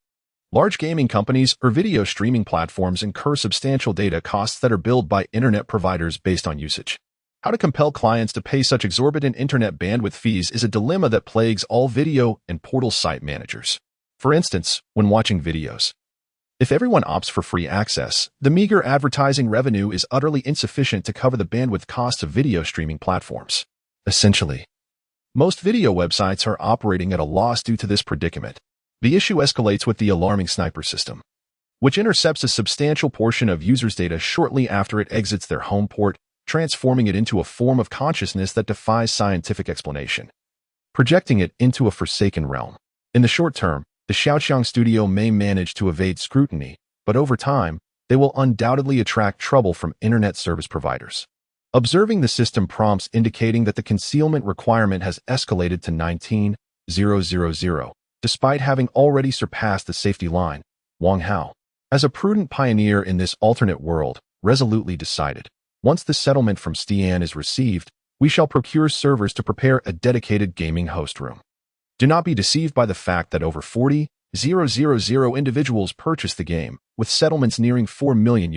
Large gaming companies or video streaming platforms incur substantial data costs that are billed by internet providers based on usage. How to compel clients to pay such exorbitant internet bandwidth fees is a dilemma that plagues all video and portal site managers. For instance, when watching videos, if everyone opts for free access, the meager advertising revenue is utterly insufficient to cover the bandwidth costs of video streaming platforms. Essentially, most video websites are operating at a loss due to this predicament. The issue escalates with the alarming sniper system, which intercepts a substantial portion of users' data shortly after it exits their home port, transforming it into a form of consciousness that defies scientific explanation, projecting it into a forsaken realm. In the short term, the Xiaoqiang studio may manage to evade scrutiny, but over time, they will undoubtedly attract trouble from internet service providers. Observing the system prompts indicating that the concealment requirement has escalated to 19,000, despite having already surpassed the safety line. Wang Hao, as a prudent pioneer in this alternate world, resolutely decided, once the settlement from Stian is received, we shall procure servers to prepare a dedicated gaming host room. Do not be deceived by the fact that over 40,000 individuals purchased the game, with settlements nearing $4 million.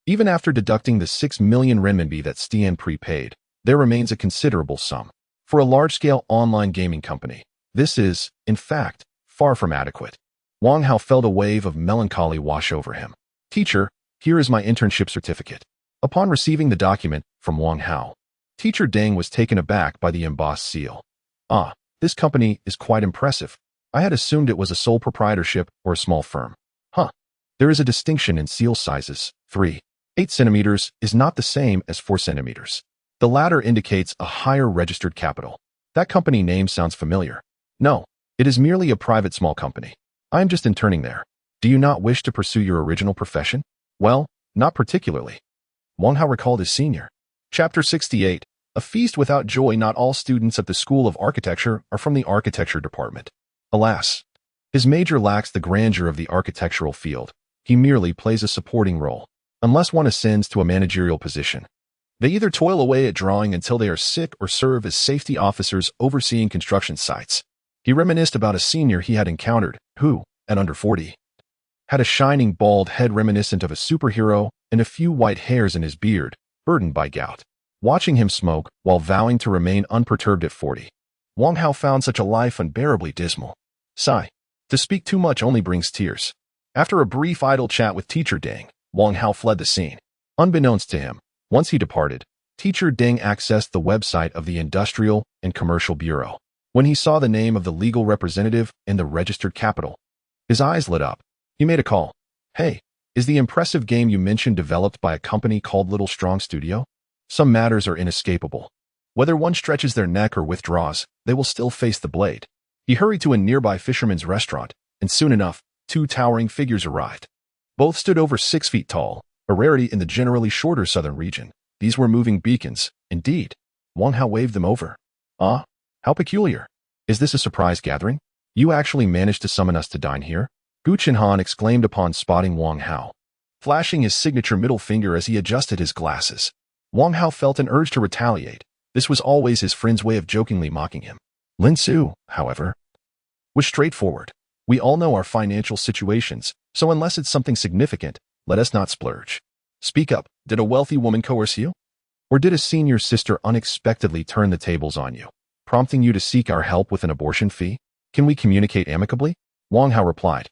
Even after deducting the 6 million renminbi that Stian prepaid, there remains a considerable sum. For a large-scale online gaming company, this is, in fact, far from adequate. Wang Hao felt a wave of melancholy wash over him. Teacher, here is my internship certificate. Upon receiving the document from Wang Hao, Teacher Deng was taken aback by the embossed seal. Ah, this company is quite impressive. I had assumed it was a sole proprietorship or a small firm. There is a distinction in seal sizes. 3.8 centimeters is not the same as 4 centimeters. The latter indicates a higher registered capital. That company name sounds familiar. No, it is merely a private small company. I am just interning there. Do you not wish to pursue your original profession? Well, not particularly. Wang Hao recalled his senior. Chapter 68. A feast without joy. Not all students at the School of Architecture are from the architecture department. Alas, his major lacks the grandeur of the architectural field. He merely plays a supporting role. Unless one ascends to a managerial position, they either toil away at drawing until they are sick or serve as safety officers overseeing construction sites. He reminisced about a senior he had encountered who, at under 40, had a shining bald head reminiscent of a superhero and a few white hairs in his beard, burdened by gout. Watching him smoke while vowing to remain unperturbed at 40, Wang Hao found such a life unbearably dismal. Sigh. To speak too much only brings tears. After a brief idle chat with Teacher Deng, Wang Hao fled the scene. Unbeknownst to him, once he departed, Teacher Deng accessed the website of the Industrial and Commercial Bureau. When he saw the name of the legal representative in the registered capital, his eyes lit up. He made a call. Hey, is the impressive game you mentioned developed by a company called Little Strong Studio? Some matters are inescapable. Whether one stretches their neck or withdraws, they will still face the blade. He hurried to a nearby fisherman's restaurant, and soon enough, two towering figures arrived. Both stood over 6 feet tall, a rarity in the generally shorter southern region. These were moving beacons, indeed. Wang Hao waved them over. Ah, how peculiar. Is this a surprise gathering? You actually managed to summon us to dine here? Gu Chenhan exclaimed upon spotting Wang Hao, flashing his signature middle finger as he adjusted his glasses. Wang Hao felt an urge to retaliate. This was always his friend's way of jokingly mocking him. Lin Su, however, was straightforward. We all know our financial situations, so unless it's something significant, let us not splurge. Speak up. Did a wealthy woman coerce you? Or did a senior sister unexpectedly turn the tables on you, prompting you to seek our help with an abortion fee? Can we communicate amicably? Wang Hao replied.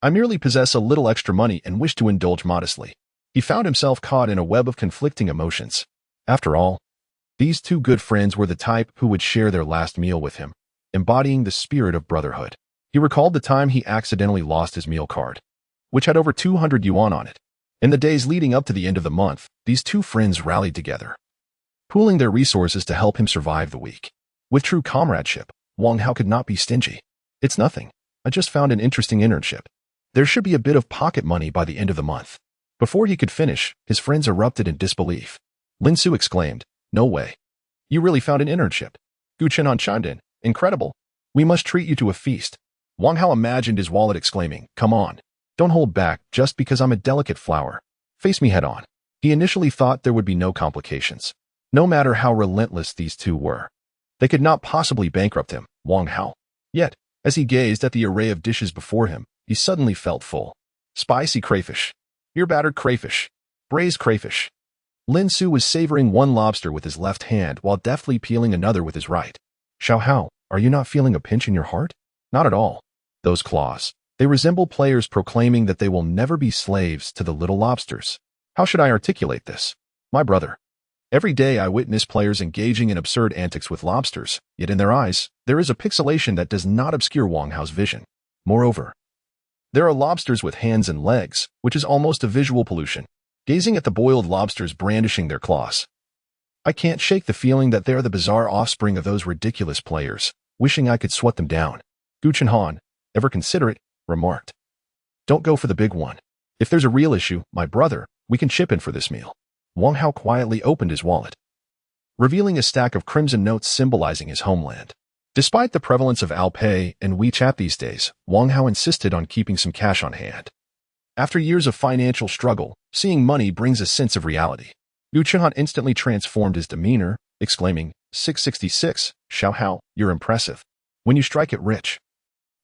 I merely possess a little extra money and wish to indulge modestly. He found himself caught in a web of conflicting emotions. After all, these two good friends were the type who would share their last meal with him, embodying the spirit of brotherhood. He recalled the time he accidentally lost his meal card, which had over 200 yuan on it. In the days leading up to the end of the month, these two friends rallied together, pooling their resources to help him survive the week. With true comradeship, Wang Hao could not be stingy. It's nothing. I just found an interesting internship. There should be a bit of pocket money by the end of the month. Before he could finish, his friends erupted in disbelief. Lin Su exclaimed, No way. You really found an internship. Gu Chenhan chimed in, Incredible. We must treat you to a feast. Wang Hao imagined his wallet exclaiming, Come on. Don't hold back just because I'm a delicate flower. Face me head on. He initially thought there would be no complications. No matter how relentless these two were, they could not possibly bankrupt him, Wang Hao. Yet, as he gazed at the array of dishes before him, he suddenly felt full. Spicy crayfish. Ear-battered crayfish. Braised crayfish. Lin Su was savoring one lobster with his left hand while deftly peeling another with his right. Xiao Hao, are you not feeling a pinch in your heart? Not at all. Those claws. They resemble players proclaiming that they will never be slaves to the little lobsters. How should I articulate this? My brother. Every day I witness players engaging in absurd antics with lobsters, yet in their eyes, there is a pixelation that does not obscure Wang Hao's vision. Moreover, there are lobsters with hands and legs, which is almost a visual pollution. Gazing at the boiled lobsters brandishing their claws, I can't shake the feeling that they are the bizarre offspring of those ridiculous players, wishing I could swat them down. Gu Chenhan, ever considerate, remarked. Don't go for the big one. If there's a real issue, my brother, we can chip in for this meal. Wang Hao quietly opened his wallet, revealing a stack of crimson notes symbolizing his homeland. Despite the prevalence of Alipay and WeChat these days, Wang Hao insisted on keeping some cash on hand. After years of financial struggle, seeing money brings a sense of reality. Gu Chenhan instantly transformed his demeanor, exclaiming, 666, Xiao Hao, you're impressive. When you strike it rich,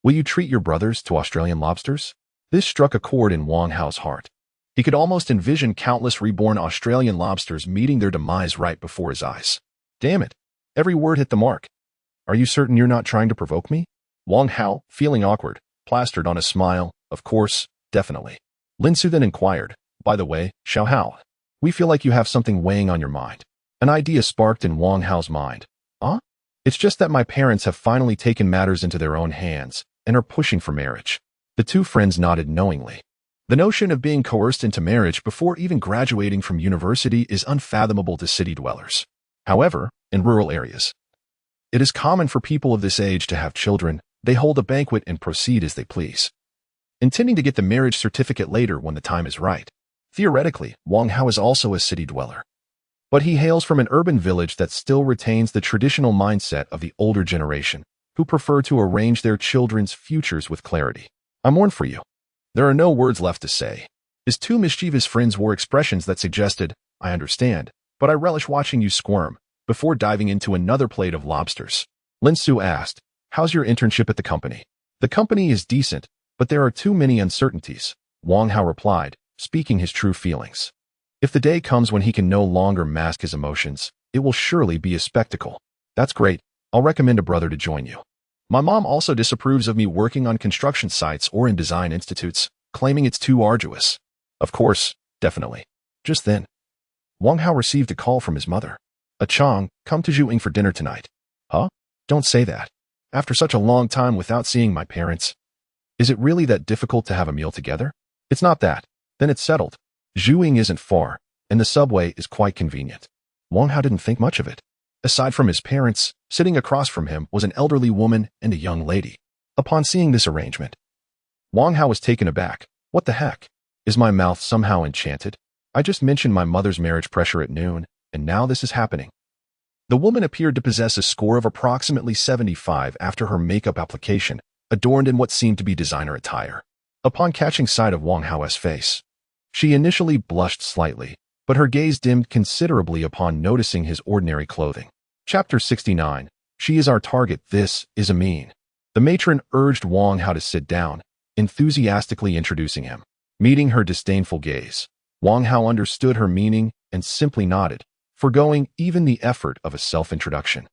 will you treat your brothers to Australian lobsters? This struck a chord in Wang Hao's heart. He could almost envision countless reborn Australian lobsters meeting their demise right before his eyes. Damn it. Every word hit the mark. Are you certain you're not trying to provoke me? Wang Hao, feeling awkward, plastered on a smile. Of course, definitely. Lin Su then inquired, By the way, Xiao Hao, we feel like you have something weighing on your mind. An idea sparked in Wang Hao's mind. Huh? It's just that my parents have finally taken matters into their own hands and are pushing for marriage. The two friends nodded knowingly. The notion of being coerced into marriage before even graduating from university is unfathomable to city dwellers. However, in rural areas, it is common for people of this age to have children. They hold a banquet and proceed as they please. intending to get the marriage certificate later when the time is right. Theoretically, Wang Hao is also a city dweller, but he hails from an urban village that still retains the traditional mindset of the older generation, who prefer to arrange their children's futures with clarity. I mourn for you. There are no words left to say. His two mischievous friends wore expressions that suggested, I understand, but I relish watching you squirm, before diving into another plate of lobsters. Lin Su asked, how's your internship at the company? The company is decent, but there are too many uncertainties, Wang Hao replied, speaking his true feelings. If the day comes when he can no longer mask his emotions, it will surely be a spectacle. That's great. I'll recommend a brother to join you. My mom also disapproves of me working on construction sites or in design institutes, claiming it's too arduous. Of course, definitely. Just then, Wang Hao received a call from his mother. Chang, come to Zhuing for dinner tonight. Huh? Don't say that. After such a long time without seeing my parents. Is it really that difficult to have a meal together? It's not that. Then it's settled. Zhuing isn't far, and the subway is quite convenient. Wang Hao didn't think much of it. Aside from his parents, sitting across from him was an elderly woman and a young lady. Upon seeing this arrangement, Wang Hao was taken aback. What the heck? Is my mouth somehow enchanted? I just mentioned my mother's marriage pressure at noon, and now this is happening. The woman appeared to possess a score of approximately 75 after her makeup application, adorned in what seemed to be designer attire. Upon catching sight of Wang Hao's face, she initially blushed slightly, but her gaze dimmed considerably upon noticing his ordinary clothing. Chapter 69. She is our target. This is Amin. The matron urged Wang Hao to sit down, enthusiastically introducing him. Meeting her disdainful gaze, Wang Hao understood her meaning and simply nodded, forgoing even the effort of a self-introduction.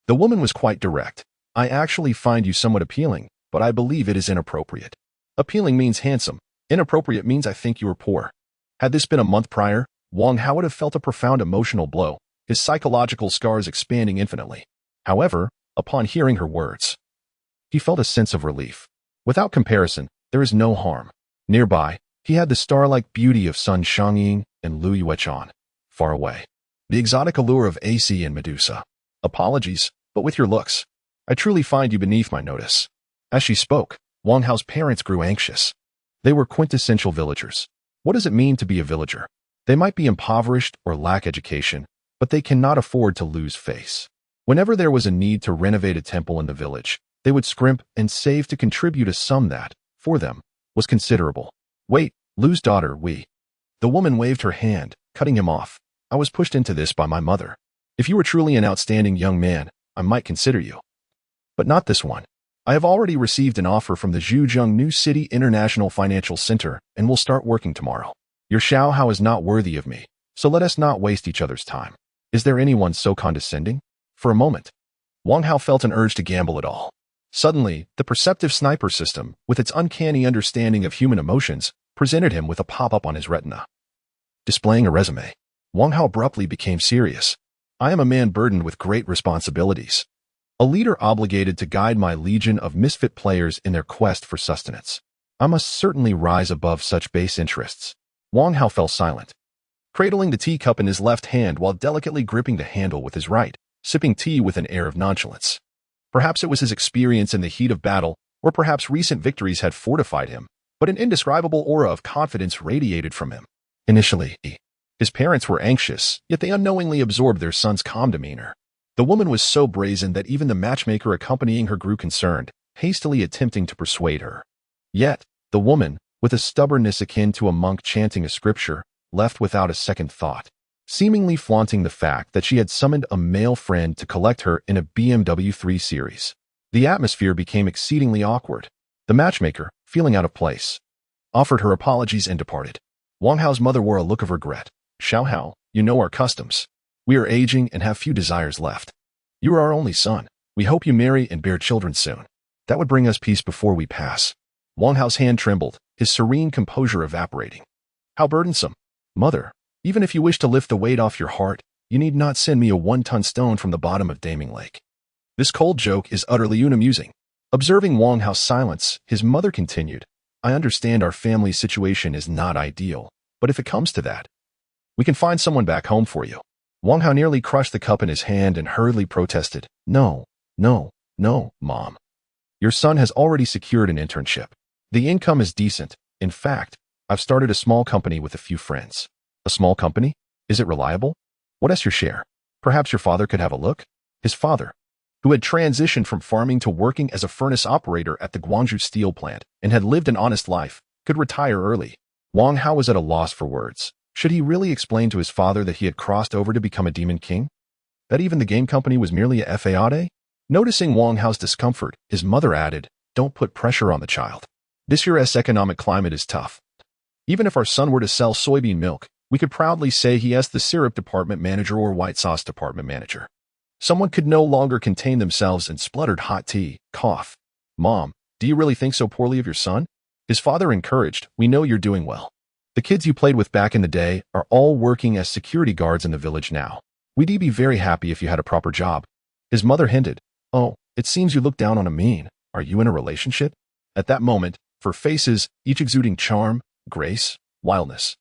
The woman was quite direct. I actually find you somewhat appealing, but I believe it is inappropriate. Appealing means handsome. Inappropriate means I think you are poor. Had this been a month prior, Wang Hao would have felt a profound emotional blow, his psychological scars expanding infinitely. However, upon hearing her words, he felt a sense of relief. Without comparison, there is no harm. Nearby, he had the star-like beauty of Sun Xiangying and Lu Yuechan. Far away, the exotic allure of AC and Medusa. Apologies, but with your looks, I truly find you beneath my notice. As she spoke, Wang Hao's parents grew anxious. They were quintessential villagers. What does it mean to be a villager? They might be impoverished or lack education, but they cannot afford to lose face. Whenever there was a need to renovate a temple in the village, they would scrimp and save to contribute a sum that, for them, was considerable. Wait, Lu's daughter, we. The woman waved her hand, cutting him off. I was pushed into this by my mother. If you were truly an outstanding young man, I might consider you. But not this one. I have already received an offer from the Zhujiang New City International Financial Center and will start working tomorrow. Your Xiao Hao is not worthy of me, so let us not waste each other's time. Is there anyone so condescending? For a moment, Wang Hao felt an urge to gamble it all. Suddenly, the perceptive sniper system, with its uncanny understanding of human emotions, presented him with a pop-up on his retina. Displaying a resume, Wang Hao abruptly became serious. I am a man burdened with great responsibilities. A leader obligated to guide my legion of misfit players in their quest for sustenance. I must certainly rise above such base interests. Wang Hao fell silent, cradling the teacup in his left hand while delicately gripping the handle with his right, sipping tea with an air of nonchalance. Perhaps it was his experience in the heat of battle, or perhaps recent victories had fortified him, but an indescribable aura of confidence radiated from him. Initially, his parents were anxious, yet they unknowingly absorbed their son's calm demeanor. The woman was so brazen that even the matchmaker accompanying her grew concerned, hastily attempting to persuade her. Yet, the woman, with a stubbornness akin to a monk chanting a scripture, left without a second thought, seemingly flaunting the fact that she had summoned a male friend to collect her in a BMW 3 Series. The atmosphere became exceedingly awkward. The matchmaker, feeling out of place, offered her apologies and departed. Wang Hao's mother wore a look of regret. Xiao Hao, you know our customs. We are aging and have few desires left. You are our only son. We hope you marry and bear children soon. That would bring us peace before we pass. Wang Hao's hand trembled, his serene composure evaporating. How burdensome. Mother, even if you wish to lift the weight off your heart, you need not send me a 1-ton stone from the bottom of Daming Lake. This cold joke is utterly unamusing. Observing Wang Hao's silence, his mother continued, I understand our family situation is not ideal, but if it comes to that, we can find someone back home for you. Wang Hao nearly crushed the cup in his hand and hurriedly protested, No, Mom. Your son has already secured an internship. The income is decent. In fact, I've started a small company with a few friends. A small company? Is it reliable? What is your share? Perhaps your father could have a look? His father, who had transitioned from farming to working as a furnace operator at the Guangzhou steel plant and had lived an honest life, could retire early. Wang Hao was at a loss for words. Should he really explain to his father that he had crossed over to become a demon king? That even the game company was merely a fade? Noticing Wang Hao's discomfort, his mother added, "Don't put pressure on the child. This year's economic climate is tough. Even if our son were to sell soybean milk, we could proudly say he is the syrup department manager or white sauce department manager." Someone could no longer contain themselves and spluttered hot tea, cough. "Mom, do you really think so poorly of your son?" His father encouraged, "We know you're doing well. The kids you played with back in the day are all working as security guards in the village now. We'd be very happy if you had a proper job." His mother hinted, "Oh, it seems you look down on Amin. Are you in a relationship?" At that moment, for faces, each exuding charm, grace, wildness,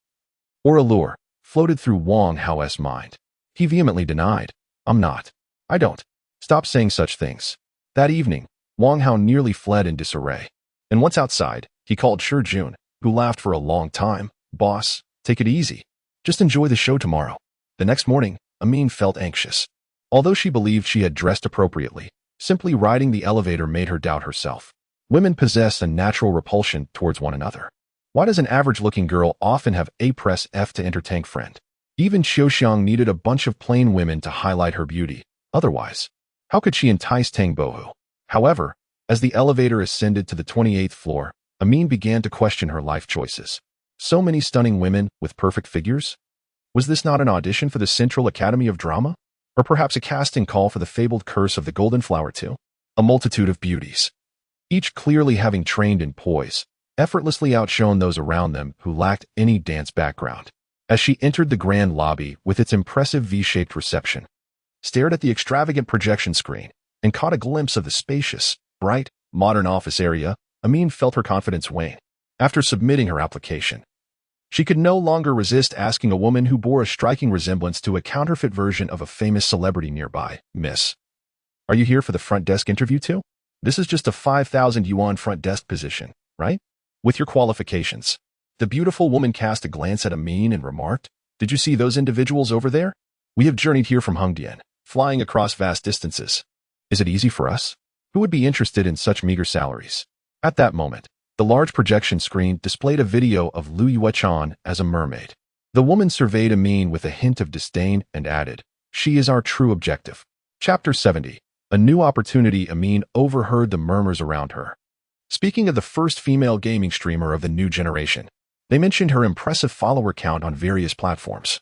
or allure, floated through Wang Hao's mind. He vehemently denied, "I'm not. I don't. Stop saying such things." That evening, Wang Hao nearly fled in disarray. And once outside, he called Shi Jun, who laughed for a long time. "Boss, take it easy. Just enjoy the show tomorrow." The next morning, Amin felt anxious. Although she believed she had dressed appropriately, simply riding the elevator made her doubt herself. Women possess a natural repulsion towards one another. Why does an average-looking girl often have a press F to enter tank friend? Even Xiaoxiang needed a bunch of plain women to highlight her beauty. Otherwise, how could she entice Tang Bohu? However, as the elevator ascended to the 28th floor, Amin began to question her life choices. So many stunning women with perfect figures? Was this not an audition for the Central Academy of Drama? Or perhaps a casting call for the fabled Curse of the Golden Flower too? A multitude of beauties, each clearly having trained in poise, effortlessly outshone those around them who lacked any dance background. As she entered the grand lobby with its impressive V-shaped reception, stared at the extravagant projection screen, and caught a glimpse of the spacious, bright, modern office area, Amin felt her confidence wane. After submitting her application, she could no longer resist asking a woman who bore a striking resemblance to a counterfeit version of a famous celebrity nearby, "Miss, are you here for the front desk interview too? This is just a 5,000 yuan front desk position, right? With your qualifications." The beautiful woman cast a glance at Amin and remarked, "Did you see those individuals over there? We have journeyed here from Hongdian, flying across vast distances. Is it easy for us? Who would be interested in such meager salaries?" At that moment, the large projection screen displayed a video of Lu Yuechan as a mermaid. The woman surveyed Amin with a hint of disdain and added, "She is our true objective." Chapter 70. A new opportunity. Amin overheard the murmurs around her. Speaking of the first female gaming streamer of the new generation, they mentioned her impressive follower count on various platforms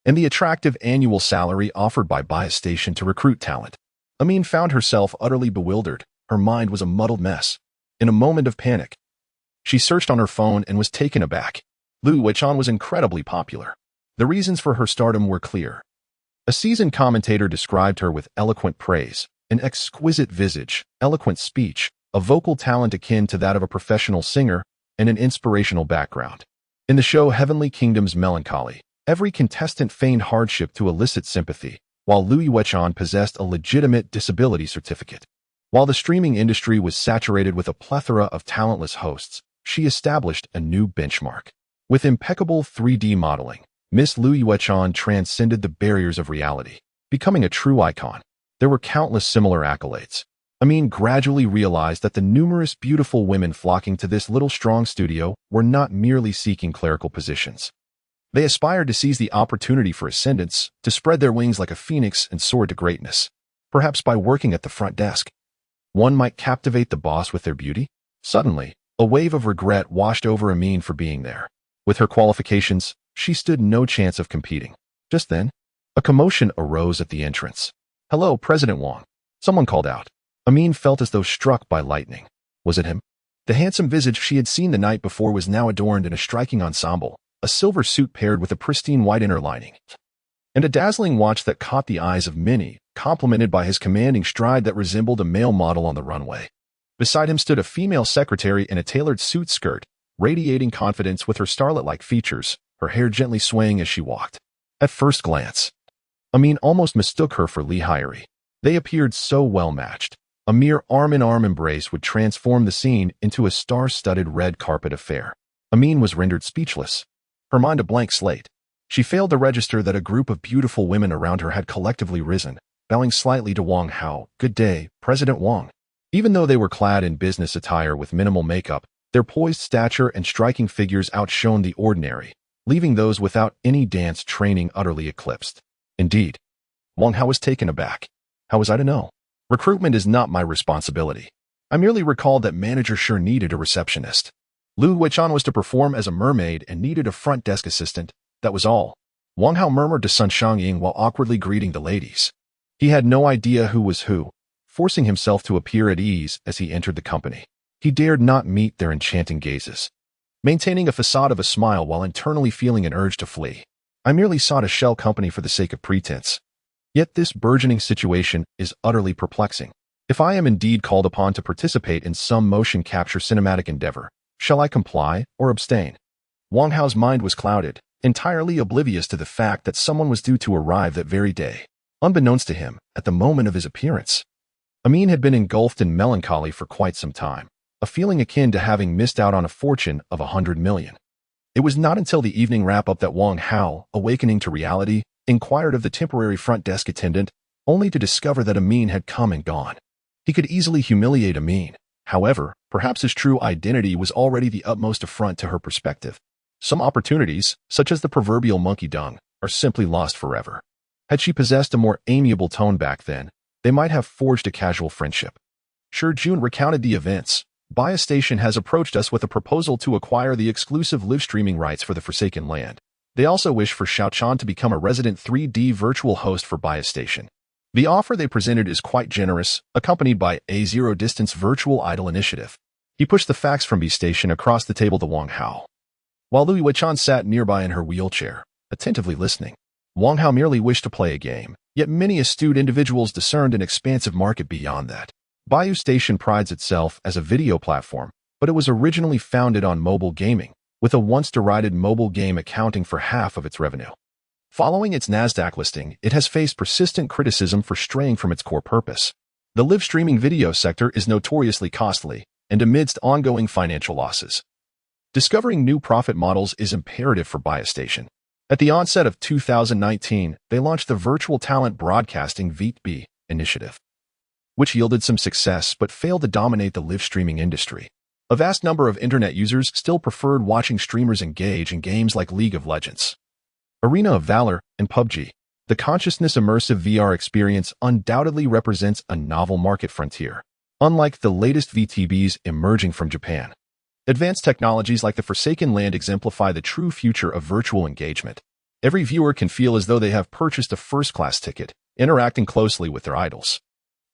and the attractive annual salary offered by Bias Station to recruit talent. Amin found herself utterly bewildered. Her mind was a muddled mess. In a moment of panic, she searched on her phone and was taken aback. Lu Weichan was incredibly popular. The reasons for her stardom were clear. A seasoned commentator described her with eloquent praise, an exquisite visage, eloquent speech, a vocal talent akin to that of a professional singer, and an inspirational background. In the show Heavenly Kingdom's Melancholy, every contestant feigned hardship to elicit sympathy, while Lu Yuechan possessed a legitimate disability certificate. While the streaming industry was saturated with a plethora of talentless hosts, she established a new benchmark. With impeccable 3D modeling, Miss Lu Yuechan transcended the barriers of reality, becoming a true icon. There were countless similar accolades. Amin gradually realized that the numerous beautiful women flocking to this little strong studio were not merely seeking clerical positions. They aspired to seize the opportunity for ascendance, to spread their wings like a phoenix and soar to greatness. Perhaps by working at the front desk, one might captivate the boss with their beauty? Suddenly, a wave of regret washed over Amin for being there. With her qualifications, she stood no chance of competing. Just then, a commotion arose at the entrance. "Hello, President Wang," someone called out. Amin felt as though struck by lightning. Was it him? The handsome visage she had seen the night before was now adorned in a striking ensemble, a silver suit paired with a pristine white inner lining, and a dazzling watch that caught the eyes of many, complemented by his commanding stride that resembled a male model on the runway. Beside him stood a female secretary in a tailored suit skirt, radiating confidence with her starlet-like features, her hair gently swaying as she walked. At first glance, Amin almost mistook her for Li Hyeri. They appeared so well matched. A mere arm-in-arm embrace would transform the scene into a star-studded red carpet affair. Amin was rendered speechless, her mind a blank slate. She failed to register that a group of beautiful women around her had collectively risen, bowing slightly to Wang Hao. "Good day, President Wang." Even though they were clad in business attire with minimal makeup, their poised stature and striking figures outshone the ordinary, leaving those without any dance training utterly eclipsed. Indeed, Wang Hao was taken aback. How was I to know? Recruitment is not my responsibility. I merely recalled that manager sure needed a receptionist. Lu Weichan was to perform as a mermaid and needed a front desk assistant. That was all. Wang Hao murmured to Sun Xiangying while awkwardly greeting the ladies. He had no idea who was who, forcing himself to appear at ease as he entered the company. He dared not meet their enchanting gazes, maintaining a facade of a smile while internally feeling an urge to flee. I merely sought a shell company for the sake of pretense. Yet this burgeoning situation is utterly perplexing. If I am indeed called upon to participate in some motion capture cinematic endeavor, shall I comply or abstain? Wang Hao's mind was clouded, entirely oblivious to the fact that someone was due to arrive that very day. Unbeknownst to him, at the moment of his appearance, Amin had been engulfed in melancholy for quite some time, a feeling akin to having missed out on a fortune of 100 million. It was not until the evening wrap-up that Wang Hao, awakening to reality, inquired of the temporary front desk attendant, only to discover that Amin had come and gone. He could easily humiliate Amin. However, perhaps his true identity was already the utmost affront to her perspective. Some opportunities, such as the proverbial monkey dung, are simply lost forever. Had she possessed a more amiable tone back then, they might have forged a casual friendship. Shi Jun recounted the events. Biostation has approached us with a proposal to acquire the exclusive live-streaming rights for the Forsaken Land. They also wish for Xiaochan to become a resident 3D virtual host for Biostation. The offer they presented is quite generous, accompanied by a zero-distance virtual idol initiative. He pushed the fax from B-Station across the table to Wang Hao, while Lu Weichan sat nearby in her wheelchair, attentively listening. Wang Hao merely wished to play a game, yet many astute individuals discerned an expansive market beyond that. Biostation prides itself as a video platform, but it was originally founded on mobile gaming, with a once-derided mobile game accounting for half of its revenue. Following its Nasdaq listing, it has faced persistent criticism for straying from its core purpose. The live-streaming video sector is notoriously costly, and amidst ongoing financial losses, discovering new profit models is imperative for Biostation. At the onset of 2019, they launched the Virtual Talent Broadcasting (VTB) initiative, which yielded some success but failed to dominate the live-streaming industry. A vast number of internet users still preferred watching streamers engage in games like League of Legends, Arena of Valor, and PUBG. The consciousness immersive VR experience undoubtedly represents a novel market frontier, unlike the latest VTBs emerging from Japan. Advanced technologies like the Forsaken Land exemplify the true future of virtual engagement. Every viewer can feel as though they have purchased a first-class ticket, interacting closely with their idols.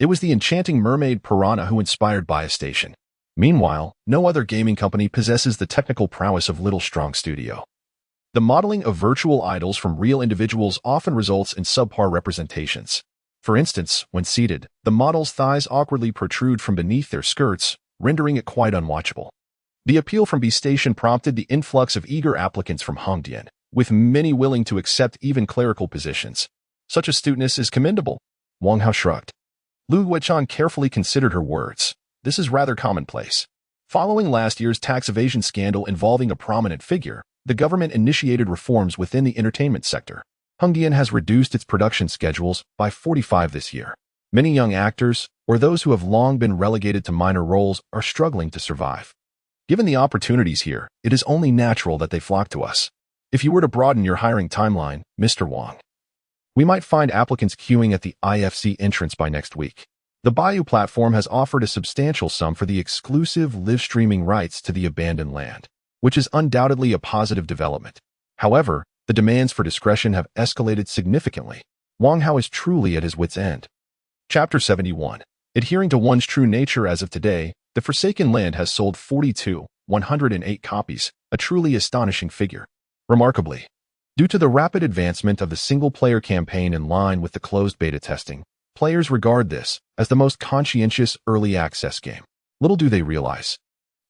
It was the enchanting mermaid Piranha who inspired Biostation. Meanwhile, no other gaming company possesses the technical prowess of Little Strong Studio. The modeling of virtual idols from real individuals often results in subpar representations. For instance, when seated, the model's thighs awkwardly protrude from beneath their skirts, rendering it quite unwatchable. The appeal from B-Station prompted the influx of eager applicants from Hongdian, with many willing to accept even clerical positions. Such astuteness is commendable. Wang Hao shrugged. Lu Weichan carefully considered her words. This is rather commonplace. Following last year's tax evasion scandal involving a prominent figure, the government initiated reforms within the entertainment sector. Hongdian has reduced its production schedules by 45 this year. Many young actors, or those who have long been relegated to minor roles, are struggling to survive. Given the opportunities here, it is only natural that they flock to us. If you were to broaden your hiring timeline, Mr. Wang, we might find applicants queuing at the IFC entrance by next week. The Bayou platform has offered a substantial sum for the exclusive live-streaming rights to the abandoned land, which is undoubtedly a positive development. However, the demands for discretion have escalated significantly. Wang Hao is truly at his wit's end. Chapter 71. Adhering to one's true nature as of today, The Forsaken Land has sold 108 copies, a truly astonishing figure. Remarkably, due to the rapid advancement of the single-player campaign in line with the closed beta testing, players regard this as the most conscientious early access game. Little do they realize,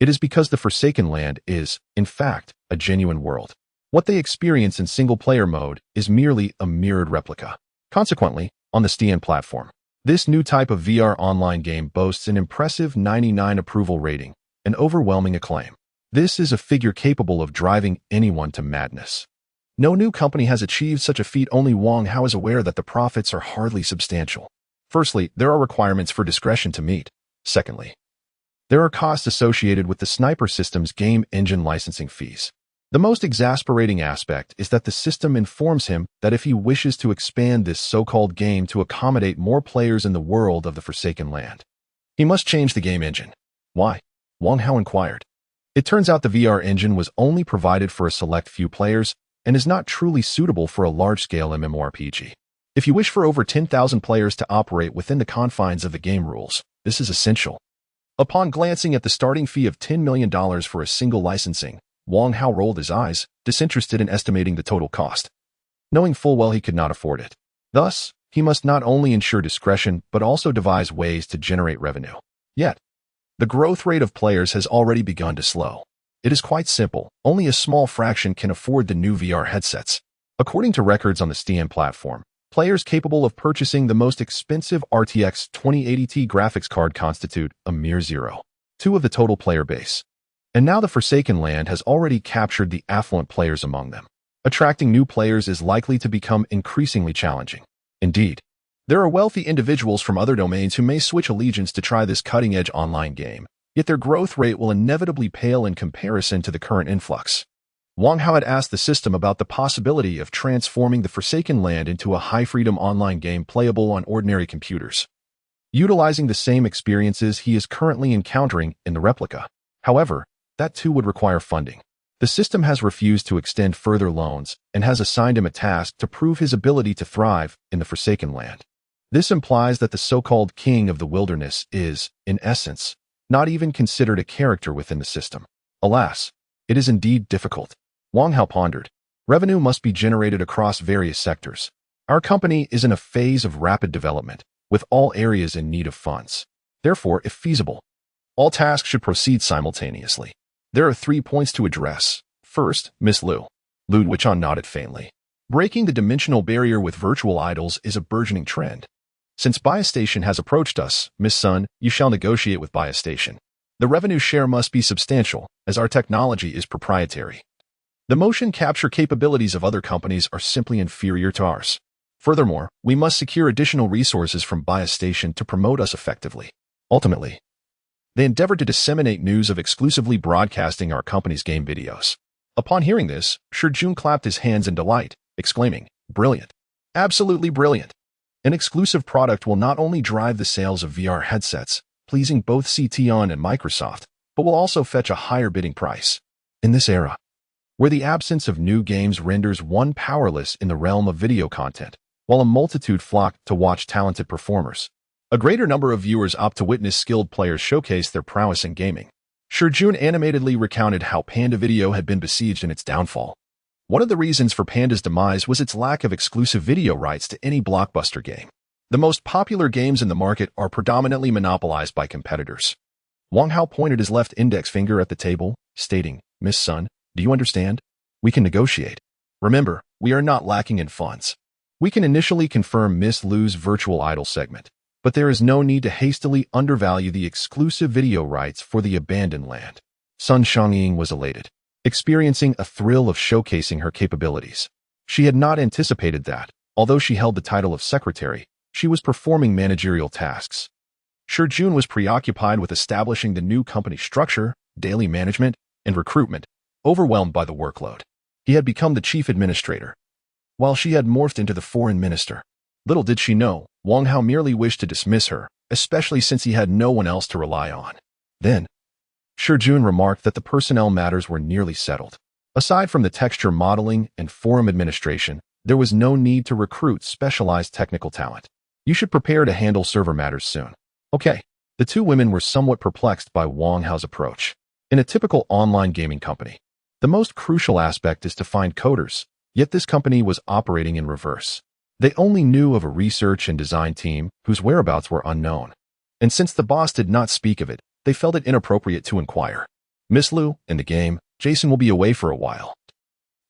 it is because the Forsaken Land is, in fact, a genuine world. What they experience in single-player mode is merely a mirrored replica. Consequently, on the Steam platform, This new type of VR online game boasts an impressive 99 approval rating and overwhelming acclaim. This is a figure capable of driving anyone to madness. No new company has achieved such a feat. Only Wang Hao is aware that the profits are hardly substantial. Firstly, there are requirements for discretion to meet. Secondly, there are costs associated with the Sniper system's game engine licensing fees. The most exasperating aspect is that the system informs him that if he wishes to expand this so-called game to accommodate more players in the world of the Forsaken Land, he must change the game engine. Why? Wang Hao inquired. It turns out the VR engine was only provided for a select few players and is not truly suitable for a large-scale MMORPG. If you wish for over 10,000 players to operate within the confines of the game rules, this is essential. Upon glancing at the starting fee of $10 million for a single licensing, Wang Hao rolled his eyes, disinterested in estimating the total cost, knowing full well he could not afford it. Thus, he must not only ensure discretion but also devise ways to generate revenue. Yet, the growth rate of players has already begun to slow. It is quite simple. Only a small fraction can afford the new VR headsets. According to records on the Steam platform, players capable of purchasing the most expensive RTX 2080 Ti graphics card constitute a mere 0.2% of the total player base. And now the Forsaken Land has already captured the affluent players among them. Attracting new players is likely to become increasingly challenging. Indeed, there are wealthy individuals from other domains who may switch allegiance to try this cutting-edge online game, yet their growth rate will inevitably pale in comparison to the current influx. Wang Hao had asked the system about the possibility of transforming the Forsaken Land into a high-freedom online game playable on ordinary computers, utilizing the same experiences he is currently encountering in the replica. However, that too would require funding. The system has refused to extend further loans and has assigned him a task to prove his ability to thrive in the Forsaken Land. This implies that the so-called king of the wilderness is, in essence, not even considered a character within the system. Alas, it is indeed difficult. Wang Hao pondered. Revenue must be generated across various sectors. Our company is in a phase of rapid development, with all areas in need of funds. Therefore, if feasible, all tasks should proceed simultaneously. There are 3 points to address. First, Miss Lu. Lu Wuchan nodded faintly. Breaking the dimensional barrier with virtual idols is a burgeoning trend. Since Biostation has approached us, Miss Sun, you shall negotiate with Biostation. The revenue share must be substantial, as our technology is proprietary. The motion capture capabilities of other companies are simply inferior to ours. Furthermore, we must secure additional resources from Biostation to promote us effectively. Ultimately, they endeavored to disseminate news of exclusively broadcasting our company's game videos. Upon hearing this, Shijun clapped his hands in delight, exclaiming, "Brilliant! Absolutely brilliant! An exclusive product will not only drive the sales of VR headsets, pleasing both CTON and Microsoft, but will also fetch a higher bidding price." In this era, where the absence of new games renders one powerless in the realm of video content, while a multitude flock to watch talented performers, a greater number of viewers opt to witness skilled players showcase their prowess in gaming. Shijun animatedly recounted how Panda Video had been besieged in its downfall. One of the reasons for Panda's demise was its lack of exclusive video rights to any blockbuster game. The most popular games in the market are predominantly monopolized by competitors. Wang Hao pointed his left index finger at the table, stating, "Miss Sun, do you understand? We can negotiate. Remember, we are not lacking in funds. We can initially confirm Miss Lu's virtual idol segment, but there is no need to hastily undervalue the exclusive video rights for the abandoned land." Sun Xiangying was elated, experiencing a thrill of showcasing her capabilities. She had not anticipated that, although she held the title of secretary, she was performing managerial tasks. Shijun was preoccupied with establishing the new company structure, daily management, and recruitment, overwhelmed by the workload. He had become the chief administrator, while she had morphed into the foreign minister. Little did she know, Wang Hao merely wished to dismiss her, especially since he had no one else to rely on. Then, Shijun remarked that the personnel matters were nearly settled. Aside from the texture modeling and forum administration, there was no need to recruit specialized technical talent. You should prepare to handle server matters soon. Okay. The two women were somewhat perplexed by Wang Hao's approach. In a typical online gaming company, the most crucial aspect is to find coders, yet this company was operating in reverse. They only knew of a research and design team whose whereabouts were unknown. And since the boss did not speak of it, they felt it inappropriate to inquire. "Miss Lu, in the game, Jason will be away for a while,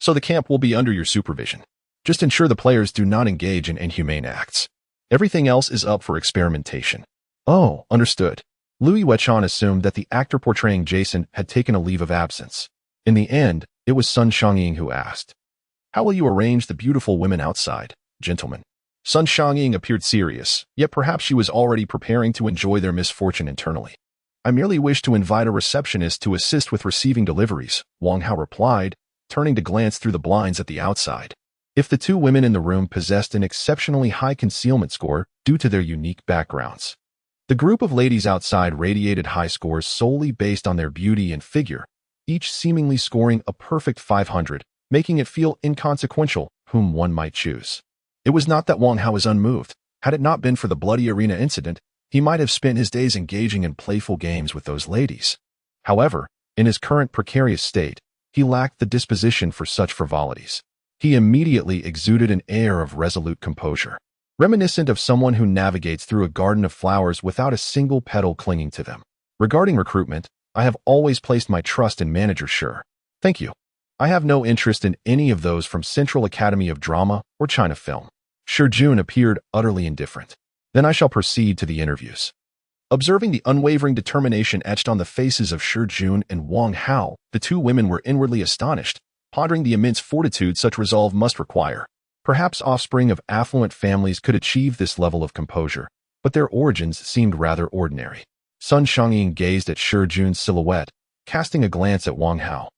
so the camp will be under your supervision. Just ensure the players do not engage in inhumane acts." Everything else is up for experimentation. Oh, understood. Louis Wetchan assumed that the actor portraying Jason had taken a leave of absence. In the end, it was Sun Xiangying who asked, "How will you arrange the beautiful women outside, gentlemen?" Sun Xiangying appeared serious, yet perhaps she was already preparing to enjoy their misfortune internally. "I merely wish to invite a receptionist to assist with receiving deliveries," Wang Hao replied, turning to glance through the blinds at the outside. If the two women in the room possessed an exceptionally high concealment score due to their unique backgrounds. The group of ladies outside radiated high scores solely based on their beauty and figure, each seemingly scoring a perfect 500, making it feel inconsequential whom one might choose. It was not that Wang Hao was unmoved. Had it not been for the bloody arena incident, he might have spent his days engaging in playful games with those ladies. However, in his current precarious state, he lacked the disposition for such frivolities. He immediately exuded an air of resolute composure, reminiscent of someone who navigates through a garden of flowers without a single petal clinging to them. "Regarding recruitment, I have always placed my trust in Manager Sure. Thank you. I have no interest in any of those from Central Academy of Drama or China Film." Shi Jun appeared utterly indifferent. "Then I shall proceed to the interviews." Observing the unwavering determination etched on the faces of Shi Jun and Wang Hao, the two women were inwardly astonished, pondering the immense fortitude such resolve must require. Perhaps offspring of affluent families could achieve this level of composure, but their origins seemed rather ordinary. Sun Xiangying gazed at Shi Jun's silhouette, casting a glance at Wang Hao,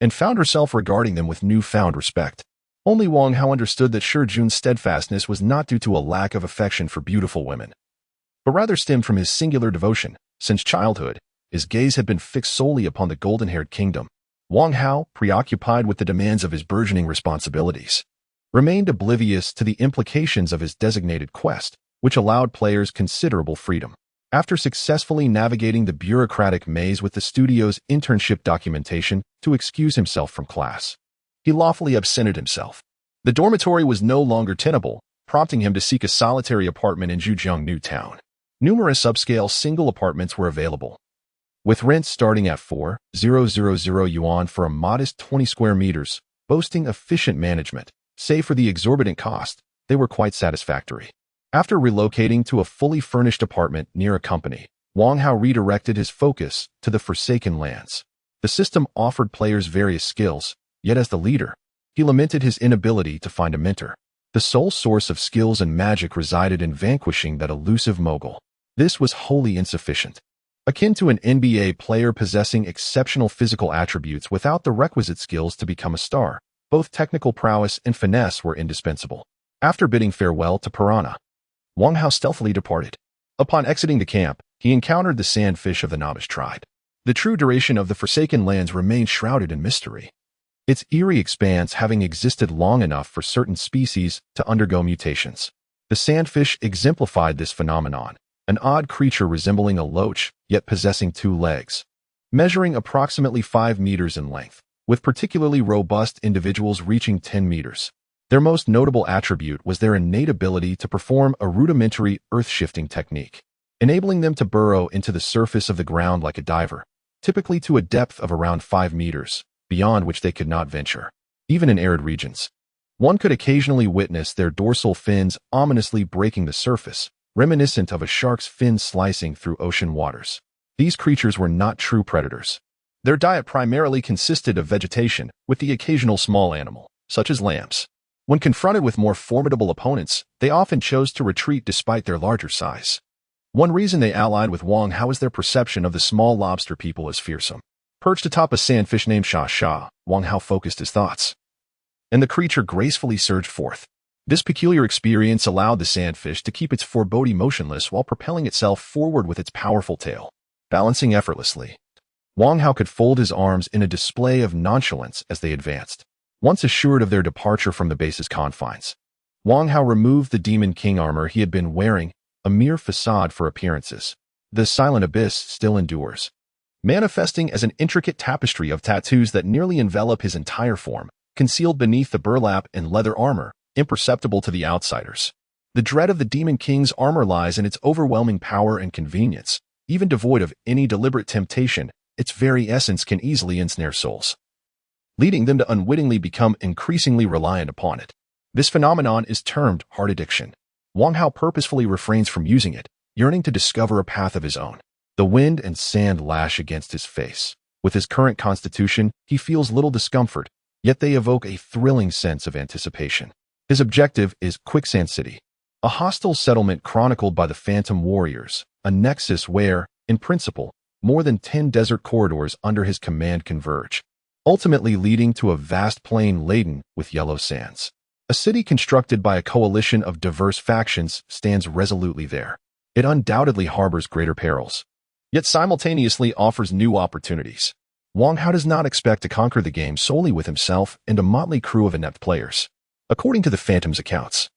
and found herself regarding them with newfound respect. Only Wang Hao understood that Shi Jun's steadfastness was not due to a lack of affection for beautiful women, but rather stemmed from his singular devotion. Since childhood, his gaze had been fixed solely upon the golden-haired kingdom. Wang Hao, preoccupied with the demands of his burgeoning responsibilities, remained oblivious to the implications of his designated quest, which allowed players considerable freedom. After successfully navigating the bureaucratic maze with the studio's internship documentation to excuse himself from class, he lawfully absented himself. The dormitory was no longer tenable, prompting him to seek a solitary apartment in Zhujiang New Town. Numerous upscale single apartments were available, with rents starting at 4,000 yuan for a modest 20 square meters, boasting efficient management. Save for the exorbitant cost, they were quite satisfactory. After relocating to a fully furnished apartment near a company, Wang Hao redirected his focus to the Forsaken Lands. The system offered players various skills, yet as the leader, he lamented his inability to find a mentor. The sole source of skills and magic resided in vanquishing that elusive mogul. This was wholly insufficient. Akin to an NBA player possessing exceptional physical attributes without the requisite skills to become a star, both technical prowess and finesse were indispensable. After bidding farewell to Piranha, Wang Hao stealthily departed. Upon exiting the camp, he encountered the sandfish of the novice tribe. The true duration of the Forsaken Lands remained shrouded in mystery, its eerie expanse having existed long enough for certain species to undergo mutations. The sandfish exemplified this phenomenon, an odd creature resembling a loach, yet possessing 2 legs, measuring approximately 5 meters in length, with particularly robust individuals reaching 10 meters. Their most notable attribute was their innate ability to perform a rudimentary earth-shifting technique, enabling them to burrow into the surface of the ground like a diver, typically to a depth of around 5 meters, beyond which they could not venture. Even in arid regions, one could occasionally witness their dorsal fins ominously breaking the surface, reminiscent of a shark's fin slicing through ocean waters. These creatures were not true predators. Their diet primarily consisted of vegetation, with the occasional small animal, such as lambs. When confronted with more formidable opponents, they often chose to retreat despite their larger size. One reason they allied with Wang Hao is their perception of the small lobster people as fearsome. Perched atop a sandfish named Sha Sha, Wang Hao focused his thoughts, and the creature gracefully surged forth. This peculiar experience allowed the sandfish to keep its foreboding motionless while propelling itself forward with its powerful tail, balancing effortlessly. Wang Hao could fold his arms in a display of nonchalance as they advanced. Once assured of their departure from the base's confines, Wang Hao removed the Demon King armor he had been wearing, a mere facade for appearances. The silent abyss still endures, manifesting as an intricate tapestry of tattoos that nearly envelop his entire form, concealed beneath the burlap and leather armor, imperceptible to the outsiders. The dread of the Demon King's armor lies in its overwhelming power and convenience. Even devoid of any deliberate temptation, its very essence can easily ensnare souls, leading them to unwittingly become increasingly reliant upon it. This phenomenon is termed heart addiction. Wang Hao purposefully refrains from using it, yearning to discover a path of his own. The wind and sand lash against his face. With his current constitution, he feels little discomfort, yet they evoke a thrilling sense of anticipation. His objective is Quicksand City, a hostile settlement chronicled by the Phantom Warriors, a nexus where, in principle, more than 10 desert corridors under his command converge, ultimately leading to a vast plain laden with yellow sands. A city constructed by a coalition of diverse factions stands resolutely there. It undoubtedly harbors greater perils, yet simultaneously offers new opportunities. Wang Hao does not expect to conquer the game solely with himself and a motley crew of inept players. According to the Phantom's accounts,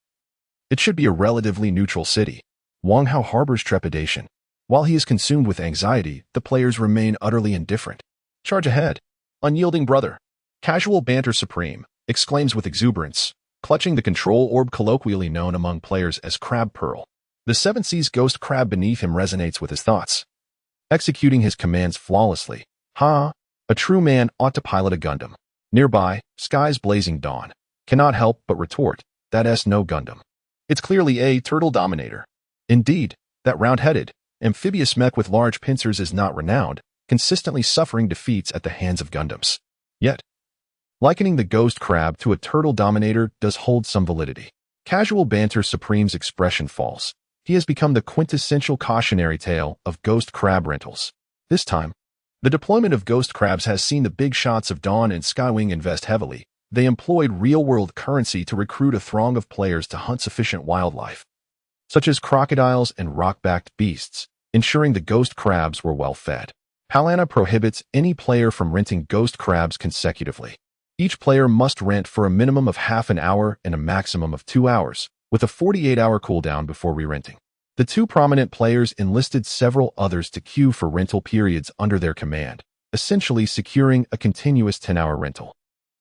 it should be a relatively neutral city. Wang Hao harbors trepidation. While he is consumed with anxiety, the players remain utterly indifferent. Charge ahead. Unyielding brother. Casual banter supreme, exclaims with exuberance, clutching the control orb colloquially known among players as Crab Pearl. The Seven Seas ghost crab beneath him resonates with his thoughts, executing his commands flawlessly. A true man ought to pilot a Gundam. Nearby, skies blazing dawn. Cannot help but retort, that's no Gundam. It's clearly a Turtle Dominator. Indeed, that round-headed, amphibious mech with large pincers is not renowned, consistently suffering defeats at the hands of Gundams. Yet, likening the ghost crab to a Turtle Dominator does hold some validity. Casual banter supreme's expression falls. He has become the quintessential cautionary tale of ghost crab rentals. This time, the deployment of ghost crabs has seen the big shots of Dawn and Skywing invest heavily. They employed real-world currency to recruit a throng of players to hunt sufficient wildlife, such as crocodiles and rock-backed beasts, ensuring the ghost crabs were well-fed. Palana prohibits any player from renting ghost crabs consecutively. Each player must rent for a minimum of half an hour and a maximum of 2 hours, with a 48-hour cooldown before re-renting. The two prominent players enlisted several others to queue for rental periods under their command, essentially securing a continuous 10-hour rental.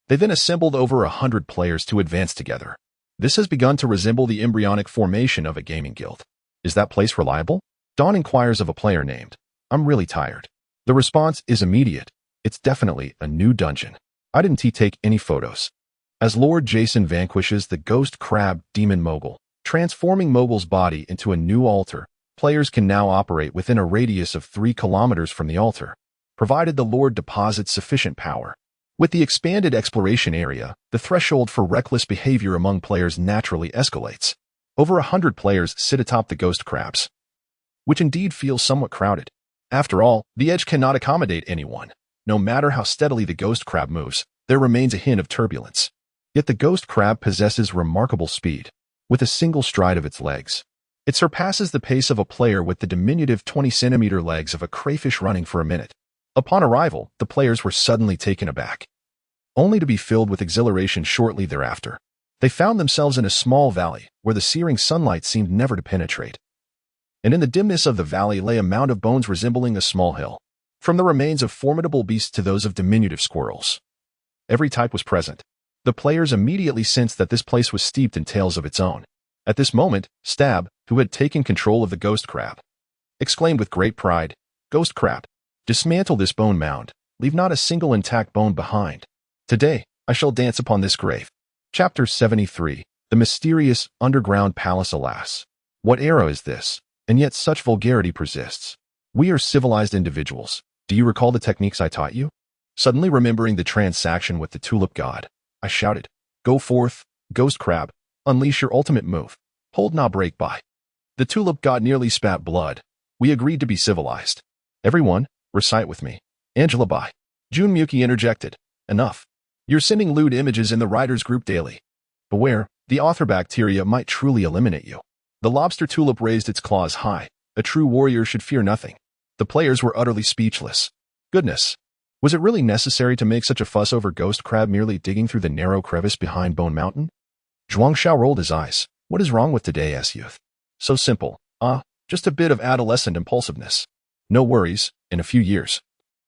They then assembled over 100 players to advance together. This has begun to resemble the embryonic formation of a gaming guild. Is that place reliable? Dawn inquires of a player named, I'm really tired. The response is immediate. It's definitely a new dungeon. I didn't take any photos. As Lord Jason vanquishes the ghost crab demon Mogul, transforming Mogul's body into a new altar, players can now operate within a radius of 3 kilometers from the altar, provided the Lord deposits sufficient power. With the expanded exploration area, the threshold for reckless behavior among players naturally escalates. Over 100 players sit atop the ghost crabs, which indeed feels somewhat crowded. After all, the edge cannot accommodate anyone. No matter how steadily the ghost crab moves, there remains a hint of turbulence. Yet the ghost crab possesses remarkable speed. With a single stride of its legs, it surpasses the pace of a player with the diminutive 20-centimeter legs of a crayfish running for a minute. Upon arrival, the players were suddenly taken aback, only to be filled with exhilaration shortly thereafter. They found themselves in a small valley where the searing sunlight seemed never to penetrate. And in the dimness of the valley lay a mound of bones resembling a small hill. From the remains of formidable beasts to those of diminutive squirrels, every type was present. The players immediately sensed that this place was steeped in tales of its own. At this moment, Stab, who had taken control of the ghost crab, exclaimed with great pride, Ghost crab, dismantle this bone mound, leave not a single intact bone behind. Today, I shall dance upon this grave. Chapter 73, The Mysterious Underground Palace. Alas, what era is this? And yet such vulgarity persists. We are civilized individuals. Do you recall the techniques I taught you? Suddenly remembering the transaction with the tulip god, I shouted, Go forth, ghost crab, unleash your ultimate move. Hold not break by. The tulip god nearly spat blood. We agreed to be civilized. Everyone, recite with me. Angela Bai. Jun Muki interjected. Enough. You're sending lewd images in the writers group daily. Beware, the author bacteria might truly eliminate you. The lobster tulip raised its claws high. A true warrior should fear nothing. The players were utterly speechless. Goodness. Was it really necessary to make such a fuss over ghost crab merely digging through the narrow crevice behind Bone Mountain? Zhuang Xiao rolled his eyes. What is wrong with today's youth? So simple. Just a bit of adolescent impulsiveness. No worries, in a few years.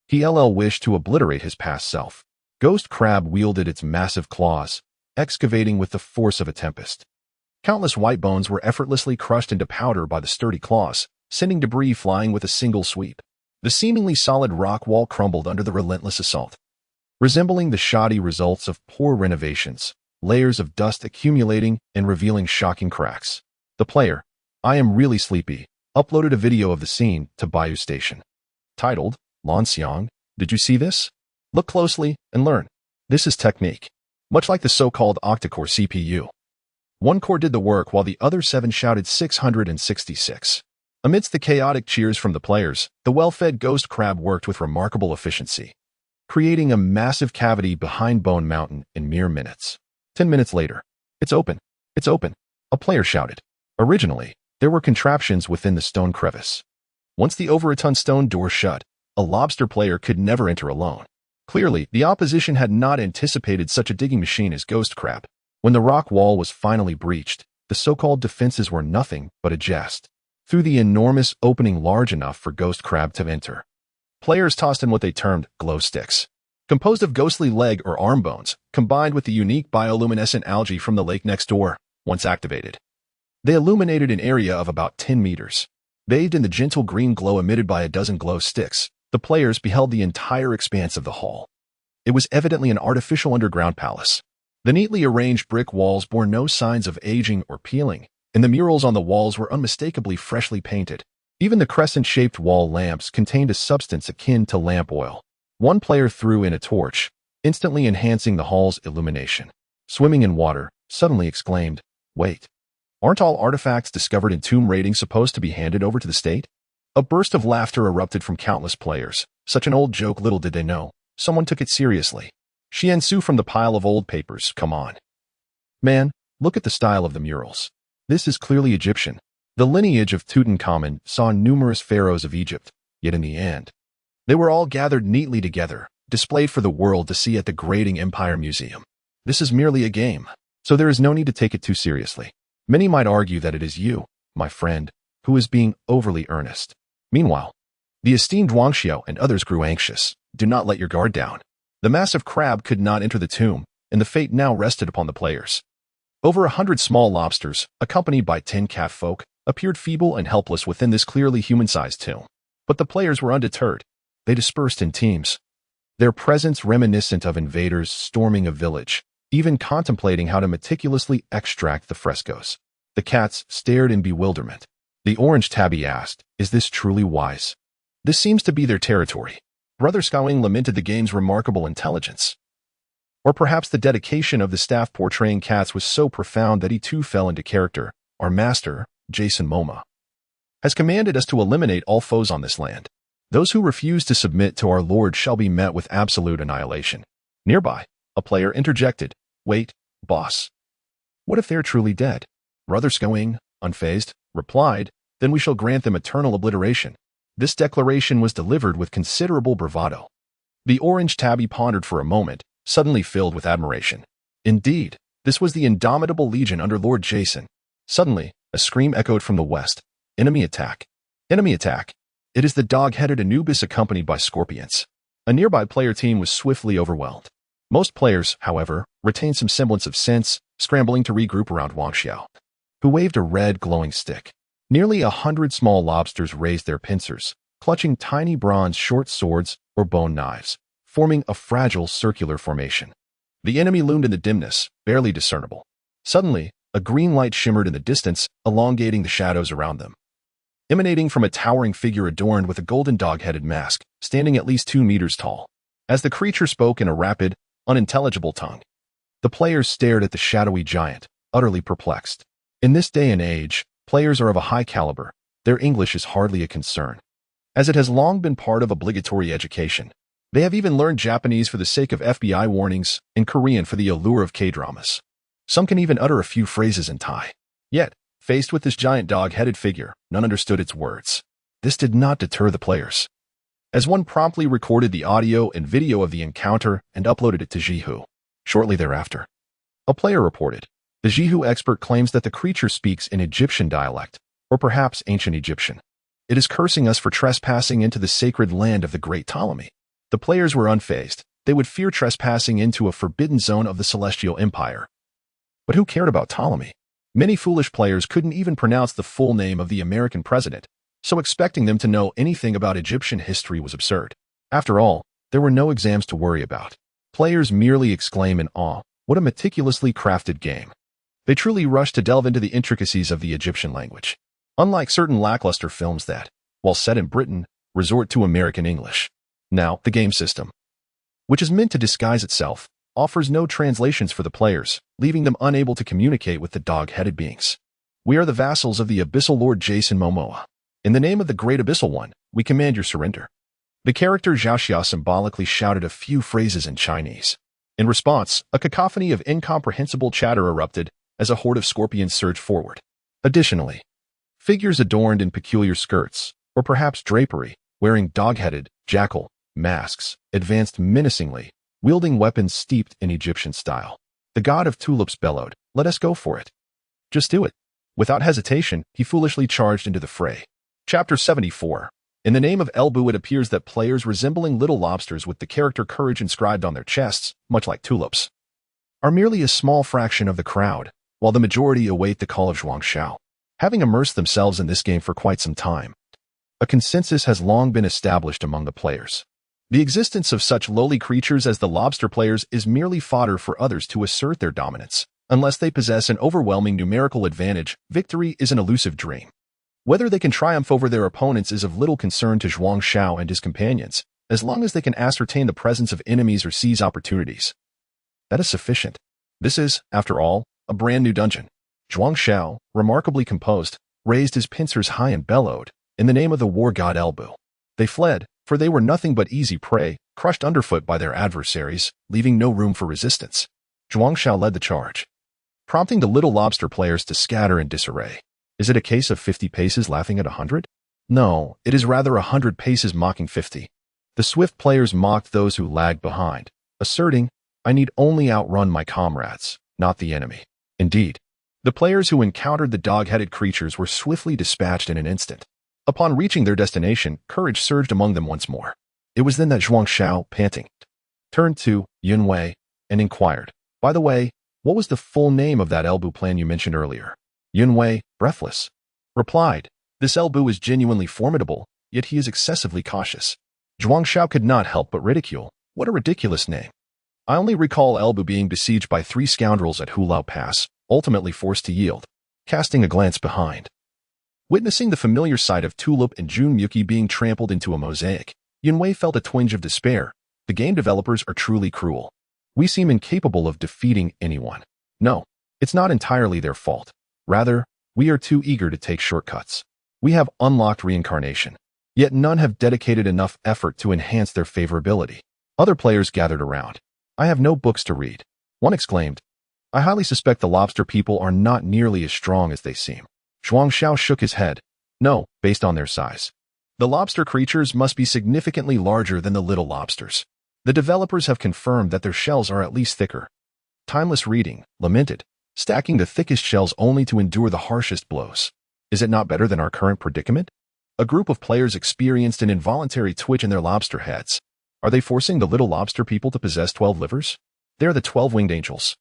He wished to obliterate his past self. Ghost crab wielded its massive claws, excavating with the force of a tempest. Countless white bones were effortlessly crushed into powder by the sturdy claws, sending debris flying with a single sweep. The seemingly solid rock wall crumbled under the relentless assault. Resembling the shoddy results of poor renovations, layers of dust accumulating and revealing shocking cracks. The player, I am really sleepy, uploaded a video of the scene to Bayou Station. Titled, Lan Xiang, did you see this? Look closely and learn. This is technique. Much like the so-called octa-core CPU. One core did the work while the other 7 shouted 666. Amidst the chaotic cheers from the players, the well-fed ghost crab worked with remarkable efficiency, creating a massive cavity behind Bone Mountain in mere minutes. 10 minutes later, it's open. It's open. A player shouted. Originally, there were contraptions within the stone crevice. Once the over-a-ton stone door shut, a lobster player could never enter alone. Clearly, the opposition had not anticipated such a digging machine as Ghost Crab. When the rock wall was finally breached, the so-called defenses were nothing but a jest. Through the enormous opening large enough for Ghost Crab to enter, players tossed in what they termed glow sticks, composed of ghostly leg or arm bones, combined with the unique bioluminescent algae from the lake next door. Once activated, they illuminated an area of about 10 meters. Bathed in the gentle green glow emitted by a dozen glow sticks, the players beheld the entire expanse of the hall. It was evidently an artificial underground palace. The neatly arranged brick walls bore no signs of aging or peeling, and the murals on the walls were unmistakably freshly painted. Even the crescent-shaped wall lamps contained a substance akin to lamp oil. One player threw in a torch, instantly enhancing the hall's illumination. Swimming in water, suddenly exclaimed, "Wait, aren't all artifacts discovered in tomb raiding supposed to be handed over to the state?" A burst of laughter erupted from countless players. Such an old joke, little did they know. Someone took it seriously. Xian Su from the pile of old papers, come on. Man, look at the style of the murals. This is clearly Egyptian. The lineage of Tutankhamun saw numerous pharaohs of Egypt, yet in the end, they were all gathered neatly together, displayed for the world to see at the Grading Empire Museum. This is merely a game, so there is no need to take it too seriously. Many might argue that it is you, my friend, who is being overly earnest. Meanwhile, the esteemed Wang Xiao and others grew anxious. Do not let your guard down. The massive crab could not enter the tomb, and the fate now rested upon the players. Over 100 small lobsters, accompanied by 10 cat folk, appeared feeble and helpless within this clearly human-sized tomb. But the players were undeterred. They dispersed in teams, their presence reminiscent of invaders storming a village, even contemplating how to meticulously extract the frescoes. The cats stared in bewilderment. The orange tabby asked, "Is this truly wise?" This seems to be their territory. Brother Scowing lamented the game's remarkable intelligence. Or perhaps the dedication of the staff portraying cats was so profound that he too fell into character. Our master, Jason Momoa, has commanded us to eliminate all foes on this land. Those who refuse to submit to our Lord shall be met with absolute annihilation. Nearby, a player interjected, "Wait, boss. What if they're truly dead?" Brother Scowing, unfazed, replied, "Then we shall grant them eternal obliteration." This declaration was delivered with considerable bravado. The orange tabby pondered for a moment, suddenly filled with admiration. Indeed, this was the indomitable legion under Lord Jason. Suddenly, a scream echoed from the west. "Enemy attack! Enemy attack!" It is the dog-headed Anubis accompanied by scorpions. A nearby player team was swiftly overwhelmed. Most players, however, retained some semblance of sense, scrambling to regroup around Wang Xiao, who waved a red glowing stick. Nearly 100 small lobsters raised their pincers, clutching tiny bronze short swords or bone knives, forming a fragile circular formation. The enemy loomed in the dimness, barely discernible. Suddenly, a green light shimmered in the distance, elongating the shadows around them. Emanating from a towering figure adorned with a golden dog-headed mask, standing at least 2 meters tall. As the creature spoke in a rapid, unintelligible tongue, the players stared at the shadowy giant, utterly perplexed. In this day and age, players are of a high caliber. Their English is hardly a concern, as it has long been part of obligatory education. They have even learned Japanese for the sake of FBI warnings and Korean for the allure of K-dramas. Some can even utter a few phrases in Thai. Yet, faced with this giant dog-headed figure, none understood its words. This did not deter the players, as one promptly recorded the audio and video of the encounter and uploaded it to Jihu. Shortly thereafter, a player reported, "The Jihu expert claims that the creature speaks in Egyptian dialect, or perhaps ancient Egyptian. It is cursing us for trespassing into the sacred land of the great Ptolemy." The players were unfazed. They would fear trespassing into a forbidden zone of the Celestial Empire. But who cared about Ptolemy? Many foolish players couldn't even pronounce the full name of the American president, so expecting them to know anything about Egyptian history was absurd. After all, there were no exams to worry about. Players merely exclaim in awe, "What a meticulously crafted game." They truly rush to delve into the intricacies of the Egyptian language, unlike certain lackluster films that, while set in Britain, resort to American English. Now, the game system, which is meant to disguise itself, offers no translations for the players, leaving them unable to communicate with the dog-headed beings. We are the vassals of the Abyssal Lord Jason Momoa. In the name of the Great Abyssal One, we command your surrender. The character Zhao Xia symbolically shouted a few phrases in Chinese. In response, a cacophony of incomprehensible chatter erupted as a horde of scorpions surged forward. Additionally, figures adorned in peculiar skirts, or perhaps drapery, wearing dog-headed, jackal masks, advanced menacingly, wielding weapons steeped in Egyptian style. The god of tulips bellowed, "Let us go for it. Just do it." Without hesitation, he foolishly charged into the fray. Chapter 74. In the name of Elbu, it appears that players resembling little lobsters with the character courage inscribed on their chests, much like tulips, are merely a small fraction of the crowd, while the majority await the call of Zhuang Shao. Having immersed themselves in this game for quite some time, a consensus has long been established among the players. The existence of such lowly creatures as the lobster players is merely fodder for others to assert their dominance. Unless they possess an overwhelming numerical advantage, victory is an elusive dream. Whether they can triumph over their opponents is of little concern to Zhuang Shao and his companions, as long as they can ascertain the presence of enemies or seize opportunities. That is sufficient. This is, after all, a brand new dungeon. Zhuang Shao, remarkably composed, raised his pincers high and bellowed, in the name of the war god Elbu. They fled, for they were nothing but easy prey, crushed underfoot by their adversaries, leaving no room for resistance. Zhuang Shao led the charge, prompting the little lobster players to scatter in disarray. Is it a case of 50 paces laughing at 100? No, it is rather 100 paces mocking 50. The swift players mocked those who lagged behind, asserting, "I need only outrun my comrades, not the enemy." Indeed, the players who encountered the dog-headed creatures were swiftly dispatched in an instant. Upon reaching their destination, courage surged among them once more. It was then that Zhuang Shao, panting, turned to Yun Wei and inquired, "By the way, what was the full name of that Elbu plan you mentioned earlier?" Yun Wei, breathless, replied, "This Elbu is genuinely formidable, yet he is excessively cautious." Zhuang Shao could not help but ridicule. What a ridiculous name. I only recall Elbu being besieged by 3 scoundrels at Hulao Pass, ultimately forced to yield. Casting a glance behind, witnessing the familiar sight of Tulip and Junmyuki being trampled into a mosaic, Yun Wei felt a twinge of despair. The game developers are truly cruel. We seem incapable of defeating anyone. No, it's not entirely their fault. Rather, we are too eager to take shortcuts. We have unlocked reincarnation, yet none have dedicated enough effort to enhance their favorability. Other players gathered around. "I have no books to read," one exclaimed. "I highly suspect the lobster people are not nearly as strong as they seem." Zhuang Shao shook his head. "No, based on their size. The lobster creatures must be significantly larger than the little lobsters. The developers have confirmed that their shells are at least thicker." Timeless Reading lamented, "Stacking the thickest shells only to endure the harshest blows. Is it not better than our current predicament?" A group of players experienced an involuntary twitch in their lobster heads. Are they forcing the little lobster people to possess 12 livers? They are the 12 winged angels,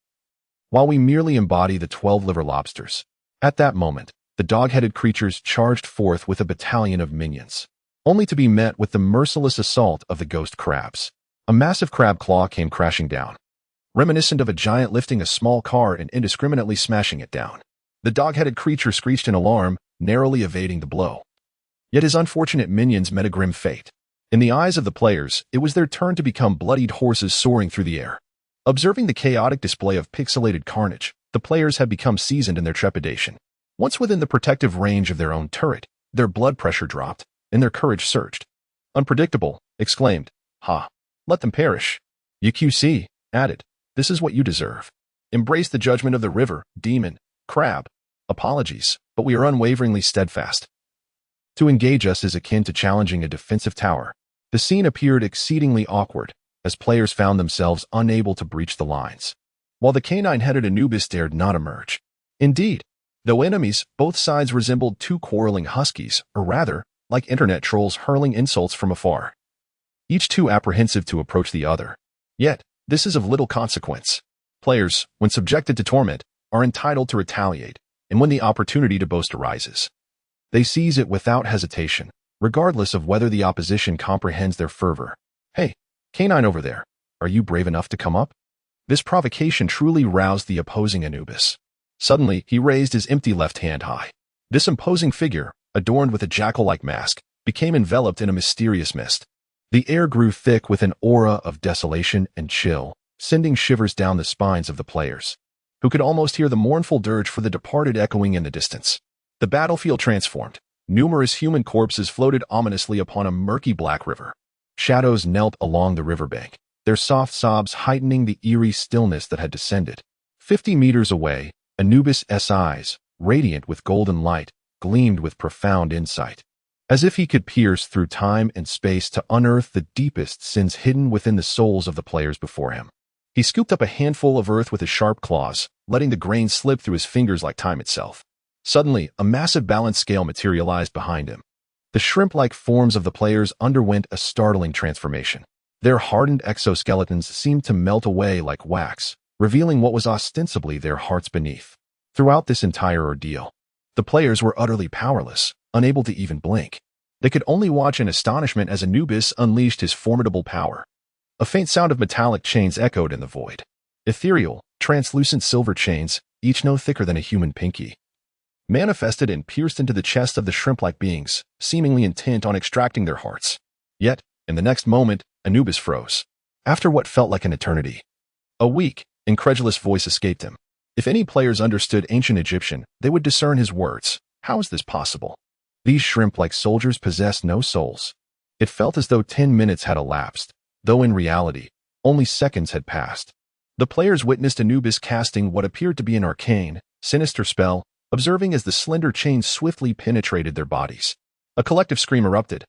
while we merely embody the 12 liver lobsters. At that moment, the dog-headed creatures charged forth with a battalion of minions, only to be met with the merciless assault of the ghost crabs. A massive crab claw came crashing down, reminiscent of a giant lifting a small car and indiscriminately smashing it down. The dog-headed creature screeched in alarm, narrowly evading the blow. Yet his unfortunate minions met a grim fate. In the eyes of the players, it was their turn to become bloodied horses soaring through the air. Observing the chaotic display of pixelated carnage, the players had become seasoned in their trepidation. Once within the protective range of their own turret, their blood pressure dropped, and their courage surged. "Unpredictable," exclaimed. "Ha! Let them perish." UQC added, "This is what you deserve. Embrace the judgment of the river, demon, crab. Apologies, but we are unwaveringly steadfast. To engage us is akin to challenging a defensive tower." The scene appeared exceedingly awkward, as players found themselves unable to breach the lines, while the canine-headed Anubis dared not emerge. Indeed, though enemies, both sides resembled 2 quarreling huskies, or rather, like internet trolls hurling insults from afar, each too apprehensive to approach the other. Yet, this is of little consequence. Players, when subjected to torment, are entitled to retaliate, and when the opportunity to boast arises, they seize it without hesitation, regardless of whether the opposition comprehends their fervor. "Hey, canine over there, are you brave enough to come up?" This provocation truly roused the opposing Anubis. Suddenly, he raised his empty left hand high. This imposing figure, adorned with a jackal-like mask, became enveloped in a mysterious mist. The air grew thick with an aura of desolation and chill, sending shivers down the spines of the players, who could almost hear the mournful dirge for the departed echoing in the distance. The battlefield transformed. Numerous human corpses floated ominously upon a murky black river. Shadows knelt along the riverbank, their soft sobs heightening the eerie stillness that had descended. 50 meters away, Anubis' eyes, radiant with golden light, gleamed with profound insight, as if he could pierce through time and space to unearth the deepest sins hidden within the souls of the players before him. He scooped up a handful of earth with his sharp claws, letting the grain slip through his fingers like time itself. Suddenly, a massive balance scale materialized behind him. The shrimp-like forms of the players underwent a startling transformation. Their hardened exoskeletons seemed to melt away like wax, revealing what was ostensibly their hearts beneath. Throughout this entire ordeal, the players were utterly powerless, unable to even blink. They could only watch in astonishment as Anubis unleashed his formidable power. A faint sound of metallic chains echoed in the void. Ethereal, translucent silver chains, each no thicker than a human pinky, manifested and pierced into the chests of the shrimp-like beings, seemingly intent on extracting their hearts. Yet, in the next moment, Anubis froze. After what felt like an eternity, a weak, incredulous voice escaped him. If any players understood ancient Egyptian, they would discern his words. How is this possible? These shrimp-like soldiers possess no souls. It felt as though 10 minutes had elapsed, though in reality, only seconds had passed. The players witnessed Anubis casting what appeared to be an arcane, sinister spell, observing as the slender chains swiftly penetrated their bodies. A collective scream erupted,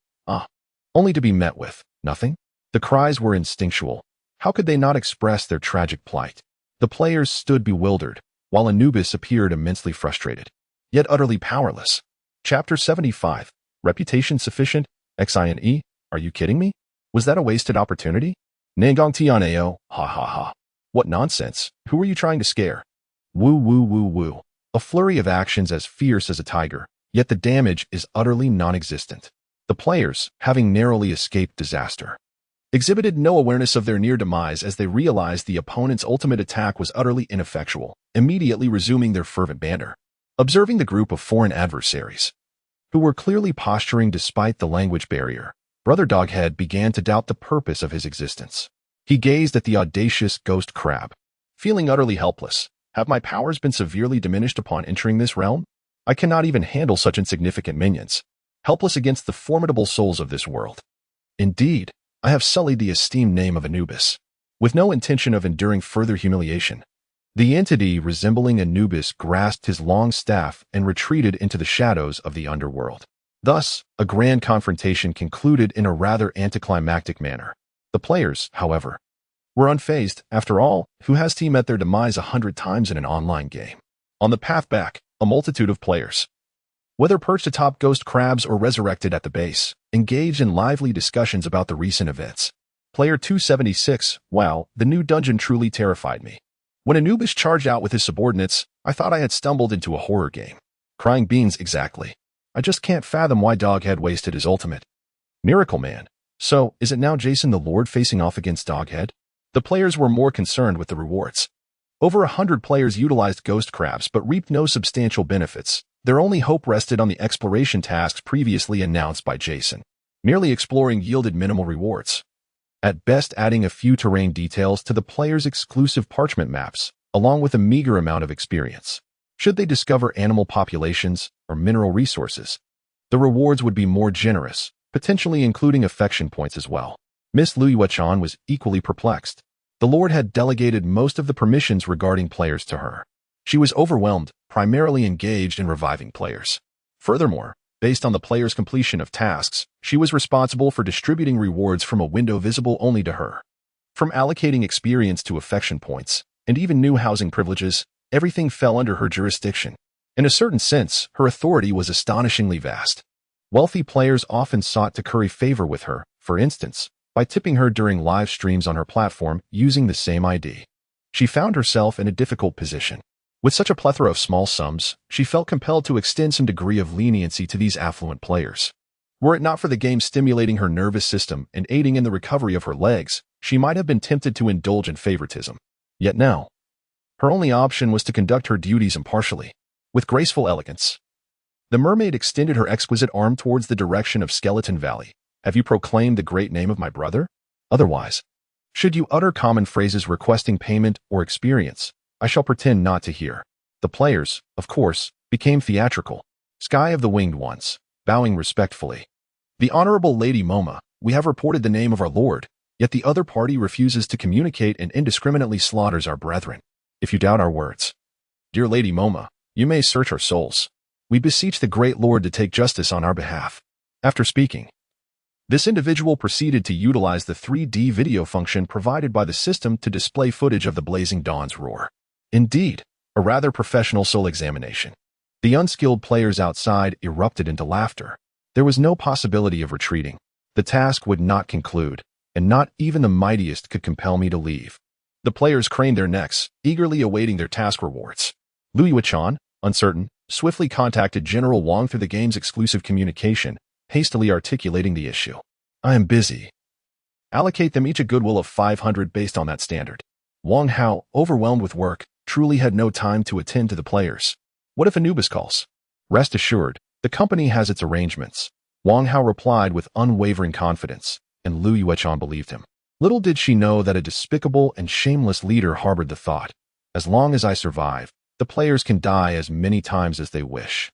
only to be met with nothing. The cries were instinctual. How could they not express their tragic plight? The players stood bewildered, while Anubis appeared immensely frustrated, yet utterly powerless. Chapter 75. Reputation sufficient? XINE? Are you kidding me? Was that a wasted opportunity? Nangong Tianeo, ha ha ha. What nonsense. Who were you trying to scare? Woo woo woo woo. A flurry of actions as fierce as a tiger, yet the damage is utterly non-existent. The players, having narrowly escaped disaster, exhibited no awareness of their near demise as they realized the opponent's ultimate attack was utterly ineffectual, immediately resuming their fervent banter. Observing the group of foreign adversaries, who were clearly posturing despite the language barrier, Brother Doghead began to doubt the purpose of his existence. He gazed at the audacious ghost crab, feeling utterly helpless. Have my powers been severely diminished upon entering this realm? I cannot even handle such insignificant minions, helpless against the formidable souls of this world. Indeed, I have sullied the esteemed name of Anubis. With no intention of enduring further humiliation, the entity resembling Anubis grasped his long staff and retreated into the shadows of the underworld. Thus, a grand confrontation concluded in a rather anticlimactic manner. The players, however, were unfazed. After all, who has team met their demise 100 times in an online game? On the path back, a multitude of players, whether perched atop ghost crabs or resurrected at the base, engaged in lively discussions about the recent events. Player 276, wow, the new dungeon truly terrified me. When Anubis charged out with his subordinates, I thought I had stumbled into a horror game. Crying beans, exactly. I just can't fathom why Doghead wasted his ultimate. Miracle Man. So, is it now Jason the Lord facing off against Doghead? The players were more concerned with the rewards. Over 100 players utilized ghost crabs but reaped no substantial benefits. Their only hope rested on the exploration tasks previously announced by Jason. Merely exploring yielded minimal rewards, at best adding a few terrain details to the players' exclusive parchment maps, along with a meager amount of experience. Should they discover animal populations or mineral resources, the rewards would be more generous, potentially including affection points as well. Miss Luyuechan was equally perplexed. The Lord had delegated most of the permissions regarding players to her. She was overwhelmed, primarily engaged in reviving players. Furthermore, based on the player's completion of tasks, she was responsible for distributing rewards from a window visible only to her. From allocating experience to affection points, and even new housing privileges, everything fell under her jurisdiction. In a certain sense, her authority was astonishingly vast. Wealthy players often sought to curry favor with her, for instance, by tipping her during live streams on her platform using the same ID. She found herself in a difficult position. With such a plethora of small sums, she felt compelled to extend some degree of leniency to these affluent players. Were it not for the game stimulating her nervous system and aiding in the recovery of her legs, she might have been tempted to indulge in favoritism. Yet now, Her only option was to conduct her duties impartially, with graceful elegance. The mermaid extended her exquisite arm towards the direction of Skeleton Valley. Have you proclaimed the great name of my brother? Otherwise, should you utter common phrases requesting payment or experience, I shall pretend not to hear. The players, of course, became theatrical. Sky of the Winged Ones, bowing respectfully. The Honorable Lady Moma, we have reported the name of our lord, yet the other party refuses to communicate and indiscriminately slaughters our brethren. If you doubt our words, dear Lady Moma, you may search our souls. We beseech the great lord to take justice on our behalf. After speaking, this individual proceeded to utilize the 3D video function provided by the system to display footage of the blazing dawn's roar. Indeed, a rather professional soul examination. The unskilled players outside erupted into laughter. There was no possibility of retreating. The task would not conclude, and not even the mightiest could compel me to leave. The players craned their necks, eagerly awaiting their task rewards. Liu Yuechan, uncertain, swiftly contacted General Wang through the game's exclusive communication, hastily articulating the issue. I am busy. Allocate them each a goodwill of 500 based on that standard. Wang Hao, overwhelmed with work, truly had no time to attend to the players. What if Anubis calls? Rest assured, the company has its arrangements. Wang Hao replied with unwavering confidence, and Liu Yuechan believed him. Little did she know that a despicable and shameless leader harbored the thought, as long as I survive, the players can die as many times as they wish.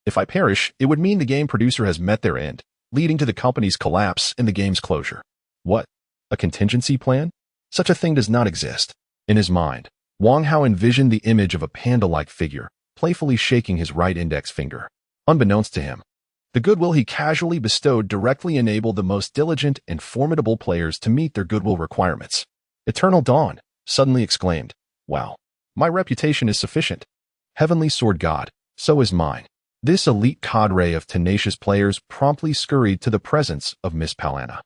If I perish, it would mean the game producer has met their end, leading to the company's collapse and the game's closure. What? A contingency plan? Such a thing does not exist. In his mind, Wang Hao envisioned the image of a panda-like figure, playfully shaking his right index finger. Unbeknownst to him, the goodwill he casually bestowed directly enabled the most diligent and formidable players to meet their goodwill requirements. Eternal Dawn suddenly exclaimed, wow, my reputation is sufficient. Heavenly Sword God, so is mine. This elite cadre of tenacious players promptly scurried to the presence of Miss Palana.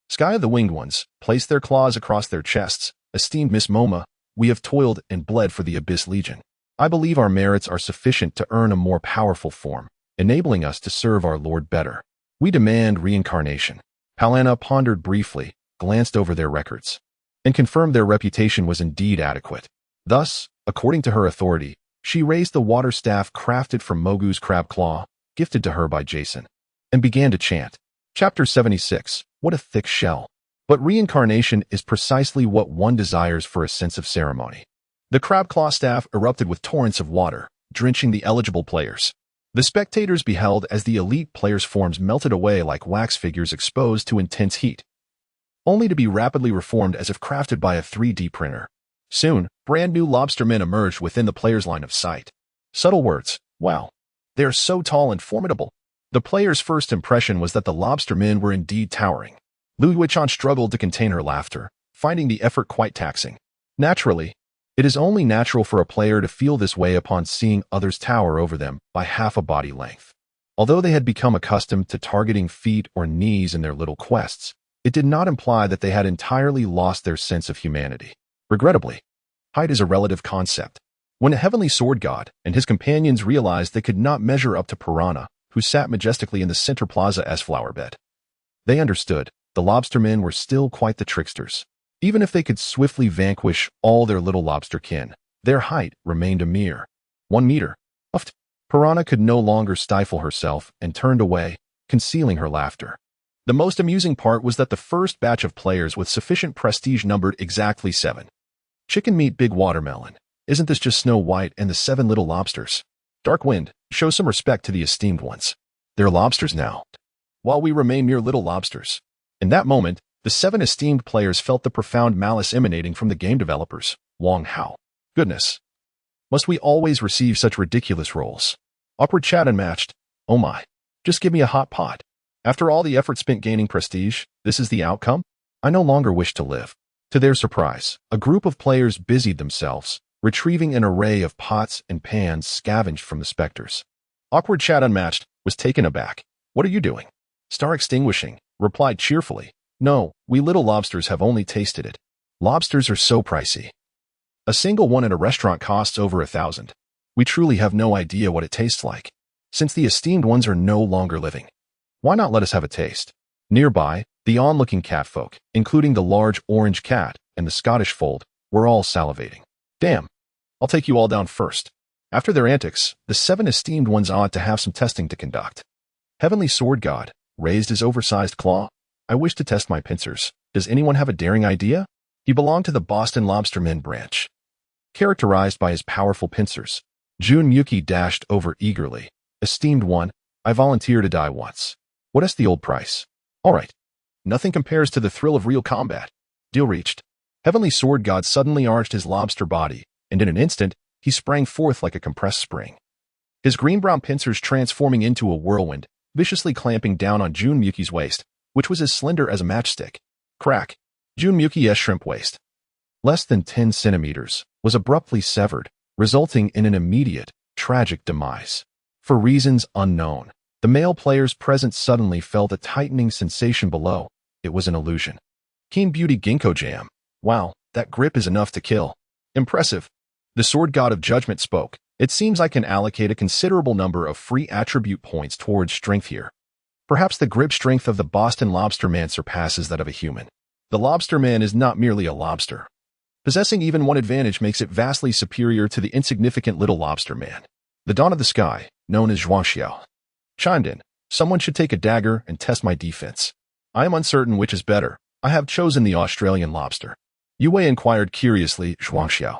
Sky of the Winged Ones placed their claws across their chests. Esteemed Miss Moma, we have toiled and bled for the Abyss Legion. I believe our merits are sufficient to earn a more powerful form, enabling us to serve our Lord better. We demand reincarnation. Palana pondered briefly, glanced over their records, and confirmed their reputation was indeed adequate. Thus, according to her authority, she raised the water staff crafted from Mogu's crab claw, gifted to her by Jason, and began to chant. Chapter 76. What a thick shell. But reincarnation is precisely what one desires for a sense of ceremony. The crab claw staff erupted with torrents of water, drenching the eligible players. The spectators beheld as the elite players' forms melted away like wax figures exposed to intense heat, only to be rapidly reformed as if crafted by a 3D printer. Soon, brand new lobstermen emerged within the players' line of sight. Subtle words, wow, they are so tall and formidable. The players' first impression was that the lobstermen were indeed towering. Liu Yuechan struggled to contain her laughter, finding the effort quite taxing. Naturally, it is only natural for a player to feel this way upon seeing others tower over them by half a body length. Although they had become accustomed to targeting feet or knees in their little quests, it did not imply that they had entirely lost their sense of humanity. Regrettably, height is a relative concept. When a heavenly sword god and his companions realized they could not measure up to Piranha, who sat majestically in the center plaza's flower bed, they understood the lobstermen were still quite the tricksters. Even if they could swiftly vanquish all their little lobster kin, their height remained a mere 1 meter. Piranha could no longer stifle herself and turned away, concealing her laughter. The most amusing part was that the first batch of players with sufficient prestige numbered exactly 7. Chicken meat big watermelon. Isn't this just Snow White and the 7 little lobsters? Dark Wind, show some respect to the esteemed ones. They're lobsters now, while we remain mere little lobsters. In that moment, the 7 esteemed players felt the profound malice emanating from the game developers. Wang Hao. Goodness. Must we always receive such ridiculous roles? Awkward chat unmatched. Oh my. Just give me a hot pot. After all the effort spent gaining prestige, this is the outcome? I no longer wish to live. To their surprise, a group of players busied themselves, retrieving an array of pots and pans scavenged from the specters. Awkward chat unmatched was taken aback. What are you doing? Star Extinguishing replied cheerfully. No, we little lobsters have only tasted it. Lobsters are so pricey. A single one at a restaurant costs over 1,000. We truly have no idea what it tastes like. Since the esteemed ones are no longer living, why not let us have a taste? Nearby, the onlooking catfolk, including the large orange cat and the Scottish fold, were all salivating. Damn, I'll take you all down first. After their antics, the 7 esteemed ones ought to have some testing to conduct. Heavenly Sword God raised his oversized claw. I wish to test my pincers. Does anyone have a daring idea? He belonged to the Boston Lobstermen branch. Characterized by his powerful pincers, Jun Miyuki dashed over eagerly. Esteemed one, I volunteer to die once. What is the old price? All right. Nothing compares to the thrill of real combat. Deal reached. Heavenly Sword God suddenly arched his lobster body, and in an instant, he sprang forth like a compressed spring. His green-brown pincers transforming into a whirlwind, viciously clamping down on Jun Miyuki's waist, which was as slender as a matchstick. Crack. Jun Miyuki's shrimp waist, less than 10 centimeters, was abruptly severed, resulting in an immediate, tragic demise. For reasons unknown, the male players present suddenly felt a tightening sensation below. It was an illusion. Keen Beauty Ginkgo Jam. Wow, that grip is enough to kill. Impressive. The Sword God of Judgment spoke. It seems I can allocate a considerable number of free attribute points towards strength here. Perhaps the grip strength of the Boston Lobsterman surpasses that of a human. The Lobsterman is not merely a lobster. Possessing even one advantage makes it vastly superior to the insignificant little Lobsterman. The Dawn of the Sky, known as Zhuangxiao, chimed in. Someone should take a dagger and test my defense. I am uncertain which is better. I have chosen the Australian lobster. Yue inquired curiously. Zhuangxiao,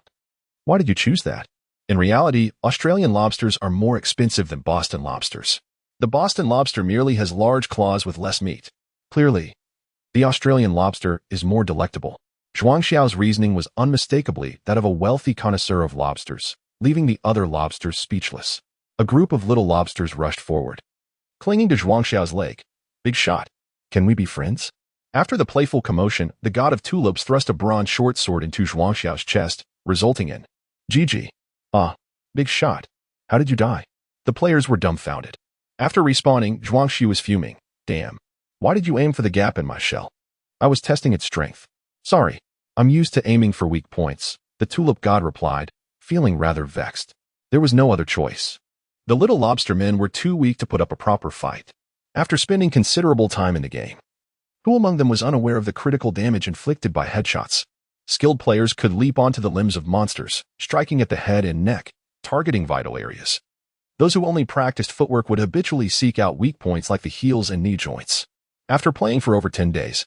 why did you choose that? In reality, Australian lobsters are more expensive than Boston lobsters. The Boston lobster merely has large claws with less meat. Clearly, the Australian lobster is more delectable. Zhuangxiao's reasoning was unmistakably that of a wealthy connoisseur of lobsters, leaving the other lobsters speechless. A group of little lobsters rushed forward, clinging to Zhuangxiao's leg. Big shot. Can we be friends? After the playful commotion, the god of tulips thrust a bronze short sword into Zhuangxiao's chest, resulting in GG. Ah, big shot. How did you die? The players were dumbfounded. After respawning, Zhuangxi was fuming. Damn. Why did you aim for the gap in my shell? I was testing its strength. Sorry, I'm used to aiming for weak points, the tulip god replied, feeling rather vexed. There was no other choice. The little lobstermen were too weak to put up a proper fight. After spending considerable time in the game, who among them was unaware of the critical damage inflicted by headshots? Skilled players could leap onto the limbs of monsters, striking at the head and neck, targeting vital areas. Those who only practiced footwork would habitually seek out weak points like the heels and knee joints. After playing for over 10 days,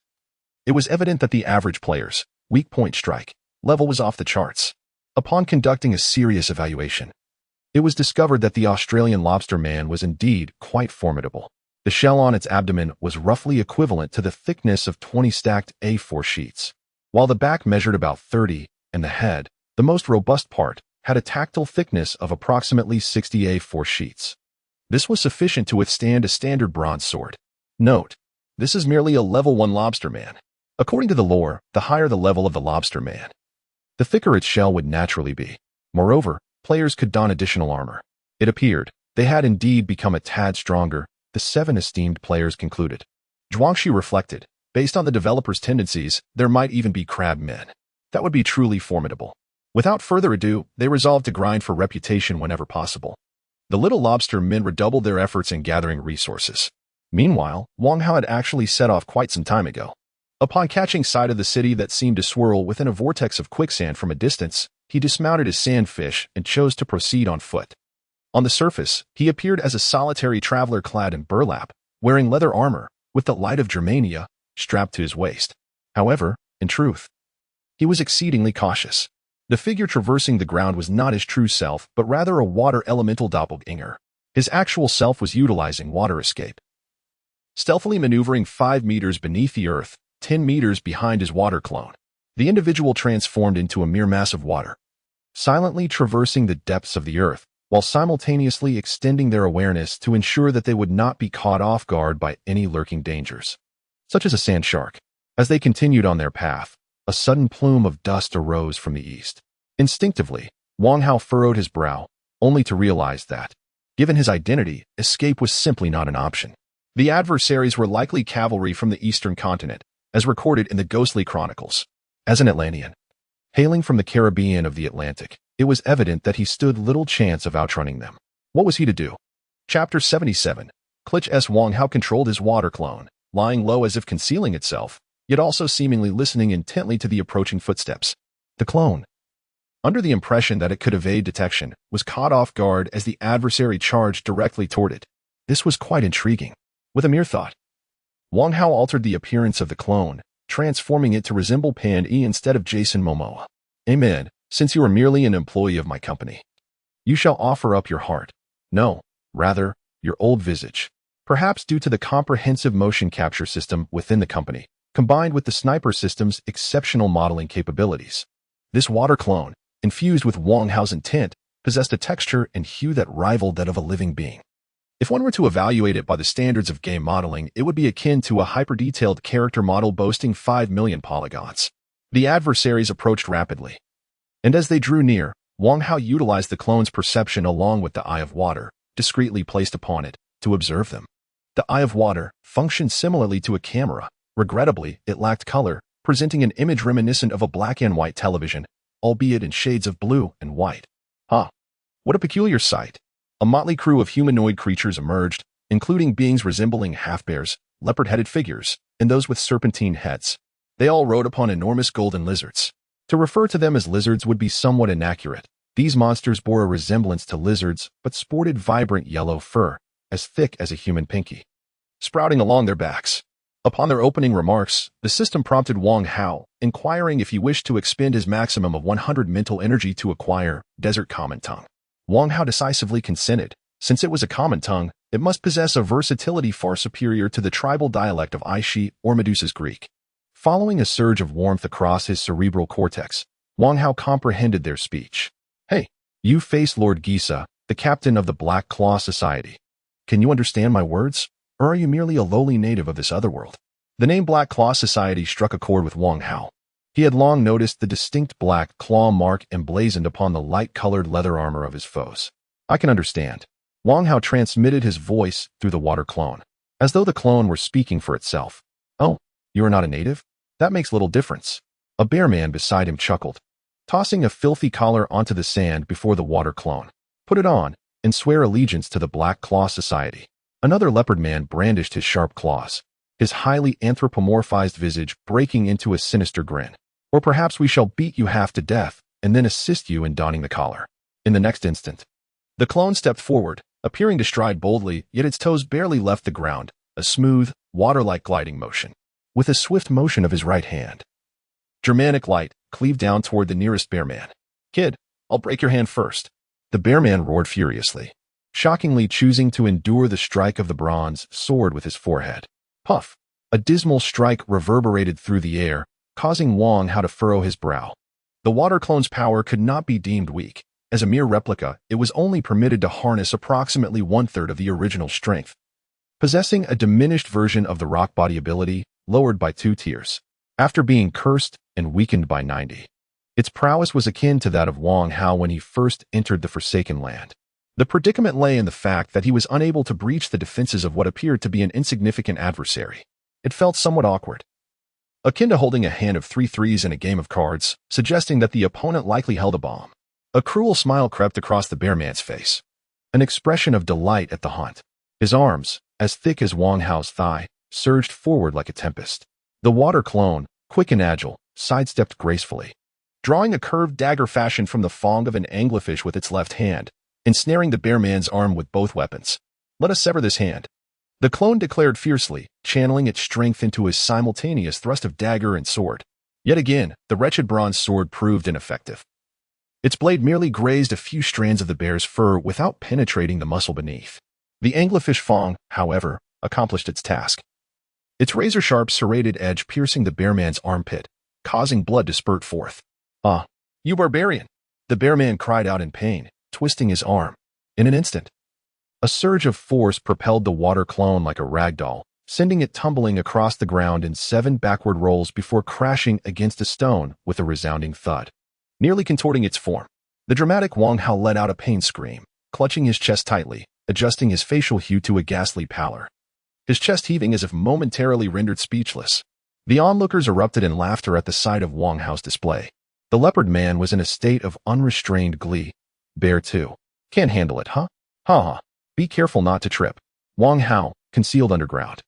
it was evident that the average player's weak point strike level was off the charts. Upon conducting a serious evaluation, it was discovered that the Australian lobster man was indeed quite formidable. The shell on its abdomen was roughly equivalent to the thickness of 20 stacked A4 sheets, while the back measured about 30, and the head, the most robust part, had a tactile thickness of approximately 60 A4 sheets. This was sufficient to withstand a standard bronze sword. Note, this is merely a level 1 lobsterman. According to the lore, the higher the level of the lobsterman, the thicker its shell would naturally be. Moreover, players could don additional armor. It appeared they had indeed become a tad stronger, the 7 esteemed players concluded. Zhuangxi reflected, based on the developer's tendencies, there might even be crab men. That would be truly formidable. Without further ado, they resolved to grind for reputation whenever possible. The little lobster men redoubled their efforts in gathering resources. Meanwhile, Wang Hao had actually set off quite some time ago. Upon catching sight of the city that seemed to swirl within a vortex of quicksand from a distance, he dismounted his sandfish and chose to proceed on foot. On the surface, he appeared as a solitary traveler clad in burlap, wearing leather armor, with the light of Germania strapped to his waist. However, in truth, he was exceedingly cautious. The figure traversing the ground was not his true self, but rather a water elemental doppelganger. His actual self was utilizing water escape, stealthily maneuvering 5 meters beneath the earth, 10 meters behind his water clone. The individual transformed into a mere mass of water, silently traversing the depths of the earth, while simultaneously extending their awareness to ensure that they would not be caught off guard by any lurking dangers, such as a sand shark. As they continued on their path, a sudden plume of dust arose from the east. Instinctively, Wang Hao furrowed his brow, only to realize that, given his identity, escape was simply not an option. The adversaries were likely cavalry from the eastern continent, as recorded in the ghostly chronicles. As an Atlantean, hailing from the Caribbean of the Atlantic, it was evident that he stood little chance of outrunning them. What was he to do? Chapter 77. Klitsch S. Wang Hao controlled his water clone, lying low as if concealing itself, yet also seemingly listening intently to the approaching footsteps. The clone under the impression that it could evade detection, was caught off guard as the adversary charged directly toward it. This was quite intriguing. With a mere thought, Wang Hao altered the appearance of the clone, transforming it to resemble Pan Yi instead of Jason Momoa. Amen. Since you are merely an employee of my company, you shall offer up your heart. No, rather, your old visage. Perhaps due to the comprehensive motion capture system within the company, combined with the sniper system's exceptional modeling capabilities. This water clone, infused with Wang Hao's intent, possessed a texture and hue that rivaled that of a living being. If one were to evaluate it by the standards of game modeling, it would be akin to a hyper-detailed character model boasting 5 million polygons. The adversaries approached rapidly, and as they drew near, Wang Hao utilized the clone's perception along with the Eye of Water, discreetly placed upon it, to observe them. The Eye of Water functioned similarly to a camera. Regrettably, it lacked color, presenting an image reminiscent of a black and white television, albeit in shades of blue and white. What a peculiar sight. A motley crew of humanoid creatures emerged, including beings resembling half-bears, leopard-headed figures, and those with serpentine heads. They all rode upon enormous golden lizards. To refer to them as lizards would be somewhat inaccurate. These monsters bore a resemblance to lizards, but sported vibrant yellow fur, as thick as a human pinky, sprouting along their backs. Upon their opening remarks, the system prompted Wang Hao, inquiring if he wished to expend his maximum of 100 mental energy to acquire Desert Common Tongue. Wang Hao decisively consented. Since it was a common tongue, it must possess a versatility far superior to the tribal dialect of Aishi or Medusa's Greek. Following a surge of warmth across his cerebral cortex, Wang Hao comprehended their speech. Hey, you face Lord Gisa, the captain of the Black Claw Society. Can you understand my words, or are you merely a lowly native of this otherworld? The name Black Claw Society struck a chord with Wang Hao. He had long noticed the distinct black claw mark emblazoned upon the light-colored leather armor of his foes. I can understand. Wang Hao transmitted his voice through the water clone, as though the clone were speaking for itself. Oh, you are not a native? That makes little difference. A bear man beside him chuckled, tossing a filthy collar onto the sand before the water clone. Put it on, and swear allegiance to the Black Claw Society. Another leopard man brandished his sharp claws, his highly anthropomorphized visage breaking into a sinister grin. Or perhaps we shall beat you half to death, and then assist you in donning the collar. In the next instant, the clone stepped forward, appearing to stride boldly, yet its toes barely left the ground, a smooth, water-like gliding motion. With a swift motion of his right hand, Germanic light cleaved down toward the nearest bear man. Kid, I'll break your hand first. The bear man roared furiously, shockingly choosing to endure the strike of the bronze sword with his forehead. Puff! A dismal strike reverberated through the air, causing Wang Hao to furrow his brow. The water clone's power could not be deemed weak. As a mere replica, it was only permitted to harness approximately one-third of the original strength, possessing a diminished version of the rock body ability, lowered by 2 tiers, after being cursed and weakened by 90. Its prowess was akin to that of Wang Hao when he first entered the Forsaken Land. The predicament lay in the fact that he was unable to breach the defenses of what appeared to be an insignificant adversary. It felt somewhat awkward, akin to holding a hand of 3 threes in a game of cards, suggesting that the opponent likely held a bomb. A cruel smile crept across the bear man's face, an expression of delight at the hunt. His arms, as thick as Wang Hao's thigh, surged forward like a tempest. The water clone, quick and agile, sidestepped gracefully, drawing a curved dagger fashioned from the fong of an anglerfish with its left hand, ensnaring the bear man's arm with both weapons. Let us sever this hand, the clone declared fiercely, channeling its strength into a simultaneous thrust of dagger and sword. Yet again, the wretched bronze sword proved ineffective. Its blade merely grazed a few strands of the bear's fur without penetrating the muscle beneath. The anglerfish fong, however, accomplished its task, its razor-sharp serrated edge piercing the bear man's armpit, causing blood to spurt forth. Ah, you barbarian! The bear man cried out in pain, twisting his arm. In an instant, a surge of force propelled the water clone like a ragdoll, sending it tumbling across the ground in 7 backward rolls before crashing against a stone with a resounding thud, nearly contorting its form. The dramatic Wang Hao let out a pain scream, clutching his chest tightly, adjusting his facial hue to a ghastly pallor, his chest heaving as if momentarily rendered speechless. The onlookers erupted in laughter at the sight of Wang Hao's display. The leopard man was in a state of unrestrained glee. Bear too. Can't handle it, huh? Ha ha. Be careful not to trip. Wang Hao, concealed underground,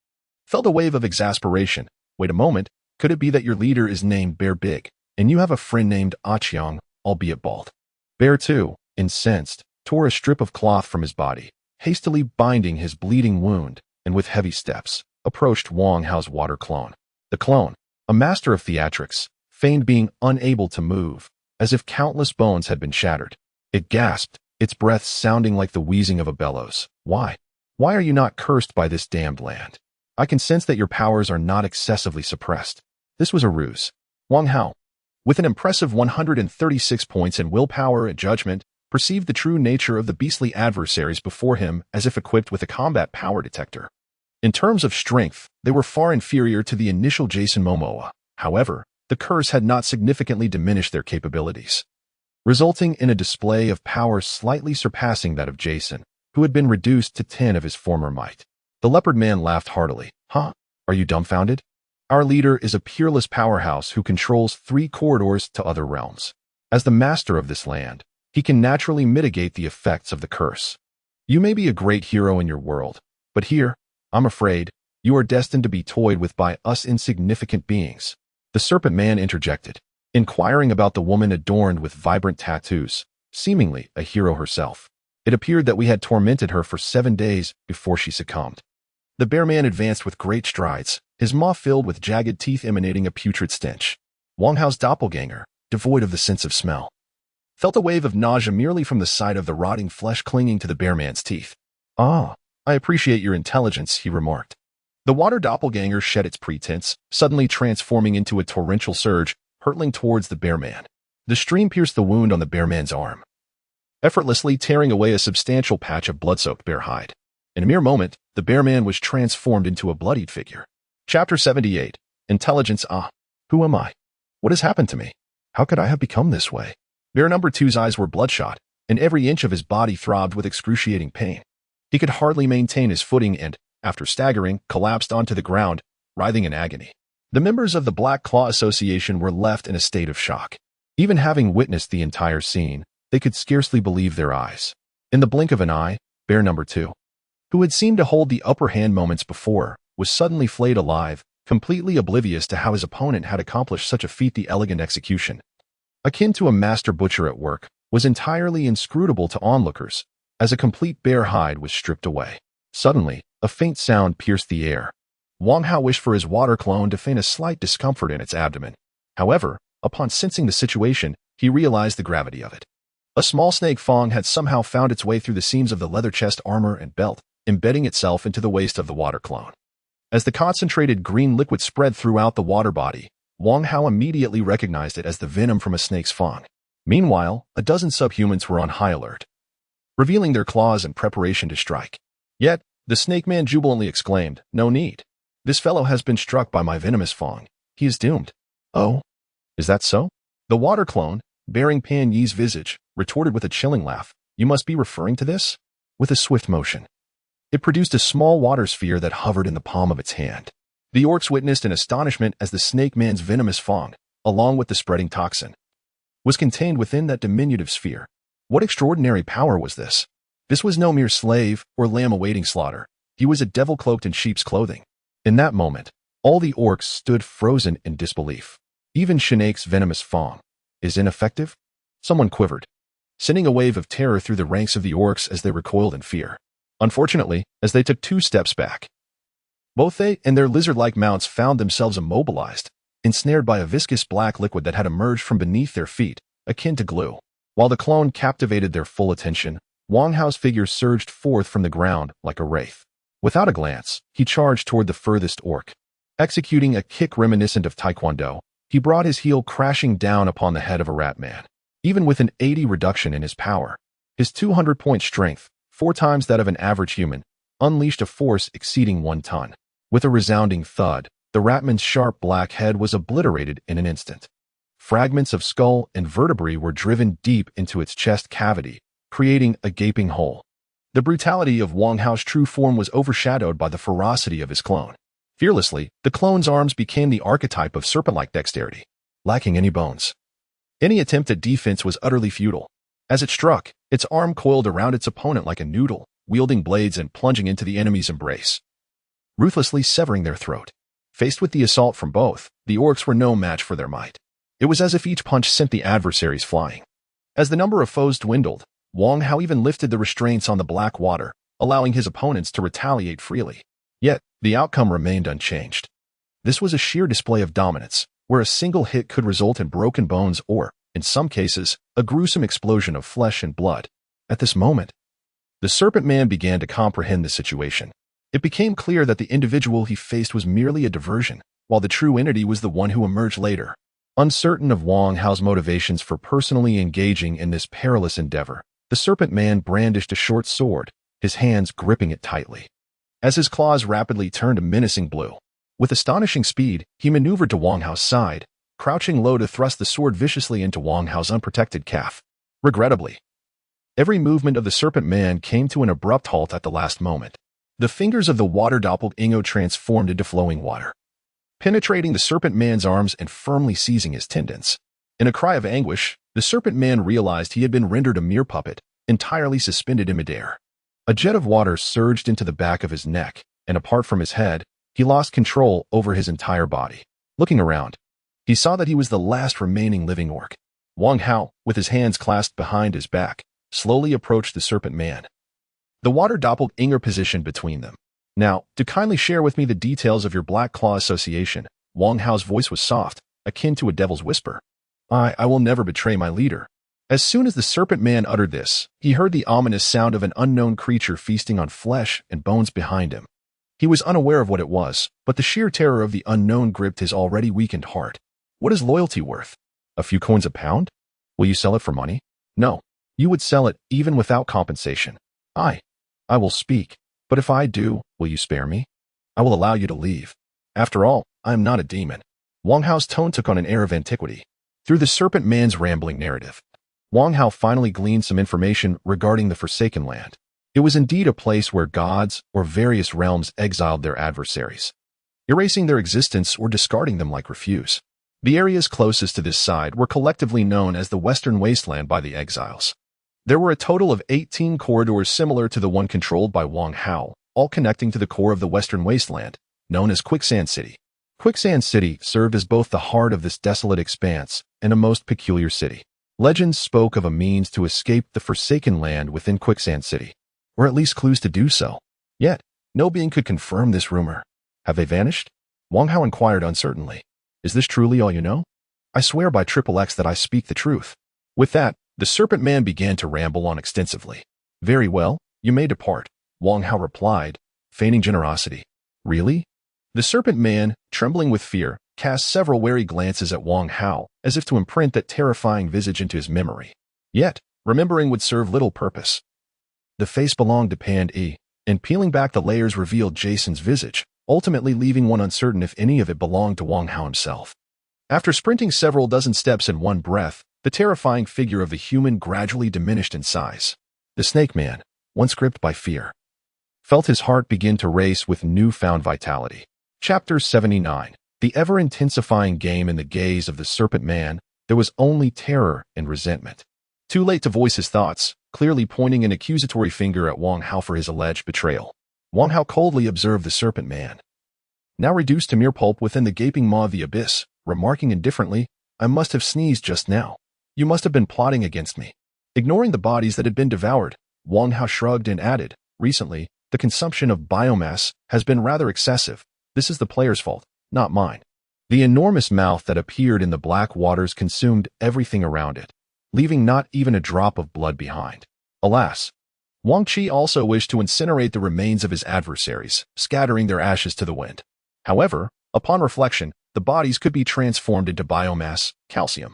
felt a wave of exasperation. Wait a moment, could it be that your leader is named Bear Big, and you have a friend named Aqiang, albeit bald. Bear 2, incensed, tore a strip of cloth from his body, hastily binding his bleeding wound, and with heavy steps, approached Wang Hao's water clone. The clone, a master of theatrics, feigned being unable to move, as if countless bones had been shattered. It gasped, its breath sounding like the wheezing of a bellows. Why? Why are you not cursed by this damned land? I can sense that your powers are not excessively suppressed. This was a ruse. Wang Hao, with an impressive 136 points in willpower and judgment, perceived the true nature of the beastly adversaries before him as if equipped with a combat power detector. In terms of strength, they were far inferior to the initial Jason Momoa. However, the curse had not significantly diminished their capabilities, resulting in a display of power slightly surpassing that of Jason, who had been reduced to 10 of his former might. The leopard man laughed heartily. Huh? Are you dumbfounded? Our leader is a peerless powerhouse who controls 3 corridors to other realms. As the master of this land, he can naturally mitigate the effects of the curse. You may be a great hero in your world, but here, I'm afraid, you are destined to be toyed with by us insignificant beings. The serpent man interjected, inquiring about the woman adorned with vibrant tattoos, seemingly a hero herself. It appeared that we had tormented her for 7 days before she succumbed. The bear man advanced with great strides, his maw filled with jagged teeth emanating a putrid stench. Wang Hao's doppelganger, devoid of the sense of smell, felt a wave of nausea merely from the sight of the rotting flesh clinging to the bear man's teeth. Ah, I appreciate your intelligence, he remarked. The water doppelganger shed its pretense, suddenly transforming into a torrential surge, hurtling towards the bear man. The stream pierced the wound on the bear man's arm, effortlessly tearing away a substantial patch of blood-soaked bear hide. In a mere moment, the bear man was transformed into a bloodied figure. Chapter 78. Intelligence. Who am I? What has happened to me? How could I have become this way? Bear number 2's eyes were bloodshot, and every inch of his body throbbed with excruciating pain. He could hardly maintain his footing and, after staggering, collapsed onto the ground, writhing in agony. The members of the Black Claw Association were left in a state of shock. Even having witnessed the entire scene, they could scarcely believe their eyes. In the blink of an eye, Bear number 2, who had seemed to hold the upper hand moments before, was suddenly flayed alive, completely oblivious to how his opponent had accomplished such a feat. The elegant execution, akin to a master butcher at work, was entirely inscrutable to onlookers, as a complete bear hide was stripped away. Suddenly, a faint sound pierced the air. Wang Hao wished for his water clone to feign a slight discomfort in its abdomen. However, upon sensing the situation, he realized the gravity of it. A small snake fang had somehow found its way through the seams of the leather chest armor and belt, embedding itself into the waist of the water clone. As the concentrated green liquid spread throughout the water body, Wang Hao immediately recognized it as the venom from a snake's fang. Meanwhile, a dozen subhumans were on high alert, revealing their claws in preparation to strike. Yet, the snake man jubilantly exclaimed, "No need. This fellow has been struck by my venomous fang. He is doomed." "Oh? Is that so?" The water clone, bearing Pan Yi's visage, retorted with a chilling laugh. "You must be referring to this?" With a swift motion, it produced a small water sphere that hovered in the palm of its hand. The orcs witnessed in astonishment as the snake man's venomous fang, along with the spreading toxin, was contained within that diminutive sphere. What extraordinary power was this? This was no mere slave or lamb awaiting slaughter. He was a devil cloaked in sheep's clothing. In that moment, all the orcs stood frozen in disbelief. Even Shanake's venomous fang is ineffective? Someone quivered, sending a wave of terror through the ranks of the orcs as they recoiled in fear. Unfortunately, as they took 2 steps back, both they and their lizard-like mounts found themselves immobilized, ensnared by a viscous black liquid that had emerged from beneath their feet, akin to glue. While the clone captivated their full attention, Wang Hao's figure surged forth from the ground like a wraith. Without a glance, he charged toward the furthest orc. Executing a kick reminiscent of Taekwondo, he brought his heel crashing down upon the head of a rat man. Even with an 80 reduction in his power, his 200-point strength, 4 times that of an average human, unleashed a force exceeding 1 ton. With a resounding thud, the ratman's sharp black head was obliterated in an instant. Fragments of skull and vertebrae were driven deep into its chest cavity, creating a gaping hole. The brutality of Wang Hao's true form was overshadowed by the ferocity of his clone. Fearlessly, the clone's arms became the archetype of serpent-like dexterity, lacking any bones. Any attempt at defense was utterly futile. As it struck, its arm coiled around its opponent like a noodle, wielding blades and plunging into the enemy's embrace, ruthlessly severing their throat. Faced with the assault from both, the orcs were no match for their might. It was as if each punch sent the adversaries flying. As the number of foes dwindled, Wang Hao even lifted the restraints on the black water, allowing his opponents to retaliate freely. Yet, the outcome remained unchanged. This was a sheer display of dominance, where a single hit could result in broken bones or, in some cases, a gruesome explosion of flesh and blood. At this moment, the Serpent Man began to comprehend the situation. It became clear that the individual he faced was merely a diversion, while the true entity was the one who emerged later. Uncertain of Wang Hao's motivations for personally engaging in this perilous endeavor, the Serpent Man brandished a short sword, his hands gripping it tightly. As his claws rapidly turned a menacing blue, with astonishing speed, he maneuvered to Wang Hao's side, crouching low to thrust the sword viciously into Wang Hao's unprotected calf. Regrettably, every movement of the Serpent Man came to an abrupt halt at the last moment. The fingers of the water doppelganger transformed into flowing water, penetrating the Serpent Man's arms and firmly seizing his tendons. In a cry of anguish, the Serpent Man realized he had been rendered a mere puppet, entirely suspended in midair. A jet of water surged into the back of his neck, and apart from his head, he lost control over his entire body. Looking around, he saw that he was the last remaining living orc. Wang Hao, with his hands clasped behind his back, slowly approached the Serpent Man. The water doppelganger positioned between them. Now, to kindly share with me the details of your Black Claw Association. Wang Hao's voice was soft, akin to a devil's whisper. I will never betray my leader. As soon as the Serpent Man uttered this, he heard the ominous sound of an unknown creature feasting on flesh and bones behind him. He was unaware of what it was, but the sheer terror of the unknown gripped his already weakened heart. What is loyalty worth? A few coins a pound? Will you sell it for money? No. You would sell it even without compensation. I will speak, but if I do, will you spare me? I will allow you to leave. After all, I am not a demon. Wang Hao's tone took on an air of antiquity. Through the Serpent Man's rambling narrative, Wang Hao finally gleaned some information regarding the Forsaken Land. It was indeed a place where gods or various realms exiled their adversaries, erasing their existence or discarding them like refuse. The areas closest to this side were collectively known as the Western Wasteland by the exiles. There were a total of 18 corridors similar to the one controlled by Wang Hao, all connecting to the core of the Western Wasteland, known as Quicksand City. Quicksand City served as both the heart of this desolate expanse and a most peculiar city. Legends spoke of a means to escape the Forsaken Land within Quicksand City, or at least clues to do so. Yet, no being could confirm this rumor. Have they vanished? Wang Hao inquired uncertainly. Is this truly all you know? I swear by Triple X that I speak the truth. With that, the Serpent Man began to ramble on extensively. Very well, you may depart, Wang Hao replied, feigning generosity. Really? The Serpent Man, trembling with fear, cast several wary glances at Wang Hao, as if to imprint that terrifying visage into his memory. Yet, remembering would serve little purpose. The face belonged to Pand E, and peeling back the layers revealed Jason's visage, ultimately leaving one uncertain if any of it belonged to Wang Hao himself. After sprinting several dozen steps in one breath, the terrifying figure of the human gradually diminished in size. The Snake Man, once gripped by fear, felt his heart begin to race with newfound vitality. Chapter 79. The ever-intensifying game in the gaze of the Serpent Man, there was only terror and resentment. Too late to voice his thoughts, clearly pointing an accusatory finger at Wang Hao for his alleged betrayal. Wang Hao coldly observed the Serpent Man, now reduced to mere pulp within the gaping maw of the abyss, remarking indifferently, I must have sneezed just now. You must have been plotting against me. Ignoring the bodies that had been devoured, Wang Hao shrugged and added, recently, the consumption of biomass has been rather excessive. This is the player's fault, not mine. The enormous mouth that appeared in the black waters consumed everything around it, leaving not even a drop of blood behind. Alas, Wang Qi also wished to incinerate the remains of his adversaries, scattering their ashes to the wind. However, upon reflection, the bodies could be transformed into biomass, calcium,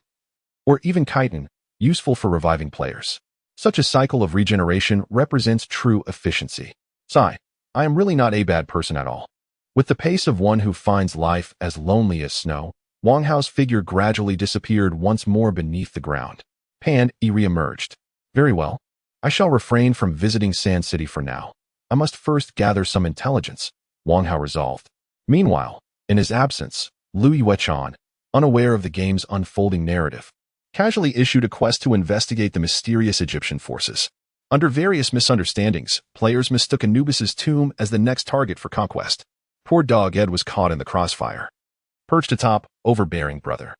or even chitin, useful for reviving players. Such a cycle of regeneration represents true efficiency. Sigh, I am really not a bad person at all. With the pace of one who finds life as lonely as snow, Wang Hao's figure gradually disappeared once more beneath the ground. Pan Yi re-emerged. Very well. I shall refrain from visiting Sand City for now. I must first gather some intelligence, Wang Hao resolved. Meanwhile, in his absence, Lu Yuechan, unaware of the game's unfolding narrative, casually issued a quest to investigate the mysterious Egyptian forces. Under various misunderstandings, players mistook Anubis's tomb as the next target for conquest. Poor dog Ed was caught in the crossfire. Perched atop overbearing brother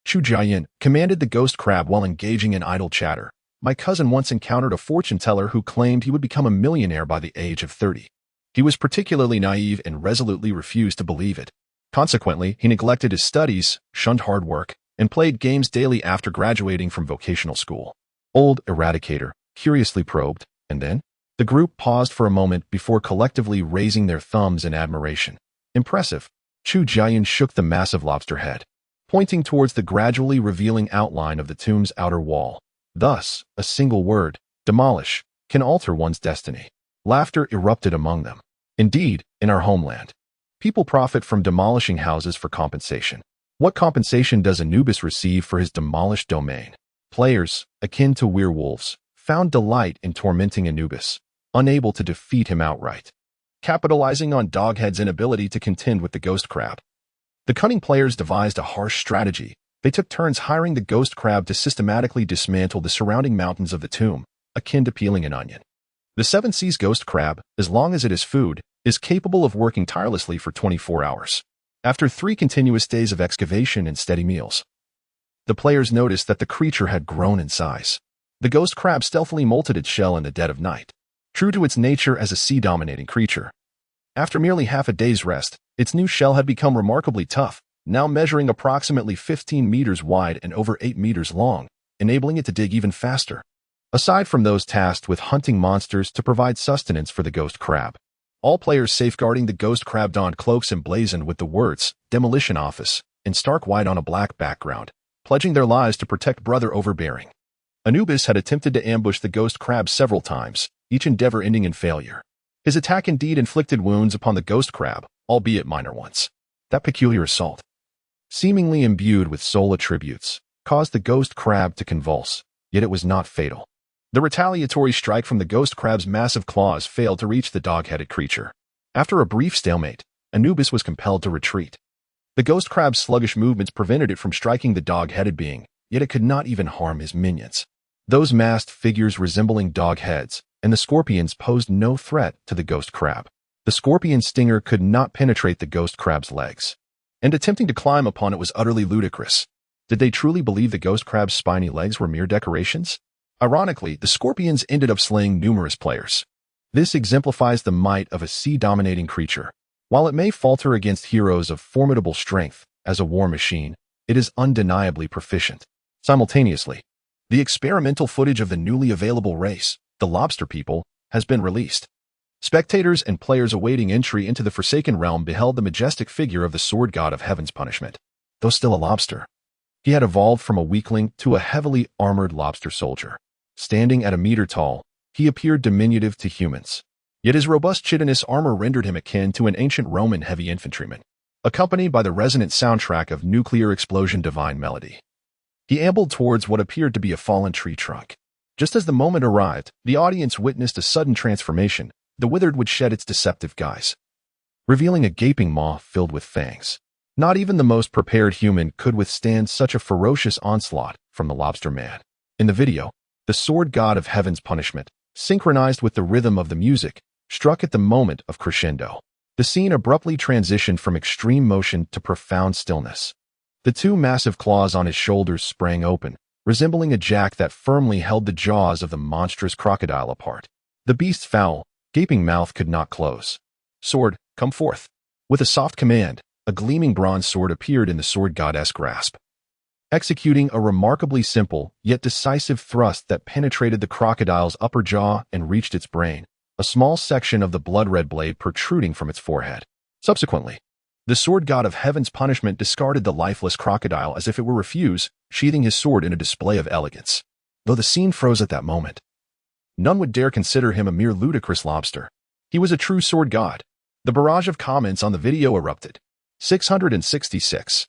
Chu Jiayin commanded the ghost crab while engaging in idle chatter. My cousin once encountered a fortune teller who claimed he would become a millionaire by the age of 30. He was particularly naive and resolutely refused to believe it. Consequently, he neglected his studies, shunned hard work, and played games daily after graduating from vocational school. Old Eradicator curiously probed, and then? The group paused for a moment before collectively raising their thumbs in admiration. Impressive. Chu Jiayin shook the massive lobster head, pointing towards the gradually revealing outline of the tomb's outer wall. Thus, a single word, demolish, can alter one's destiny. Laughter erupted among them. Indeed, in our homeland, people profit from demolishing houses for compensation. What compensation does Anubis receive for his demolished domain? Players, akin to werewolves, found delight in tormenting Anubis, unable to defeat him outright, capitalizing on Doghead's inability to contend with the ghost crab. The cunning players devised a harsh strategy. They took turns hiring the ghost crab to systematically dismantle the surrounding mountains of the tomb, akin to peeling an onion. The Seven Seas ghost crab, as long as it is food, is capable of working tirelessly for 24 hours. After 3 continuous days of excavation and steady meals, the players noticed that the creature had grown in size. The ghost crab stealthily molted its shell in the dead of night, true to its nature as a sea-dominating creature. After merely half a day's rest, its new shell had become remarkably tough, now measuring approximately 15 meters wide and over 8 meters long, enabling it to dig even faster. Aside from those tasked with hunting monsters to provide sustenance for the ghost crab, all players safeguarding the ghost crab donned cloaks emblazoned with the words, Demolition Office, in stark white on a black background, pledging their lives to protect Brother Overbearing. Anubis had attempted to ambush the ghost crab several times, each endeavor ending in failure. His attack indeed inflicted wounds upon the ghost crab, albeit minor ones. That peculiar assault, seemingly imbued with soul attributes, caused the ghost crab to convulse, yet it was not fatal. The retaliatory strike from the ghost crab's massive claws failed to reach the dog-headed creature. After a brief stalemate, Anubis was compelled to retreat. The ghost crab's sluggish movements prevented it from striking the dog-headed being, yet it could not even harm his minions. Those masked figures resembling dog heads, and the scorpions posed no threat to the ghost crab. The scorpion stinger could not penetrate the ghost crab's legs, and attempting to climb upon it was utterly ludicrous. Did they truly believe the ghost crab's spiny legs were mere decorations? Ironically, the scorpions ended up slaying numerous players. This exemplifies the might of a sea-dominating creature. While it may falter against heroes of formidable strength, as a war machine, it is undeniably proficient. Simultaneously, the experimental footage of the newly available race, the Lobster People, has been released. Spectators and players awaiting entry into the Forsaken Realm beheld the majestic figure of the sword god of Heaven's punishment. Though still a lobster, he had evolved from a weakling to a heavily armored lobster soldier. Standing at a meter tall, he appeared diminutive to humans. Yet his robust chitinous armor rendered him akin to an ancient Roman heavy infantryman, accompanied by the resonant soundtrack of Nuclear Explosion Divine Melody. He ambled towards what appeared to be a fallen tree trunk. Just as the moment arrived, the audience witnessed a sudden transformation. The withered would shed its deceptive guise, revealing a gaping maw filled with fangs. Not even the most prepared human could withstand such a ferocious onslaught from the lobster man. In the video, the sword god of Heaven's punishment, synchronized with the rhythm of the music, struck at the moment of crescendo. The scene abruptly transitioned from extreme motion to profound stillness. The 2 massive claws on his shoulders sprang open, resembling a jack that firmly held the jaws of the monstrous crocodile apart. The beast's foul, gaping mouth could not close. Sword, come forth. With a soft command, a gleaming bronze sword appeared in the sword goddess grasp, executing a remarkably simple yet decisive thrust that penetrated the crocodile's upper jaw and reached its brain, a small section of the blood-red blade protruding from its forehead. Subsequently, the sword god of Heaven's punishment discarded the lifeless crocodile as if it were refuse, sheathing his sword in a display of elegance. Though the scene froze at that moment, none would dare consider him a mere ludicrous lobster. He was a true sword god. The barrage of comments on the video erupted. 666.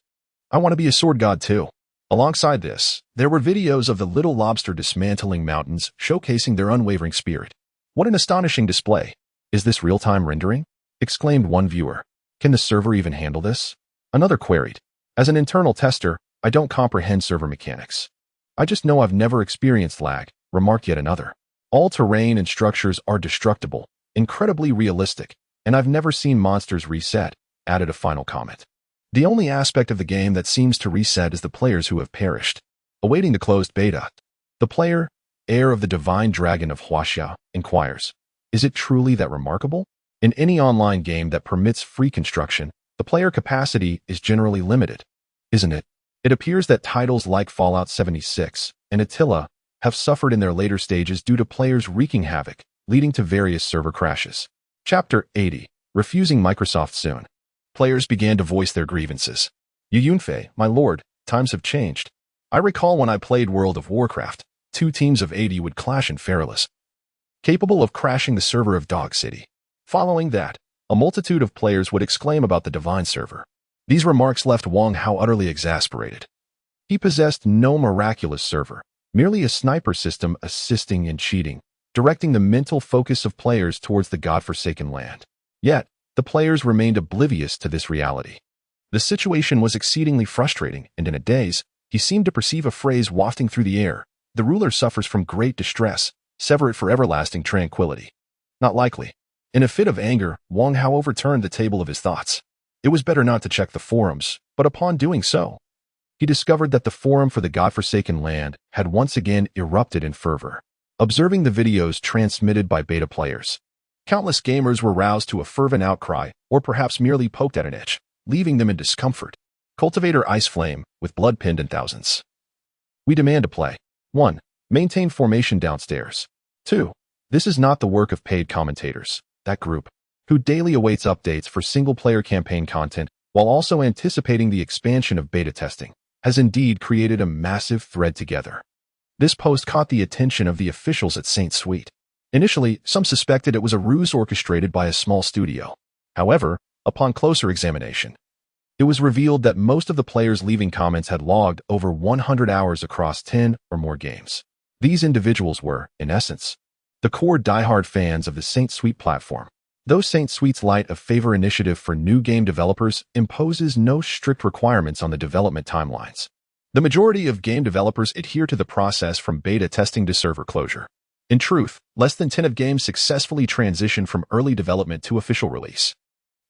I want to be a sword god too. Alongside this, there were videos of the little lobster dismantling mountains, showcasing their unwavering spirit. What an astonishing display. Is this real-time rendering? Exclaimed one viewer. Can the server even handle this? Another queried. As an internal tester, I don't comprehend server mechanics. I just know I've never experienced lag, remarked yet another. All terrain and structures are destructible, incredibly realistic, and I've never seen monsters reset, added a final comment. The only aspect of the game that seems to reset is the players who have perished. Awaiting the closed beta, the player, heir of the divine dragon of Huaxia, inquires, is it truly that remarkable? In any online game that permits free construction, the player capacity is generally limited, isn't it? It appears that titles like Fallout 76 and Attila have suffered in their later stages due to players wreaking havoc, leading to various server crashes. Chapter 80. Refusing Microsoft soon. Players began to voice their grievances. Yunfei, my lord, times have changed. I recall when I played World of Warcraft, 2 teams of 80 would clash in Fairless, capable of crashing the server of Dog City. Following that, a multitude of players would exclaim about the Divine server. These remarks left Wang Hao utterly exasperated. He possessed no miraculous server, merely a sniper system assisting in cheating, directing the mental focus of players towards the godforsaken land. Yet, the players remained oblivious to this reality. The situation was exceedingly frustrating, and in a daze, he seemed to perceive a phrase wafting through the air. The ruler suffers from great distress, sever it for everlasting tranquility. Not likely. In a fit of anger, Wang Hao overturned the table of his thoughts. It was better not to check the forums, but upon doing so, he discovered that the forum for the godforsaken land had once again erupted in fervor. Observing the videos transmitted by beta players, countless gamers were roused to a fervent outcry, or perhaps merely poked at an itch, leaving them in discomfort. Cultivator Ice Flame, with blood pinned in thousands. We demand to play. 1. Maintain formation downstairs. 2. This is not the work of paid commentators, that group, who daily awaits updates for single-player campaign content while also anticipating the expansion of beta testing, has indeed created a massive thread together. This post caught the attention of the officials at Saint Suite. Initially, some suspected it was a ruse orchestrated by a small studio. However, upon closer examination, it was revealed that most of the players leaving comments had logged over 100 hours across 10 or more games. These individuals were, in essence, the core diehard fans of the Saint Suite platform. Though Saint Suite's Light of Favor initiative for new game developers imposes no strict requirements on the development timelines, the majority of game developers adhere to the process from beta testing to server closure. In truth, less than 10 of games successfully transition from early development to official release.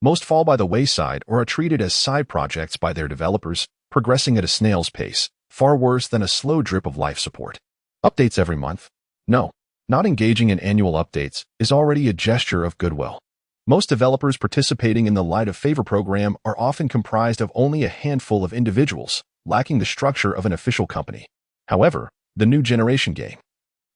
Most fall by the wayside or are treated as side projects by their developers, progressing at a snail's pace, far worse than a slow drip of life support. Updates every month? No. Not engaging in annual updates is already a gesture of goodwill. Most developers participating in the Light of Favor program are often comprised of only a handful of individuals, lacking the structure of an official company. However, the new generation game,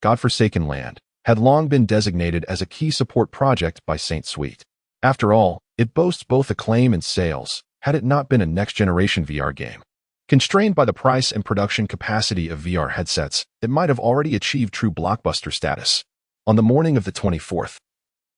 Godforsaken Land, had long been designated as a key support project by Saint Suite. After all, it boasts both acclaim and sales, had it not been a next-generation VR game. Constrained by the price and production capacity of VR headsets, it might have already achieved true blockbuster status. On the morning of the 24th,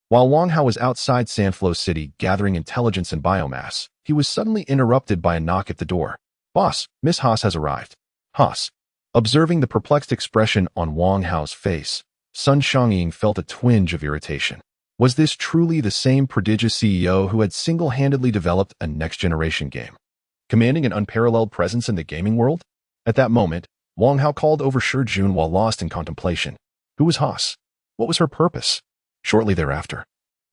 while Wang Hao was outside Sandflow City gathering intelligence and biomass, he was suddenly interrupted by a knock at the door. "Boss, Miss Haas has arrived." Haas. Observing the perplexed expression on Wang Hao's face, Sun Xiangying felt a twinge of irritation. Was this truly the same prodigious CEO who had single-handedly developed a next-generation game, commanding an unparalleled presence in the gaming world? At that moment, Wang Hao called over Shi Jun while lost in contemplation. Who was Haas? What was her purpose? Shortly thereafter,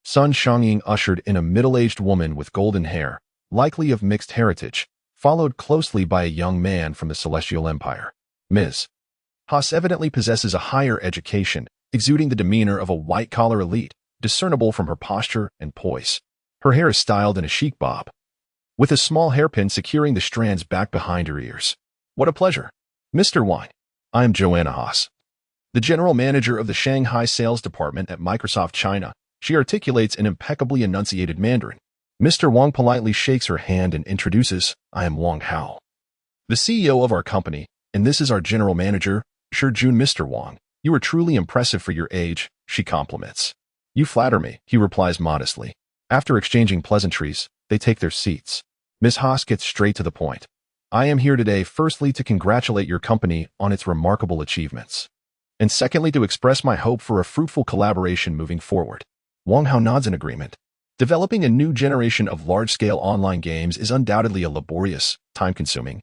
Sun Xiangying ushered in a middle-aged woman with golden hair, likely of mixed heritage, followed closely by a young man from the Celestial Empire. Ms. Haas evidently possesses a higher education, exuding the demeanor of a white-collar elite, discernible from her posture and poise. Her hair is styled in a chic bob, with a small hairpin securing the strands back behind her ears. What a pleasure. Mr. Wang. I am Joanna Haas, the general manager of the Shanghai sales department at Microsoft China. She articulates in impeccably enunciated Mandarin. Mr. Wang politely shakes her hand and introduces, I am Wang Hao, the CEO of our company, and this is our general manager, Shi Jun. Mr. Wang, you are truly impressive for your age, she compliments. You flatter me, he replies modestly. After exchanging pleasantries, they take their seats. Ms. Haas gets straight to the point. I am here today firstly to congratulate your company on its remarkable achievements, and secondly to express my hope for a fruitful collaboration moving forward. Wang Hao nods in agreement. Developing a new generation of large-scale online games is undoubtedly a laborious, time-consuming,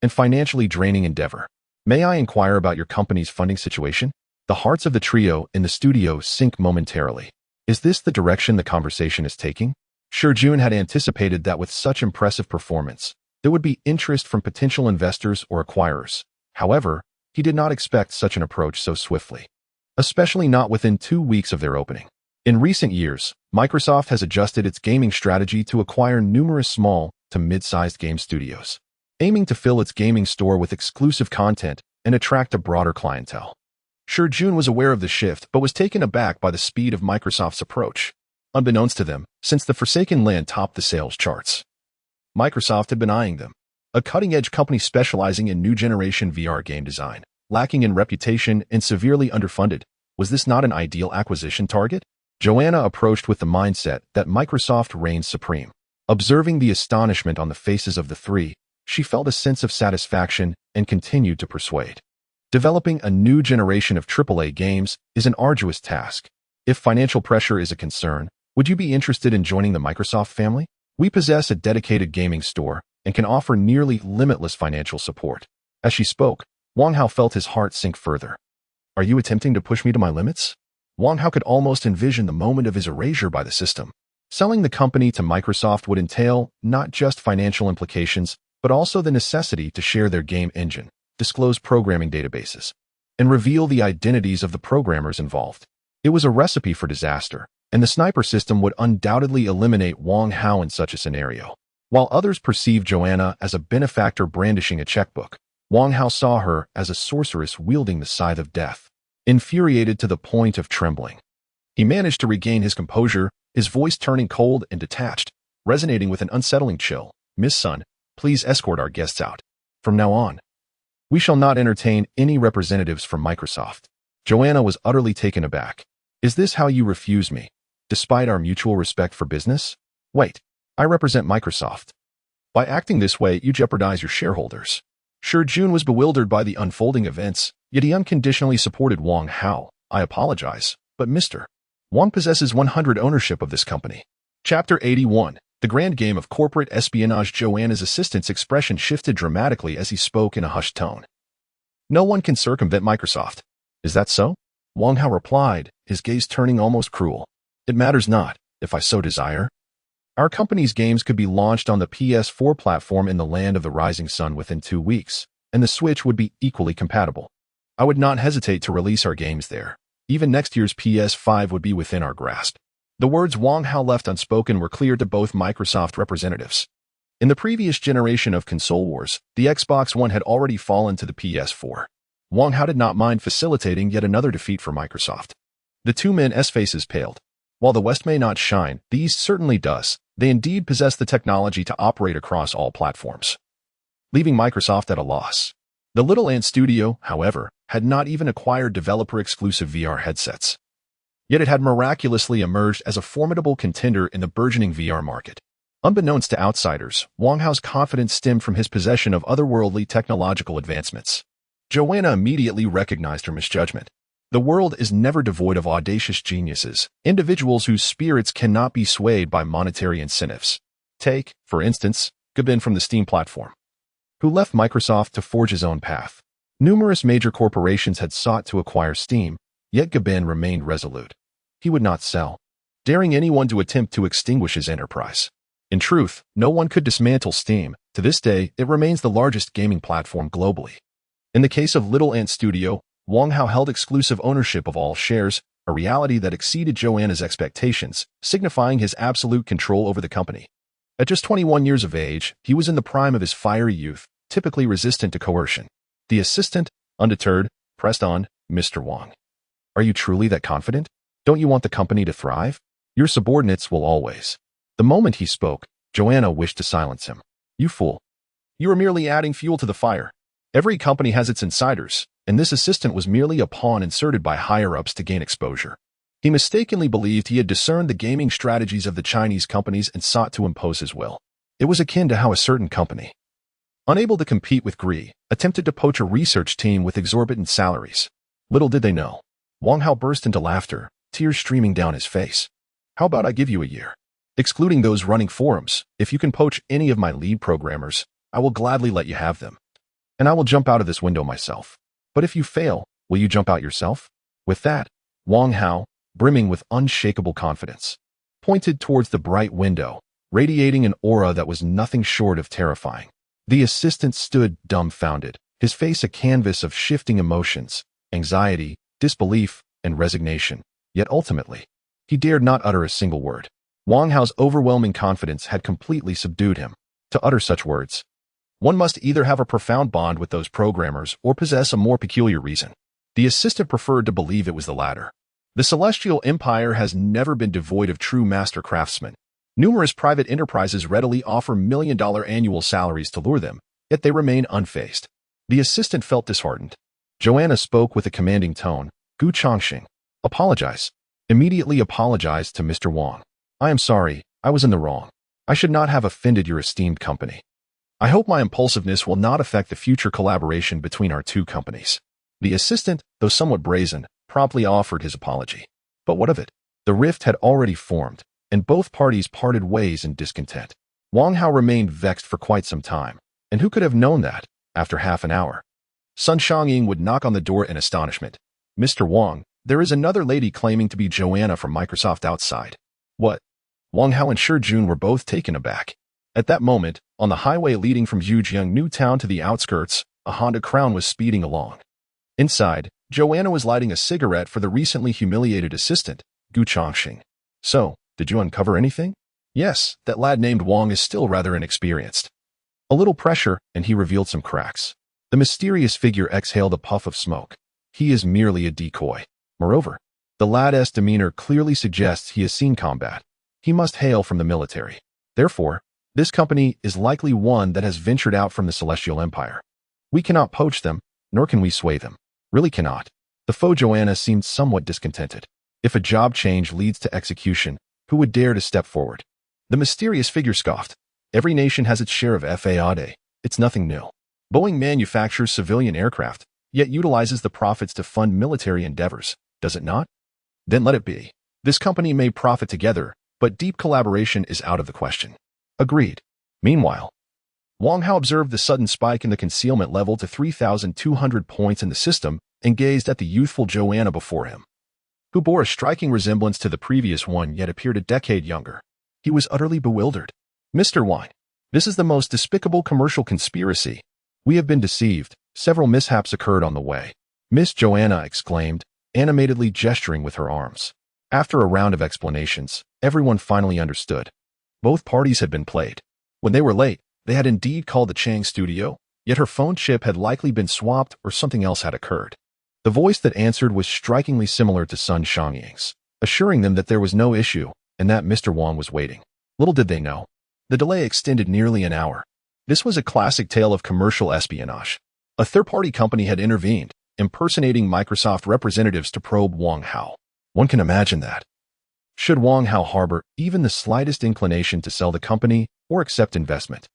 and financially draining endeavor. May I inquire about your company's funding situation? The hearts of the trio in the studio sink momentarily. Is this the direction the conversation is taking? Shi Jun had anticipated that with such impressive performance, there would be interest from potential investors or acquirers. However, he did not expect such an approach so swiftly, especially not within 2 weeks of their opening. In recent years, Microsoft has adjusted its gaming strategy to acquire numerous small to mid-sized game studios, aiming to fill its gaming store with exclusive content and attract a broader clientele. Shi Jun was aware of the shift but was taken aback by the speed of Microsoft's approach. Unbeknownst to them, since the Forsaken Land topped the sales charts, Microsoft had been eyeing them, a cutting-edge company specializing in new-generation VR game design. Lacking in reputation and severely underfunded, was this not an ideal acquisition target? Joanna approached with the mindset that Microsoft reigns supreme. Observing the astonishment on the faces of the three, she felt a sense of satisfaction and continued to persuade. Developing a new generation of AAA games is an arduous task. If financial pressure is a concern, would you be interested in joining the Microsoft family? We possess a dedicated gaming store and can offer nearly limitless financial support. As she spoke, Wang Hao felt his heart sink further. Are you attempting to push me to my limits? Wang Hao could almost envision the moment of his erasure by the system. Selling the company to Microsoft would entail not just financial implications, but also the necessity to share their game engine, disclose programming databases, and reveal the identities of the programmers involved. It was a recipe for disaster, and the sniper system would undoubtedly eliminate Wang Hao in such a scenario. While others perceived Joanna as a benefactor brandishing a checkbook, Wang Hao saw her as a sorceress wielding the scythe of death. Infuriated to the point of trembling, he managed to regain his composure, his voice turning cold and detached, resonating with an unsettling chill. Miss Sun, please escort our guests out. From now on, we shall not entertain any representatives from Microsoft. Joanna was utterly taken aback. Is this how you refuse me, despite our mutual respect for business? Wait, I represent Microsoft. By acting this way, you jeopardize your shareholders. Shi Jun was bewildered by the unfolding events, yet he unconditionally supported Wang Hao. I apologize, but Mr. Wang possesses 100% ownership of this company. Chapter 81. The Grand Game of Corporate Espionage. Joanna's assistant's expression shifted dramatically as he spoke in a hushed tone. No one can circumvent Microsoft. Is that so? Wang Hao replied, his gaze turning almost cruel. It matters not, if I so desire. Our company's games could be launched on the PS4 platform in the land of the rising sun within 2 weeks, and the Switch would be equally compatible. I would not hesitate to release our games there. Even next year's PS5 would be within our grasp. The words Wang Hao left unspoken were clear to both Microsoft representatives. In the previous generation of console wars, the Xbox One had already fallen to the PS4. Wang Hao did not mind facilitating yet another defeat for Microsoft. The two men's faces paled. While the West may not shine, the East certainly does. They indeed possess the technology to operate across all platforms, leaving Microsoft at a loss. The Little Ant Studio, however, had not even acquired developer-exclusive VR headsets. Yet it had miraculously emerged as a formidable contender in the burgeoning VR market. Unbeknownst to outsiders, Wang Hao's confidence stemmed from his possession of otherworldly technological advancements. Joanna immediately recognized her misjudgment. The world is never devoid of audacious geniuses, individuals whose spirits cannot be swayed by monetary incentives. Take, for instance, Gabin from the Steam platform, who left Microsoft to forge his own path. Numerous major corporations had sought to acquire Steam, yet Gabin remained resolute. He would not sell, daring anyone to attempt to extinguish his enterprise. In truth, no one could dismantle Steam. To this day, it remains the largest gaming platform globally. In the case of Little Ant Studio, Wang Hao held exclusive ownership of all shares, a reality that exceeded Joanna's expectations, signifying his absolute control over the company. At just 21 years of age, he was in the prime of his fiery youth, typically resistant to coercion. The assistant, undeterred, pressed on, Mr. Wang. Are you truly that confident? Don't you want the company to thrive? Your subordinates will always. The moment he spoke, Joanna wished to silence him. You fool. You are merely adding fuel to the fire. Every company has its insiders, and this assistant was merely a pawn inserted by higher-ups to gain exposure. He mistakenly believed he had discerned the gaming strategies of the Chinese companies and sought to impose his will. It was akin to how a certain company, unable to compete with Gree, attempted to poach a research team with exorbitant salaries. Little did they know. Wang Hao burst into laughter, tears streaming down his face. How about I give you a year? Excluding those running forums, if you can poach any of my lead programmers, I will gladly let you have them. And I will jump out of this window myself. But if you fail, will you jump out yourself? With that, Wang Hao, brimming with unshakable confidence, pointed towards the bright window, radiating an aura that was nothing short of terrifying. The assistant stood dumbfounded, his face a canvas of shifting emotions, anxiety, disbelief, and resignation. Yet ultimately, he dared not utter a single word. Wang Hao's overwhelming confidence had completely subdued him. To utter such words, one must either have a profound bond with those programmers or possess a more peculiar reason. The assistant preferred to believe it was the latter. The Celestial Empire has never been devoid of true master craftsmen. Numerous private enterprises readily offer million-dollar annual salaries to lure them, yet they remain unfazed. The assistant felt disheartened. Joanna spoke with a commanding tone. Gu Chongqing, apologize. Immediately apologized to Mr. Wang. I am sorry, I was in the wrong. I should not have offended your esteemed company. I hope my impulsiveness will not affect the future collaboration between our two companies. The assistant, though somewhat brazen, promptly offered his apology. But what of it? The rift had already formed, and both parties parted ways in discontent. Wang Hao remained vexed for quite some time, and who could have known that, after half an hour, Sun Xiangying would knock on the door in astonishment. Mr. Wang, there is another lady claiming to be Joanna from Microsoft outside. What? Wang Hao and Shi Jun were both taken aback. At that moment, on the highway leading from Yujiang New Town to the outskirts, a Honda Crown was speeding along. Inside, Joanna was lighting a cigarette for the recently humiliated assistant, Gu Chongqing. So, did you uncover anything? Yes, that lad named Wang is still rather inexperienced. A little pressure, and he revealed some cracks. The mysterious figure exhaled a puff of smoke. He is merely a decoy. Moreover, the lad's demeanor clearly suggests he has seen combat. He must hail from the military. Therefore, this company is likely one that has ventured out from the Celestial Empire. We cannot poach them, nor can we sway them. Really cannot. The foe Joanna seemed somewhat discontented. If a job change leads to execution, who would dare to step forward? The mysterious figure scoffed. Every nation has its share of FAAD. It's nothing new. Boeing manufactures civilian aircraft, yet utilizes the profits to fund military endeavors, does it not? Then let it be. This company may profit together, but deep collaboration is out of the question. Agreed. Meanwhile, Wang Hao observed the sudden spike in the concealment level to 3,200 points in the system and gazed at the youthful Joanna before him, who bore a striking resemblance to the previous one yet appeared a decade younger. He was utterly bewildered. Mr. Wang, this is the most despicable commercial conspiracy. We have been deceived. Several mishaps occurred on the way. Miss Joanna exclaimed, animatedly gesturing with her arms. After a round of explanations, everyone finally understood. Both parties had been played. When they were late, they had indeed called the Chang studio, yet her phone chip had likely been swapped or something else had occurred. The voice that answered was strikingly similar to Sun Xiangying's, assuring them that there was no issue and that Mr. Wang was waiting. Little did they know. The delay extended nearly an hour. This was a classic tale of commercial espionage. A third-party company had intervened, impersonating Microsoft representatives to probe Wang Hao. One can imagine that. Should Wang Hao harbor even the slightest inclination to sell the company or accept investment,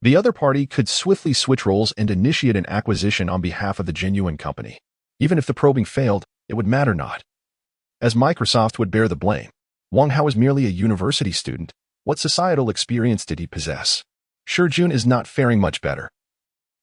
the other party could swiftly switch roles and initiate an acquisition on behalf of the genuine company. Even if the probing failed, it would matter not, as Microsoft would bear the blame. Wang Hao was merely a university student. What societal experience did he possess? Shi Jun is not faring much better.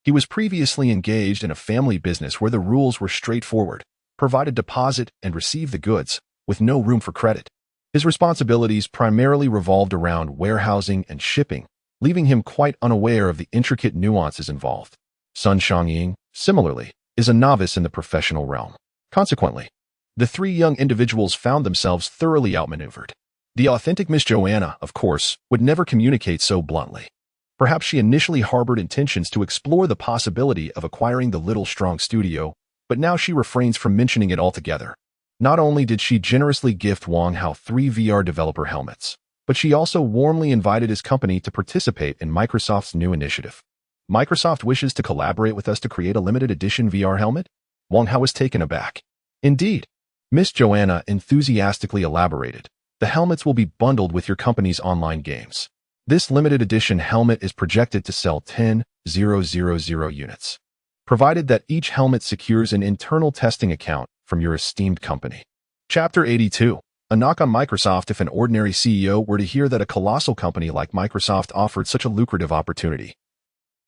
He was previously engaged in a family business where the rules were straightforward: provide a deposit and receive the goods, with no room for credit. His responsibilities primarily revolved around warehousing and shipping, leaving him quite unaware of the intricate nuances involved. Sun Xiangying, similarly, is a novice in the professional realm. Consequently, the three young individuals found themselves thoroughly outmaneuvered. The authentic Miss Joanna, of course, would never communicate so bluntly. Perhaps she initially harbored intentions to explore the possibility of acquiring the Little Strong studio, but now she refrains from mentioning it altogether. Not only did she generously gift Wang Hao 3 VR developer helmets, but she also warmly invited his company to participate in Microsoft's new initiative. Microsoft wishes to collaborate with us to create a limited edition VR helmet? Wang Hao was taken aback. Indeed, Miss Joanna enthusiastically elaborated. The helmets will be bundled with your company's online games. This limited edition helmet is projected to sell 10,000 units, provided that each helmet secures an internal testing account from your esteemed company. Chapter 82. A knock on Microsoft. If an ordinary CEO were to hear that a colossal company like Microsoft offered such a lucrative opportunity,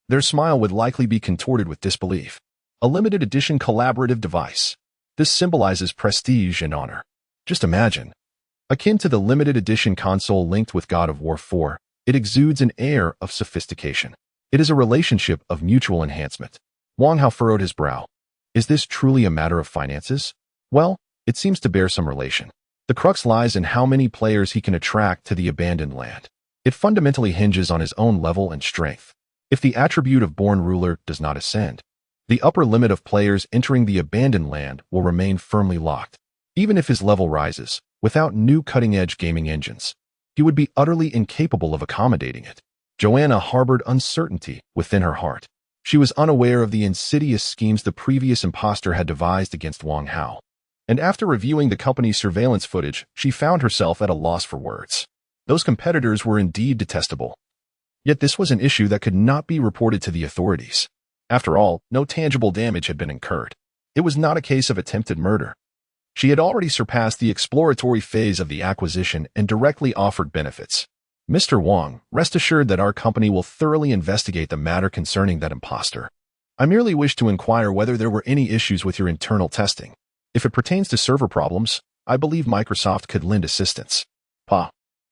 their smile would likely be contorted with disbelief. A limited edition collaborative device. This symbolizes prestige and honor. Just imagine. Akin to the limited edition console linked with God of War 4, it exudes an air of sophistication. It is a relationship of mutual enhancement. Wang Hao furrowed his brow. Is this truly a matter of finances? Well, it seems to bear some relation. The crux lies in how many players he can attract to the abandoned land. It fundamentally hinges on his own level and strength. If the attribute of Born Ruler does not ascend, the upper limit of players entering the abandoned land will remain firmly locked. Even if his level rises, without new cutting-edge gaming engines, he would be utterly incapable of accommodating it. Joanna harbored uncertainty within her heart. She was unaware of the insidious schemes the previous imposter had devised against Wang Hao. And after reviewing the company's surveillance footage, she found herself at a loss for words. Those competitors were indeed detestable. Yet this was an issue that could not be reported to the authorities. After all, no tangible damage had been incurred. It was not a case of attempted murder. She had already surpassed the exploratory phase of the acquisition and directly offered benefits. Mr. Wang, rest assured that our company will thoroughly investigate the matter concerning that imposter. I merely wish to inquire whether there were any issues with your internal testing. If it pertains to server problems, I believe Microsoft could lend assistance.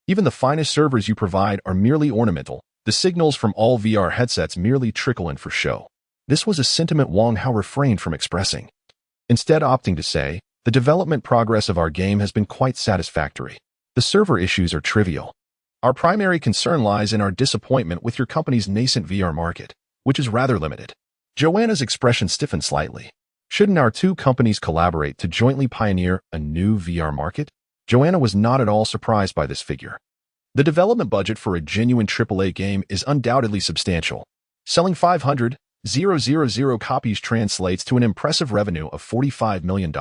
Even the finest servers you provide are merely ornamental. The signals from all VR headsets merely trickle in for show. This was a sentiment Wang Hao refrained from expressing, instead opting to say, the development progress of our game has been quite satisfactory. The server issues are trivial. Our primary concern lies in our disappointment with your company's nascent VR market, which is rather limited. Joanna's expression stiffened slightly. Shouldn't our two companies collaborate to jointly pioneer a new VR market? Joanna was not at all surprised by this figure. The development budget for a genuine AAA game is undoubtedly substantial. Selling 500,000 copies translates to an impressive revenue of $45 million.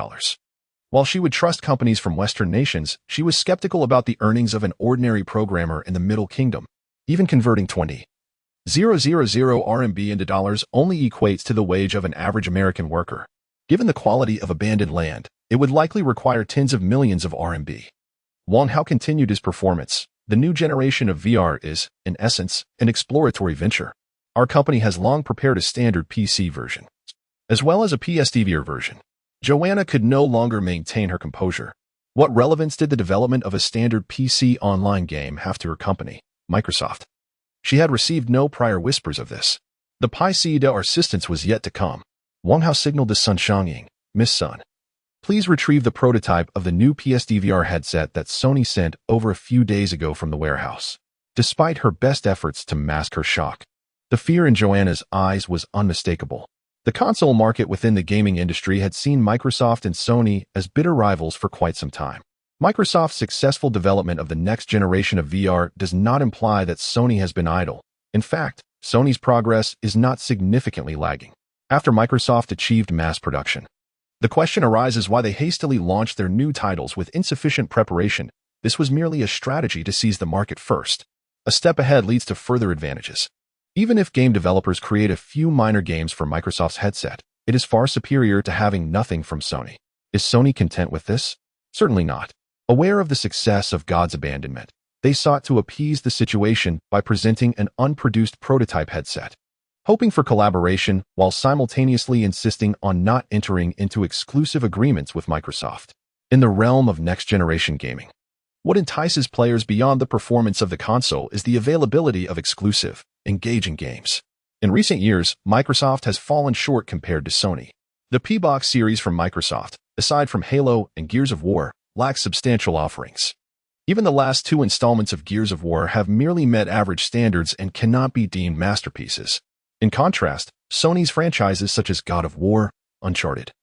While she would trust companies from Western nations, she was skeptical about the earnings of an ordinary programmer in the Middle Kingdom. Even converting 20,000 RMB into dollars only equates to the wage of an average American worker. Given the quality of abandoned land, it would likely require tens of millions of RMB. Wang Hao continued his performance. The new generation of VR is, in essence, an exploratory venture. Our company has long prepared a standard PC version, as well as a PSVR version. Joanna could no longer maintain her composure. What relevance did the development of a standard PC online game have to her company, Microsoft? She had received no prior whispers of this. The PC or assistance was yet to come. Wang Hao signaled to Sun Xiangying, Miss Sun, please retrieve the prototype of the new PSVR headset that Sony sent over a few days ago from the warehouse. Despite her best efforts to mask her shock, the fear in Joanna's eyes was unmistakable. The console market within the gaming industry had seen Microsoft and Sony as bitter rivals for quite some time. Microsoft's successful development of the next generation of VR does not imply that Sony has been idle. In fact, Sony's progress is not significantly lagging. After Microsoft achieved mass production, the question arises why they hastily launched their new titles with insufficient preparation. This was merely a strategy to seize the market first. A step ahead leads to further advantages. Even if game developers create a few minor games for Microsoft's headset, it is far superior to having nothing from Sony. Is Sony content with this? Certainly not. Aware of the success of God's abandonment, they sought to appease the situation by presenting an unproduced prototype headset, hoping for collaboration while simultaneously insisting on not entering into exclusive agreements with Microsoft. In the realm of next-generation gaming, what entices players beyond the performance of the console is the availability of exclusive, engaging games. In recent years, Microsoft has fallen short compared to Sony. The P-Box series from Microsoft, aside from Halo and Gears of War, lacks substantial offerings. Even the last two installments of Gears of War have merely met average standards and cannot be deemed masterpieces. In contrast, Sony's franchises such as God of War, Uncharted,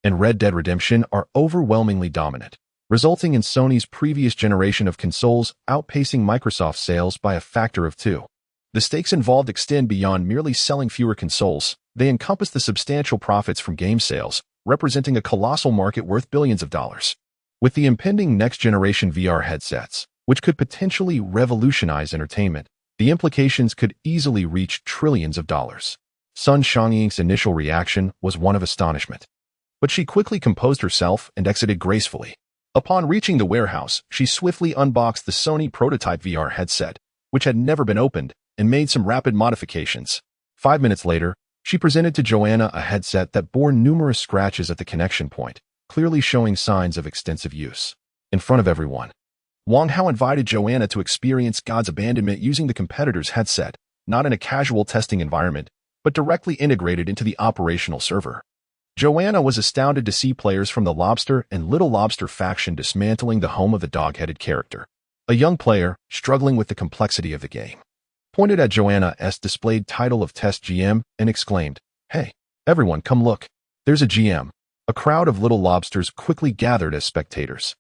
and Red Dead Redemption are overwhelmingly dominant, resulting in Sony's previous generation of consoles outpacing Microsoft's sales by a factor of 2. The stakes involved extend beyond merely selling fewer consoles. They encompass the substantial profits from game sales, representing a colossal market worth billions of dollars. With the impending next-generation VR headsets, which could potentially revolutionize entertainment, the implications could easily reach trillions of dollars. Sun Xiangying's initial reaction was one of astonishment, but she quickly composed herself and exited gracefully. Upon reaching the warehouse, she swiftly unboxed the Sony prototype VR headset, which had never been opened, and made some rapid modifications. 5 minutes later, she presented to Joanna a headset that bore numerous scratches at the connection point, clearly showing signs of extensive use. In front of everyone, Wang Hao invited Joanna to experience God's abandonment using the competitor's headset, not in a casual testing environment, but directly integrated into the operational server. Joanna was astounded to see players from the Lobster and Little Lobster faction dismantling the home of the dog-headed character. A young player, struggling with the complexity of the game, pointed at Joanna's displayed title of Test GM and exclaimed, "Hey, everyone, come look. There's a GM." A crowd of Little Lobsters quickly gathered as spectators.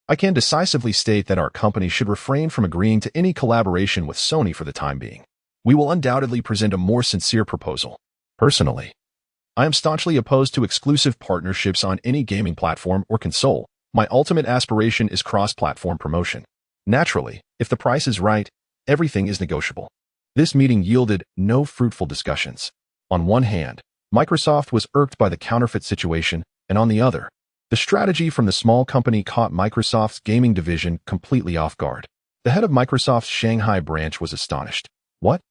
I can decisively state that our company should refrain from agreeing to any collaboration with Sony for the time being. We will undoubtedly present a more sincere proposal. Personally, I am staunchly opposed to exclusive partnerships on any gaming platform or console. My ultimate aspiration is cross-platform promotion. Naturally, if the price is right, everything is negotiable. This meeting yielded no fruitful discussions. On one hand, Microsoft was irked by the counterfeit situation, and on the other, the strategy from the small company caught Microsoft's gaming division completely off guard. The head of Microsoft's Shanghai branch was astonished. What?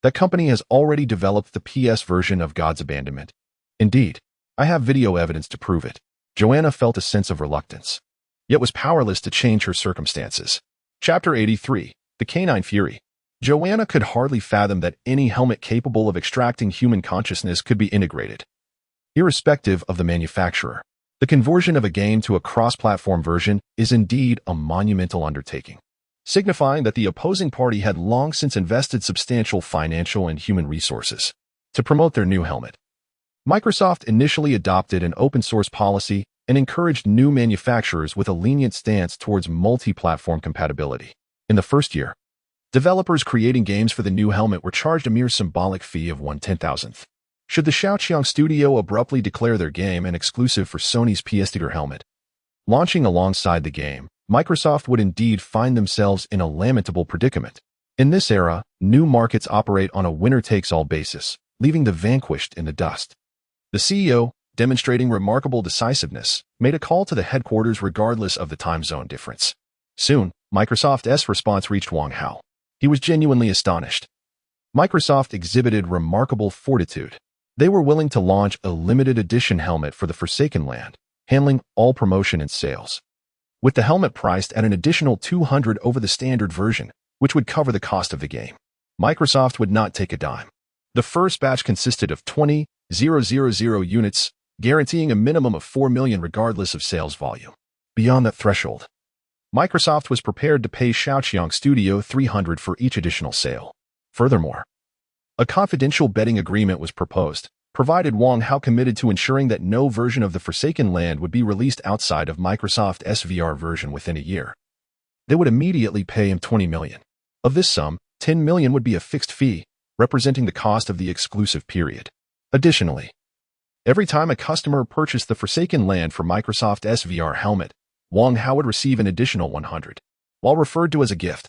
That company has already developed the PS version of God's Abandonment. Indeed, I have video evidence to prove it. Joanna felt a sense of reluctance, yet was powerless to change her circumstances. Chapter 83, The Canine Fury. Joanna could hardly fathom that any helmet capable of extracting human consciousness could be integrated. Irrespective of the manufacturer, the conversion of a game to a cross-platform version is indeed a monumental undertaking, signifying that the opposing party had long since invested substantial financial and human resources to promote their new helmet. Microsoft initially adopted an open-source policy and encouraged new manufacturers with a lenient stance towards multi-platform compatibility. In the first year, developers creating games for the new helmet were charged a mere symbolic fee of 1/10,000th. Should the Shaoqiang studio abruptly declare their game an exclusive for Sony's PS4 helmet, launching alongside the game, Microsoft would indeed find themselves in a lamentable predicament. In this era, new markets operate on a winner-takes-all basis, leaving the vanquished in the dust. The CEO, demonstrating remarkable decisiveness, made a call to the headquarters regardless of the time zone difference. Soon, Microsoft's response reached Wang Hao. He was genuinely astonished. Microsoft exhibited remarkable fortitude. They were willing to launch a limited edition helmet for the Forsaken Land, handling all promotion and sales, with the helmet priced at an additional 200 over the standard version, which would cover the cost of the game. Microsoft would not take a dime. The first batch consisted of 20,000 units, guaranteeing a minimum of 4 million regardless of sales volume. Beyond that threshold, Microsoft was prepared to pay Shaoqiang Studio 300 for each additional sale. Furthermore, a confidential betting agreement was proposed, provided Wang Hao committed to ensuring that no version of the Forsaken Land would be released outside of Microsoft's VR version within a year. They would immediately pay him 20 million. Of this sum, 10 million would be a fixed fee, representing the cost of the exclusive period. Additionally, every time a customer purchased the Forsaken Land for Microsoft's VR helmet, Wang Hao would receive an additional 100, while referred to as a gift.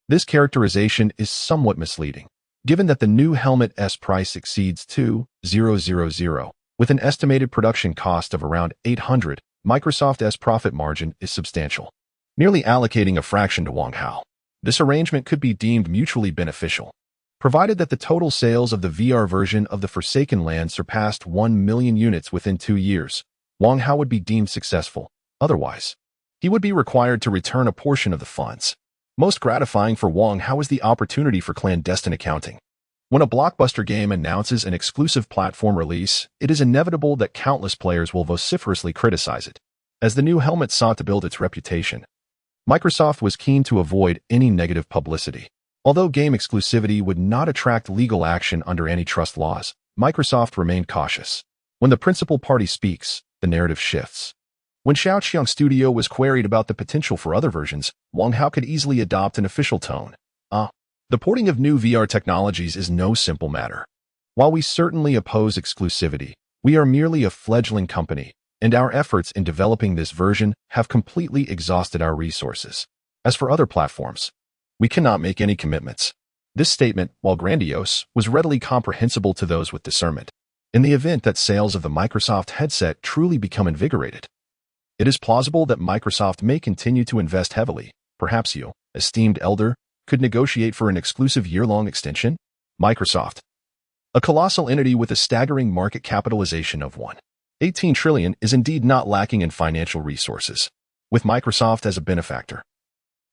This characterization is somewhat misleading, given that the new helmet's price exceeds 2,000, with an estimated production cost of around 800, Microsoft's profit margin is substantial, nearly allocating a fraction to Wang Hao. This arrangement could be deemed mutually beneficial, provided that the total sales of the VR version of the Forsaken Land surpassed 1 million units within 2 years. Wang Hao would be deemed successful. Otherwise, he would be required to return a portion of the funds. Most gratifying for Wang Hao is the opportunity for clandestine accounting. When a blockbuster game announces an exclusive platform release, it is inevitable that countless players will vociferously criticize it. As the new helmet sought to build its reputation, Microsoft was keen to avoid any negative publicity. Although game exclusivity would not attract legal action under antitrust laws, Microsoft remained cautious. When the principal party speaks, the narrative shifts. When Shaoqiang Studio was queried about the potential for other versions, Wang Hao could easily adopt an official tone. The porting of new VR technologies is no simple matter. While we certainly oppose exclusivity, we are merely a fledgling company, and our efforts in developing this version have completely exhausted our resources. As for other platforms, we cannot make any commitments. This statement, while grandiose, was readily comprehensible to those with discernment. In the event that sales of the Microsoft headset truly become invigorated, it is plausible that Microsoft may continue to invest heavily. Perhaps you, esteemed elder, could negotiate for an exclusive year-long extension? Microsoft, a colossal entity with a staggering market capitalization of 1.18 trillion, is indeed not lacking in financial resources. With Microsoft as a benefactor,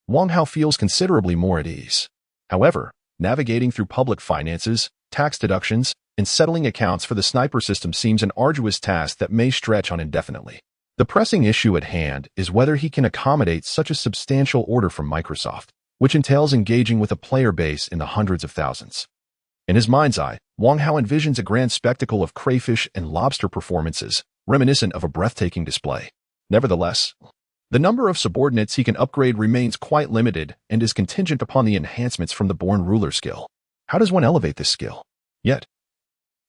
Wang Hao feels considerably more at ease. However, navigating through public finances, tax deductions, and settling accounts for the sniper system seems an arduous task that may stretch on indefinitely. The pressing issue at hand is whether he can accommodate such a substantial order from Microsoft, which entails engaging with a player base in the hundreds of thousands. In his mind's eye, Wang Hao envisions a grand spectacle of crayfish and lobster performances, reminiscent of a breathtaking display. Nevertheless, the number of subordinates he can upgrade remains quite limited and is contingent upon the enhancements from the Born Ruler skill. How does one elevate this skill? Yet,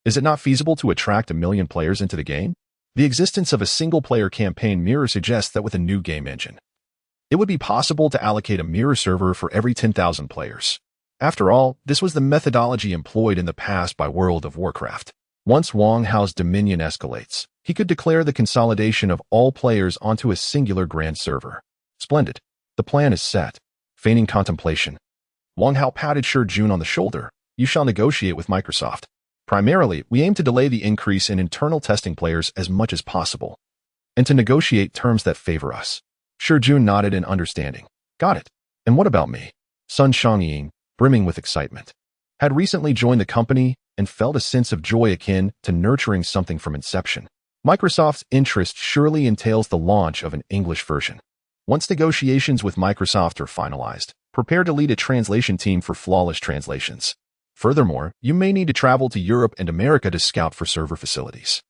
is it not feasible to attract 1 million players into the game? The existence of a single-player campaign mirror suggests that with a new game engine, it would be possible to allocate a mirror server for every 10,000 players. After all, this was the methodology employed in the past by World of Warcraft. Once Wang Hao's dominion escalates, he could declare the consolidation of all players onto a singular grand server. Splendid. The plan is set. Feigning contemplation, Wang Hao patted Shi Jun on the shoulder. You shall negotiate with Microsoft. Primarily, we aim to delay the increase in internal testing players as much as possible, and to negotiate terms that favor us. Shi Jun nodded in understanding. Got it. And what about me? Sun Shangying, brimming with excitement, had recently joined the company and felt a sense of joy akin to nurturing something from inception. Microsoft's interest surely entails the launch of an English version. Once negotiations with Microsoft are finalized, prepare to lead a translation team for flawless translations. Furthermore, you may need to travel to Europe and America to scout for server facilities.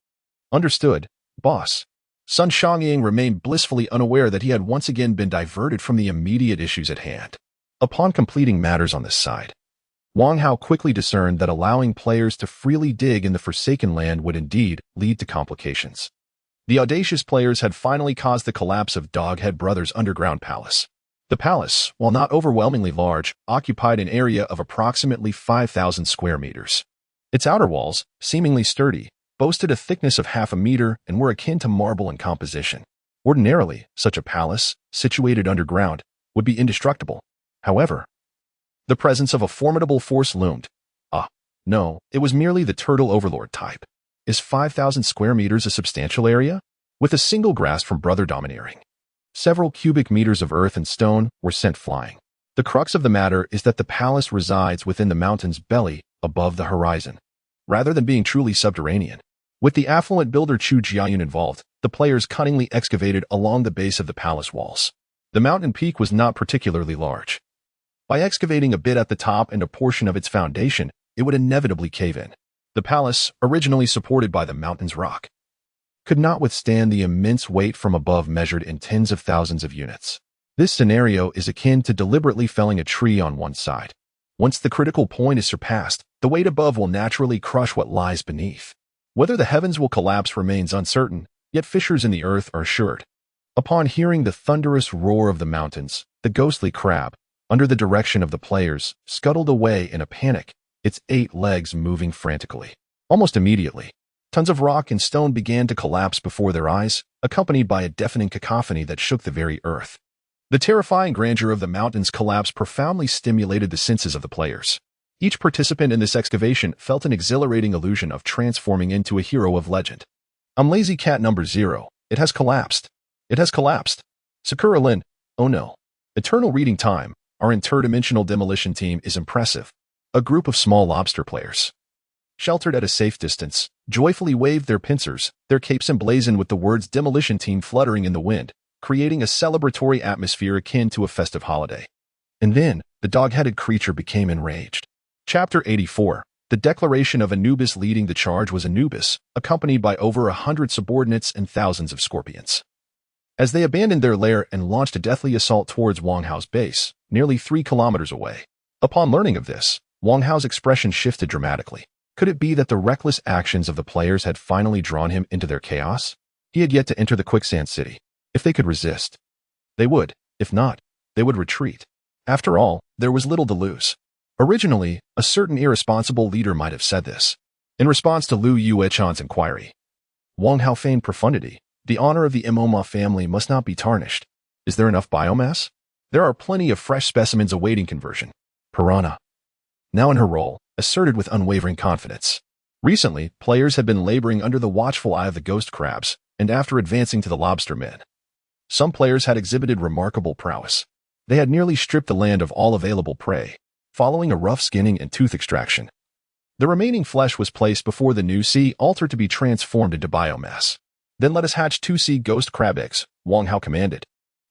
Understood, boss. Sun Shangying remained blissfully unaware that he had once again been diverted from the immediate issues at hand. Upon completing matters on this side, Wang Hao quickly discerned that allowing players to freely dig in the Forsaken Land would indeed lead to complications. The audacious players had finally caused the collapse of Doghead Brothers' underground palace. The palace, while not overwhelmingly large, occupied an area of approximately 5,000 square meters. Its outer walls, seemingly sturdy, boasted a thickness of half a meter and were akin to marble in composition. Ordinarily, such a palace, situated underground, would be indestructible. However, the presence of a formidable force loomed. No, it was merely the turtle overlord type. Is 5,000 square meters a substantial area? With a single grasp from Brother Domineering, several cubic meters of earth and stone were sent flying. The crux of the matter is that the palace resides within the mountain's belly, above the horizon, rather than being truly subterranean. With the affluent builder Chu Jiayun involved, the players cunningly excavated along the base of the palace walls. The mountain peak was not particularly large. By excavating a bit at the top and a portion of its foundation, it would inevitably cave in. The palace, originally supported by the mountain's rock, could not withstand the immense weight from above measured in tens of thousands of units. This scenario is akin to deliberately felling a tree on one side. Once the critical point is surpassed, the weight above will naturally crush what lies beneath. Whether the heavens will collapse remains uncertain, yet fissures in the earth are assured. Upon hearing the thunderous roar of the mountains, the ghostly crab, under the direction of the players, scuttled away in a panic, its 8 legs moving frantically. Almost immediately, tons of rock and stone began to collapse before their eyes, accompanied by a deafening cacophony that shook the very earth. The terrifying grandeur of the mountain's collapse profoundly stimulated the senses of the players. Each participant in this excavation felt an exhilarating illusion of transforming into a hero of legend. I'm Lazy Cat number 0. It has collapsed. It has collapsed. Sakura Lin. Oh no. Eternal reading time. Our interdimensional demolition team is impressive. A group of small lobster players, sheltered at a safe distance, joyfully waved their pincers, their capes emblazoned with the words demolition team fluttering in the wind, creating a celebratory atmosphere akin to a festive holiday. And then, the dog-headed creature became enraged. Chapter 84. The declaration of Anubis leading the charge was Anubis, accompanied by over 100 subordinates and thousands of scorpions. As they abandoned their lair and launched a deathly assault towards Wang Hao's base, nearly 3 kilometers away. Upon learning of this, Wang Hao's expression shifted dramatically. Could it be that the reckless actions of the players had finally drawn him into their chaos? He had yet to enter the quicksand city. If they could resist, they would. If not, they would retreat. After all, there was little to lose. Originally, a certain irresponsible leader might have said this. In response to Liu Yuechan's inquiry, Wang Hao feigned profundity. The honor of the Imoma family must not be tarnished. Is there enough biomass? There are plenty of fresh specimens awaiting conversion. Piranha, now in her role, asserted with unwavering confidence. Recently, players had been laboring under the watchful eye of the ghost crabs, and after advancing to the lobster men, some players had exhibited remarkable prowess. They had nearly stripped the land of all available prey, following a rough skinning and tooth extraction. The remaining flesh was placed before the new sea altar to be transformed into biomass. Then let us hatch 2 sea ghost crab eggs, Wang Hao commanded.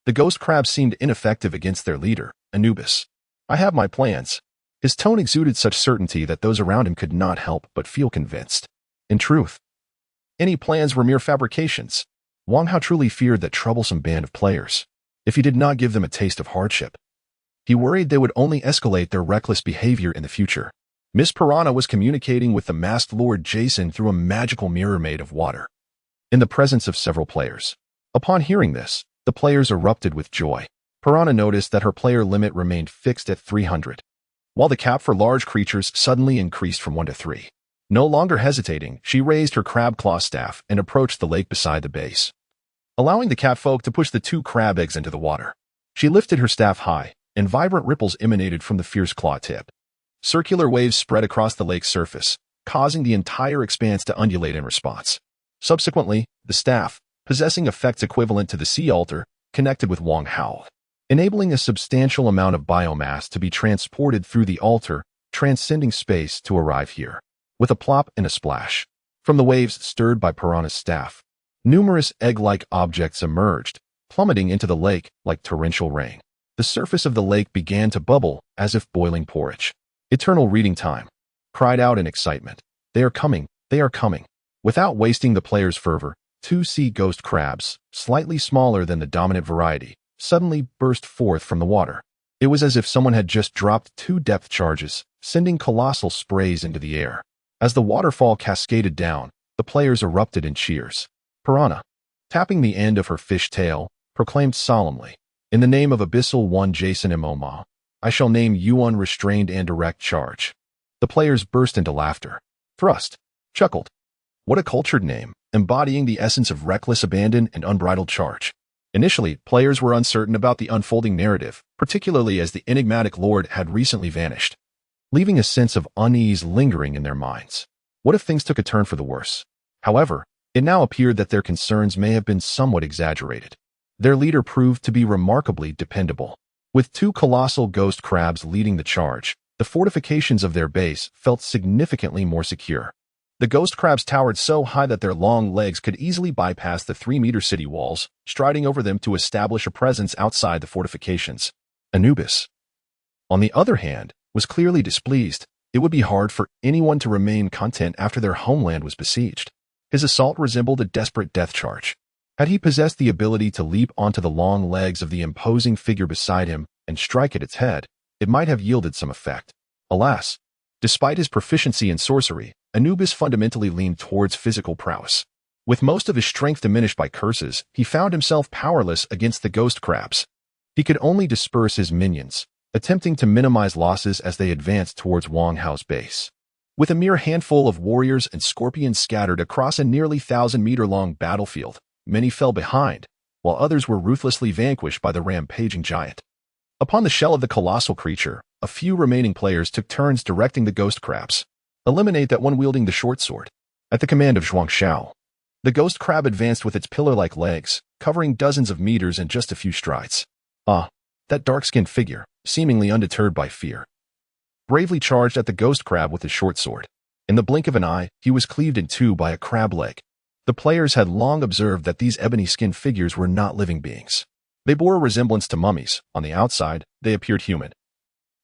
The ghost crabs seemed ineffective against their leader, Anubis. I have my plans. His tone exuded such certainty that those around him could not help but feel convinced. In truth, any plans were mere fabrications. Wang Hao truly feared that troublesome band of players. If he did not give them a taste of hardship, he worried they would only escalate their reckless behavior in the future. Miss Piranha was communicating with the masked Lord Jason through a magical mirror made of water, in the presence of several players. Upon hearing this, the players erupted with joy. Piranha noticed that her player limit remained fixed at 300, while the cap for large creatures suddenly increased from 1 to 3. No longer hesitating, she raised her crab claw staff and approached the lake beside the base, allowing the catfolk to push the 2 crab eggs into the water. She lifted her staff high, and vibrant ripples emanated from the fierce claw tip. Circular waves spread across the lake's surface, causing the entire expanse to undulate in response. Subsequently, the staff, possessing effects equivalent to the sea altar, connected with Wang Hao, enabling a substantial amount of biomass to be transported through the altar, transcending space to arrive here. With a plop and a splash, from the waves stirred by Piranha's staff, numerous egg-like objects emerged, plummeting into the lake like torrential rain. The surface of the lake began to bubble as if boiling porridge. Eternal reading time. Cried out in excitement. They are coming, they are coming. Without wasting the players' fervor, 2 sea ghost crabs, slightly smaller than the dominant variety, suddenly burst forth from the water. It was as if someone had just dropped 2 depth charges, sending colossal sprays into the air. As the waterfall cascaded down, the players erupted in cheers. Piranha, tapping the end of her fish tail, proclaimed solemnly, "In the name of Abyssal One Jason Imoma, I shall name you unrestrained and direct charge." The players burst into laughter. Thrust chuckled. What a cultured name, embodying the essence of reckless abandon and unbridled charge. Initially, players were uncertain about the unfolding narrative, particularly as the enigmatic lord had recently vanished, leaving a sense of unease lingering in their minds. What if things took a turn for the worse? However, it now appeared that their concerns may have been somewhat exaggerated. Their leader proved to be remarkably dependable. With 2 colossal ghost crabs leading the charge, the fortifications of their base felt significantly more secure. The ghost crabs towered so high that their long legs could easily bypass the 3-meter city walls, striding over them to establish a presence outside the fortifications. Anubis, on the other hand, was clearly displeased. It would be hard for anyone to remain content after their homeland was besieged. His assault resembled a desperate death charge. Had he possessed the ability to leap onto the long legs of the imposing figure beside him and strike at its head, it might have yielded some effect. Alas, despite his proficiency in sorcery, Anubis fundamentally leaned towards physical prowess. With most of his strength diminished by curses, he found himself powerless against the ghost crabs. He could only disperse his minions, attempting to minimize losses as they advanced towards Wang Hao's base. With a mere handful of warriors and scorpions scattered across a nearly 1,000-meter-long battlefield, many fell behind, while others were ruthlessly vanquished by the rampaging giant. Upon the shell of the colossal creature, a few remaining players took turns directing the ghost crabs. Eliminate that one wielding the short sword. At the command of Zhuang Xiao, the ghost crab advanced with its pillar-like legs, covering dozens of meters in just a few strides. That dark-skinned figure, seemingly undeterred by fear, bravely charged at the ghost crab with his short sword. In the blink of an eye, he was cleaved in 2 by a crab leg. The players had long observed that these ebony-skinned figures were not living beings. They bore a resemblance to mummies. On the outside, they appeared human.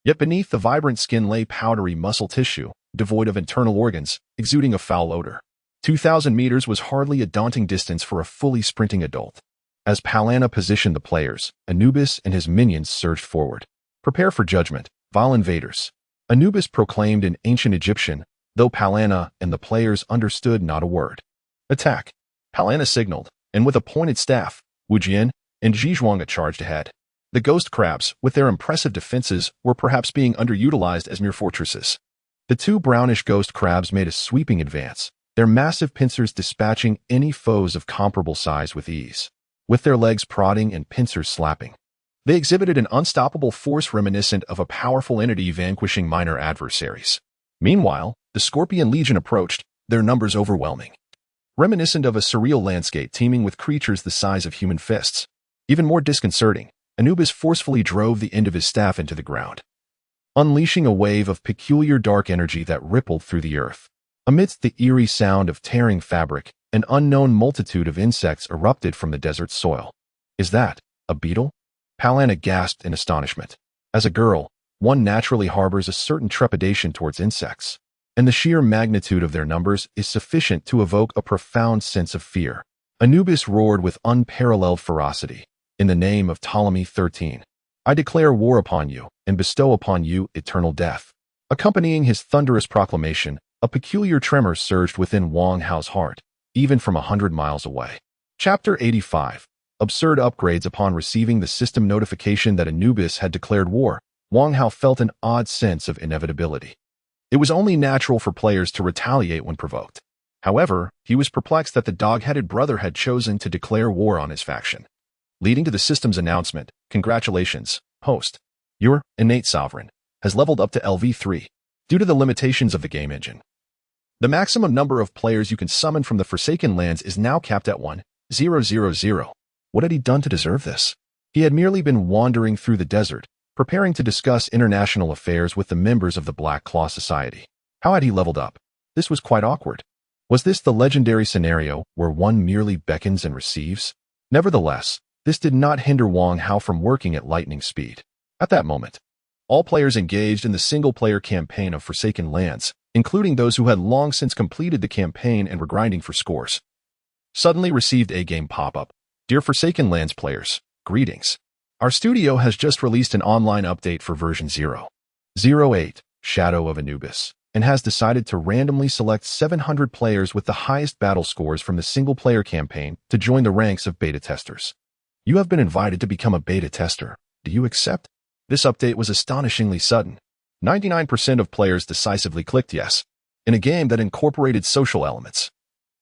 Yet beneath the vibrant skin lay powdery muscle tissue, devoid of internal organs, exuding a foul odor. 2,000 meters was hardly a daunting distance for a fully sprinting adult. As Palana positioned the players, Anubis and his minions surged forward. Prepare for judgment, vile invaders. Anubis proclaimed in ancient Egyptian, though Palana and the players understood not a word. Attack. Palana signaled, and with a pointed staff, Wu Jian and Zhizhuang charged ahead. The ghost crabs, with their impressive defenses, were perhaps being underutilized as mere fortresses. The 2 brownish ghost crabs made a sweeping advance, their massive pincers dispatching any foes of comparable size with ease. With their legs prodding and pincers slapping, they exhibited an unstoppable force reminiscent of a powerful entity vanquishing minor adversaries. Meanwhile, the Scorpion Legion approached, their numbers overwhelming, reminiscent of a surreal landscape teeming with creatures the size of human fists. Even more disconcerting, Anubis forcefully drove the end of his staff into the ground, unleashing a wave of peculiar dark energy that rippled through the earth. Amidst the eerie sound of tearing fabric, an unknown multitude of insects erupted from the desert's soil. "Is that a beetle?" Palana gasped in astonishment. As a girl, one naturally harbors a certain trepidation towards insects, and the sheer magnitude of their numbers is sufficient to evoke a profound sense of fear. Anubis roared with unparalleled ferocity. "In the name of Ptolemy XIII, I declare war upon you and bestow upon you eternal death." Accompanying his thunderous proclamation, a peculiar tremor surged within Wang Hao's heart, even from 100 miles away. Chapter 85. Absurd upgrades. Upon receiving the system notification that Anubis had declared war, Wang Hao felt an odd sense of inevitability. It was only natural for players to retaliate when provoked. However, he was perplexed that the dog-headed brother had chosen to declare war on his faction. Leading to the system's announcement, "Congratulations, host. Your innate sovereign has leveled up to LV3 due to the limitations of the game engine. The maximum number of players you can summon from the Forsaken Lands is now capped at 1,000. What had he done to deserve this? He had merely been wandering through the desert, preparing to discuss international affairs with the members of the Black Claw Society. How had he leveled up? This was quite awkward. Was this the legendary scenario where one merely beckons and receives? Nevertheless, this did not hinder Wang Hao from working at lightning speed. At that moment, all players engaged in the single-player campaign of Forsaken Lands, including those who had long since completed the campaign and were grinding for scores, suddenly received a game pop-up. "Dear Forsaken Lands players, greetings. Our studio has just released an online update for version 0.08, Shadow of Anubis, and has decided to randomly select 700 players with the highest battle scores from the single-player campaign to join the ranks of beta testers. You have been invited to become a beta tester. Do you accept?" This update was astonishingly sudden. 99% of players decisively clicked yes, in a game that incorporated social elements.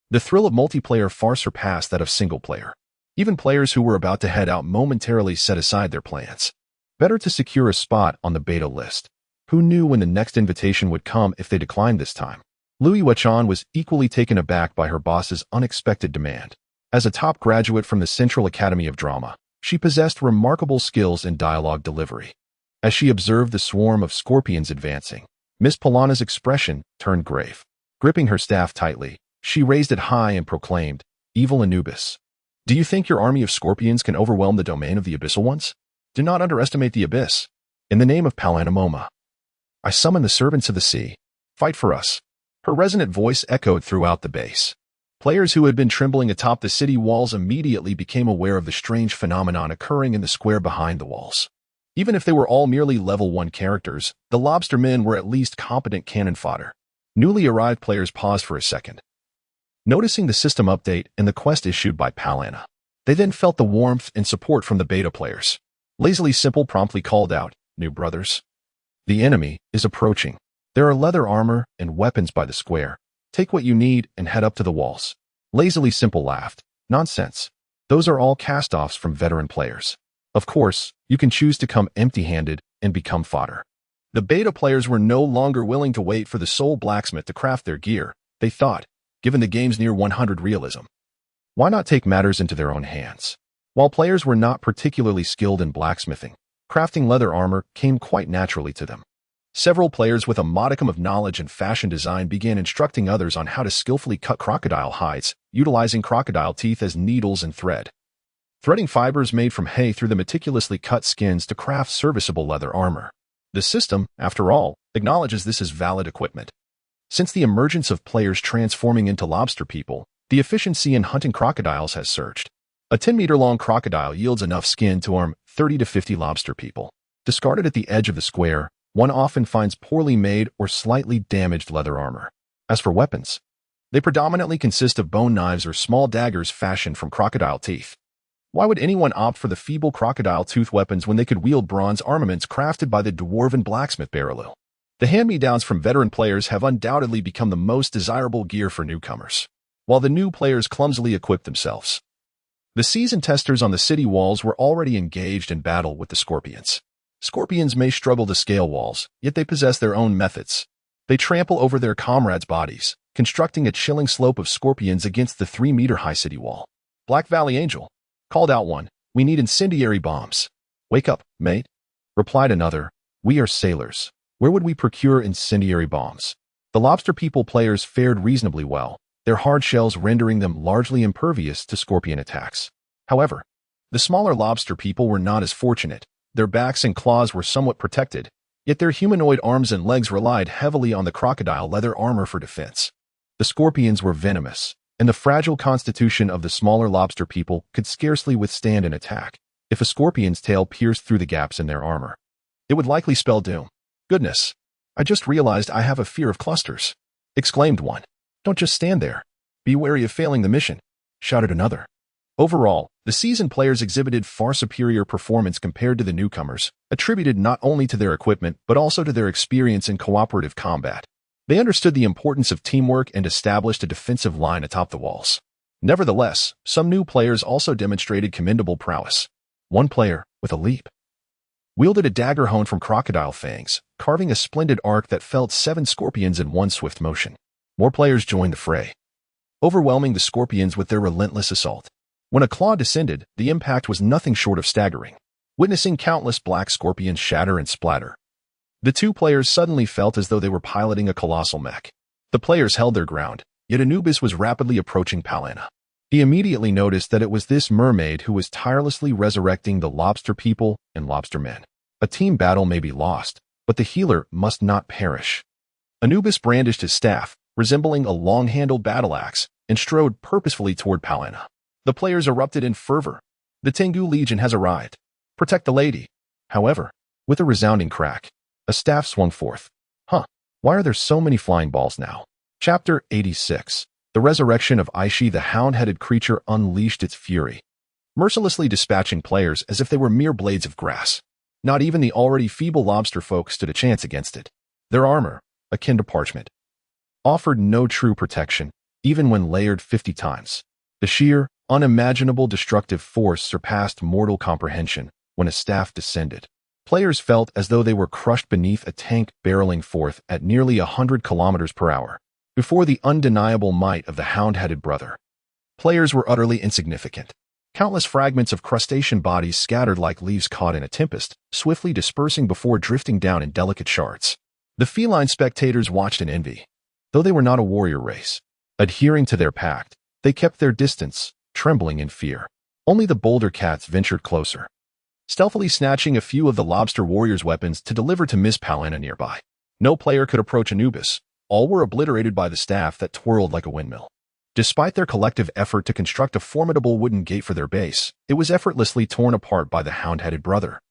The thrill of multiplayer far surpassed that of single-player. Even players who were about to head out momentarily set aside their plans. Better to secure a spot on the beta list. Who knew when the next invitation would come if they declined this time? Lui Wachan was equally taken aback by her boss's unexpected demand. As a top graduate from the Central Academy of Drama, she possessed remarkable skills in dialogue delivery. As she observed the swarm of scorpions advancing, Miss Polana's expression turned grave. Gripping her staff tightly, she raised it high and proclaimed, "Evil Anubis, do you think your army of scorpions can overwhelm the domain of the Abyssal Ones? Do not underestimate the Abyss. In the name of Palanamoma, I summon the servants of the sea. Fight for us." Her resonant voice echoed throughout the base. Players who had been trembling atop the city walls immediately became aware of the strange phenomenon occurring in the square behind the walls. Even if they were all merely level 1 characters, the lobster men were at least competent cannon fodder. Newly arrived players paused for a second, noticing the system update and the quest issued by Palana. They then felt the warmth and support from the beta players. Lazily Simple promptly called out, "New brothers, the enemy is approaching. There are leather armor and weapons by the square. Take what you need and head up to the walls." Lazily Simple laughed. "Nonsense. Those are all cast-offs from veteran players. Of course, you can choose to come empty-handed and become fodder." The beta players were no longer willing to wait for the sole blacksmith to craft their gear. They thought, given the game's near 100 realism, why not take matters into their own hands? While players were not particularly skilled in blacksmithing, crafting leather armor came quite naturally to them. Several players with a modicum of knowledge in fashion design began instructing others on how to skillfully cut crocodile hides, utilizing crocodile teeth as needles and thread. Threading fibers made from hay through the meticulously cut skins to craft serviceable leather armor. The system, after all, acknowledges this as valid equipment. Since the emergence of players transforming into lobster people, the efficiency in hunting crocodiles has surged. A 10-meter-long crocodile yields enough skin to arm 30 to 50 lobster people. Discarded at the edge of the square, one often finds poorly made or slightly damaged leather armor. As for weapons, they predominantly consist of bone knives or small daggers fashioned from crocodile teeth. Why would anyone opt for the feeble crocodile tooth weapons when they could wield bronze armaments crafted by the dwarven blacksmith Barilil? The hand-me-downs from veteran players have undoubtedly become the most desirable gear for newcomers, while the new players clumsily equip themselves. The seasoned testers on the city walls were already engaged in battle with the scorpions. Scorpions may struggle to scale walls, yet they possess their own methods. They trample over their comrades' bodies, constructing a chilling slope of scorpions against the 3-meter-high city wall. Black Valley Angel called out one, "We need incendiary bombs." "Wake up, mate," replied another. "We are sailors. Where would we procure incendiary bombs?" The lobster people players fared reasonably well, their hard shells rendering them largely impervious to scorpion attacks. However, the smaller lobster people were not as fortunate. Their backs and claws were somewhat protected, yet their humanoid arms and legs relied heavily on the crocodile leather armor for defense. The scorpions were venomous, and the fragile constitution of the smaller lobster people could scarcely withstand an attack. If a scorpion's tail pierced through the gaps in their armor, it would likely spell doom. "Goodness, I just realized I have a fear of clusters," exclaimed one. "Don't just stand there. Be wary of failing the mission," shouted another. Overall, the seasoned players exhibited far superior performance compared to the newcomers, attributed not only to their equipment but also to their experience in cooperative combat. They understood the importance of teamwork and established a defensive line atop the walls. Nevertheless, some new players also demonstrated commendable prowess. One player, with a leap, wielded a dagger honed from crocodile fangs, carving a splendid arc that felled 7 scorpions in one swift motion. More players joined the fray, overwhelming the scorpions with their relentless assault. When a claw descended, the impact was nothing short of staggering, witnessing countless black scorpions shatter and splatter. The two players suddenly felt as though they were piloting a colossal mech. The players held their ground, yet Anubis was rapidly approaching Palana. He immediately noticed that it was this mermaid who was tirelessly resurrecting the lobster people and lobster men. A team battle may be lost, but the healer must not perish. Anubis brandished his staff, resembling a long-handled battle axe, and strode purposefully toward Palana. The players erupted in fervor. "The Tengu Legion has arrived. Protect the lady." However, with a resounding crack, a staff swung forth. Why are there so many flying balls now? Chapter 86. The resurrection of Aishi, the hound-headed creature unleashed its fury, mercilessly dispatching players as if they were mere blades of grass. Not even the already feeble lobster folk stood a chance against it. Their armor, akin to parchment, offered no true protection, even when layered 50 times. The sheer, unimaginable destructive force surpassed mortal comprehension when a staff descended. Players felt as though they were crushed beneath a tank barreling forth at nearly 100 kilometers per hour. Before the undeniable might of the hound-headed brother, players were utterly insignificant. Countless fragments of crustacean bodies scattered like leaves caught in a tempest, swiftly dispersing before drifting down in delicate shards. The feline spectators watched in envy. Though they were not a warrior race, adhering to their pact, they kept their distance, trembling in fear. Only the bolder cats ventured closer, stealthily snatching a few of the lobster warriors' weapons to deliver to Miss Palana nearby. No player could approach Anubis. All were obliterated by the staff that twirled like a windmill. Despite their collective effort to construct a formidable wooden gate for their base, it was effortlessly torn apart by the hound-headed brother,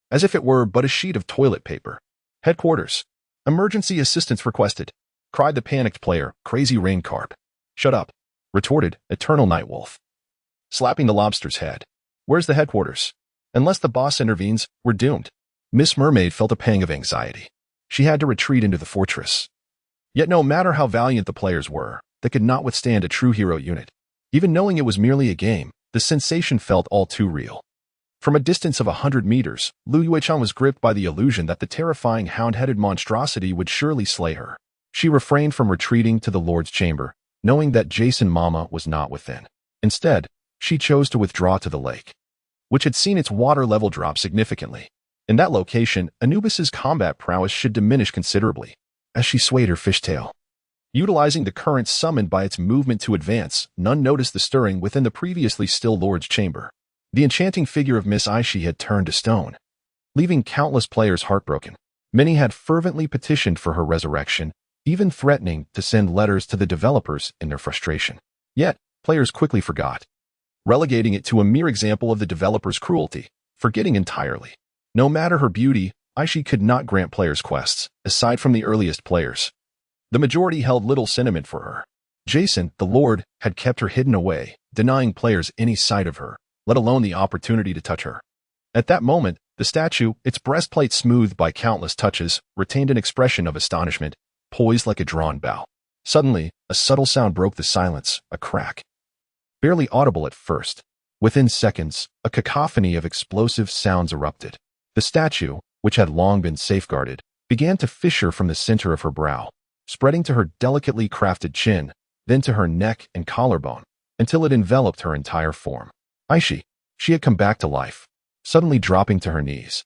as if it were but a sheet of toilet paper. "Headquarters. Emergency assistance requested," cried the panicked player, Crazy Rain Carp. "Shut up," retorted Eternal Nightwolf, slapping the lobster's head. "Where's the headquarters? Unless the boss intervenes, we're doomed." Miss Mermaid felt a pang of anxiety. She had to retreat into the fortress. Yet no matter how valiant the players were, they could not withstand a true hero unit. Even knowing it was merely a game, the sensation felt all too real. From a distance of 100 meters, Lu Yuechan was gripped by the illusion that the terrifying hound-headed monstrosity would surely slay her. She refrained from retreating to the Lord's chamber, knowing that Jason Mama was not within. Instead, she chose to withdraw to the lake, which had seen its water level drop significantly. In that location, Anubis's combat prowess should diminish considerably. As she swayed her fishtail, utilizing the current summoned by its movement to advance, none noticed the stirring within the previously still Lord's chamber. The enchanting figure of Miss Aishi had turned to stone, leaving countless players heartbroken. Many had fervently petitioned for her resurrection, even threatening to send letters to the developers in their frustration. Yet, players quickly forgot, relegating it to a mere example of the developers' cruelty, forgetting entirely. No matter her beauty, Aishi could not grant players quests, aside from the earliest players. The majority held little sentiment for her. Jason, the Lord, had kept her hidden away, denying players any sight of her, let alone the opportunity to touch her. At that moment, the statue, its breastplate smoothed by countless touches, retained an expression of astonishment, poised like a drawn bow. Suddenly, a subtle sound broke the silence, a crack. Barely audible at first. Within seconds, a cacophony of explosive sounds erupted. The statue, which had long been safeguarded, began to fissure from the center of her brow, spreading to her delicately crafted chin, then to her neck and collarbone, until it enveloped her entire form. Aishi. She had come back to life. suddenly dropping to her knees.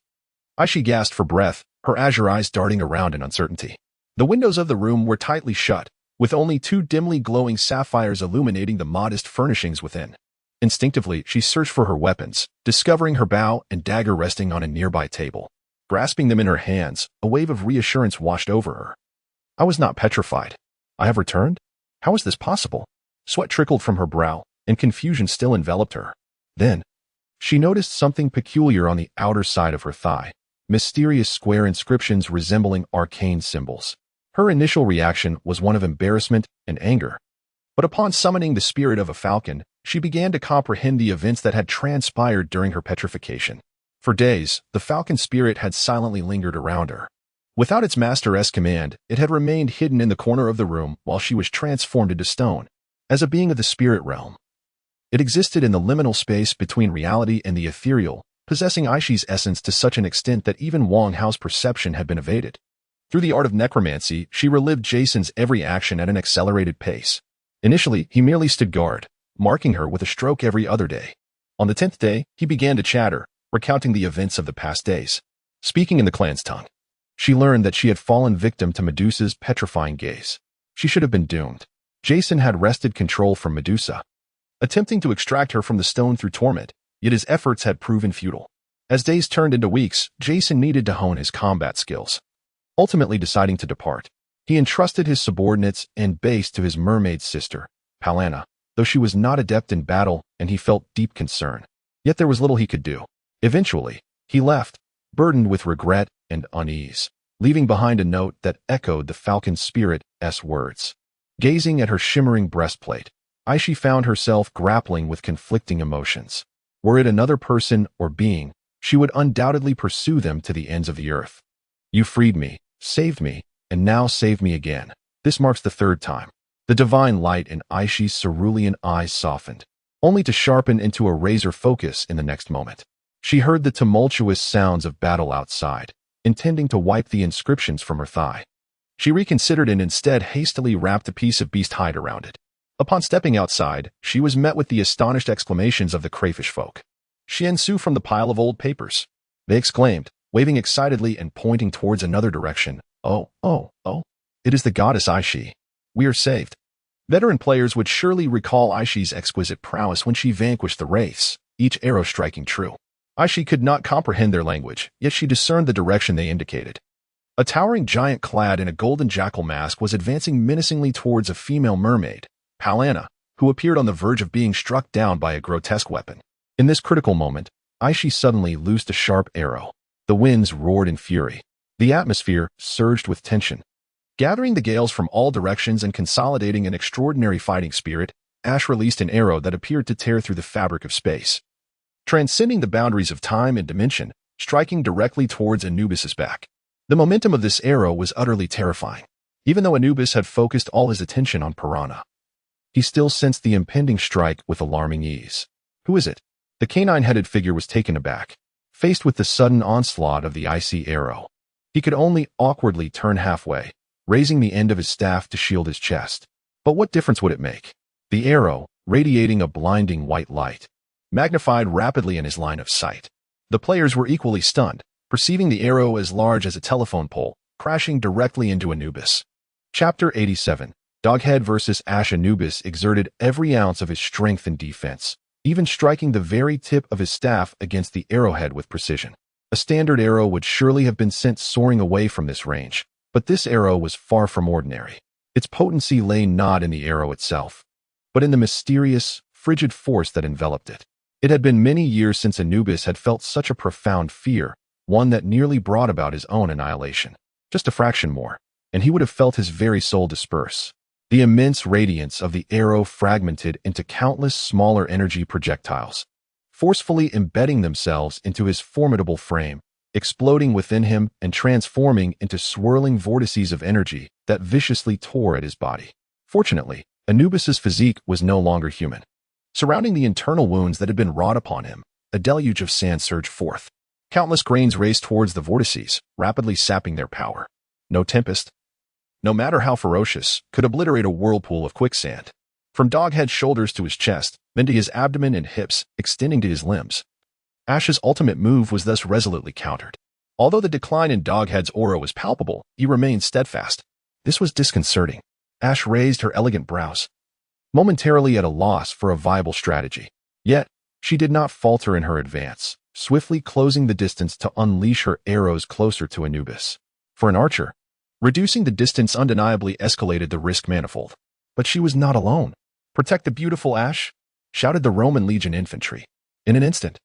Aishi gasped for breath, her azure eyes darting around in uncertainty. The windows of the room were tightly shut, with only two dimly glowing sapphires illuminating the modest furnishings within. Instinctively, she searched for her weapons, discovering her bow and dagger resting on a nearby table. Grasping them in her hands, a wave of reassurance washed over her. I was not petrified. I have returned? How is this possible? Sweat trickled from her brow, and confusion still enveloped her. Then, she noticed something peculiar on the outer side of her thigh, mysterious square inscriptions resembling arcane symbols. Her initial reaction was one of embarrassment and anger. But upon summoning the spirit of a falcon, she began to comprehend the events that had transpired during her petrification. For days, the falcon spirit had silently lingered around her. Without its master's command, it had remained hidden in the corner of the room while she was transformed into stone. As a being of the spirit realm, it existed in the liminal space between reality and the ethereal, possessing Aishi's essence to such an extent that even Wang Hao's perception had been evaded. Through the art of necromancy, she relived Jason's every action at an accelerated pace. Initially, he merely stood guard, marking her with a stroke every other day. On the 10th day, he began to chatter, recounting the events of the past days. Speaking in the clan's tongue, she learned that she had fallen victim to Medusa's petrifying gaze. She should have been doomed. Jason had wrested control from Medusa, attempting to extract her from the stone through torment, yet his efforts had proven futile. As days turned into weeks, Jason needed to hone his combat skills. Ultimately deciding to depart, he entrusted his subordinates and base to his mermaid sister, Palana, though she was not adept in battle and he felt deep concern. Yet there was little he could do. Eventually, he left, burdened with regret and unease, leaving behind a note that echoed the falcon spirit's words. Gazing at her shimmering breastplate, Aishi found herself grappling with conflicting emotions. Were it another person or being, she would undoubtedly pursue them to the ends of the earth. You freed me, saved me, and now save me again. This marks the third time. The divine light in Aishi's cerulean eyes softened, only to sharpen into a razor focus in the next moment. She heard the tumultuous sounds of battle outside, intending to wipe the inscriptions from her thigh. She reconsidered and instead hastily wrapped a piece of beast hide around it. Upon stepping outside, she was met with the astonished exclamations of the crayfish folk. Xiansu from the pile of old papers, they exclaimed, waving excitedly and pointing towards another direction. Oh, it is the goddess Aishi. We are saved. Veteran players would surely recall Aishi's exquisite prowess when she vanquished the wraiths, each arrow striking true. Aishi could not comprehend their language, yet she discerned the direction they indicated. A towering giant clad in a golden jackal mask was advancing menacingly towards a female mermaid, Palana, who appeared on the verge of being struck down by a grotesque weapon. In this critical moment, Aishi suddenly loosed a sharp arrow. The winds roared in fury. The atmosphere surged with tension. Gathering the gales from all directions and consolidating an extraordinary fighting spirit, Ash released an arrow that appeared to tear through the fabric of space, transcending the boundaries of time and dimension, striking directly towards Anubis's back. The momentum of this arrow was utterly terrifying. Even though Anubis had focused all his attention on Piranha, he still sensed the impending strike with alarming ease. Who is it? The canine-headed figure was taken aback, faced with the sudden onslaught of the icy arrow. He could only awkwardly turn halfway, raising the end of his staff to shield his chest. But what difference would it make? The arrow, radiating a blinding white light, magnified rapidly in his line of sight. The players were equally stunned, perceiving the arrow as large as a telephone pole, crashing directly into Anubis. Chapter 87. Doghead vs. Ash. Anubis exerted every ounce of his strength and defense, even striking the very tip of his staff against the arrowhead with precision. A standard arrow would surely have been sent soaring away from this range, but this arrow was far from ordinary. Its potency lay not in the arrow itself, but in the mysterious, frigid force that enveloped it. It had been many years since Anubis had felt such a profound fear, one that nearly brought about his own annihilation. Just a fraction more, and he would have felt his very soul disperse. The immense radiance of the arrow fragmented into countless smaller energy projectiles, forcefully embedding themselves into his formidable frame, exploding within him and transforming into swirling vortices of energy that viciously tore at his body. Fortunately, Anubis's physique was no longer human. Surrounding the internal wounds that had been wrought upon him, a deluge of sand surged forth. Countless grains raced towards the vortices, rapidly sapping their power. No tempest, no matter how ferocious, could obliterate a whirlpool of quicksand. From Doghead's shoulders to his chest, then to his abdomen and hips, extending to his limbs, Ash's ultimate move was thus resolutely countered. Although the decline in Doghead's aura was palpable, he remained steadfast. This was disconcerting. Ash raised her elegant brows, momentarily at a loss for a viable strategy. Yet, she did not falter in her advance, swiftly closing the distance to unleash her arrows closer to Anubis. For an archer, reducing the distance undeniably escalated the risk manifold. But she was not alone. "Protect the beautiful Ash!" shouted the Roman legion infantry. In an instant,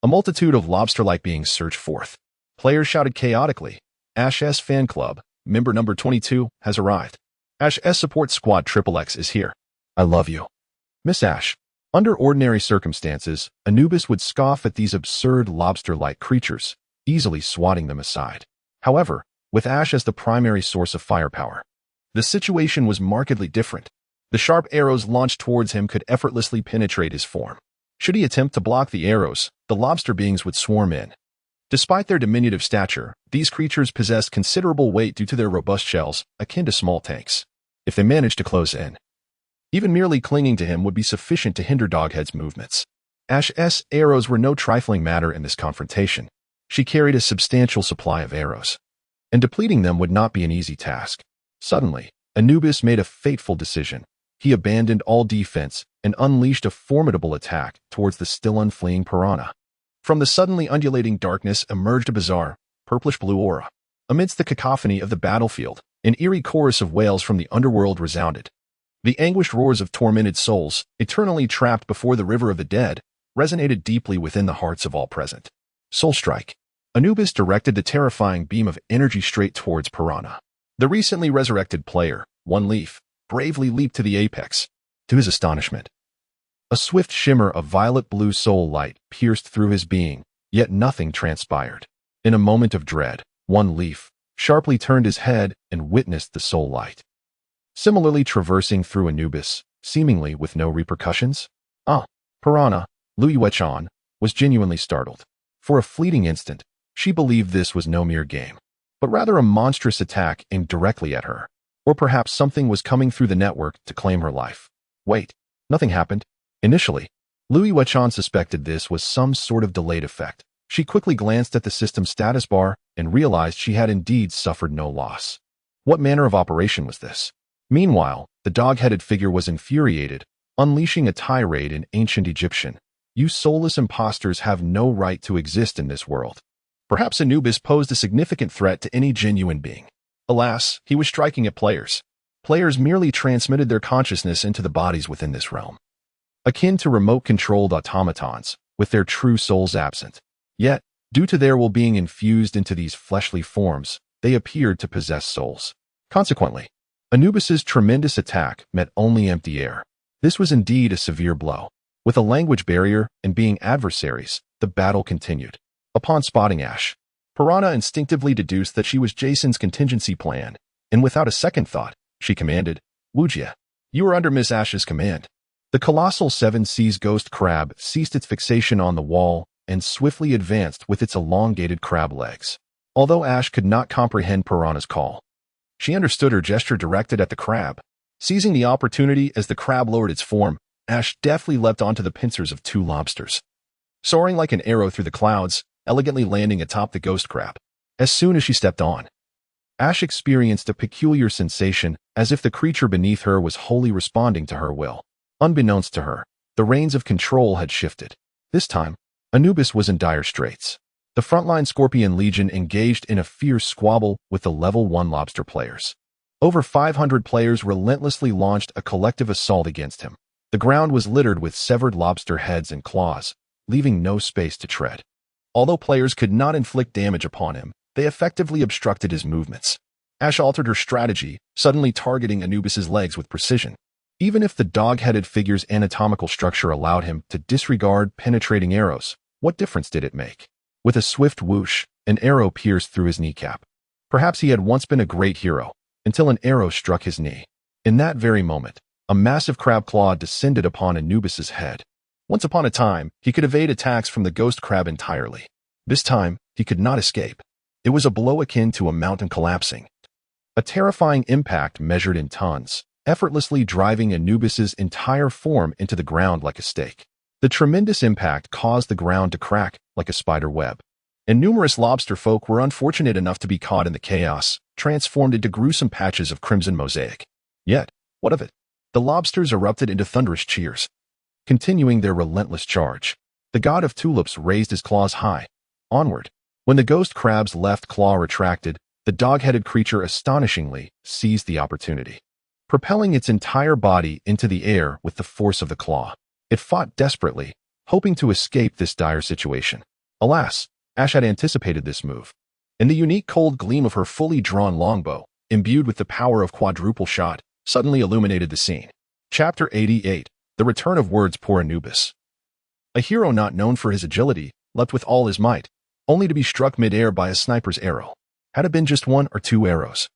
a multitude of lobster-like beings surged forth. Players shouted chaotically, "Ash's fan club, member number 22, has arrived. Ash's support squad XXX is here. I love you, Miss Ash." Under ordinary circumstances, Anubis would scoff at these absurd lobster-like creatures, easily swatting them aside. However, with Ash as the primary source of firepower, the situation was markedly different. The sharp arrows launched towards him could effortlessly penetrate his form. Should he attempt to block the arrows, the lobster beings would swarm in. Despite their diminutive stature, these creatures possessed considerable weight due to their robust shells, akin to small tanks. If they managed to close in, even merely clinging to him would be sufficient to hinder Doghead's movements. Ash's arrows were no trifling matter in this confrontation. She carried a substantial supply of arrows, and depleting them would not be an easy task. Suddenly, Anubis made a fateful decision. He abandoned all defense and unleashed a formidable attack towards the still unfleeing piranha. From the suddenly undulating darkness emerged a bizarre, purplish-blue aura. Amidst the cacophony of the battlefield, an eerie chorus of wails from the underworld resounded. The anguished roars of tormented souls, eternally trapped before the river of the dead, resonated deeply within the hearts of all present. Soul Strike. Anubis directed the terrifying beam of energy straight towards Piranha. The recently resurrected player, One Leaf, bravely leaped to the apex. To his astonishment, a swift shimmer of violet-blue soul light pierced through his being, yet nothing transpired. In a moment of dread, One Leaf sharply turned his head and witnessed the soul light similarly traversing through Anubis, seemingly with no repercussions. Piranha, Lui Wechan, was genuinely startled. For a fleeting instant, she believed this was no mere game, but rather a monstrous attack aimed directly at her. Or perhaps something was coming through the network to claim her life. Wait, nothing happened. Initially, Lui Wechan suspected this was some sort of delayed effect. She quickly glanced at the system status bar and realized she had indeed suffered no loss. What manner of operation was this? Meanwhile, the dog-headed figure was infuriated, unleashing a tirade in ancient Egyptian. "You soulless impostors have no right to exist in this world." Perhaps Anubis posed a significant threat to any genuine being. Alas, he was striking at players. Players merely transmitted their consciousness into the bodies within this realm, akin to remote-controlled automatons, with their true souls absent. Yet, due to their will being infused into these fleshly forms, they appeared to possess souls. Consequently, Anubis's tremendous attack met only empty air. This was indeed a severe blow. With a language barrier and being adversaries, the battle continued. Upon spotting Ash, Piranha instinctively deduced that she was Jason's contingency plan, and without a second thought, she commanded, "Wujia, you are under Miss Ash's command." The colossal Seven Seas ghost crab ceased its fixation on the wall and swiftly advanced with its elongated crab legs. Although Ash could not comprehend Piranha's call, she understood her gesture directed at the crab. Seizing the opportunity as the crab lowered its form, Ash deftly leapt onto the pincers of two lobsters, soaring like an arrow through the clouds, elegantly landing atop the ghost crab. As soon as she stepped on, Ash experienced a peculiar sensation as if the creature beneath her was wholly responding to her will. Unbeknownst to her, the reins of control had shifted. This time, Anubis was in dire straits. The frontline Scorpion Legion engaged in a fierce squabble with the level 1 lobster players. Over 500 players relentlessly launched a collective assault against him. The ground was littered with severed lobster heads and claws, leaving no space to tread. Although players could not inflict damage upon him, they effectively obstructed his movements. Ash altered her strategy, suddenly targeting Anubis's legs with precision. Even if the dog-headed figure's anatomical structure allowed him to disregard penetrating arrows, what difference did it make? With a swift whoosh, an arrow pierced through his kneecap. Perhaps he had once been a great hero, until an arrow struck his knee. In that very moment, a massive crab claw descended upon Anubis's head. Once upon a time, he could evade attacks from the ghost crab entirely. This time, he could not escape. It was a blow akin to a mountain collapsing. A terrifying impact measured in tons, effortlessly driving Anubis's entire form into the ground like a stake. The tremendous impact caused the ground to crack like a spider web, and numerous lobster folk were unfortunate enough to be caught in the chaos, transformed into gruesome patches of crimson mosaic. Yet, what of it? The lobsters erupted into thunderous cheers, continuing their relentless charge. The god of tulips raised his claws high, onward. When the ghost crab's left claw retracted, the dog-headed creature astonishingly seized the opportunity, propelling its entire body into the air with the force of the claw. It fought desperately, hoping to escape this dire situation. Alas, Ash had anticipated this move, and the unique cold gleam of her fully drawn longbow, imbued with the power of quadruple shot, suddenly illuminated the scene. Chapter 88. The Return of Words Poor Anubis. A hero not known for his agility, leapt with all his might, only to be struck mid-air by a sniper's arrow. Had it been just 1 or 2 arrows,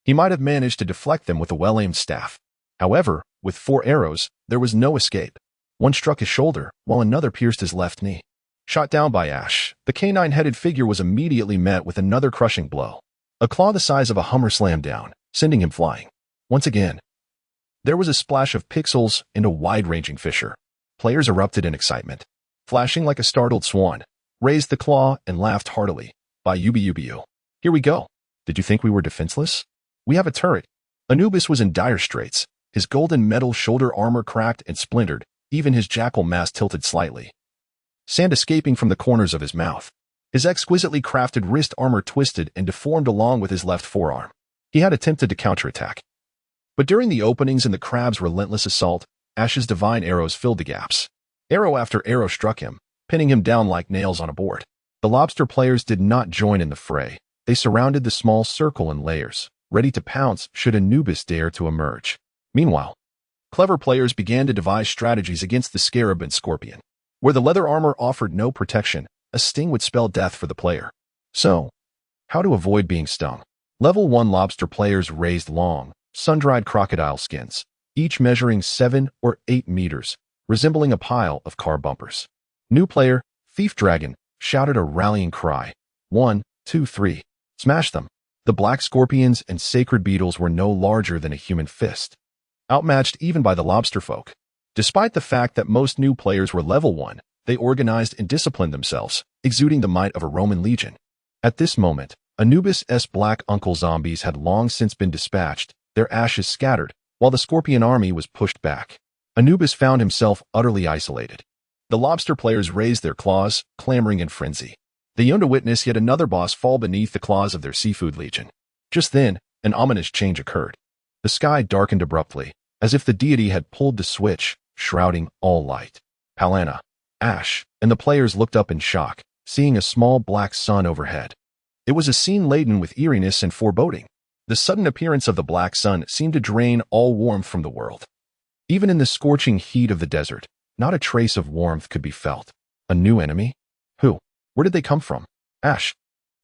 he might have managed to deflect them with a well-aimed staff. However, with 4 arrows, there was no escape. One struck his shoulder, while another pierced his left knee. Shot down by Ash, the canine-headed figure was immediately met with another crushing blow. A claw the size of a Hummer slammed down, sending him flying. Once again, there was a splash of pixels and a wide-ranging fissure. Players erupted in excitement. Flashing like a startled swan, raised the claw and laughed heartily. By Ubu. Here we go. Did you think we were defenseless? We have a turret. Anubis was in dire straits. His golden metal shoulder armor cracked and splintered, even his jackal mask tilted slightly, sand escaping from the corners of his mouth. His exquisitely crafted wrist armor twisted and deformed along with his left forearm. He had attempted to counterattack, but during the openings in the crab's relentless assault, Ash's divine arrows filled the gaps. Arrow after arrow struck him, pinning him down like nails on a board. The lobster players did not join in the fray. They surrounded the small circle in layers, ready to pounce should Anubis dare to emerge. Meanwhile, clever players began to devise strategies against the scarab and scorpion. Where the leather armor offered no protection, a sting would spell death for the player. So, how to avoid being stung? Level 1 lobster players raised long, sun-dried crocodile skins, each measuring 7 or 8 meters, resembling a pile of car bumpers. New player, Thief Dragon, shouted a rallying cry. 1, 2, 3. Smash them. The black scorpions and sacred beetles were no larger than a human fist, outmatched even by the lobster folk. Despite the fact that most new players were level 1, they organized and disciplined themselves, exuding the might of a Roman legion. At this moment, Anubis' black uncle zombies had long since been dispatched, their ashes scattered, while the scorpion army was pushed back. Anubis found himself utterly isolated. The lobster players raised their claws, clamoring in frenzy. They yearned to witness yet another boss fall beneath the claws of their seafood legion. Just then, an ominous change occurred. The sky darkened abruptly, as if the deity had pulled the switch, shrouding all light. Palana, Ash, and the players looked up in shock, seeing a small black sun overhead. It was a scene laden with eeriness and foreboding. The sudden appearance of the black sun seemed to drain all warmth from the world. Even in the scorching heat of the desert, not a trace of warmth could be felt. A new enemy? Who? Where did they come from? Ash,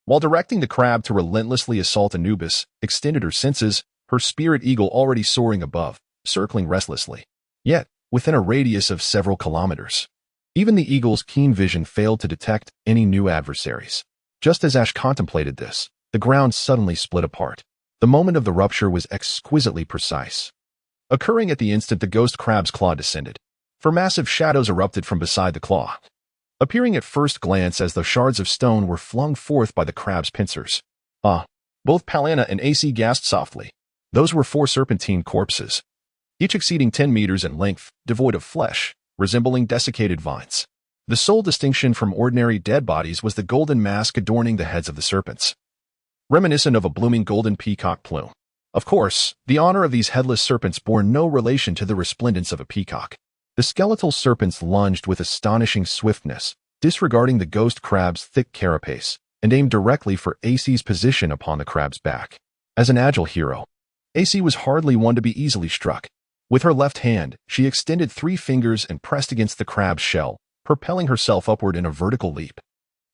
while directing the crab to relentlessly assault Anubis, extended her senses, her spirit eagle already soaring above, circling restlessly. Yet, within a radius of several kilometers, even the eagle's keen vision failed to detect any new adversaries. Just as Ash contemplated this, the ground suddenly split apart. The moment of the rupture was exquisitely precise, occurring at the instant the ghost crab's claw descended. For massive shadows erupted from beside the claw, appearing at first glance as though shards of stone were flung forth by the crab's pincers. Both Palana and AC gasped softly. Those were 4 serpentine corpses, each exceeding 10 meters in length, devoid of flesh, resembling desiccated vines. The sole distinction from ordinary dead bodies was the golden mask adorning the heads of the serpents, reminiscent of a blooming golden peacock plume. Of course, the honor of these headless serpents bore no relation to the resplendence of a peacock. The skeletal serpents lunged with astonishing swiftness, disregarding the ghost crab's thick carapace, and aimed directly for AC's position upon the crab's back. As an agile hero, AC was hardly one to be easily struck. With her left hand, she extended 3 fingers and pressed against the crab's shell, propelling herself upward in a vertical leap.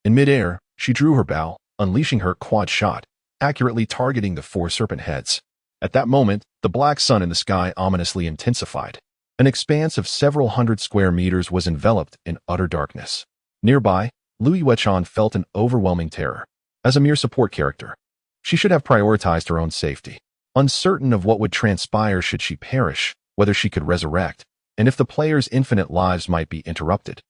In midair, she drew her bow, unleashing her quad shot, accurately targeting the 4 serpent heads. At that moment, the black sun in the sky ominously intensified. An expanse of several hundred square meters was enveloped in utter darkness. Nearby, Lui Wechan felt an overwhelming terror. As a mere support character, she should have prioritized her own safety. Uncertain of what would transpire should she perish, whether she could resurrect, and if the player's infinite lives might be interrupted.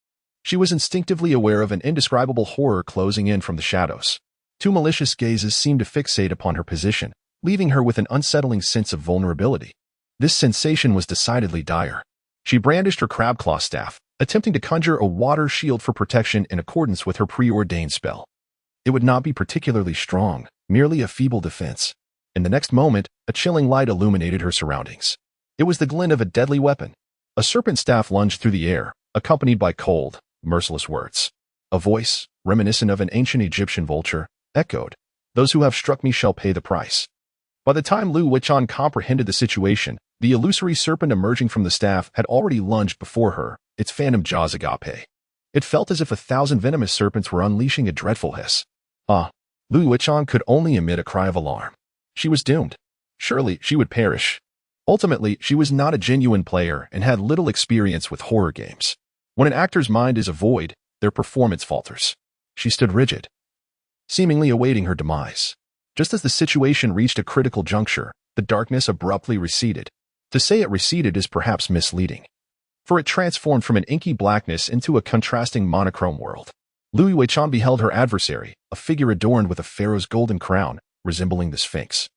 She was instinctively aware of an indescribable horror closing in from the shadows. Two malicious gazes seemed to fixate upon her position, leaving her with an unsettling sense of vulnerability. This sensation was decidedly dire. She brandished her crab-claw staff, attempting to conjure a water shield for protection in accordance with her preordained spell. It would not be particularly strong, merely a feeble defense. In the next moment, a chilling light illuminated her surroundings. It was the glint of a deadly weapon. A serpent staff lunged through the air, accompanied by cold, merciless words. A voice, reminiscent of an ancient Egyptian vulture, echoed, "Those who have struck me shall pay the price." By the time Lu Wuchan comprehended the situation, the illusory serpent emerging from the staff had already lunged before her, its phantom jaws agape. It felt as if 1,000 venomous serpents were unleashing a dreadful hiss. Lu Wuchan could only emit a cry of alarm. She was doomed. Surely she would perish. Ultimately, she was not a genuine player and had little experience with horror games. When an actor's mind is a void, their performance falters. She stood rigid, seemingly awaiting her demise. Just as the situation reached a critical juncture, the darkness abruptly receded. To say it receded is perhaps misleading, for it transformed from an inky blackness into a contrasting monochrome world. Lu Wuchan beheld her adversary, a figure adorned with a pharaoh's golden crown, resembling the Sphinx.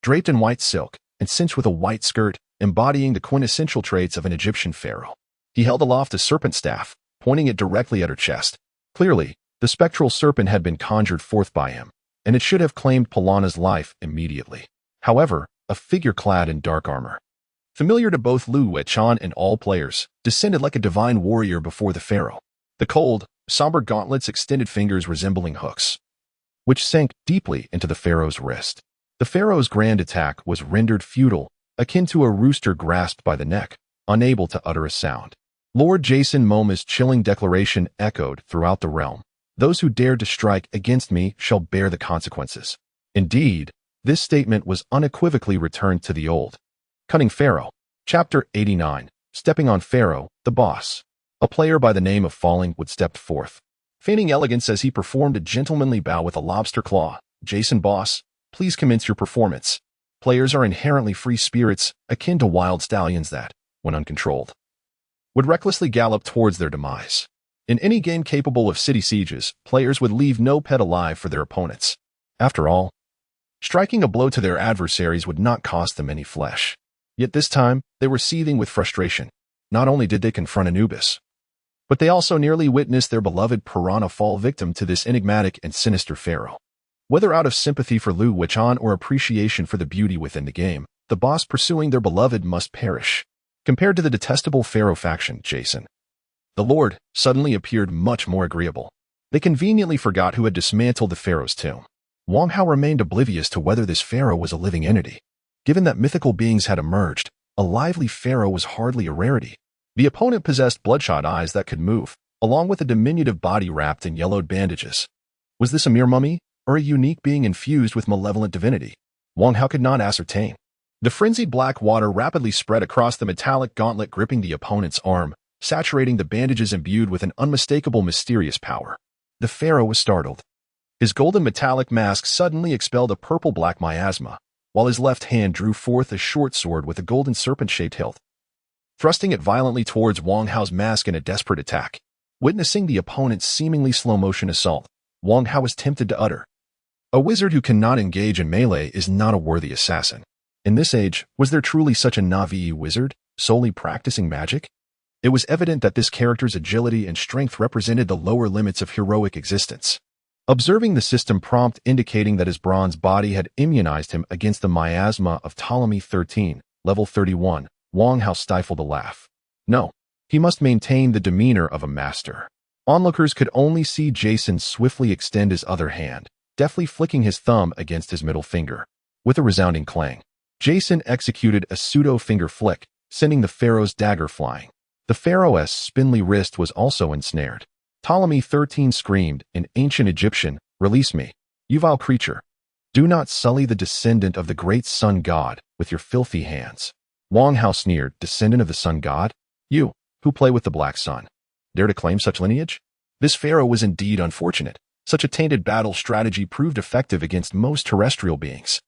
Draped in white silk, and cinched with a white skirt, embodying the quintessential traits of an Egyptian pharaoh. He held aloft a serpent staff, pointing it directly at her chest. Clearly, the spectral serpent had been conjured forth by him, and it should have claimed Polana's life immediately. However, a figure clad in dark armor, familiar to both Lu Wuchan and all players, descended like a divine warrior before the pharaoh. The cold, somber gauntlets extended fingers resembling hooks, which sank deeply into the pharaoh's wrist. The pharaoh's grand attack was rendered futile, akin to a rooster grasped by the neck, unable to utter a sound. Lord Jason Momoa's chilling declaration echoed throughout the realm. "Those who dare to strike against me shall bear the consequences." Indeed, this statement was unequivocally returned to the old. Cunning Pharaoh. Chapter 89. Stepping on Pharaoh, the boss. A player by the name of Falling Wood stepped forth, feigning elegance as he performed a gentlemanly bow with a lobster claw. "Jason Boss, please commence your performance." Players are inherently free spirits, akin to wild stallions that, when uncontrolled, would recklessly gallop towards their demise. In any game capable of city sieges, players would leave no pet alive for their opponents. After all, striking a blow to their adversaries would not cost them any flesh. Yet this time, they were seething with frustration. Not only did they confront Anubis, but they also nearly witnessed their beloved piranha fall victim to this enigmatic and sinister pharaoh. Whether out of sympathy for Lu Wuchan or appreciation for the beauty within the game, the boss pursuing their beloved must perish. Compared to the detestable pharaoh faction, Jason, the Lord, suddenly appeared much more agreeable. They conveniently forgot who had dismantled the pharaoh's tomb. Wang Hao remained oblivious to whether this pharaoh was a living entity. Given that mythical beings had emerged, a lively pharaoh was hardly a rarity. The opponent possessed bloodshot eyes that could move, along with a diminutive body wrapped in yellowed bandages. Was this a mere mummy, or a unique being infused with malevolent divinity? Wang Hao could not ascertain. The frenzied black water rapidly spread across the metallic gauntlet gripping the opponent's arm, saturating the bandages imbued with an unmistakable mysterious power. The pharaoh was startled. His golden metallic mask suddenly expelled a purple-black miasma, while his left hand drew forth a short sword with a golden serpent-shaped hilt, thrusting it violently towards Wang Hao's mask in a desperate attack. Witnessing the opponent's seemingly slow-motion assault, Wang Hao was tempted to utter, "A wizard who cannot engage in melee is not a worthy assassin." In this age, was there truly such a Navi wizard, solely practicing magic? It was evident that this character's agility and strength represented the lower limits of heroic existence. Observing the system prompt indicating that his bronze body had immunized him against the miasma of Ptolemy 13, level 31, Wang Hao stifled a laugh. No, he must maintain the demeanor of a master. Onlookers could only see Jason swiftly extend his other hand, deftly flicking his thumb against his middle finger. With a resounding clang, Jason executed a pseudo-finger flick, sending the pharaoh's dagger flying. The pharaoh's spindly wrist was also ensnared. Ptolemy 13 screamed, in ancient Egyptian, "Release me, you vile creature. Do not sully the descendant of the great sun god with your filthy hands." Wang Hao sneered, "Descendant of the sun god? You, who play with the black sun, dare to claim such lineage?" This pharaoh was indeed unfortunate. Such a tainted battle strategy proved effective against most terrestrial beings.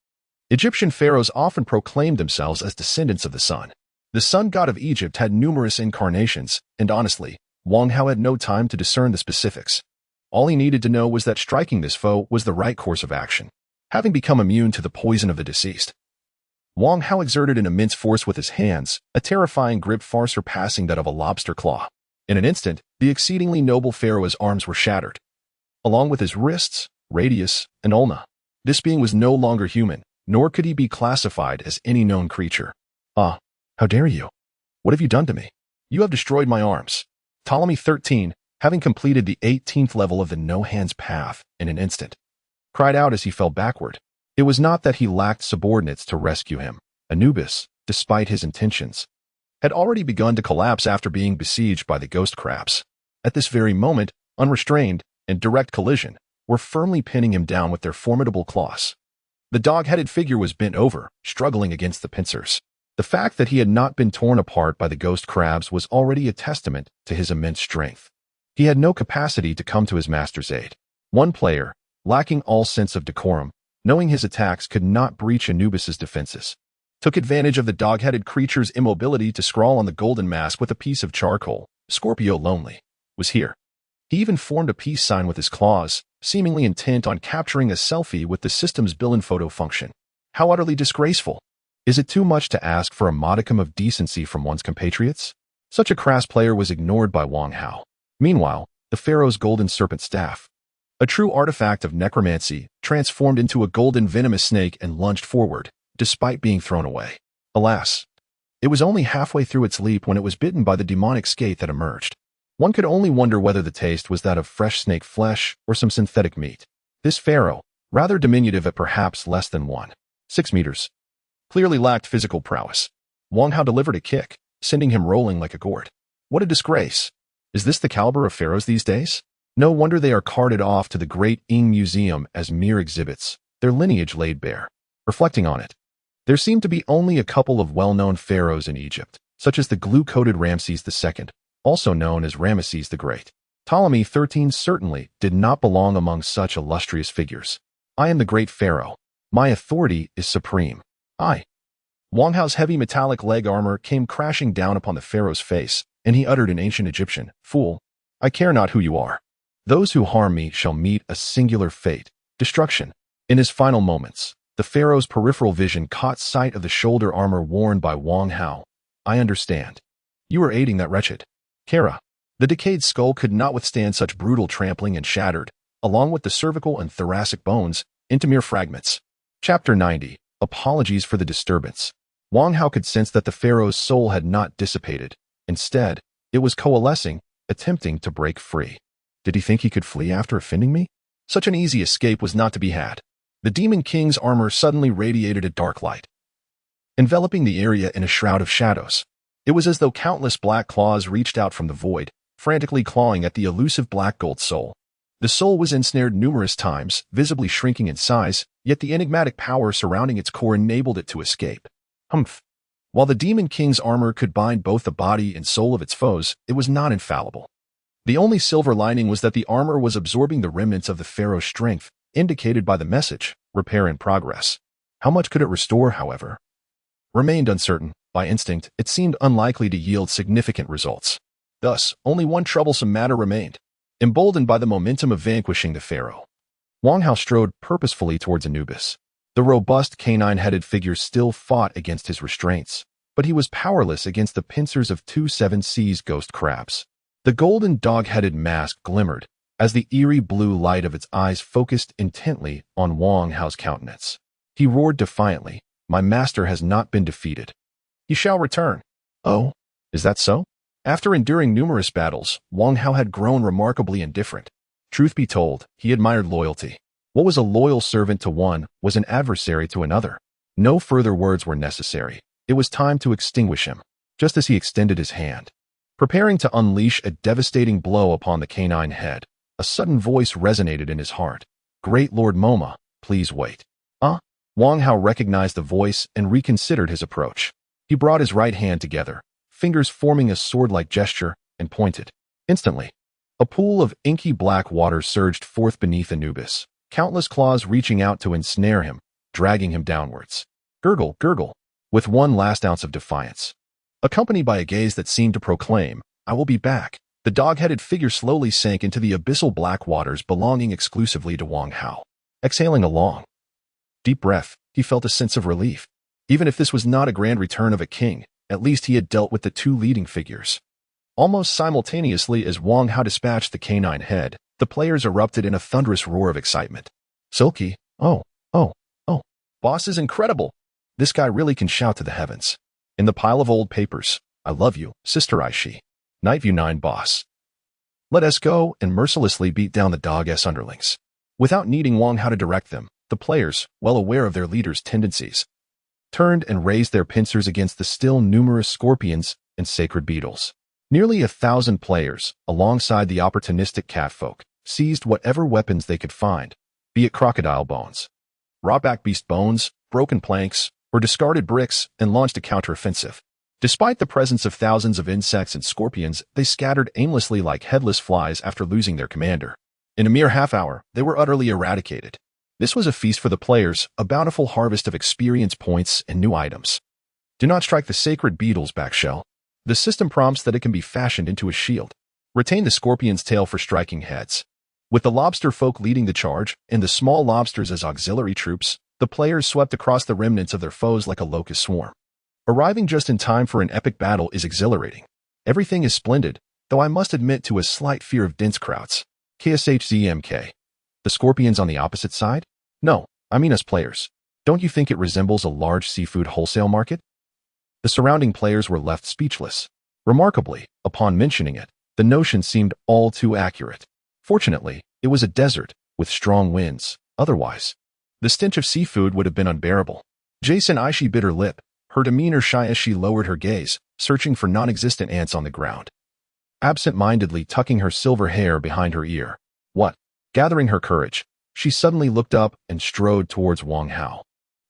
Egyptian pharaohs often proclaimed themselves as descendants of the sun. The sun god of Egypt had numerous incarnations, and honestly, Wang Hao had no time to discern the specifics. All he needed to know was that striking this foe was the right course of action. Having become immune to the poison of the deceased, Wang Hao exerted an immense force with his hands, a terrifying grip far surpassing that of a lobster claw. In an instant, the exceedingly noble pharaoh's arms were shattered, along with his wrists, radius, and ulna. This being was no longer human, nor could he be classified as any known creature. Ah, how dare you? What have you done to me? You have destroyed my arms. Ptolemy 13, having completed the 18th level of the no-hands path in an instant, cried out as he fell backward. It was not that he lacked subordinates to rescue him. Anubis, despite his intentions, had already begun to collapse after being besieged by the ghost crabs. At this very moment, unrestrained, in direct collision, were firmly pinning him down with their formidable claws. The dog-headed figure was bent over, struggling against the pincers. The fact that he had not been torn apart by the ghost crabs was already a testament to his immense strength. He had no capacity to come to his master's aid. One player, lacking all sense of decorum, knowing his attacks could not breach Anubis's defenses, took advantage of the dog-headed creature's immobility to scrawl on the golden mask with a piece of charcoal. Scorpio Lonely was here. He even formed a peace sign with his claws, seemingly intent on capturing a selfie with the system's Bill and Photo function. How utterly disgraceful! Is it too much to ask for a modicum of decency from one's compatriots? Such a crass player was ignored by Wang Hao. Meanwhile, the pharaoh's golden serpent staff, a true artifact of necromancy, transformed into a golden venomous snake and lunged forward, despite being thrown away. Alas, it was only halfway through its leap when it was bitten by the demonic skate that emerged. One could only wonder whether the taste was that of fresh snake flesh or some synthetic meat. This pharaoh, rather diminutive at perhaps less than 1.6 meters, clearly lacked physical prowess. Wang Hao delivered a kick, sending him rolling like a gourd. What a disgrace! Is this the caliber of pharaohs these days? No wonder they are carted off to the Great Ing Museum as mere exhibits, their lineage laid bare. Reflecting on it, there seemed to be only a couple of well-known pharaohs in Egypt, such as the glue-coated Ramses II, also known as Ramesses the Great. Ptolemy 13 certainly did not belong among such illustrious figures. I am the great pharaoh. My authority is supreme. Wang Hao's heavy metallic leg armor came crashing down upon the pharaoh's face, and he uttered in ancient Egyptian, "Fool, I care not who you are. Those who harm me shall meet a singular fate, destruction." In his final moments, the pharaoh's peripheral vision caught sight of the shoulder armor worn by Wang Hao. I understand. You are aiding that wretched Kara. The decayed skull could not withstand such brutal trampling and shattered, along with the cervical and thoracic bones, into mere fragments. Chapter 90. Apologies for the disturbance. Wang Hao could sense that the pharaoh's soul had not dissipated. Instead, it was coalescing, attempting to break free. Did he think he could flee after offending me? Such an easy escape was not to be had. The Demon King's armor suddenly radiated a dark light, enveloping the area in a shroud of shadows. It was as though countless black claws reached out from the void, frantically clawing at the elusive black gold soul. The soul was ensnared numerous times, visibly shrinking in size, yet the enigmatic power surrounding its core enabled it to escape. Humph. While the Demon King's armor could bind both the body and soul of its foes, it was not infallible. The only silver lining was that the armor was absorbing the remnants of the pharaoh's strength, indicated by the message, repair in progress. How much could it restore, however? Remained uncertain. By instinct, it seemed unlikely to yield significant results. Thus, only one troublesome matter remained. Emboldened by the momentum of vanquishing the pharaoh, Wang Hao strode purposefully towards Anubis. The robust canine-headed figure still fought against his restraints, but he was powerless against the pincers of 2/7 Seas ghost crabs. The golden dog-headed mask glimmered as the eerie blue light of its eyes focused intently on Wang Hao's countenance. He roared defiantly, "My master has not been defeated. He shall return." Oh, is that so? After enduring numerous battles, Wang Hao had grown remarkably indifferent. Truth be told, he admired loyalty. What was a loyal servant to one was an adversary to another. No further words were necessary. It was time to extinguish him, just as he extended his hand, preparing to unleash a devastating blow upon the canine head. A sudden voice resonated in his heart. "Great Lord Moma, please wait." Wang Hao recognized the voice and reconsidered his approach. He brought his right hand together, fingers forming a sword-like gesture, and pointed. Instantly, a pool of inky black water surged forth beneath Anubis, countless claws reaching out to ensnare him, dragging him downwards. Gurgle, gurgle. With one last ounce of defiance, accompanied by a gaze that seemed to proclaim, "I will be back." The dog-headed figure slowly sank into the abyssal black waters belonging exclusively to Wang Hao. Exhaling a long, deep breath, he felt a sense of relief. Even if this was not a grand return of a king, at least he had dealt with the two leading figures. Almost simultaneously as Wang Hao dispatched the canine head, the players erupted in a thunderous roar of excitement. Silky, oh, oh, oh. Boss is incredible. This guy really can shout to the heavens. In the pile of old papers, I love you, Sister Aishi. Night View 9 boss. Let us go and mercilessly beat down the dog-s underlings. Without needing Wang Hao to direct them, the players, well aware of their leader's tendencies, turned and raised their pincers against the still numerous scorpions and sacred beetles. Nearly 1,000 players, alongside the opportunistic catfolk, seized whatever weapons they could find, be it crocodile bones, raw-back beast bones, broken planks, or discarded bricks, and launched a counteroffensive. Despite the presence of thousands of insects and scorpions, they scattered aimlessly like headless flies after losing their commander. In a mere half-hour, they were utterly eradicated. This was a feast for the players, a bountiful harvest of experience points and new items. Do not strike the sacred beetle's back shell. The system prompts that it can be fashioned into a shield. Retain the scorpion's tail for striking heads. With the lobster folk leading the charge and the small lobsters as auxiliary troops, the players swept across the remnants of their foes like a locust swarm. Arriving just in time for an epic battle is exhilarating. Everything is splendid, though I must admit to a slight fear of dense crowds. KSHZMK. The scorpions on the opposite side? No, I mean us players. Don't you think it resembles a large seafood wholesale market? The surrounding players were left speechless. Remarkably, upon mentioning it, the notion seemed all too accurate. Fortunately, it was a desert, with strong winds. Otherwise, the stench of seafood would have been unbearable. Jason Aishi bit her lip, her demeanor shy as she lowered her gaze, searching for non-existent ants on the ground. Absent-mindedly tucking her silver hair behind her ear. What? Gathering her courage, she suddenly looked up and strode towards Wang Hao,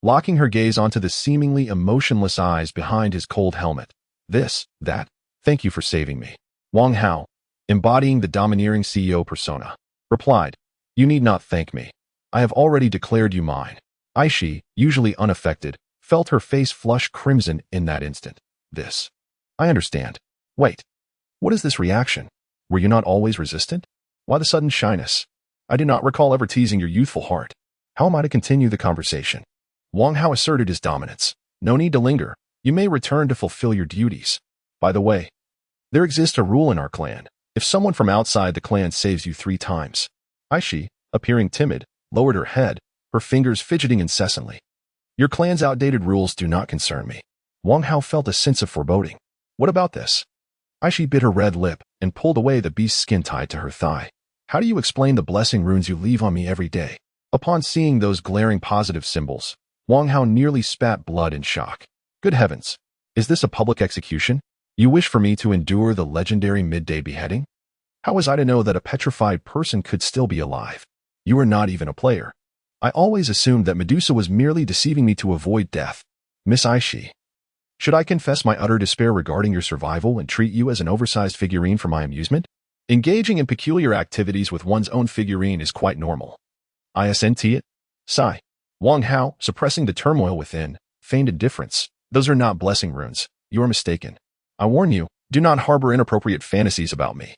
locking her gaze onto the seemingly emotionless eyes behind his cold helmet. This, that, thank you for saving me. Wang Hao, embodying the domineering CEO persona, replied, You need not thank me. I have already declared you mine. Aishi, usually unaffected, felt her face flush crimson in that instant. This. I understand. Wait. What is this reaction? Were you not always resistant? Why the sudden shyness? I do not recall ever teasing your youthful heart. How am I to continue the conversation? Wang Hao asserted his dominance. No need to linger. You may return to fulfill your duties. By the way, there exists a rule in our clan. If someone from outside the clan saves you 3 times. Aishi, appearing timid, lowered her head, her fingers fidgeting incessantly. Your clan's outdated rules do not concern me. Wang Hao felt a sense of foreboding. What about this? Aishi bit her red lip and pulled away the beast's skin tied to her thigh. How do you explain the blessing runes you leave on me every day? Upon seeing those glaring positive symbols, Wang Hao nearly spat blood in shock. Good heavens! Is this a public execution? You wish for me to endure the legendary midday beheading? How was I to know that a petrified person could still be alive? You are not even a player. I always assumed that Medusa was merely deceiving me to avoid death. Miss Aishi. Should I confess my utter despair regarding your survival and treat you as an oversized figurine for my amusement? Engaging in peculiar activities with one's own figurine is quite normal. ISNT it? Sigh. Wang Hao, suppressing the turmoil within, feigned indifference. Those are not blessing runes. You are mistaken. I warn you, do not harbor inappropriate fantasies about me.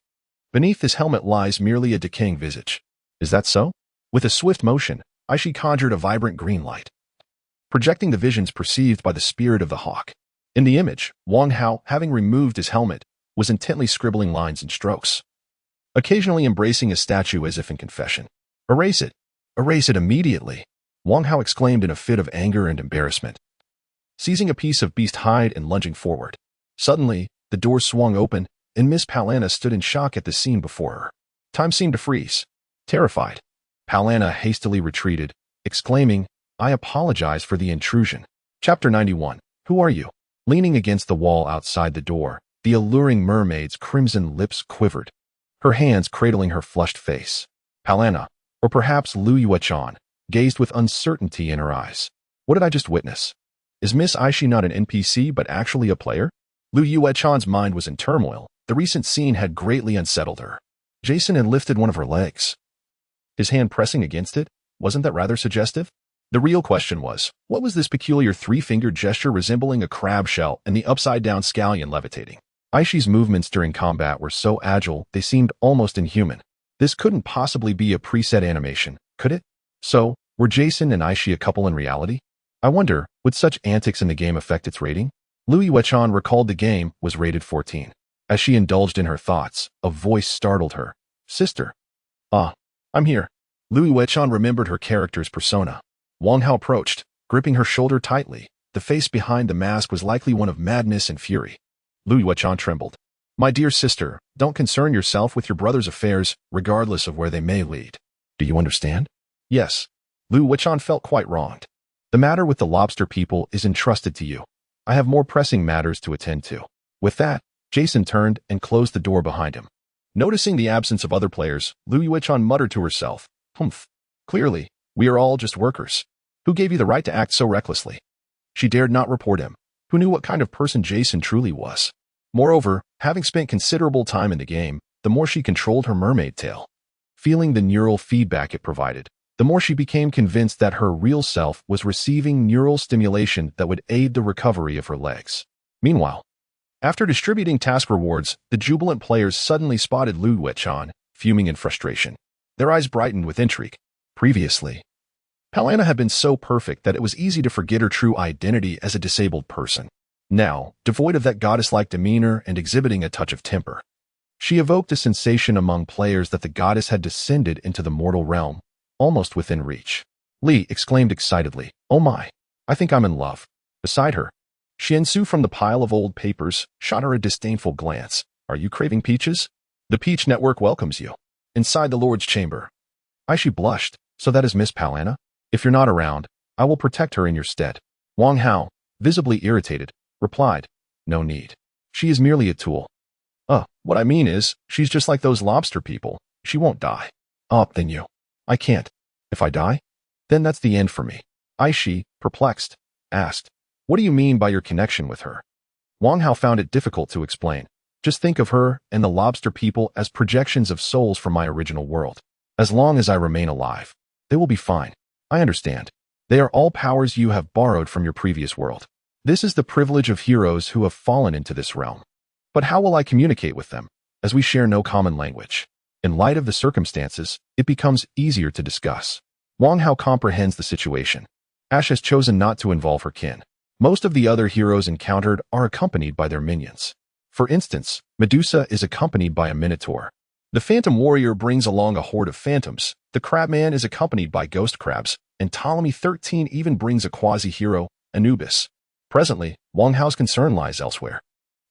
Beneath this helmet lies merely a decaying visage. Is that so? With a swift motion, Aishi conjured a vibrant green light, projecting the visions perceived by the spirit of the hawk. In the image, Wang Hao, having removed his helmet, was intently scribbling lines and strokes, occasionally embracing a statue as if in confession. Erase it! Erase it immediately! Wang Hao exclaimed in a fit of anger and embarrassment, seizing a piece of beast hide and lunging forward. Suddenly, the door swung open, and Miss Palana stood in shock at the scene before her. Time seemed to freeze. Terrified, Palana hastily retreated, exclaiming, I apologize for the intrusion. Chapter 91. Who are you? Leaning against the wall outside the door, the alluring mermaid's crimson lips quivered, her hands cradling her flushed face. Palana, or perhaps Lu Yuechan, gazed with uncertainty in her eyes. What did I just witness? Is Miss Aishi not an NPC but actually a player? Lu Yuechan's mind was in turmoil. The recent scene had greatly unsettled her. Jason had lifted one of her legs, his hand pressing against it. Wasn't that rather suggestive? The real question was, what was this peculiar three-fingered gesture resembling a crab shell and the upside-down scallion levitating? Aishi's movements during combat were so agile they seemed almost inhuman. This couldn't possibly be a preset animation, could it? So, were Jason and Aishi a couple in reality? I wonder, would such antics in the game affect its rating? Lui Wechan recalled the game was rated 14. As she indulged in her thoughts, a voice startled her. Sister. Ah, I'm here. Lui Wechan remembered her character's persona. Wang Hao approached, gripping her shoulder tightly. The face behind the mask was likely one of madness and fury. Lui Wechan trembled. My dear sister, don't concern yourself with your brother's affairs, regardless of where they may lead. Do you understand? Yes. Lui Wechan felt quite wronged. The matter with the lobster people is entrusted to you. I have more pressing matters to attend to. With that, Jason turned and closed the door behind him. Noticing the absence of other players, Lui Wechan muttered to herself, Humph. Clearly, we are all just workers. Who gave you the right to act so recklessly? She dared not report him. Who knew what kind of person Jason truly was? Moreover, having spent considerable time in the game, the more she controlled her mermaid tail. Feeling the neural feedback it provided, the more she became convinced that her real self was receiving neural stimulation that would aid the recovery of her legs. Meanwhile, after distributing task rewards, the jubilant players suddenly spotted Lui Wechan, fuming in frustration. Their eyes brightened with intrigue. Previously, Palana had been so perfect that it was easy to forget her true identity as a disabled person. Now, devoid of that goddess-like demeanor and exhibiting a touch of temper, she evoked a sensation among players that the goddess had descended into the mortal realm, almost within reach. Li exclaimed excitedly, Oh my, I think I'm in love. Beside her, Xiansu from the pile of old papers shot her a disdainful glance. Are you craving peaches? The Peach Network welcomes you. Inside the Lord's chamber. Aishi blushed. So that is Miss Palana? If you're not around, I will protect her in your stead. Wang Hao, visibly irritated, replied, No need. She is merely a tool. What I mean is, she's just like those lobster people. She won't die. Then you. I can't. If I die? Then that's the end for me. Aishi, perplexed, asked, What do you mean by your connection with her? Wang Hao found it difficult to explain. Just think of her and the lobster people as projections of souls from my original world. As long as I remain alive, they will be fine. I understand. They are all powers you have borrowed from your previous world. This is the privilege of heroes who have fallen into this realm. But how will I communicate with them, as we share no common language? In light of the circumstances, it becomes easier to discuss. Wang Hao comprehends the situation. Ash has chosen not to involve her kin. Most of the other heroes encountered are accompanied by their minions. For instance, Medusa is accompanied by a minotaur. The Phantom Warrior brings along a horde of phantoms, the Crabman is accompanied by ghost crabs, and Ptolemy 13 even brings a quasi-hero, Anubis. Presently, Wang Hao's concern lies elsewhere.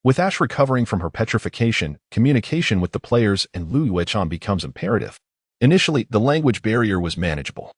With Ash recovering from her petrification, communication with the players and Lui Wechan becomes imperative. Initially, the language barrier was manageable.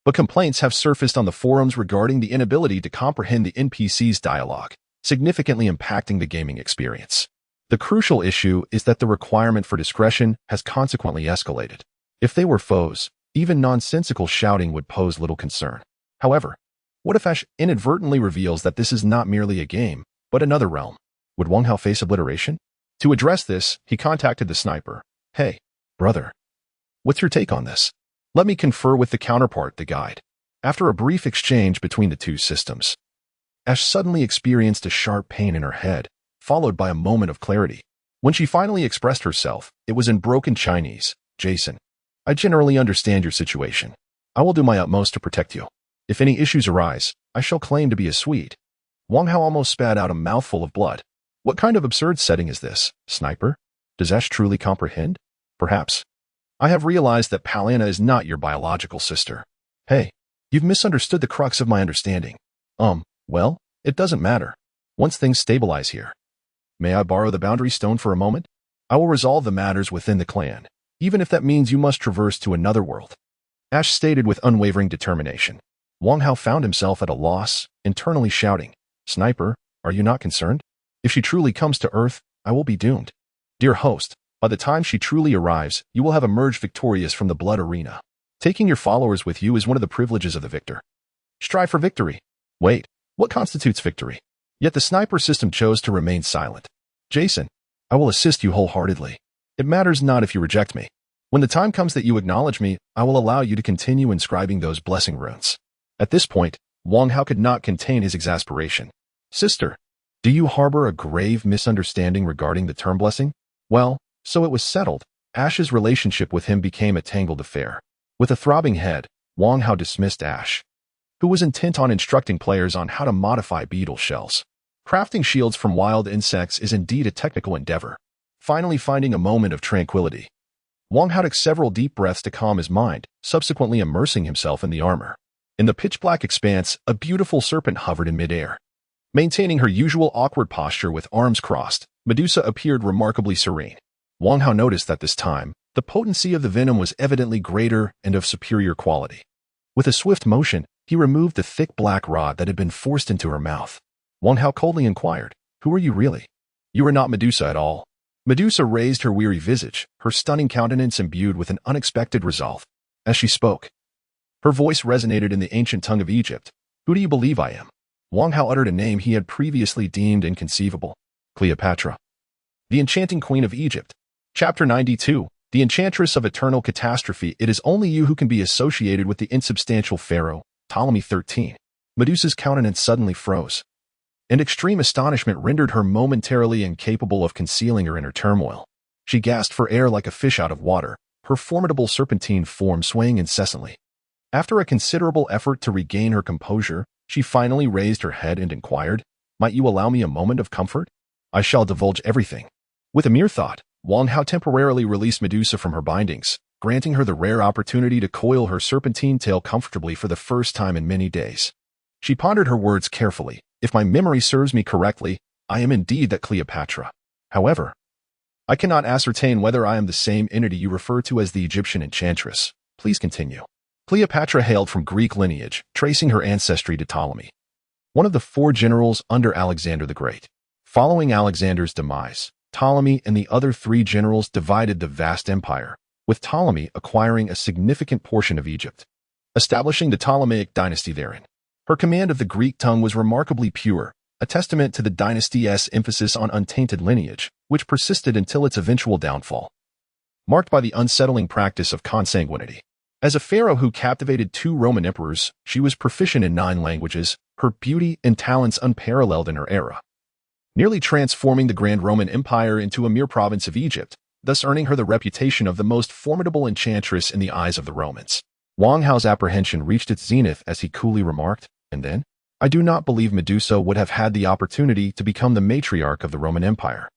But complaints have surfaced on the forums regarding the inability to comprehend the NPC's dialogue, significantly impacting the gaming experience. The crucial issue is that the requirement for discretion has consequently escalated. If they were foes, even nonsensical shouting would pose little concern. However, what if Ash inadvertently reveals that this is not merely a game, but another realm? Would Wang Hao face obliteration? To address this, he contacted the sniper. Hey, brother. What's your take on this? Let me confer with the counterpart, the guide. After a brief exchange between the two systems, Ash suddenly experienced a sharp pain in her head, followed by a moment of clarity. When she finally expressed herself, it was in broken Chinese. Jason, I generally understand your situation. I will do my utmost to protect you. If any issues arise, I shall claim to be a Swede. Wang Hao almost spat out a mouthful of blood. What kind of absurd setting is this, sniper? Does Ash truly comprehend? Perhaps. I have realized that Palana is not your biological sister. Hey, you've misunderstood the crux of my understanding. Well, it doesn't matter. Once things stabilize here. May I borrow the boundary stone for a moment? I will resolve the matters within the clan, even if that means you must traverse to another world. Ash stated with unwavering determination. Wang Hao found himself at a loss, internally shouting, Sniper, are you not concerned? If she truly comes to Earth, I will be doomed. Dear host, by the time she truly arrives, you will have emerged victorious from the blood arena. Taking your followers with you is one of the privileges of the victor. Strive for victory. Wait, what constitutes victory? Yet the sniper system chose to remain silent. Jason, I will assist you wholeheartedly. It matters not if you reject me. When the time comes that you acknowledge me, I will allow you to continue inscribing those blessing runes. At this point, Wang Hao could not contain his exasperation. Sister, do you harbor a grave misunderstanding regarding the term blessing? Well, so it was settled. Ash's relationship with him became a tangled affair. With a throbbing head, Wang Hao dismissed Ash, who was intent on instructing players on how to modify beetle shells. Crafting shields from wild insects is indeed a technical endeavor. Finally finding a moment of tranquility, Wang Hao took several deep breaths to calm his mind, subsequently immersing himself in the armor. In the pitch-black expanse, a beautiful serpent hovered in midair. Maintaining her usual awkward posture with arms crossed, Medusa appeared remarkably serene. Wang Hao noticed that this time, the potency of the venom was evidently greater and of superior quality. With a swift motion, he removed the thick black rod that had been forced into her mouth. Wang Hao coldly inquired, "Who are you really? You are not Medusa at all." Medusa raised her weary visage, her stunning countenance imbued with an unexpected resolve. As she spoke, her voice resonated in the ancient tongue of Egypt. "Who do you believe I am?" Wang Hao uttered a name he had previously deemed inconceivable. Cleopatra, the enchanting queen of Egypt. Chapter 92. The Enchantress of Eternal Catastrophe. It is only you who can be associated with the insubstantial pharaoh, Ptolemy 13. Medusa's countenance suddenly froze, and extreme astonishment rendered her momentarily incapable of concealing her inner turmoil. She gasped for air like a fish out of water, her formidable serpentine form swaying incessantly. After a considerable effort to regain her composure, she finally raised her head and inquired, "Might you allow me a moment of comfort? I shall divulge everything." With a mere thought, Wang Hao temporarily released Medusa from her bindings, granting her the rare opportunity to coil her serpentine tail comfortably for the first time in many days. She pondered her words carefully. "If my memory serves me correctly, I am indeed that Cleopatra. However, I cannot ascertain whether I am the same entity you refer to as the Egyptian enchantress. Please continue." Cleopatra hailed from Greek lineage, tracing her ancestry to Ptolemy, one of the 4 generals under Alexander the Great. Following Alexander's demise, Ptolemy and the other 3 generals divided the vast empire, with Ptolemy acquiring a significant portion of Egypt, establishing the Ptolemaic dynasty therein. Her command of the Greek tongue was remarkably pure, a testament to the dynasty's emphasis on untainted lineage, which persisted until its eventual downfall, marked by the unsettling practice of consanguinity. As a pharaoh who captivated 2 Roman emperors, she was proficient in 9 languages, her beauty and talents unparalleled in her era, nearly transforming the Grand Roman Empire into a mere province of Egypt, thus earning her the reputation of the most formidable enchantress in the eyes of the Romans. Wang Hao's apprehension reached its zenith as he coolly remarked, "And then? I do not believe Medusa would have had the opportunity to become the matriarch of the Roman Empire."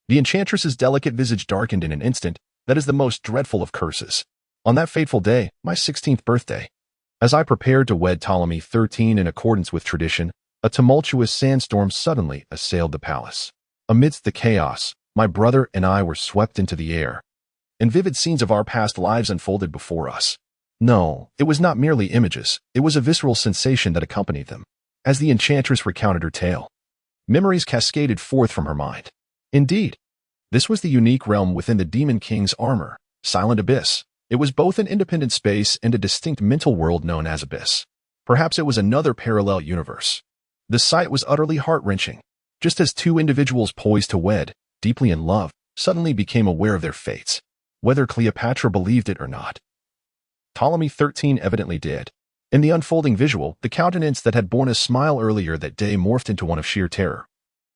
The enchantress's delicate visage darkened in an instant. "That is the most dreadful of curses. On that fateful day, my 16th birthday, as I prepared to wed Ptolemy 13 in accordance with tradition, a tumultuous sandstorm suddenly assailed the palace. Amidst the chaos, my brother and I were swept into the air, and vivid scenes of our past lives unfolded before us. No, it was not merely images, it was a visceral sensation that accompanied them." As the enchantress recounted her tale, memories cascaded forth from her mind. Indeed, this was the unique realm within the Demon King's armor, Silent Abyss. It was both an independent space and a distinct mental world known as Abyss. Perhaps it was another parallel universe. The sight was utterly heart-wrenching, just as 2 individuals poised to wed, deeply in love, suddenly became aware of their fates, whether Cleopatra believed it or not. Ptolemy 13 evidently did. In the unfolding visual, the countenance that had borne a smile earlier that day morphed into one of sheer terror,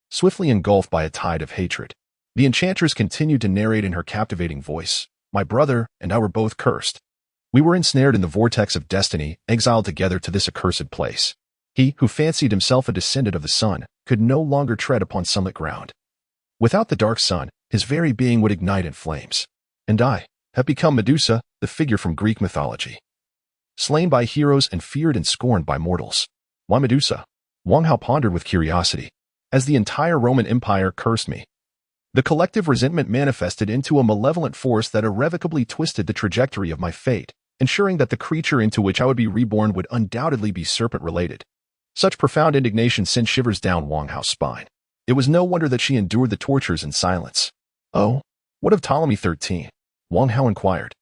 swiftly engulfed by a tide of hatred. The enchantress continued to narrate in her captivating voice, "My brother and I were both cursed. We were ensnared in the vortex of destiny, exiled together to this accursed place. He, who fancied himself a descendant of the sun, could no longer tread upon sunlit ground. Without the dark sun, his very being would ignite in flames. And I have become Medusa, the figure from Greek mythology, slain by heroes and feared and scorned by mortals." Why Medusa? Wang Hao pondered with curiosity. As the entire Roman Empire cursed me, the collective resentment manifested into a malevolent force that irrevocably twisted the trajectory of my fate, ensuring that the creature into which I would be reborn would undoubtedly be serpent-related. Such profound indignation sent shivers down Wang Hao's spine. It was no wonder that she endured the tortures in silence. "Oh, what of Ptolemy 13? Wang Hao inquired.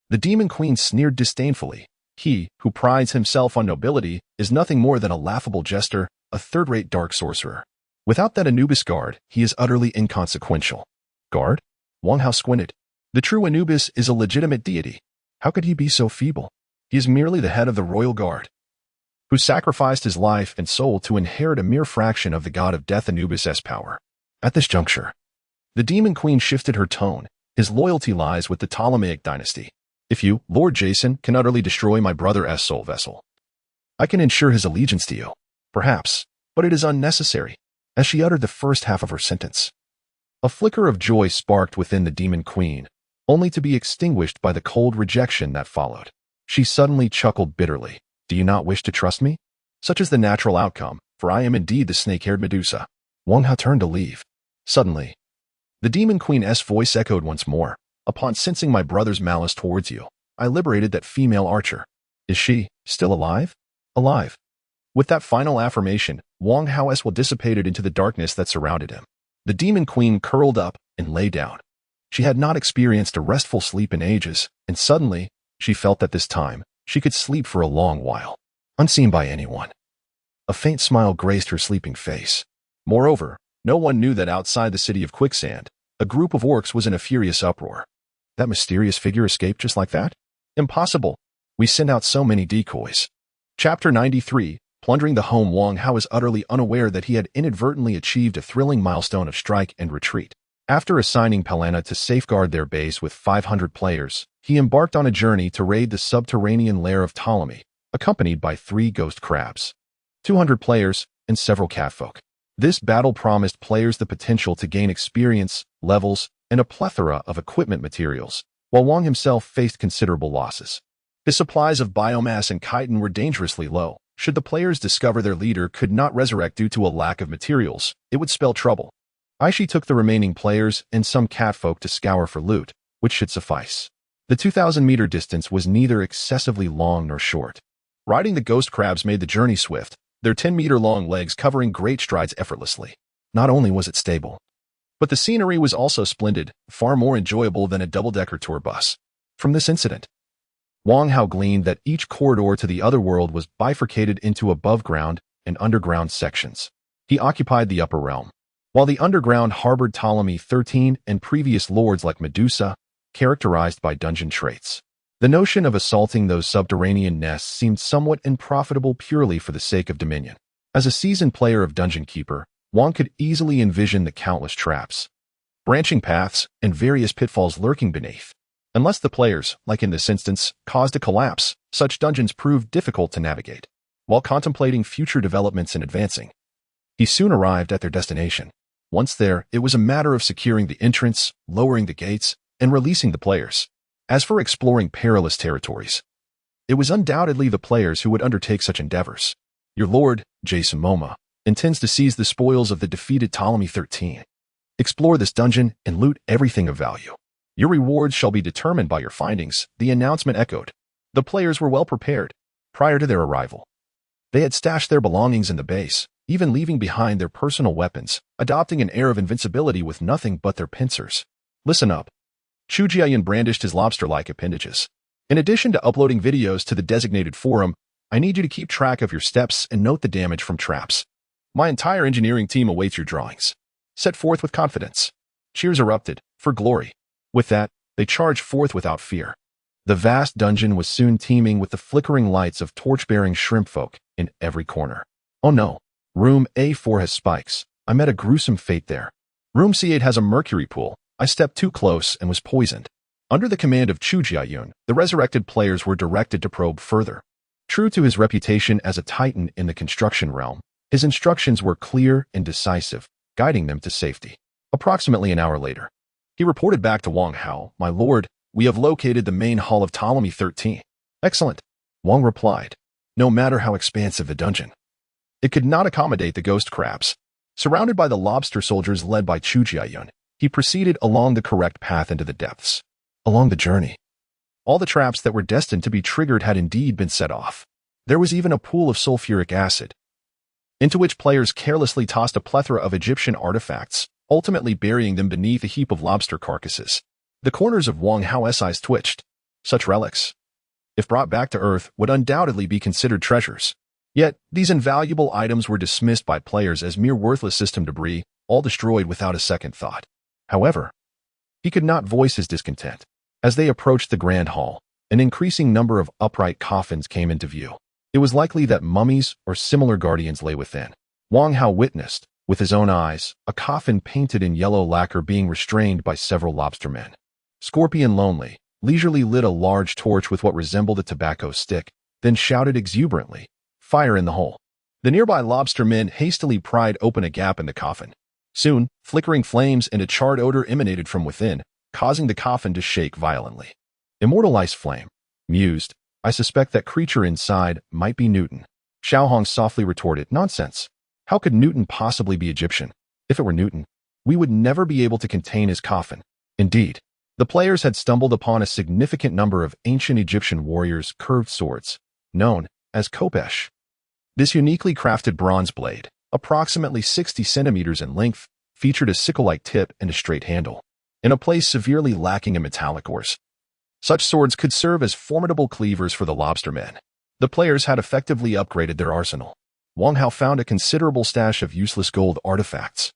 The Demon Queen sneered disdainfully. "He, who prides himself on nobility, is nothing more than a laughable jester, a third-rate dark sorcerer. Without that Anubis guard, he is utterly inconsequential." "Guard?" Wang Hao squinted. "The true Anubis is a legitimate deity. How could he be so feeble? He is merely the head of the royal guard." who sacrificed his life and soul to inherit a mere fraction of the god of death Anubis' power. At this juncture, the Demon Queen shifted her tone. His loyalty lies with the Ptolemaic dynasty. If you, Lord Jason, can utterly destroy my brother's soul vessel, I can ensure his allegiance to you. Perhaps, but it is unnecessary. As she uttered the first half of her sentence, a flicker of joy sparked within the Demon Queen, only to be extinguished by the cold rejection that followed. She suddenly chuckled bitterly. Do you not wish to trust me? Such is the natural outcome, for I am indeed the snake-haired Medusa. Wang Hao turned to leave. Suddenly, the Demon Queen's voice echoed once more. Upon sensing my brother's malice towards you, I liberated that female archer. Is she still alive? Alive. With that final affirmation, Wang Hao's will dissipated into the darkness that surrounded him. The Demon Queen curled up and lay down. She had not experienced a restful sleep in ages, and suddenly, she felt that this time, she could sleep for a long while, unseen by anyone. A faint smile graced her sleeping face. Moreover, no one knew that outside the city of Quicksand, a group of orcs was in a furious uproar. That mysterious figure escaped just like that? Impossible. We sent out so many decoys. Chapter 93, Plundering the Home. Wang Hao is utterly unaware that he had inadvertently achieved a thrilling milestone of strike and retreat. After assigning Palana to safeguard their base with 500 players, he embarked on a journey to raid the subterranean lair of Ptolemy, accompanied by 3 ghost crabs, 200 players, and several catfolk. This battle promised players the potential to gain experience, levels, and a plethora of equipment materials, while Wang himself faced considerable losses. His supplies of biomass and chitin were dangerously low. Should the players discover their leader could not resurrect due to a lack of materials, it would spell trouble. Aishi took the remaining players and some catfolk to scour for loot, which should suffice. The 2,000-meter distance was neither excessively long nor short. Riding the ghost crabs made the journey swift, their 10-meter-long legs covering great strides effortlessly. Not only was it stable, but the scenery was also splendid, far more enjoyable than a double-decker tour bus. From this incident, Wang Hao gleaned that each corridor to the other world was bifurcated into above-ground and underground sections. He occupied the upper realm, while the underground harbored Ptolemy 13 and previous lords like Medusa, characterized by dungeon traits. The notion of assaulting those subterranean nests seemed somewhat unprofitable purely for the sake of dominion. As a seasoned player of Dungeon Keeper, Wang could easily envision the countless traps, branching paths, and various pitfalls lurking beneath. Unless the players, like in this instance, caused a collapse, such dungeons proved difficult to navigate. While contemplating future developments and advancing, he soon arrived at their destination. Once there, it was a matter of securing the entrance, lowering the gates, and releasing the players. As for exploring perilous territories, it was undoubtedly the players who would undertake such endeavors. Your lord, Jason Momoa, intends to seize the spoils of the defeated Ptolemy 13. Explore this dungeon and loot everything of value. Your rewards shall be determined by your findings, the announcement echoed. The players were well prepared. Prior to their arrival, they had stashed their belongings in the base, even leaving behind their personal weapons, adopting an air of invincibility with nothing but their pincers. Listen up. Chu Jiayan brandished his lobster-like appendages. In addition to uploading videos to the designated forum, I need you to keep track of your steps and note the damage from traps. My entire engineering team awaits your drawings. Set forth with confidence. Cheers erupted, for glory. With that, they charged forth without fear. The vast dungeon was soon teeming with the flickering lights of torch-bearing shrimp folk in every corner. Oh no, room A4 has spikes. I met a gruesome fate there. Room C8 has a mercury pool. I stepped too close and was poisoned. Under the command of Chu Jiayun, the resurrected players were directed to probe further. True to his reputation as a titan in the construction realm, his instructions were clear and decisive, guiding them to safety. Approximately an hour later, he reported back to Wang Hao, "My lord, we have located the main hall of Ptolemy 13. Excellent," Wang replied. No matter how expansive the dungeon, it could not accommodate the ghost crabs. Surrounded by the lobster soldiers led by Chu Jiayun, he proceeded along the correct path into the depths. Along the journey, all the traps that were destined to be triggered had indeed been set off. There was even a pool of sulfuric acid, into which players carelessly tossed a plethora of Egyptian artifacts, ultimately burying them beneath a heap of lobster carcasses. The corners of Wang Hao's eyes twitched. Such relics, if brought back to Earth, would undoubtedly be considered treasures. Yet, these invaluable items were dismissed by players as mere worthless system debris, all destroyed without a second thought. However, he could not voice his discontent. As they approached the Grand Hall, an increasing number of upright coffins came into view. It was likely that mummies or similar guardians lay within. Wang Hao witnessed, with his own eyes, a coffin painted in yellow lacquer being restrained by several lobstermen. Scorpion Lonely leisurely lit a large torch with what resembled a tobacco stick, then shouted exuberantly, "Fire in the hole." The nearby lobstermen hastily pried open a gap in the coffin. Soon, flickering flames and a charred odor emanated from within, causing the coffin to shake violently. Immortal ice flame. Mused, I suspect that creature inside might be Newton. Xiao Hong softly retorted, "Nonsense. How could Newton possibly be Egyptian? If it were Newton, we would never be able to contain his coffin." Indeed, the players had stumbled upon a significant number of ancient Egyptian warriors' curved swords, known as kopesh. This uniquely crafted bronze blade, approximately 60 centimeters in length, featured a sickle-like tip and a straight handle, in a place severely lacking in metallic ores. Such swords could serve as formidable cleavers for the lobstermen. The players had effectively upgraded their arsenal. Wang Hao found a considerable stash of useless gold artifacts,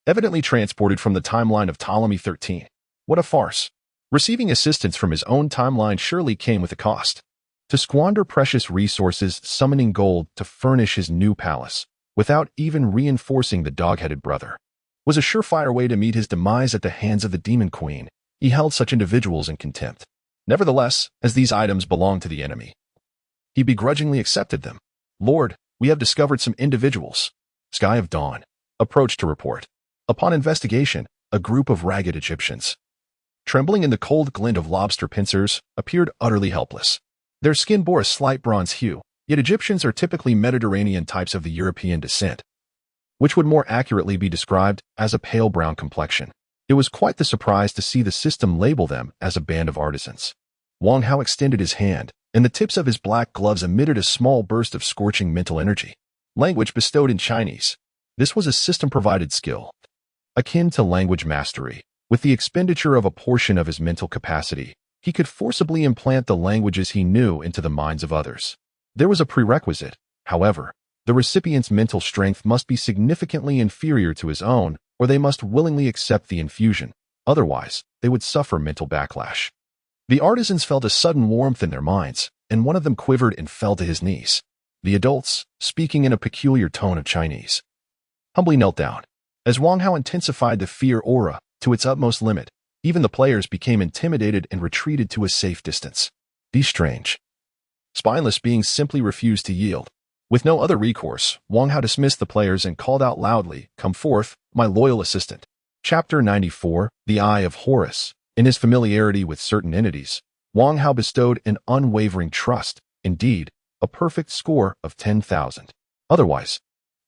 evidently transported from the timeline of Ptolemy 13. What a farce. Receiving assistance from his own timeline surely came with a cost. To squander precious resources summoning gold to furnish his new palace, without even reinforcing the dog-headed brother, was a surefire way to meet his demise at the hands of the Demon Queen. He held such individuals in contempt. Nevertheless, as these items belonged to the enemy, he begrudgingly accepted them. "Lord, we have discovered some individuals." Sky of Dawn approached to report. Upon investigation, a group of ragged Egyptians, trembling in the cold glint of lobster pincers, appeared utterly helpless. Their skin bore a slight bronze hue, yet Egyptians are typically Mediterranean types of the European descent, which would more accurately be described as a pale brown complexion. It was quite the surprise to see the system label them as a band of artisans. Wang Hao extended his hand, and the tips of his black gloves emitted a small burst of scorching mental energy. Language bestowed in Chinese. This was a system-provided skill, akin to language mastery. With the expenditure of a portion of his mental capacity, he could forcibly implant the languages he knew into the minds of others. There was a prerequisite, however. The recipient's mental strength must be significantly inferior to his own, or they must willingly accept the infusion. Otherwise, they would suffer mental backlash. The artisans felt a sudden warmth in their minds, and one of them quivered and fell to his knees. The adults, speaking in a peculiar tone of Chinese, humbly knelt down. As Wang Hao intensified the fear aura to its utmost limit, even the players became intimidated and retreated to a safe distance. These strange, spineless beings simply refused to yield. With no other recourse, Wang Hao dismissed the players and called out loudly, "Come forth, my loyal assistant." Chapter 94, The Eye of Horus. In his familiarity with certain entities, Wang Hao bestowed an unwavering trust, indeed, a perfect score of 10,000. Otherwise,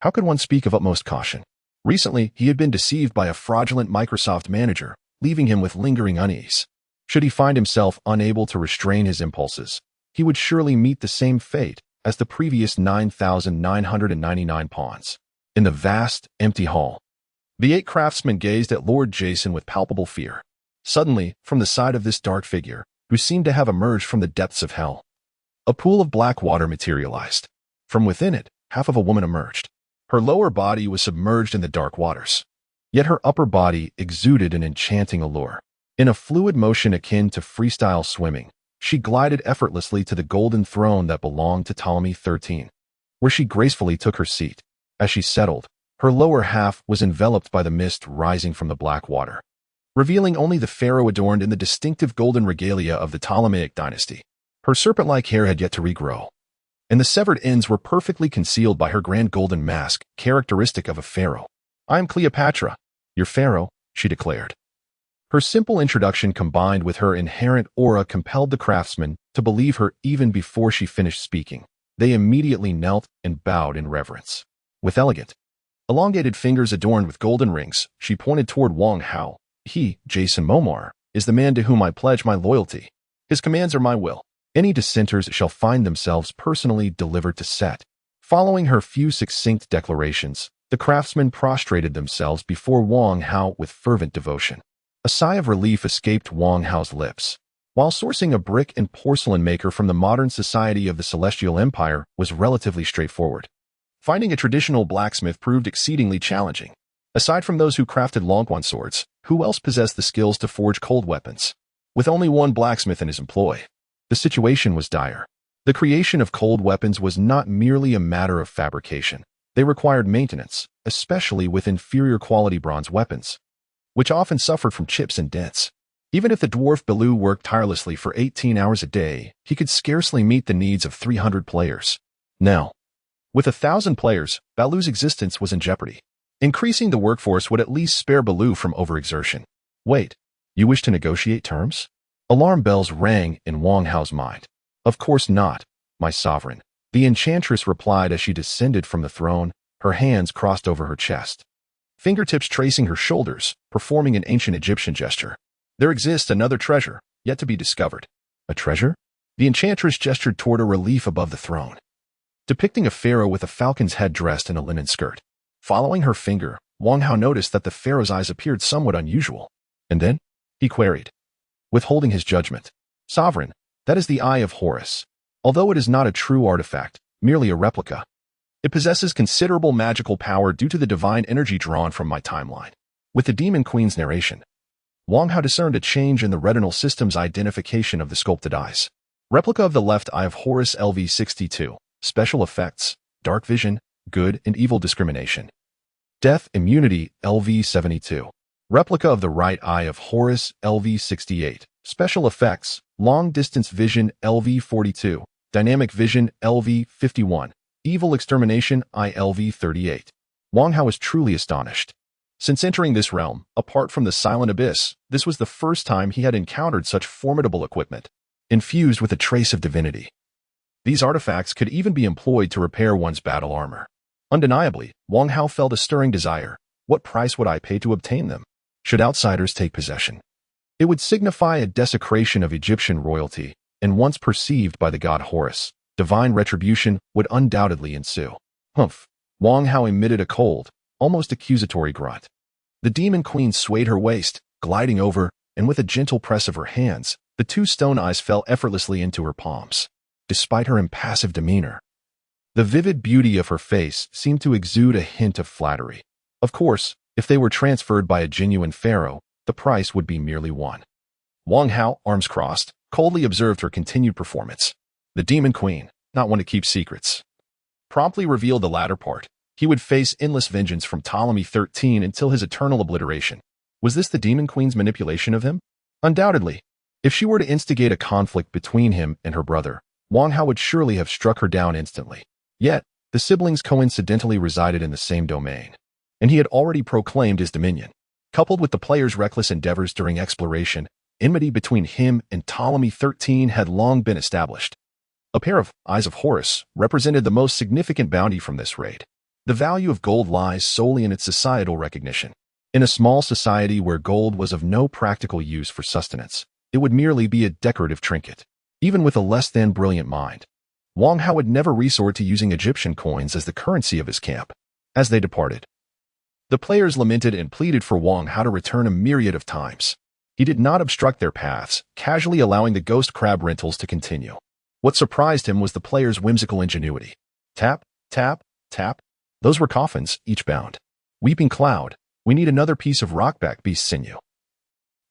how could one speak of utmost caution? Recently, he had been deceived by a fraudulent Microsoft manager, leaving him with lingering unease. Should he find himself unable to restrain his impulses, he would surely meet the same fate as the previous 9,999 pawns. In the vast, empty hall, the 8 craftsmen gazed at Lord Jason with palpable fear. Suddenly, from the side of this dark figure, who seemed to have emerged from the depths of hell, a pool of black water materialized. From within it, half of a woman emerged. Her lower body was submerged in the dark waters, yet her upper body exuded an enchanting allure. In a fluid motion akin to freestyle swimming, she glided effortlessly to the golden throne that belonged to Ptolemy 13, where she gracefully took her seat. As she settled, her lower half was enveloped by the mist rising from the black water, revealing only the pharaoh adorned in the distinctive golden regalia of the Ptolemaic dynasty. Her serpent-like hair had yet to regrow, and the severed ends were perfectly concealed by her grand golden mask, characteristic of a pharaoh. "I am Cleopatra, your pharaoh," she declared. Her simple introduction combined with her inherent aura compelled the craftsmen to believe her even before she finished speaking. They immediately knelt and bowed in reverence. With elegant, elongated fingers adorned with golden rings, she pointed toward Wang Hao. "He, Jason Momar, is the man to whom I pledge my loyalty. His commands are my will. Any dissenters shall find themselves personally delivered to Set." Following her few succinct declarations, the craftsmen prostrated themselves before Wang Hao with fervent devotion. A sigh of relief escaped Wang Hao's lips. While sourcing a brick and porcelain maker from the modern society of the Celestial Empire was relatively straightforward, finding a traditional blacksmith proved exceedingly challenging. Aside from those who crafted Longquan swords, who else possessed the skills to forge cold weapons? With only one blacksmith in his employ, the situation was dire. The creation of cold weapons was not merely a matter of fabrication. They required maintenance, especially with inferior quality bronze weapons, which often suffered from chips and dents. Even if the dwarf Baloo worked tirelessly for 18 hours a day, he could scarcely meet the needs of 300 players. Now, with 1,000 players, Baloo's existence was in jeopardy. Increasing the workforce would at least spare Baloo from overexertion. Wait, you wish to negotiate terms? Alarm bells rang in Wang Hao's mind. Of course not, my sovereign, the enchantress replied as she descended from the throne, her hands crossed over her chest, fingertips tracing her shoulders, performing an ancient Egyptian gesture. There exists another treasure, yet to be discovered. A treasure? The enchantress gestured toward a relief above the throne, depicting a pharaoh with a falcon's head dressed in a linen skirt. Following her finger, Wang Hao noticed that the pharaoh's eyes appeared somewhat unusual. And then, he queried, withholding his judgment. Sovereign, that is the Eye of Horus. Although it is not a true artifact, merely a replica, it possesses considerable magical power due to the divine energy drawn from my timeline. With the Demon Queen's narration, Wang Hao discerned a change in the retinal system's identification of the sculpted eyes. Replica of the left eye of Horus LV62. Special effects, dark vision, good and evil discrimination. Death immunity LV72. Replica of the right eye of Horus LV68. Special effects, long distance vision LV42. Dynamic vision LV51. Evil extermination ILV38. Wang Hao was truly astonished. Since entering this realm, apart from the silent abyss, this was the first time he had encountered such formidable equipment, infused with a trace of divinity. These artifacts could even be employed to repair one's battle armor. Undeniably, Wang Hao felt a stirring desire. What price would I pay to obtain them? Should outsiders take possession? It would signify a desecration of Egyptian royalty, and once perceived by the god Horus, divine retribution would undoubtedly ensue. Humph! Wang Hao emitted a cold, almost accusatory grunt. The Demon Queen swayed her waist, gliding over, and with a gentle press of her hands, the two stone eyes fell effortlessly into her palms. Despite her impassive demeanor, the vivid beauty of her face seemed to exude a hint of flattery. Of course, if they were transferred by a genuine pharaoh, the price would be merely one. Wang Hao, arms crossed, coldly observed her continued performance. The Demon Queen, not one to keep secrets, promptly revealed the latter part. He would face endless vengeance from Ptolemy XIII until his eternal obliteration. Was this the Demon Queen's manipulation of him? Undoubtedly. If she were to instigate a conflict between him and her brother, Wang Hao would surely have struck her down instantly. Yet, the siblings coincidentally resided in the same domain, and he had already proclaimed his dominion. Coupled with the player's reckless endeavors during exploration, enmity between him and Ptolemy XIII had long been established. A pair of Eyes of Horus represented the most significant bounty from this raid. The value of gold lies solely in its societal recognition. In a small society where gold was of no practical use for sustenance, it would merely be a decorative trinket. Even with a less than brilliant mind, Wang Hao would never resort to using Egyptian coins as the currency of his camp. As they departed, the players lamented and pleaded for Wang Hao to return a myriad of times. He did not obstruct their paths, casually allowing the ghost crab rentals to continue. What surprised him was the players' whimsical ingenuity. Tap, tap, tap. Those were coffins, each bound. Weeping Cloud, we need another piece of rockback beast sinew.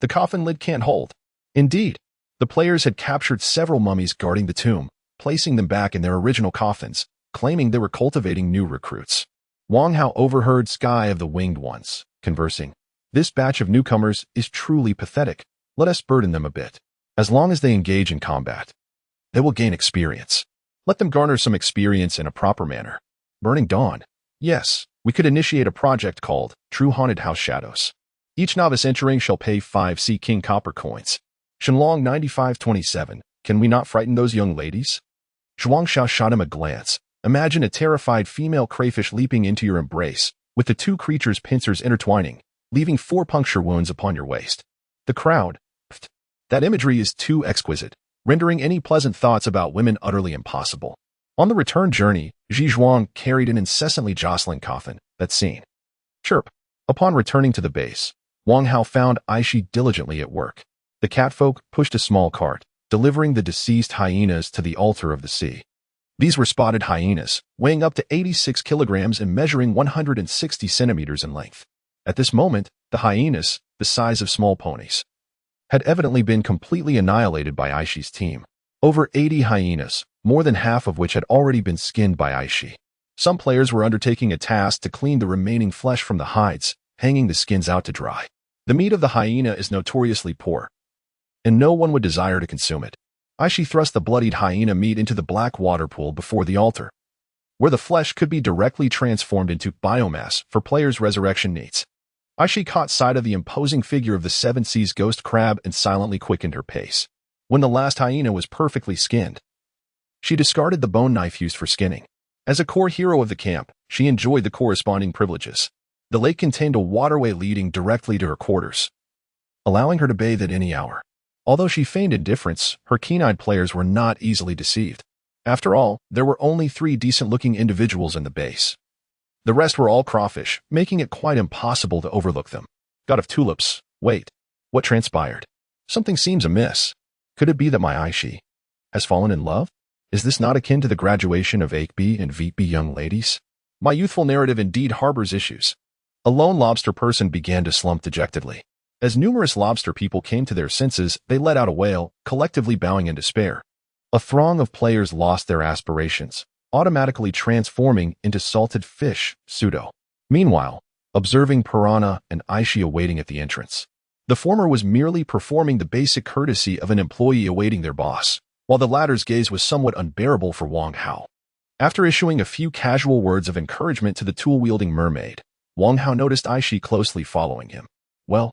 The coffin lid can't hold. Indeed, the players had captured several mummies guarding the tomb, placing them back in their original coffins, claiming they were cultivating new recruits. Wang Hao overheard Sky of the Winged Ones conversing. This batch of newcomers is truly pathetic. Let us burden them a bit. As long as they engage in combat, they will gain experience. Let them garner some experience in a proper manner. Burning Dawn. Yes, we could initiate a project called True Haunted House Shadows. Each novice entering shall pay 5 Sea King copper coins. Shenlong 9527, can we not frighten those young ladies? Zhuang Xiao shot him a glance. Imagine a terrified female crayfish leaping into your embrace, with the two creatures' pincers intertwining, leaving 4 puncture wounds upon your waist. The crowd. Pfft, that imagery is too exquisite, rendering any pleasant thoughts about women utterly impossible. On the return journey, Zhi Zhuang carried an incessantly jostling coffin. That scene. Chirp. Upon returning to the base, Wang Hao found Aishi diligently at work. The catfolk pushed a small cart, delivering the deceased hyenas to the altar of the sea. These were spotted hyenas, weighing up to 86 kilograms and measuring 160 centimeters in length. At this moment, the hyenas, the size of small ponies, had evidently been completely annihilated by Aishi's team. Over 80 hyenas, more than half of which had already been skinned by Aishi. Some players were undertaking a task to clean the remaining flesh from the hides, hanging the skins out to dry. The meat of the hyena is notoriously poor, and no one would desire to consume it. Aishi thrust the bloodied hyena meat into the black water pool before the altar, where the flesh could be directly transformed into biomass for players' resurrection needs. Aishi caught sight of the imposing figure of the Seven Seas ghost crab and silently quickened her pace. When the last hyena was perfectly skinned, she discarded the bone knife used for skinning. As a core hero of the camp, she enjoyed the corresponding privileges. The lake contained a waterway leading directly to her quarters, allowing her to bathe at any hour. Although she feigned indifference, her keen-eyed players were not easily deceived. After all, there were only 3 decent-looking individuals in the base. The rest were all crawfish, making it quite impossible to overlook them. God of tulips, wait. What transpired? Something seems amiss. Could it be that my Aishi has fallen in love? Is this not akin to the graduation of AKB and VP young ladies? My youthful narrative indeed harbors issues. A lone lobster person began to slump dejectedly. As numerous lobster people came to their senses, they let out a wail, collectively bowing in despair. A throng of players lost their aspirations, automatically transforming into salted fish, pseudo. Meanwhile, observing Piranha and Aishi awaiting at the entrance. The former was merely performing the basic courtesy of an employee awaiting their boss, while the latter's gaze was somewhat unbearable for Wang Hao. After issuing a few casual words of encouragement to the tool-wielding mermaid, Wang Hao noticed Aishi closely following him. Well,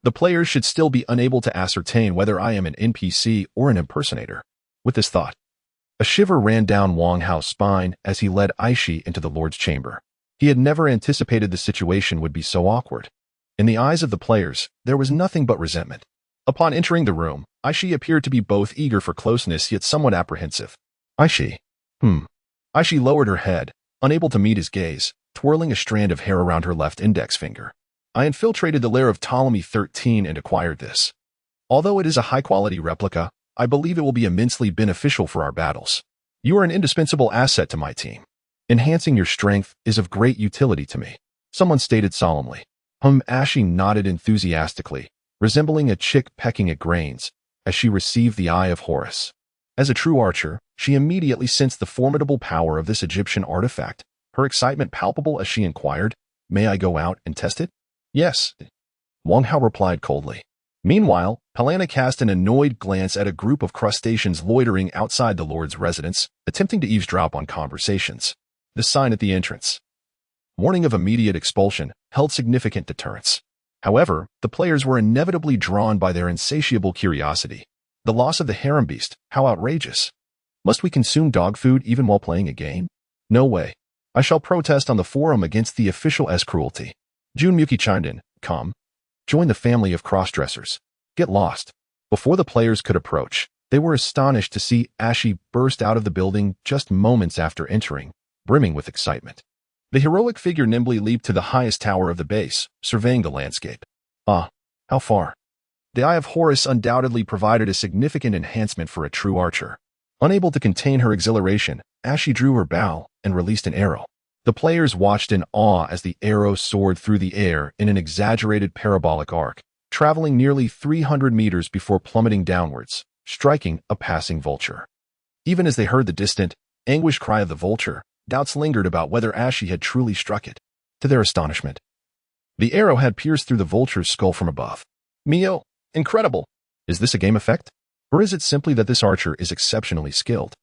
the players should still be unable to ascertain whether I am an NPC or an impersonator. With this thought, a shiver ran down Wang Hao's spine as he led Aishi into the Lord's chamber. He had never anticipated the situation would be so awkward. In the eyes of the players, there was nothing but resentment. Upon entering the room, Aishi appeared to be both eager for closeness yet somewhat apprehensive. Aishi. Aishi lowered her head, unable to meet his gaze, twirling a strand of hair around her left index finger. I infiltrated the lair of Ptolemy 13 and acquired this. Although it is a high-quality replica, I believe it will be immensely beneficial for our battles. You are an indispensable asset to my team. Enhancing your strength is of great utility to me, someone stated solemnly. Aishi nodded enthusiastically, resembling a chick pecking at grains, as she received the Eye of Horus. As a true archer, she immediately sensed the formidable power of this Egyptian artifact, her excitement palpable as she inquired, "May I go out and test it?" "Yes," Wang Hao replied coldly. Meanwhile, Helena cast an annoyed glance at a group of crustaceans loitering outside the Lord's residence, attempting to eavesdrop on conversations. The sign at the entrance, warning of immediate expulsion, held significant deterrence. However, the players were inevitably drawn by their insatiable curiosity. The loss of the harem beast, how outrageous. Must we consume dog food even while playing a game? No way. I shall protest on the forum against the official's cruelty. Junmuki chimed in, "Come. Join the family of crossdressers. Get lost." Before the players could approach, they were astonished to see Aishi burst out of the building just moments after entering, brimming with excitement. The heroic figure nimbly leaped to the highest tower of the base, surveying the landscape. Ah, how far? The Eye of Horus undoubtedly provided a significant enhancement for a true archer. Unable to contain her exhilaration, Aishi drew her bow and released an arrow. The players watched in awe as the arrow soared through the air in an exaggerated parabolic arc, traveling nearly 300 meters before plummeting downwards, striking a passing vulture. Even as they heard the distant, anguished cry of the vulture, doubts lingered about whether Aishi had truly struck it. To their astonishment, the arrow had pierced through the vulture's skull from above. Mio, incredible! Is this a game effect? Or is it simply that this archer is exceptionally skilled?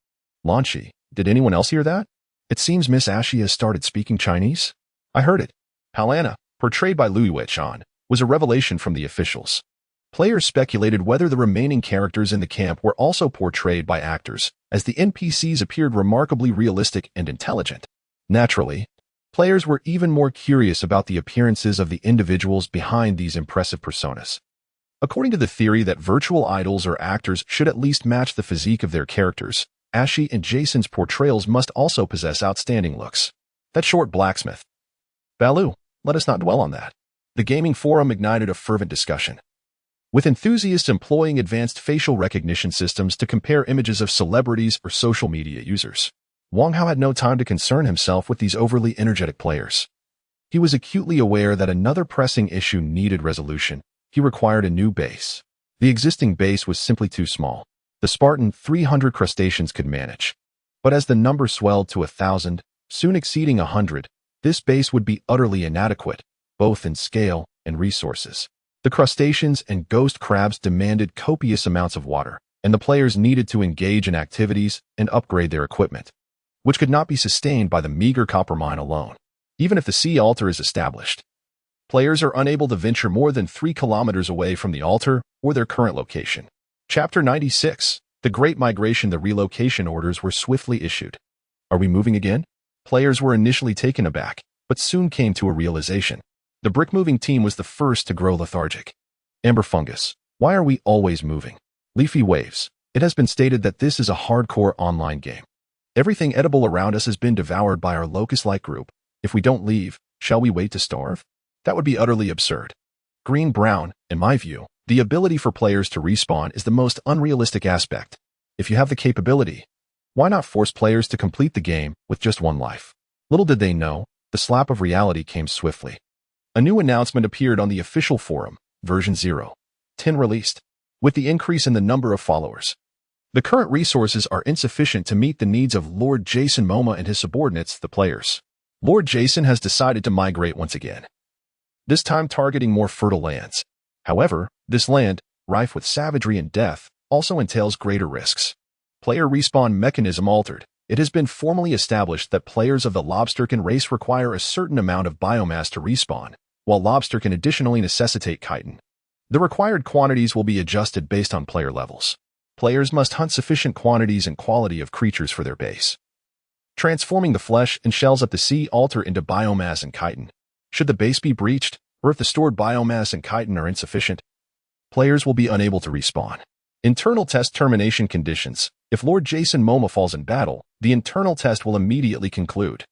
Lanchi, did anyone else hear that? It seems Miss Aishi has started speaking Chinese. I heard it. Palana, portrayed by Liu Yuechan, was a revelation from the officials. Players speculated whether the remaining characters in the camp were also portrayed by actors, as the NPCs appeared remarkably realistic and intelligent. Naturally, players were even more curious about the appearances of the individuals behind these impressive personas. According to the theory that virtual idols or actors should at least match the physique of their characters, Aishi and Jason's portrayals must also possess outstanding looks. That short blacksmith. Balu, let us not dwell on that. The gaming forum ignited a fervent discussion, with enthusiasts employing advanced facial recognition systems to compare images of celebrities or social media users. Wang Hao had no time to concern himself with these overly energetic players. He was acutely aware that another pressing issue needed resolution. He required a new base. The existing base was simply too small. The Spartan 300 crustaceans could manage. But as the number swelled to 1,000, soon exceeding 100, this base would be utterly inadequate, both in scale and resources. The crustaceans and ghost crabs demanded copious amounts of water, and the players needed to engage in activities and upgrade their equipment, which could not be sustained by the meager copper mine alone. Even if the sea altar is established, players are unable to venture more than 3 kilometers away from the altar or their current location. Chapter 96. The Great Migration. The relocation orders were swiftly issued. Are we moving again? Players were initially taken aback, but soon came to a realization. The brick-moving team was the first to grow lethargic. Amber fungus. Why are we always moving? Leafy waves. It has been stated that this is a hardcore online game. Everything edible around us has been devoured by our locust-like group. If we don't leave, shall we wait to starve? That would be utterly absurd. Green-brown. In my view, the ability for players to respawn is the most unrealistic aspect. If you have the capability, why not force players to complete the game with just one life? Little did they know, the slap of reality came swiftly. A new announcement appeared on the official forum, version 0.10 released. With the increase in the number of followers, the current resources are insufficient to meet the needs of Lord Jason Momoa and his subordinates, the players. Lord Jason has decided to migrate once again, this time targeting more fertile lands. However, this land, rife with savagery and death, also entails greater risks. Player respawn mechanism altered. It has been formally established that players of the lobsterkin race require a certain amount of biomass to respawn, while lobster can additionally necessitate chitin. The required quantities will be adjusted based on player levels. Players must hunt sufficient quantities and quality of creatures for their base, transforming the flesh and shells at the sea altar into biomass and chitin. Should the base be breached, or if the stored biomass and chitin are insufficient, players will be unable to respawn. Internal test termination conditions. If Lord Jason Momoa falls in battle, the internal test will immediately conclude,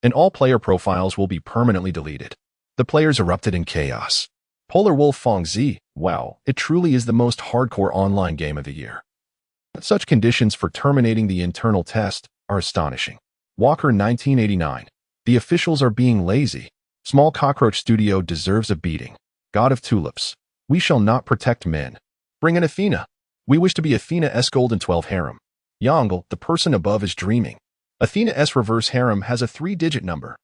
and all player profiles will be permanently deleted. The players erupted in chaos. Polar Wolf Fong Z. Wow, it truly is the most hardcore online game of the year. Such conditions for terminating the internal test are astonishing. Walker 1989. The officials are being lazy. Small Cockroach Studio deserves a beating. God of Tulips. We shall not protect men. Bring in Athena. We wish to be Athena S. Golden 12 harem. Yongle, the person above is dreaming. Athena S. reverse harem has a 3-digit number.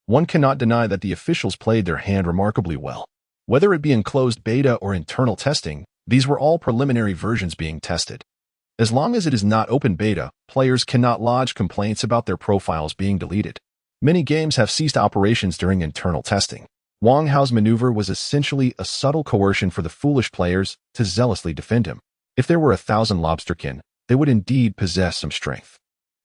One cannot deny that the officials played their hand remarkably well. Whether it be in closed beta or internal testing, these were all preliminary versions being tested. As long as it is not open beta, players cannot lodge complaints about their profiles being deleted. Many games have ceased operations during internal testing. Wang Hao's maneuver was essentially a subtle coercion for the foolish players to zealously defend him. If there were 1,000 lobsterkin, they would indeed possess some strength.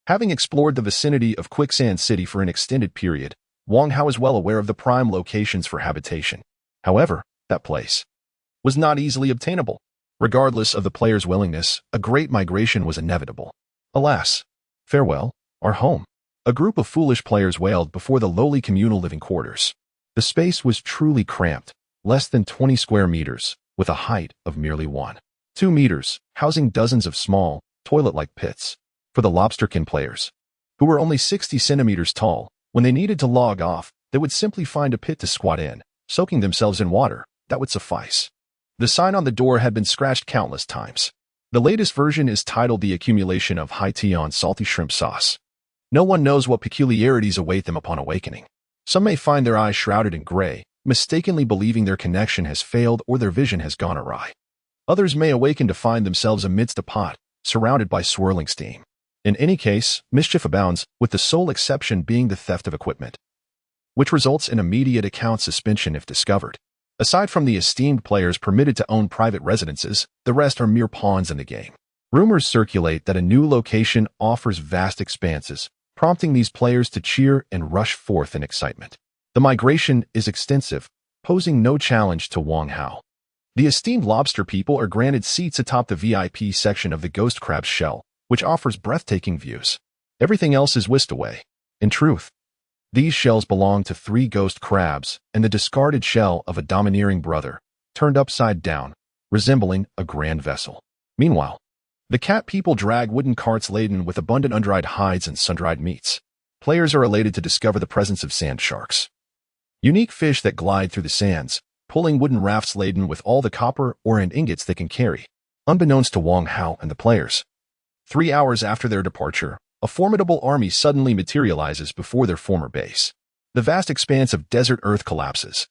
Having explored the vicinity of Quicksand City for an extended period, Wang Hao is well aware of the prime locations for habitation. However, that place was not easily obtainable. Regardless of the player's willingness, a great migration was inevitable. Alas, farewell, our home. A group of foolish players wailed before the lowly communal living quarters. The space was truly cramped, less than 20 square meters, with a height of merely 1.2 meters, housing dozens of small, toilet-like pits. For the lobsterkin players, who were only 60 centimeters tall, when they needed to log off, they would simply find a pit to squat in, soaking themselves in water. That would suffice. The sign on the door had been scratched countless times. The latest version is titled The Accumulation of High Tea on Salty Shrimp Sauce. No one knows what peculiarities await them upon awakening. Some may find their eyes shrouded in gray, mistakenly believing their connection has failed or their vision has gone awry. Others may awaken to find themselves amidst a pot, surrounded by swirling steam. In any case, mischief abounds, with the sole exception being the theft of equipment, which results in immediate account suspension if discovered. Aside from the esteemed players permitted to own private residences, the rest are mere pawns in the game. Rumors circulate that a new location offers vast expanses, prompting these players to cheer and rush forth in excitement. The migration is extensive, posing no challenge to Wang Hao. The esteemed lobster people are granted seats atop the VIP section of the ghost crab's shell, which offers breathtaking views. Everything else is whisked away. In truth, these shells belong to 3 ghost crabs and the discarded shell of a domineering brother, turned upside down, resembling a grand vessel. Meanwhile, the cat people drag wooden carts laden with abundant undried hides and sun-dried meats. Players are elated to discover the presence of sand sharks, unique fish that glide through the sands, pulling wooden rafts laden with all the copper ore and ingots they can carry. unbeknownst to Wang Hao and the players. 3 hours after their departure, a formidable army suddenly materializes before their former base. The vast expanse of desert earth collapses,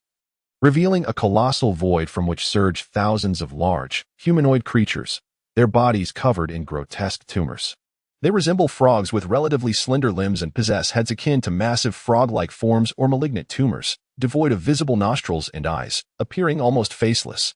revealing a colossal void from which surge thousands of large, humanoid creatures, their bodies covered in grotesque tumors. They resemble frogs with relatively slender limbs and possess heads akin to massive frog-like forms or malignant tumors, devoid of visible nostrils and eyes, appearing almost faceless.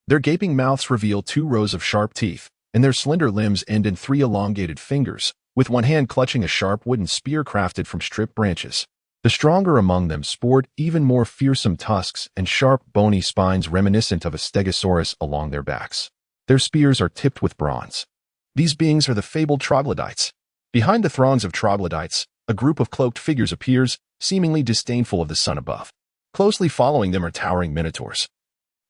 Their gaping mouths reveal 2 rows of sharp teeth, and their slender limbs end in 3 elongated fingers, with one hand clutching a sharp wooden spear crafted from stripped branches. The stronger among them sport even more fearsome tusks and sharp, bony spines reminiscent of a stegosaurus along their backs. Their spears are tipped with bronze. These beings are the fabled troglodytes. Behind the throngs of troglodytes, a group of cloaked figures appears, seemingly disdainful of the sun above. Closely following them are towering minotaurs,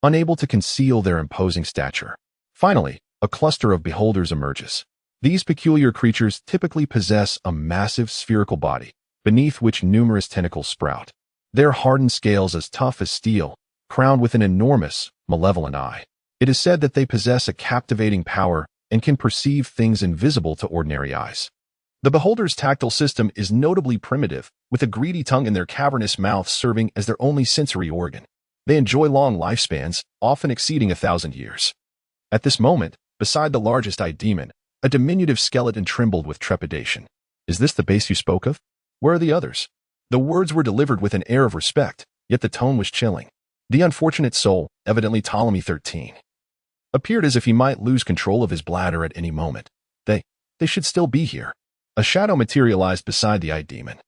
unable to conceal their imposing stature. Finally, a cluster of beholders emerges. These peculiar creatures typically possess a massive spherical body, beneath which numerous tentacles sprout. Their hardened scales as tough as steel, crowned with an enormous, malevolent eye. It is said that they possess a captivating power and can perceive things invisible to ordinary eyes. The beholder's tactile system is notably primitive, with a greedy tongue in their cavernous mouths serving as their only sensory organ. They enjoy long lifespans, often exceeding 1,000 years. At this moment, beside the largest eye demon, a diminutive skeleton trembled with trepidation. "Is this the base you spoke of? Where are the others?" The words were delivered with an air of respect, yet the tone was chilling. The unfortunate soul, evidently Ptolemy 13, appeared as if he might lose control of his bladder at any moment. They should still be here. A shadow materialized beside the eye demon.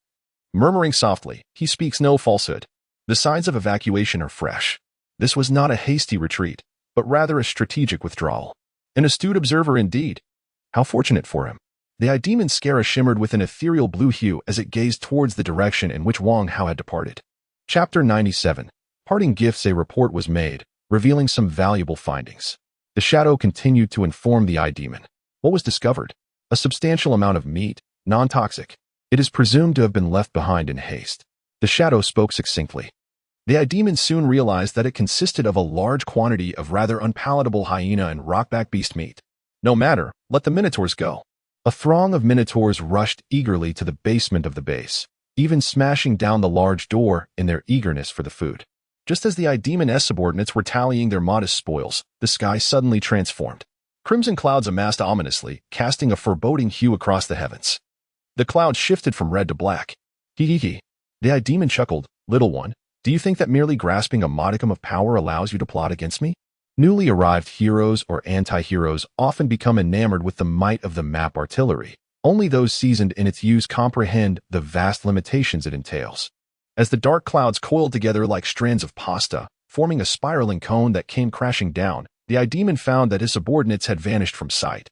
Murmuring softly, he speaks no falsehood. The signs of evacuation are fresh. This was not a hasty retreat, but rather a strategic withdrawal. An astute observer indeed. How fortunate for him. The eye demon's scara shimmered with an ethereal blue hue as it gazed towards the direction in which Wang Hao had departed. Chapter 97. Parting Gifts. A report was made, revealing some valuable findings. The shadow continued to inform the eye demon. What was discovered? A substantial amount of meat, non-toxic. It is presumed to have been left behind in haste. The shadow spoke succinctly. The eye demon soon realized that it consisted of a large quantity of rather unpalatable hyena and rockback beast meat. No matter, let the minotaurs go. A throng of minotaurs rushed eagerly to the basement of the base, even smashing down the large door in their eagerness for the food. Just as the eye demon's subordinates were tallying their modest spoils, the sky suddenly transformed. Crimson clouds amassed ominously, casting a foreboding hue across the heavens. The clouds shifted from red to black. Hee. The eye demon chuckled. "Little one, do you think that merely grasping a modicum of power allows you to plot against me?" Newly arrived heroes or anti-heroes often become enamored with the might of the map artillery. Only those seasoned in its use comprehend the vast limitations it entails. As the dark clouds coiled together like strands of pasta, forming a spiraling cone that came crashing down, the eye demon found that his subordinates had vanished from sight.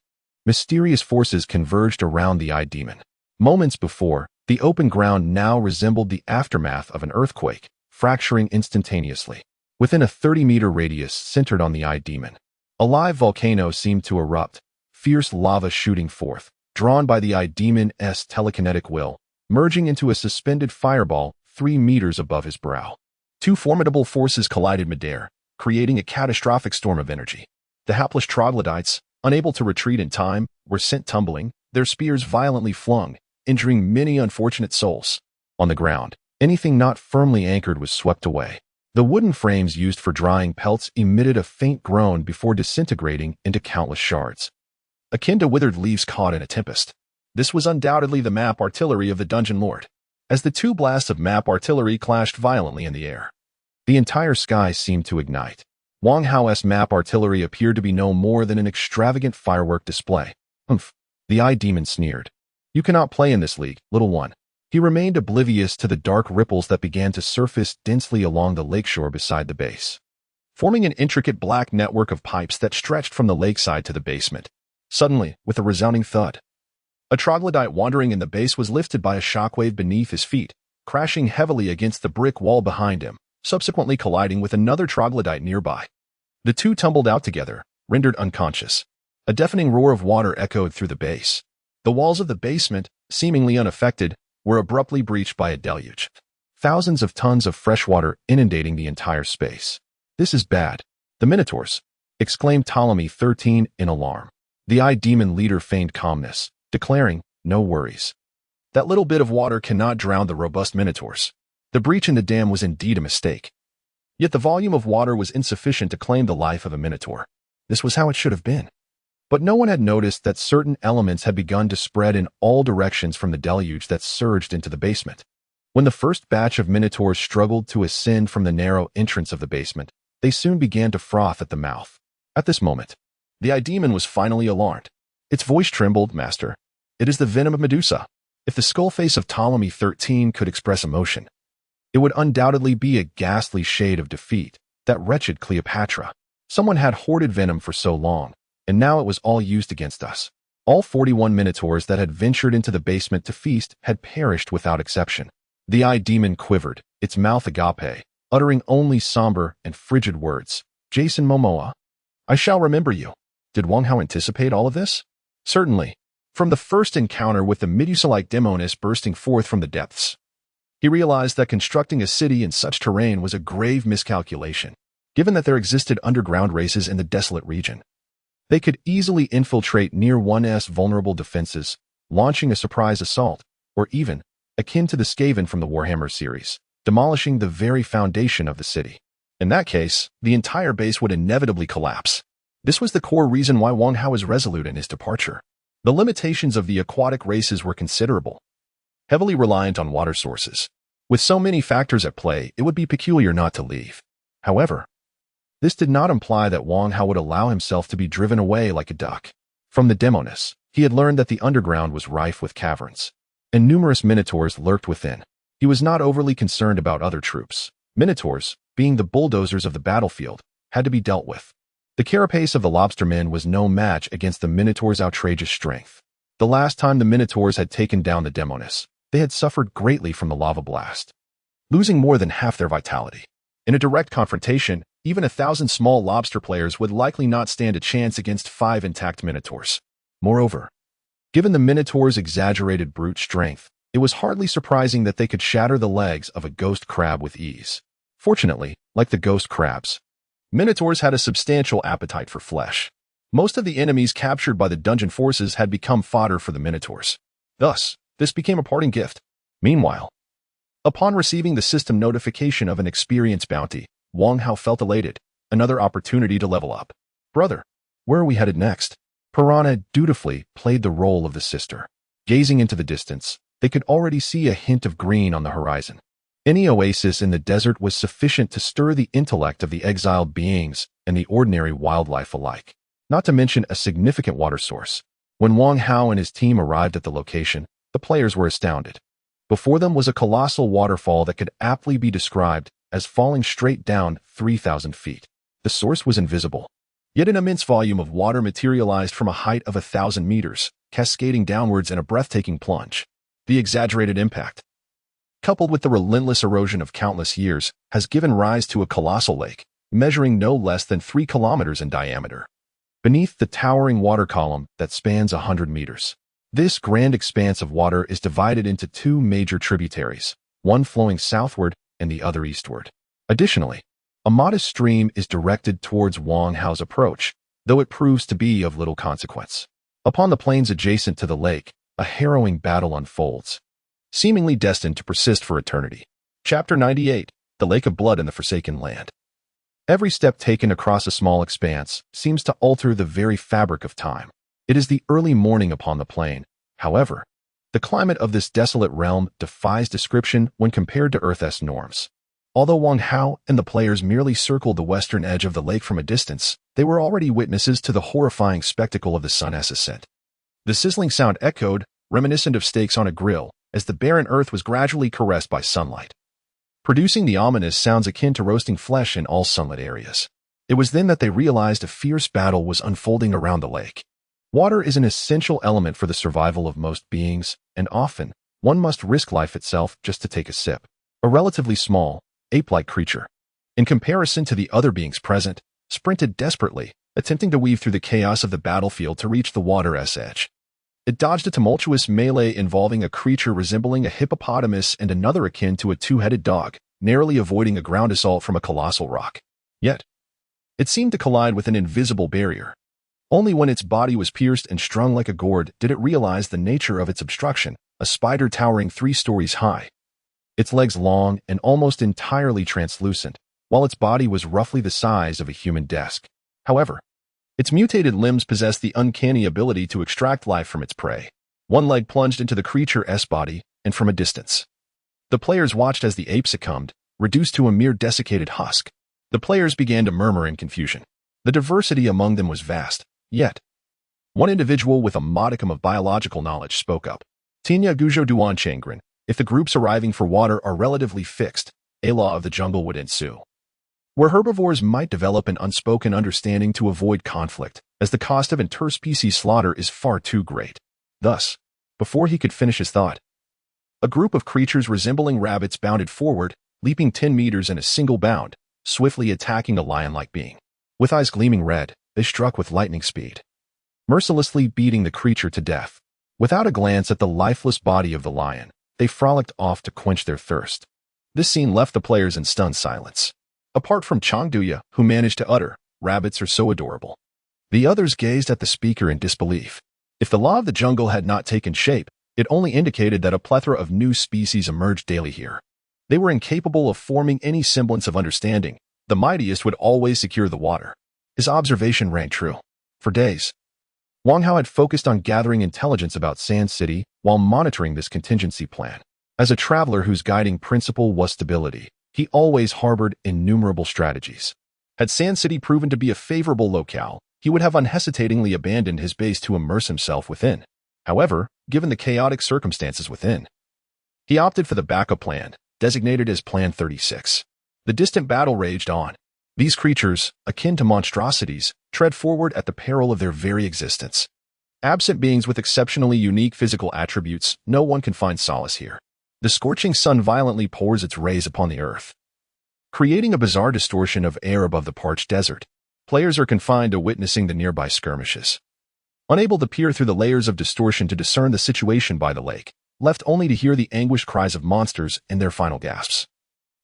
Mysterious forces converged around the eye demon. Moments before, the open ground now resembled the aftermath of an earthquake, fracturing instantaneously. Within a 30-meter radius centered on the eye demon, a live volcano seemed to erupt, fierce lava shooting forth, drawn by the eye demon's telekinetic will, merging into a suspended fireball 3 meters above his brow. 2 formidable forces collided midair, creating a catastrophic storm of energy. The hapless troglodytes, unable to retreat in time, were sent tumbling, their spears violently flung, injuring many unfortunate souls. On the ground, anything not firmly anchored was swept away. The wooden frames used for drying pelts emitted a faint groan before disintegrating into countless shards, akin to withered leaves caught in a tempest. This was undoubtedly the map artillery of the dungeon lord. As the 2 blasts of map artillery clashed violently in the air, the entire sky seemed to ignite. Wang Hao's map artillery appeared to be no more than an extravagant firework display. "Humph," the eye demon sneered. "You cannot play in this league, little one." He remained oblivious to the dark ripples that began to surface densely along the lakeshore beside the base, forming an intricate black network of pipes that stretched from the lakeside to the basement. Suddenly, with a resounding thud, a troglodyte wandering in the base was lifted by a shockwave beneath his feet, crashing heavily against the brick wall behind him, subsequently colliding with another troglodyte nearby. The 2 tumbled out together, rendered unconscious. A deafening roar of water echoed through the base. The walls of the basement, seemingly unaffected, were abruptly breached by a deluge. Thousands of tons of fresh water inundating the entire space. "This is bad." The minotaurs, exclaimed Ptolemy 13 in alarm. The eye demon leader feigned calmness, declaring, "No worries. That little bit of water cannot drown the robust minotaurs. The breach in the dam was indeed a mistake. Yet the volume of water was insufficient to claim the life of a minotaur. This was how it should have been." But no one had noticed that certain elements had begun to spread in all directions from the deluge that surged into the basement. When the first batch of minotaurs struggled to ascend from the narrow entrance of the basement, they soon began to froth at the mouth. At this moment, the eye demon was finally alarmed. Its voice trembled, "Master, it is the venom of Medusa." If the skull face of Ptolemy 13 could express emotion, it would undoubtedly be a ghastly shade of defeat, that wretched Cleopatra. Someone had hoarded venom for so long, and now it was all used against us. All 41 minotaurs that had ventured into the basement to feast had perished without exception. The eye demon quivered, its mouth agape, uttering only somber and frigid words. "Jason Momoa, I shall remember you." Did Wang Hao anticipate all of this? Certainly. From the first encounter with the Medusa-like demonis bursting forth from the depths, he realized that constructing a city in such terrain was a grave miscalculation, given that there existed underground races in the desolate region. They could easily infiltrate near one's vulnerable defenses, launching a surprise assault, or even, akin to the Skaven from the Warhammer series, demolishing the very foundation of the city. In that case, the entire base would inevitably collapse. This was the core reason why Wang Hao was resolute in his departure. The limitations of the aquatic races were considerable, heavily reliant on water sources. With so many factors at play, it would be peculiar not to leave. However, this did not imply that Wang Hao would allow himself to be driven away like a duck. From the demonis, he had learned that the underground was rife with caverns, and numerous minotaurs lurked within. He was not overly concerned about other troops. Minotaurs, being the bulldozers of the battlefield, had to be dealt with. The carapace of the lobstermen was no match against the minotaurs' outrageous strength. The last time the minotaurs had taken down the demonis, they had suffered greatly from the lava blast, losing more than half their vitality. In a direct confrontation, even 1,000 small lobster players would likely not stand a chance against 5 intact minotaurs. Moreover, given the minotaurs' exaggerated brute strength, it was hardly surprising that they could shatter the legs of a ghost crab with ease. Fortunately, like the ghost crabs, minotaurs had a substantial appetite for flesh. Most of the enemies captured by the dungeon forces had become fodder for the minotaurs. Thus, this became a parting gift. Meanwhile, upon receiving the system notification of an experience bounty, Wang Hao felt elated. Another opportunity to level up. "Brother, where are we headed next?" Piranha dutifully played the role of the sister. Gazing into the distance, they could already see a hint of green on the horizon. Any oasis in the desert was sufficient to stir the intellect of the exiled beings and the ordinary wildlife alike, not to mention a significant water source. When Wang Hao and his team arrived at the location, the players were astounded. Before them was a colossal waterfall that could aptly be described as falling straight down 3,000 feet. The source was invisible, yet an immense volume of water materialized from a height of 1,000 meters, cascading downwards in a breathtaking plunge. The exaggerated impact, coupled with the relentless erosion of countless years, has given rise to a colossal lake, measuring no less than 3 kilometers in diameter, beneath the towering water column that spans 100 meters. This grand expanse of water is divided into 2 major tributaries, one flowing southward and the other eastward. Additionally, a modest stream is directed towards Wang Hao's approach, though it proves to be of little consequence. Upon the plains adjacent to the lake, a harrowing battle unfolds, seemingly destined to persist for eternity. Chapter 98, The Lake of Blood in the Forsaken Land. Every step taken across a small expanse seems to alter the very fabric of time. It is the early morning upon the plain. However, the climate of this desolate realm defies description when compared to Earth's norms. Although Wang Hao and the players merely circled the western edge of the lake from a distance, they were already witnesses to the horrifying spectacle of the sun's ascent. The sizzling sound echoed, reminiscent of steaks on a grill, as the barren earth was gradually caressed by sunlight, producing the ominous sounds akin to roasting flesh in all sunlit areas. It was then that they realized a fierce battle was unfolding around the lake. Water is an essential element for the survival of most beings, and often, one must risk life itself just to take a sip. A relatively small, ape-like creature, in comparison to the other beings present, sprinted desperately, attempting to weave through the chaos of the battlefield to reach the water's edge. It dodged a tumultuous melee involving a creature resembling a hippopotamus and another akin to a 2-headed dog, narrowly avoiding a ground assault from a colossal rock. Yet, It seemed to collide with an invisible barrier. Only when its body was pierced and strung like a gourd did it realize the nature of its obstruction, a spider towering 3 stories high. Its legs long and almost entirely translucent, while its body was roughly the size of a human desk. However, its mutated limbs possessed the uncanny ability to extract life from its prey. One leg plunged into the creature's body, and from a distance. The players watched as the ape succumbed, reduced to a mere desiccated husk. The players began to murmur in confusion. The diversity among them was vast, yet one individual with a modicum of biological knowledge spoke up. Tinya Gujo Duan Changren, if the groups arriving for water are relatively fixed, a law of the jungle would ensue, where herbivores might develop an unspoken understanding to avoid conflict, as the cost of interspecies slaughter is far too great. Thus, before he could finish his thought, a group of creatures resembling rabbits bounded forward, leaping 10 meters in a single bound, swiftly attacking a lion-like being. With eyes gleaming red, they struck with lightning speed, mercilessly beating the creature to death. Without a glance at the lifeless body of the lion, they frolicked off to quench their thirst. This scene left the players in stunned silence. Apart from Changduya, who managed to utter, "Rabbits are so adorable," the others gazed at the speaker in disbelief. If the law of the jungle had not taken shape, it only indicated that a plethora of new species emerged daily here. They were incapable of forming any semblance of understanding. The mightiest would always secure the water. His observation rang true. For days, Wang Hao had focused on gathering intelligence about Sand City while monitoring this contingency plan. As a traveler whose guiding principle was stability, he always harbored innumerable strategies. Had Sand City proven to be a favorable locale, he would have unhesitatingly abandoned his base to immerse himself within. However, given the chaotic circumstances within, he opted for the backup plan, designated as Plan 36. The distant battle raged on. These creatures, akin to monstrosities, tread forward at the peril of their very existence. Absent beings with exceptionally unique physical attributes, no one can find solace here. The scorching sun violently pours its rays upon the earth, creating a bizarre distortion of air above the parched desert. Players are confined to witnessing the nearby skirmishes, unable to peer through the layers of distortion to discern the situation by the lake, left only to hear the anguished cries of monsters and their final gasps,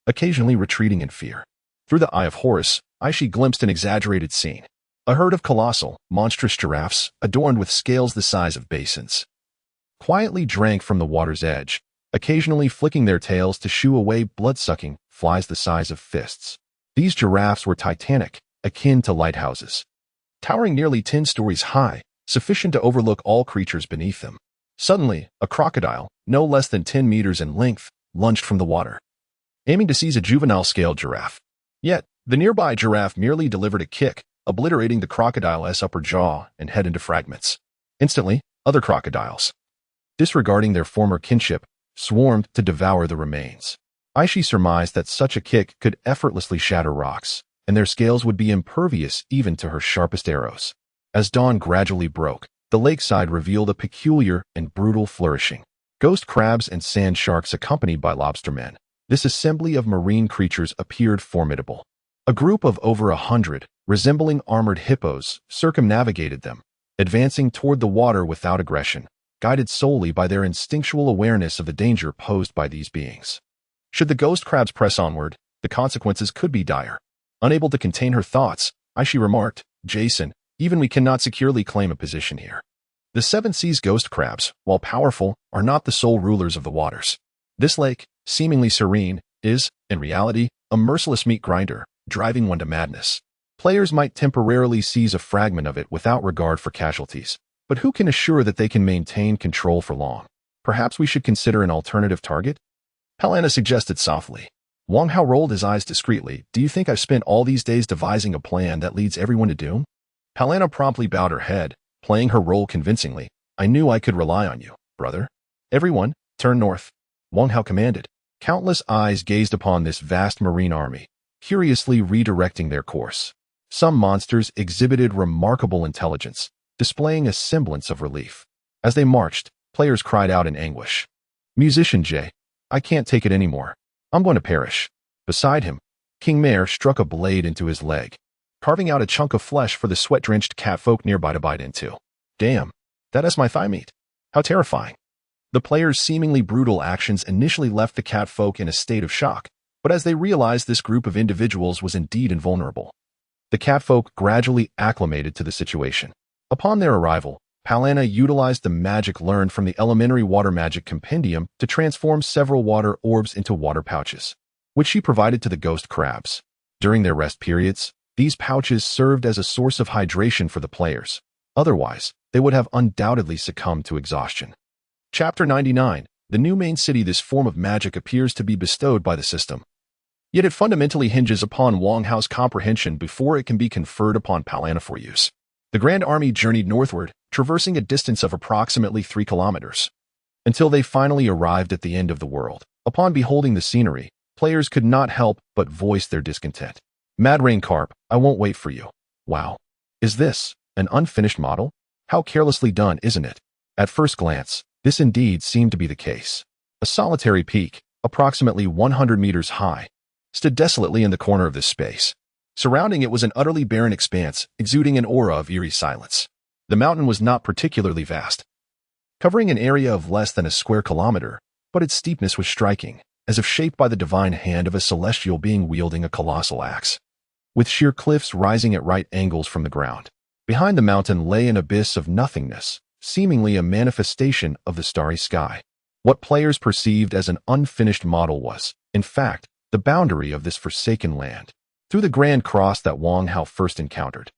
occasionally retreating in fear. Through the eye of Horus, Aishi glimpsed an exaggerated scene. A herd of colossal, monstrous giraffes, adorned with scales the size of basins, quietly drank from the water's edge, occasionally flicking their tails to shoo away blood-sucking flies the size of fists. These giraffes were titanic, akin to lighthouses, towering nearly 10 stories high, sufficient to overlook all creatures beneath them. Suddenly, a crocodile, no less than 10 meters in length, lunged from the water, aiming to seize a juvenile-scaled giraffe. Yet, the nearby giraffe merely delivered a kick, obliterating the crocodile's upper jaw and head into fragments. Instantly, other crocodiles, disregarding their former kinship, swarmed to devour the remains. Aishi surmised that such a kick could effortlessly shatter rocks, and their scales would be impervious even to her sharpest arrows. As dawn gradually broke, the lakeside revealed a peculiar and brutal flourishing. Ghost crabs and sand sharks accompanied by lobstermen. This assembly of marine creatures appeared formidable. A group of over 100, resembling armored hippos, circumnavigated them, advancing toward the water without aggression, guided solely by their instinctual awareness of the danger posed by these beings. Should the ghost crabs press onward, the consequences could be dire. Unable to contain her thoughts, Aishi remarked, "Jason, even we cannot securely claim a position here. The Seven Seas ghost crabs, while powerful, are not the sole rulers of the waters. This lake, seemingly serene, is, in reality, a merciless meat grinder, driving one to madness. Players might temporarily seize a fragment of it without regard for casualties, but who can assure that they can maintain control for long? Perhaps we should consider an alternative target?" Helena suggested softly. Wang Hao rolled his eyes discreetly. "Do you think I've spent all these days devising a plan that leads everyone to doom?" Helena promptly bowed her head, playing her role convincingly. "I knew I could rely on you, brother." "Everyone, turn north," Wang Hao commanded. Countless eyes gazed upon this vast marine army, curiously redirecting their course. Some monsters exhibited remarkable intelligence, displaying a semblance of relief. As they marched, players cried out in anguish. "Musician Jay, I can't take it anymore. I'm going to perish." Beside him, King Mare struck a blade into his leg, carving out a chunk of flesh for the sweat-drenched catfolk nearby to bite into. "Damn, that is my thigh meat. How terrifying." The players' seemingly brutal actions initially left the catfolk in a state of shock, but as they realized this group of individuals was indeed invulnerable, The catfolk gradually acclimated to the situation. Upon their arrival, Palana utilized the magic learned from the elementary water magic compendium to transform several water orbs into water pouches, which she provided to the ghost crabs. During their rest periods, these pouches served as a source of hydration for the players. Otherwise, they would have undoubtedly succumbed to exhaustion. Chapter 99. The new main city. This form of magic appears to be bestowed by the system. Yet it fundamentally hinges upon Wong Hao's comprehension before it can be conferred upon Palana for use. The Grand Army journeyed northward, traversing a distance of approximately 3 kilometers, until they finally arrived at the end of the world. Upon beholding the scenery, players could not help but voice their discontent. Mad Rain Carp, I won't wait for you. Wow. Is this an unfinished model? How carelessly done, isn't it? At first glance, this indeed seemed to be the case. A solitary peak, approximately 100 meters high, stood desolately in the corner of this space. Surrounding it was an utterly barren expanse, exuding an aura of eerie silence. The mountain was not particularly vast, covering an area of less than a square kilometer, but its steepness was striking, as if shaped by the divine hand of a celestial being wielding a colossal axe. With sheer cliffs rising at right angles from the ground, behind the mountain lay an abyss of nothingness, seemingly a manifestation of the starry sky. What players perceived as an unfinished model was, in fact, the boundary of this forsaken land. Through the grand cross that Wong Hao first encountered,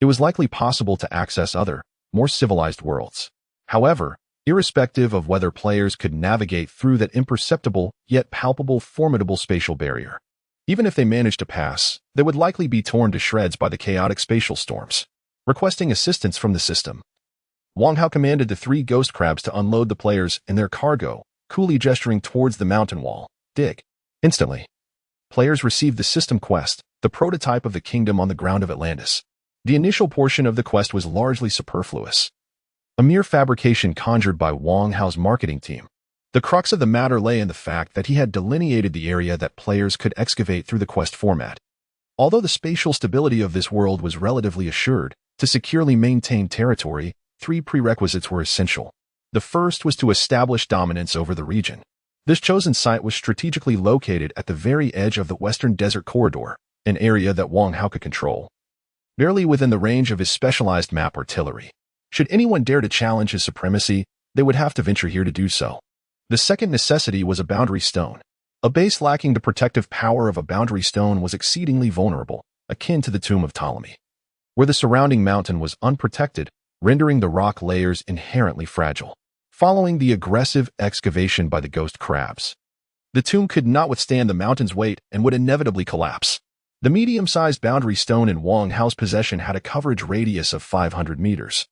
it was likely possible to access other, more civilized worlds. However, irrespective of whether players could navigate through that imperceptible yet palpable formidable spatial barrier, even if they managed to pass, they would likely be torn to shreds by the chaotic spatial storms. Requesting assistance from the system, Wong Hao commanded the 3 ghost crabs to unload the players and their cargo, coolly gesturing towards the mountain wall. Dig. Instantly, players received the system quest, the prototype of the kingdom on the ground of Atlantis. The initial portion of the quest was largely superfluous, a mere fabrication conjured by Wong Hao's marketing team. The crux of the matter lay in the fact that he had delineated the area that players could excavate through the quest format. Although the spatial stability of this world was relatively assured, to securely maintain territory, 3 prerequisites were essential. The first was to establish dominance over the region. This chosen site was strategically located at the very edge of the Western Desert Corridor, an area that Wong Hao could control, barely within the range of his specialized map artillery. Should anyone dare to challenge his supremacy, they would have to venture here to do so. The second necessity was a boundary stone. A base lacking the protective power of a boundary stone was exceedingly vulnerable, akin to the tomb of Ptolemy, where the surrounding mountain was unprotected, rendering the rock layers inherently fragile. Following the aggressive excavation by the ghost crabs, the tomb could not withstand the mountain's weight and would inevitably collapse. The medium-sized boundary stone in Wong Hao's possession had a coverage radius of 500 meters,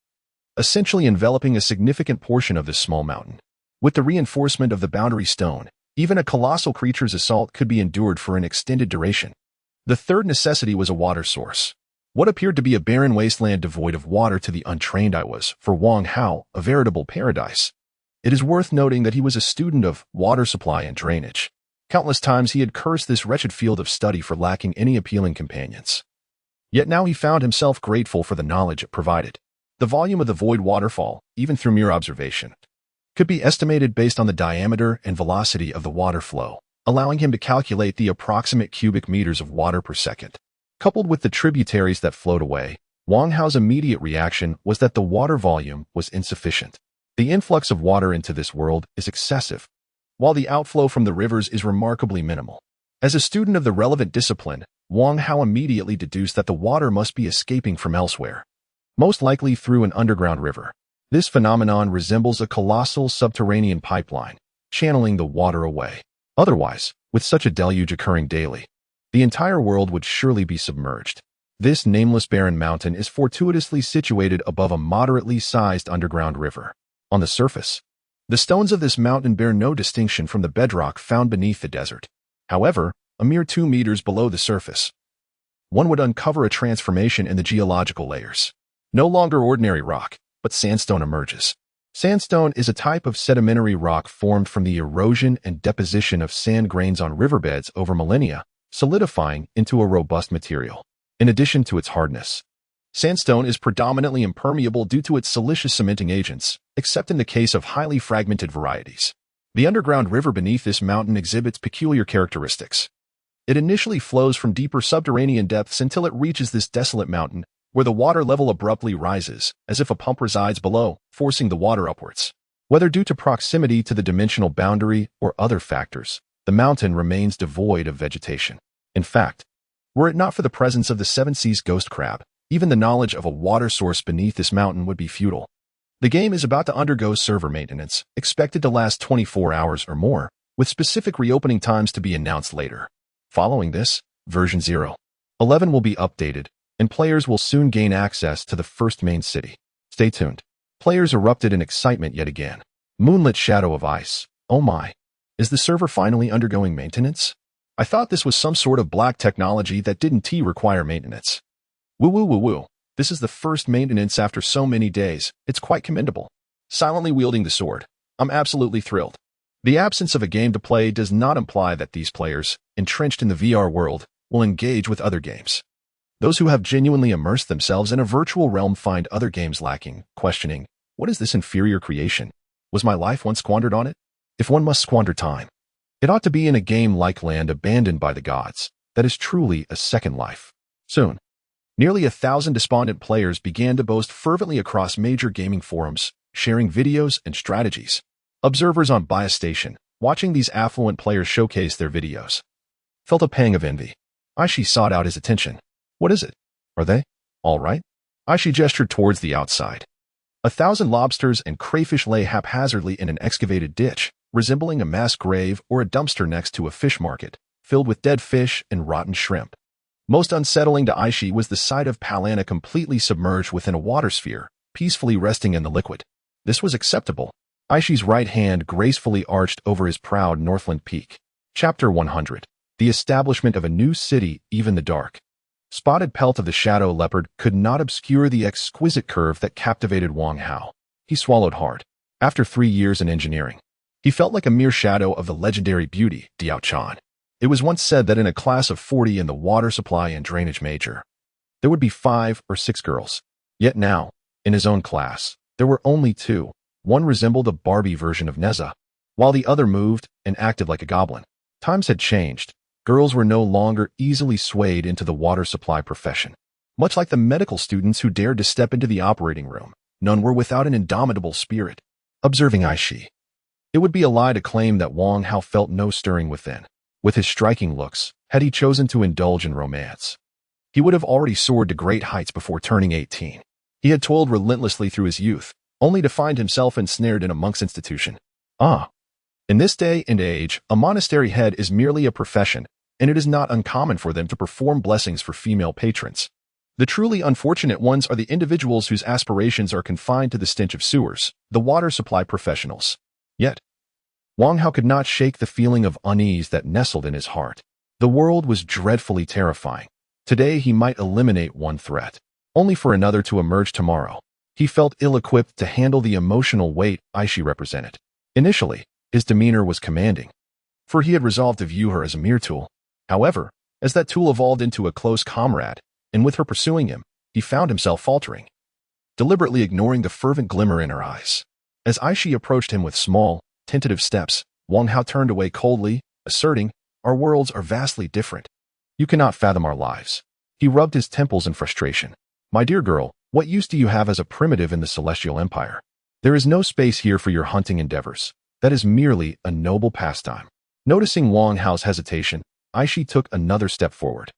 essentially enveloping a significant portion of this small mountain. With the reinforcement of the boundary stone, even a colossal creature's assault could be endured for an extended duration. The third necessity was a water source. What appeared to be a barren wasteland devoid of water to the untrained eye was, for Wong Hao, a veritable paradise. It is worth noting that he was a student of water supply and drainage. Countless times he had cursed this wretched field of study for lacking any appealing companions. Yet now he found himself grateful for the knowledge it provided. The volume of the void waterfall, even through mere observation, could be estimated based on the diameter and velocity of the water flow, allowing him to calculate the approximate cubic meters of water per second. Coupled with the tributaries that flowed away, Wong Hao's immediate reaction was that the water volume was insufficient. The influx of water into this world is excessive, while the outflow from the rivers is remarkably minimal. As a student of the relevant discipline, Wong Hao immediately deduced that the water must be escaping from elsewhere, most likely through an underground river. This phenomenon resembles a colossal subterranean pipeline, channeling the water away. Otherwise, with such a deluge occurring daily, the entire world would surely be submerged. This nameless barren mountain is fortuitously situated above a moderately sized underground river. On the surface, the stones of this mountain bear no distinction from the bedrock found beneath the desert. However, a mere 2 meters below the surface, one would uncover a transformation in the geological layers. No longer ordinary rock, but sandstone emerges. Sandstone is a type of sedimentary rock formed from the erosion and deposition of sand grains on riverbeds over millennia, solidifying into a robust material. In addition to its hardness, sandstone is predominantly impermeable due to its siliceous cementing agents, except in the case of highly fragmented varieties. The underground river beneath this mountain exhibits peculiar characteristics. It initially flows from deeper subterranean depths until it reaches this desolate mountain, where the water level abruptly rises, as if a pump resides below, forcing the water upwards. Whether due to proximity to the dimensional boundary or other factors, the mountain remains devoid of vegetation. In fact, were it not for the presence of the Seven Seas ghost crab, even the knowledge of a water source beneath this mountain would be futile. The game is about to undergo server maintenance, expected to last 24 hours or more, with specific reopening times to be announced later. Following this, version 0.11 will be updated, and players will soon gain access to the first main city. Stay tuned. Players erupted in excitement yet again. Moonlit shadow of ice. Oh my. Is the server finally undergoing maintenance? I thought this was some sort of black technology that didn't require maintenance. Woo woo woo woo. This is the first maintenance after so many days. It's quite commendable. Silently wielding the sword. I'm absolutely thrilled. The absence of a game to play does not imply that these players, entrenched in the VR world, will engage with other games. Those who have genuinely immersed themselves in a virtual realm find other games lacking, questioning, what is this inferior creation? Was my life once squandered on it? If one must squander time, it ought to be in a game like Land Abandoned by the Gods, that is truly a second life. Soon, nearly 1,000 despondent players began to boast fervently across major gaming forums, sharing videos and strategies. Observers on Bias Station, watching these affluent players showcase their videos, felt a pang of envy. Aishi sought out his attention. What is it? Are they all right? Aishi gestured towards the outside. 1,000 lobsters and crayfish lay haphazardly in an excavated ditch, resembling a mass grave or a dumpster next to a fish market, filled with dead fish and rotten shrimp. Most unsettling to Aishi was the sight of Palana completely submerged within a water sphere, peacefully resting in the liquid. This was acceptable. Aishi's right hand gracefully arched over his proud Northland peak. Chapter 100. The establishment of a new city, even the dark. Spotted pelt of the shadow leopard could not obscure the exquisite curve that captivated Wang Hao. He swallowed hard. After 3 years in engineering, he felt like a mere shadow of the legendary beauty, Diao Chan. It was once said that in a class of 40 in the water supply and drainage major, there would be 5 or 6 girls. Yet now, in his own class, there were only 2. One resembled a Barbie version of Neza, while the other moved and acted like a goblin. Times had changed. Girls were no longer easily swayed into the water supply profession. Much like the medical students who dared to step into the operating room, none were without an indomitable spirit. Observing Aishi, it would be a lie to claim that Wang Hao felt no stirring within. With his striking looks, had he chosen to indulge in romance, he would have already soared to great heights before turning 18. He had toiled relentlessly through his youth, only to find himself ensnared in a monk's institution. In this day and age, a monastery head is merely a profession, and it is not uncommon for them to perform blessings for female patrons. The truly unfortunate ones are the individuals whose aspirations are confined to the stench of sewers, the water supply professionals. Yet, Wang Hao could not shake the feeling of unease that nestled in his heart. The world was dreadfully terrifying. Today he might eliminate one threat, only for another to emerge tomorrow. He felt ill-equipped to handle the emotional weight Aishi represented. Initially, his demeanor was commanding, for he had resolved to view her as a mere tool. However, as that tool evolved into a close comrade, and with her pursuing him, he found himself faltering, deliberately ignoring the fervent glimmer in her eyes. As Aishi approached him with small, tentative steps, Wang Hao turned away coldly, asserting, "Our worlds are vastly different. You cannot fathom our lives." He rubbed his temples in frustration. "My dear girl, what use do you have as a primitive in the Celestial Empire? There is no space here for your hunting endeavors. That is merely a noble pastime." Noticing Wang Hao's hesitation, Aishi took another step forward.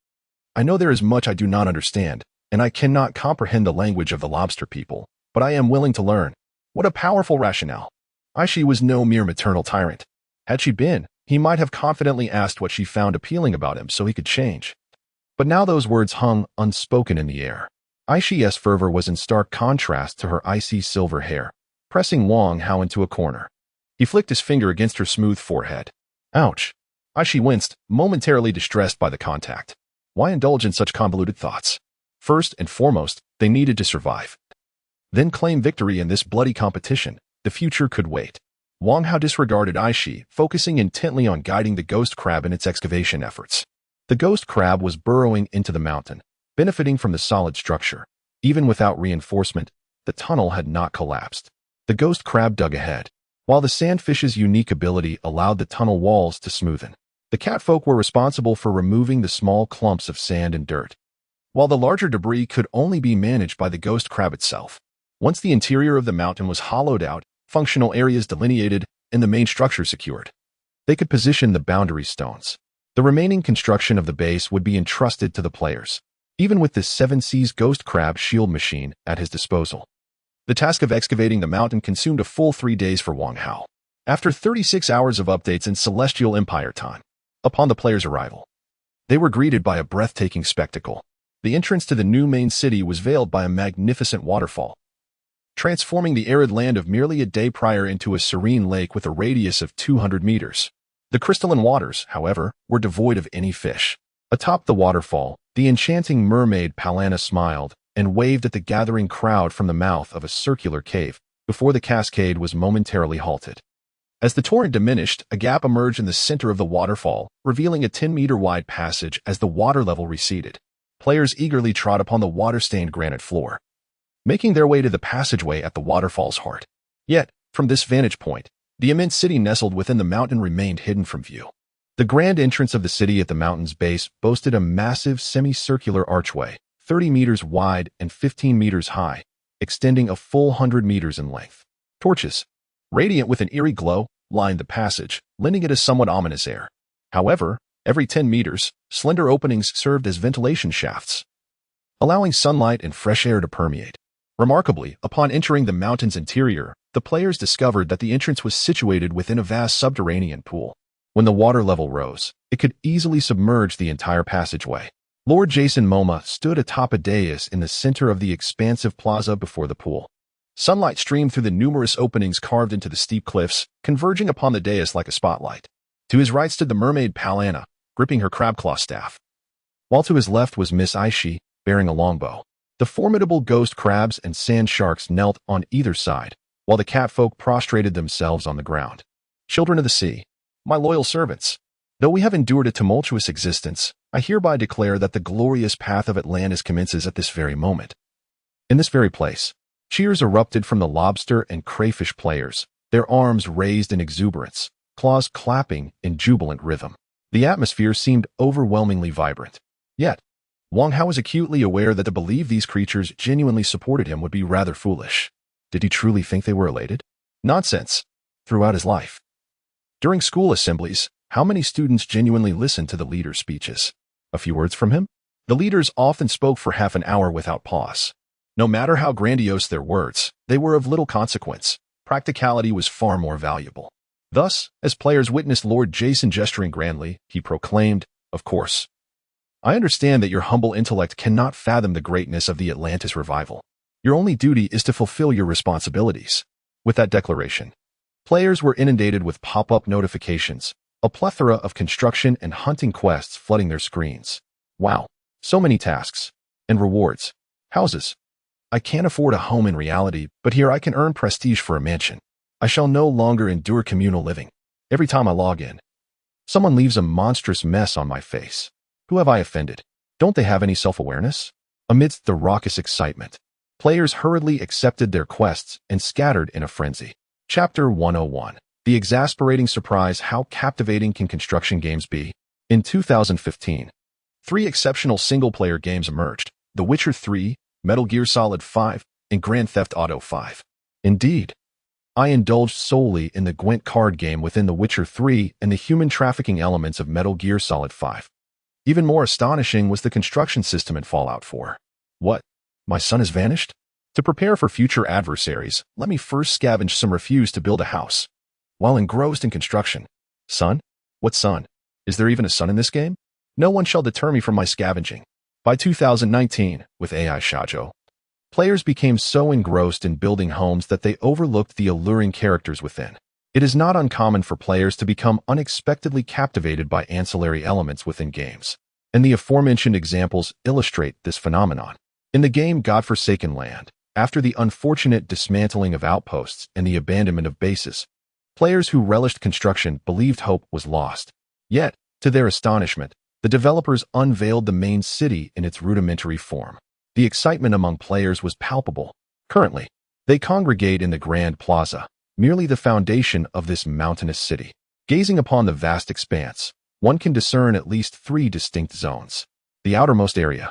"I know there is much I do not understand, and I cannot comprehend the language of the lobster people, but I am willing to learn." What a powerful rationale. Aishi was no mere maternal tyrant. Had she been, he might have confidently asked what she found appealing about him so he could change. But now those words hung unspoken in the air. Aishi's fervor was in stark contrast to her icy silver hair, pressing Wang Hao into a corner. He flicked his finger against her smooth forehead. Ouch. Aishi winced, momentarily distressed by the contact. Why indulge in such convoluted thoughts? First and foremost, they needed to survive. Then claim victory in this bloody competition. The future could wait. Wang Hao disregarded Aishi, focusing intently on guiding the ghost crab in its excavation efforts. The ghost crab was burrowing into the mountain, benefiting from the solid structure. Even without reinforcement, the tunnel had not collapsed. The ghost crab dug ahead, while the sandfish's unique ability allowed the tunnel walls to smoothen. The catfolk were responsible for removing the small clumps of sand and dirt, while the larger debris could only be managed by the ghost crab itself. Once the interior of the mountain was hollowed out, functional areas delineated, and the main structure secured, they could position the boundary stones. The remaining construction of the base would be entrusted to the players, even with this Seven Seas ghost crab shield machine at his disposal. The task of excavating the mountain consumed a full 3 days for Wang Hao. After 36 hours of updates in Celestial Empire time, upon the players' arrival, they were greeted by a breathtaking spectacle. The entrance to the new main city was veiled by a magnificent waterfall, transforming the arid land of merely a day prior into a serene lake with a radius of 200 meters. The crystalline waters, however, were devoid of any fish. Atop the waterfall, the enchanting mermaid Palana smiled and waved at the gathering crowd from the mouth of a circular cave before the cascade was momentarily halted. As the torrent diminished, a gap emerged in the center of the waterfall, revealing a 10-meter-wide passage as the water level receded. Players eagerly trod upon the water-stained granite floor, making their way to the passageway at the waterfall's heart. Yet, from this vantage point, the immense city nestled within the mountain remained hidden from view. The grand entrance of the city at the mountain's base boasted a massive semicircular archway, 30 meters wide and 15 meters high, extending a full 100 meters in length. Torches, radiant with an eerie glow, lined the passage, lending it a somewhat ominous air. However, every 10 meters, slender openings served as ventilation shafts, allowing sunlight and fresh air to permeate. Remarkably, upon entering the mountain's interior, the players discovered that the entrance was situated within a vast subterranean pool. When the water level rose, it could easily submerge the entire passageway. Lord Jason Momoa stood atop a dais in the center of the expansive plaza before the pool. Sunlight streamed through the numerous openings carved into the steep cliffs, converging upon the dais like a spotlight. To his right stood the mermaid Palana, gripping her crab-claw staff, while to his left was Miss Aishi, bearing a longbow. The formidable ghost crabs and sand sharks knelt on either side, while the catfolk prostrated themselves on the ground. Children of the sea, my loyal servants, though we have endured a tumultuous existence, I hereby declare that the glorious path of Atlantis commences at this very moment. In this very place, cheers erupted from the lobster and crayfish players, their arms raised in exuberance, claws clapping in jubilant rhythm. The atmosphere seemed overwhelmingly vibrant. Yet, Wang Hao was acutely aware that to believe these creatures genuinely supported him would be rather foolish. Did he truly think they were elated? Nonsense. Throughout his life, during school assemblies, how many students genuinely listened to the leader's speeches? A few words from him? The leaders often spoke for half an hour without pause. No matter how grandiose their words, they were of little consequence. Practicality was far more valuable. Thus, as players witnessed Lord Jason gesturing grandly, he proclaimed, "Of course, I understand that your humble intellect cannot fathom the greatness of the Atlantis revival. Your only duty is to fulfill your responsibilities." With that declaration, players were inundated with pop-up notifications, a plethora of construction and hunting quests flooding their screens. Wow, so many tasks and rewards. Houses. I can't afford a home in reality, but here I can earn prestige for a mansion. I shall no longer endure communal living. Every time I log in, someone leaves a monstrous mess on my face. Who have I offended? Don't they have any self-awareness? Amidst the raucous excitement, players hurriedly accepted their quests and scattered in a frenzy. Chapter 101. The exasperating surprise: how captivating can construction games be? In 2015, 3 exceptional single-player games emerged: The Witcher 3, Metal Gear Solid 5, and Grand Theft Auto 5. Indeed, I indulged solely in the Gwent card game within The Witcher 3 and the human trafficking elements of Metal Gear Solid 5. Even more astonishing was the construction system in Fallout 4. What? My son has vanished? To prepare for future adversaries, let me first scavenge some refuse to build a house. While engrossed in construction. Son? What son? Is there even a son in this game? No one shall deter me from my scavenging. By 2019, with AI Shoujo, players became so engrossed in building homes that they overlooked the alluring characters within. It is not uncommon for players to become unexpectedly captivated by ancillary elements within games, and the aforementioned examples illustrate this phenomenon. In the game God-Forsaken Land, after the unfortunate dismantling of outposts and the abandonment of bases, players who relished construction believed hope was lost. Yet, to their astonishment, the developers unveiled the main city in its rudimentary form. The excitement among players was palpable. Currently, they congregate in the Grand Plaza, merely the foundation of this mountainous city. Gazing upon the vast expanse, one can discern at least three distinct zones. The outermost area,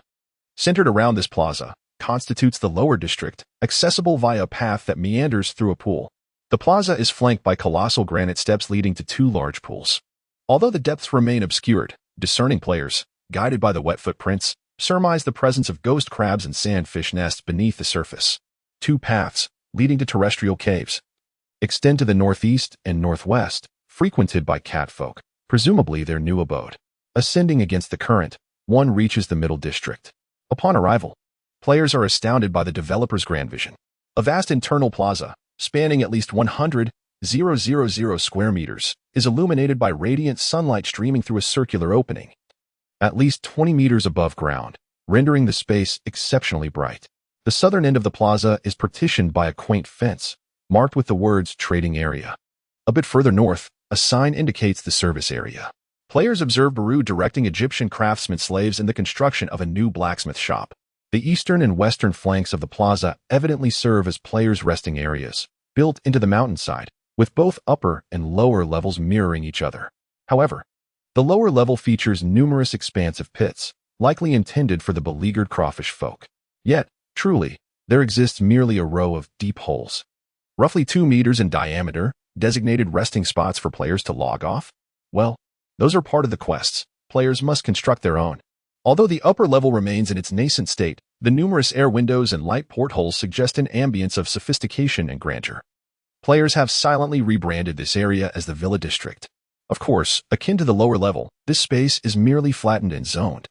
centered around this plaza, constitutes the lower district, accessible via a path that meanders through a pool. The plaza is flanked by colossal granite steps leading to two large pools. Although the depths remain obscured, discerning players, guided by the wet footprints, surmise the presence of ghost crabs and sandfish nests beneath the surface. Two paths, leading to terrestrial caves, extend to the northeast and northwest, frequented by catfolk, presumably their new abode. Ascending against the current, one reaches the middle district. Upon arrival, players are astounded by the developer's grand vision. A vast internal plaza, spanning at least 100,000 square meters, is illuminated by radiant sunlight streaming through a circular opening, at least 20 meters above ground, rendering the space exceptionally bright. The southern end of the plaza is partitioned by a quaint fence, marked with the words trading area. A bit further north, a sign indicates the service area. Players observe Baru directing Egyptian craftsman slaves in the construction of a new blacksmith shop. The eastern and western flanks of the plaza evidently serve as players' resting areas, built into the mountainside, with both upper and lower levels mirroring each other. However, the lower level features numerous expansive pits, likely intended for the beleaguered crawfish folk. Yet, truly, there exists merely a row of deep holes, roughly 2 meters in diameter, designated resting spots for players to log off. Well, those are part of the quests. Players must construct their own. Although the upper level remains in its nascent state, the numerous air windows and light portholes suggest an ambience of sophistication and grandeur. Players have silently rebranded this area as the Villa District. Of course, akin to the lower level, this space is merely flattened and zoned,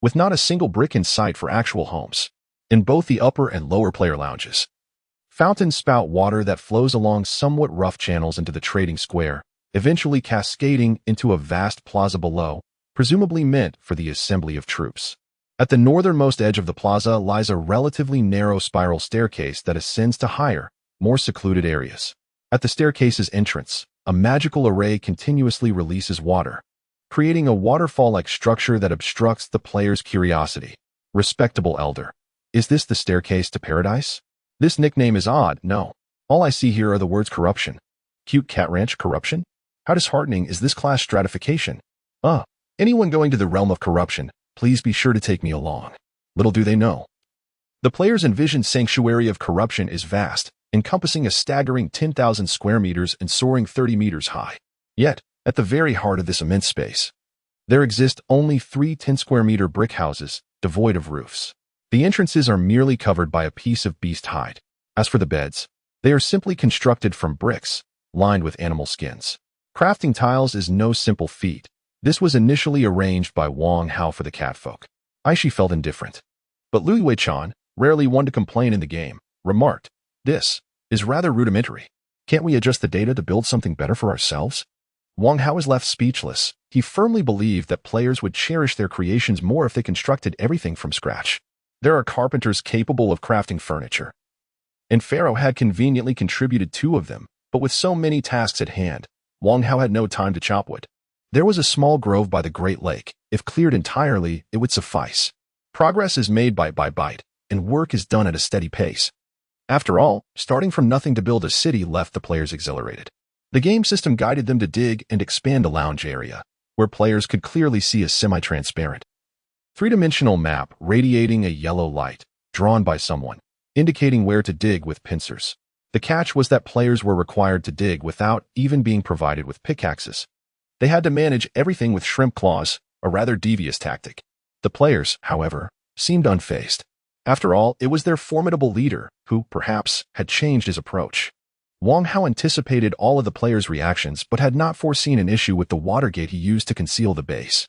with not a single brick in sight for actual homes. In both the upper and lower player lounges, fountains spout water that flows along somewhat rough channels into the trading square, eventually cascading into a vast plaza below, presumably meant for the assembly of troops. At the northernmost edge of the plaza lies a relatively narrow spiral staircase that ascends to higher, more secluded areas. At the staircase's entrance, a magical array continuously releases water, creating a waterfall-like structure that obstructs the player's curiosity. Respectable elder. Is this the staircase to paradise? This nickname is odd, no. All I see here are the words corruption. Cute cat ranch corruption? How disheartening is this class stratification? Anyone going to the realm of corruption, please be sure to take me along. Little do they know. The player's envisioned sanctuary of corruption is vast, encompassing a staggering 10,000 square meters and soaring 30 meters high. Yet, at the very heart of this immense space, there exist only 3 10-square-meter brick houses, devoid of roofs. The entrances are merely covered by a piece of beast hide. As for the beds, they are simply constructed from bricks, lined with animal skins. Crafting tiles is no simple feat. This was initially arranged by Wang Hao for the catfolk. Aishi felt indifferent. But Lui Wei-chan, rarely one to complain in the game, remarked, "This is rather rudimentary. Can't we adjust the data to build something better for ourselves?" Wang Hao was left speechless. He firmly believed that players would cherish their creations more if they constructed everything from scratch. There are carpenters capable of crafting furniture, and Pharaoh had conveniently contributed 2 of them, but with so many tasks at hand, Wang Hao had no time to chop wood. There was a small grove by the Great Lake. If cleared entirely, it would suffice. Progress is made bite by bite, and work is done at a steady pace. After all, starting from nothing to build a city left the players exhilarated. The game system guided them to dig and expand a lounge area, where players could clearly see a semi-transparent, 3-dimensional map radiating a yellow light, drawn by someone, indicating where to dig with pincers. The catch was that players were required to dig without even being provided with pickaxes. They had to manage everything with shrimp claws, a rather devious tactic. The players, however, seemed unfazed. After all, it was their formidable leader, who, perhaps, had changed his approach. Wang Hao anticipated all of the players' reactions but had not foreseen an issue with the water gate he used to conceal the base.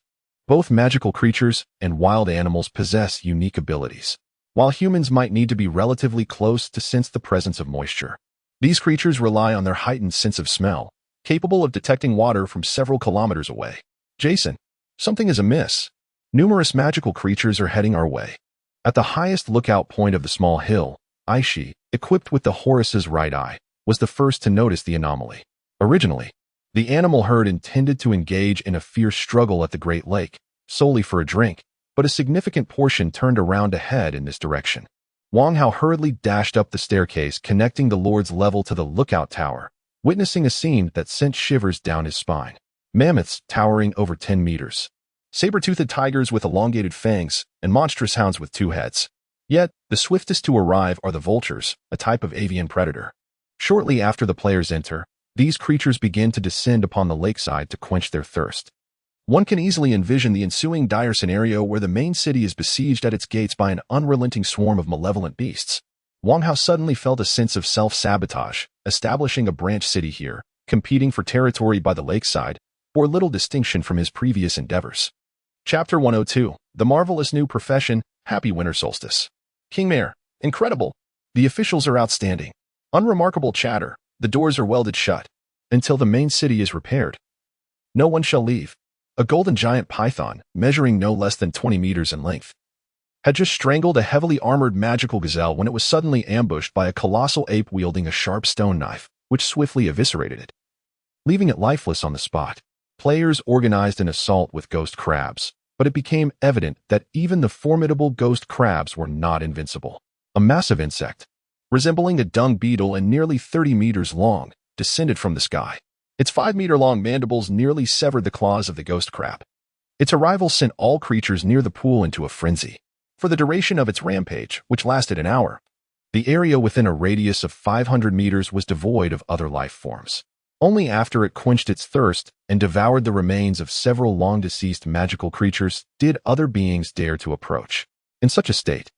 Both magical creatures and wild animals possess unique abilities. While humans might need to be relatively close to sense the presence of moisture, these creatures rely on their heightened sense of smell, capable of detecting water from several kilometers away. Jason, something is amiss. Numerous magical creatures are heading our way. At the highest lookout point of the small hill, Aishi, equipped with the Horus's right eye, was the first to notice the anomaly. Originally, the animal herd intended to engage in a fierce struggle at the Great Lake, solely for a drink, but a significant portion turned around to head in this direction. Wang Hao hurriedly dashed up the staircase connecting the Lord's level to the lookout tower, witnessing a scene that sent shivers down his spine. mammoths towering over 10 meters, saber-toothed tigers with elongated fangs, and monstrous hounds with 2 heads. Yet, the swiftest to arrive are the vultures, a type of avian predator. Shortly after the players enter, these creatures begin to descend upon the lakeside to quench their thirst. One can easily envision the ensuing dire scenario where the main city is besieged at its gates by an unrelenting swarm of malevolent beasts. Wang Hao suddenly felt a sense of self-sabotage, establishing a branch city here, competing for territory by the lakeside, bore little distinction from his previous endeavors. Chapter 102, The Marvelous New Profession, Happy Winter Solstice. King Mayor, incredible. The officials are outstanding. Unremarkable chatter, the doors are welded shut. Until the main city is repaired. No one shall leave. A golden giant python, measuring no less than 20 meters in length, had just strangled a heavily armored magical gazelle when it was suddenly ambushed by a colossal ape wielding a sharp stone knife, which swiftly eviscerated it, leaving it lifeless on the spot. Players organized an assault with ghost crabs, but it became evident that even the formidable ghost crabs were not invincible. A massive insect, resembling a dung beetle and nearly 30 meters long, descended from the sky. Its 5-meter-long mandibles nearly severed the claws of the ghost crab. Its arrival sent all creatures near the pool into a frenzy. For the duration of its rampage, which lasted an hour, the area within a radius of 500 meters was devoid of other life forms. Only after it quenched its thirst and devoured the remains of several long-deceased magical creatures did other beings dare to approach. In such a state,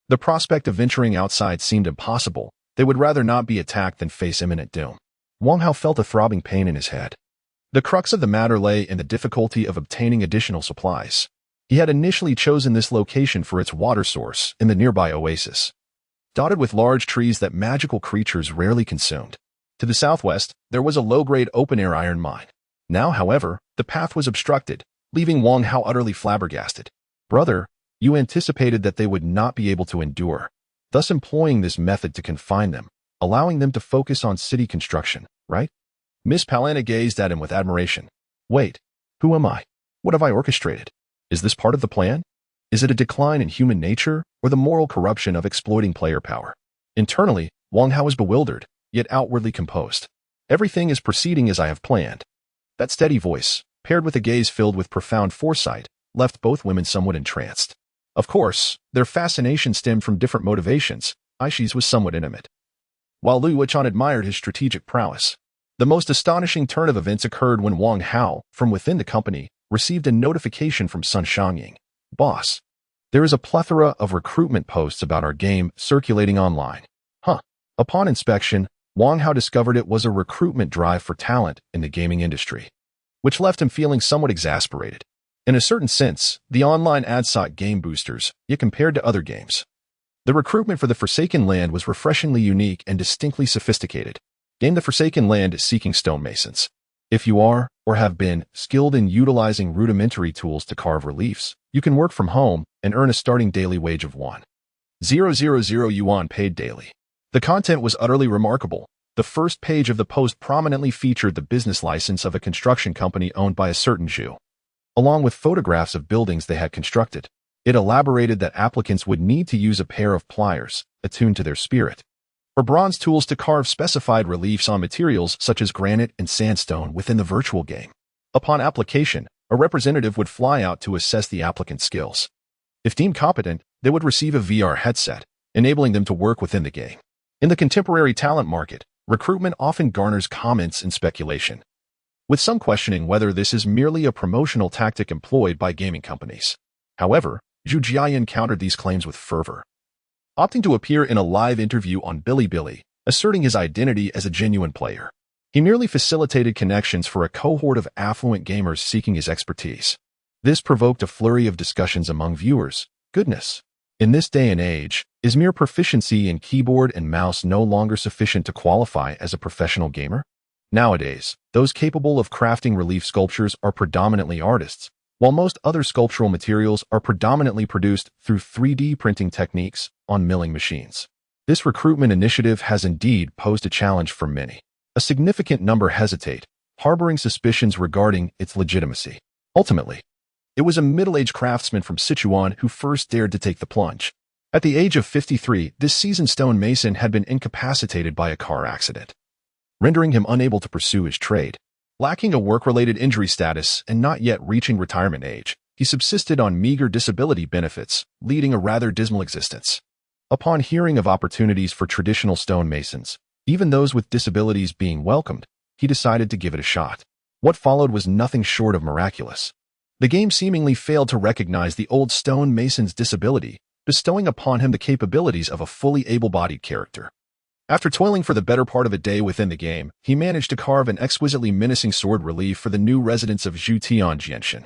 the prospect of venturing outside seemed impossible. They would rather not be attacked than face imminent doom. Wang Hao felt a throbbing pain in his head. The crux of the matter lay in the difficulty of obtaining additional supplies. He had initially chosen this location for its water source in the nearby oasis, dotted with large trees that magical creatures rarely consumed. To the southwest, there was a low-grade open-air iron mine. Now, however, the path was obstructed, leaving Wang Hao utterly flabbergasted. Brother, you anticipated that they would not be able to endure, thus employing this method to confine them, allowing them to focus on city construction, right? Miss Palana gazed at him with admiration. Wait, who am I? What have I orchestrated? Is this part of the plan? Is it a decline in human nature or the moral corruption of exploiting player power? Internally, Wang Hao was bewildered, yet outwardly composed. Everything is proceeding as I have planned. That steady voice, paired with a gaze filled with profound foresight, left both women somewhat entranced. Of course, their fascination stemmed from different motivations. Aishi's was somewhat intimate, while Lu Wuchan admired his strategic prowess. The most astonishing turn of events occurred when Wang Hao, from within the company, received a notification from Sun Xiangying. Boss, there is a plethora of recruitment posts about our game circulating online. Upon inspection, Wang Hao discovered it was a recruitment drive for talent in the gaming industry, which left him feeling somewhat exasperated. In a certain sense, the online ad sought game boosters, yet compared to other games, the recruitment for the Forsaken Land was refreshingly unique and distinctly sophisticated. Game the Forsaken Land is seeking stonemasons. If you are, or have been, skilled in utilizing rudimentary tools to carve reliefs, you can work from home and earn a starting daily wage of 1,000 yuan paid daily. The content was utterly remarkable. The first page of the post prominently featured the business license of a construction company owned by a certain Jew, along with photographs of buildings they had constructed. It elaborated that applicants would need to use a pair of pliers, attuned to their spirit, or bronze tools to carve specified reliefs on materials such as granite and sandstone within the virtual game. Upon application, a representative would fly out to assess the applicant's skills. If deemed competent, they would receive a VR headset, enabling them to work within the game. In the contemporary talent market, recruitment often garners comments and speculation, with some questioning whether this is merely a promotional tactic employed by gaming companies. However, Zhu Jiayan countered these claims with fervor, opting to appear in a live interview on Bilibili, asserting his identity as a genuine player. He merely facilitated connections for a cohort of affluent gamers seeking his expertise. This provoked a flurry of discussions among viewers. Goodness! In this day and age, is mere proficiency in keyboard and mouse no longer sufficient to qualify as a professional gamer? Nowadays, those capable of crafting relief sculptures are predominantly artists, while most other sculptural materials are predominantly produced through 3D printing techniques on milling machines. This recruitment initiative has indeed posed a challenge for many. A significant number hesitate, harboring suspicions regarding its legitimacy. Ultimately, it was a middle-aged craftsman from Sichuan who first dared to take the plunge. At the age of 53, this seasoned stonemason had been incapacitated by a car accident, rendering him unable to pursue his trade. Lacking a work-related injury status and not yet reaching retirement age, he subsisted on meager disability benefits, leading a rather dismal existence. Upon hearing of opportunities for traditional stonemasons, even those with disabilities being welcomed, he decided to give it a shot. What followed was nothing short of miraculous. The game seemingly failed to recognize the old stonemason's disability, bestowing upon him the capabilities of a fully able-bodied character. After toiling for the better part of a day within the game, he managed to carve an exquisitely menacing sword relief for the new residents of Zhutian.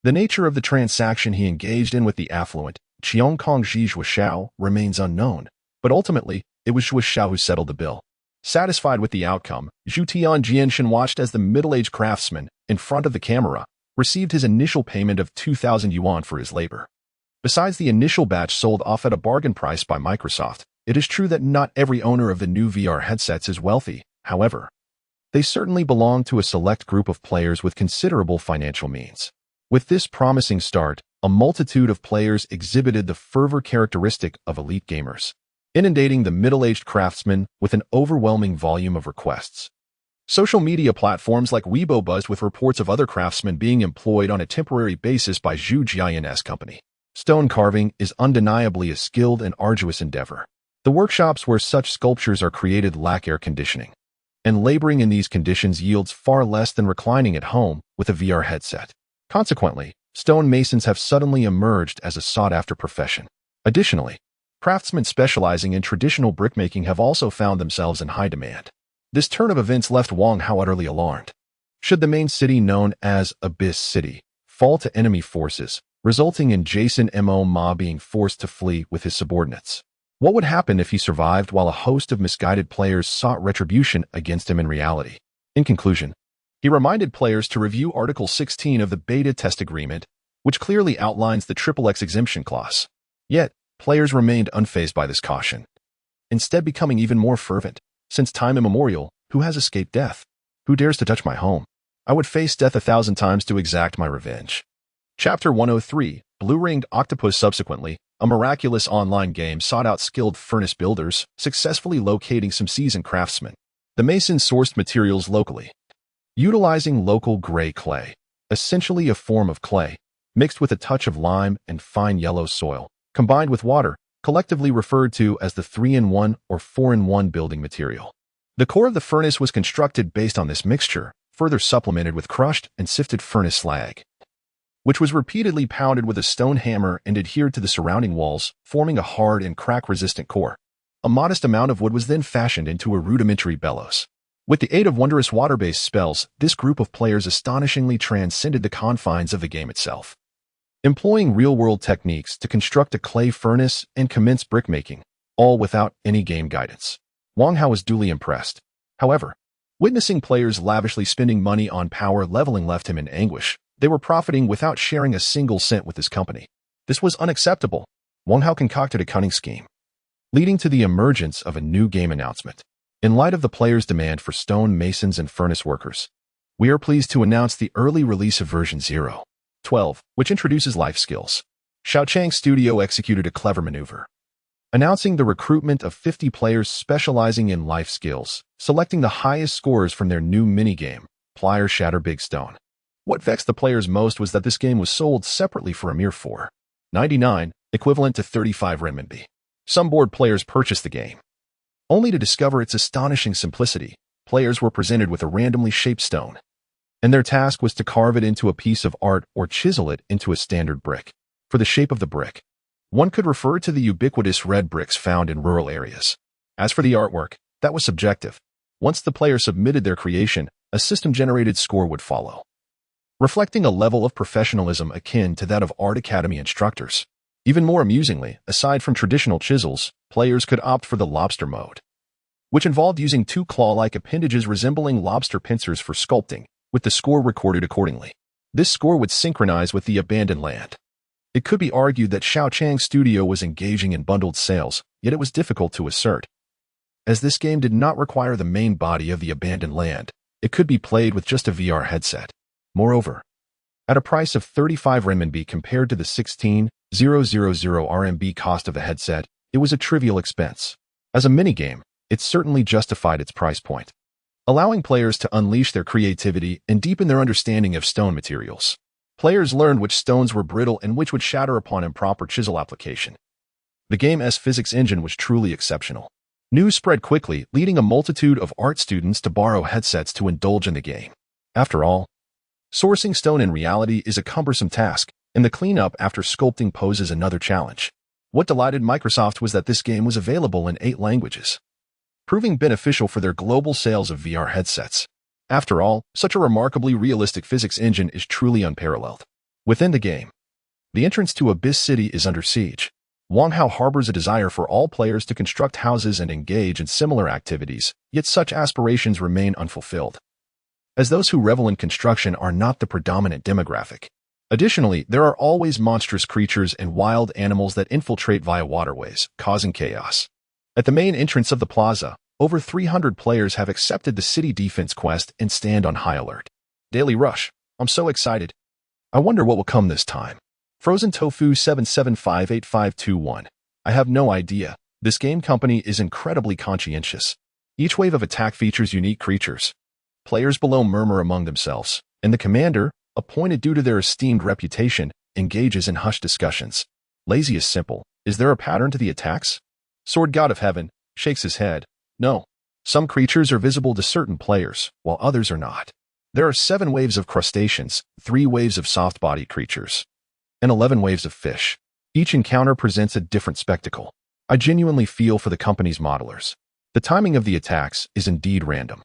The nature of the transaction he engaged in with the affluent Cheongkong Zhuishao remains unknown, but ultimately, it was Zhuishao who settled the bill. Satisfied with the outcome, Zhutian watched as the middle-aged craftsman, in front of the camera, received his initial payment of 2,000 yuan for his labor. Besides the initial batch sold off at a bargain price by Microsoft, it is true that not every owner of the new VR headsets is wealthy. However, they certainly belong to a select group of players with considerable financial means. With this promising start, a multitude of players exhibited the fervor characteristic of elite gamers, inundating the middle-aged craftsman with an overwhelming volume of requests. Social media platforms like Weibo buzzed with reports of other craftsmen being employed on a temporary basis by Zhu Jian's company. Stone carving is undeniably a skilled and arduous endeavor. The workshops where such sculptures are created lack air conditioning, and laboring in these conditions yields far less than reclining at home with a VR headset. Consequently, stonemasons have suddenly emerged as a sought-after profession. Additionally, craftsmen specializing in traditional brickmaking have also found themselves in high demand. This turn of events left Wang Hao utterly alarmed. Should the main city known as Abyss City fall to enemy forces, resulting in Jason Mo Ma being forced to flee with his subordinates? What would happen if he survived while a host of misguided players sought retribution against him in reality? In conclusion, he reminded players to review Article 16 of the Beta Test Agreement, which clearly outlines the XXX exemption clause. Yet, players remained unfazed by this caution, instead becoming even more fervent. Since time immemorial, who has escaped death? Who dares to touch my home? I would face death 1,000 times to exact my revenge. Chapter 103, Blue-Ringed Octopus. Subsequently, a miraculous online game sought out skilled furnace builders, successfully locating some seasoned craftsmen. The masons sourced materials locally, utilizing local gray clay, essentially a form of clay, mixed with a touch of lime and fine yellow soil, combined with water, collectively referred to as the 3-in-1 or 4-in-1 building material. The core of the furnace was constructed based on this mixture, further supplemented with crushed and sifted furnace slag, which was repeatedly pounded with a stone hammer and adhered to the surrounding walls, forming a hard and crack-resistant core. A modest amount of wood was then fashioned into a rudimentary bellows. With the aid of wondrous water-based spells, this group of players astonishingly transcended the confines of the game itself. Employing real-world techniques to construct a clay furnace and commence brickmaking, all without any game guidance. Wang Hao was duly impressed. However, witnessing players lavishly spending money on power leveling left him in anguish. They were profiting without sharing a single cent with his company. This was unacceptable. Wang Hao concocted a cunning scheme, leading to the emergence of a new game announcement. In light of the players' demand for stone masons and furnace workers, we are pleased to announce the early release of version 0.12, which introduces life skills. Xiaochang Studio executed a clever maneuver, announcing the recruitment of 50 players specializing in life skills, selecting the highest scores from their new minigame, Plier Shatter Big Stone. What vexed the players most was that this game was sold separately for a mere 4.99, equivalent to 35 renminbi. Some bored players purchased the game, only to discover its astonishing simplicity. Players were presented with a randomly shaped stone, and their task was to carve it into a piece of art or chisel it into a standard brick. For the shape of the brick, one could refer to the ubiquitous red bricks found in rural areas. As for the artwork, that was subjective. Once the player submitted their creation, a system-generated score would follow, reflecting a level of professionalism akin to that of art academy instructors. Even more amusingly, aside from traditional chisels, players could opt for the lobster mode, which involved using two claw-like appendages resembling lobster pincers for sculpting, with the score recorded accordingly. This score would synchronize with the abandoned land. It could be argued that Xiaochang Studio was engaging in bundled sales, yet it was difficult to assert, as this game did not require the main body of the abandoned land. It could be played with just a VR headset. Moreover, at a price of 35 renminbi compared to the 16,000 RMB cost of the headset, it was a trivial expense. As a minigame, it certainly justified its price point. allowing players to unleash their creativity and deepen their understanding of stone materials. Players learned which stones were brittle and which would shatter upon improper chisel application. The game's physics engine was truly exceptional. News spread quickly, leading a multitude of art students to borrow headsets to indulge in the game. After all, sourcing stone in reality is a cumbersome task, and the cleanup after sculpting poses another challenge. What delighted Microsoft was that this game was available in 8 languages, proving beneficial for their global sales of VR headsets. After all, such a remarkably realistic physics engine is truly unparalleled. Within the game, the entrance to Abyss City is under siege. Wanhao harbors a desire for all players to construct houses and engage in similar activities, yet such aspirations remain unfulfilled, as those who revel in construction are not the predominant demographic. Additionally, there are always monstrous creatures and wild animals that infiltrate via waterways, causing chaos. At the main entrance of the plaza, over 300 players have accepted the city defense quest and stand on high alert. Daily Rush. I'm so excited. I wonder what will come this time. Frozen Tofu 7758521. I have no idea. This game company is incredibly conscientious. Each wave of attack features unique creatures. Players below murmur among themselves, and the commander, appointed due to their esteemed reputation, engages in hushed discussions. Lazy is simple. Is there a pattern to the attacks? Sword God of Heaven shakes his head. No. Some creatures are visible to certain players, while others are not. There are 7 waves of crustaceans, 3 waves of soft-bodied creatures, and 11 waves of fish. Each encounter presents a different spectacle. I genuinely feel for the company's modelers. The timing of the attacks is indeed random.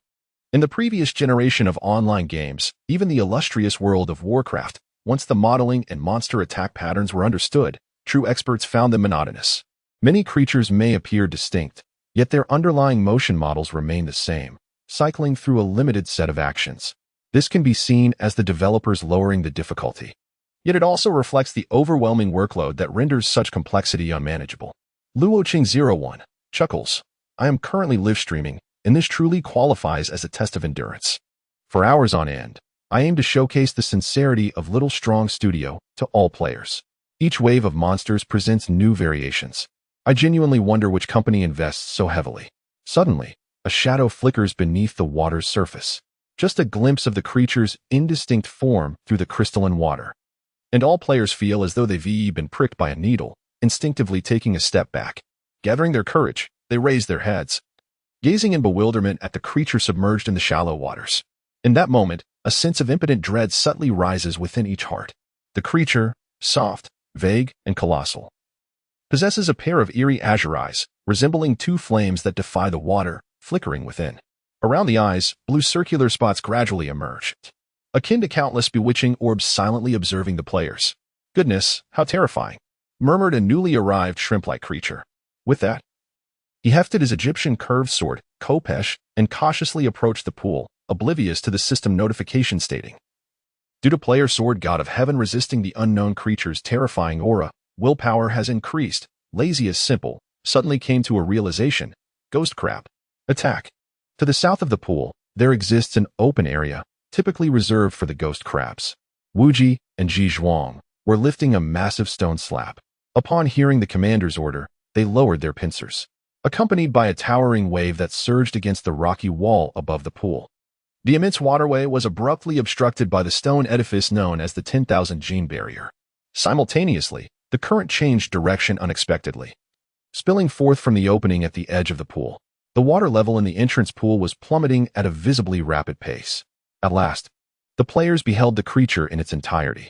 In the previous generation of online games, even the illustrious world of Warcraft, once the modeling and monster attack patterns were understood, true experts found them monotonous. Many creatures may appear distinct, yet their underlying motion models remain the same, cycling through a limited set of actions. This can be seen as the developers lowering the difficulty. Yet it also reflects the overwhelming workload that renders such complexity unmanageable. Luoching01 chuckles. I am currently live streaming, and this truly qualifies as a test of endurance. For hours on end, I aim to showcase the sincerity of Little Strong Studio to all players. Each wave of monsters presents new variations. I genuinely wonder which company invests so heavily. Suddenly, a shadow flickers beneath the water's surface. Just a glimpse of the creature's indistinct form through the crystalline water. And all players feel as though they've been pricked by a needle, instinctively taking a step back. Gathering their courage, they raise their heads, gazing in bewilderment at the creature submerged in the shallow waters. In that moment, a sense of impotent dread subtly rises within each heart. The creature, soft, vague, and colossal, possesses a pair of eerie azure eyes, resembling 2 flames that defy the water, flickering within. Around the eyes, blue circular spots gradually emerge, akin to countless bewitching orbs silently observing the players. Goodness, how terrifying, murmured a newly arrived shrimp-like creature. With that, he hefted his Egyptian curved sword, Kopesh, and cautiously approached the pool, oblivious to the system notification stating, due to player Sword God of Heaven resisting the unknown creature's terrifying aura, willpower has increased. Lazy as simple, suddenly came to a realization. Ghost crab. Attack. To the south of the pool, there exists an open area, typically reserved for the ghost crabs. Wuji and Ji Zhuang were lifting a massive stone slab. Upon hearing the commander's order, they lowered their pincers, accompanied by a towering wave that surged against the rocky wall above the pool. The immense waterway was abruptly obstructed by the stone edifice known as the 10,000 Gene Barrier. Simultaneously, the current changed direction unexpectedly, spilling forth from the opening at the edge of the pool. The water level in the entrance pool was plummeting at a visibly rapid pace. At last, the players beheld the creature in its entirety.